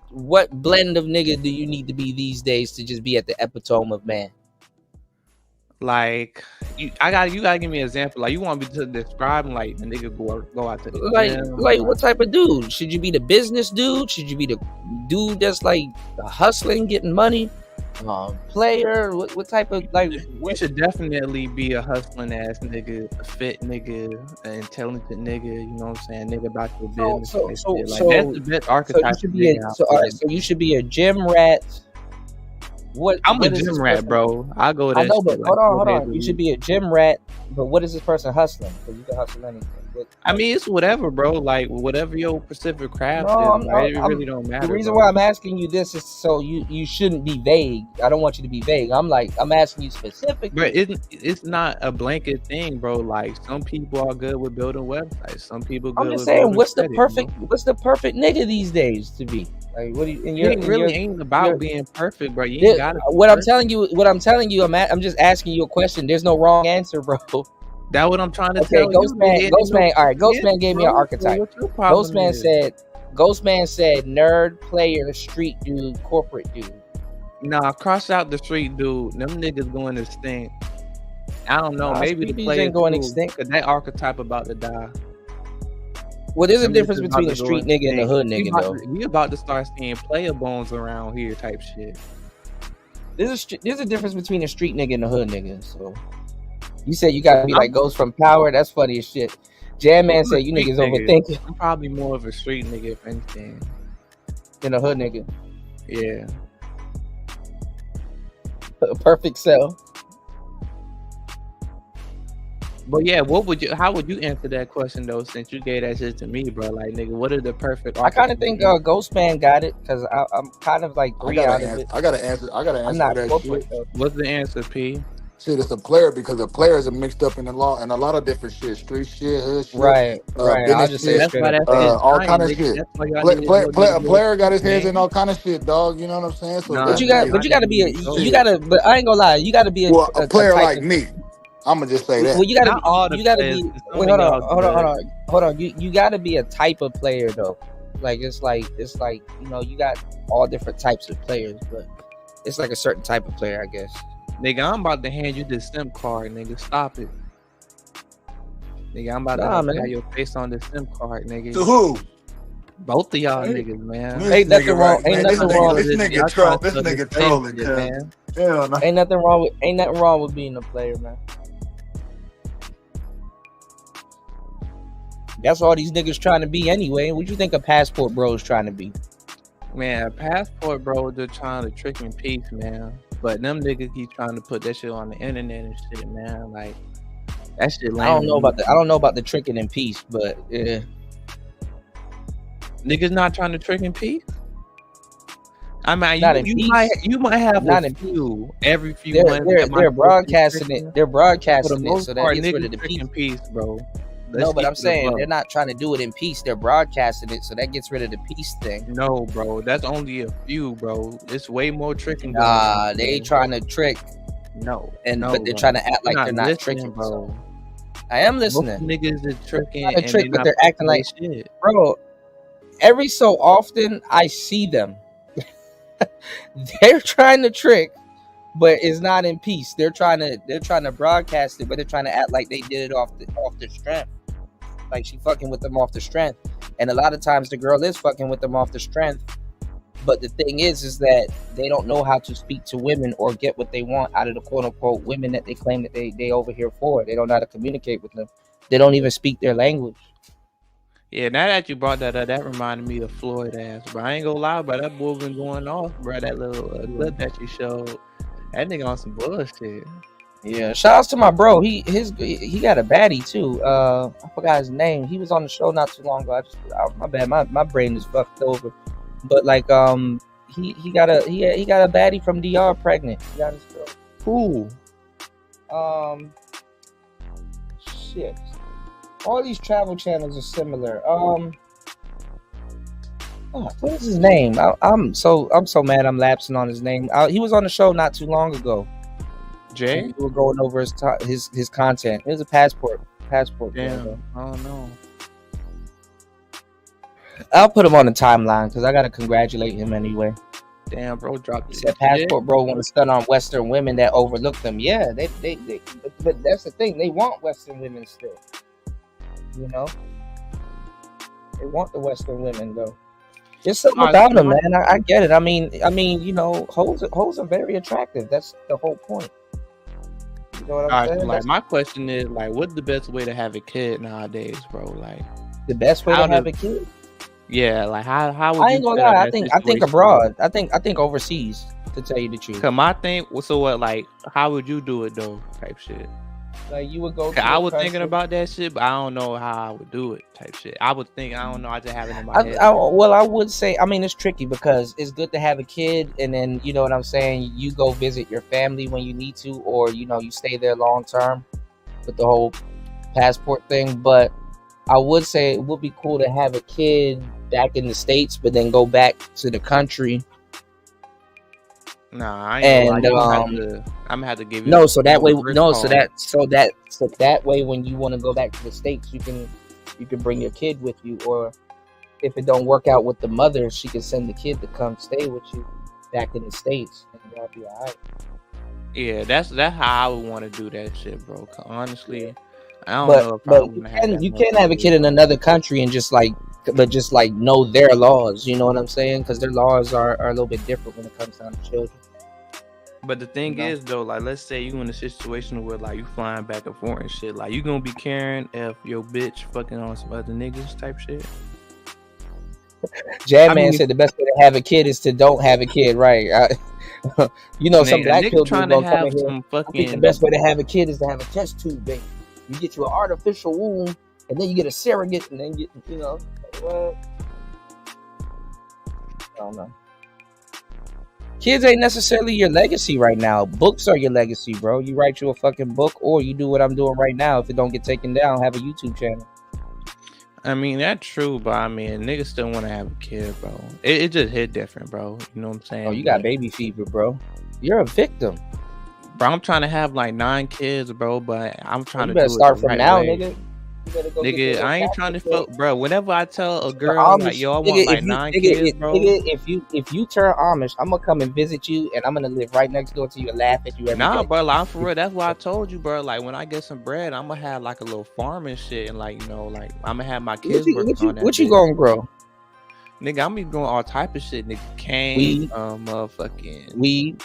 what blend of nigga do you need to be these days to just be at the epitome of man? Like, you gotta give me an example. Like, you want me to describe like the nigga go out to the like what type of dude? Should you be the business dude? Should you be the dude that's like hustling, getting money? Player? What type of like? We should definitely be a hustling ass nigga, a fit nigga, an intelligent nigga. You know what I'm saying? Nigga about your business. So that's the best archetype. So you should be a gym rat. I'm a gym rat, bro. I go with that. I know, but hold on. You should be a gym rat. But what is this person hustling? Because you can hustle anything. I mean, it's whatever, bro. Like, whatever your specific craft is, it really don't matter. The reason why I'm asking you this is so you shouldn't be vague. I don't want you to be vague. I'm asking you specifically. But it's not a blanket thing, bro. Like, some people are good with building websites. Some people good. I'm just saying, what's the perfect nigga these days to be? Like, what do you? And it really ain't about being perfect, bro. You ain't got it. I'm telling you, I'm just asking you a question. There's no wrong answer, bro. That's what I'm trying to tell you. Ghostman. All right, Ghostman gave me an archetype. Ghostman said nerd, player, street dude, corporate dude. Nah, cross out the street dude. Them niggas going extinct. I don't know. Maybe the player ain't going extinct because that archetype about to die. Well, there's a difference between a street nigga and a hood nigga, though. We about to start seeing player bones around here, type shit. There's a difference between a street nigga and a hood nigga. So you said you gotta be like Ghost from Power. That's funny as shit. Jam Man said you niggas overthinking. I'm probably more of a street nigga if anything than a hood nigga. Yeah. A perfect cell. But yeah, how would you answer that question though? Since you gave that shit to me, bro, like nigga, what are the perfect? I kind of think Ghostman got it because I'm kind of like I gotta answer I'm not that corporate, shit. What's the answer, P? Shit, it's a player because the players are mixed up in a lot of different shit, street shit, hood shit, right. I'll just say all kind of shit. A player got his hands in all kind of shit, dog. You know what I'm saying? So but you gotta be but I ain't gonna lie, you gotta be a player like me. I'm gonna just say that. Well, you gotta be. Wait, hold on. You gotta be a type of player though. Like it's like you got all different types of players, but it's like a certain type of player, I guess. Nigga, I'm about to hand you this SIM card, nigga. Stop it. Nigga, I'm about to have your face on this SIM card, nigga. To who? Both of y'all niggas, man. Ain't nothing wrong. Ain't nothing wrong with this nigga trolling, man. Hell no. Ain't nothing wrong with being a player, man. That's all these niggas trying to be anyway. What you think a passport bro is trying to be? Man, a passport bro, they're trying to trick and peace, man. But them niggas keep trying to put that shit on the internet and shit, man. Like that shit lame. I don't know about the tricking and peace, but yeah. Niggas not trying to trick and peace. I mean, you might have not a few every few months. They're broadcasting it. They're broadcasting it, so that gets rid of the peace, bro. No, but I'm saying they're not trying to do it in peace. They're broadcasting it, so that gets rid of the peace thing. No, bro, that's only a few, bro. It's way more tricking. Nah, they trying to trick. No, but they're trying to act like they're not tricking, bro. I am listening. Most niggas is tricking, and trick, but they're acting like shit, bro. Every so often, I see them. They're trying to trick, but it's not in peace. They're trying to broadcast it, but they're trying to act like they did it off the strength. Like she fucking with them off the strength. And a lot of times the girl is fucking with them off the strength. But the thing is that they don't know how to speak to women or get what they want out of the quote unquote women that they claim that they over here for. They don't know how to communicate with them. They don't even speak their language. Yeah, now that you brought that up, that reminded me of Floyd ass. But I ain't gonna lie, bro, that boy been going off, bro. That little clip that you showed, that nigga on some bullshit. Yeah, shout outs to my bro. He got a baddie too. I forgot his name. He was on the show not too long ago. My bad, my brain is fucked over. But like he got a baddie from DR pregnant. He got his girl. Who? Shit. All these travel channels are similar. What is his name? I'm so mad I'm lapsing on his name. He was on the show not too long ago. Jay? We were going over his content. It was a passport. Damn, I don't know. I'll put him on the timeline because I gotta congratulate him anyway. Damn, bro, dropped it. That passport, bro, want to stun on Western women that overlook them. Yeah, they but that's the thing. They want Western women still. You know, they want the Western women though. There's something about them, man. I get it. I mean, you know, hoes are very attractive. That's the whole point. You know what I'm saying? Like my question is, like, what's the best way to have a kid nowadays, bro? Like the best way to have a kid? Yeah, like how would I ain't gonna lie. I think abroad. I think overseas. To tell you the truth. Cause my thing. So what? Like, how would you do it though? Type shit. Like you would go. I was thinking about that shit, but I don't know how I would do it. Type shit. I would think. I don't know. I just have it in my head. Well, I would say. I mean, it's tricky because it's good to have a kid, and then you know what I'm saying. You go visit your family when you need to, or you know you stay there long term with the whole passport thing. But I would say it would be cool to have a kid back in the States, but then go back to the country. Nah, I ain't I'm gonna have to give you so that way when you want to go back to the States, you can bring your kid with you, or if it don't work out with the mother, she can send the kid to come stay with you back in the States, and that'll be all right. Yeah, that's how I would want to do that shit, bro. Honestly, I don't know if you can't have a kid in another country and just like know their laws. You know what I'm saying? Because their laws are a little bit different when it comes down to children. But the thing is though, like let's say you in a situation where like you flying back and forth and shit, like you gonna be caring if your bitch fucking on some other niggas type shit. Man said the best way to have a kid is to don't have a kid, right? You know, some black people trying to have some fucking. I think the best way to have a kid is to have a test tube baby. You get you an artificial womb, and then you get a surrogate, and then get what? I don't know. Kids ain't necessarily your legacy right now. Books are your legacy, bro. You write you a fucking book, or you do what I'm doing right now. If it don't get taken down, have a YouTube channel. I mean, that's true, but I mean, niggas still want to have a kid, bro. It just hit different, bro. You know what I'm saying? Oh, you got baby fever, bro. You're a victim. Bro, I'm trying to have like 9 kids, bro, but I'm trying to do start from now, nigga. Nigga, I ain't trying to fuck, bro. Whenever I tell a girl like, yo, I want like 9 kids, bro. Nigga, if you turn Amish, I'm gonna come and visit you, and I'm gonna live right next door to you and laugh at you every day. Bro, like, for real. That's why I told you, bro. Like, when I get some bread, I'm gonna have like a little farm and shit, and like, you know, like I'm gonna have my kids working on that. What you gonna grow? Nigga, I'm gonna be growing all type of shit, nigga. Cane, weed, motherfucking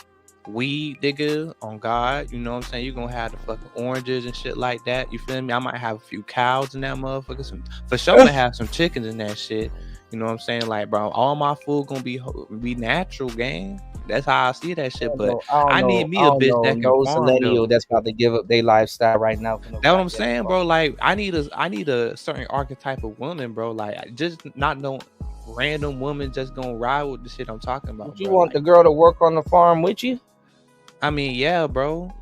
weed, nigga, on God. You know what I'm saying? You're gonna have the fucking oranges and shit like that. You feel me? I might have a few cows in that motherfucker. For sure gonna have some chickens in that shit. You know what I'm saying? Like, bro, all my food gonna be natural, gang. That's how I see that shit. But I need me a bitch that can farm, millennial that's about to give up their lifestyle right now. That's what I'm saying, bro. Like, I need a certain archetype of woman, bro. Like, just not no random woman just gonna ride with the shit I'm talking about. You want the girl to work on the farm with you? I mean, yeah, bro.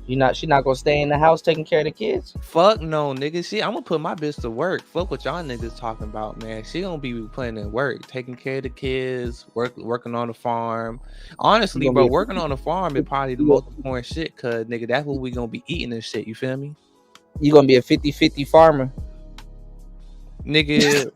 She not gonna stay in the house taking care of the kids? Fuck no, nigga. I'm gonna put my bitch to work. Fuck what y'all niggas talking about, man. She gonna be putting in work, taking care of the kids, working on the farm. Honestly, bro, working on the farm is probably the most important shit, cause nigga, that's what we gonna be eating and shit. You feel me? You gonna be a 50-50 farmer, nigga.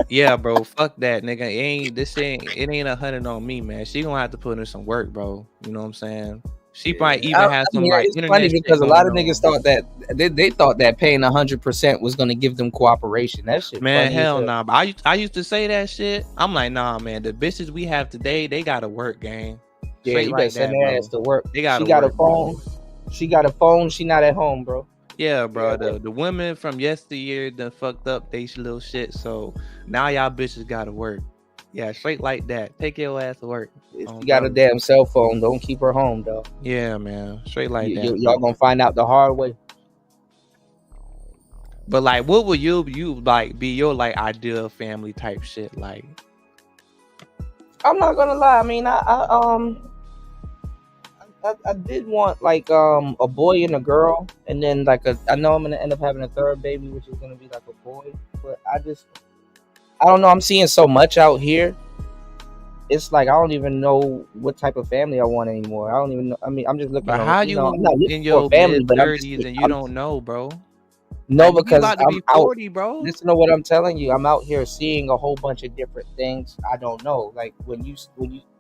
Yeah, bro. Fuck that, nigga. It ain't 100 on me, man. She gonna have to put in some work, bro. You know what I'm saying? She might even have some like it's internet funny shit because a lot of going niggas thought that they thought that paying 100% was gonna give them cooperation. That shit, man, funny hell as hell. nah. But I used to say that shit. I'm like, nah, man. The bitches we have today, they gotta work, gang. Yeah, you better send their ass to work. They gotta she got work, a phone. bro. She got a phone. She not at home, bro. Yeah, bro. The women from yesteryear done fucked up they little shit. So now y'all bitches gotta work. Yeah, straight like that. Take your ass to work. If she got a damn cell phone, don't keep her home, though. Yeah, man. Straight like that. Y'all gonna find out the hard way. But like, what would you like be your like ideal family type shit like? I'm not gonna lie. I mean, I did want like a boy and a girl, and then like I know I'm gonna end up having a third baby, which is gonna be like a boy. But I don't know. I'm seeing so much out here. It's like I don't even know what type of family I want anymore. I don't even know. I mean, I'm just looking. But how I'm not looking in for your a family, but mid-30s and you don't know, bro? No, like, because about to be 40, bro. Listen to what I'm telling you. I'm out here seeing a whole bunch of different things. I don't know. Like when you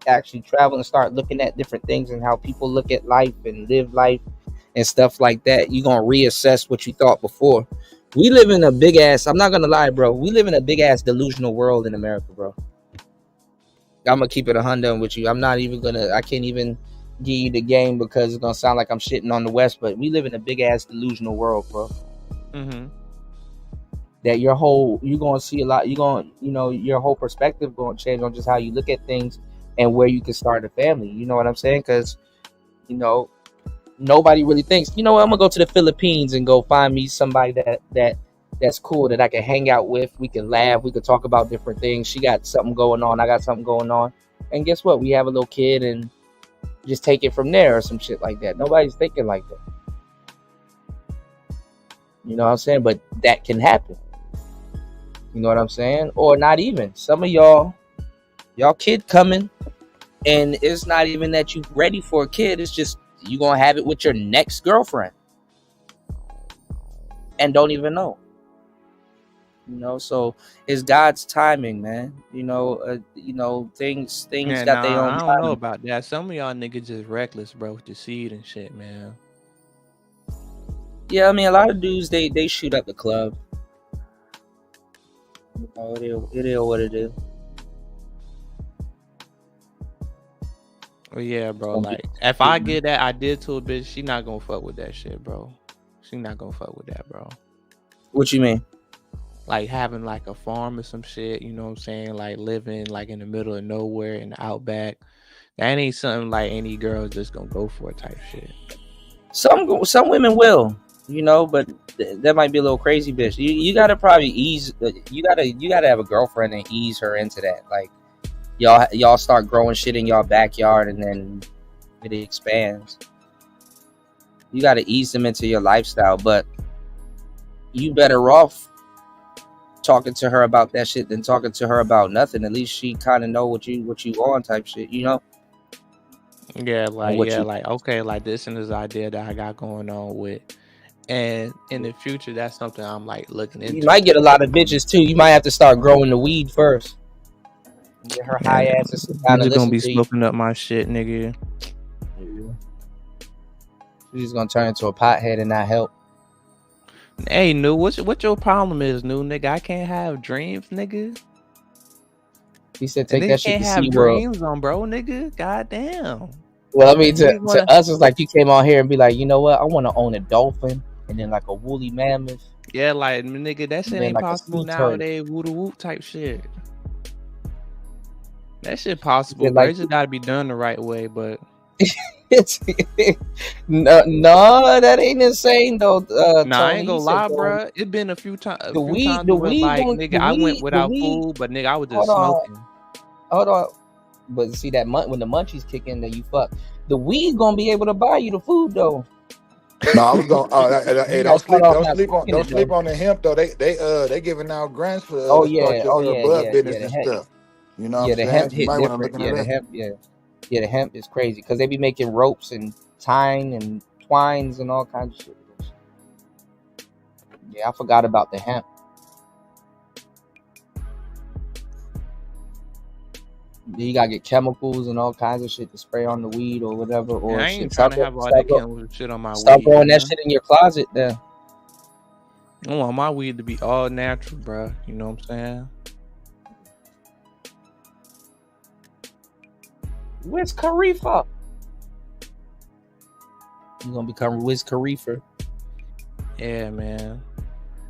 actually travel and start looking at different things and how people look at life and live life and stuff like that, you're gonna reassess what you thought before. We live in a big ass. I'm not gonna lie, bro. We live in a big ass delusional world in America, bro. I'm gonna keep it 100 with you. I can't even give you the game because it's gonna sound like I'm shitting on the West, but we live in a big ass delusional world, bro. Mm-hmm. That you're gonna see a lot. Your whole perspective gonna change on just how you look at things and where you can start a family. You know what I'm saying? Because nobody really thinks, I'm gonna go to the Philippines and go find me somebody that's cool that I can hang out with. We can laugh. We can talk about different things. She got something going on. I got something going on. And guess what? We have a little kid and just take it from there or some shit like that. Nobody's thinking like that. You know what I'm saying? But that can happen. You know what I'm saying? Or not even. Some of y'all kid coming and it's not even that you ready for a kid. It's just you gonna have it with your next girlfriend and don't even know. So it's God's timing, man. Things Yeah, got their own I don't timing. know about that. Some of y'all niggas just reckless, bro, with the seed and shit, man. Yeah, I mean, a lot of dudes they shoot up the club. It is what it is. Well, yeah, bro. Like, if I get that idea to a bitch, she not gonna fuck with that shit, bro. She not gonna fuck with that, bro. What you mean? Like having like a farm or some shit, you know what I'm saying? Like living like in the middle of nowhere in the outback. That ain't something like any girl just gonna go for type shit. Some women will, but that might be a little crazy, bitch. You gotta probably ease. You gotta have a girlfriend and ease her into that. Like y'all start growing shit in y'all backyard and then it expands. You gotta ease them into your lifestyle, but you better off talking to her about that shit than talking to her about nothing. At least she kind of know what you on type shit, Yeah, okay, like this and this idea that I got going on with, and in the future, that's something I'm like looking into. You might get a lot of bitches too. You might have to start growing the weed first. Get her high ass and sit down and gonna be listen to smoking up my shit, nigga. She's just gonna turn into a pothead and not help. Hey, Nu, what your problem is, Nu, nigga? I can't have dreams, nigga. He said, "Take that shit to have SeaWorld." dreams on, bro, nigga. Goddamn. Well, I mean, to us, it's like you came on here and be like, you know what? I want to own a dolphin and then like a woolly mammoth. Yeah, like nigga, that shit ain't possible nowadays. Woo whoop type shit. That shit possible, but it just gotta be done the right way. But no, that ain't insane though. I ain't gonna lie, bro. It been a few times. The weed, nigga, I went without food, but nigga, I was just smoking. Hold on, but see that when the munchies kick in, then you fuck. The weed gonna be able to buy you the food though. No, I was going. Hey, You got cut off not smoking don't it sleep though. on the hemp though. They giving out grants for Oh to start yeah, oh your yeah, bud yeah, business yeah. The and hemp, stuff. You know what yeah, I'm the saying? hemp You hit might want to different. look into Yeah, the that. hemp, yeah, the hemp is crazy because they be making ropes and tying and twines and all kinds of shit. Yeah, I forgot about the hemp. You gotta get chemicals and all kinds of shit to spray on the weed or whatever, Yeah, or I ain't shit. trying to have all that chemical shit on my Start weed, growing that man. shit in your closet then. I want my weed to be all natural, bro. You know what I'm saying? Wiz Khalifa. You gonna become Wiz Khalifa? Yeah, man.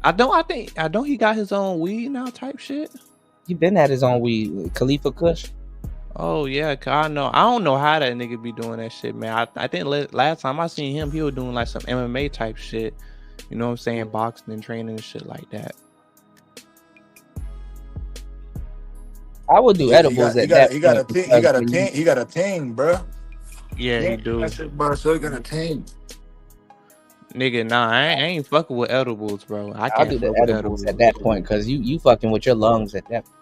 I don't he got his own weed now type shit? He been had his own weed, Khalifa Kush. Oh yeah, cause I don't know how that nigga be doing that shit, man. I think last time I seen him, he was doing like some MMA type shit. You know what I'm saying? Boxing and training and shit like that. I would do edibles at that point. He got a team, bro. Yeah, he do. That's it, bro. So he got a team. Nigga, nah, I ain't fucking with edibles, bro. I I'll can't do the fuck with edibles at that point because you fucking with your lungs at that point.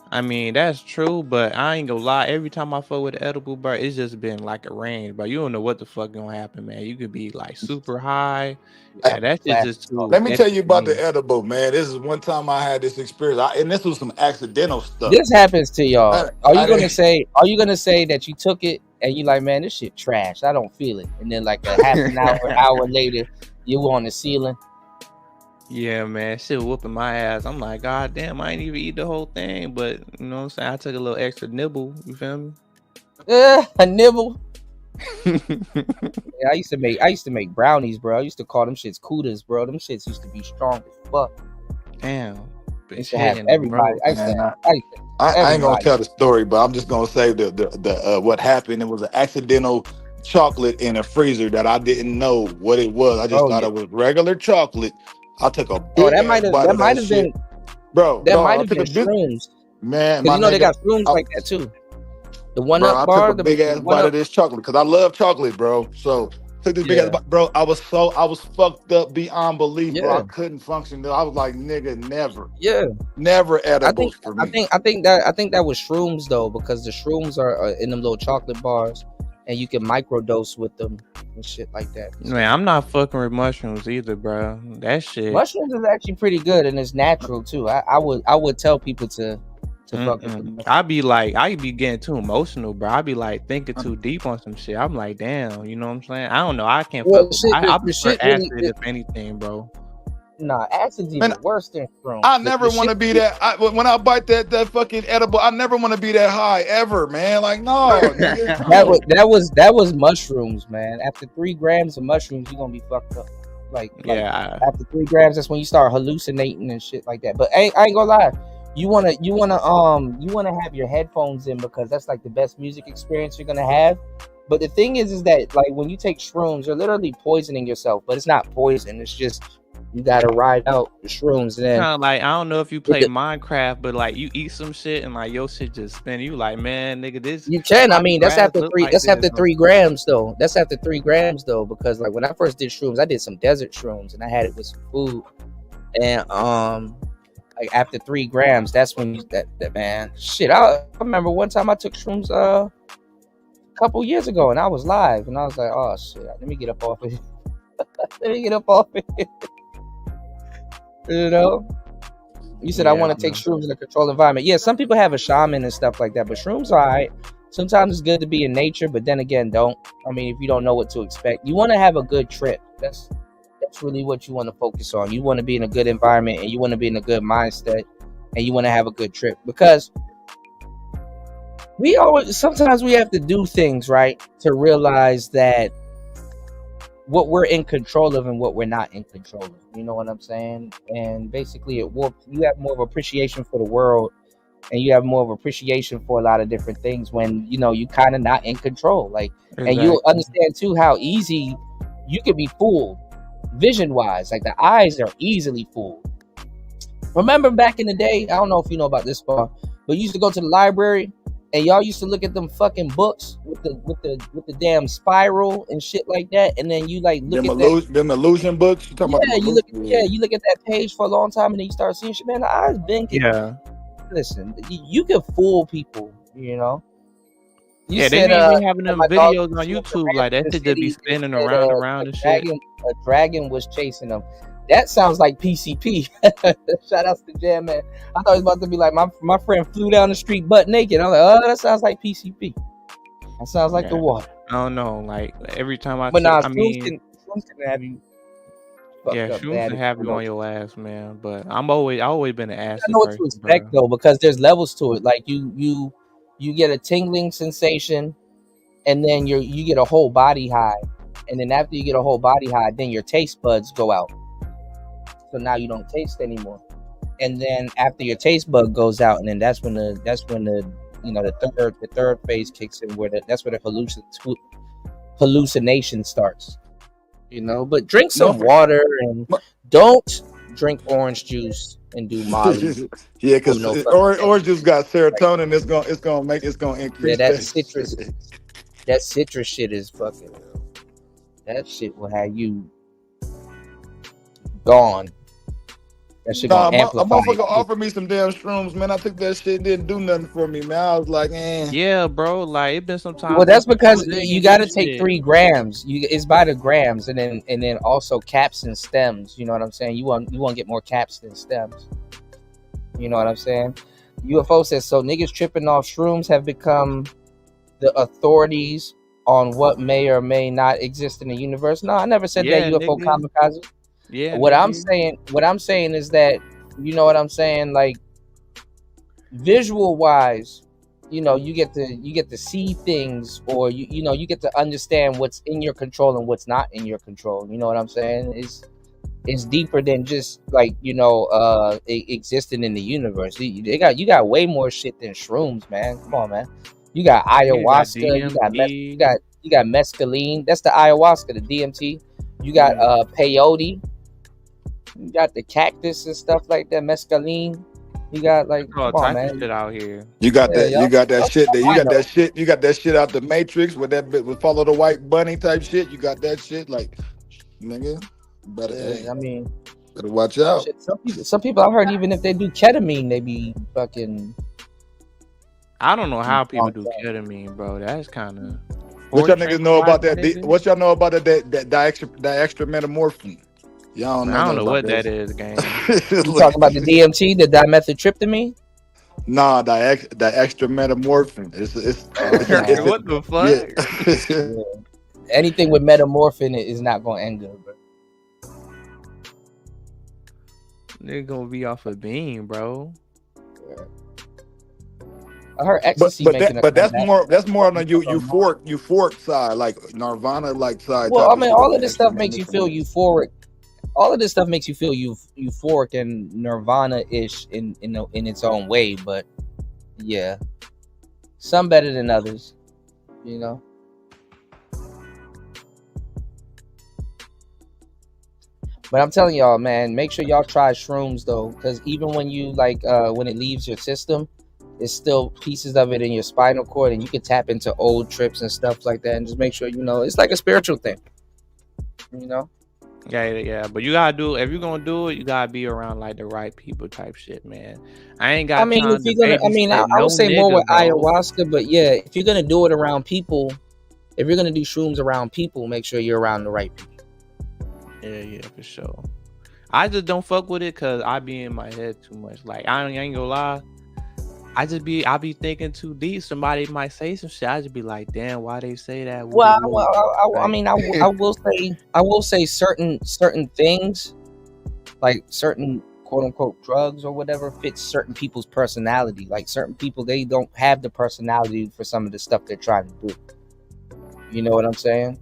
I mean, that's true, but I ain't gonna lie. Every time I fuck with the edible, bro, it's just been like a range, but you don't know what the fuck gonna happen, man. You could be like super high. Yeah, that shit just too. Let me tell you about the extreme. edible, man. This is one time I had this experience, and this was some accidental stuff. This happens to y'all. Are you gonna didn't- say? Are you gonna say that you took it and you like, man, this shit trash. I don't feel it. And then like a half an hour later, you on the ceiling. Yeah, man, shit whooping my ass. I'm like, God damn, I ain't even eat the whole thing, but you know what I'm saying? I took a little extra nibble. You feel me? A nibble. Yeah, I used to make brownies, bro. I used to call them shits kudas, bro. Them shits used to be strong as fuck. Damn. I used to have everybody. I ain't gonna tell the story, but I'm just gonna say the what happened. It was an accidental chocolate in a freezer that I didn't know what it was. I just thought it was regular chocolate. I took a big that might ass bite of that have shit, been, bro. That No, might I have took been a big shrooms. man. Because My you know they nigga, got shrooms like that too. The one bro, up I bar, took a big ass bite of this chocolate because I love chocolate, bro. So took this big ass bite, bro. I was fucked up beyond belief, bro. I couldn't function. I was like, nigga, never. Yeah. Never edibles for me. I think that was shrooms though, because the shrooms are in them little chocolate bars, and you can microdose with them and shit like that. Man, I'm not fucking with mushrooms either, bro. That shit. Mushrooms is actually pretty good and it's natural too. I would tell people to fuck with them. I be getting too emotional, bro. I be like thinking too deep on some shit. I'm like, damn, you know what I'm saying? I don't know. I can't fuck with I prefer acid if anything, bro. Nah, acid's even worse than shrooms. I never want to be that. When I bite that fucking edible, I never want to be that high ever, man. Like, no, nigga. that was mushrooms, man. After 3 grams of mushrooms, you're gonna be fucked up. Like after 3 grams, that's when you start hallucinating and shit like that. But I ain't gonna lie, you wanna have your headphones in because that's like the best music experience you're gonna have. But the thing is that like when you take shrooms, you're literally poisoning yourself. But it's not poison. It's just you gotta ride out the shrooms. And then kind of like, I don't know if you play Minecraft, but like you eat some shit and like your shit just spin. You like, man, nigga, this. You can. I mean, that's after 3. That's after 3 grams though. That's after 3 grams though, because like when I first did shrooms, I did some desert shrooms and I had it with some food. And like after 3 grams, that's when you that man. Shit, I remember one time I took shrooms a couple years ago and I was live and I was like, oh shit, let me get up off of here. Let me get up off of here. You know, you said I want to take shrooms in a controlled environment. Yeah, some people have a shaman and stuff like that, but shrooms are alright. Sometimes it's good to be in nature, but then again, don't. I mean, if you don't know what to expect, you want to have a good trip. That's really what you want to focus on. You want to be in a good environment and you want to be in a good mindset and you want to have a good trip, because sometimes we have to do things right to realize that what we're in control of and what we're not in control of. You know what I'm saying? And basically you have more of appreciation for the world and you have more of appreciation for a lot of different things when, you know, you kind of not in control. Like, exactly. And you'll understand too how easy you can be fooled vision wise. Like the eyes are easily fooled. Remember back in the day, I don't know if you know about this part, but you used to go to the library And y'all used to look at them fucking books with the damn spiral and shit like that, and then you like look at that. Them illusion books. You talking about them You look at that page for a long time, and then you start seeing shit. Man, the eyes been. Listen, you can fool people, you know. They be having them videos on YouTube like that. Shit just be spinning around and shit. A dragon was chasing them. That sounds like PCP. Shout out to Jam Man. I thought it was about to be like my friend flew down the street butt naked. I'm like, oh, that sounds like PCP. That sounds like the water. I don't know. Like every time But nah, shrooms can have you. Yeah, shrooms can have you on your ass, man. But I always been an ass. I know what to expect though, because there's levels to it. Like you get a tingling sensation, and then you get a whole body high, and then after you get a whole body high, then your taste buds go out. So now you don't taste anymore, and then after your taste bud goes out, and then that's when the the third phase kicks in, that's where the hallucination starts. You know, but drink some water and don't drink orange juice and do Molly. Yeah, because orange juice got serotonin. It's gonna increase. Yeah, that citrus shit is fucking. That shit will have you gone. That shit gonna amplify. A motherfucker offered me some damn shrooms, man. I took that shit, didn't do nothing for me, man. I was like, yeah, bro. Like it been some time. Well, that's because you got to take 3 grams. It's by the grams, and then also caps and stems. You know what I'm saying? You want to get more caps than stems. You know what I'm saying? UFO says so. Niggas tripping off shrooms have become the authorities on what may or may not exist in the universe. No, I never said that. UFO kamikaze. Yeah. What I'm saying is that, you know what I'm saying, like visual wise, you know, you get to see things, or you get to understand what's in your control and what's not in your control. You know what I'm saying? It's deeper than just like, existing in the universe. You got way more shit than shrooms, man. Come on, man. You got ayahuasca, you got mescaline. That's the ayahuasca, the DMT. You got peyote. You got the cactus and stuff like that, mescaline. You got like all types of shit out here. You got that. You got that shit. You got that shit out the Matrix with that bit with follow the white bunny type shit. You got that shit, like, nigga. Better. Better watch out. Shit, some people I heard, even if they do ketamine, they be fucking. I don't know how people do ketamine, bro. That's kind of. What y'all niggas know about that? What y'all know about that extra metamorphin? Y'all don't know. I don't know what that is, gang. You talking about the DMT, the dimethyltryptamine? Nah, the extra metamorphin. It's what the fuck? Yeah. Anything with metamorphin is not gonna end good, bro. They're gonna be off a beam, bro. Yeah. I heard ecstasy, but that's more on the euphoric side, like Nirvana like side. Well, I mean, all of this stuff makes you feel euphoric. All of this stuff makes you feel euphoric and Nirvana-ish in its own way, but yeah, some better than others, you know. But I'm telling y'all, man, make sure y'all try shrooms though, because even when you when it leaves your system, there's still pieces of it in your spinal cord, and you can tap into old trips and stuff like that, and just make sure it's like a spiritual thing, you know. Yeah. But you gotta do, if you're gonna do it, you gotta be around like the right people type shit, man. I ain't got. I would say more with ayahuasca, but yeah, if you're gonna do it around people, if you're gonna do shrooms around people, make sure you're around the right people. Yeah, for sure. I just don't fuck with it because I be in my head too much. Like I ain't gonna lie. I be thinking too deep. Somebody might say some shit. I just be like, damn, why they say that? I will say certain things, like certain quote unquote drugs or whatever, fits certain people's personality. Like certain people, they don't have the personality for some of the stuff they're trying to do. You know what I'm saying?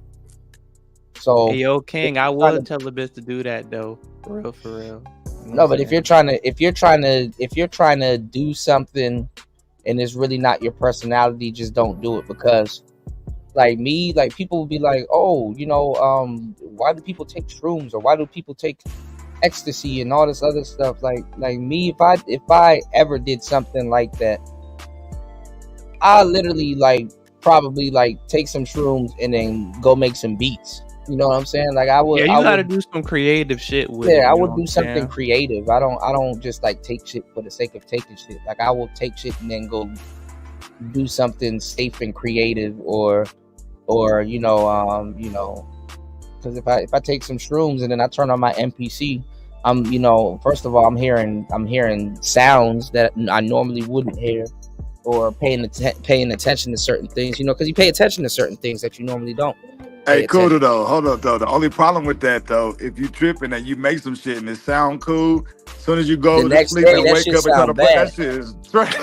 So, hey, yo, King, I will tell the bitch to do that though, for real. No, but if you're trying to do something and it's really not your personality, just don't do it. Because like me, like people will be like, oh, why do people take shrooms, or why do people take ecstasy and all this other stuff? Like me, if I ever did something like that, I literally like probably like take some shrooms and then go make some beats. You know what I'm saying? Like I Yeah, would, you gotta do some creative shit with it. yeah, I You know would what do I'm something saying? creative. I don't just like take shit for the sake of taking shit. Like I will take shit and then go do something safe and creative, or because if I take some shrooms and then I turn on my MPC, first of all I'm hearing sounds that I normally wouldn't hear, or paying attention to certain things, because you pay attention to certain things that you normally don't pay Hey, cool attention. though. Hold up though. The only problem with that though, if you tripping and you make some shit and it sound cool, as soon as you The go to next sleep day and that wake shit up and try to sound play that bad. shit is trash.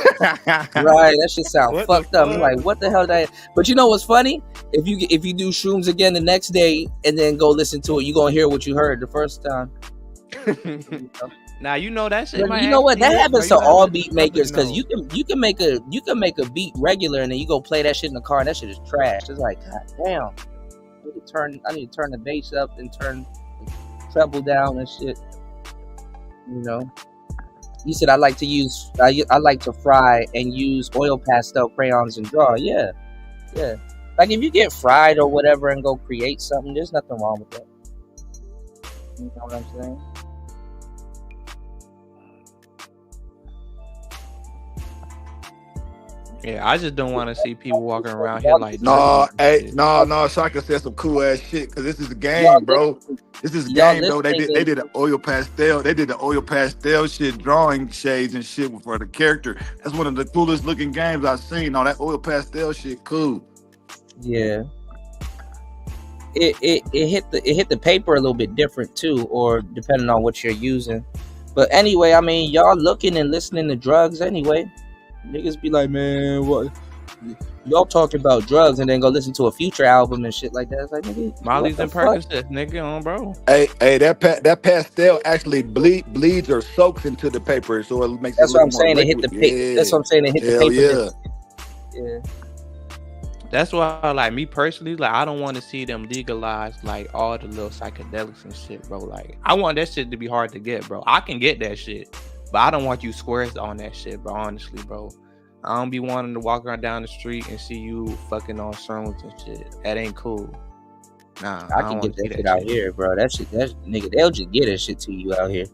Right, that shit sound What fucked the up. I'm like, what the hell that? But you know what's funny? If you do shrooms again the next day and then go listen to it, you gonna hear what you heard the first time. Now you know that shit But might you know what? actually That hit, bro. happens You to gotta all let beat the company makers, because know. you can make a beat regular and then you go play that shit in the car and that shit is trash. It's like, god damn. I need to turn the bass up and turn the treble down and shit. You said I like to fry and use oil pastel crayons and draw. Yeah. Like if you get fried or whatever and go create something, there's nothing wrong with that. You know what I'm saying? Yeah, I just don't want to see people walking around here like No, junkies and hey, shit. no, Shaka said some cool ass shit because this is a Y'all game, bro. This is a y'all game, though. They listening did an oil pastel. They did the oil pastel shit, drawing shades and shit for the character. That's one of the coolest looking games I've seen. All that oil pastel shit, cool. Yeah. It hit the paper a little bit different too, or depending on what you're using. But anyway, I mean, y'all looking and listening to drugs anyway. Niggas be like, man, what? Y'all talking about drugs and then go listen to a Future album and shit like that. It's like, nigga, Molly's what and the fuck? Percocets, nigga, on bro. Hey, that pastel actually bleeds or soaks into the paper, so it makes it That's what look I'm more saying. liquid. That's what I'm saying. It hit the Hell paper. yeah. Yeah. That's why, like me personally, like I don't want to see them legalize like all the little psychedelics and shit, bro. Like I want that shit to be hard to get, bro. I can get that shit, but I don't want you squares on that shit, bro. Honestly, bro. I don't be wanting to walk around down the street and see you fucking on shrooms and shit. That ain't cool. Nah, I can get that shit out here, bro. That nigga, they'll just get that shit to you out here.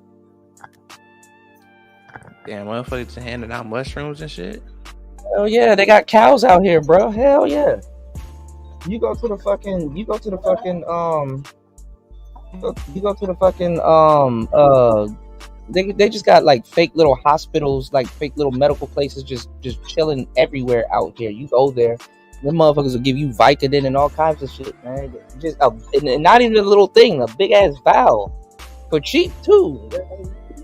Damn, motherfuckers handing out mushrooms and shit. Hell yeah, they got cows out here, bro. Hell yeah. You go to the fucking they just got like fake little hospitals, like fake little medical places just chilling everywhere out here. You go there, them motherfuckers will give you Vicodin and all kinds of shit, man. Just and not even a little thing, a big ass vial for cheap too.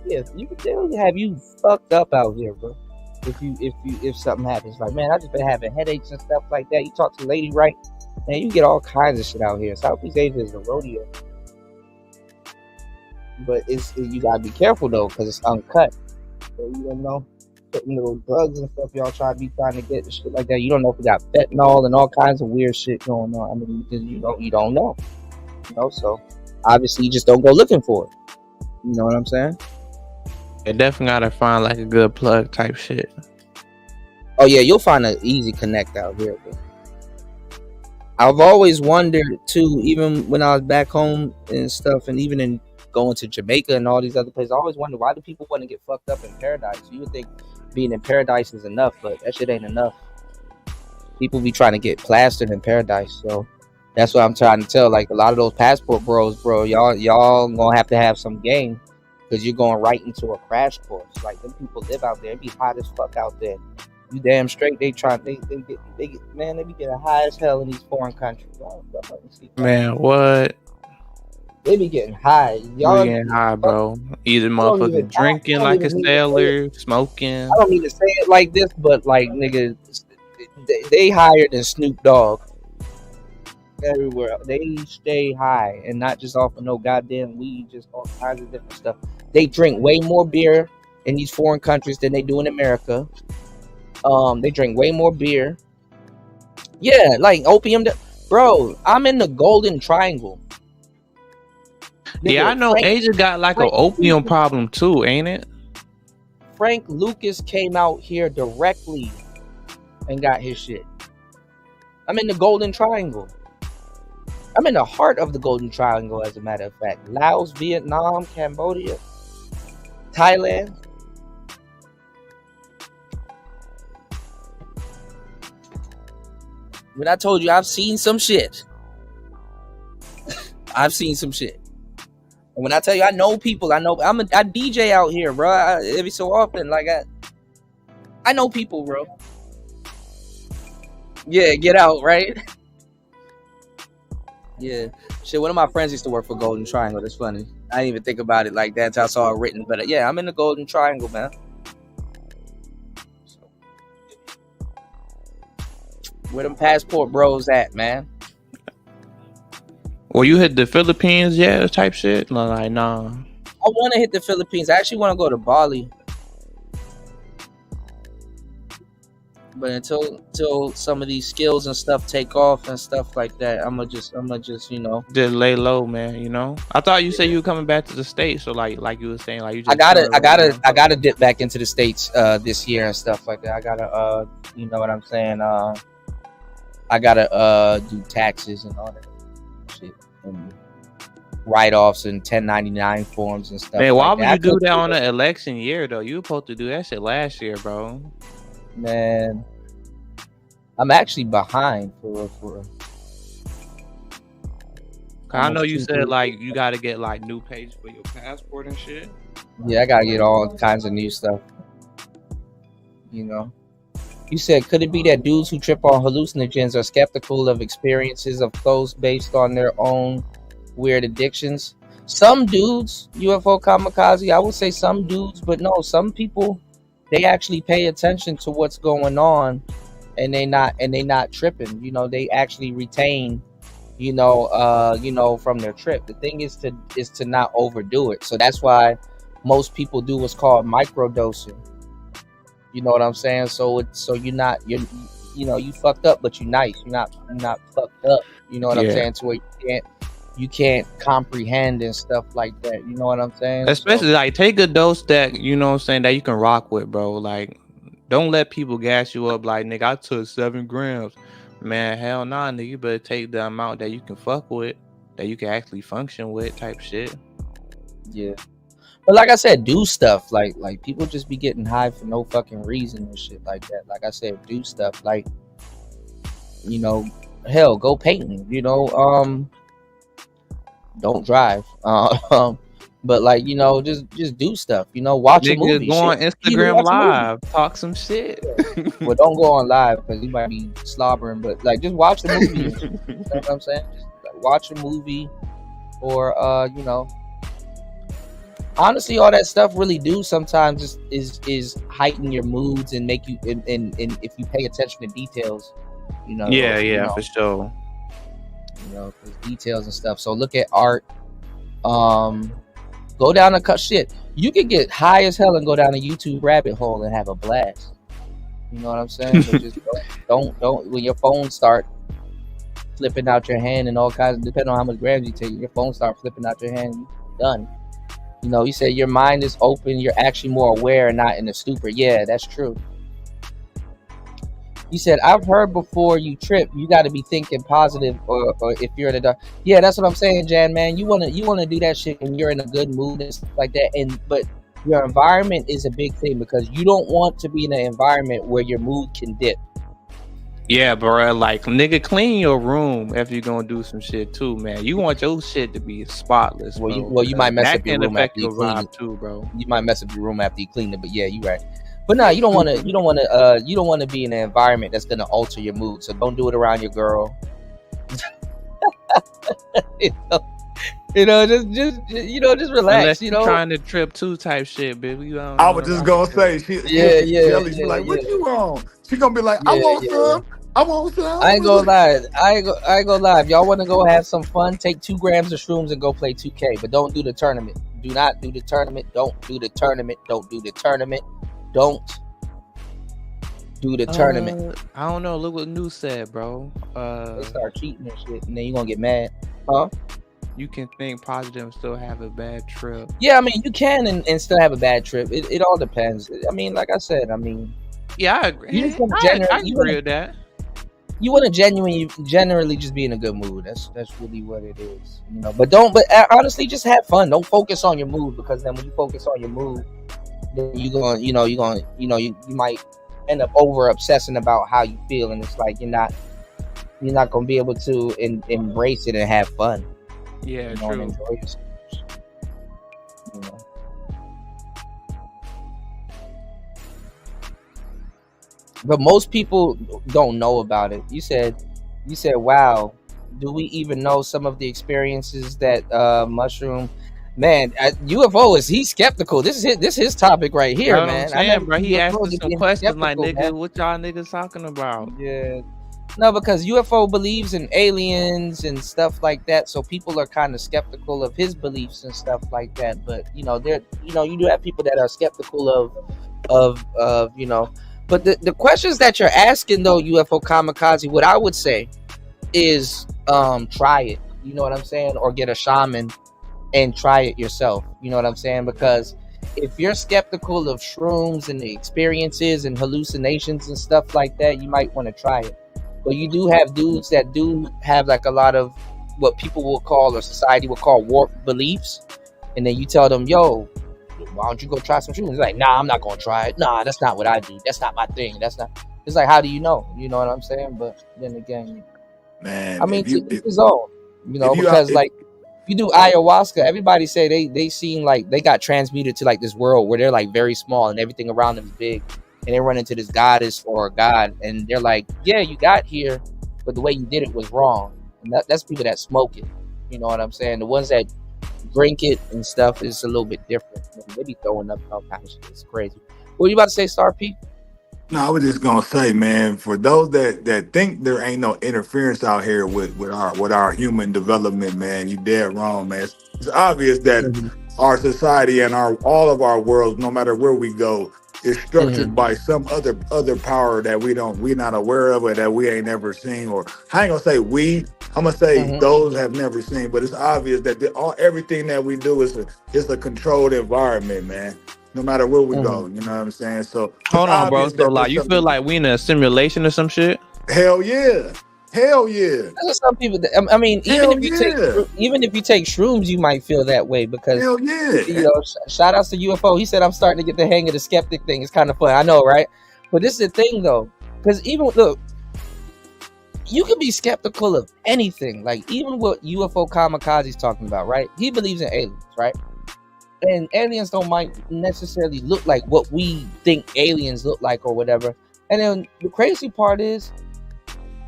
Yes, they'll have you fucked up out here, bro. If something happens, like, man, I just been having headaches and stuff like that. You talk to the lady, right? Man, you get all kinds of shit out here. Southeast Asia is a rodeo, but you gotta be careful though, because it's uncut. So you don't know, putting little drugs and stuff y'all trying to get and shit like that. You don't know if we got fentanyl and all kinds of weird shit going on. I mean, because you don't know. So obviously you just don't go looking for it. You know what I'm saying? They definitely gotta find like a good plug type shit. Oh yeah, you'll find an easy connect out here. Bro. I've always wondered too, even when I was back home and stuff, and even in going to Jamaica and all these other places, I always wonder, why do people want to get fucked up in paradise? You would think being in paradise is enough, but that shit ain't enough. People be trying to get plastered in paradise, so that's what I'm trying to tell. Like a lot of those passport bros, bro, y'all gonna have to have some game, because you're going right into a crash course. Like them people live out there, it be hot as fuck out there. You damn straight they get man, they be getting high as hell in these foreign countries. Man, what? They be getting high. Y'all getting high, bro. Either motherfucker drinking like a sailor, smoking. I don't mean to say it like this, but like nigga, they higher than Snoop Dogg. Everywhere they stay high, and not just off of no goddamn weed, just all kinds of different stuff. They drink way more beer in these foreign countries than they do in America. They drink way more beer. Yeah, like opium. Bro, I'm in the Golden Triangle. Yeah, I know Asia got like an opium problem too, ain't it? Frank Lucas came out here directly and got his shit. I'm in the Golden Triangle. I'm in the heart of the Golden Triangle, as a matter of fact. Laos, Vietnam, Cambodia, Thailand. When I told you I've seen some shit. I've seen some shit. And when I tell you I know people, I DJ out here, bro. Every so often, like I know people, bro. Yeah, get out, right? Yeah. Shit, one of my friends used to work for Golden Triangle. That's funny. I didn't even think about it like that until I saw it written. But yeah, I'm in the Golden Triangle, man. Where them passport bros at, man? Well, you hit the Philippines, yeah, type shit? Like, nah. I want to hit the Philippines. I actually want to go to Bali. But until some of these skills and stuff take off and stuff like that, I'ma just you know, just lay low, man. You know, I thought you said you were coming back to the States, so like you were saying, like you just I gotta dip back into the States this year and stuff like that. I gotta you know what I'm saying, I gotta do taxes and all that shit and write-offs and 1099 forms and stuff. Man, why like would you do that on an election year though? You were supposed to do that shit last year, bro. Man, I'm actually behind for real. I know you said like you gotta get like new pages for your passport and shit. Yeah, I gotta get all kinds of new stuff. You know, you said, could it be that dudes who trip on hallucinogens are skeptical of experiences of those based on their own weird addictions? Some dudes, UFO kamikaze, I would say some dudes, but no, some people, they actually pay attention to what's going on, and they not tripping. You know, they actually retain, you know, from their trip. The thing is to not overdo it. So that's why most people do what's called microdosing. You know what I'm saying? So you fucked up, but you're nice. You're not fucked up. You know what I'm saying? To where you can't comprehend and stuff like that. You know what I'm saying? Especially like take a dose that, you know what I'm saying, that you can rock with, bro. Like, don't let people gas you up like, nigga, I took 7 grams. Man, hell nah, nigga. You better take the amount that you can fuck with, that you can actually function with, type shit. Yeah. But like I said, do stuff. Like people just be getting high for no fucking reason and shit like that. Like I said, do stuff. Like, you know, hell, go painting. You know, don't drive. But like, you know, just do stuff. You know, watch a movie. Go on Instagram Live, talk some shit. Well, don't go on live because you might be slobbering. But like, just watch the movie. You know what I'm saying? Just like, watch a movie, or you know. Honestly, all that stuff really do sometimes is heighten your moods and make you and if you pay attention to details, you know. Yeah, you know, for sure. You know, details and stuff. So look at art. Go down a cut shit. You can get high as hell and go down a YouTube rabbit hole and have a blast. You know what I'm saying? But just don't when your phone start flipping out your hand and all kinds of, depending on how much grams you take, your phone start flipping out your hand, you're done. You know, you said your mind is open, you're actually more aware and not in a stupor. Yeah, that's true. You said, I've heard before you trip, you got to be thinking positive, or if you're in a dark. Yeah, that's what I'm saying, Jan, man. You wanna do that shit when you're in a good mood and stuff like that. But your environment is a big thing, because you don't want to be in an environment where your mood can dip. Yeah, bro. Like, nigga, clean your room after you're gonna do some shit too, man. You want your shit to be spotless. Well, you might mess up your room after you clean it too, bro. You might mess up your room after you clean it, but yeah, you right. But no, you don't want to be in an environment that's gonna alter your mood. So don't do it around your girl. Just relax. Unless you know, trying to trip too type shit, baby. I was just gonna say, she be like, what you want? She gonna be like, I want some. I want some. I ain't gonna lie. I ain't gonna lie. If y'all want to go have some fun, take 2 grams of shrooms and go play 2K. But don't do the tournament. Do not do the tournament. Don't do the tournament. Don't do the tournament. Don't do the tournament. I don't know. Look what News said, bro. They start cheating and shit, and then you gonna get mad, huh? You can think positive and still have a bad trip. Yeah, I mean, you can and still have a bad trip. It all depends. I mean, like I said, I mean, Yeah, I agree. You just want I agree with that. You want to generally just be in a good mood. That's really what it is, you know. But honestly, just have fun. Don't focus on your mood, because then when you focus on your mood, then you might end up over obsessing about how you feel, and it's like you're not gonna be able to embrace it and have fun. Yeah, you know, true. and enjoy yourself. You know. But most people don't know about it. You said, wow, do we even know some of the experiences that Mushroom? Man, UFO he's skeptical. This is his topic right here, That's what I'm man. saying, bro. He UFOs asking some being questions like, skeptical, nigga, man. what y'all niggas talking about? Yeah. No, because UFO believes in aliens and stuff like that, so people are kind of skeptical of his beliefs and stuff like that. But you do have people that are skeptical of But the questions that you're asking though, UFO Kamikaze, what I would say is try it. You know what I'm saying? Or get a shaman and try it yourself. You know what I'm saying? Because if you're skeptical of shrooms and the experiences and hallucinations and stuff like that, you might want to try it. But you do have dudes that do have like a lot of what people will call, or society will call, warped beliefs. And then you tell them, yo, why don't you go try some shrooms? It's like, nah, I'm not gonna try it. Nah, that's not what I do. That's not my thing. That's not. It's like, how do you know? You know what I'm saying? But then again, man, I mean, to his own. Because like you do ayahuasca, everybody say they seem like they got transmuted to like this world where they're like very small and everything around them is big, and they run into this goddess or a god, and they're like, yeah, you got here, but the way you did it was wrong. And that's people that smoke it. You know what I'm saying? The ones that drink it and stuff is a little bit different. They be throwing up all kinds of shit. It's crazy. What are you about to say, Star P? No, I was just gonna say, man, for those that think there ain't no interference out here with our human development, man, you dead wrong, man. It's obvious that our society and all of our worlds, no matter where we go, is structured by some other power that we're not aware of, or that we ain't never seen. Or I ain't gonna say I'm gonna say those have never seen, but it's obvious that everything that we do is a controlled environment, man. No matter where we go, you know what I'm saying? So hold on, bro. So like, you feel like we in a simulation or some shit? Hell yeah. That's what some people. I mean, even if you take shrooms, you might feel that way because. Hell yeah. Shout outs to UFO. He said, "I'm starting to get the hang of the skeptic thing. It's kind of fun." I know, right? But this is the thing, though, because even look, you can be skeptical of anything. Like even what UFO Kamikaze is talking about, right? He believes in aliens, right? And aliens might necessarily look like what we think aliens look like or whatever. And then the crazy part is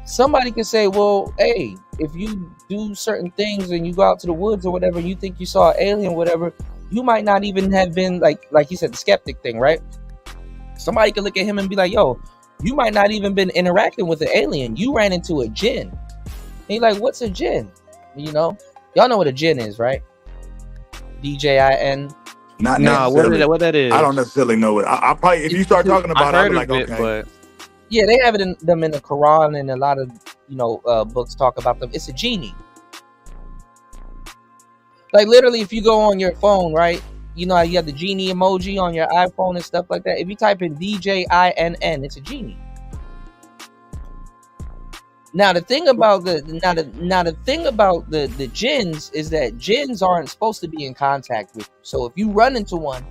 somebody can say, well, hey, if you do certain things and you go out to the woods or whatever, you think you saw an alien or whatever, you might not even have been like you said, the skeptic thing, right? Somebody could look at him and be like, yo, you might not even been interacting with an alien. You ran into a jinn. And you're like, what's a jinn? Y'all know what a jinn is, right? DJIN. Not necessarily. What that is? I don't necessarily know it. I probably, if you start talking about it, I'll be like, okay. But yeah, they have it in the Quran, and a lot of books talk about them. It's a genie. Like literally, if you go on your phone, right? You have the genie emoji on your iPhone and stuff like that. If you type in DJINN, it's a genie. Now the thing about the jinns is that jinns aren't supposed to be in contact with you. So if you run into one,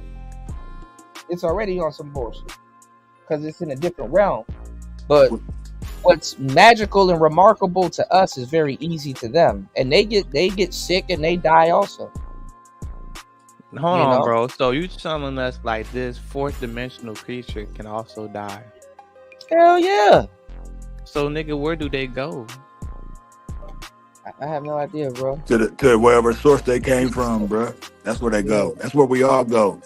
it's already on some bullshit because it's in a different realm. But what's magical and remarkable to us is very easy to them, and they get sick and they die also. Hold on, bro. So you telling us like this fourth dimensional creature can also die? Hell yeah. So nigga, where do they go? I have no idea, bro. To wherever source they came from, bro. That's where they go. That's where we all go.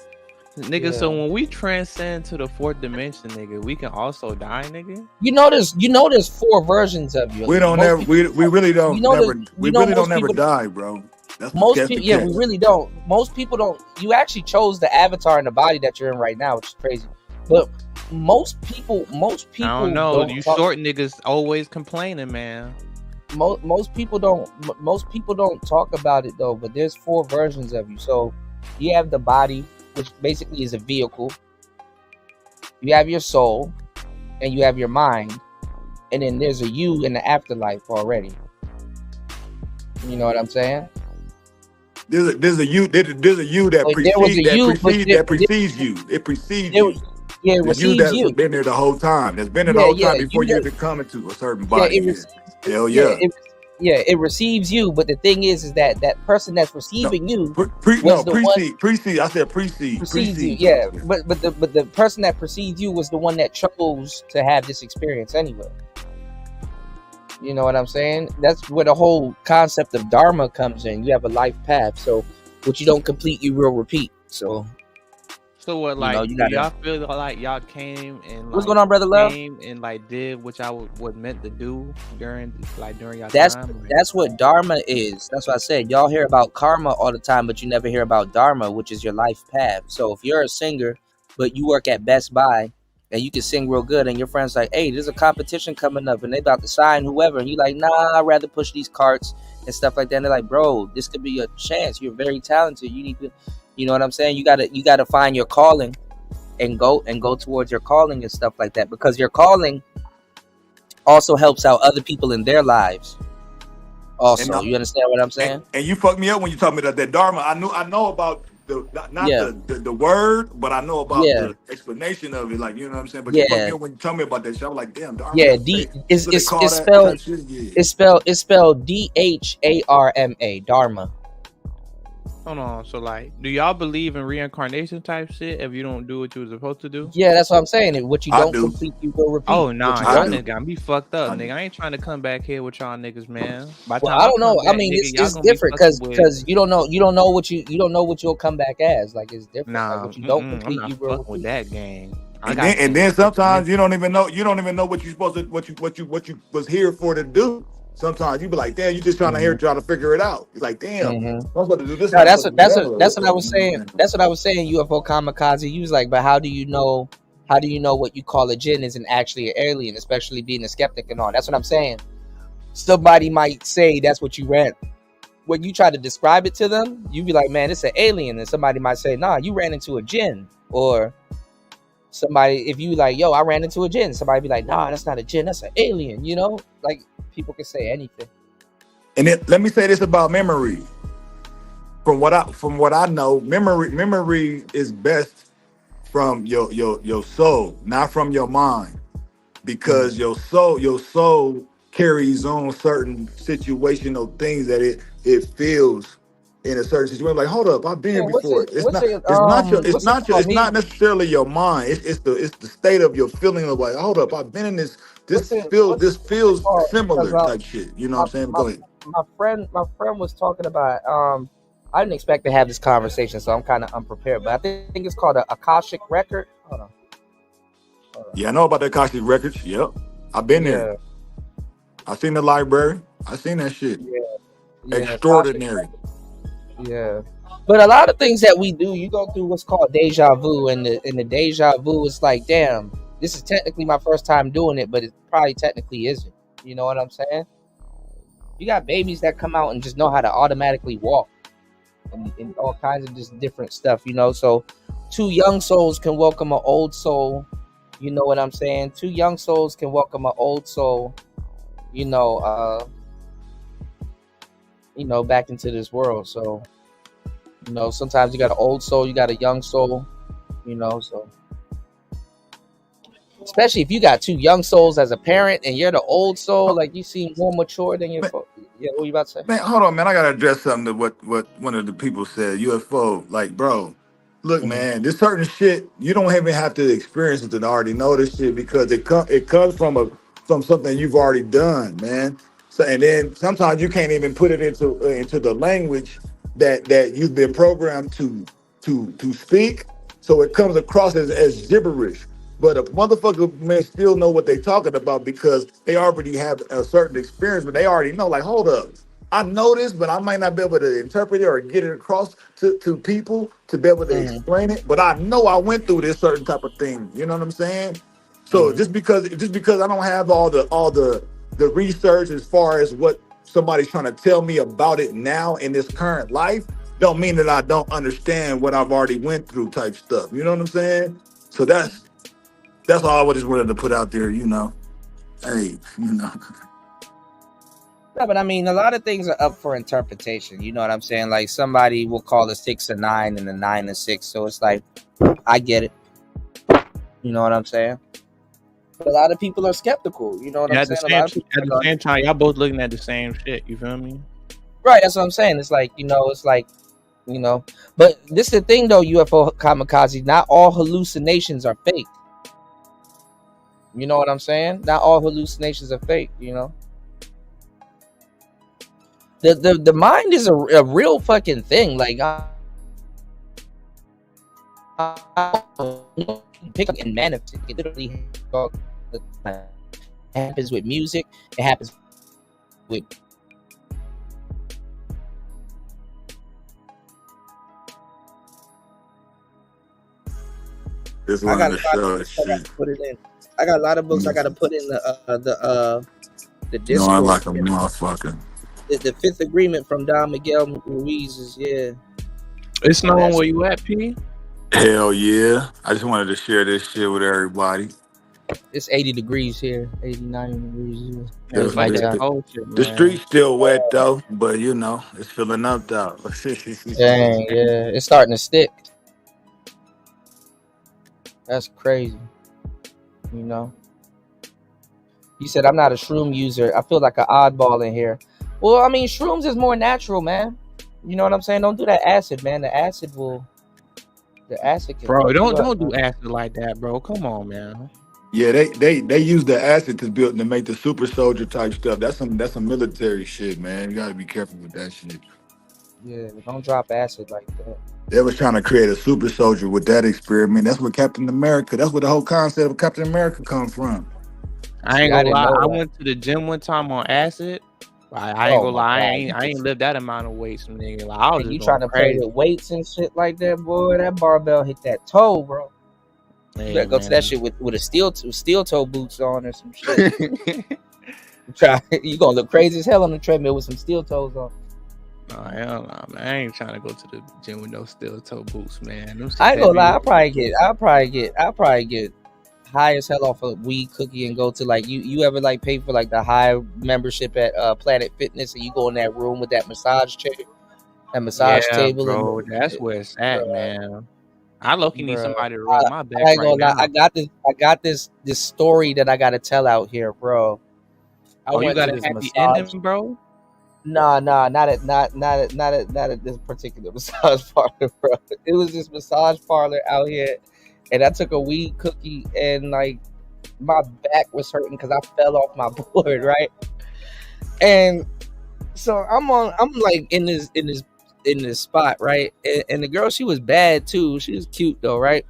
Nigga, yeah. So when we transcend to the fourth dimension, nigga, we can also die, nigga. There's 4 versions of you. We really don't never die, bro. That's most people, yeah, we really don't. Most people don't. You actually chose the avatar in the body that you're in right now, which is crazy. But most people. I don't know. You short niggas always complaining, man. Most people don't talk about it though. But there's 4 versions of you. So you have the body, which basically is a vehicle. You have your soul, and you have your mind, and then there's a you in the afterlife already. You know what I'm saying? There's a you that precedes you. It precedes you. Yeah, it The you receives that's you. been there the whole time. That's been there the whole time before you even come into a certain body. Hell yeah. It receives you, but the thing is that that person that's receiving you precede. I said precede. Precedes you, yeah. But the person that precedes you was the one that chose to have this experience anyway. You know what I'm saying? That's where the whole concept of dharma comes in. You have a life path, so what you don't complete, you will repeat. So what, like, you do gotta, y'all feel like y'all came and like what's going on, brother Love? Came and like did what y'all was meant to do during y'all That's time? that's what dharma is. That's what I said. Y'all hear about karma all the time, but you never hear about dharma, which is your life path. So if you're a singer, but you work at Best Buy and you can sing real good, and your friends like, hey, there's a competition coming up, and they about to sign whoever, and you like, nah, I'd rather push these carts and stuff like that. And they're like, bro, this could be a chance. You're very talented. You need to, you know what I'm saying? You gotta find your calling and go towards your calling and stuff like that, because your calling also helps out other people in their lives. Also, you understand what I'm saying? And you fucked me up when you told me that dharma. I know about the word, but I know about the explanation of it. Like, you know what I'm saying? But you fucked me up when you told me about that shit. I was like, damn, dharma. Yeah, it's spelled DHARMA, dharma. Hold on, so like, do y'all believe in reincarnation type shit if you don't do what you were supposed to do? Yeah, that's what I'm saying. What you don't complete, you will repeat. Oh nah, y'all niggas got me fucked up, nigga. I ain't trying to come back here with y'all niggas, man. Well, I don't know. I mean, it's different because you don't know what you'll come back as. Like, it's different. Nah, like, what you don't complete, I'm not you will fucking with that game. And then sometimes you don't even know what you're supposed to what you was here for to do. Sometimes you be like, damn, you just trying to figure it out. You're like, damn, I'm supposed to do this. No, that's what I was saying. That's what I was saying. UFO kamikaze. You was like, but how do you know what you call a jinn isn't actually an alien, especially being a skeptic and all? That's what I'm saying. Somebody might say that's what you ran. When you try to describe it to them, you be like, man, it's an alien, and somebody might say, nah, you ran into a jinn. Or somebody, if you like, yo, I ran into a jinn, somebody be like, nah, that's not a jinn, that's an alien. You know, like, people can say anything. And let me say this about memory. From what I know, memory is best from your soul, not from your mind, because your soul carries on certain situational things that it feels in a certain situation. Like, hold up, I've been here before. It's not necessarily your mind. It's the state of your feeling of like, hold up, I've been in this. This feels similar type shit. You know what I'm saying? Go ahead. My friend was talking about. I didn't expect to have this conversation, so I'm kind of unprepared. But I think it's called a Akashic record. Hold on. Yeah, I know about the Akashic records. Yep, I've been there. I seen the library. I seen that shit. Yeah. Extraordinary. Yeah, but a lot of things that we do, you go through what's called deja vu, and the deja vu is like, damn, this is technically my first time doing it, but it probably technically isn't. You know what I'm saying? You got babies that come out and just know how to automatically walk, and all kinds of just different stuff, you know. So two young souls can welcome an old soul. You know what I'm saying? Two young souls can welcome an old soul. You know, back into this world. So, you know, sometimes you got an old soul, you got a young soul, you know, so especially if you got two young souls as a parent and you're the old soul, like, you seem more mature than your yeah, what you about to say? Man, hold on, man. I gotta address something to what one of the people said. UFO, like, bro, look, man, this certain shit, you don't even have to experience it to already know this shit, because it comes from something you've already done, man. So, and then sometimes you can't even put it into the language that you've been programmed to speak. So it comes across as gibberish. But a motherfucker may still know what they're talking about because they already have a certain experience, but they already know, like, hold up, I know this, but I might not be able to interpret it or get it across to people to be able to explain it. But I know I went through this certain type of thing. You know what I'm saying? So just because I don't have all the research as far as what somebody's trying to tell me about it now in this current life, don't mean that I don't understand what I've already went through type stuff. You know what I'm saying? So that's That's all I just wanted to put out there. You know, hey, you know. No, but I mean, a lot of things are up for interpretation. You know what I'm saying? Like somebody will call a 6 a 9 and a 9 a 6. So it's like, I get it. You know what I'm saying? But a lot of people are skeptical. You know what I'm saying? At the same time, y'all both looking at the same shit. You feel me? Right. That's what I'm saying. It's like, but this is the thing though, UFO kamikaze, not all hallucinations are fake. You know what I'm saying? Not all hallucinations are fake, you know? The mind is a real fucking thing. Like, pick up and manifest. It literally happens with music. It happens with This one of the shows. I got a lot of books I gotta put in the discourse. No, I'm like a motherfucker. The Fifth Agreement from Don Miguel Ruiz is It's snowing where you at, P? Hell yeah. I just wanted to share this shit with everybody. It's 80 degrees here, 89 degrees. It's like that cold shit, man. The street's still wet though, but you know, it's filling up though. Dang, yeah, it's starting to stick. That's crazy. You know. He said, I'm not a shroom user. I feel like an oddball in here. Well, I mean, shrooms is more natural, man. You know what I'm saying? Don't do that acid, man. The acid can bro, don't do acid like that, bro. Come on, man. Yeah, they use the acid to make the super soldier type stuff. That's some military shit, man. You gotta be careful with that shit. Yeah, don't drop acid like that. They was trying to create a super soldier with that experiment. That's what Captain America. That's where the whole concept of Captain America come from. I ain't gonna lie. I went to the gym one time on acid. I ain't gonna lie. I ain't lived that amount of weights, nigga. Like, I was just you trying to play with weights and shit like that, boy? That barbell hit that toe, bro. Hey, you gotta go to that shit with a steel toe boots on or some shit. You gonna look crazy as hell on the treadmill with some steel toes on. Oh hell no, man! I ain't trying to go to the gym with no steel toe boots, man. I ain't gonna lie. I'll probably get high as hell off a weed cookie and go to like you ever like pay for like the high membership at Planet Fitness and you go in that room with that massage chair, that massage table, bro. That's where it's at, man. I low-key need somebody to rub my back I ain't right gonna now. lie. I got this story that I gotta tell out here, bro. You got a happy ending, bro? Nah, not at this particular massage parlor, bro. It was this massage parlor out here, and I took a weed cookie, and like my back was hurting because I fell off my board, right? And so I'm like in this spot, right? And the girl, she was bad too. She was cute though, right?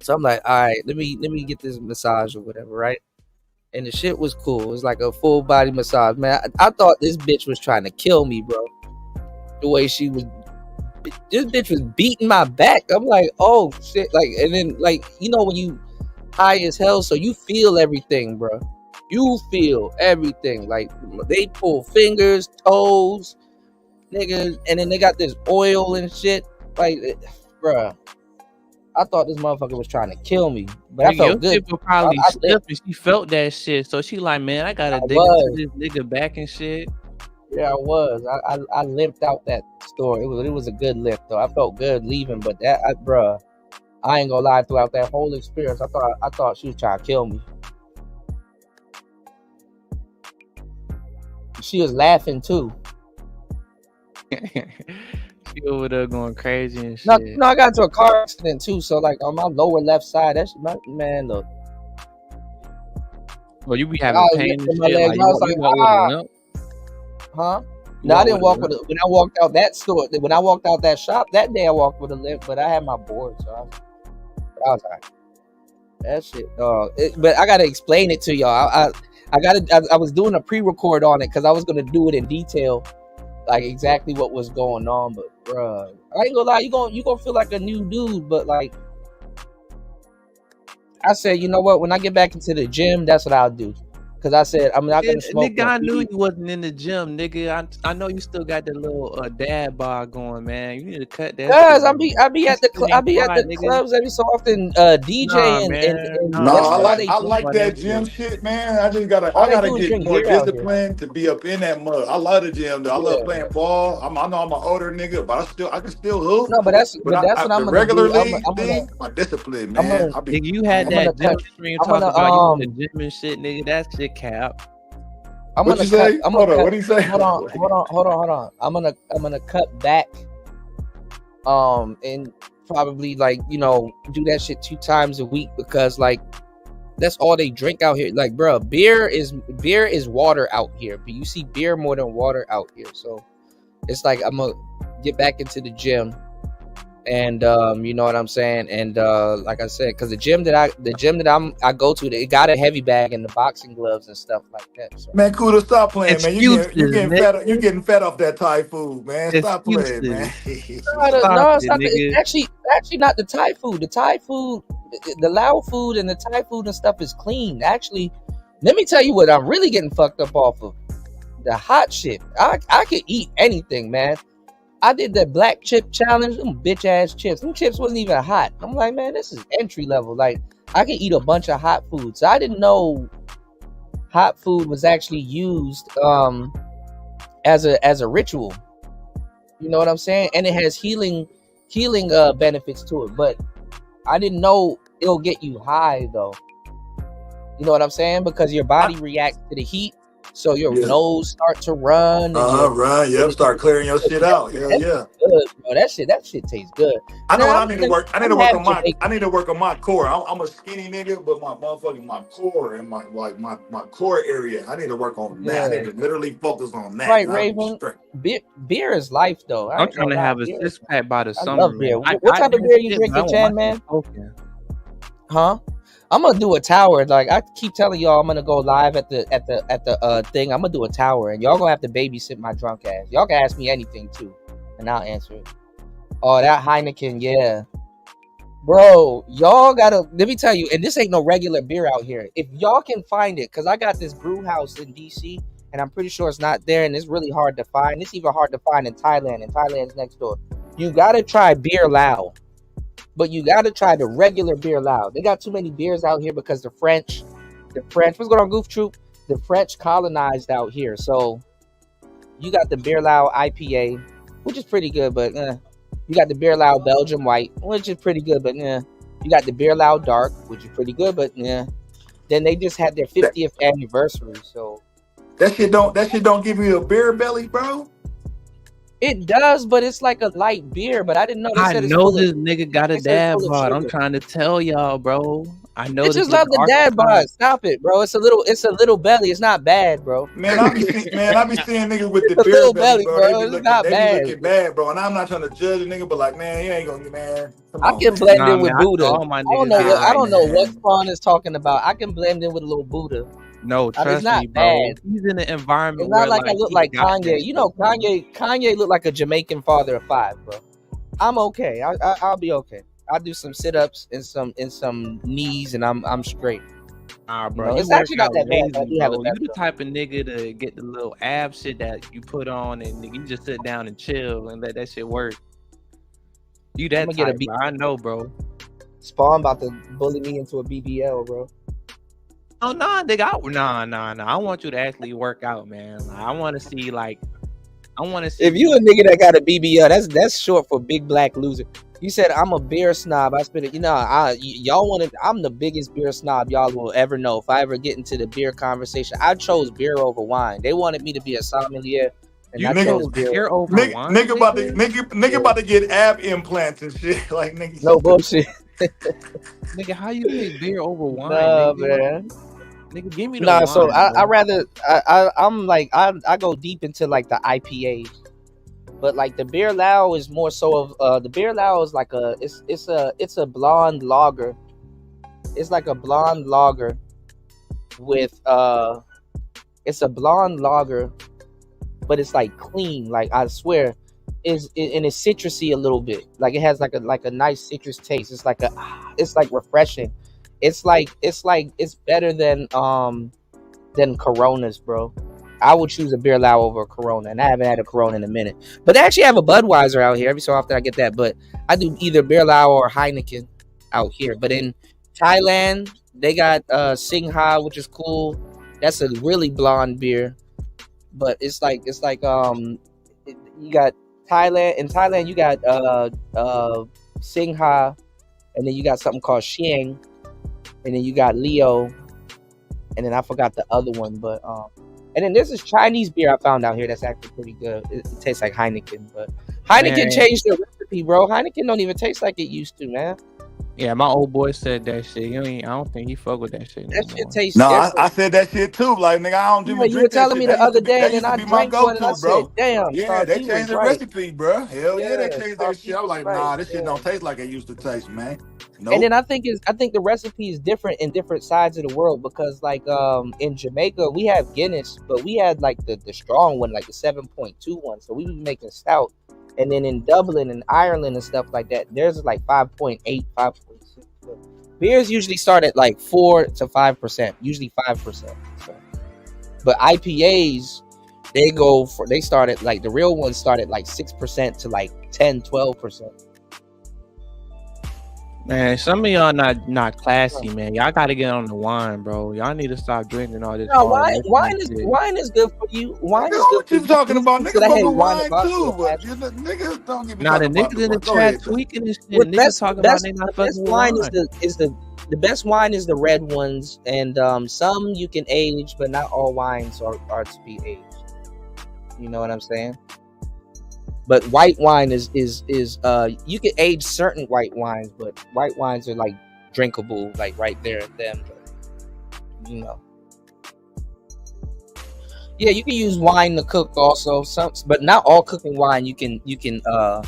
So I'm like, all right, let me get this massage or whatever, right? And the shit was cool. It was like a full body massage, man. I thought this bitch was trying to kill me, bro. The way this bitch was beating my back. I'm like, oh shit, like, and then like, you know when you high as hell, so you feel everything, bro. You feel everything. Like they pull fingers, toes, niggas, and then they got this oil and shit. Like, bro, I thought this motherfucker was trying to kill me, but I felt good. People probably slipped and she felt that shit, so she like, man, I gotta dig into this nigga back and shit. Yeah, I was. I limped out that store. It was a good limp though. I felt good leaving, but bruh, I ain't gonna lie. Throughout that whole experience, I thought she was trying to kill me. She was laughing too. She over there going crazy and shit. No, I got into a car accident too. So like on my lower left side, that's man. Look. Well, you be having pain and shit. Like, I was like, huh? No, I didn't walk with it. When I walked out that store, when I walked out that shop that day, I walked with a limp, but I had my board, so I was like, that shit, dog. But I gotta explain it to y'all. I was doing a pre-record on it because I was gonna do it in detail, like exactly what was going on. But bruh, I ain't gonna lie, you gonna feel like a new dude. But like I said, you know what? When I get back into the gym, that's what I'll do. Because I said I'm not gonna smoke. Nigga, I knew you wasn't in the gym, nigga. I know you still got that little dad bar going, man. You need to cut that. Cause I be at the clubs every so often, DJing I like that gym shit, man. I gotta get more disciplined to be up in that mud. I love the gym though. I love playing ball. I know I'm an older nigga, but I can still hoop. No, but that's what I'm gonna regular do. league thing. My discipline, man. Nigga, you had that gym stream talking about you in the gym and shit, nigga. That shit cap. What you say? Hold on. What do you say? Hold on. I'm gonna cut back. And probably like, you know, do that shit 2 times a week because like that's all they drink out here. Like, bro, beer is water out here, but you see beer more than water out here. So it's like I'm gonna get back into the gym, and you know what I'm saying. And like I said, because the gym that I go to, it got a heavy bag and the boxing gloves and stuff like that. So. Man, Kuda, stop playing, man. You getting fed off that Thai food, man. Stop playing, man. No, it's not. It's actually not the Thai food. The Thai food, the Lao food, and the Thai food and stuff is clean. Actually, let me tell you what I'm really getting fucked up off of. The hot shit. I could eat anything, man. I did that black chip challenge. Them bitch ass chips. Them chips wasn't even hot. I'm like, man, this is entry level. Like, I can eat a bunch of hot food. So I didn't know hot food was actually used as a ritual. You know what I'm saying? And it has healing benefits to it. But I didn't know it'll get you high though. You know what I'm saying? Because your body reacts to the heat. So your nose start to run. Run. Yep. Start clearing your shit out. Yeah. Good, bro. That shit tastes good. I know what I need to work. I need to work on my core. I'm a skinny nigga, but my core and my core area. I need to work on that. I need to literally focus on that. Right, Raven. Beer is life, though. I'm trying to have a 6-pack by the summer. I love beer. What type of beer you drinking, Chan, man? Huh? I'm gonna do a tower. Like I keep telling y'all, I'm gonna go live at the thing. I'm gonna do a tower, and y'all gonna have to babysit my drunk ass. Y'all can ask me anything too, and I'll answer it. Oh, that Heineken, yeah, bro. Y'all gotta let me tell you, and this ain't no regular beer out here. If y'all can find it, cause I got this brew house in DC, and I'm pretty sure it's not there, and it's really hard to find. It's even hard to find in Thailand, and Thailand's next door. You gotta try beer Lao. But you got to try the regular beer Lao. They got too many beers out here because the French, what's going on, Goof Troop? The French colonized out here. So you got the beer Lao IPA, which is pretty good, but you got the beer Lao Belgium White, which is pretty good, but you got the beer Lao Dark, which is pretty good, but Then they just had their 50th anniversary, so that shit don't give you a beer belly, bro. It does, but it's like a light beer. But I didn't know. I know this nigga got a dad bod. I'm trying to tell y'all, bro. I know it's just not the dad bod. Stop it, bro. It's a little belly. It's not bad, bro. Man, I be seeing niggas with the beer belly, bro. They be looking bad, bro. And I'm not trying to judge a nigga, but like, man, he ain't gonna get man. I can blend in with Buddha. I don't know what Spawn is talking about. I can blend in with a little Buddha. No, trust me, bro. Bad. He's in an environment. It's not like I look like Kanye. You know, Kanye looked like a Jamaican father of 5, bro. I'm okay. I'll be okay. I'll do some sit-ups and some knees, and I'm straight. Nah, bro. You know, it's actually not that bad. You the type of nigga to get the little ab shit that you put on, and nigga, you just sit down and chill and let that shit work. You that type, bro. I know, bro. Spawn about to bully me into a BBL, bro. Oh no, nigga! Nah. I want you to actually work out, man. I want to see, If you a nigga that got a BBL, that's short for big black loser. You said I'm a beer snob. I spit it. You know, y'all wanted. I'm the biggest beer snob y'all will ever know. If I ever get into the beer conversation, I chose beer over wine. They wanted me to be a sommelier. You nigga, beer over wine. Nigga about to get ab implants and shit. Like nigga. No bullshit. Nigga, how you pick beer over wine? Nah, nigga? Man. Nigga, give me the wine. So I go deep into like the IPA, but like the beer Lao is more so of the beer Lao is like it's a blonde lager. It's like a blonde lager with it's a blonde lager, but it's like clean. Like I swear. And it's citrusy a little bit. Like it has like a nice citrus taste. It's like refreshing. It's better than than Coronas, bro. I would choose a beer lao over a Corona, and I haven't had a Corona in a minute. But they actually have a Budweiser out here. Every so often I get that, but I do either beer lao or Heineken out here. But in Thailand, they got Singha, which is cool. That's a really blonde beer, but it's like you got Thailand. In Thailand, you got Singha, and then you got something called Xiang, and then you got Leo, and then I forgot the other one, but and then there's this Chinese beer I found out here that's actually pretty good. It tastes like Heineken, but Heineken changed their recipe, bro. Heineken don't even taste like it used to, man. Yeah, my old boy said that shit. I don't think he fuck with that shit. That shit tastes No, different. I said that shit too. Like, nigga, I don't even You were drink that telling shit. me the other day, and then I That used to be my drank one, and I go-to, bro. said, "Damn, Yeah, Star they P changed was the right." recipe, bro. Hell yeah, they Yeah, changed Star that P shit. I was was like, right. nah, this shit Yeah. don't taste like it used to taste, man. And Nope. then I think the recipe is different in different sides of the world, because like in Jamaica we have Guinness, but we had like the strong one, like the 7.2 one. So we be making stout. And then in Dublin and Ireland and stuff like that, there's like 5.8, 5.6. Beers usually start at like 4 to 5%, usually 5%. So. But IPAs, they start at like, the real ones start at like 6% to like 10, 12%. Man, some of y'all not classy, man. Y'all gotta get on the wine, bro. Y'all need to stop drinking all this. No, hard wine liquor is good for you. Wine is Nigga, good what for you you. talking about? Because Niggas I fuck had with wine wine and vodka too, in but past. you know, niggas don't give a Now fuck the about niggas in the Go ahead, chat Jay. tweaking and shit. What Niggas talking about they not the fucking best with wine wine. is the best wine is the red ones, and some you can age, but not all wines are to be aged. You know what I'm saying? But white wine is you can age certain white wines, but white wines are like drinkable, like right there at them. You know. Yeah, you can use wine to cook also, but not all cooking wine you can the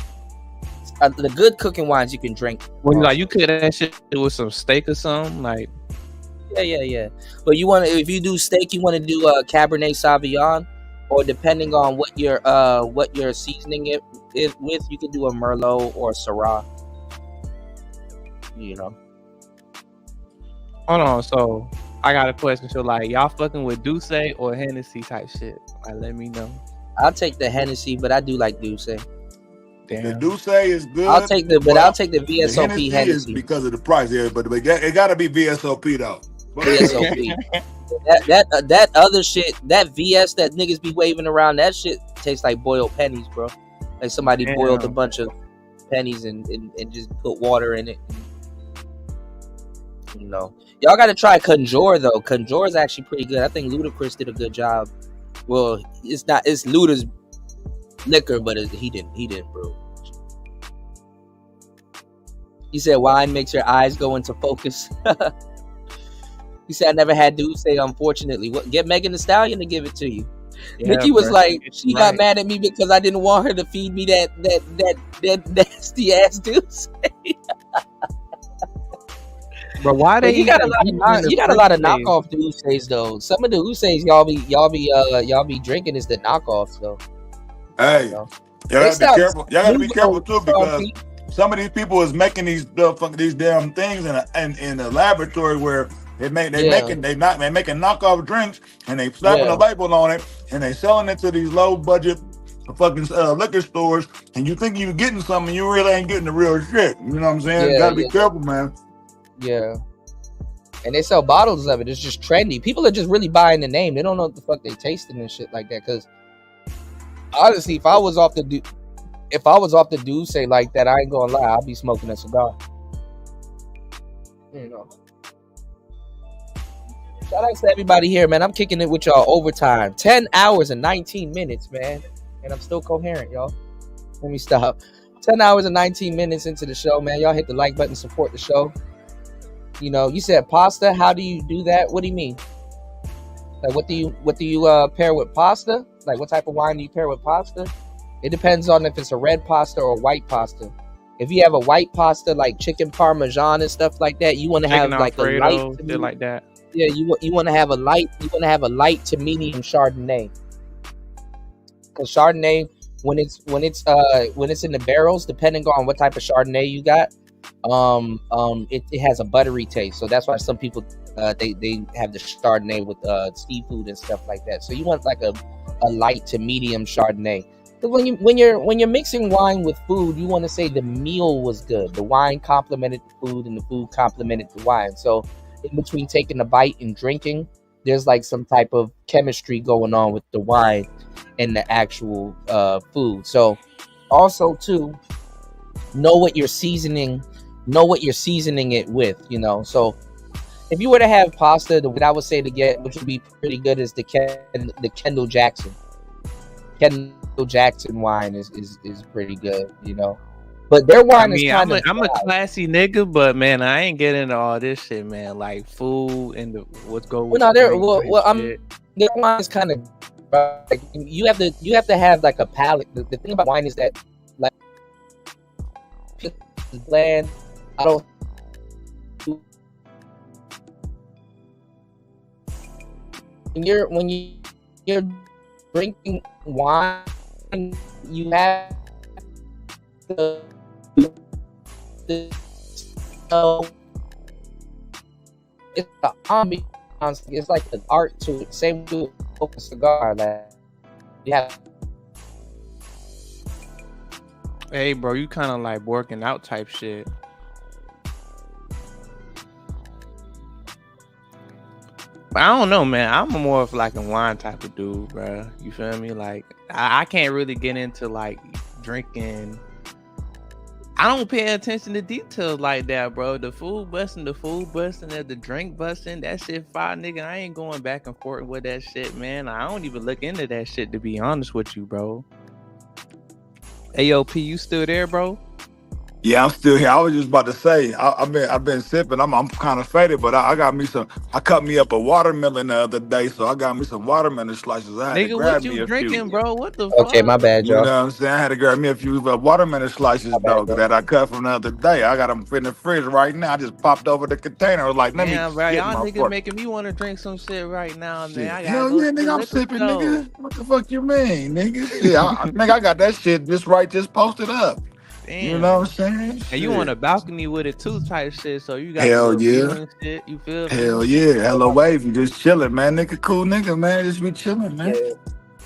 good cooking wines you can drink. When like you cook that shit with some steak or something, like Yeah. But if you do steak, you want to do Cabernet Sauvignon, or depending on what you're seasoning it with, you can do a Merlot or a Syrah. You know. hold on. So I got a question. So like y'all fucking with Douce or Hennessy type shit? Like let me know. I'll take the Hennessy, but I do like Douce. The Damn. Douce is good. I'll take the VSOP Is Hennessy. because of the price, yeah, but it gotta be VSOP though. VSOP. that other shit, that VS that niggas be waving around, that shit tastes like boiled pennies, bro. Like somebody boiled a bunch of pennies and just put water in it. You know, y'all got to try Conjure though. Conjure is actually pretty good. I think Ludacris did a good job. Well, it's Luda's liquor, but he didn't brew. He said wine makes your eyes go into focus. He said I never had Douce, unfortunately. Get Megan Thee Stallion to give it to you. Yeah, Nikki was bro. like, she got mad at me because I didn't want her to feed me that nasty ass Douce. Bro, why they? You got a lot of knockoff Douces though. Some of the Douces y'all be drinking is the knockoffs though. Hey, y'all gotta be careful. Y'all gotta be careful too, because some of these people is making these damn things in a laboratory where they making knockoff drinks, and they slapping a label on it, and they selling it to these low budget fucking liquor stores, and you think you're getting something, you really ain't getting the real shit. You know what I'm saying? You gotta be careful, man. Yeah. And they sell bottles of it. It's just trendy. People are just really buying the name. They don't know what the fuck they tasting and shit like that. Because honestly, if I was off the Douce like that, I ain't gonna lie, I'll be smoking a cigar. You know. Shout out to everybody here, man. I'm kicking it with y'all overtime. 10 hours and 19 minutes, man. And I'm still coherent, y'all. Let me stop. 10 hours and 19 minutes into the show, man. Y'all hit the like button, support the show. You know, you said pasta. How do you do that? What do you mean? Like, what do you pair with pasta? Like, what type of wine do you pair with pasta? It depends on if it's a red pasta or white pasta. If you have a white pasta, like chicken parmesan and stuff like that, you want to have like Alfredo, a light, shit like that. Yeah, you want to have a light. You want to have a light to medium Chardonnay. Because Chardonnay, when it's in the barrels, depending on what type of Chardonnay you got, it has a buttery taste. So that's why some people They have the Chardonnay with seafood and stuff like that. So you want like a light to medium Chardonnay. But when you're mixing wine with food, you want to say the meal was good. The wine complemented the food, and the food complemented the wine. So in between taking a bite and drinking, there's like some type of chemistry going on with the wine and the actual food. So also too, know what you're seasoning it with. So if you were to have pasta, what I would say to get, which would be pretty good, is the Kendall Jackson. Kendall Jackson wine is pretty good, But their wine is kind of. I'm a classy nigga, but man, I ain't getting into all this shit, man. Like food and what's going. Well, no, their wine is kind of. Like, you have to have like a palate. The thing about wine is that like bland. I don't. When you're drinking wine, you have the it's the ambiance. It's like an art to it. Same with a cigar. That you have. Hey, bro, you kind of like working out type shit. But I don't know, man. I'm more of like a wine type of dude, bro. You feel me? Like I can't really get into like drinking. I don't pay attention to details like that, bro. The food busting, the drink busting, that shit fire, nigga. I ain't going back and forth with that shit, man. I don't even look into that shit, to be honest with you, bro. AOP, you still there, bro? Yeah, I'm still here. I was just about to say, I've been sipping. I'm kind of faded, but I got me some. I cut me up a watermelon the other day, so I got me some watermelon slices. I had Nigga, to grab what me you a drinking, few. bro? What the Okay, fuck? my bad, You know y'all. what I'm saying? I had to grab me a few watermelon slices, dog, that I cut from the other day. I got them in the fridge right now. I just popped over the container. I was like, let Damn, me bro, get y'all my niggas making me want to drink some shit right now, man. I gotta Hell go yeah, to the nigga, I'm liquor sipping, store. nigga. What the fuck you mean, nigga? Shit, I think I got that shit just posted up. Damn. You know what I'm saying? And you on a balcony with it too, type shit. So you got Hell the yeah. view and shit. You feel me? Hell yeah. Hello wavy, just chilling, man. Nigga, cool nigga, man. Just be chilling, man. Yeah,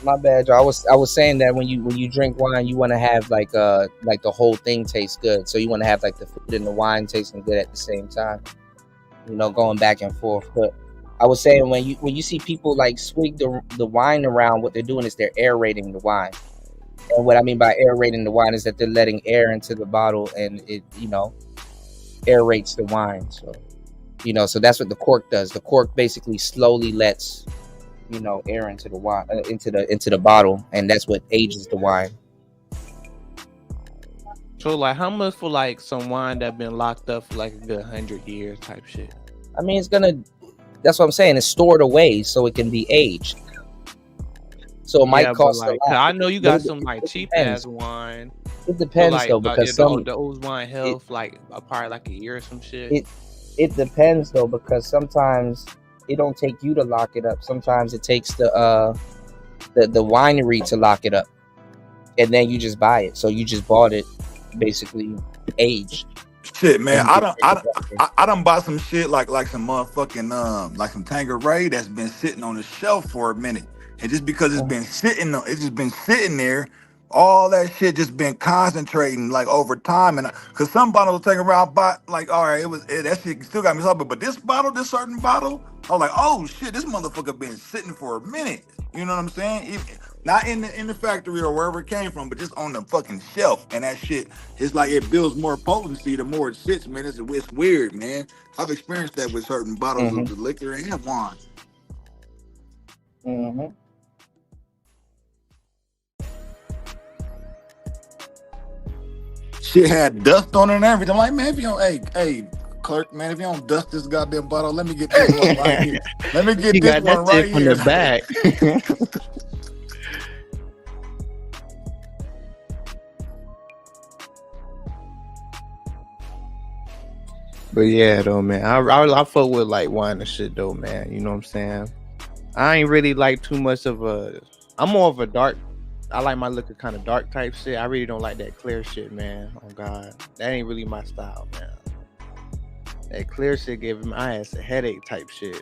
my bad, y'all. I was saying that when you drink wine, you want to have like the whole thing tastes good. So you want to have like the food and the wine tasting good at the same time. Going back and forth. But I was saying when you see people like swig the wine around, what they're doing is they're aerating the wine. And what I mean by aerating the wine is that they're letting air into the bottle, and it aerates the wine. So so that's what the cork does. The cork basically slowly lets air into the wine, into the bottle, and that's what ages the wine. So like, how much for like some wine that been locked up for like a good 100 years type shit? I mean, that's what I'm saying. It's stored away so it can be aged. So it might cost a lot. I know you got some like cheap ass wine. It depends though, because the old wine health like probably like a year or some shit. It depends though, because sometimes it don't take you to lock it up. Sometimes it takes the winery to lock it up, and then you just buy it. So you just bought it basically aged. Shit, man, I done bought some shit like some motherfucking like some Tanqueray that's been sitting on the shelf for a minute, and just because it's been sitting there, all that shit just been concentrating like over time. And because some bottles will take around, bought like, all right, that shit still got me something, but this certain bottle, I was like, oh shit, this motherfucker been sitting for a minute. You know what I'm saying? Not in the factory or wherever it came from, but just on the fucking shelf. And that shit, it's like it builds more potency the more it sits, man. It's weird, man. I've experienced that with certain bottles of the liquor and wine. Mm-hmm. Shit had dust on it and everything. I'm like, man, if you don't, hey, clerk, man, if you don't dust this goddamn bottle, let me get this one right here. Let me get this one right here. From the back. But yeah, though, man, I fuck with like wine and shit, though, man. You know what I'm saying? I ain't really like too much of I'm more of a dark. I like my liquor kind of dark type shit. I really don't like that clear shit, man. Oh God, that ain't really my style, man. That clear shit gave my ass a headache type shit.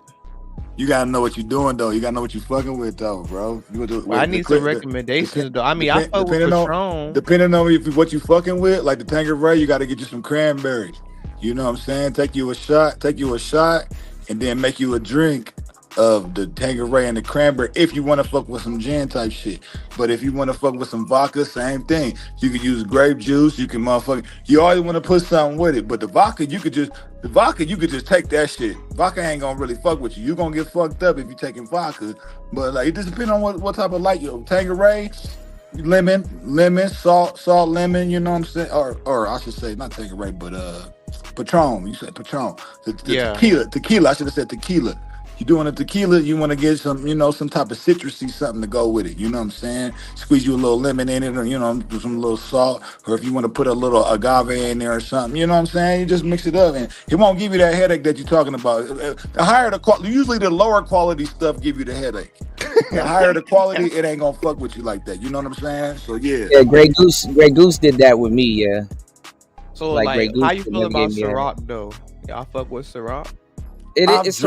You gotta know what you're doing though. You gotta know what you're fucking with though, bro. I need some recommendations though. I mean, I fuck with Patron. Depending on what you fucking with, like the Tanqueray, you gotta get you some cranberries. You know what I'm saying? Take you a shot, and then make you a drink of the Tanqueray and the cranberry if you want to fuck with some gin type shit. But if you want to fuck with some vodka, same thing. You can use grape juice. You can you always want to put something with it. But the vodka, you could just take that shit. Vodka ain't gonna really fuck with you. You're gonna get fucked up if you're taking vodka. But like, it just depends on what type of light you Tanqueray, lemon, salt, lemon. You know what I'm saying? Or I should say not Tanqueray, but Patron. You said Patron. Tequila. I should have said tequila. You doing a tequila, you want to get some, some type of citrusy something to go with it. You know what I'm saying? Squeeze you a little lemon in it, or some little salt, or if you want to put a little agave in there or something. You know what I'm saying? You just mix it up, and it won't give you that headache that you're talking about. The higher the quality, usually the lower quality stuff give you the headache. The higher the quality, it ain't gonna fuck with you like that. You know what I'm saying? So yeah. Yeah, Grey Goose did that with me. Yeah. So like how you feel about Ciroc though? Y'all fuck with Ciroc? It's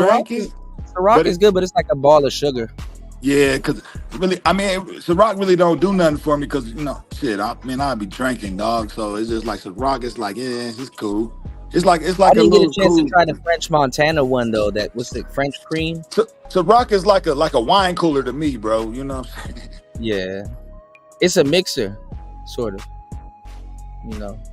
Ciroc is good, but it's like a ball of sugar. Yeah, because really, Ciroc really don't do nothing for me because, I'd be drinking, dog. So it's just like Ciroc, it's like, yeah, it's cool. It's like I didn't get a chance to try the French Montana one though. That was the French cream. Ciroc is like a wine cooler to me, bro. You know what I'm saying? Yeah, it's a mixer, sort of.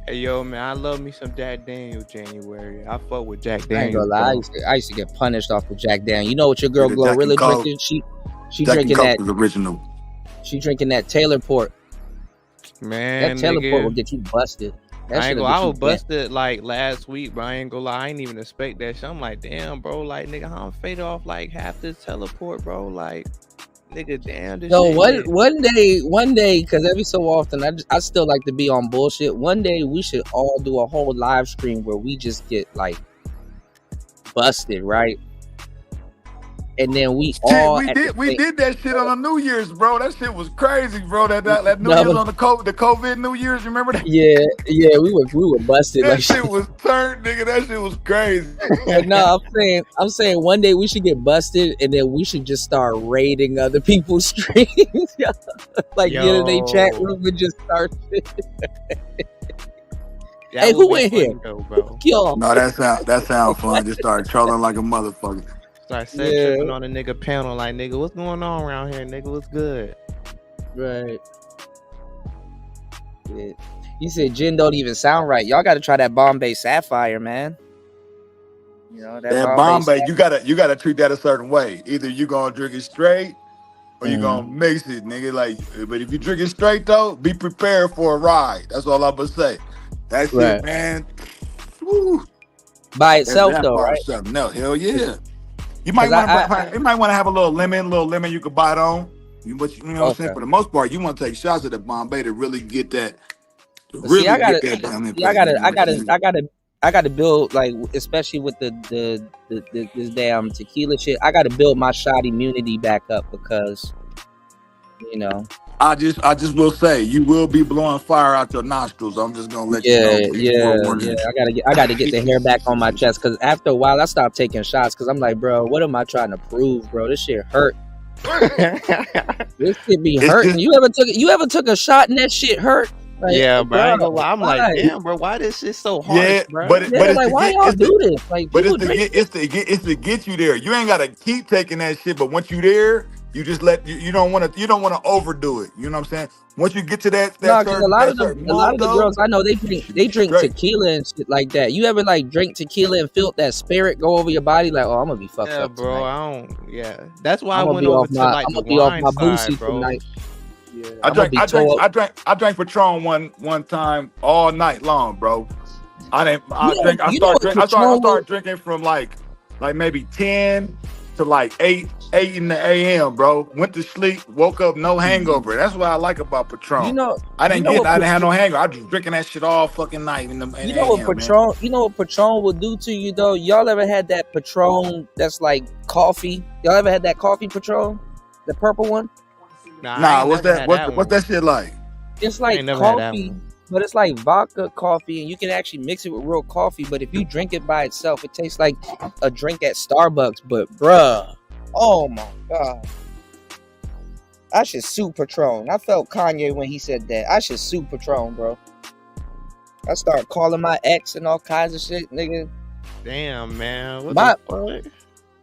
Hey yo, man, I love me some Jack Daniel January. I fuck with Jack I ain't Daniel. gonna lie, I used to get punished off of Jack Daniel. You know what your girl Glorilla drinking? She drinking that original. She drinking that Taylor Port. Man, that Taylor Port will get you busted. I was busted like last week, bro. I ain't gonna lie, I ain't even expect that shit. I'm like, damn, bro, like nigga, I'm faded off like half this teleport, bro. Like, nigga, damn. This shit one day, because every so often I still like to be on bullshit. One day we should all do a whole live stream where we just get like busted, right? And then we did that shit on a New Year's, bro. That shit was crazy, bro. That New Year's on the COVID New Year's, you remember that? Yeah, we were busted. That shit was turned, nigga. That shit was crazy. No, I'm saying one day we should get busted, and then we should just start raiding other people's streams, like get in their chat room and just start. Hey, who in here? No, that sound fun. Just start trolling like a motherfucker. Start tripping on a nigga panel like, nigga, what's going on around here, nigga? What's good? Right. Yeah. You said gin don't even sound right. Y'all got to try that Bombay Sapphire, man. That Bombay, you gotta treat that a certain way. Either you gonna drink it straight, or you gonna mix it, nigga. Like, but if you drink it straight though, be prepared for a ride. That's all I'm gonna say. That shit, man. Woo. By itself though, right? Something else. Hell yeah. You might want to have a little lemon you could bite on. But you know what I'm saying? For the most part, you want to take shots of the Bombay to really get that. I gotta build, like, especially with this damn tequila shit. I gotta build my shot immunity back up because, I just will say you will be blowing fire out your nostrils. I'm just gonna let you know. Yeah. I gotta get the hair back on my chest because after a while I stopped taking shots because I'm like, bro, what am I trying to prove, bro? This shit hurt. This shit be hurting. You ever took a shot and that shit hurt? Like, yeah, bro. I ain't gonna lie. I'm like, damn, bro, why this shit so hard? Yeah, bro? but like, why y'all do this? Like, but it's to get you there. You ain't gotta keep taking that shit. But once you there, you just you don't want to overdo it. You know what I'm saying? Once you get to that a lot of the girls I know they drink tequila and shit like that. You ever like drink tequila and felt that spirit go over your body? Like, oh, I'm gonna be fucked up bro. tonight. I don't. Yeah, that's why I went over to like the wine side, bro. Tonight. Yeah, I drank Patron one time all night long, bro. I started drinking from like maybe 10 to like 8 in the AM, bro. Went to sleep, woke up, no hangover. That's what I like about Patron. I didn't have no hangover. I was drinking that shit all fucking night in the Patron, you know what Patron will do to you though? Y'all ever had that Patron that's like coffee? Y'all ever had that coffee Patron? The purple one? Nah, what's that shit like? It's like coffee. But it's like vodka coffee, and you can actually mix it with real coffee. But if you drink it by itself, it tastes like a drink at Starbucks. But bruh, oh my god, I should sue Patron. I felt Kanye when he said that. I should sue Patron, bro. I start calling my ex and all kinds of shit, nigga. Damn, man. What My the fuck?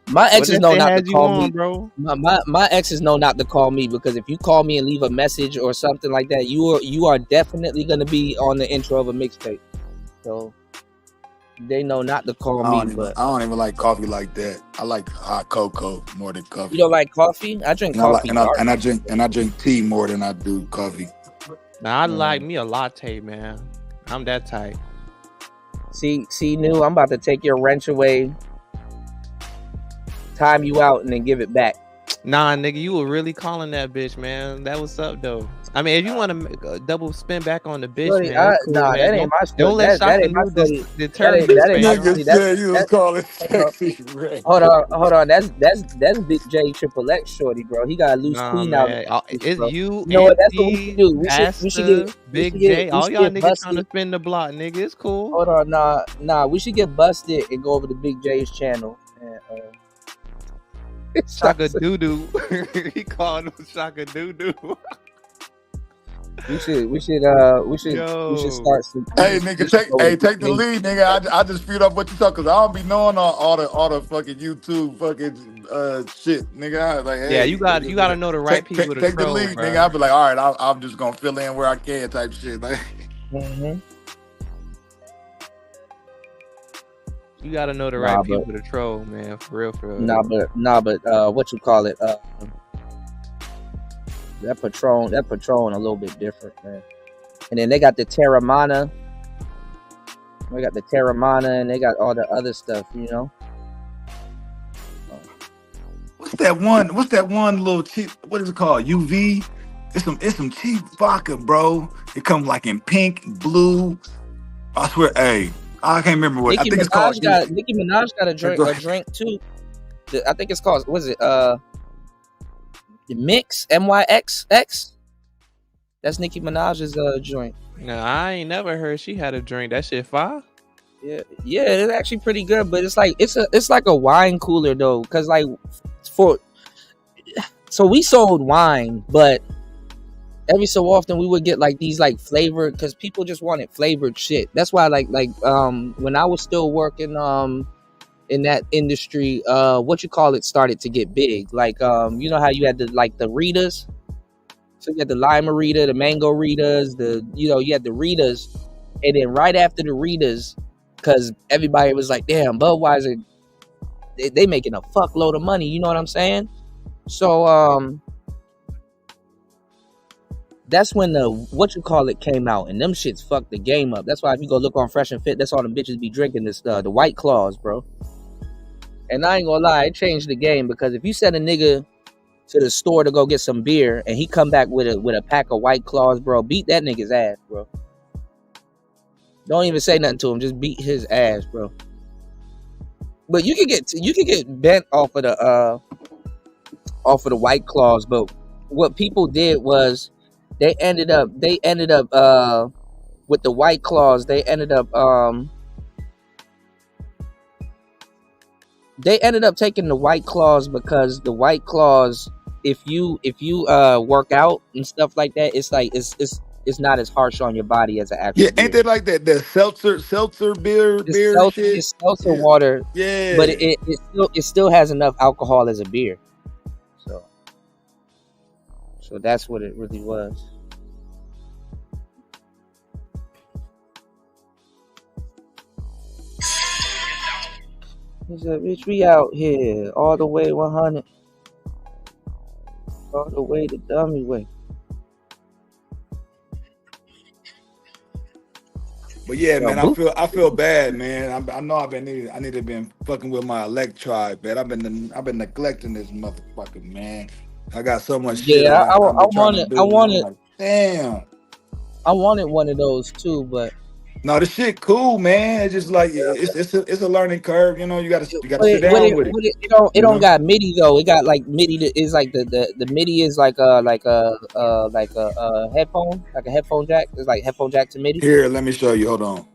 my exes know not to call me, bro. My exes know not to call me, because if you call me and leave a message or something like that, you are definitely gonna be on the intro of a mixtape. So they know not to call me. But I don't even like coffee like that. I like hot cocoa more than coffee. You don't like coffee? I drink coffee. And I drink tea more than I do coffee. Now I like me a latte, man. I'm that type. See, New, I'm about to take your wrench away, time you out, and then give it back. Nah, nigga, you were really calling that bitch, man. That was up, though. I mean, if you want to double spin back on the bitch, Really, man, cool, nah, man. that ain't my story. Don't let That ain't Shaka my know story. deter That you. ain't my Nigga said you was calling sexy red. Hold on. That's Big J Triple X shorty, bro. He got a loose Nah, queen man. out. It's bro. you, know what? That's what we should do. We Pastor, should get Big J. All y'all niggas busted. trying to spin the block, nigga. It's cool. Hold on, nah. We should get busted and go over to Big J's channel. And, Shaka doo doo. He called him Shaka doo doo. We should start some. Hey nigga, take the lead, nigga. I just speed up what you talk, cause I don't be knowing all the fucking YouTube fucking shit, nigga. I was like, hey, Yeah, you gotta know the right people to take troll, the lead, bro. nigga. I'll be like, all right, I'm just gonna fill in where I can, type shit. Like, You gotta know the right people to troll, man. For real. Nah, but what you call it? That Patron a little bit different, man. And then they got the Terramana. They got the Terramana, and they got all the other stuff, you know. what's that one little cheap? What is it called? UV. It's some cheap vodka, bro. It comes like in pink, blue. I swear, hey, I can't remember what. I think it's called. Nicki Minaj got a drink too. I think it's called. What is it? The Mix, MYXX. That's Nicki Minaj's joint. No, I ain't never heard she had a drink. That shit fire. Yeah, it's actually pretty good, but it's like a wine cooler though, cause like so we sold wine, but every so often we would get like these like flavored, because people just wanted flavored shit. That's why like when I was still working in that industry, started to get big. Like you know how you had the Ritas, so you had the lime Rita, the mango Ritas, you had the Ritas, and then right after the Ritas, because everybody was like, damn, Budweiser, they making a fuckload of money, you know what I'm saying? So that's when the came out, and them shits fucked the game up. That's why if you go look on Fresh and Fit, that's all them bitches be drinking this the White Claws, bro. And I ain't gonna lie, it changed the game, because if you send a nigga to the store to go get some beer and he come back with a pack of White Claws, bro, beat that nigga's ass, bro. Don't even say nothing to him, just beat his ass, bro. But you could get bent off of the White Claws, but what people did was they ended up with the White Claws, they ended up taking the White Claws, because the White Claws, if you work out and stuff like that, it's not as harsh on your body as an actual Yeah, ain't beer. that like that seltzer beer shit? It's seltzer water, Yeah, but it still has enough alcohol as a beer. So that's what it really was. He said, bitch, we out here all the way 100. All the way the dummy way. But yeah, man, I feel bad, man. I know I need to been fucking with my electribe, man. I've been neglecting this motherfucker, man. I got so much shit. Yeah, I wanted. Damn. I wanted one of those too, but No, this shit cool, man. It's just like it's a learning curve. You know, you gotta But sit down with it. it You don't know. got MIDI though. It got like MIDI. Is like the MIDI is like a headphone, like a headphone jack. It's like headphone jack to MIDI. Here, let me show you. Hold on.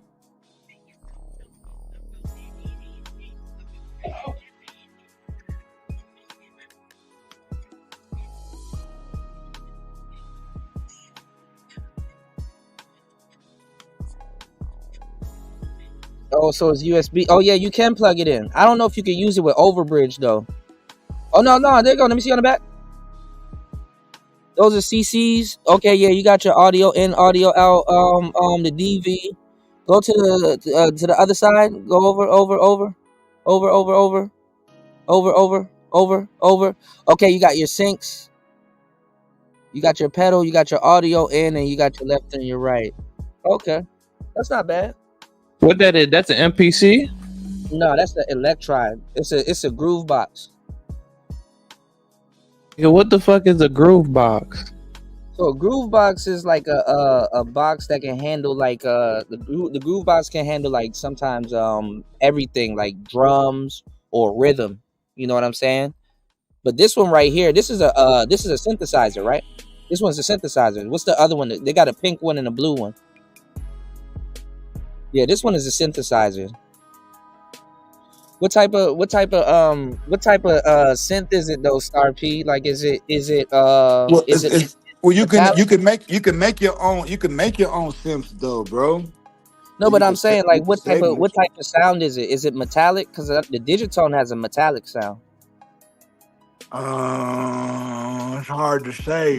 Oh, so it's USB. Oh yeah, you can plug it in. I don't know if you can use it with Overbridge though. Oh no, there you go. Let me see on the back. Those are CCs. Okay, yeah, you got your audio in, audio out. The DV. Go to the other side. Go over. Okay, you got your syncs. You got your pedal. You got your audio in, and you got your left and your right. Okay, that's not bad. What that is? That's an MPC? No, that's the Electride. It's a groove box. Yeah, what the fuck is a groove box? So a groove box is like a box that can handle like the groove box can handle like sometimes everything like drums or rhythm. You know what I'm saying? But this one right here, this is a synthesizer, right? This one's a synthesizer. What's the other one? They got a pink one and a blue one. Yeah, this one is a synthesizer. What type of synth is it though, Star P? Like Well, you metallic? can make your own synths though, bro. No, but I'm saying like You can save them. what type of sound is it? Is it metallic? Because the Digitone has a metallic sound. It's hard to say.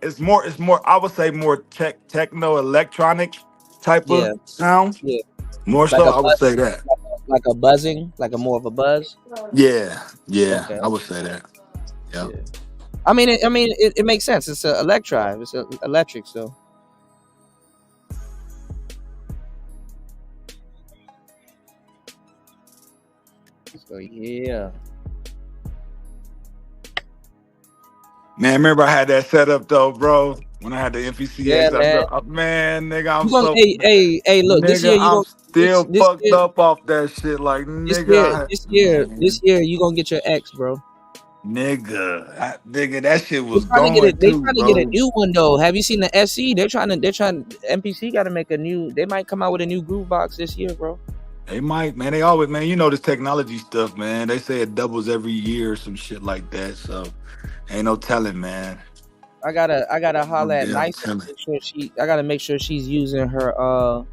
It's more. I would say more techno electronic type of sound. Yeah. More Like so, I would say that. Like a buzzing, like a more of a buzz. Yeah, Okay. I would say that. Yeah. I mean, it makes sense. It's an electric. It's electric, so. So yeah. Man, remember I had that set up though, bro. When I had the MPCA, Yeah, man, nigga, I'm gonna, so. hey, look, nigga, this year you I'm gonna still this fucked year, up off that shit. Like, this nigga, year you gonna get your X, bro. Nigga, that shit was They trying going to bro. get a new one though. Have you seen the SC? They're trying MPC got to make a new. They might come out with a new groove box this year, bro. They might, man. They always, man. You know this technology stuff, man. They say it doubles every year or some shit like that. So ain't no telling, man. I gotta holler at damn Nice. telling. I gotta make sure she's using her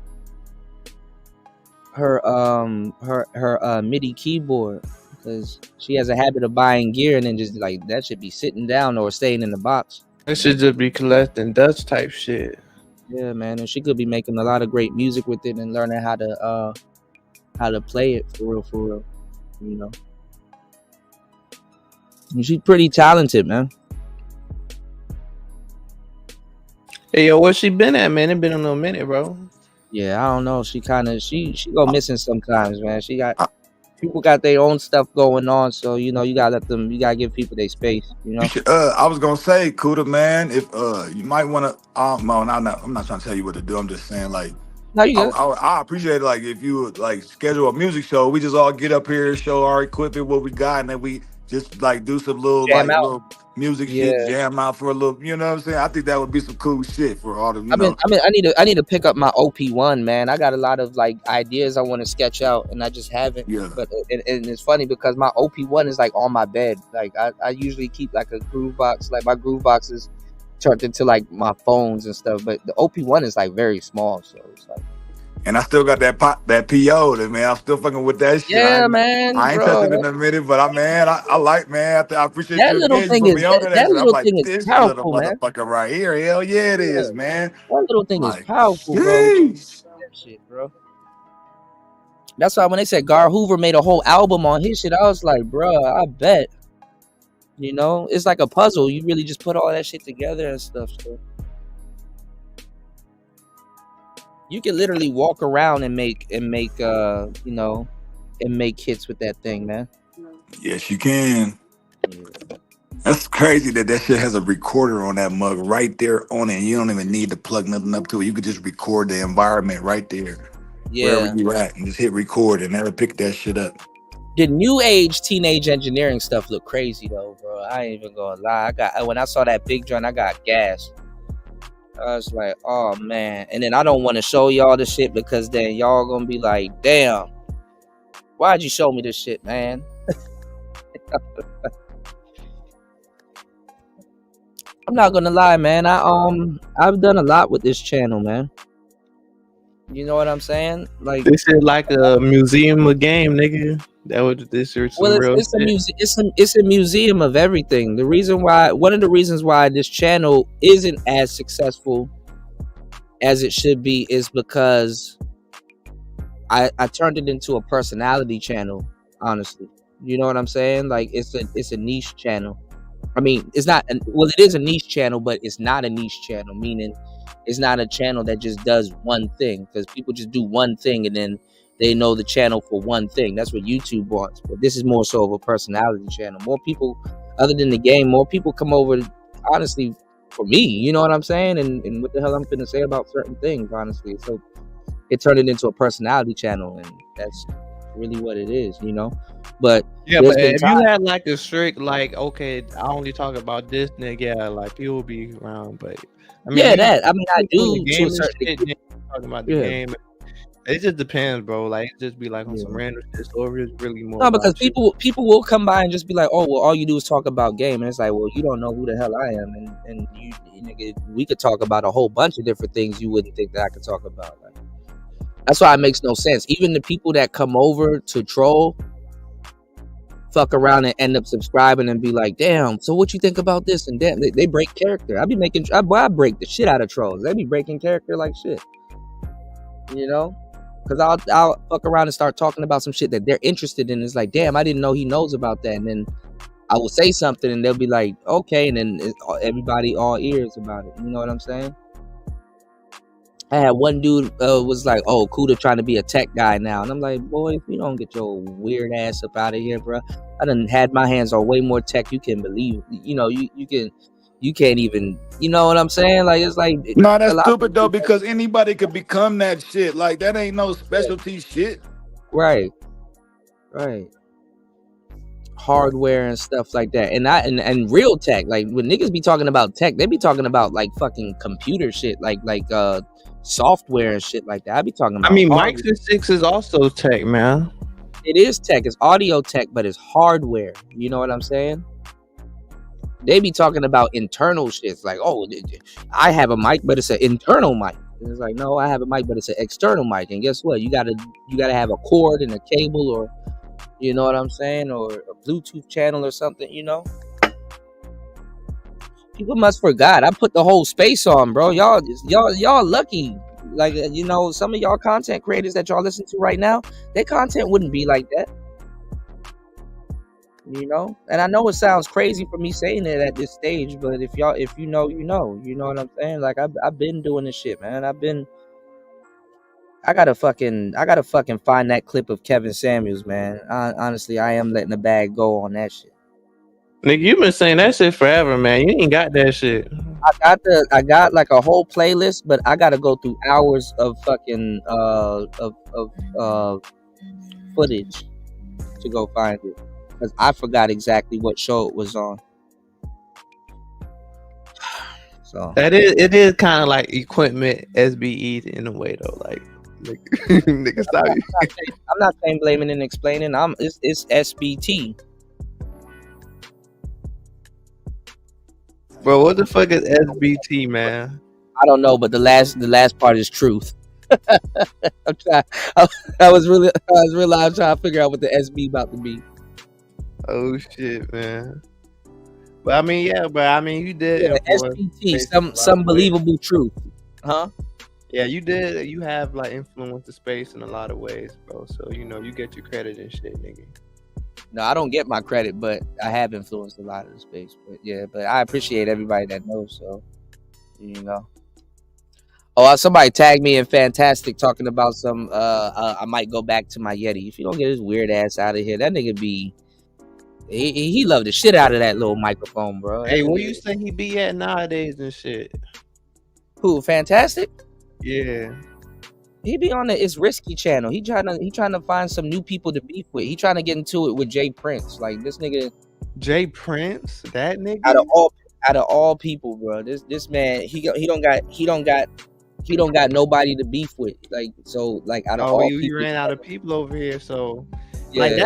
MIDI keyboard, because she has a habit of buying gear and then just like that should be sitting down or staying in the box. It should just be collecting dust type shit. Yeah, man, and she could be making a lot of great music with it and learning how to play it for real, you know. And she's pretty talented, man. Hey, yo, where she been at, man? It been a little minute, bro. Yeah, I don't know. She go missing sometimes, man. People got their own stuff going on, so you know you gotta give people their space. You know. You should, I was gonna say, Kuda, man, if you might want to. I'm not trying to tell you what to do. I'm just saying, like, no, you good. I appreciate it. Like, if you would like schedule a music show, we just all get up here, show our equipment, what we got, and then we just like do some little Jam out. little music shit, jam out for a little. You know what I'm saying? I think that would be some cool shit for all the. I need to pick up my OP1, man. I got a lot of like ideas I want to sketch out, and I just haven't. Yeah. But and it's funny because my OP1 is like on my bed. Like I usually keep like a groove box. Like my groove box is turned into like my phones and stuff. But the OP1 is like very small, so it's like. And I still got that PO, man. I'm still fucking with that shit. Yeah, man. I ain't touching it in a minute, but I like, man. I appreciate that you little again. thing You put me on to that shit. little I'm thing like, is this powerful, little man. motherfucker right here. Hell yeah, it is, man. That little thing is Like, powerful, bro. jeez. That shit, bro. That's why when they said Gar Hoover made a whole album on his shit, I was like, bro, I bet. You know, it's like a puzzle. You really just put all that shit together and stuff. So you can literally walk around and make hits with that thing, man. Yes, you can. That's crazy that shit has a recorder on that mug right there on it. You don't even need to plug nothing up to it. You could just record the environment right there, wherever Yeah. you at, and just hit record and that'll pick that shit up. The new age teenage engineering stuff look crazy though, bro. I ain't even gonna lie. When I saw that big joint, I got gas. I was like, oh man. And then I don't want to show y'all the shit because then y'all gonna be like, damn, why'd you show me this shit, man? I'm not gonna lie, man. I've done a lot with this channel, man. You know what I'm saying? Like, this is like a museum of game, nigga. That was this is some real shit. It's a museum of everything. One of the reasons why this channel isn't as successful as it should be is because I turned it into a personality channel, honestly. You know what I'm saying? Like, it's a niche channel. I mean, it's not, well, it is a niche channel, but it's not a niche channel, meaning it's not a channel that just does one thing, because people just do one thing and then they know the channel for one thing. That's what YouTube wants. But this is more so of a personality channel. More people, other than the game, more people come over, honestly, for me. You know what I'm saying? And what the hell I'm finna say about certain things, honestly. So it turned it into a personality channel, and that's really what it is, you know? But yeah, but if you had like a strict, like, okay, I only talk about this nigga, yeah, like people will be around. But I mean, yeah, I do to a certain extent, talking about the game. It just depends, bro. Like, it just be like on some random shit, or it's really more. No, because people will come by and just be like, oh, well, all you do is talk about game, and it's like, well, you don't know who the hell I am, and you nigga, we could talk about a whole bunch of different things you wouldn't think that I could talk about. Like, that's why it makes no sense. Even the people that come over to troll, fuck around and end up subscribing and be like, damn, so what you think about this? And damn, they break character. I break the shit out of trolls. They be breaking character like shit, you know? Because I'll fuck around and start talking about some shit that they're interested in. It's like, damn, I didn't know he knows about that. And then I will say something and they'll be like, okay. And then everybody all ears about it. You know what I'm saying? I had one dude was like, oh, Kuda trying to be a tech guy now. And I'm like, boy, if you don't get your weird ass up out of here, bro. I done had my hands on way more tech you can believe. You know, you can't even, you know what I'm saying? Like, it's like, no, that's stupid though, because anybody could become that shit. Like, that ain't no specialty shit. Right. Hardware and stuff like that. And real tech. Like, when niggas be talking about tech, they be talking about like fucking computer shit, like software and shit like that. I be talking about, I mean, mics and sticks is also tech, man. It is tech. It's audio tech, but it's hardware. You know what I'm saying? They be talking about internal shit. Like, oh, I have a mic, but it's an internal mic. And it's like, no, I have a mic, but it's an external mic. And guess what? You gotta have a cord and a cable, or, you know what I'm saying, or a Bluetooth channel or something. You know, people must forgot. I put the whole space on, bro. Y'all lucky. Like, you know, some of y'all content creators that y'all listen to right now, their content wouldn't be like that. You know, and I know it sounds crazy for me saying it at this stage, but if you know, you know what I'm saying. Like, I've been doing this shit, man. I gotta fucking find that clip of Kevin Samuels, man. Honestly, I am letting the bag go on that shit. Nigga, you been saying that shit forever, man. You ain't got that shit. I got like a whole playlist, but I gotta go through hours of fucking footage to go find it, because I forgot exactly what show it was on. So it is kind of like equipment SBE in a way though. Like nigga, stop. I'm not saying blaming and explaining. It's SBT. Bro, what the fuck is SBT, man? I don't know, but the last part is truth. I was really trying to figure out what the SB about to be. Oh shit, man. But I mean, you did SBT, some believable truth, huh? Yeah, you did. You have like influenced the space in a lot of ways, bro. So you know, you get your credit and shit, nigga. No, I don't get my credit, but I have influenced a lot of the space. But yeah, but I appreciate everybody that knows. So, you know. Oh, somebody tagged me in Fantastic talking about some. I might go back to my Yeti. If you don't get his weird ass out of here, that nigga be He loved the shit out of that little microphone, bro. Hey, where you say he be at nowadays and shit? Who? Fantastic? Yeah. He be on the It's Risky channel. He trying to find some new people to beef with. He trying to get into it with Jay Prince. Like this nigga. Jay Prince, that nigga. Out of all people, bro. This man, he don't got nobody to beef with. Like so, like out of all you people, ran out of people over here. So, yeah, like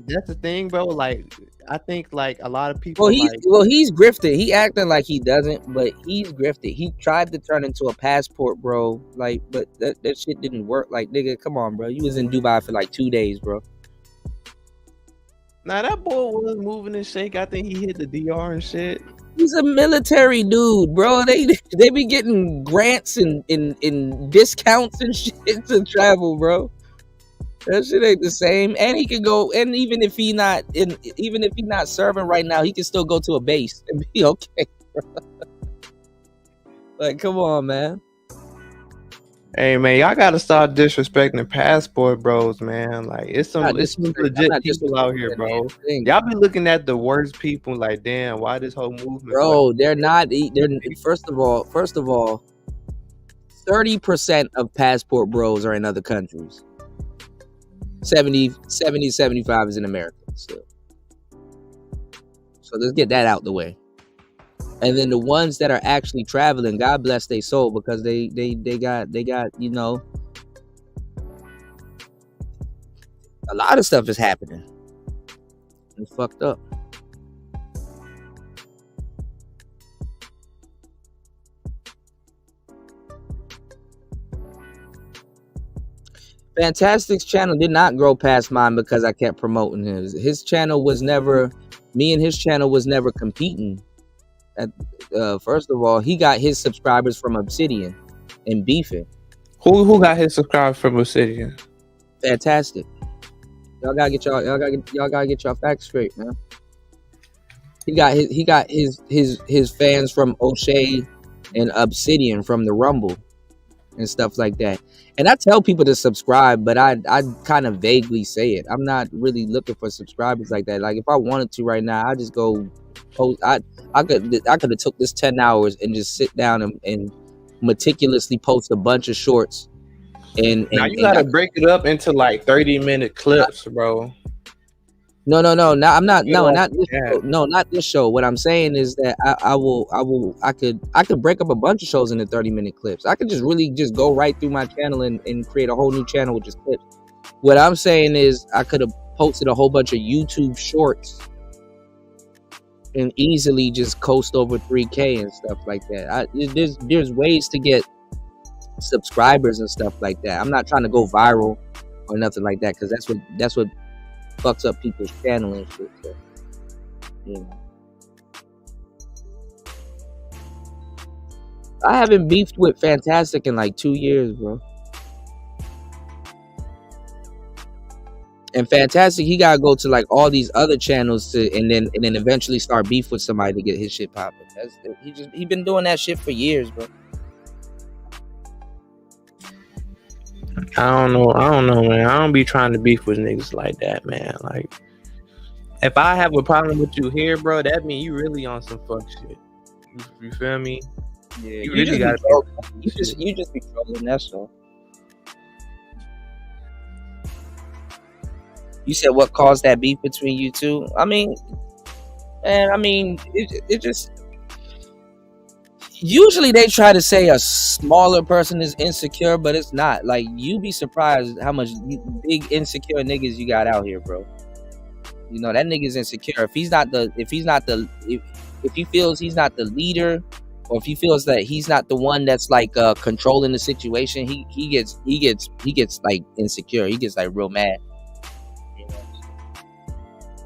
that's the thing, bro. Like I think like a lot of people. Well, he's grifted. He acting like he doesn't, but he's grifted. He tried to turn into a passport, bro. Like, but that shit didn't work. Like, nigga, come on, bro. You was in Dubai for like 2 days, bro. Nah, that boy was moving and shake. I think he hit the DR and shit. He's a military dude, bro. They be getting grants and discounts and shit to travel, bro. That shit ain't the same. And he can go, and even if he not serving right now, he can still go to a base and be okay, bro. Like, come on, man. Hey man, y'all gotta stop disrespecting passport bros, man. Like it's some legit people out here, bro. Y'all be looking at the worst people like, damn, why this whole movement? Bro, they're not. First of all, 30% of passport bros are in other countries. 75 is in America still. So let's get that out the way. And then the ones that are actually traveling, God bless their soul, because they got, you know, a lot of stuff is happening. It's fucked up. Fantastic's channel did not grow past mine because I kept promoting his. His channel was never, me and his channel was never competing. First of all, he got his subscribers from Obsidian and beefing. Who got his subscribers from Obsidian? Fantastic. Y'all gotta get y'all facts straight, man. He got his fans from O'Shea and Obsidian from the Rumble and stuff like that. And I tell people to subscribe, but I kind of vaguely say it. I'm not really looking for subscribers like that. Like if I wanted to right now, I just go post. I could have took this 10 hours and just sit down and meticulously post a bunch of shorts. And now you gotta break it up into like 30-minute clips, bro. No, I'm not. No, not this show. No, not this show. What I'm saying is that I could break up a bunch of shows into 30-minute clips. I could just really just go right through my channel and create a whole new channel with just clips. What I'm saying is I could have posted a whole bunch of YouTube shorts and easily just coast over 3K and stuff like that. There's ways to get subscribers and stuff like that. I'm not trying to go viral or nothing like that, because that's what fucks up people's channel and shit. So, you know. I haven't beefed with Fantastic in like 2 years, bro. And Fantastic, he gotta go to like all these other channels and then eventually start beef with somebody to get his shit popping. He been doing that shit for years, bro. I don't know, man. I don't be trying to beef with niggas like that, man. Like, if I have a problem with you here, bro, that mean you really on some fuck shit. You feel me? Yeah, you really gotta. You just be trolling. That's all. You said what caused that beef between you two? I mean, it just. Usually they try to say a smaller person is insecure, but it's not. Like, you be surprised how much big insecure niggas you got out here, bro. You know, that nigga's insecure. If he feels he's not the leader, or if he feels that he's not the one that's like controlling the situation, he gets like insecure. He gets like real mad. You know?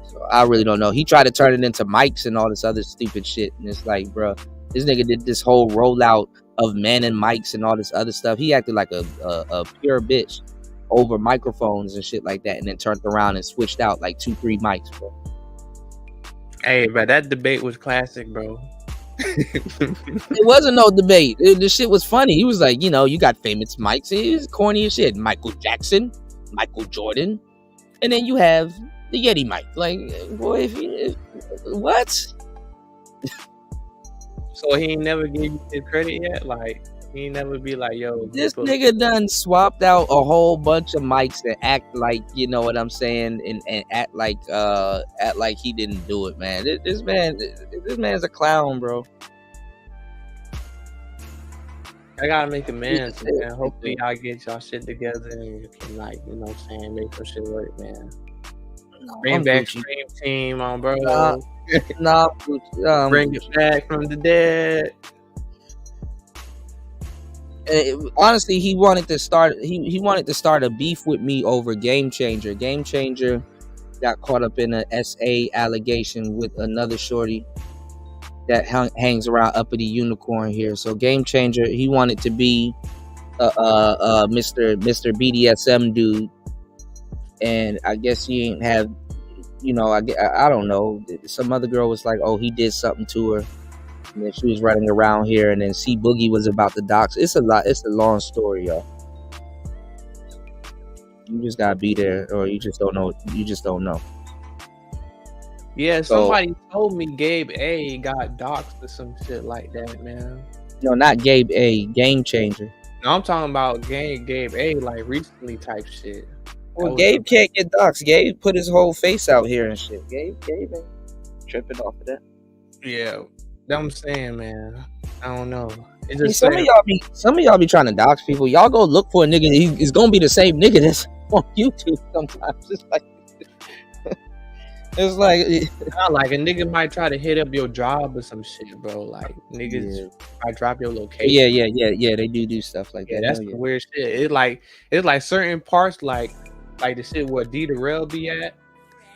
So I really don't know. He tried to turn it into mics and all this other stupid shit, and it's like, bro. This nigga did this whole rollout of men and mics and all this other stuff. He acted like a pure bitch over microphones and shit like that, and then turned around and switched out like 2-3 mics, bro. Hey, bro, that debate was classic, bro. It wasn't no debate. The shit was funny. He was like, you know, you got famous mics. It was corny as shit. Michael Jackson, Michael Jordan, and then you have the Yeti mic. Like, boy, what? So he ain't never give you the credit yet. Like he ain't never be like, yo, This nigga done swapped out a whole bunch of mics that act like, you know what I'm saying, and act like he didn't do it, man. This man's a clown, bro. I gotta make amends, man. Hopefully y'all get y'all shit together and you can, like, you know what I'm saying, make some shit work, man. Bring back Stream Team on, bro. Bring it back from the dead. Honestly, he wanted to start. He wanted to start a beef with me over Game Changer. Game Changer got caught up in a SA allegation with another shorty that hangs around Uppity Unicorn here. So Game Changer, he wanted to be Mr. BDSM dude, and I guess he ain't have, you know, I don't know. Some other girl was like, oh, he did something to her, and then she was running around here, and then C Boogie was about the docs. It's a long story, y'all. You just gotta be there, or you just don't know. You just don't know. Yeah, somebody told me Gabe A got doxxed or some shit like that, man. No, not Gabe A, Game Changer. No, I'm talking about Gabe A, like recently type shit. Well, Gabe can't get doxxed. Gabe put his whole face out here and shit. Gabe ain't tripping off of that. Yeah, that I'm saying, man. I don't know. It's I mean, just some of y'all be trying to dox people. Y'all go look for a nigga. He's gonna be the same nigga that's on YouTube sometimes. It's like not like a nigga might try to hit up your job or some shit, bro. Like niggas might drop your location. Yeah. They do stuff like that. That's the weird shit. It's like certain parts, like the shit where D the Rail be at.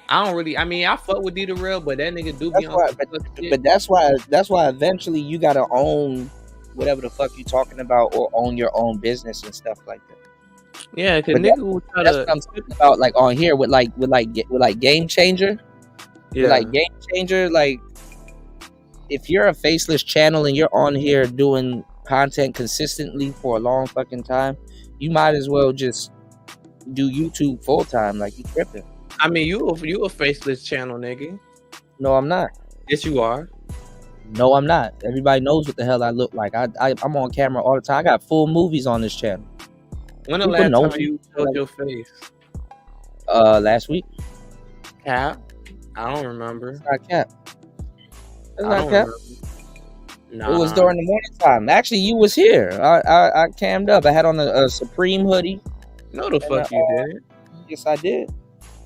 I don't really. I mean, I fuck with D the Rail, but that nigga do be on. But that's why eventually you gotta own whatever the fuck you talking about, or own your own business and stuff like that. Yeah, because nigga will try that's what I'm talking about. Like on here with Game Changer. Yeah. Like Game Changer, like if you're a faceless channel and you're on here doing content consistently for a long fucking time, you might as well just do YouTube full time. Like you tripping. I mean, you a faceless channel, nigga. No, I'm not. Yes, you are. No, I'm not. Everybody knows what the hell I look like. I'm on camera all the time. I got full movies on this channel. When the last time you showed your face? Last week. Cap? I don't remember. It's not cap. It's not cap. Nah. It was during the morning time. Actually, you was here. I cammed up. I had on a Supreme hoodie. No, the fuck you did. Yes, I did.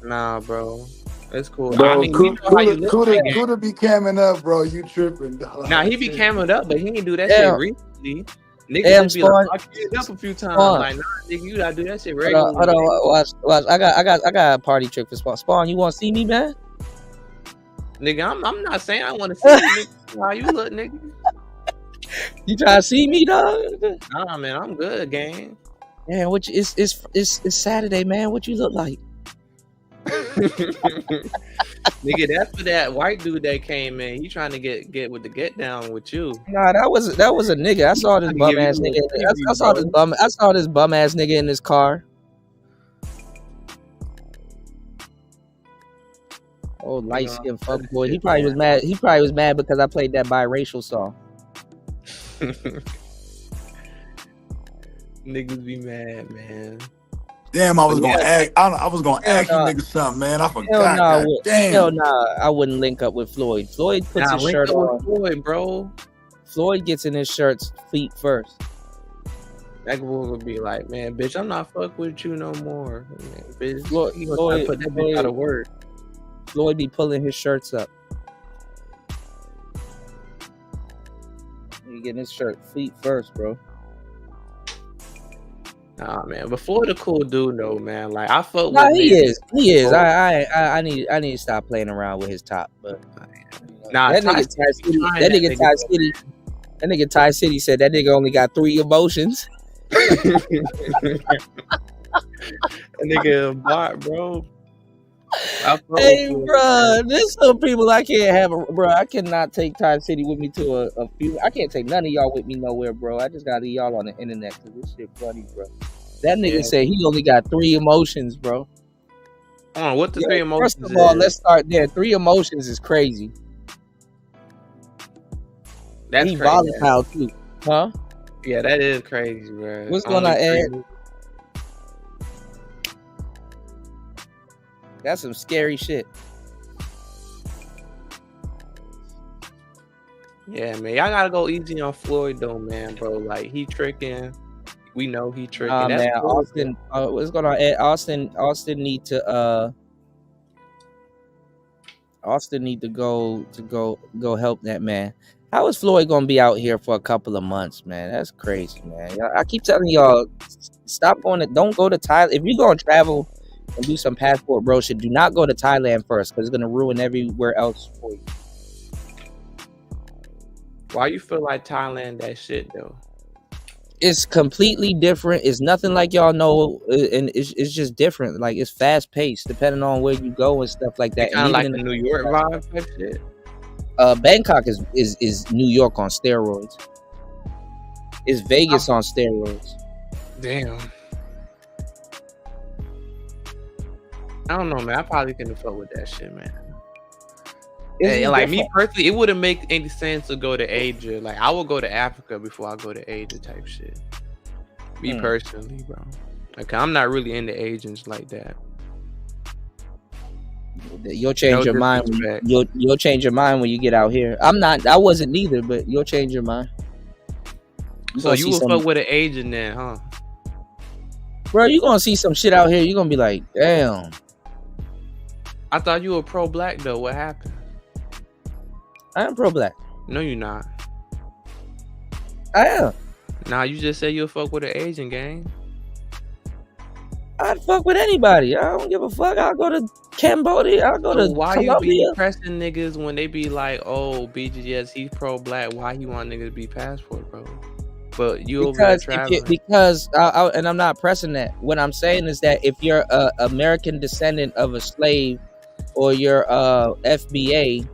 Nah, bro. That's cool. Bro, I mean, we know how you look. Kuda be camming up, bro. You tripping, dog. Nah, he be camming up, but he didn't do that shit recently. Niggas just be Spawn, like, I cammed up a few times. Spawn. Like, nah, nigga, you gotta do that shit regularly. Hold on. Watch. I got a party trick for Spawn. Spawn, you want to see me, man? Nigga, I'm not saying I want to see you, nigga. How you look, nigga? You try to see me, dog? Nah, man, I'm good, gang. Man, it's Saturday, man. What you look like? Nigga, that's for that white dude that came in. He trying to get with the get down with you. Nah, that was a nigga. I saw this bum ass nigga. I saw this bum ass nigga in his car. Oh, light skinned fuck boy. He probably was mad. He probably was mad because I played that biracial song. Niggas be mad, man. Damn, I was gonna ask. I was gonna ask you niggas something, man. I forgot. Hell nah, I wouldn't link up with Floyd. Floyd puts his shirt on. Floyd, bro. Floyd gets in his shirt's feet first. That boy would be like, man, bitch, I'm not fuck with you no more. Man, bitch, Floyd put that bitch out of work. Floyd be pulling his shirts up. He getting his shirt feet first, bro. Nah, man. But Floyd a cool dude, though, man. Like I fuck with. Nah, he is. I need to stop playing around with his top. But nah, that nigga Ty City said that nigga only got 3 emotions. That nigga a bot, bro. Hey, bro, there's some people I can't have, bro. I cannot take Ty City with me to a few. I can't take none of y'all with me nowhere, bro. I just gotta leave y'all on the internet because this shit funny, bro. That nigga said he only got 3 emotions, bro. What the three emotions? First of all, let's start there. 3 emotions is crazy. That's he crazy. Volatile too, huh? Yeah, that is crazy, bro. What's going on, Ed? That's some scary shit. Yeah, man, y'all gotta go easy on Floyd though, man, bro. Like he tricking. We know he tricking. That's Man, Austin. What's going on, Ed? Austin need to Austin need to go help that man. How is Floyd gonna be out here for a couple of months, man? That's crazy, man. I keep telling y'all, stop going to, don't go to Thailand. If you're gonna travel and do some passport bro shit, do not go to Thailand first, because it's gonna ruin everywhere else for you. Why you feel like Thailand that shit though? It's completely different. It's nothing like y'all know, and it's just different. Like it's fast paced, depending on where you go and stuff like that. Kind of like the New York vibe type shit. Bangkok is New York on steroids. It's Vegas on steroids. Damn. I don't know, man. I probably couldn't fuck with that shit, man. Hey, like me personally, it wouldn't make any sense to go to Asia. Like I would go to Africa before I go to Asia type shit. Me personally, bro. Like I'm not really into Asians like that. You'll change your mind. You'll change your mind when you get out here. I wasn't either, but you'll change your mind. So you will fuck with an Asian then, huh? Bro, you gonna see some shit out here. You're gonna be like, damn. I thought you were pro-black though. What happened? I am pro-black. No, you're not. I am. Nah, you just said you'll fuck with an Asian gang. I'd fuck with anybody. I don't give a fuck. I'll go to Cambodia. I'll go to why Colombia. You be pressing niggas when they be like, oh, BGS, he's pro-black. Why he want niggas to be passport, bro? But you over traveling. Because and I'm not pressing that. What I'm saying is that if you're a American descendant of a slave, or you're FBA,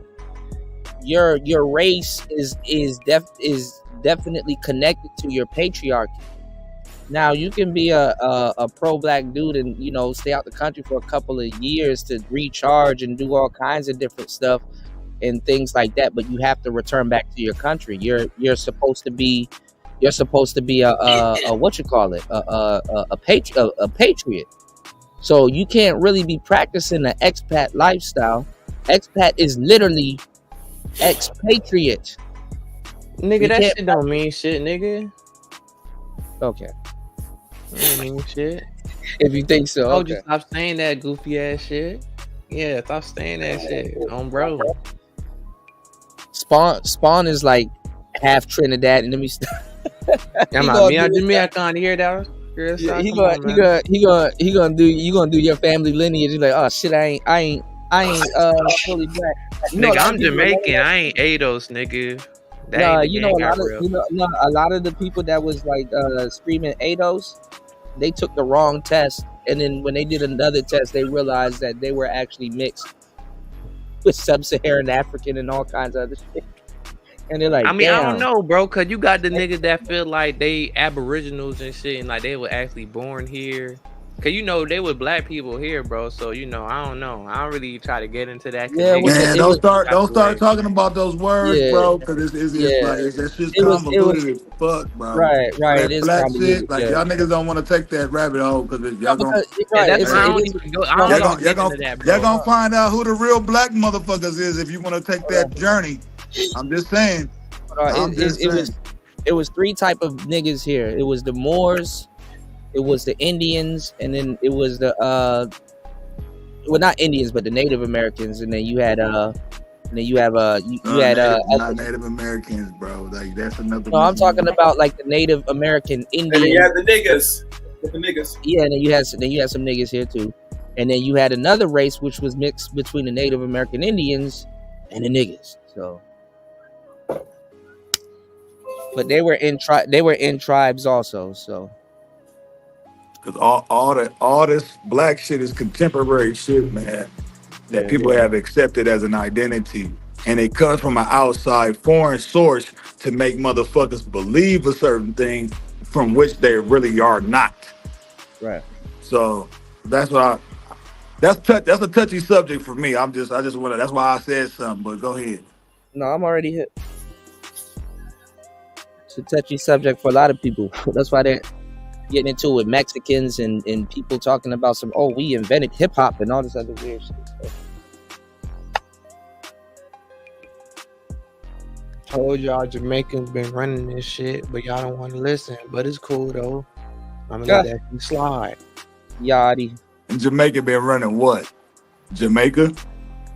your race is definitely connected to your patriarchy. Now you can be a pro-black dude and stay out the country for a couple of years to recharge and do all kinds of different stuff and things like that, but you have to return back to your country. You're supposed to be a what you call it, a patriot. So you can't really be practicing the expat lifestyle. Expat is literally expatriate. Nigga, that shit don't mean shit, nigga. Okay. Don't mean shit. If you think so, okay. Just stop saying that goofy ass shit. Yeah, stop saying that shit. Bro. Spawn is like half Trinidad, and let me stop. I can't hear that. Yeah, he gonna do your family lineage. You're like, oh shit, I ain't fully black. Nigga, I'm Jamaican. I ain't ADOS, nigga. A lot of the people that was like screaming ADOS, they took the wrong test, and then when they did another test, they realized that they were actually mixed with sub-Saharan African and all kinds of other shit. And they're like, I don't know, bro, cause you got the niggas that feel like they aboriginals and shit, and like they were actually born here. Cause they were black people here, bro. So I don't know. I don't really try to get into that. Yeah, man, don't start talking about those words, bro. Cause it's like that's just convoluted as fuck, bro. Right. That it is black convoluted. shit, like y'all niggas don't want to take that rabbit hole, cause y'all gonna find out who the real black motherfuckers is if you want to take that journey. I'm just saying. It was 3 type of niggas here. It was the Moors, it was the Indians, and then it was the well, not Indians, but the Native Americans, and then you had not Native Americans, bro. Like that's another. No, I'm talking about like the Native American Indians. And then you had the niggas. Yeah, and then you had some niggas here too, and then you had another race which was mixed between the Native American Indians and the niggas. So. But they were in tribes also, so. Cause all this black shit is contemporary shit, man. That people have accepted as an identity, and it comes from an outside foreign source to make motherfuckers believe a certain thing from which they really are not. Right. So that's what That's a touchy subject for me. I just want to. That's why I said something. But go ahead. No, I'm already hit. It's a touchy subject for a lot of people. That's why they're getting into it with Mexicans and people talking about we invented hip hop and all this other weird shit. So. Told y'all Jamaicans been running this shit, but y'all don't want to listen. But it's cool though. I'm gonna let that slide. Yachty. And Jamaica been running what? Jamaica?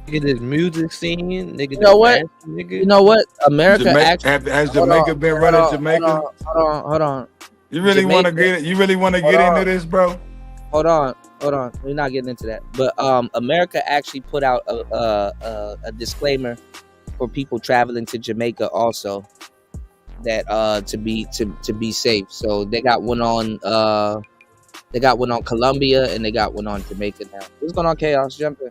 Nigga, this music scene, nigga. You know what? Nigga. You know what? America has Jamaica been running Jamaica? Hold on. You really want to get it? You really want to get into this, bro? Hold on. We're not getting into that. But America actually put out a disclaimer for people traveling to Jamaica also, that to be safe. So they got one on Colombia and they got one on Jamaica now. What's going on, Chaos? Jump in.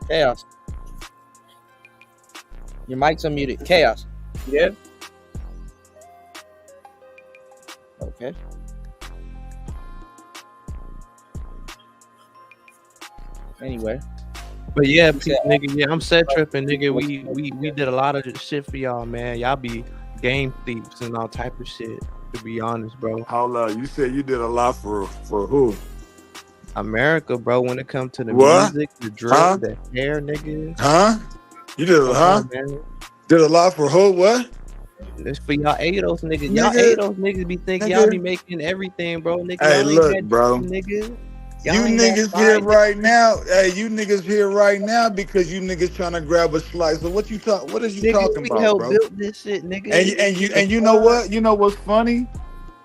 Chaos. Your mic's unmuted. Chaos. Yeah. Okay. Anyway. But yeah, nigga, yeah, I'm set tripping, nigga. We did a lot of shit for y'all, man. Y'all be game thieves and all type of shit. To be honest, bro. Hold up, you said you did a lot for who? America, bro. When it comes to the music, the drill, the hair, nigga. Huh? You did did a lot for who? What? It's for y'all ADOS niggas. Y'all ADOS niggas be thinking y'all be making everything, bro. Nigga, hey, look, bro. Nigga. You niggas here right now. Hey, you niggas here right now because you niggas trying to grab a slice. So what is you talking about, bro? Built this shit, nigga. And you know what? You know what's funny?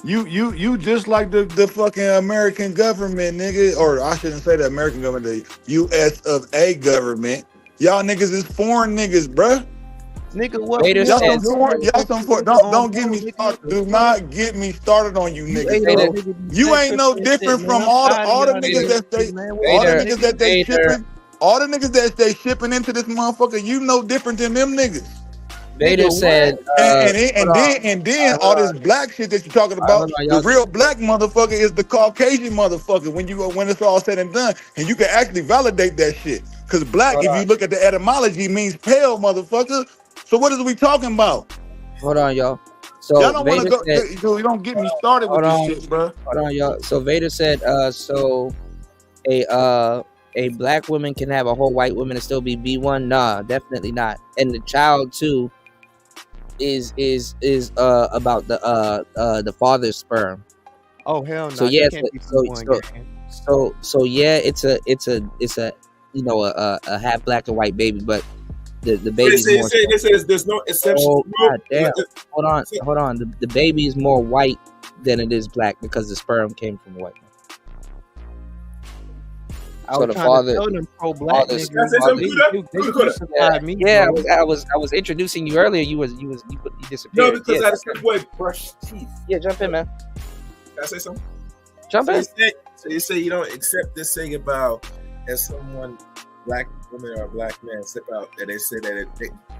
You just like the fucking American government, nigga, or I shouldn't say the American government, the US of A government. Y'all niggas is foreign niggas, bruh. Nigga, what? Don't get me started. Do not get me started on you niggas, bro. You ain't no different from all the niggas that they shipping into this motherfucker. You no different than them niggas. Vader said, and then all this black shit that you're talking about, the real black motherfucker is the Caucasian motherfucker when it's all said and done. And you can actually validate that shit. Because black, if you look at the etymology, means pale, motherfucker. So what is we talking about? Hold on, y'all. So y'all don't want to go. You don't get me started with this shit, bro. Hold on, y'all. So Vader said, a black woman can have a whole white woman and still be B1? Nah, definitely not. And the child too is about the father's sperm. Oh hell no. So yeah, so yeah, it's a a half black and white baby, but the baby there's no exception. Oh god damn. Hold on. The baby is more white than it is black because the sperm came from a white man. So the father, I was introducing you earlier. You disappeared. No, because I said, boy, brush teeth. Yeah, jump in, man. Can I say something? Jump in. So you say you don't accept this thing about as someone black woman or a black man step out, that they say that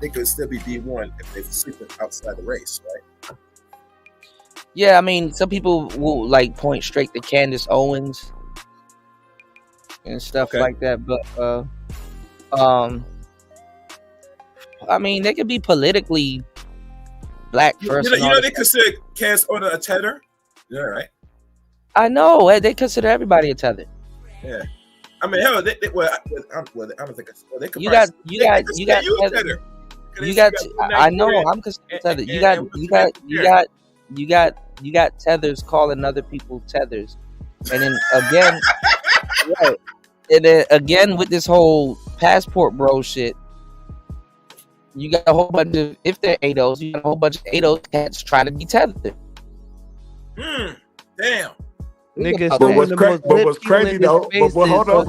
they could still be D1 if they're sleeping outside the race, right? Yeah, I mean, some people will like point straight to Candace Owens and stuff like that, but I mean, they could be politically black first. You know they consider Candace Owens a tether. Yeah, right. I know they consider everybody a tether. Yeah, I mean, hell, I don't think they could. You got. I know. I'm considered tether. You got tethers calling other people tethers, and then again, right. And then again with this whole passport bro shit, you got a whole bunch of, if they're ADOS, you got a whole bunch of ADOS cats trying to be tethered. Damn. Niggas, but what's crazy though? But hold up,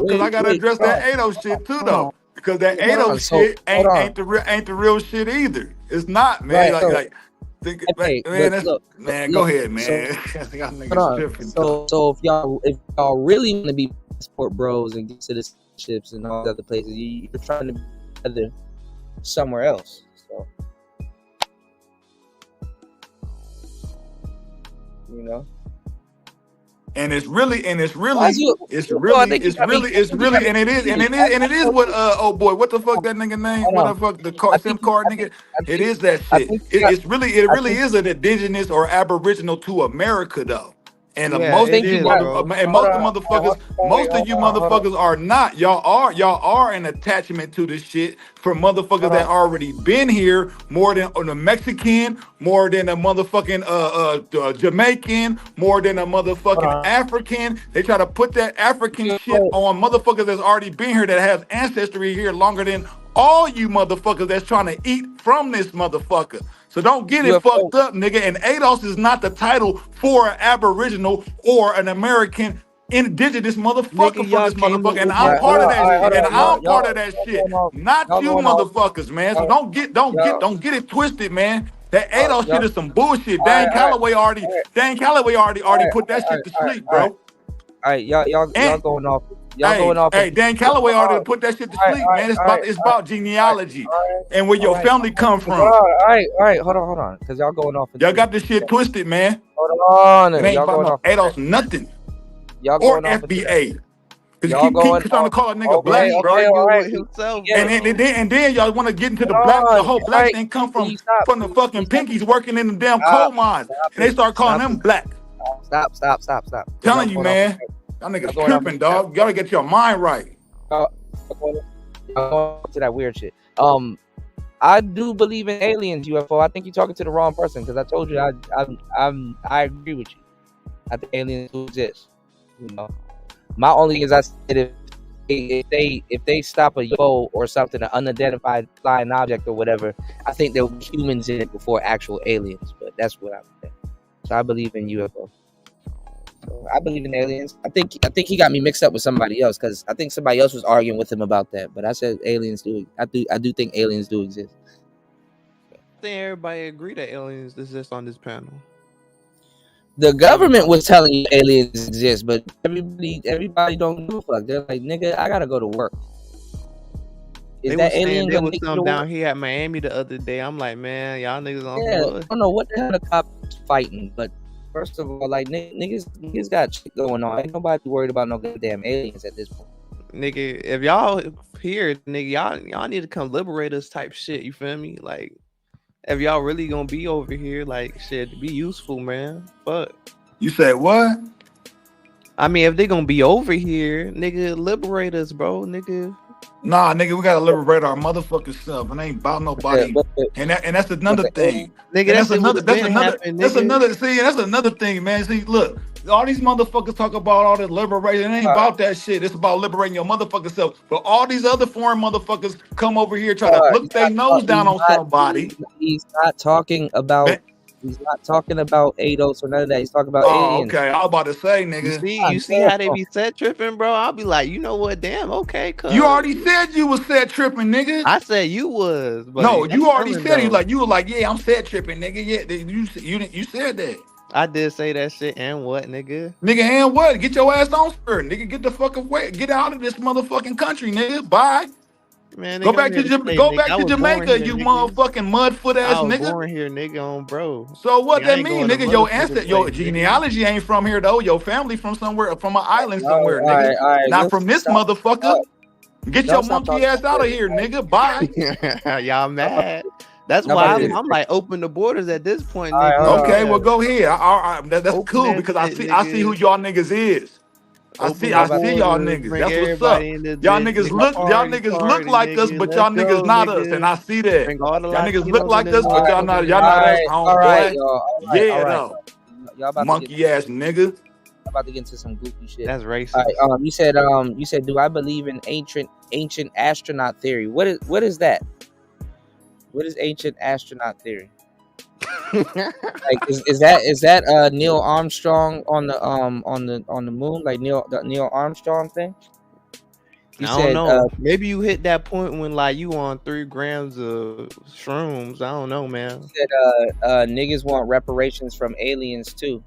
because I gotta address that ADOS shit too though. Because that ADOS shit ain't the real shit either. It's not, man. Right, man, go ahead, man. So if y'all really want to be passport bros and get citizenships and all the other places, you're trying to be together somewhere else. So You know. And it's really, and it's really, Why is you- it's Bro, I really, think you it's got me- really, it's you got really, me and it is, and it is, and it is what oh boy, what the fuck that nigga name? Hold What on. the fuck the car, SIM card nigga? It is that I shit. think It, you got- it's really, it I really think- is an indigenous or aboriginal to America though. And Yeah, most it of you is, mother, bro. and most of the motherfuckers, most of you motherfuckers are not. Y'all are an attachment to this shit for motherfuckers that already been here more than a Mexican, more than a motherfucking Jamaican, more than a motherfucking African. They try to put that African shit on motherfuckers that's already been here that has ancestry here longer than all you motherfuckers that's trying to eat from this motherfucker. So don't get it fucked up, nigga. And ADOS is not the title for an Aboriginal or an American indigenous motherfucker for this motherfucker. And I'm part of that shit. And I'm part of that shit. Not you motherfuckers, man. So don't get it twisted, man. That ADOS shit is some bullshit. Dan Calloway already put that shit to sleep, bro. All right, y'all going off. Y'all going off. Hey, Dan Calloway already put that shit to sleep, man. It's about genealogy and where your family come from. All right. Hold on. Because y'all going off. Y'all got this shit twisted, man. Hold on. It ain't Y'all about going no off. ADOS nothing. Y'all Or going off. FBA. Because Y'all keep going trying to call a nigga black, bro. And then y'all want to get into the black, the whole black thing come from the fucking pinkies working in the damn coal mines. And they start calling them black. Stop. Telling you, man. Y'all niggas tripping, dog. You gotta get your mind right. Y'all going to that weird shit. I do believe in aliens, UFO. I think you're talking to the wrong person because I told you I agree with you. I think aliens do exist. You know, my only is I said if they stop a UFO or something, an unidentified flying object or whatever, I think there were humans in it before actual aliens. But that's what I'm saying. So I believe in UFO. So I believe in aliens. I think he got me mixed up with somebody else because I think somebody else was arguing with him about that. But I said aliens do. I do think aliens do exist. I think everybody agree that aliens exist on this panel. The government was telling you aliens exist, but everybody don't give a fuck. They're like, nigga, I gotta go to work. Is that alien there gonna was make you some to down work? here at Miami the other day. I'm like, man, y'all niggas on Yeah, blood. I don't know what the hell the cops fighting, but first of all, like niggas got shit going on. Ain't nobody worried about no goddamn aliens at this point. Nigga, if y'all here, nigga, y'all need to come liberate us type shit. You feel me? Like, if y'all really gonna be over here, like, shit, be useful, man. Fuck. You said what? I mean, if they gonna be over here, nigga, liberate us, bro, nigga. Nah, nigga, we gotta liberate our motherfucking self. It ain't about nobody. And that's another thing. Nigga, And that's another nigga. thing, man. See, look, all these motherfuckers talk about all this liberation. It ain't about that shit. It's about liberating your motherfucking self. But all these other foreign motherfuckers come over here try to look their nose down on somebody. He's not talking about. He's not talking about ADOS or none of that. He's talking about aliens. Okay. I was about to say, nigga. You see how they be set tripping, bro? I'll be like, you know what? Damn, okay, cuz. You already said you was set tripping, nigga. I said you was. But No, you already chilling, said it. though. You were like, yeah, I'm set tripping, nigga. Yeah, you said that. I did say that shit, and what, nigga? Nigga, and what? Get your ass on spur, nigga. Get the fuck away. Get out of this motherfucking country, nigga. Bye. Man, Go nigga, back I'm to here stay, go nigga. back I to was born Jamaica, here, you nigga. motherfucking mud foot ass I was nigga. born here, nigga, on bro. So what Nigga, I that ain't mean, going to nigga? Your motherfucking ancestor, your place, nigga. genealogy ain't from here though. Your family from somewhere, from an island somewhere, all nigga. right, Not we'll from this stop. motherfucker. Get Y'all your stop monkey talking ass out of here, nigga. Bye. Y'all mad? That's Y'all why about to- I'm like open the borders at this point, All right, nigga. hold on. Okay, well go ahead. That's Open cool that because I shit, see nigga. who y'all niggas is. I Open see the y'all borders, niggas. bring That's what's up. everybody in this Y'all bitch, niggas nigga. look Party, like us, nigga. but Let's y'all niggas go, not nigga. us, and I see that. Bring all the Y'all niggas Latinos look like in us, this but y'all motherfucker, not us, nigga. all right, homeboy. y'all. Yeah, All right. though. Y'all about Monkey ass nigga. about to get into some goofy shit. That's racist. All right, you said, do I believe in ancient astronaut theory? What is that? What is ancient astronaut theory? Like is that Neil Armstrong on the moon, like the Neil Armstrong thing? I don't know. Maybe you hit that point when like you on 3 grams of shrooms. I don't know, man. He said niggas want reparations from aliens too.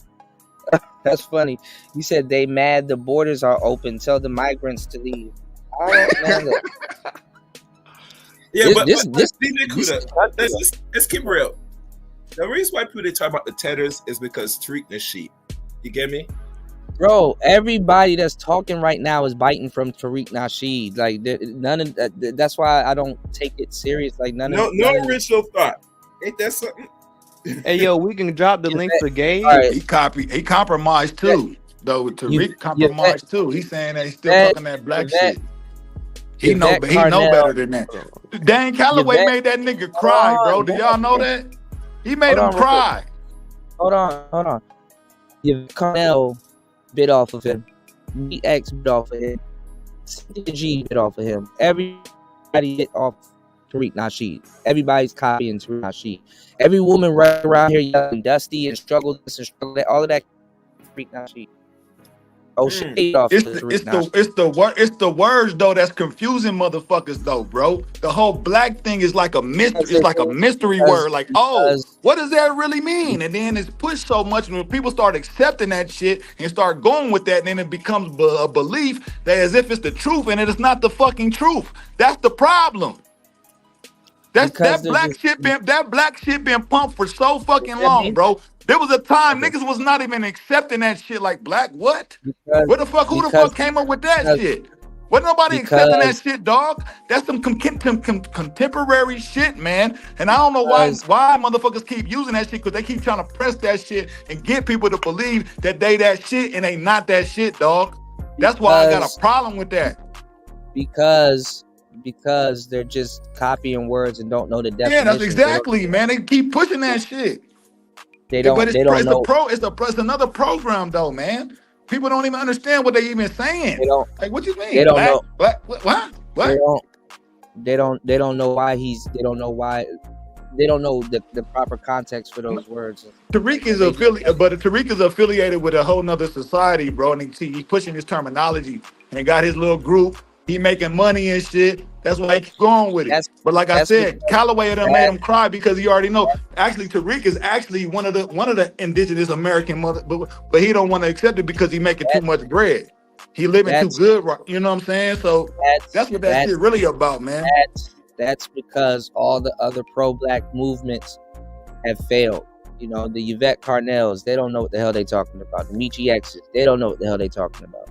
That's funny. You said they mad the borders are open. Tell the migrants to leave. All right, man, look. Yeah, This let's keep it real. The reason why people they talk about the terrorists is because Tariq Nasheed. You get me? Bro, everybody that's talking right now is biting from Tariq Nasheed. Like none of that. That's why I don't take it serious. Like none No of none of original thought. Ain't that something? Hey yo, we can drop the link to Gabe. Right. He compromised too. Though Tariq compromised too. He's saying that he's still talking that black shit. He know better than that. Dan Calloway made that nigga cry, bro. Do y'all know that? He made him cry. Hold on. Carnell bit off of him. X bit off of him. G bit off of him. Everybody bit off Tariq Nasheed. Everybody's copying Tariq Nasheed. Every woman right around here yelling Dusty and struggle this and struggle that. All of that Tariq Nasheed. Oh shit! It's the words though that's confusing motherfuckers though, bro. The whole black thing is like a mystery. It's like a mystery word. Like, oh, what does that really mean? And then it's pushed so much when people start accepting that shit and start going with that, and then it becomes a belief that as if it's the truth, and it is not the fucking truth. That's the problem. That black shit been pumped for so fucking long, bro. There was a time niggas was not even accepting that shit like black. What? Who the fuck came up with that shit? Wasn't nobody accepting that shit, dog? That's some contemporary shit, man. And I don't know why motherfuckers keep using that shit, because they keep trying to press that shit and get people to believe that they that shit and they not that shit, dog. That's why I got a problem with that. Because they're just copying words and don't know the definition. Yeah, that's exactly, man. They keep pushing that shit. They don't. But it's know. It's another program though, man. People don't even understand what they even saying. They don't. Like, what you mean? They don't know. What? They don't know why he's. They don't know why. They don't know the proper context for those words. Tariq is affiliated with a whole nother society, bro. And he's pushing his terminology and he got his little group. He making money and shit. That's why he keep going with it. But like I said, Calloway done made him cry because he already know. Actually, Tariq is actually one of the indigenous American mother, but he don't want to accept it because he making too much bread. He living too good, you know what I'm saying? So that's what that shit really about, man. That's because all the other pro-black movements have failed. You know, the Yvette Carnells, they don't know what the hell they talking about. The Michi X's, they don't know what the hell they talking about.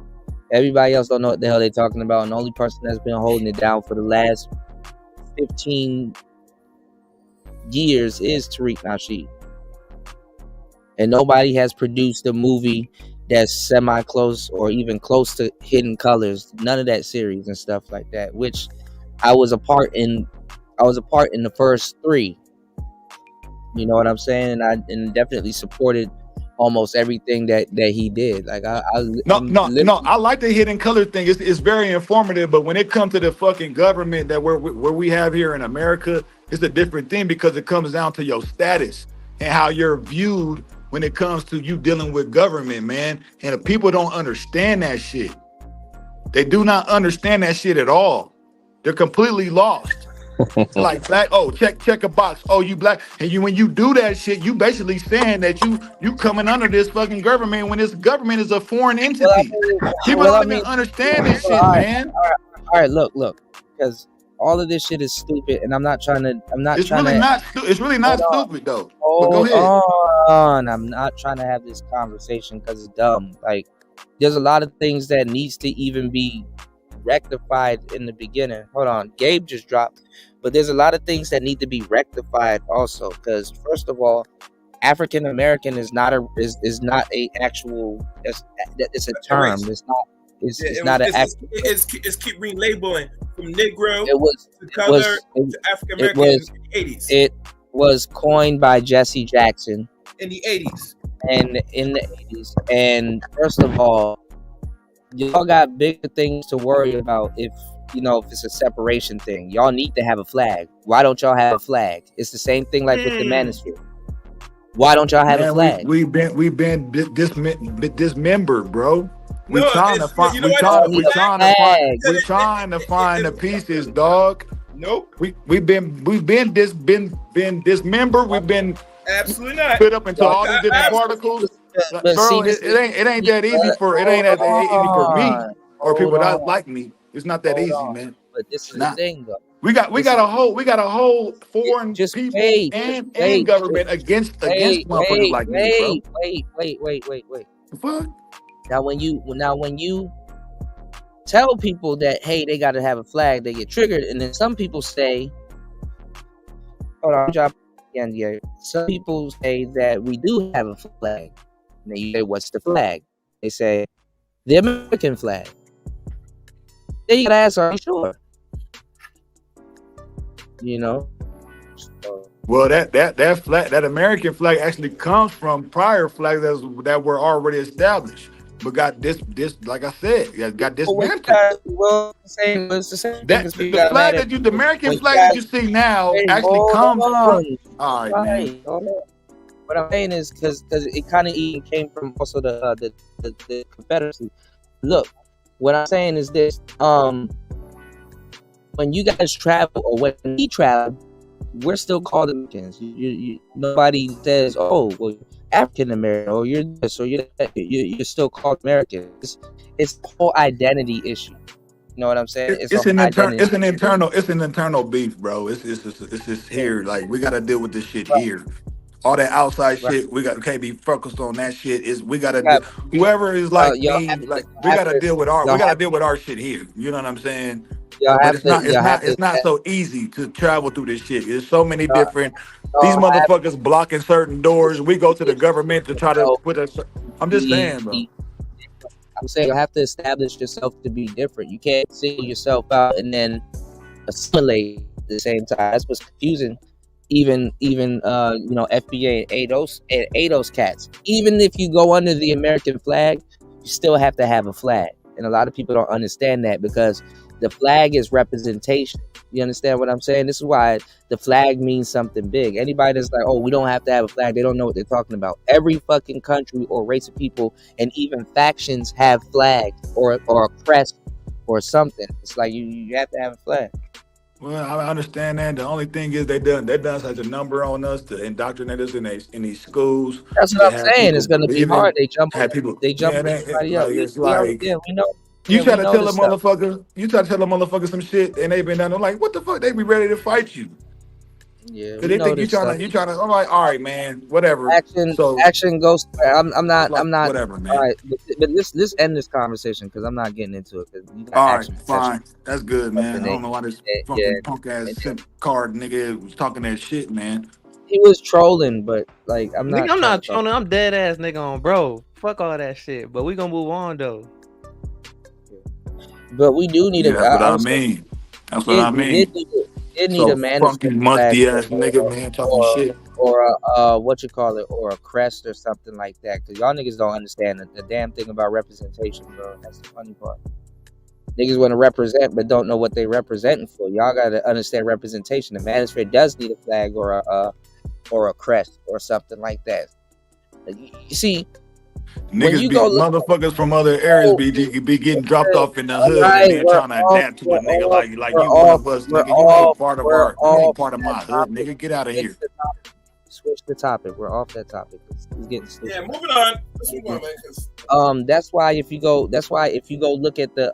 Everybody else don't know what the hell they're talking about, and the only person that's been holding it down for the last 15 years is Tariq Nasheed. And nobody has produced a movie that's semi-close or even close to Hidden Colors. None of that series and stuff like that, which I was a part in the first 3. You know what I'm saying? And I definitely supported almost everything that he did. Like I like the Hidden Color thing. It's very informative, but when it comes to the fucking government that where we have here in America, it's a different thing because it comes down to your status and how you're viewed when it comes to you dealing with government, man. And if people don't understand that shit. They do not understand that shit at all. They're completely lost. Like black, check a box. Oh, you black, and when you do that shit, you basically saying that you coming under this fucking government when this government is a foreign entity. People don't even understand this shit, man. All right, look, because all of this shit is stupid, and I'm not trying to. It's really not stupid though. Hold on, I'm not trying to have this conversation because it's dumb. Like, there's a lot of things that needs to even be rectified in the beginning. Hold on, Gabe just dropped, but there's a lot of things that need to be rectified also. Because first of all, African American is not a actual. It's a term. It's not. It's keep relabeling from Negro to color to African American in the 80s. It was coined by Jesse Jackson in the 80s. And first of all, y'all got bigger things to worry about if it's a separation thing. Y'all need to have a flag. Why don't y'all have a flag? It's the same thing like with the manosphere. Why don't y'all have a flag? We've been dismembered, bro. We're trying to find the pieces, dog. Nope. We've been dismembered. We've been absolutely not split up into all these different particles. Bro, it ain't that easy for me or people that like me. It's not that easy, man. But this is the thing, though. We got a whole foreign people and government against motherfuckers like me, bro. Wait. The fuck? Now when you tell people that, hey, they got to have a flag, they get triggered, and then some people say, hold on, drop again here. Some people say that we do have a flag. And then you say, what's the flag? They say the American flag. Then you gotta ask, are you sure? You know. Well, that American flag actually comes from prior flags that were already established, but got this like I said, got dismantled. Well, it's the same. The American flag that you see now actually comes from. All right, man. What I'm saying is because it kind of even came from also the Confederacy. Look, what I'm saying is this: when you guys travel, or when we travel, we're still called Americans. Nobody says, "Oh, well, African American," or "You're this," or you're still called American. It's a whole identity issue. You know what I'm saying? It's an internal beef, bro. It's just here. Like, we got to deal with this shit here. All that outside shit, we can't be focused on that shit. We gotta whoever is like me, like we gotta deal with our shit here. You know what I'm saying? But it's not so easy to travel through this shit. There's so many different these motherfuckers blocking certain doors. We go to the government to try to put us. I'm just saying, bro. I'm saying you have to establish yourself to be different. You can't single yourself out and then assimilate at the same time. That's what's confusing. Even FBA and ADOS cats. Even if you go under the American flag, you still have to have a flag. And a lot of people don't understand that because the flag is representation. You understand what I'm saying? This is why the flag means something big. Anybody that's like, oh, we don't have to have a flag, they don't know what they're talking about. Every fucking country or race of people and even factions have flags or a crest or something. It's like you have to have a flag. Well, I understand that. The only thing is they done such a number on us to indoctrinate us in these schools. That's what I'm saying. It's gonna be hard. They jump. It's like we know. You try to tell a motherfucker some shit, and they been down there like, what the fuck? They be ready to fight you. Yeah, they think you trying to. I'm like, all right, man, whatever. Action goes. I'm not. Whatever, man. All right, but let's end this conversation because I'm not getting into it. All right, fine. That's good, man. I don't know why this fucking punk ass card nigga was talking that shit, man. He was trolling, but like I'm not. Nigga, I'm not trolling. I'm dead ass nigga on bro. Fuck all that shit. But we gonna move on though. But we do need That's what I mean. That's what I mean. It need a man musty ass nigga, man, talking shit. Or or a crest or something like that. Because y'all niggas don't understand the damn thing about representation, bro. That's the funny part. Niggas want to represent, but don't know what they representing for. Y'all gotta understand representation. The manosphere does need a flag or a crest or something like that. You see. Niggas motherfuckers from other areas be getting dropped off in the hood and then trying to adapt to a nigga like you one of us, nigga. You ain't part of my hood, nigga. Get out of here. Switch the topic. We're off that topic. It's getting stupid. Yeah, moving on. Let's move on, man. That's why if you go look at the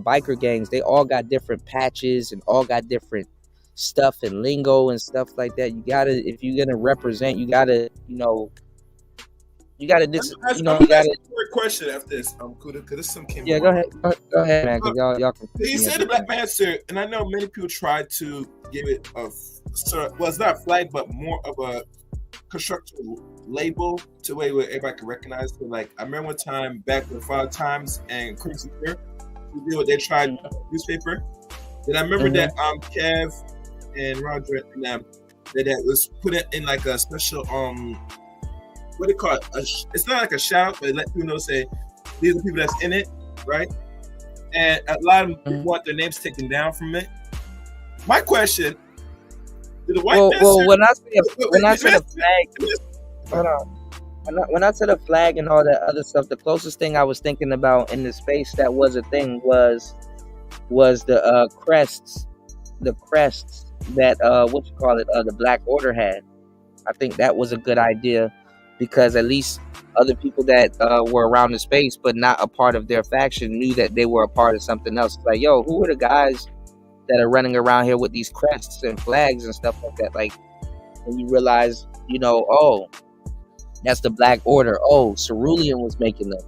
biker gangs, they all got different patches and all got different stuff and lingo and stuff like that. You gotta, if you're gonna represent, you gotta, you gotta a question after this. Because this some came. Yeah, go ahead, man. Cause y'all can. You said the Black Manosphere, and I know many people try to give it it's not a flag, but more of a constructive label to where everybody can recognize it. Like I remember one time back with Father Times and Crimson Fear, we did what they tried newspaper. Then I remember that Kev and Roger and them that was put it in like a special what do you call it? It's not like a shout, but let people know, say, these are the people that's in it, right? And a lot of people want their names taken down from it. My question, did the white when I said a flag, hold on. When I said a flag and all that other stuff, the closest thing I was thinking about in the space that was a thing was the crests that the Black Order had. I think that was a good idea. because at least other people that were around the space but not a part of their faction knew that they were a part of something else. It's like, yo, who are the guys that are running around here with these crests and flags and stuff like that? Like, when you realize, you know, oh, that's the Black Order. Oh, Cerulean was making them.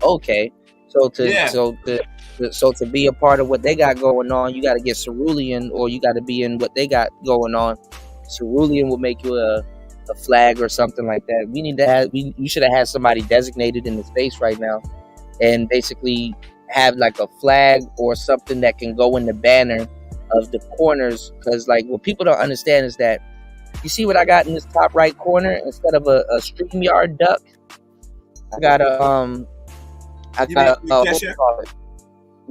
Okay, so to be a part of what they got going on, you got to get Cerulean, or you got to be in what they got going on. Cerulean will make you a flag or something like that. We need to have we should have had somebody designated in the space right now, and basically have like a flag or something that can go in the banner of the corners. Because like what people don't understand is that, you see what I got in this top right corner? Instead of a StreamYard duck, I got a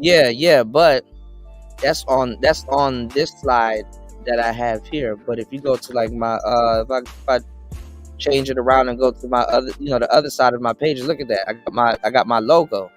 yeah, but that's on this slide that I have here. But if you go to like my if I change it around and go to my other, you know, the other side of my page, look at that. I got my logo.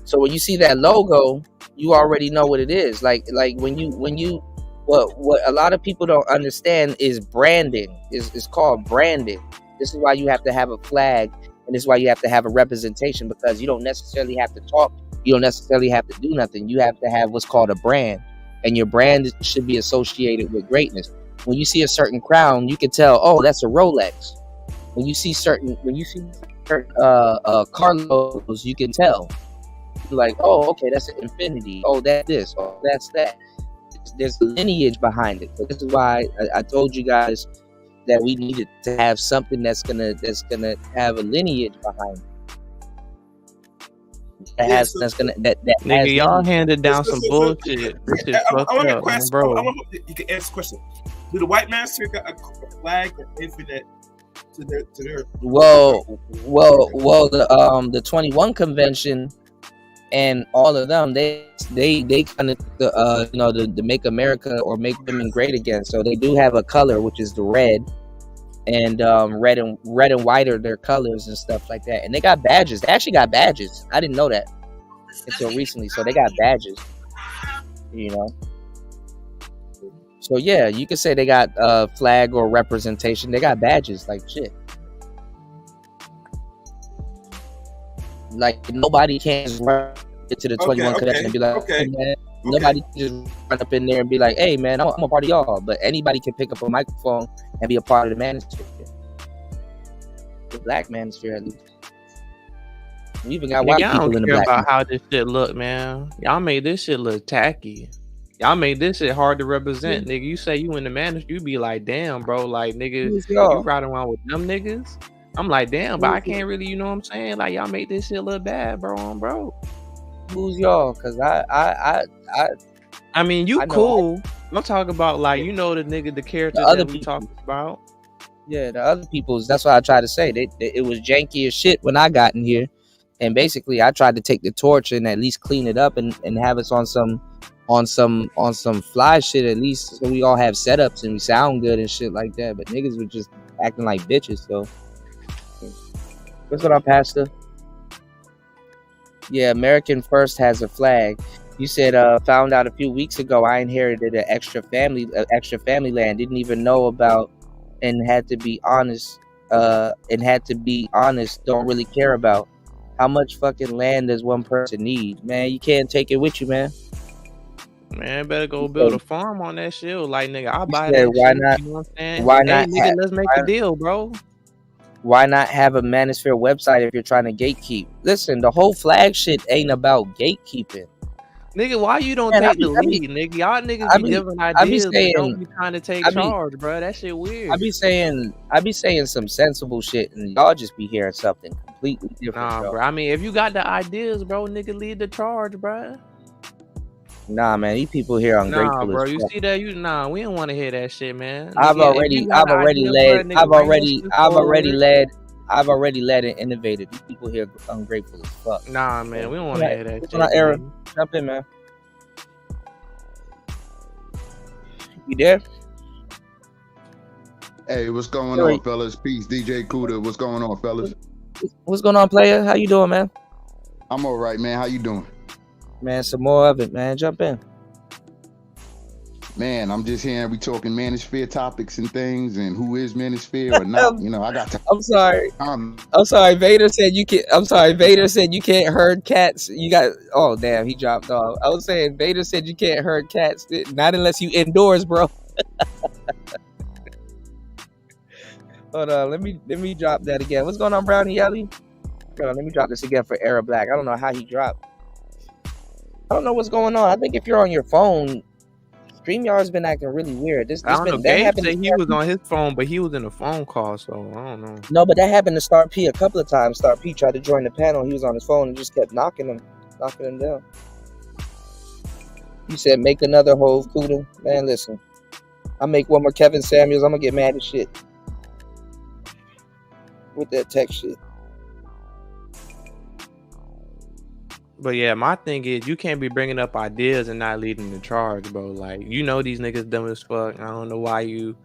So when you see that logo, you already know what it is. Like when you what a lot of people don't understand is branding. It's called branding. This is why you have to have a flag, and this is why you have to have a representation, because you don't necessarily have to talk. You don't necessarily have to do nothing. You have to have what's called a brand, and your brand should be associated with greatness. When you see a certain crown, you can tell, oh, that's a Rolex. When you see certain car logos, you can tell. Like, oh, okay, that's an Infinity. Oh, that's this. Oh, that's that. There's a lineage behind it. So this is why I told you guys that we needed to have something that's gonna have a lineage behind it. Nigga, y'all handed down some bullshit. This shit fucked up, bro. I want you can answer the question. Do the white manosphere got a flag or infinite to their? Well, the 21 convention and all of them, they kind of the Make America or Make Women Great Again. So they do have a color, which is the red, and red and white are their colors and stuff like that. And they got badges. They actually got badges. I didn't know that until recently. So they got badges, you know. So yeah, you could say they got flag or representation. They got badges, like shit. Like nobody can run into the 21 convention and be like, hey, man. Nobody can just run up in there and be like, hey man, I'm a part of y'all. But anybody can pick up a microphone and be a part of the manosphere. The black manosphere, at least. We even got white people in the black. About how this shit look, man. Y'all made this shit look tacky. Y'all made this shit hard to represent, nigga. You say you in the manosphere, you be like, damn, bro, like nigga, you riding around with them niggas. I'm like, damn, but I can't really, you know what I'm saying? Like, y'all made this shit look bad, bro. Who's y'all? Cause I mean, you cool. I'm talking about like, you know, the nigga, the character that we talking about. Yeah, the other people's. That's what I tried to say. It was janky as shit when I got in here, and basically I tried to take the torch and at least clean it up and have us on some fly shit at least, so we all have setups and we sound good and shit like that. But niggas were just acting like bitches. So what's up, Pastor? Yeah, American First has a flag. You said found out a few weeks ago I inherited an extra family land. Didn't even know about, and had to be honest. Don't really care about. How much fucking land does one person need? Man, you can't take it with you, man. Man, better go build a farm on that shit. Like, nigga, I'll buy that why shit. not? You know what I'm saying? Why Hey, not? nigga, let's make a deal, bro. Why not have a manosphere website if you're trying to gatekeep? Listen, the whole flag shit ain't about gatekeeping. Nigga, why you don't take the lead, nigga? Y'all niggas be giving ideas, but don't be trying to take charge, bro. That shit weird. I be saying some sensible shit, and y'all just be hearing something completely different. Nah, bro. I mean, if you got the ideas, bro, nigga, lead the charge, bro. Nah, man, these people here ungrateful. Nah, bro, as you fuck. see that? We don't want to hear that shit, man. I've Nigga, already led and innovated. These people here ungrateful as fuck. Nah, man, we don't want to hear that shit. Aaron, jump in, man. You there? Hey, what's going on, fellas? Peace, DJ Kuda. What's going on, fellas? What's going on, player? How you doing, man? I'm all right, man. How you doing? Man, some more of it, man. Jump in. Man, I'm just hearing we talking manosphere topics and things, and who is manosphere or not. You know, I got to. I'm sorry. I'm sorry. Vader said you can. I'm sorry. Vader said you can't herd cats. You got. Oh damn, he dropped off. I was saying Vader said you can't herd cats. Not unless you indoors, bro. Hold on. Let me drop that again. What's going on, Brownie Yelly? Hold on. Let me drop this again for Era Black. I don't know how he dropped. I don't know what's going on. I think if you're on your phone, StreamYard's been acting really weird. This I don't been know. that Gabe happened. said he was on his phone, but he was in a phone call, so I don't know. No, but that happened to Star P a couple of times. Star P tried to join the panel. He was on his phone and just kept knocking him down. He said, "Make another Hove Kuda." Man, listen, I make one more Kevin Samuels. I'm gonna get mad as shit with that tech shit. But yeah, my thing is you can't be bringing up ideas and not leading the charge, bro. Like, you know these niggas dumb as fuck. I don't know why you...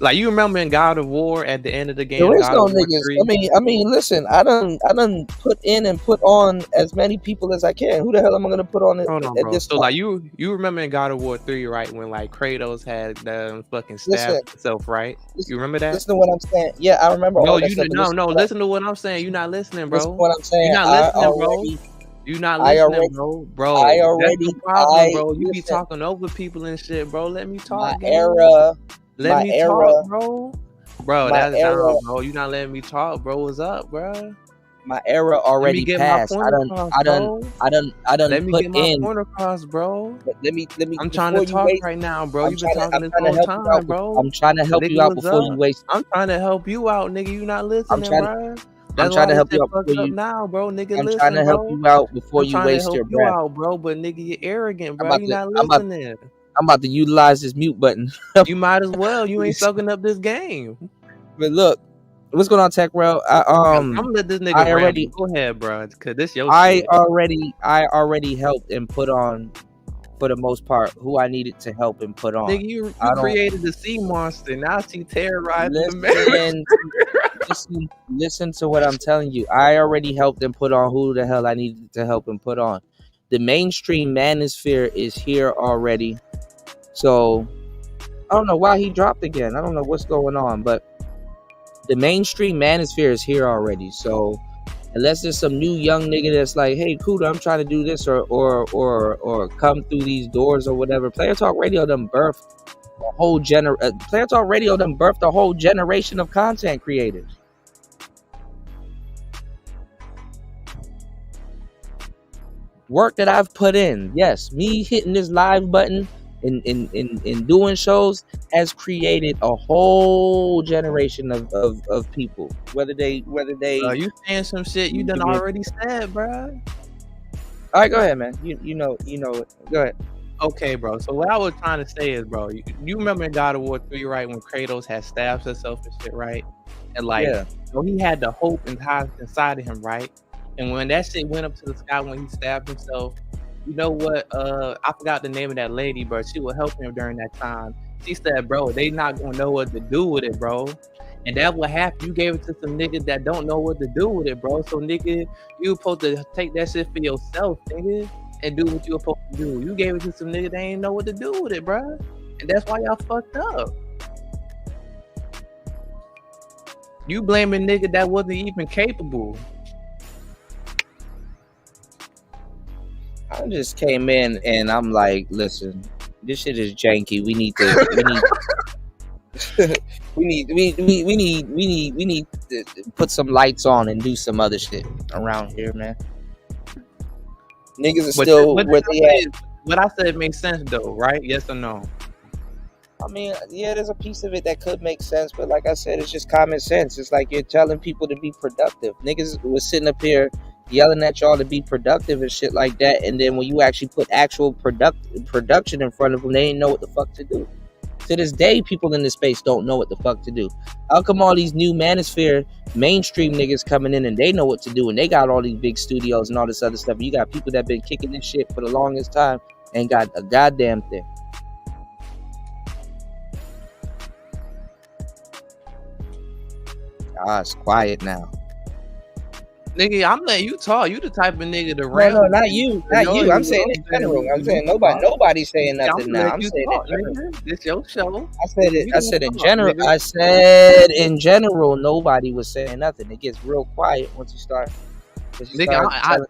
Like, you remember in God of War at the end of the game? There is God no of War niggas. 3? I mean, listen. I done put in and put on as many people as I can. Who the hell am I gonna put on it Hold on, at bro. this So time? like you remember in God of War 3, right? When like Kratos had the fucking Listen, stabbed himself, right? You remember that? Listen to what I'm saying. Yeah, I remember No, all that you stuff. no. Listen to what I'm saying. You're not listening, bro. Listen to what I'm saying. You're not listening, bro. You're not listening, bro. That's the problem, bro. You be talking over people and shit, bro. Let me talk, Let me talk, bro. Bro, that's down, bro. You not letting me talk, bro. What's up, bro? My era already passed. I done Let put me get my in. point across, bro. Let me. I'm trying to talk right now, bro. You've been talking this whole time, bro. I'm trying to help you out before you waste. I'm trying to help you out, nigga. You not listening, bro. I'm trying to help you out before you. Now, bro, nigga, I'm trying to help you out before you waste your breath. Out, bro, but nigga, you're arrogant, bro. You not listening. I'm about to utilize this mute button. You might as well. You ain't soaking up this game. But look, what's going on, Tech Rail? I'm gonna let this nigga ramble. Go ahead, bro. Cause this your shit. I already helped and put on, for the most part, who I needed to help and put on. Nigga, you created the sea monster. Now she terrorizing the man. Listen to what I'm telling you. I already helped and put on who the hell I needed to help and put on. The mainstream manosphere is here already. So I don't know why he dropped again. I don't know what's going on, but the mainstream manosphere is here already. So unless there's some new young nigga that's like, hey, Kuda, I'm trying to do this or come through these doors or whatever. Player Talk Radio done birthed a whole Player Talk Radio done birthed a whole generation of content creators. Work that I've put in, yes, me hitting this live button in doing shows has created a whole generation of people. Whether they you saying some shit you done already said, bro. All right, go ahead, man. You know it. Go ahead. Okay, bro. So what I was trying to say is, bro, you remember in God of War 3, right, when Kratos had stabbed himself and shit, right? And like, so he had the hope inside of him, right? And when that shit went up to the sky when he stabbed himself, you know what? I forgot the name of that lady, but she would help him during that time. She said, bro, they not gonna know what to do with it, bro. And that what happened. You gave it to some niggas that don't know what to do with it, bro. So nigga, you supposed to take that shit for yourself, nigga, and do what you were supposed to do. You gave it to some niggas that ain't know what to do with it, bro. And that's why y'all fucked up. You blaming nigga that wasn't even capable. I just came in and I'm like, listen, this shit is janky. We need to put some lights on and do some other shit around here, man. Niggas are still where they at. What I said makes sense though, right? Yes or no? I mean, yeah, there's a piece of it that could make sense, but like I said, it's just common sense. It's like you're telling people to be productive. Niggas was sitting up here yelling at y'all to be productive and shit like that, and then when you actually put actual production in front of them, they ain't know what the fuck to do. To this day, people in this space don't know what the fuck to do. How come all these new manosphere mainstream niggas coming in and they know what to do, and they got all these big studios and all this other stuff? You got people that been kicking this shit for the longest time and got a goddamn thing. Ah, it's quiet now. Nigga, I'm letting you talk. You the type of nigga to No, ramble. not you, not you. I'm saying in general. I'm saying nobody's saying nothing now. I'm saying in general. This your show. I said in general. I said in general, nobody was saying nothing. It gets real quiet once you start. Nigga,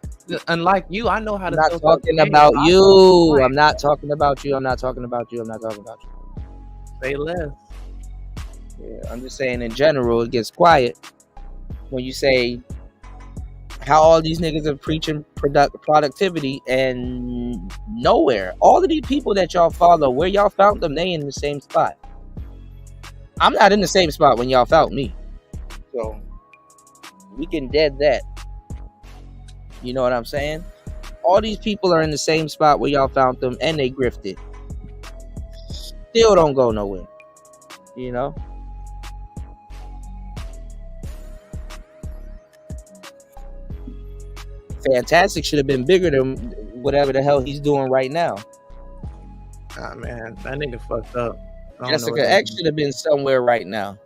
unlike you, I know how to. I'm not talking about you. I'm not talking about you. I'm not talking about you. I'm not talking about you. Say less. Yeah, I'm just saying in general, it gets quiet when you say how all these niggas are preaching productivity and nowhere. All of these people that y'all follow, where y'all found them, they in the same spot. I'm not in the same spot when y'all found me. So we can dead that. You know what I'm saying? All these people are in the same spot where y'all found them and they grifted. Still don't go nowhere. You know? Fantastic should have been bigger than whatever the hell he's doing right now. Ah, man, that nigga fucked up. Jessica X should have been somewhere right now.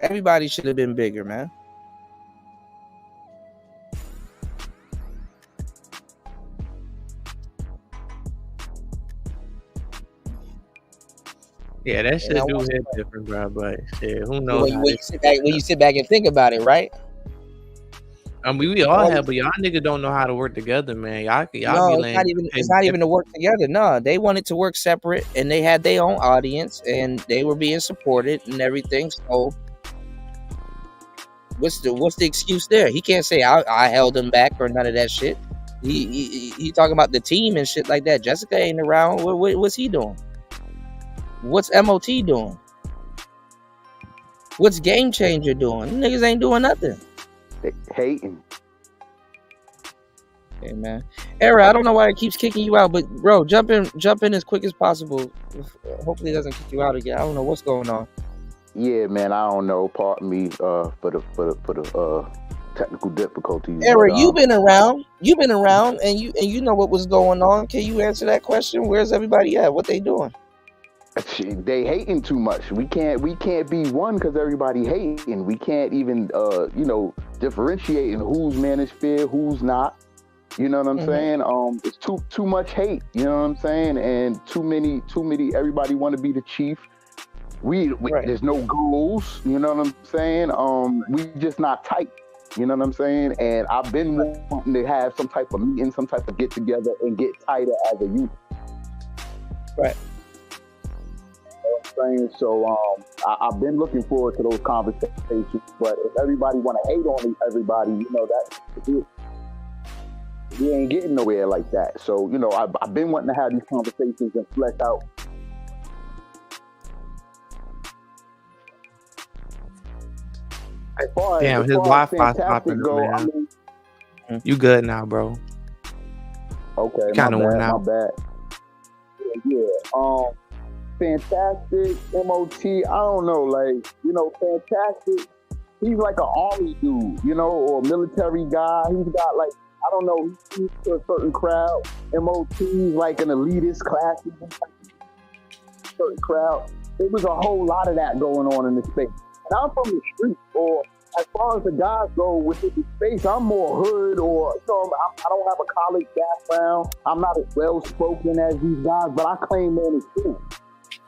Everybody should have been bigger, man. Yeah, that shit do hit different, bro. But shit, who knows? When you sit back and think about it, right? I mean, we all have, but y'all niggas don't know how to work together, man. Y'all be like, it's not even to work together. No, they wanted to work separate, and they had their own audience, and they were being supported and everything. So, what's the excuse there? He can't say I held him back or none of that shit. He talking about the team and shit like that. Jessica ain't around. What's he doing? What's MOT doing? What's Game Changer doing? Niggas ain't doing nothing. They hating. Hey man, Era, I don't know why it keeps kicking you out, but bro, jump in as quick as possible. Hopefully, it doesn't kick you out again. I don't know what's going on. Yeah, man, I don't know. Pardon me for the technical difficulties. Era, you've been around, and you know what was going on. Can you answer that question? Where's everybody at? What they doing? They hating too much. We can't be one because everybody hating. We can't even differentiate in who's manosphere, who's not. You know what I'm saying? It's too much hate. You know what I'm saying? And too many. Everybody want to be the chief. There's no goals. You know what I'm saying? We just not tight. You know what I'm saying? And I've been wanting to have some type of meeting, some type of get together, and get tighter as a youth. Right. So I've been looking forward to those conversations, but if everybody want to hate on everybody, that we ain't getting nowhere like that. So I've been wanting to have these conversations and flesh out. Damn, his Wi-Fi popping up, man. You good now, bro? Okay, kind of went out. My bad. Yeah. Fantastic, MOT, I don't know, Fantastic, he's like an army dude, or a military guy. He's got I don't know, he's to a certain crowd. MOT's like an elitist classism certain crowd. There was a whole lot of that going on in the space. And I'm from the street, or as far as the guys go within the space, I'm more hood, or I don't have a college background. I'm not as well spoken as these guys, but I claim manosphere.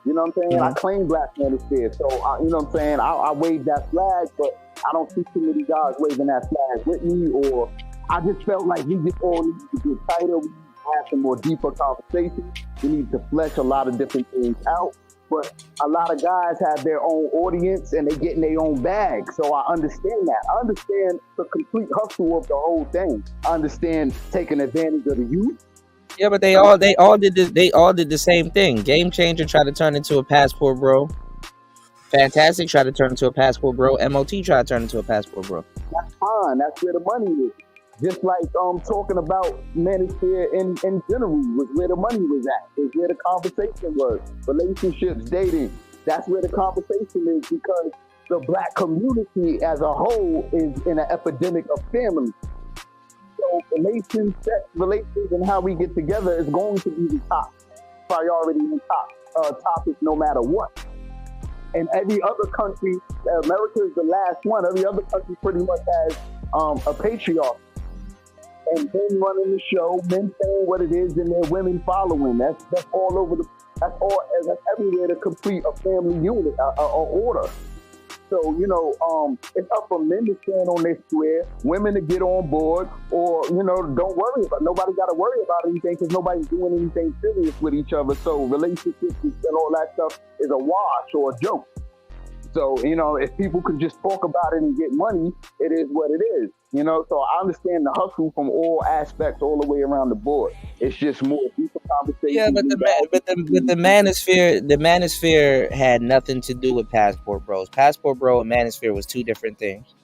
You know what I'm saying? I claim black manosphere. So, you know what I'm saying? I wave that flag, but I don't see too many guys waving that flag with me, or I just felt like we just all need to get tighter. We need to have some more deeper conversations. We need to flesh a lot of different things out. But a lot of guys have their own audience and they get in their own bag. So I understand that. I understand the complete hustle of the whole thing. I understand taking advantage of the youth. Yeah, but they all did this. They all did the same thing. Game Changer tried to turn into a passport bro. Fantastic tried to turn into a passport bro. MOT tried to turn into a passport bro. That's fine. That's where the money is. Just like talking about manosphere in general was where the money was at. Is where the conversation was. Relationships, dating. That's where the conversation is, because the black community as a whole is in an epidemic of family. So relations, sex, relations, and how we get together is going to be the top priority and top topic no matter what. And every other country, America is the last one. Every other country pretty much has a patriarch. And men running the show, men saying what it is, and their women following. That's all over that's everywhere to complete a family unit, a order. So, it's up for men to stand on their square, women to get on board, or, don't worry about it. Nobody got to worry about anything because nobody's doing anything serious with each other. So relationships and all that stuff is a wash or a joke. So, if people can just talk about it and get money, it is what it is. So I understand the hustle from all aspects, all the way around the board. It's just more deeper conversation. Yeah, but the manosphere had nothing to do with Passport Bros. Passport Bro and manosphere was two different things.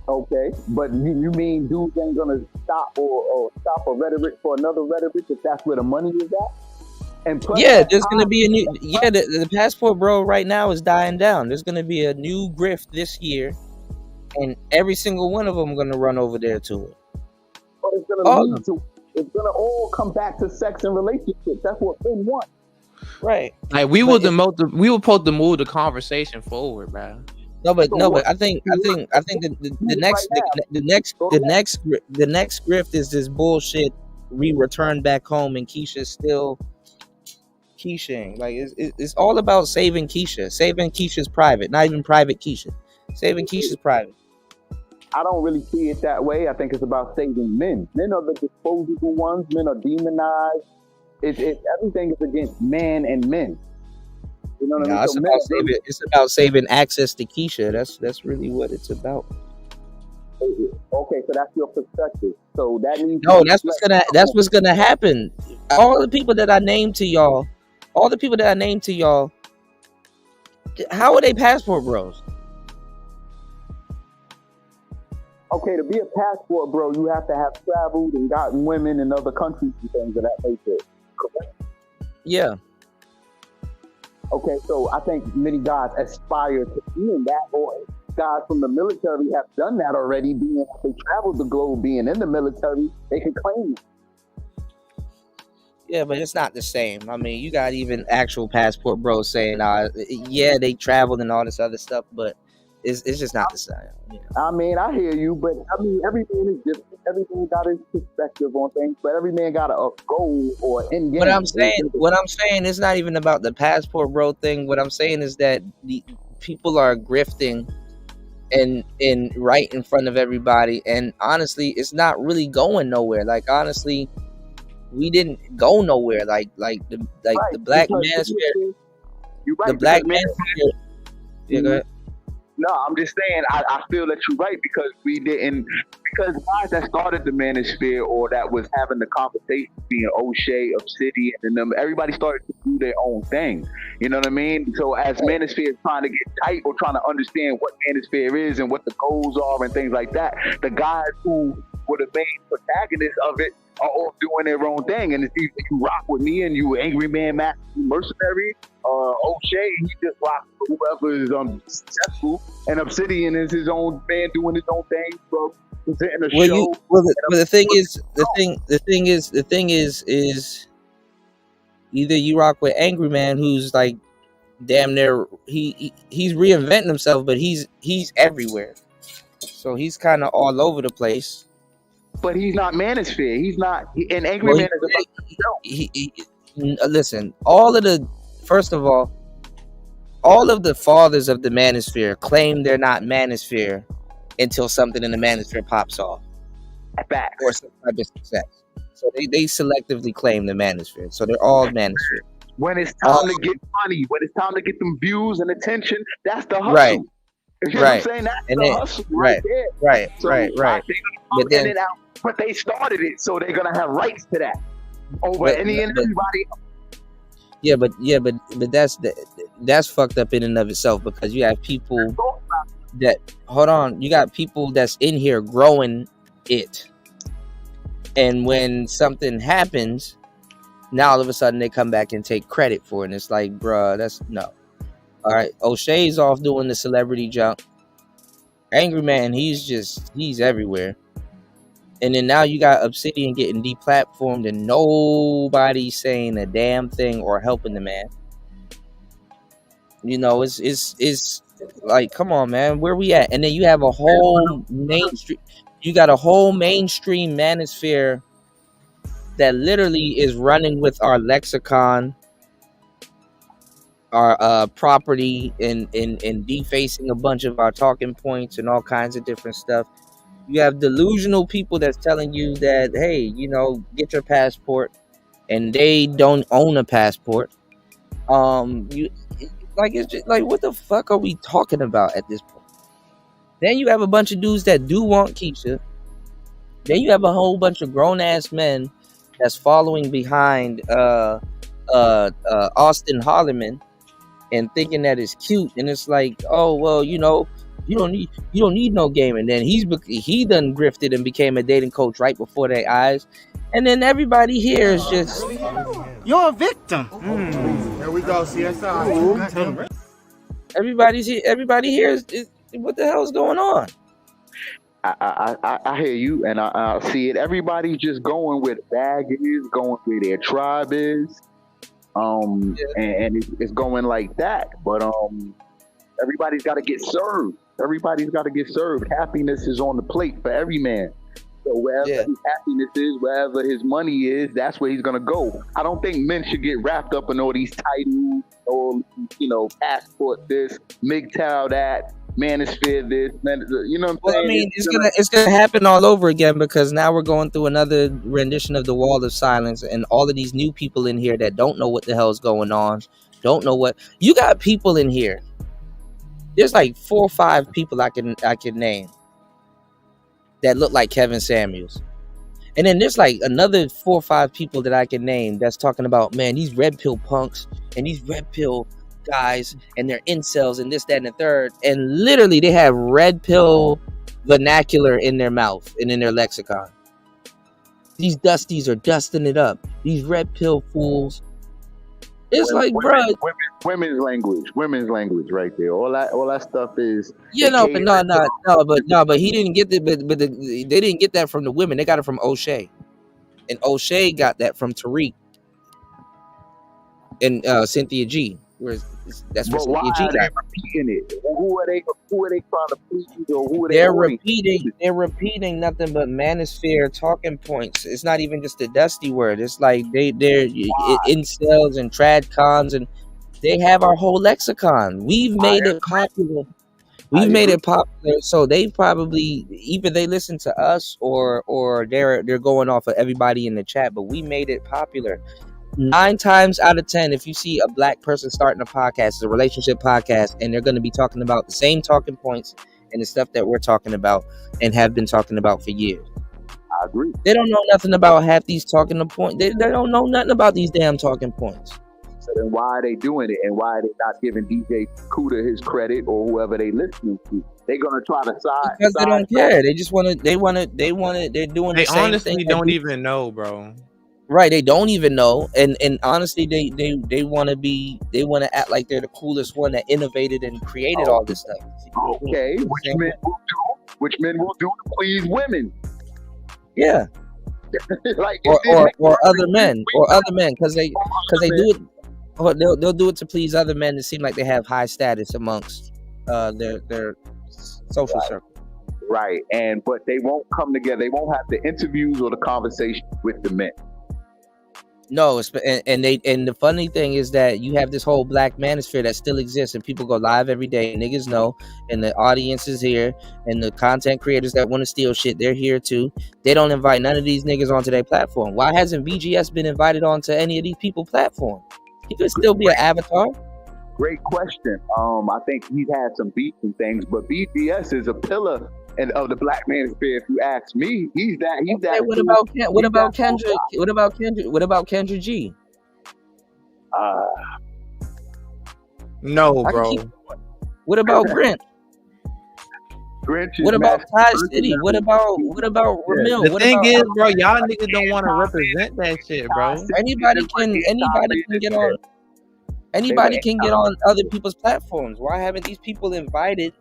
Okay, but you mean dudes ain't gonna stop or stop a rhetoric for another rhetoric if that's where the money is at? And plus, there's gonna be a new. The Passport Bro right now is dying down. There's gonna be a new grift this year, and every single one of them gonna run over there to it. But it's gonna all come back to sex and relationships. That's what men want. Right. Like we were supposed to move the conversation forward, man. No, but I think the next grift is this bullshit. We return back home and Keisha's still Keishaing. Like it's all about saving Keisha. Saving Keisha's private, not even private Keisha. Saving Keisha's private. I don't really see it that way. I think it's about saving men. Men are the disposable ones. Men are demonized. Everything is against man and men. You know what I mean? It's about saving access to Keisha. That's really what it's about. Okay, so that's your perspective. So that means that's what's gonna happen. All the people that I named to y'all, how are they Passport Bros? Okay, to be a passport bro, you have to have traveled and gotten women in other countries and things of that nature. Correct? Yeah. Okay, so I think many guys aspire to be in that, or guys from the military have done that already, being they traveled the globe, being in the military, they can claim it. Yeah, but it's not the same. I mean, you got even actual passport bros saying, they traveled and all this other stuff, but it's just not the same. I mean, I hear you, but I mean, every man is different. Every man got his perspective on things, but every man got a goal or end game. What I'm saying is not even about the passport bro thing. What I'm saying is that the people are grifting and right in front of everybody, and honestly, it's not really going nowhere. Like honestly, we didn't go nowhere. Like the black manosphere, the black manosphere. Yeah, go ahead. No, I'm just saying, I feel that you're right because because guys that started the manosphere or that was having the conversation, being O'Shea, Obsidian, and them, everybody started to do their own thing. You know what I mean? So as manosphere is trying to get tight or trying to understand what manosphere is and what the goals are and things like that, the guys who were the main protagonists of it are all doing their own thing. And it's either you rock with me and you Angry Man, Master Mercenary, O'Shea, he just rocks with whoever is successful, and Obsidian is his own man doing his own thing, bro. Presenting a show. The thing is either you rock with Angry Man, who's like damn near he's reinventing himself, but he's everywhere, so he's kind of all over the place. But he's not manosphere. He's not. And Angry Man is about listen, first of all, all of the fathers of the manosphere claim they're not manosphere until something in the manosphere pops off. Or some type of success. So they selectively claim the manosphere. So they're all manosphere. When it's time to get money, when it's time to get them views and attention, that's the hustle. Right. You know what I'm saying? That's the hustle right there. Right. But they started it, so they're gonna have rights to that over any and everybody else. Yeah, but that's fucked up in and of itself, because you have people that you got people that's in here growing it, and when something happens, now all of a sudden they come back and take credit for it, and it's like, bruh, that's no. All right, O'Shea's off doing the celebrity jump. Angry Man, he's everywhere. And then now you got Obsidian getting deplatformed and nobody saying a damn thing or helping the man. You know, it's like, come on, man, where we at? And then you have a whole mainstream. You got a whole mainstream manosphere that literally is running with our lexicon, our property, and defacing a bunch of our talking points and all kinds of different stuff. You have delusional people that's telling you that, hey, you know, get your passport, and they don't own a passport. You like, it's just like, what the fuck are we talking about at this point? Then you have a bunch of dudes that do want Keisha. Then you have a whole bunch of grown ass men that's following behind Austin Holloman and thinking that it's cute, and it's like, oh well, you know, you don't need no game. And then he done grifted and became a dating coach right before their eyes, and then everybody here is just, You're a victim. Here we go, CSI. everybody here is what the hell is going on? I hear you, and I see it. Everybody's just going where the bag is, going where their tribe is, and it's going like that. But everybody's got to get served. Everybody's got to get served. Happiness is on the plate for every man. So wherever his happiness is, wherever his money is, that's where he's gonna go. I don't think men should get wrapped up in all these titles, or passport this, MGTOW that, manosphere this, you know what I'm saying? Well, I mean, it's gonna happen all over again, because now we're going through another rendition of the Wall of Silence, and all of these new people in here that don't know what the hell's going on, don't know what you got. People in here, there's like 4 or 5 people I can name that look like Kevin Samuels. And then there's like another 4 or 5 people that I can name that's talking about, man, these red pill punks and these red pill guys and their incels and this, that, and the third. And literally they have red pill vernacular in their mouth and in their lexicon. These dusties are dusting it up. These red pill fools. It's like, bro, women's language right there. All that stuff is. But he didn't get it. But they didn't get that from the women. They got it from O'Shea, and O'Shea got that from Tariq and Cynthia G. That's where Cynthia G got. Repeating it? Who are they trying to please, or who are they? They're repeating nothing but manosphere talking points. It's not even just a dusty word. It's like they're incels and trad cons, and they have our whole lexicon. We've made it popular. So they probably either they listen to us or they're going off of everybody in the chat. But we made it popular. 9 times out of 10, if you see a black person starting a podcast, it's a relationship podcast, and they're going to be talking about the same talking points and the stuff that we're talking about and have been talking about for years. I agree. They don't know nothing about half these talking points. They don't know nothing about these damn talking points. So then why are they doing it, and why are they not giving DJ Kuda his credit or whoever they listening to? They're gonna try to side because they don't care. They just want to. They want it. They're doing the same honestly thing. Don't even know, bro. Right, they don't even know, and honestly, they want to act like they're the coolest one that innovated and created all this stuff. Okay, which men will do to please women. Yeah, like or other men, because they do it. Or they'll do it to please other men to seem like they have high status amongst their social circle. Right, but they won't come together. They won't have the interviews or the conversation with the men. No, and the funny thing is that you have this whole black manosphere that still exists, and people go live every day. And niggas know, and the audience is here, and the content creators that want to steal shit, they're here too. They don't invite none of these niggas onto their platform. Why hasn't BGS been invited onto any of these people's platform? He could still be an avatar. Great question. I think he's had some beats and things, but BGS is a pillar of the black manosphere. If you ask me, he's that. What about Kendra G? No, bro. What about Grant? What about Ty City? What about Ramil? The thing is, bro, y'all niggas don't want to represent that shit, bro. Anybody can get on other people's platforms. Why haven't these people invited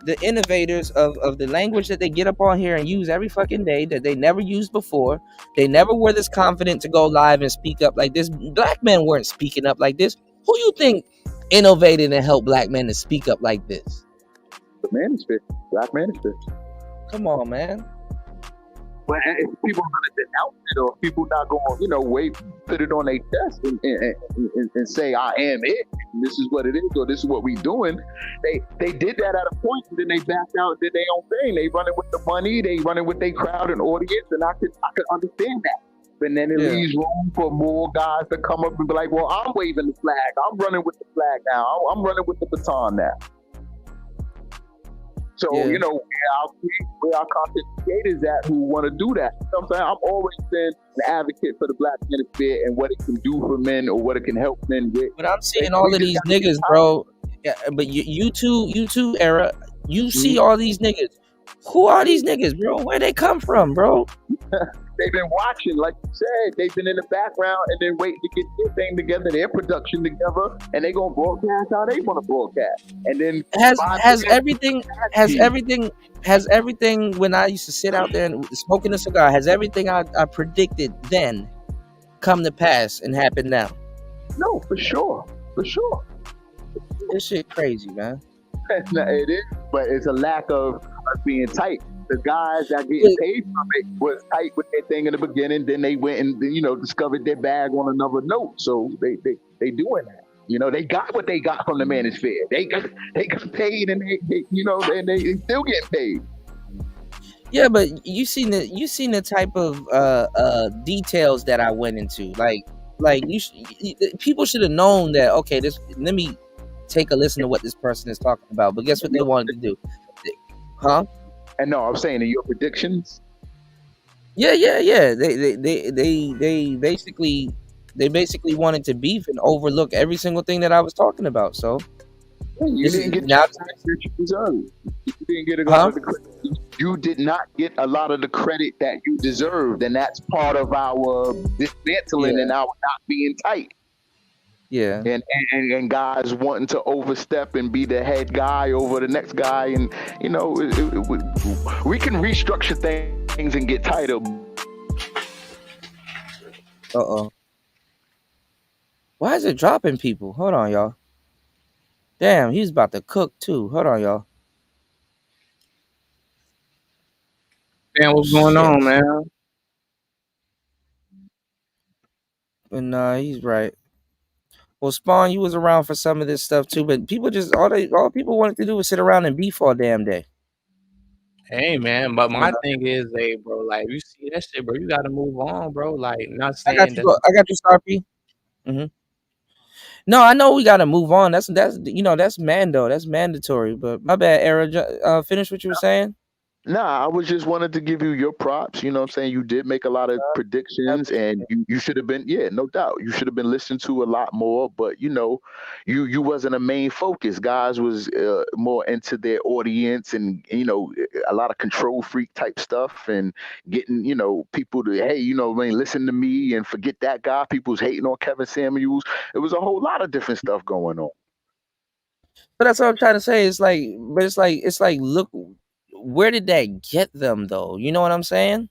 the innovators of the language that they get up on here and use every fucking day that they never used before? They never were this confident to go live and speak up like this. Black men weren't speaking up like this. Who you think innovated and helped black men to speak up like this? The manosphere, black manosphere. Come on, man. But if people are going to denounce it, or people not going to, put it on their chest and say, I am it, and this is what it is, or this is what we doing. They did that at a point, and then they backed out and did their own thing. They running with the money, they running with their crowd and audience, and I could understand that. But then it leaves room for more guys to come up and be like, well, I'm waving the flag. I'm running with the flag now. I'm running with the baton now. So, where our content creators at who want to do that. You know what I'm saying? I'm always been an advocate for the black manosphere and what it can do for men or what it can help men with. But I'm seeing all of these niggas, bro. Yeah, but you two era, you see all these niggas. Who are these niggas, bro? Where they come from, bro? They've been watching, like you said. They've been in the background and then waiting to get their thing together, their production together, and they gonna broadcast how they want to broadcast. And then has everything. When I used to sit out there and smoking a cigar, has everything I predicted then come to pass and happen now? No, for sure. This shit crazy, man. It is, but it's a lack of us being tight. The guys that getting paid from it was tight with their thing in the beginning. Then they went and discovered their bag on another note. So they doing that. They got what they got from the manosphere. They got paid, and they still getting paid. Yeah, but you seen the type of details that I went into. Like people should have known that. Okay, let me take a listen to what this person is talking about. But guess what they wanted to do? Huh? And no, I'm saying in your predictions. Yeah. They basically wanted to beef and overlook every single thing that I was talking about. So you didn't get that you deserve. You didn't get a lot of the credit. You did not get a lot of the credit that you deserved, and that's part of our dismantling and our not being tight. Yeah, and guys wanting to overstep and be the head guy over the next guy, and we can restructure things and get tighter. Why is it dropping people? Hold on, y'all. Damn, he's about to cook too. Hold on, y'all. Damn, what's going on, man? But nah, he's right. Well, Spawn, you was around for some of this stuff too, but people just all people wanted to do was sit around and beef all damn day. Hey man, but my thing is, bro, like you see that shit, bro, you gotta move on, bro. Like, not saying I got you, Starpy. No, I know we gotta move on. That's Mando. That's mandatory. But my bad, Era. Finish what you were saying. Nah, I was just wanted to give you your props. You know what I'm saying? You did make a lot of predictions, and you should have been, no doubt. You should have been listened to a lot more, but you wasn't a main focus. Guys was more into their audience and, a lot of control freak type stuff and getting, people to, hey, listen to me and forget that guy. People's hating on Kevin Samuels. It was a whole lot of different stuff going on. But that's what I'm trying to say. It's like, look, where did that get them though? You know what I'm saying?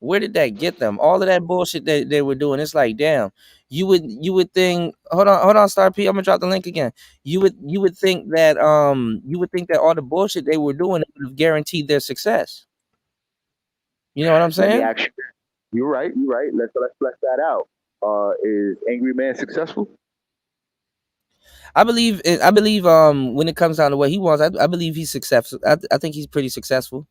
Where did that get them? All of that bullshit that they were doing. It's like, damn, you would think. Hold on, Star P. I'm gonna drop the link again. You would think that all the bullshit they were doing would have guaranteed their success. You know what I'm saying? You're right. Let's flesh that out. Is Angry Man successful? I believe when it comes down to what he wants, I believe he's successful. I think he's pretty successful.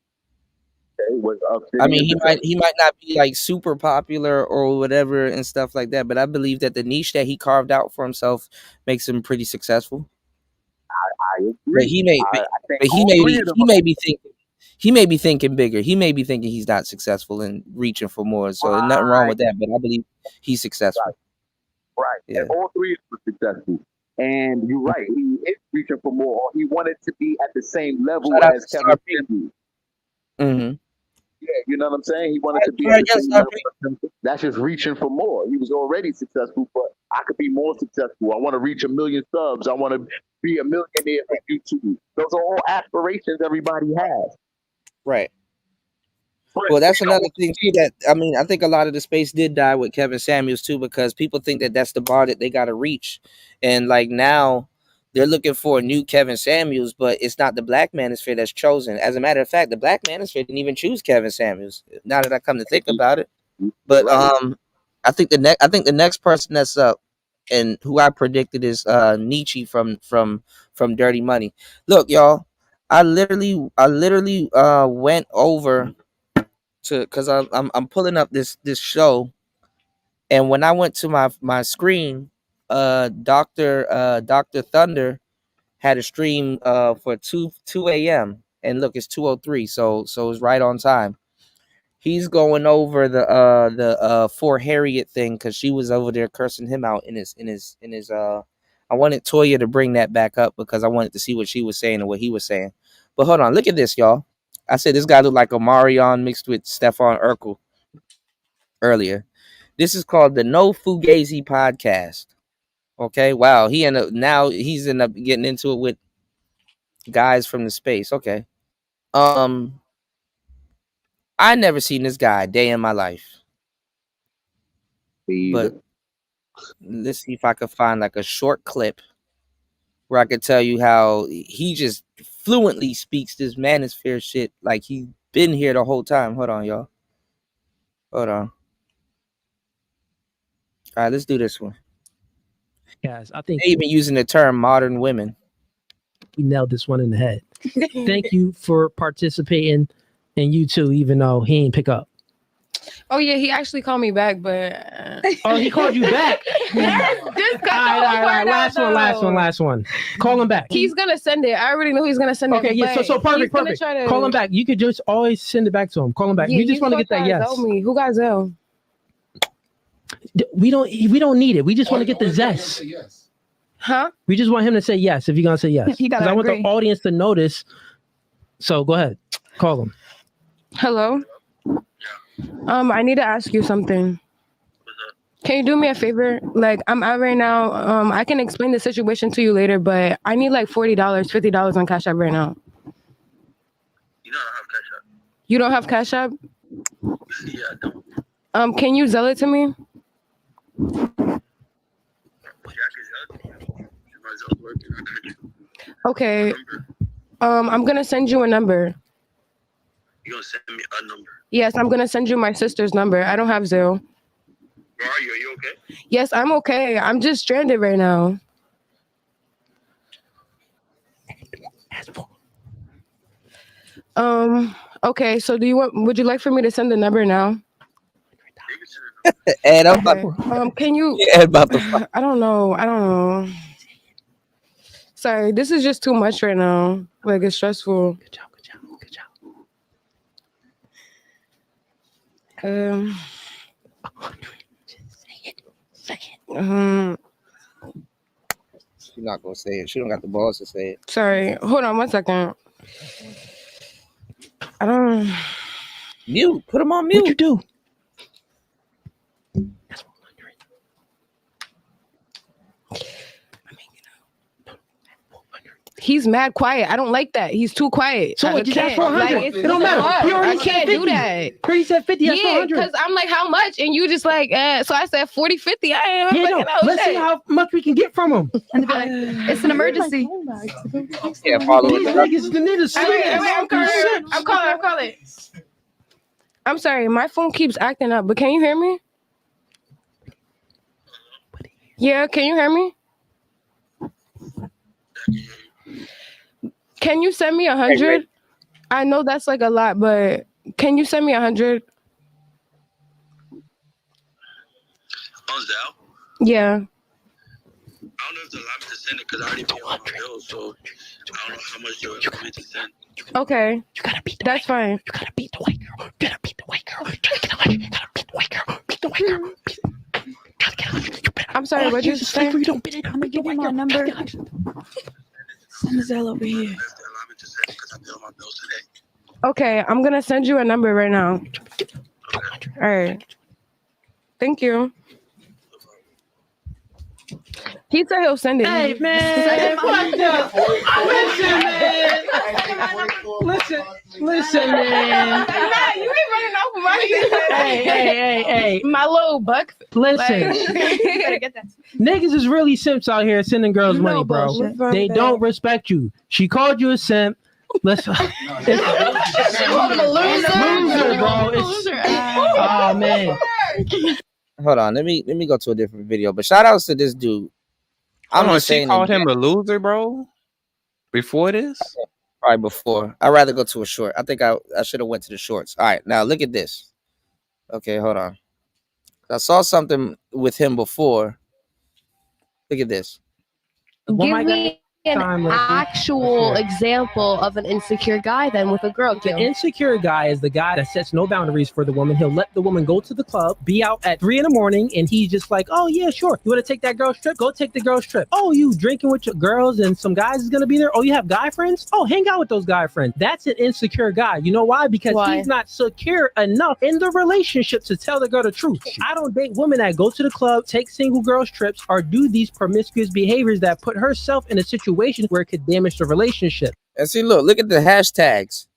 I mean, he might not be like super popular or whatever and stuff like that, but I believe that the niche that he carved out for himself makes him pretty successful. I agree. But he may be thinking bigger. He may be thinking he's not successful and reaching for more. So there's nothing wrong with that. But I believe he's successful. Right. Yeah. And all three were successful. And you're right. He is reaching for more. He wanted to be at the same level as Kevin Samuels. Mm-hmm. Yeah, you know what I'm saying? He wanted to be at the same level. That's just reaching for more. He was already successful, but I could be more successful. I want to reach 1 million subs. I want to be a millionaire for YouTube. Those are all aspirations everybody has. Right. Well, that's another thing too. That I think a lot of the space did die with Kevin Samuels too, because people think that that's the bar that they got to reach, and like now, they're looking for a new Kevin Samuels, but it's not the black manosphere that's chosen. As a matter of fact, the black manosphere didn't even choose Kevin Samuels. Now that I come to think about it, but I think the next person that's up, and who I predicted is Nietzsche from Dirty Money. Look, y'all, I literally went over to, because I'm pulling up this show, and when I went to my screen, Dr. Thunder had a stream for 2 a.m. and look, it's 2:03, so it's right on time. He's going over the For Harriet thing because she was over there cursing him out in his I wanted Toya to bring that back up because I wanted to see what she was saying and what he was saying. But hold on, look at this, y'all. I said this guy looked like Omarion mixed with Stefan Urkel earlier. This is called the No Fugazi podcast. Okay, wow. He's ended up getting into it with guys from the space. Okay. I never seen this guy a day in my life. But let's see if I could find like a short clip where I could tell you how he just fluently speaks this manosphere shit like he's been here the whole time. Hold on, y'all. Hold on. All right, let's do this one. Guys, I think they even using the term modern women. He nailed this one in the head. Thank you for participating, and you too, even though he ain't pick up. Oh yeah, he actually called me back, but oh, he called you back. Just cut all right. Last one. Call him back. He's gonna send it. I already know he's gonna send it. Okay, yeah. So perfect. Call him back. You could just always send it back to him. Call him back. Yeah, we just want to get that yes. Who got Zell? We don't need it. We just want to get the zest. Huh? We just want him to say yes if you're gonna say yes. He gotta I want the agree. audience to notice. So go ahead. Call him. Hello. I need to ask you something. Can you do me a favor? Like, I'm out right now. I can explain the situation to you later, but I need like $40, $50 on Cash App right now. You don't have Cash App? Yeah, I don't. Can you Zell it to me? Okay. I'm gonna send you a number. You're gonna send me a number. Yes, I'm gonna send you my sister's number. I don't have Zelle. Where are you? Are you okay? Yes, I'm okay. I'm just stranded right now. Okay, so would you like for me to send the number now? And I'm okay. Can you I don't know. Sorry, this is just too much right now. Like, it's stressful. Good job. She's not gonna say it. She don't got the balls to say it. Sorry. Hold on 1 second. I don't mute. Put him on mute. What you do? He's mad quiet. I don't like that. He's too quiet. So what? Just ask for 100. It don't matter. You already I can't do that. He said 50. That's Yeah, 100. because I'm like, how much? And you just like, so I said 40, 50. Let's see how much we can get from him. It's an emergency. Yeah, follow These niggas, the niggas. I'm calling. I'm sorry, my phone keeps acting up, but can you hear me? Yeah, can you hear me? Can you send me 100? I know that's like a lot, but can you send me 100? On Zelle? Yeah. I don't know if they'll allow me to send it because I already paid all my bills, so I don't know how much you'll allow me to send. Okay. You gotta beat the That's fine. You gotta beat the white girl. You gotta beat the white girl. You gotta beat the white girl. Beat the white girl. I'm sorry, what did you say? You don't beat it. I'm gonna give you my number. Send the Zelle over here. Okay, I'm gonna send you a number right now. All right. Thank you. He said he'll send it. Hey man, what the? Listen, man. Nah, you ain't running off Hey. My little buck. Listen. You better get that. Niggas is really simps out here sending girls money, bro. bullshit. They don't respect you. She called you a simp. Listen. I'm a loser, bro. Oh man. Hold on, let me go to a different video. But shout outs to this dude. I'm just she saying called him a loser, bro. Before this, probably before. I'd rather go to a short. I think I should have went to the shorts. All right, now look at this. Okay, hold on. I saw something with him before. Look at this. Give me an actual example of an insecure guy then with a girl. The insecure guy is the guy that sets no boundaries for the woman. He'll let the woman go to the club, be out at 3 a.m, and he's just like, oh yeah, sure. You want to take that girl's trip? Go take the girl's trip. Oh, you drinking with your girls and some guys is gonna be there? Oh, you have guy friends? Oh, hang out with those guy friends. That's an insecure guy. You know why? Because he's not secure enough in the relationship to tell the girl the truth. I don't date women that go to the club, take single girls trips, or do these promiscuous behaviors that put herself in a situation where it could damage the relationship. And see, look at the hashtags.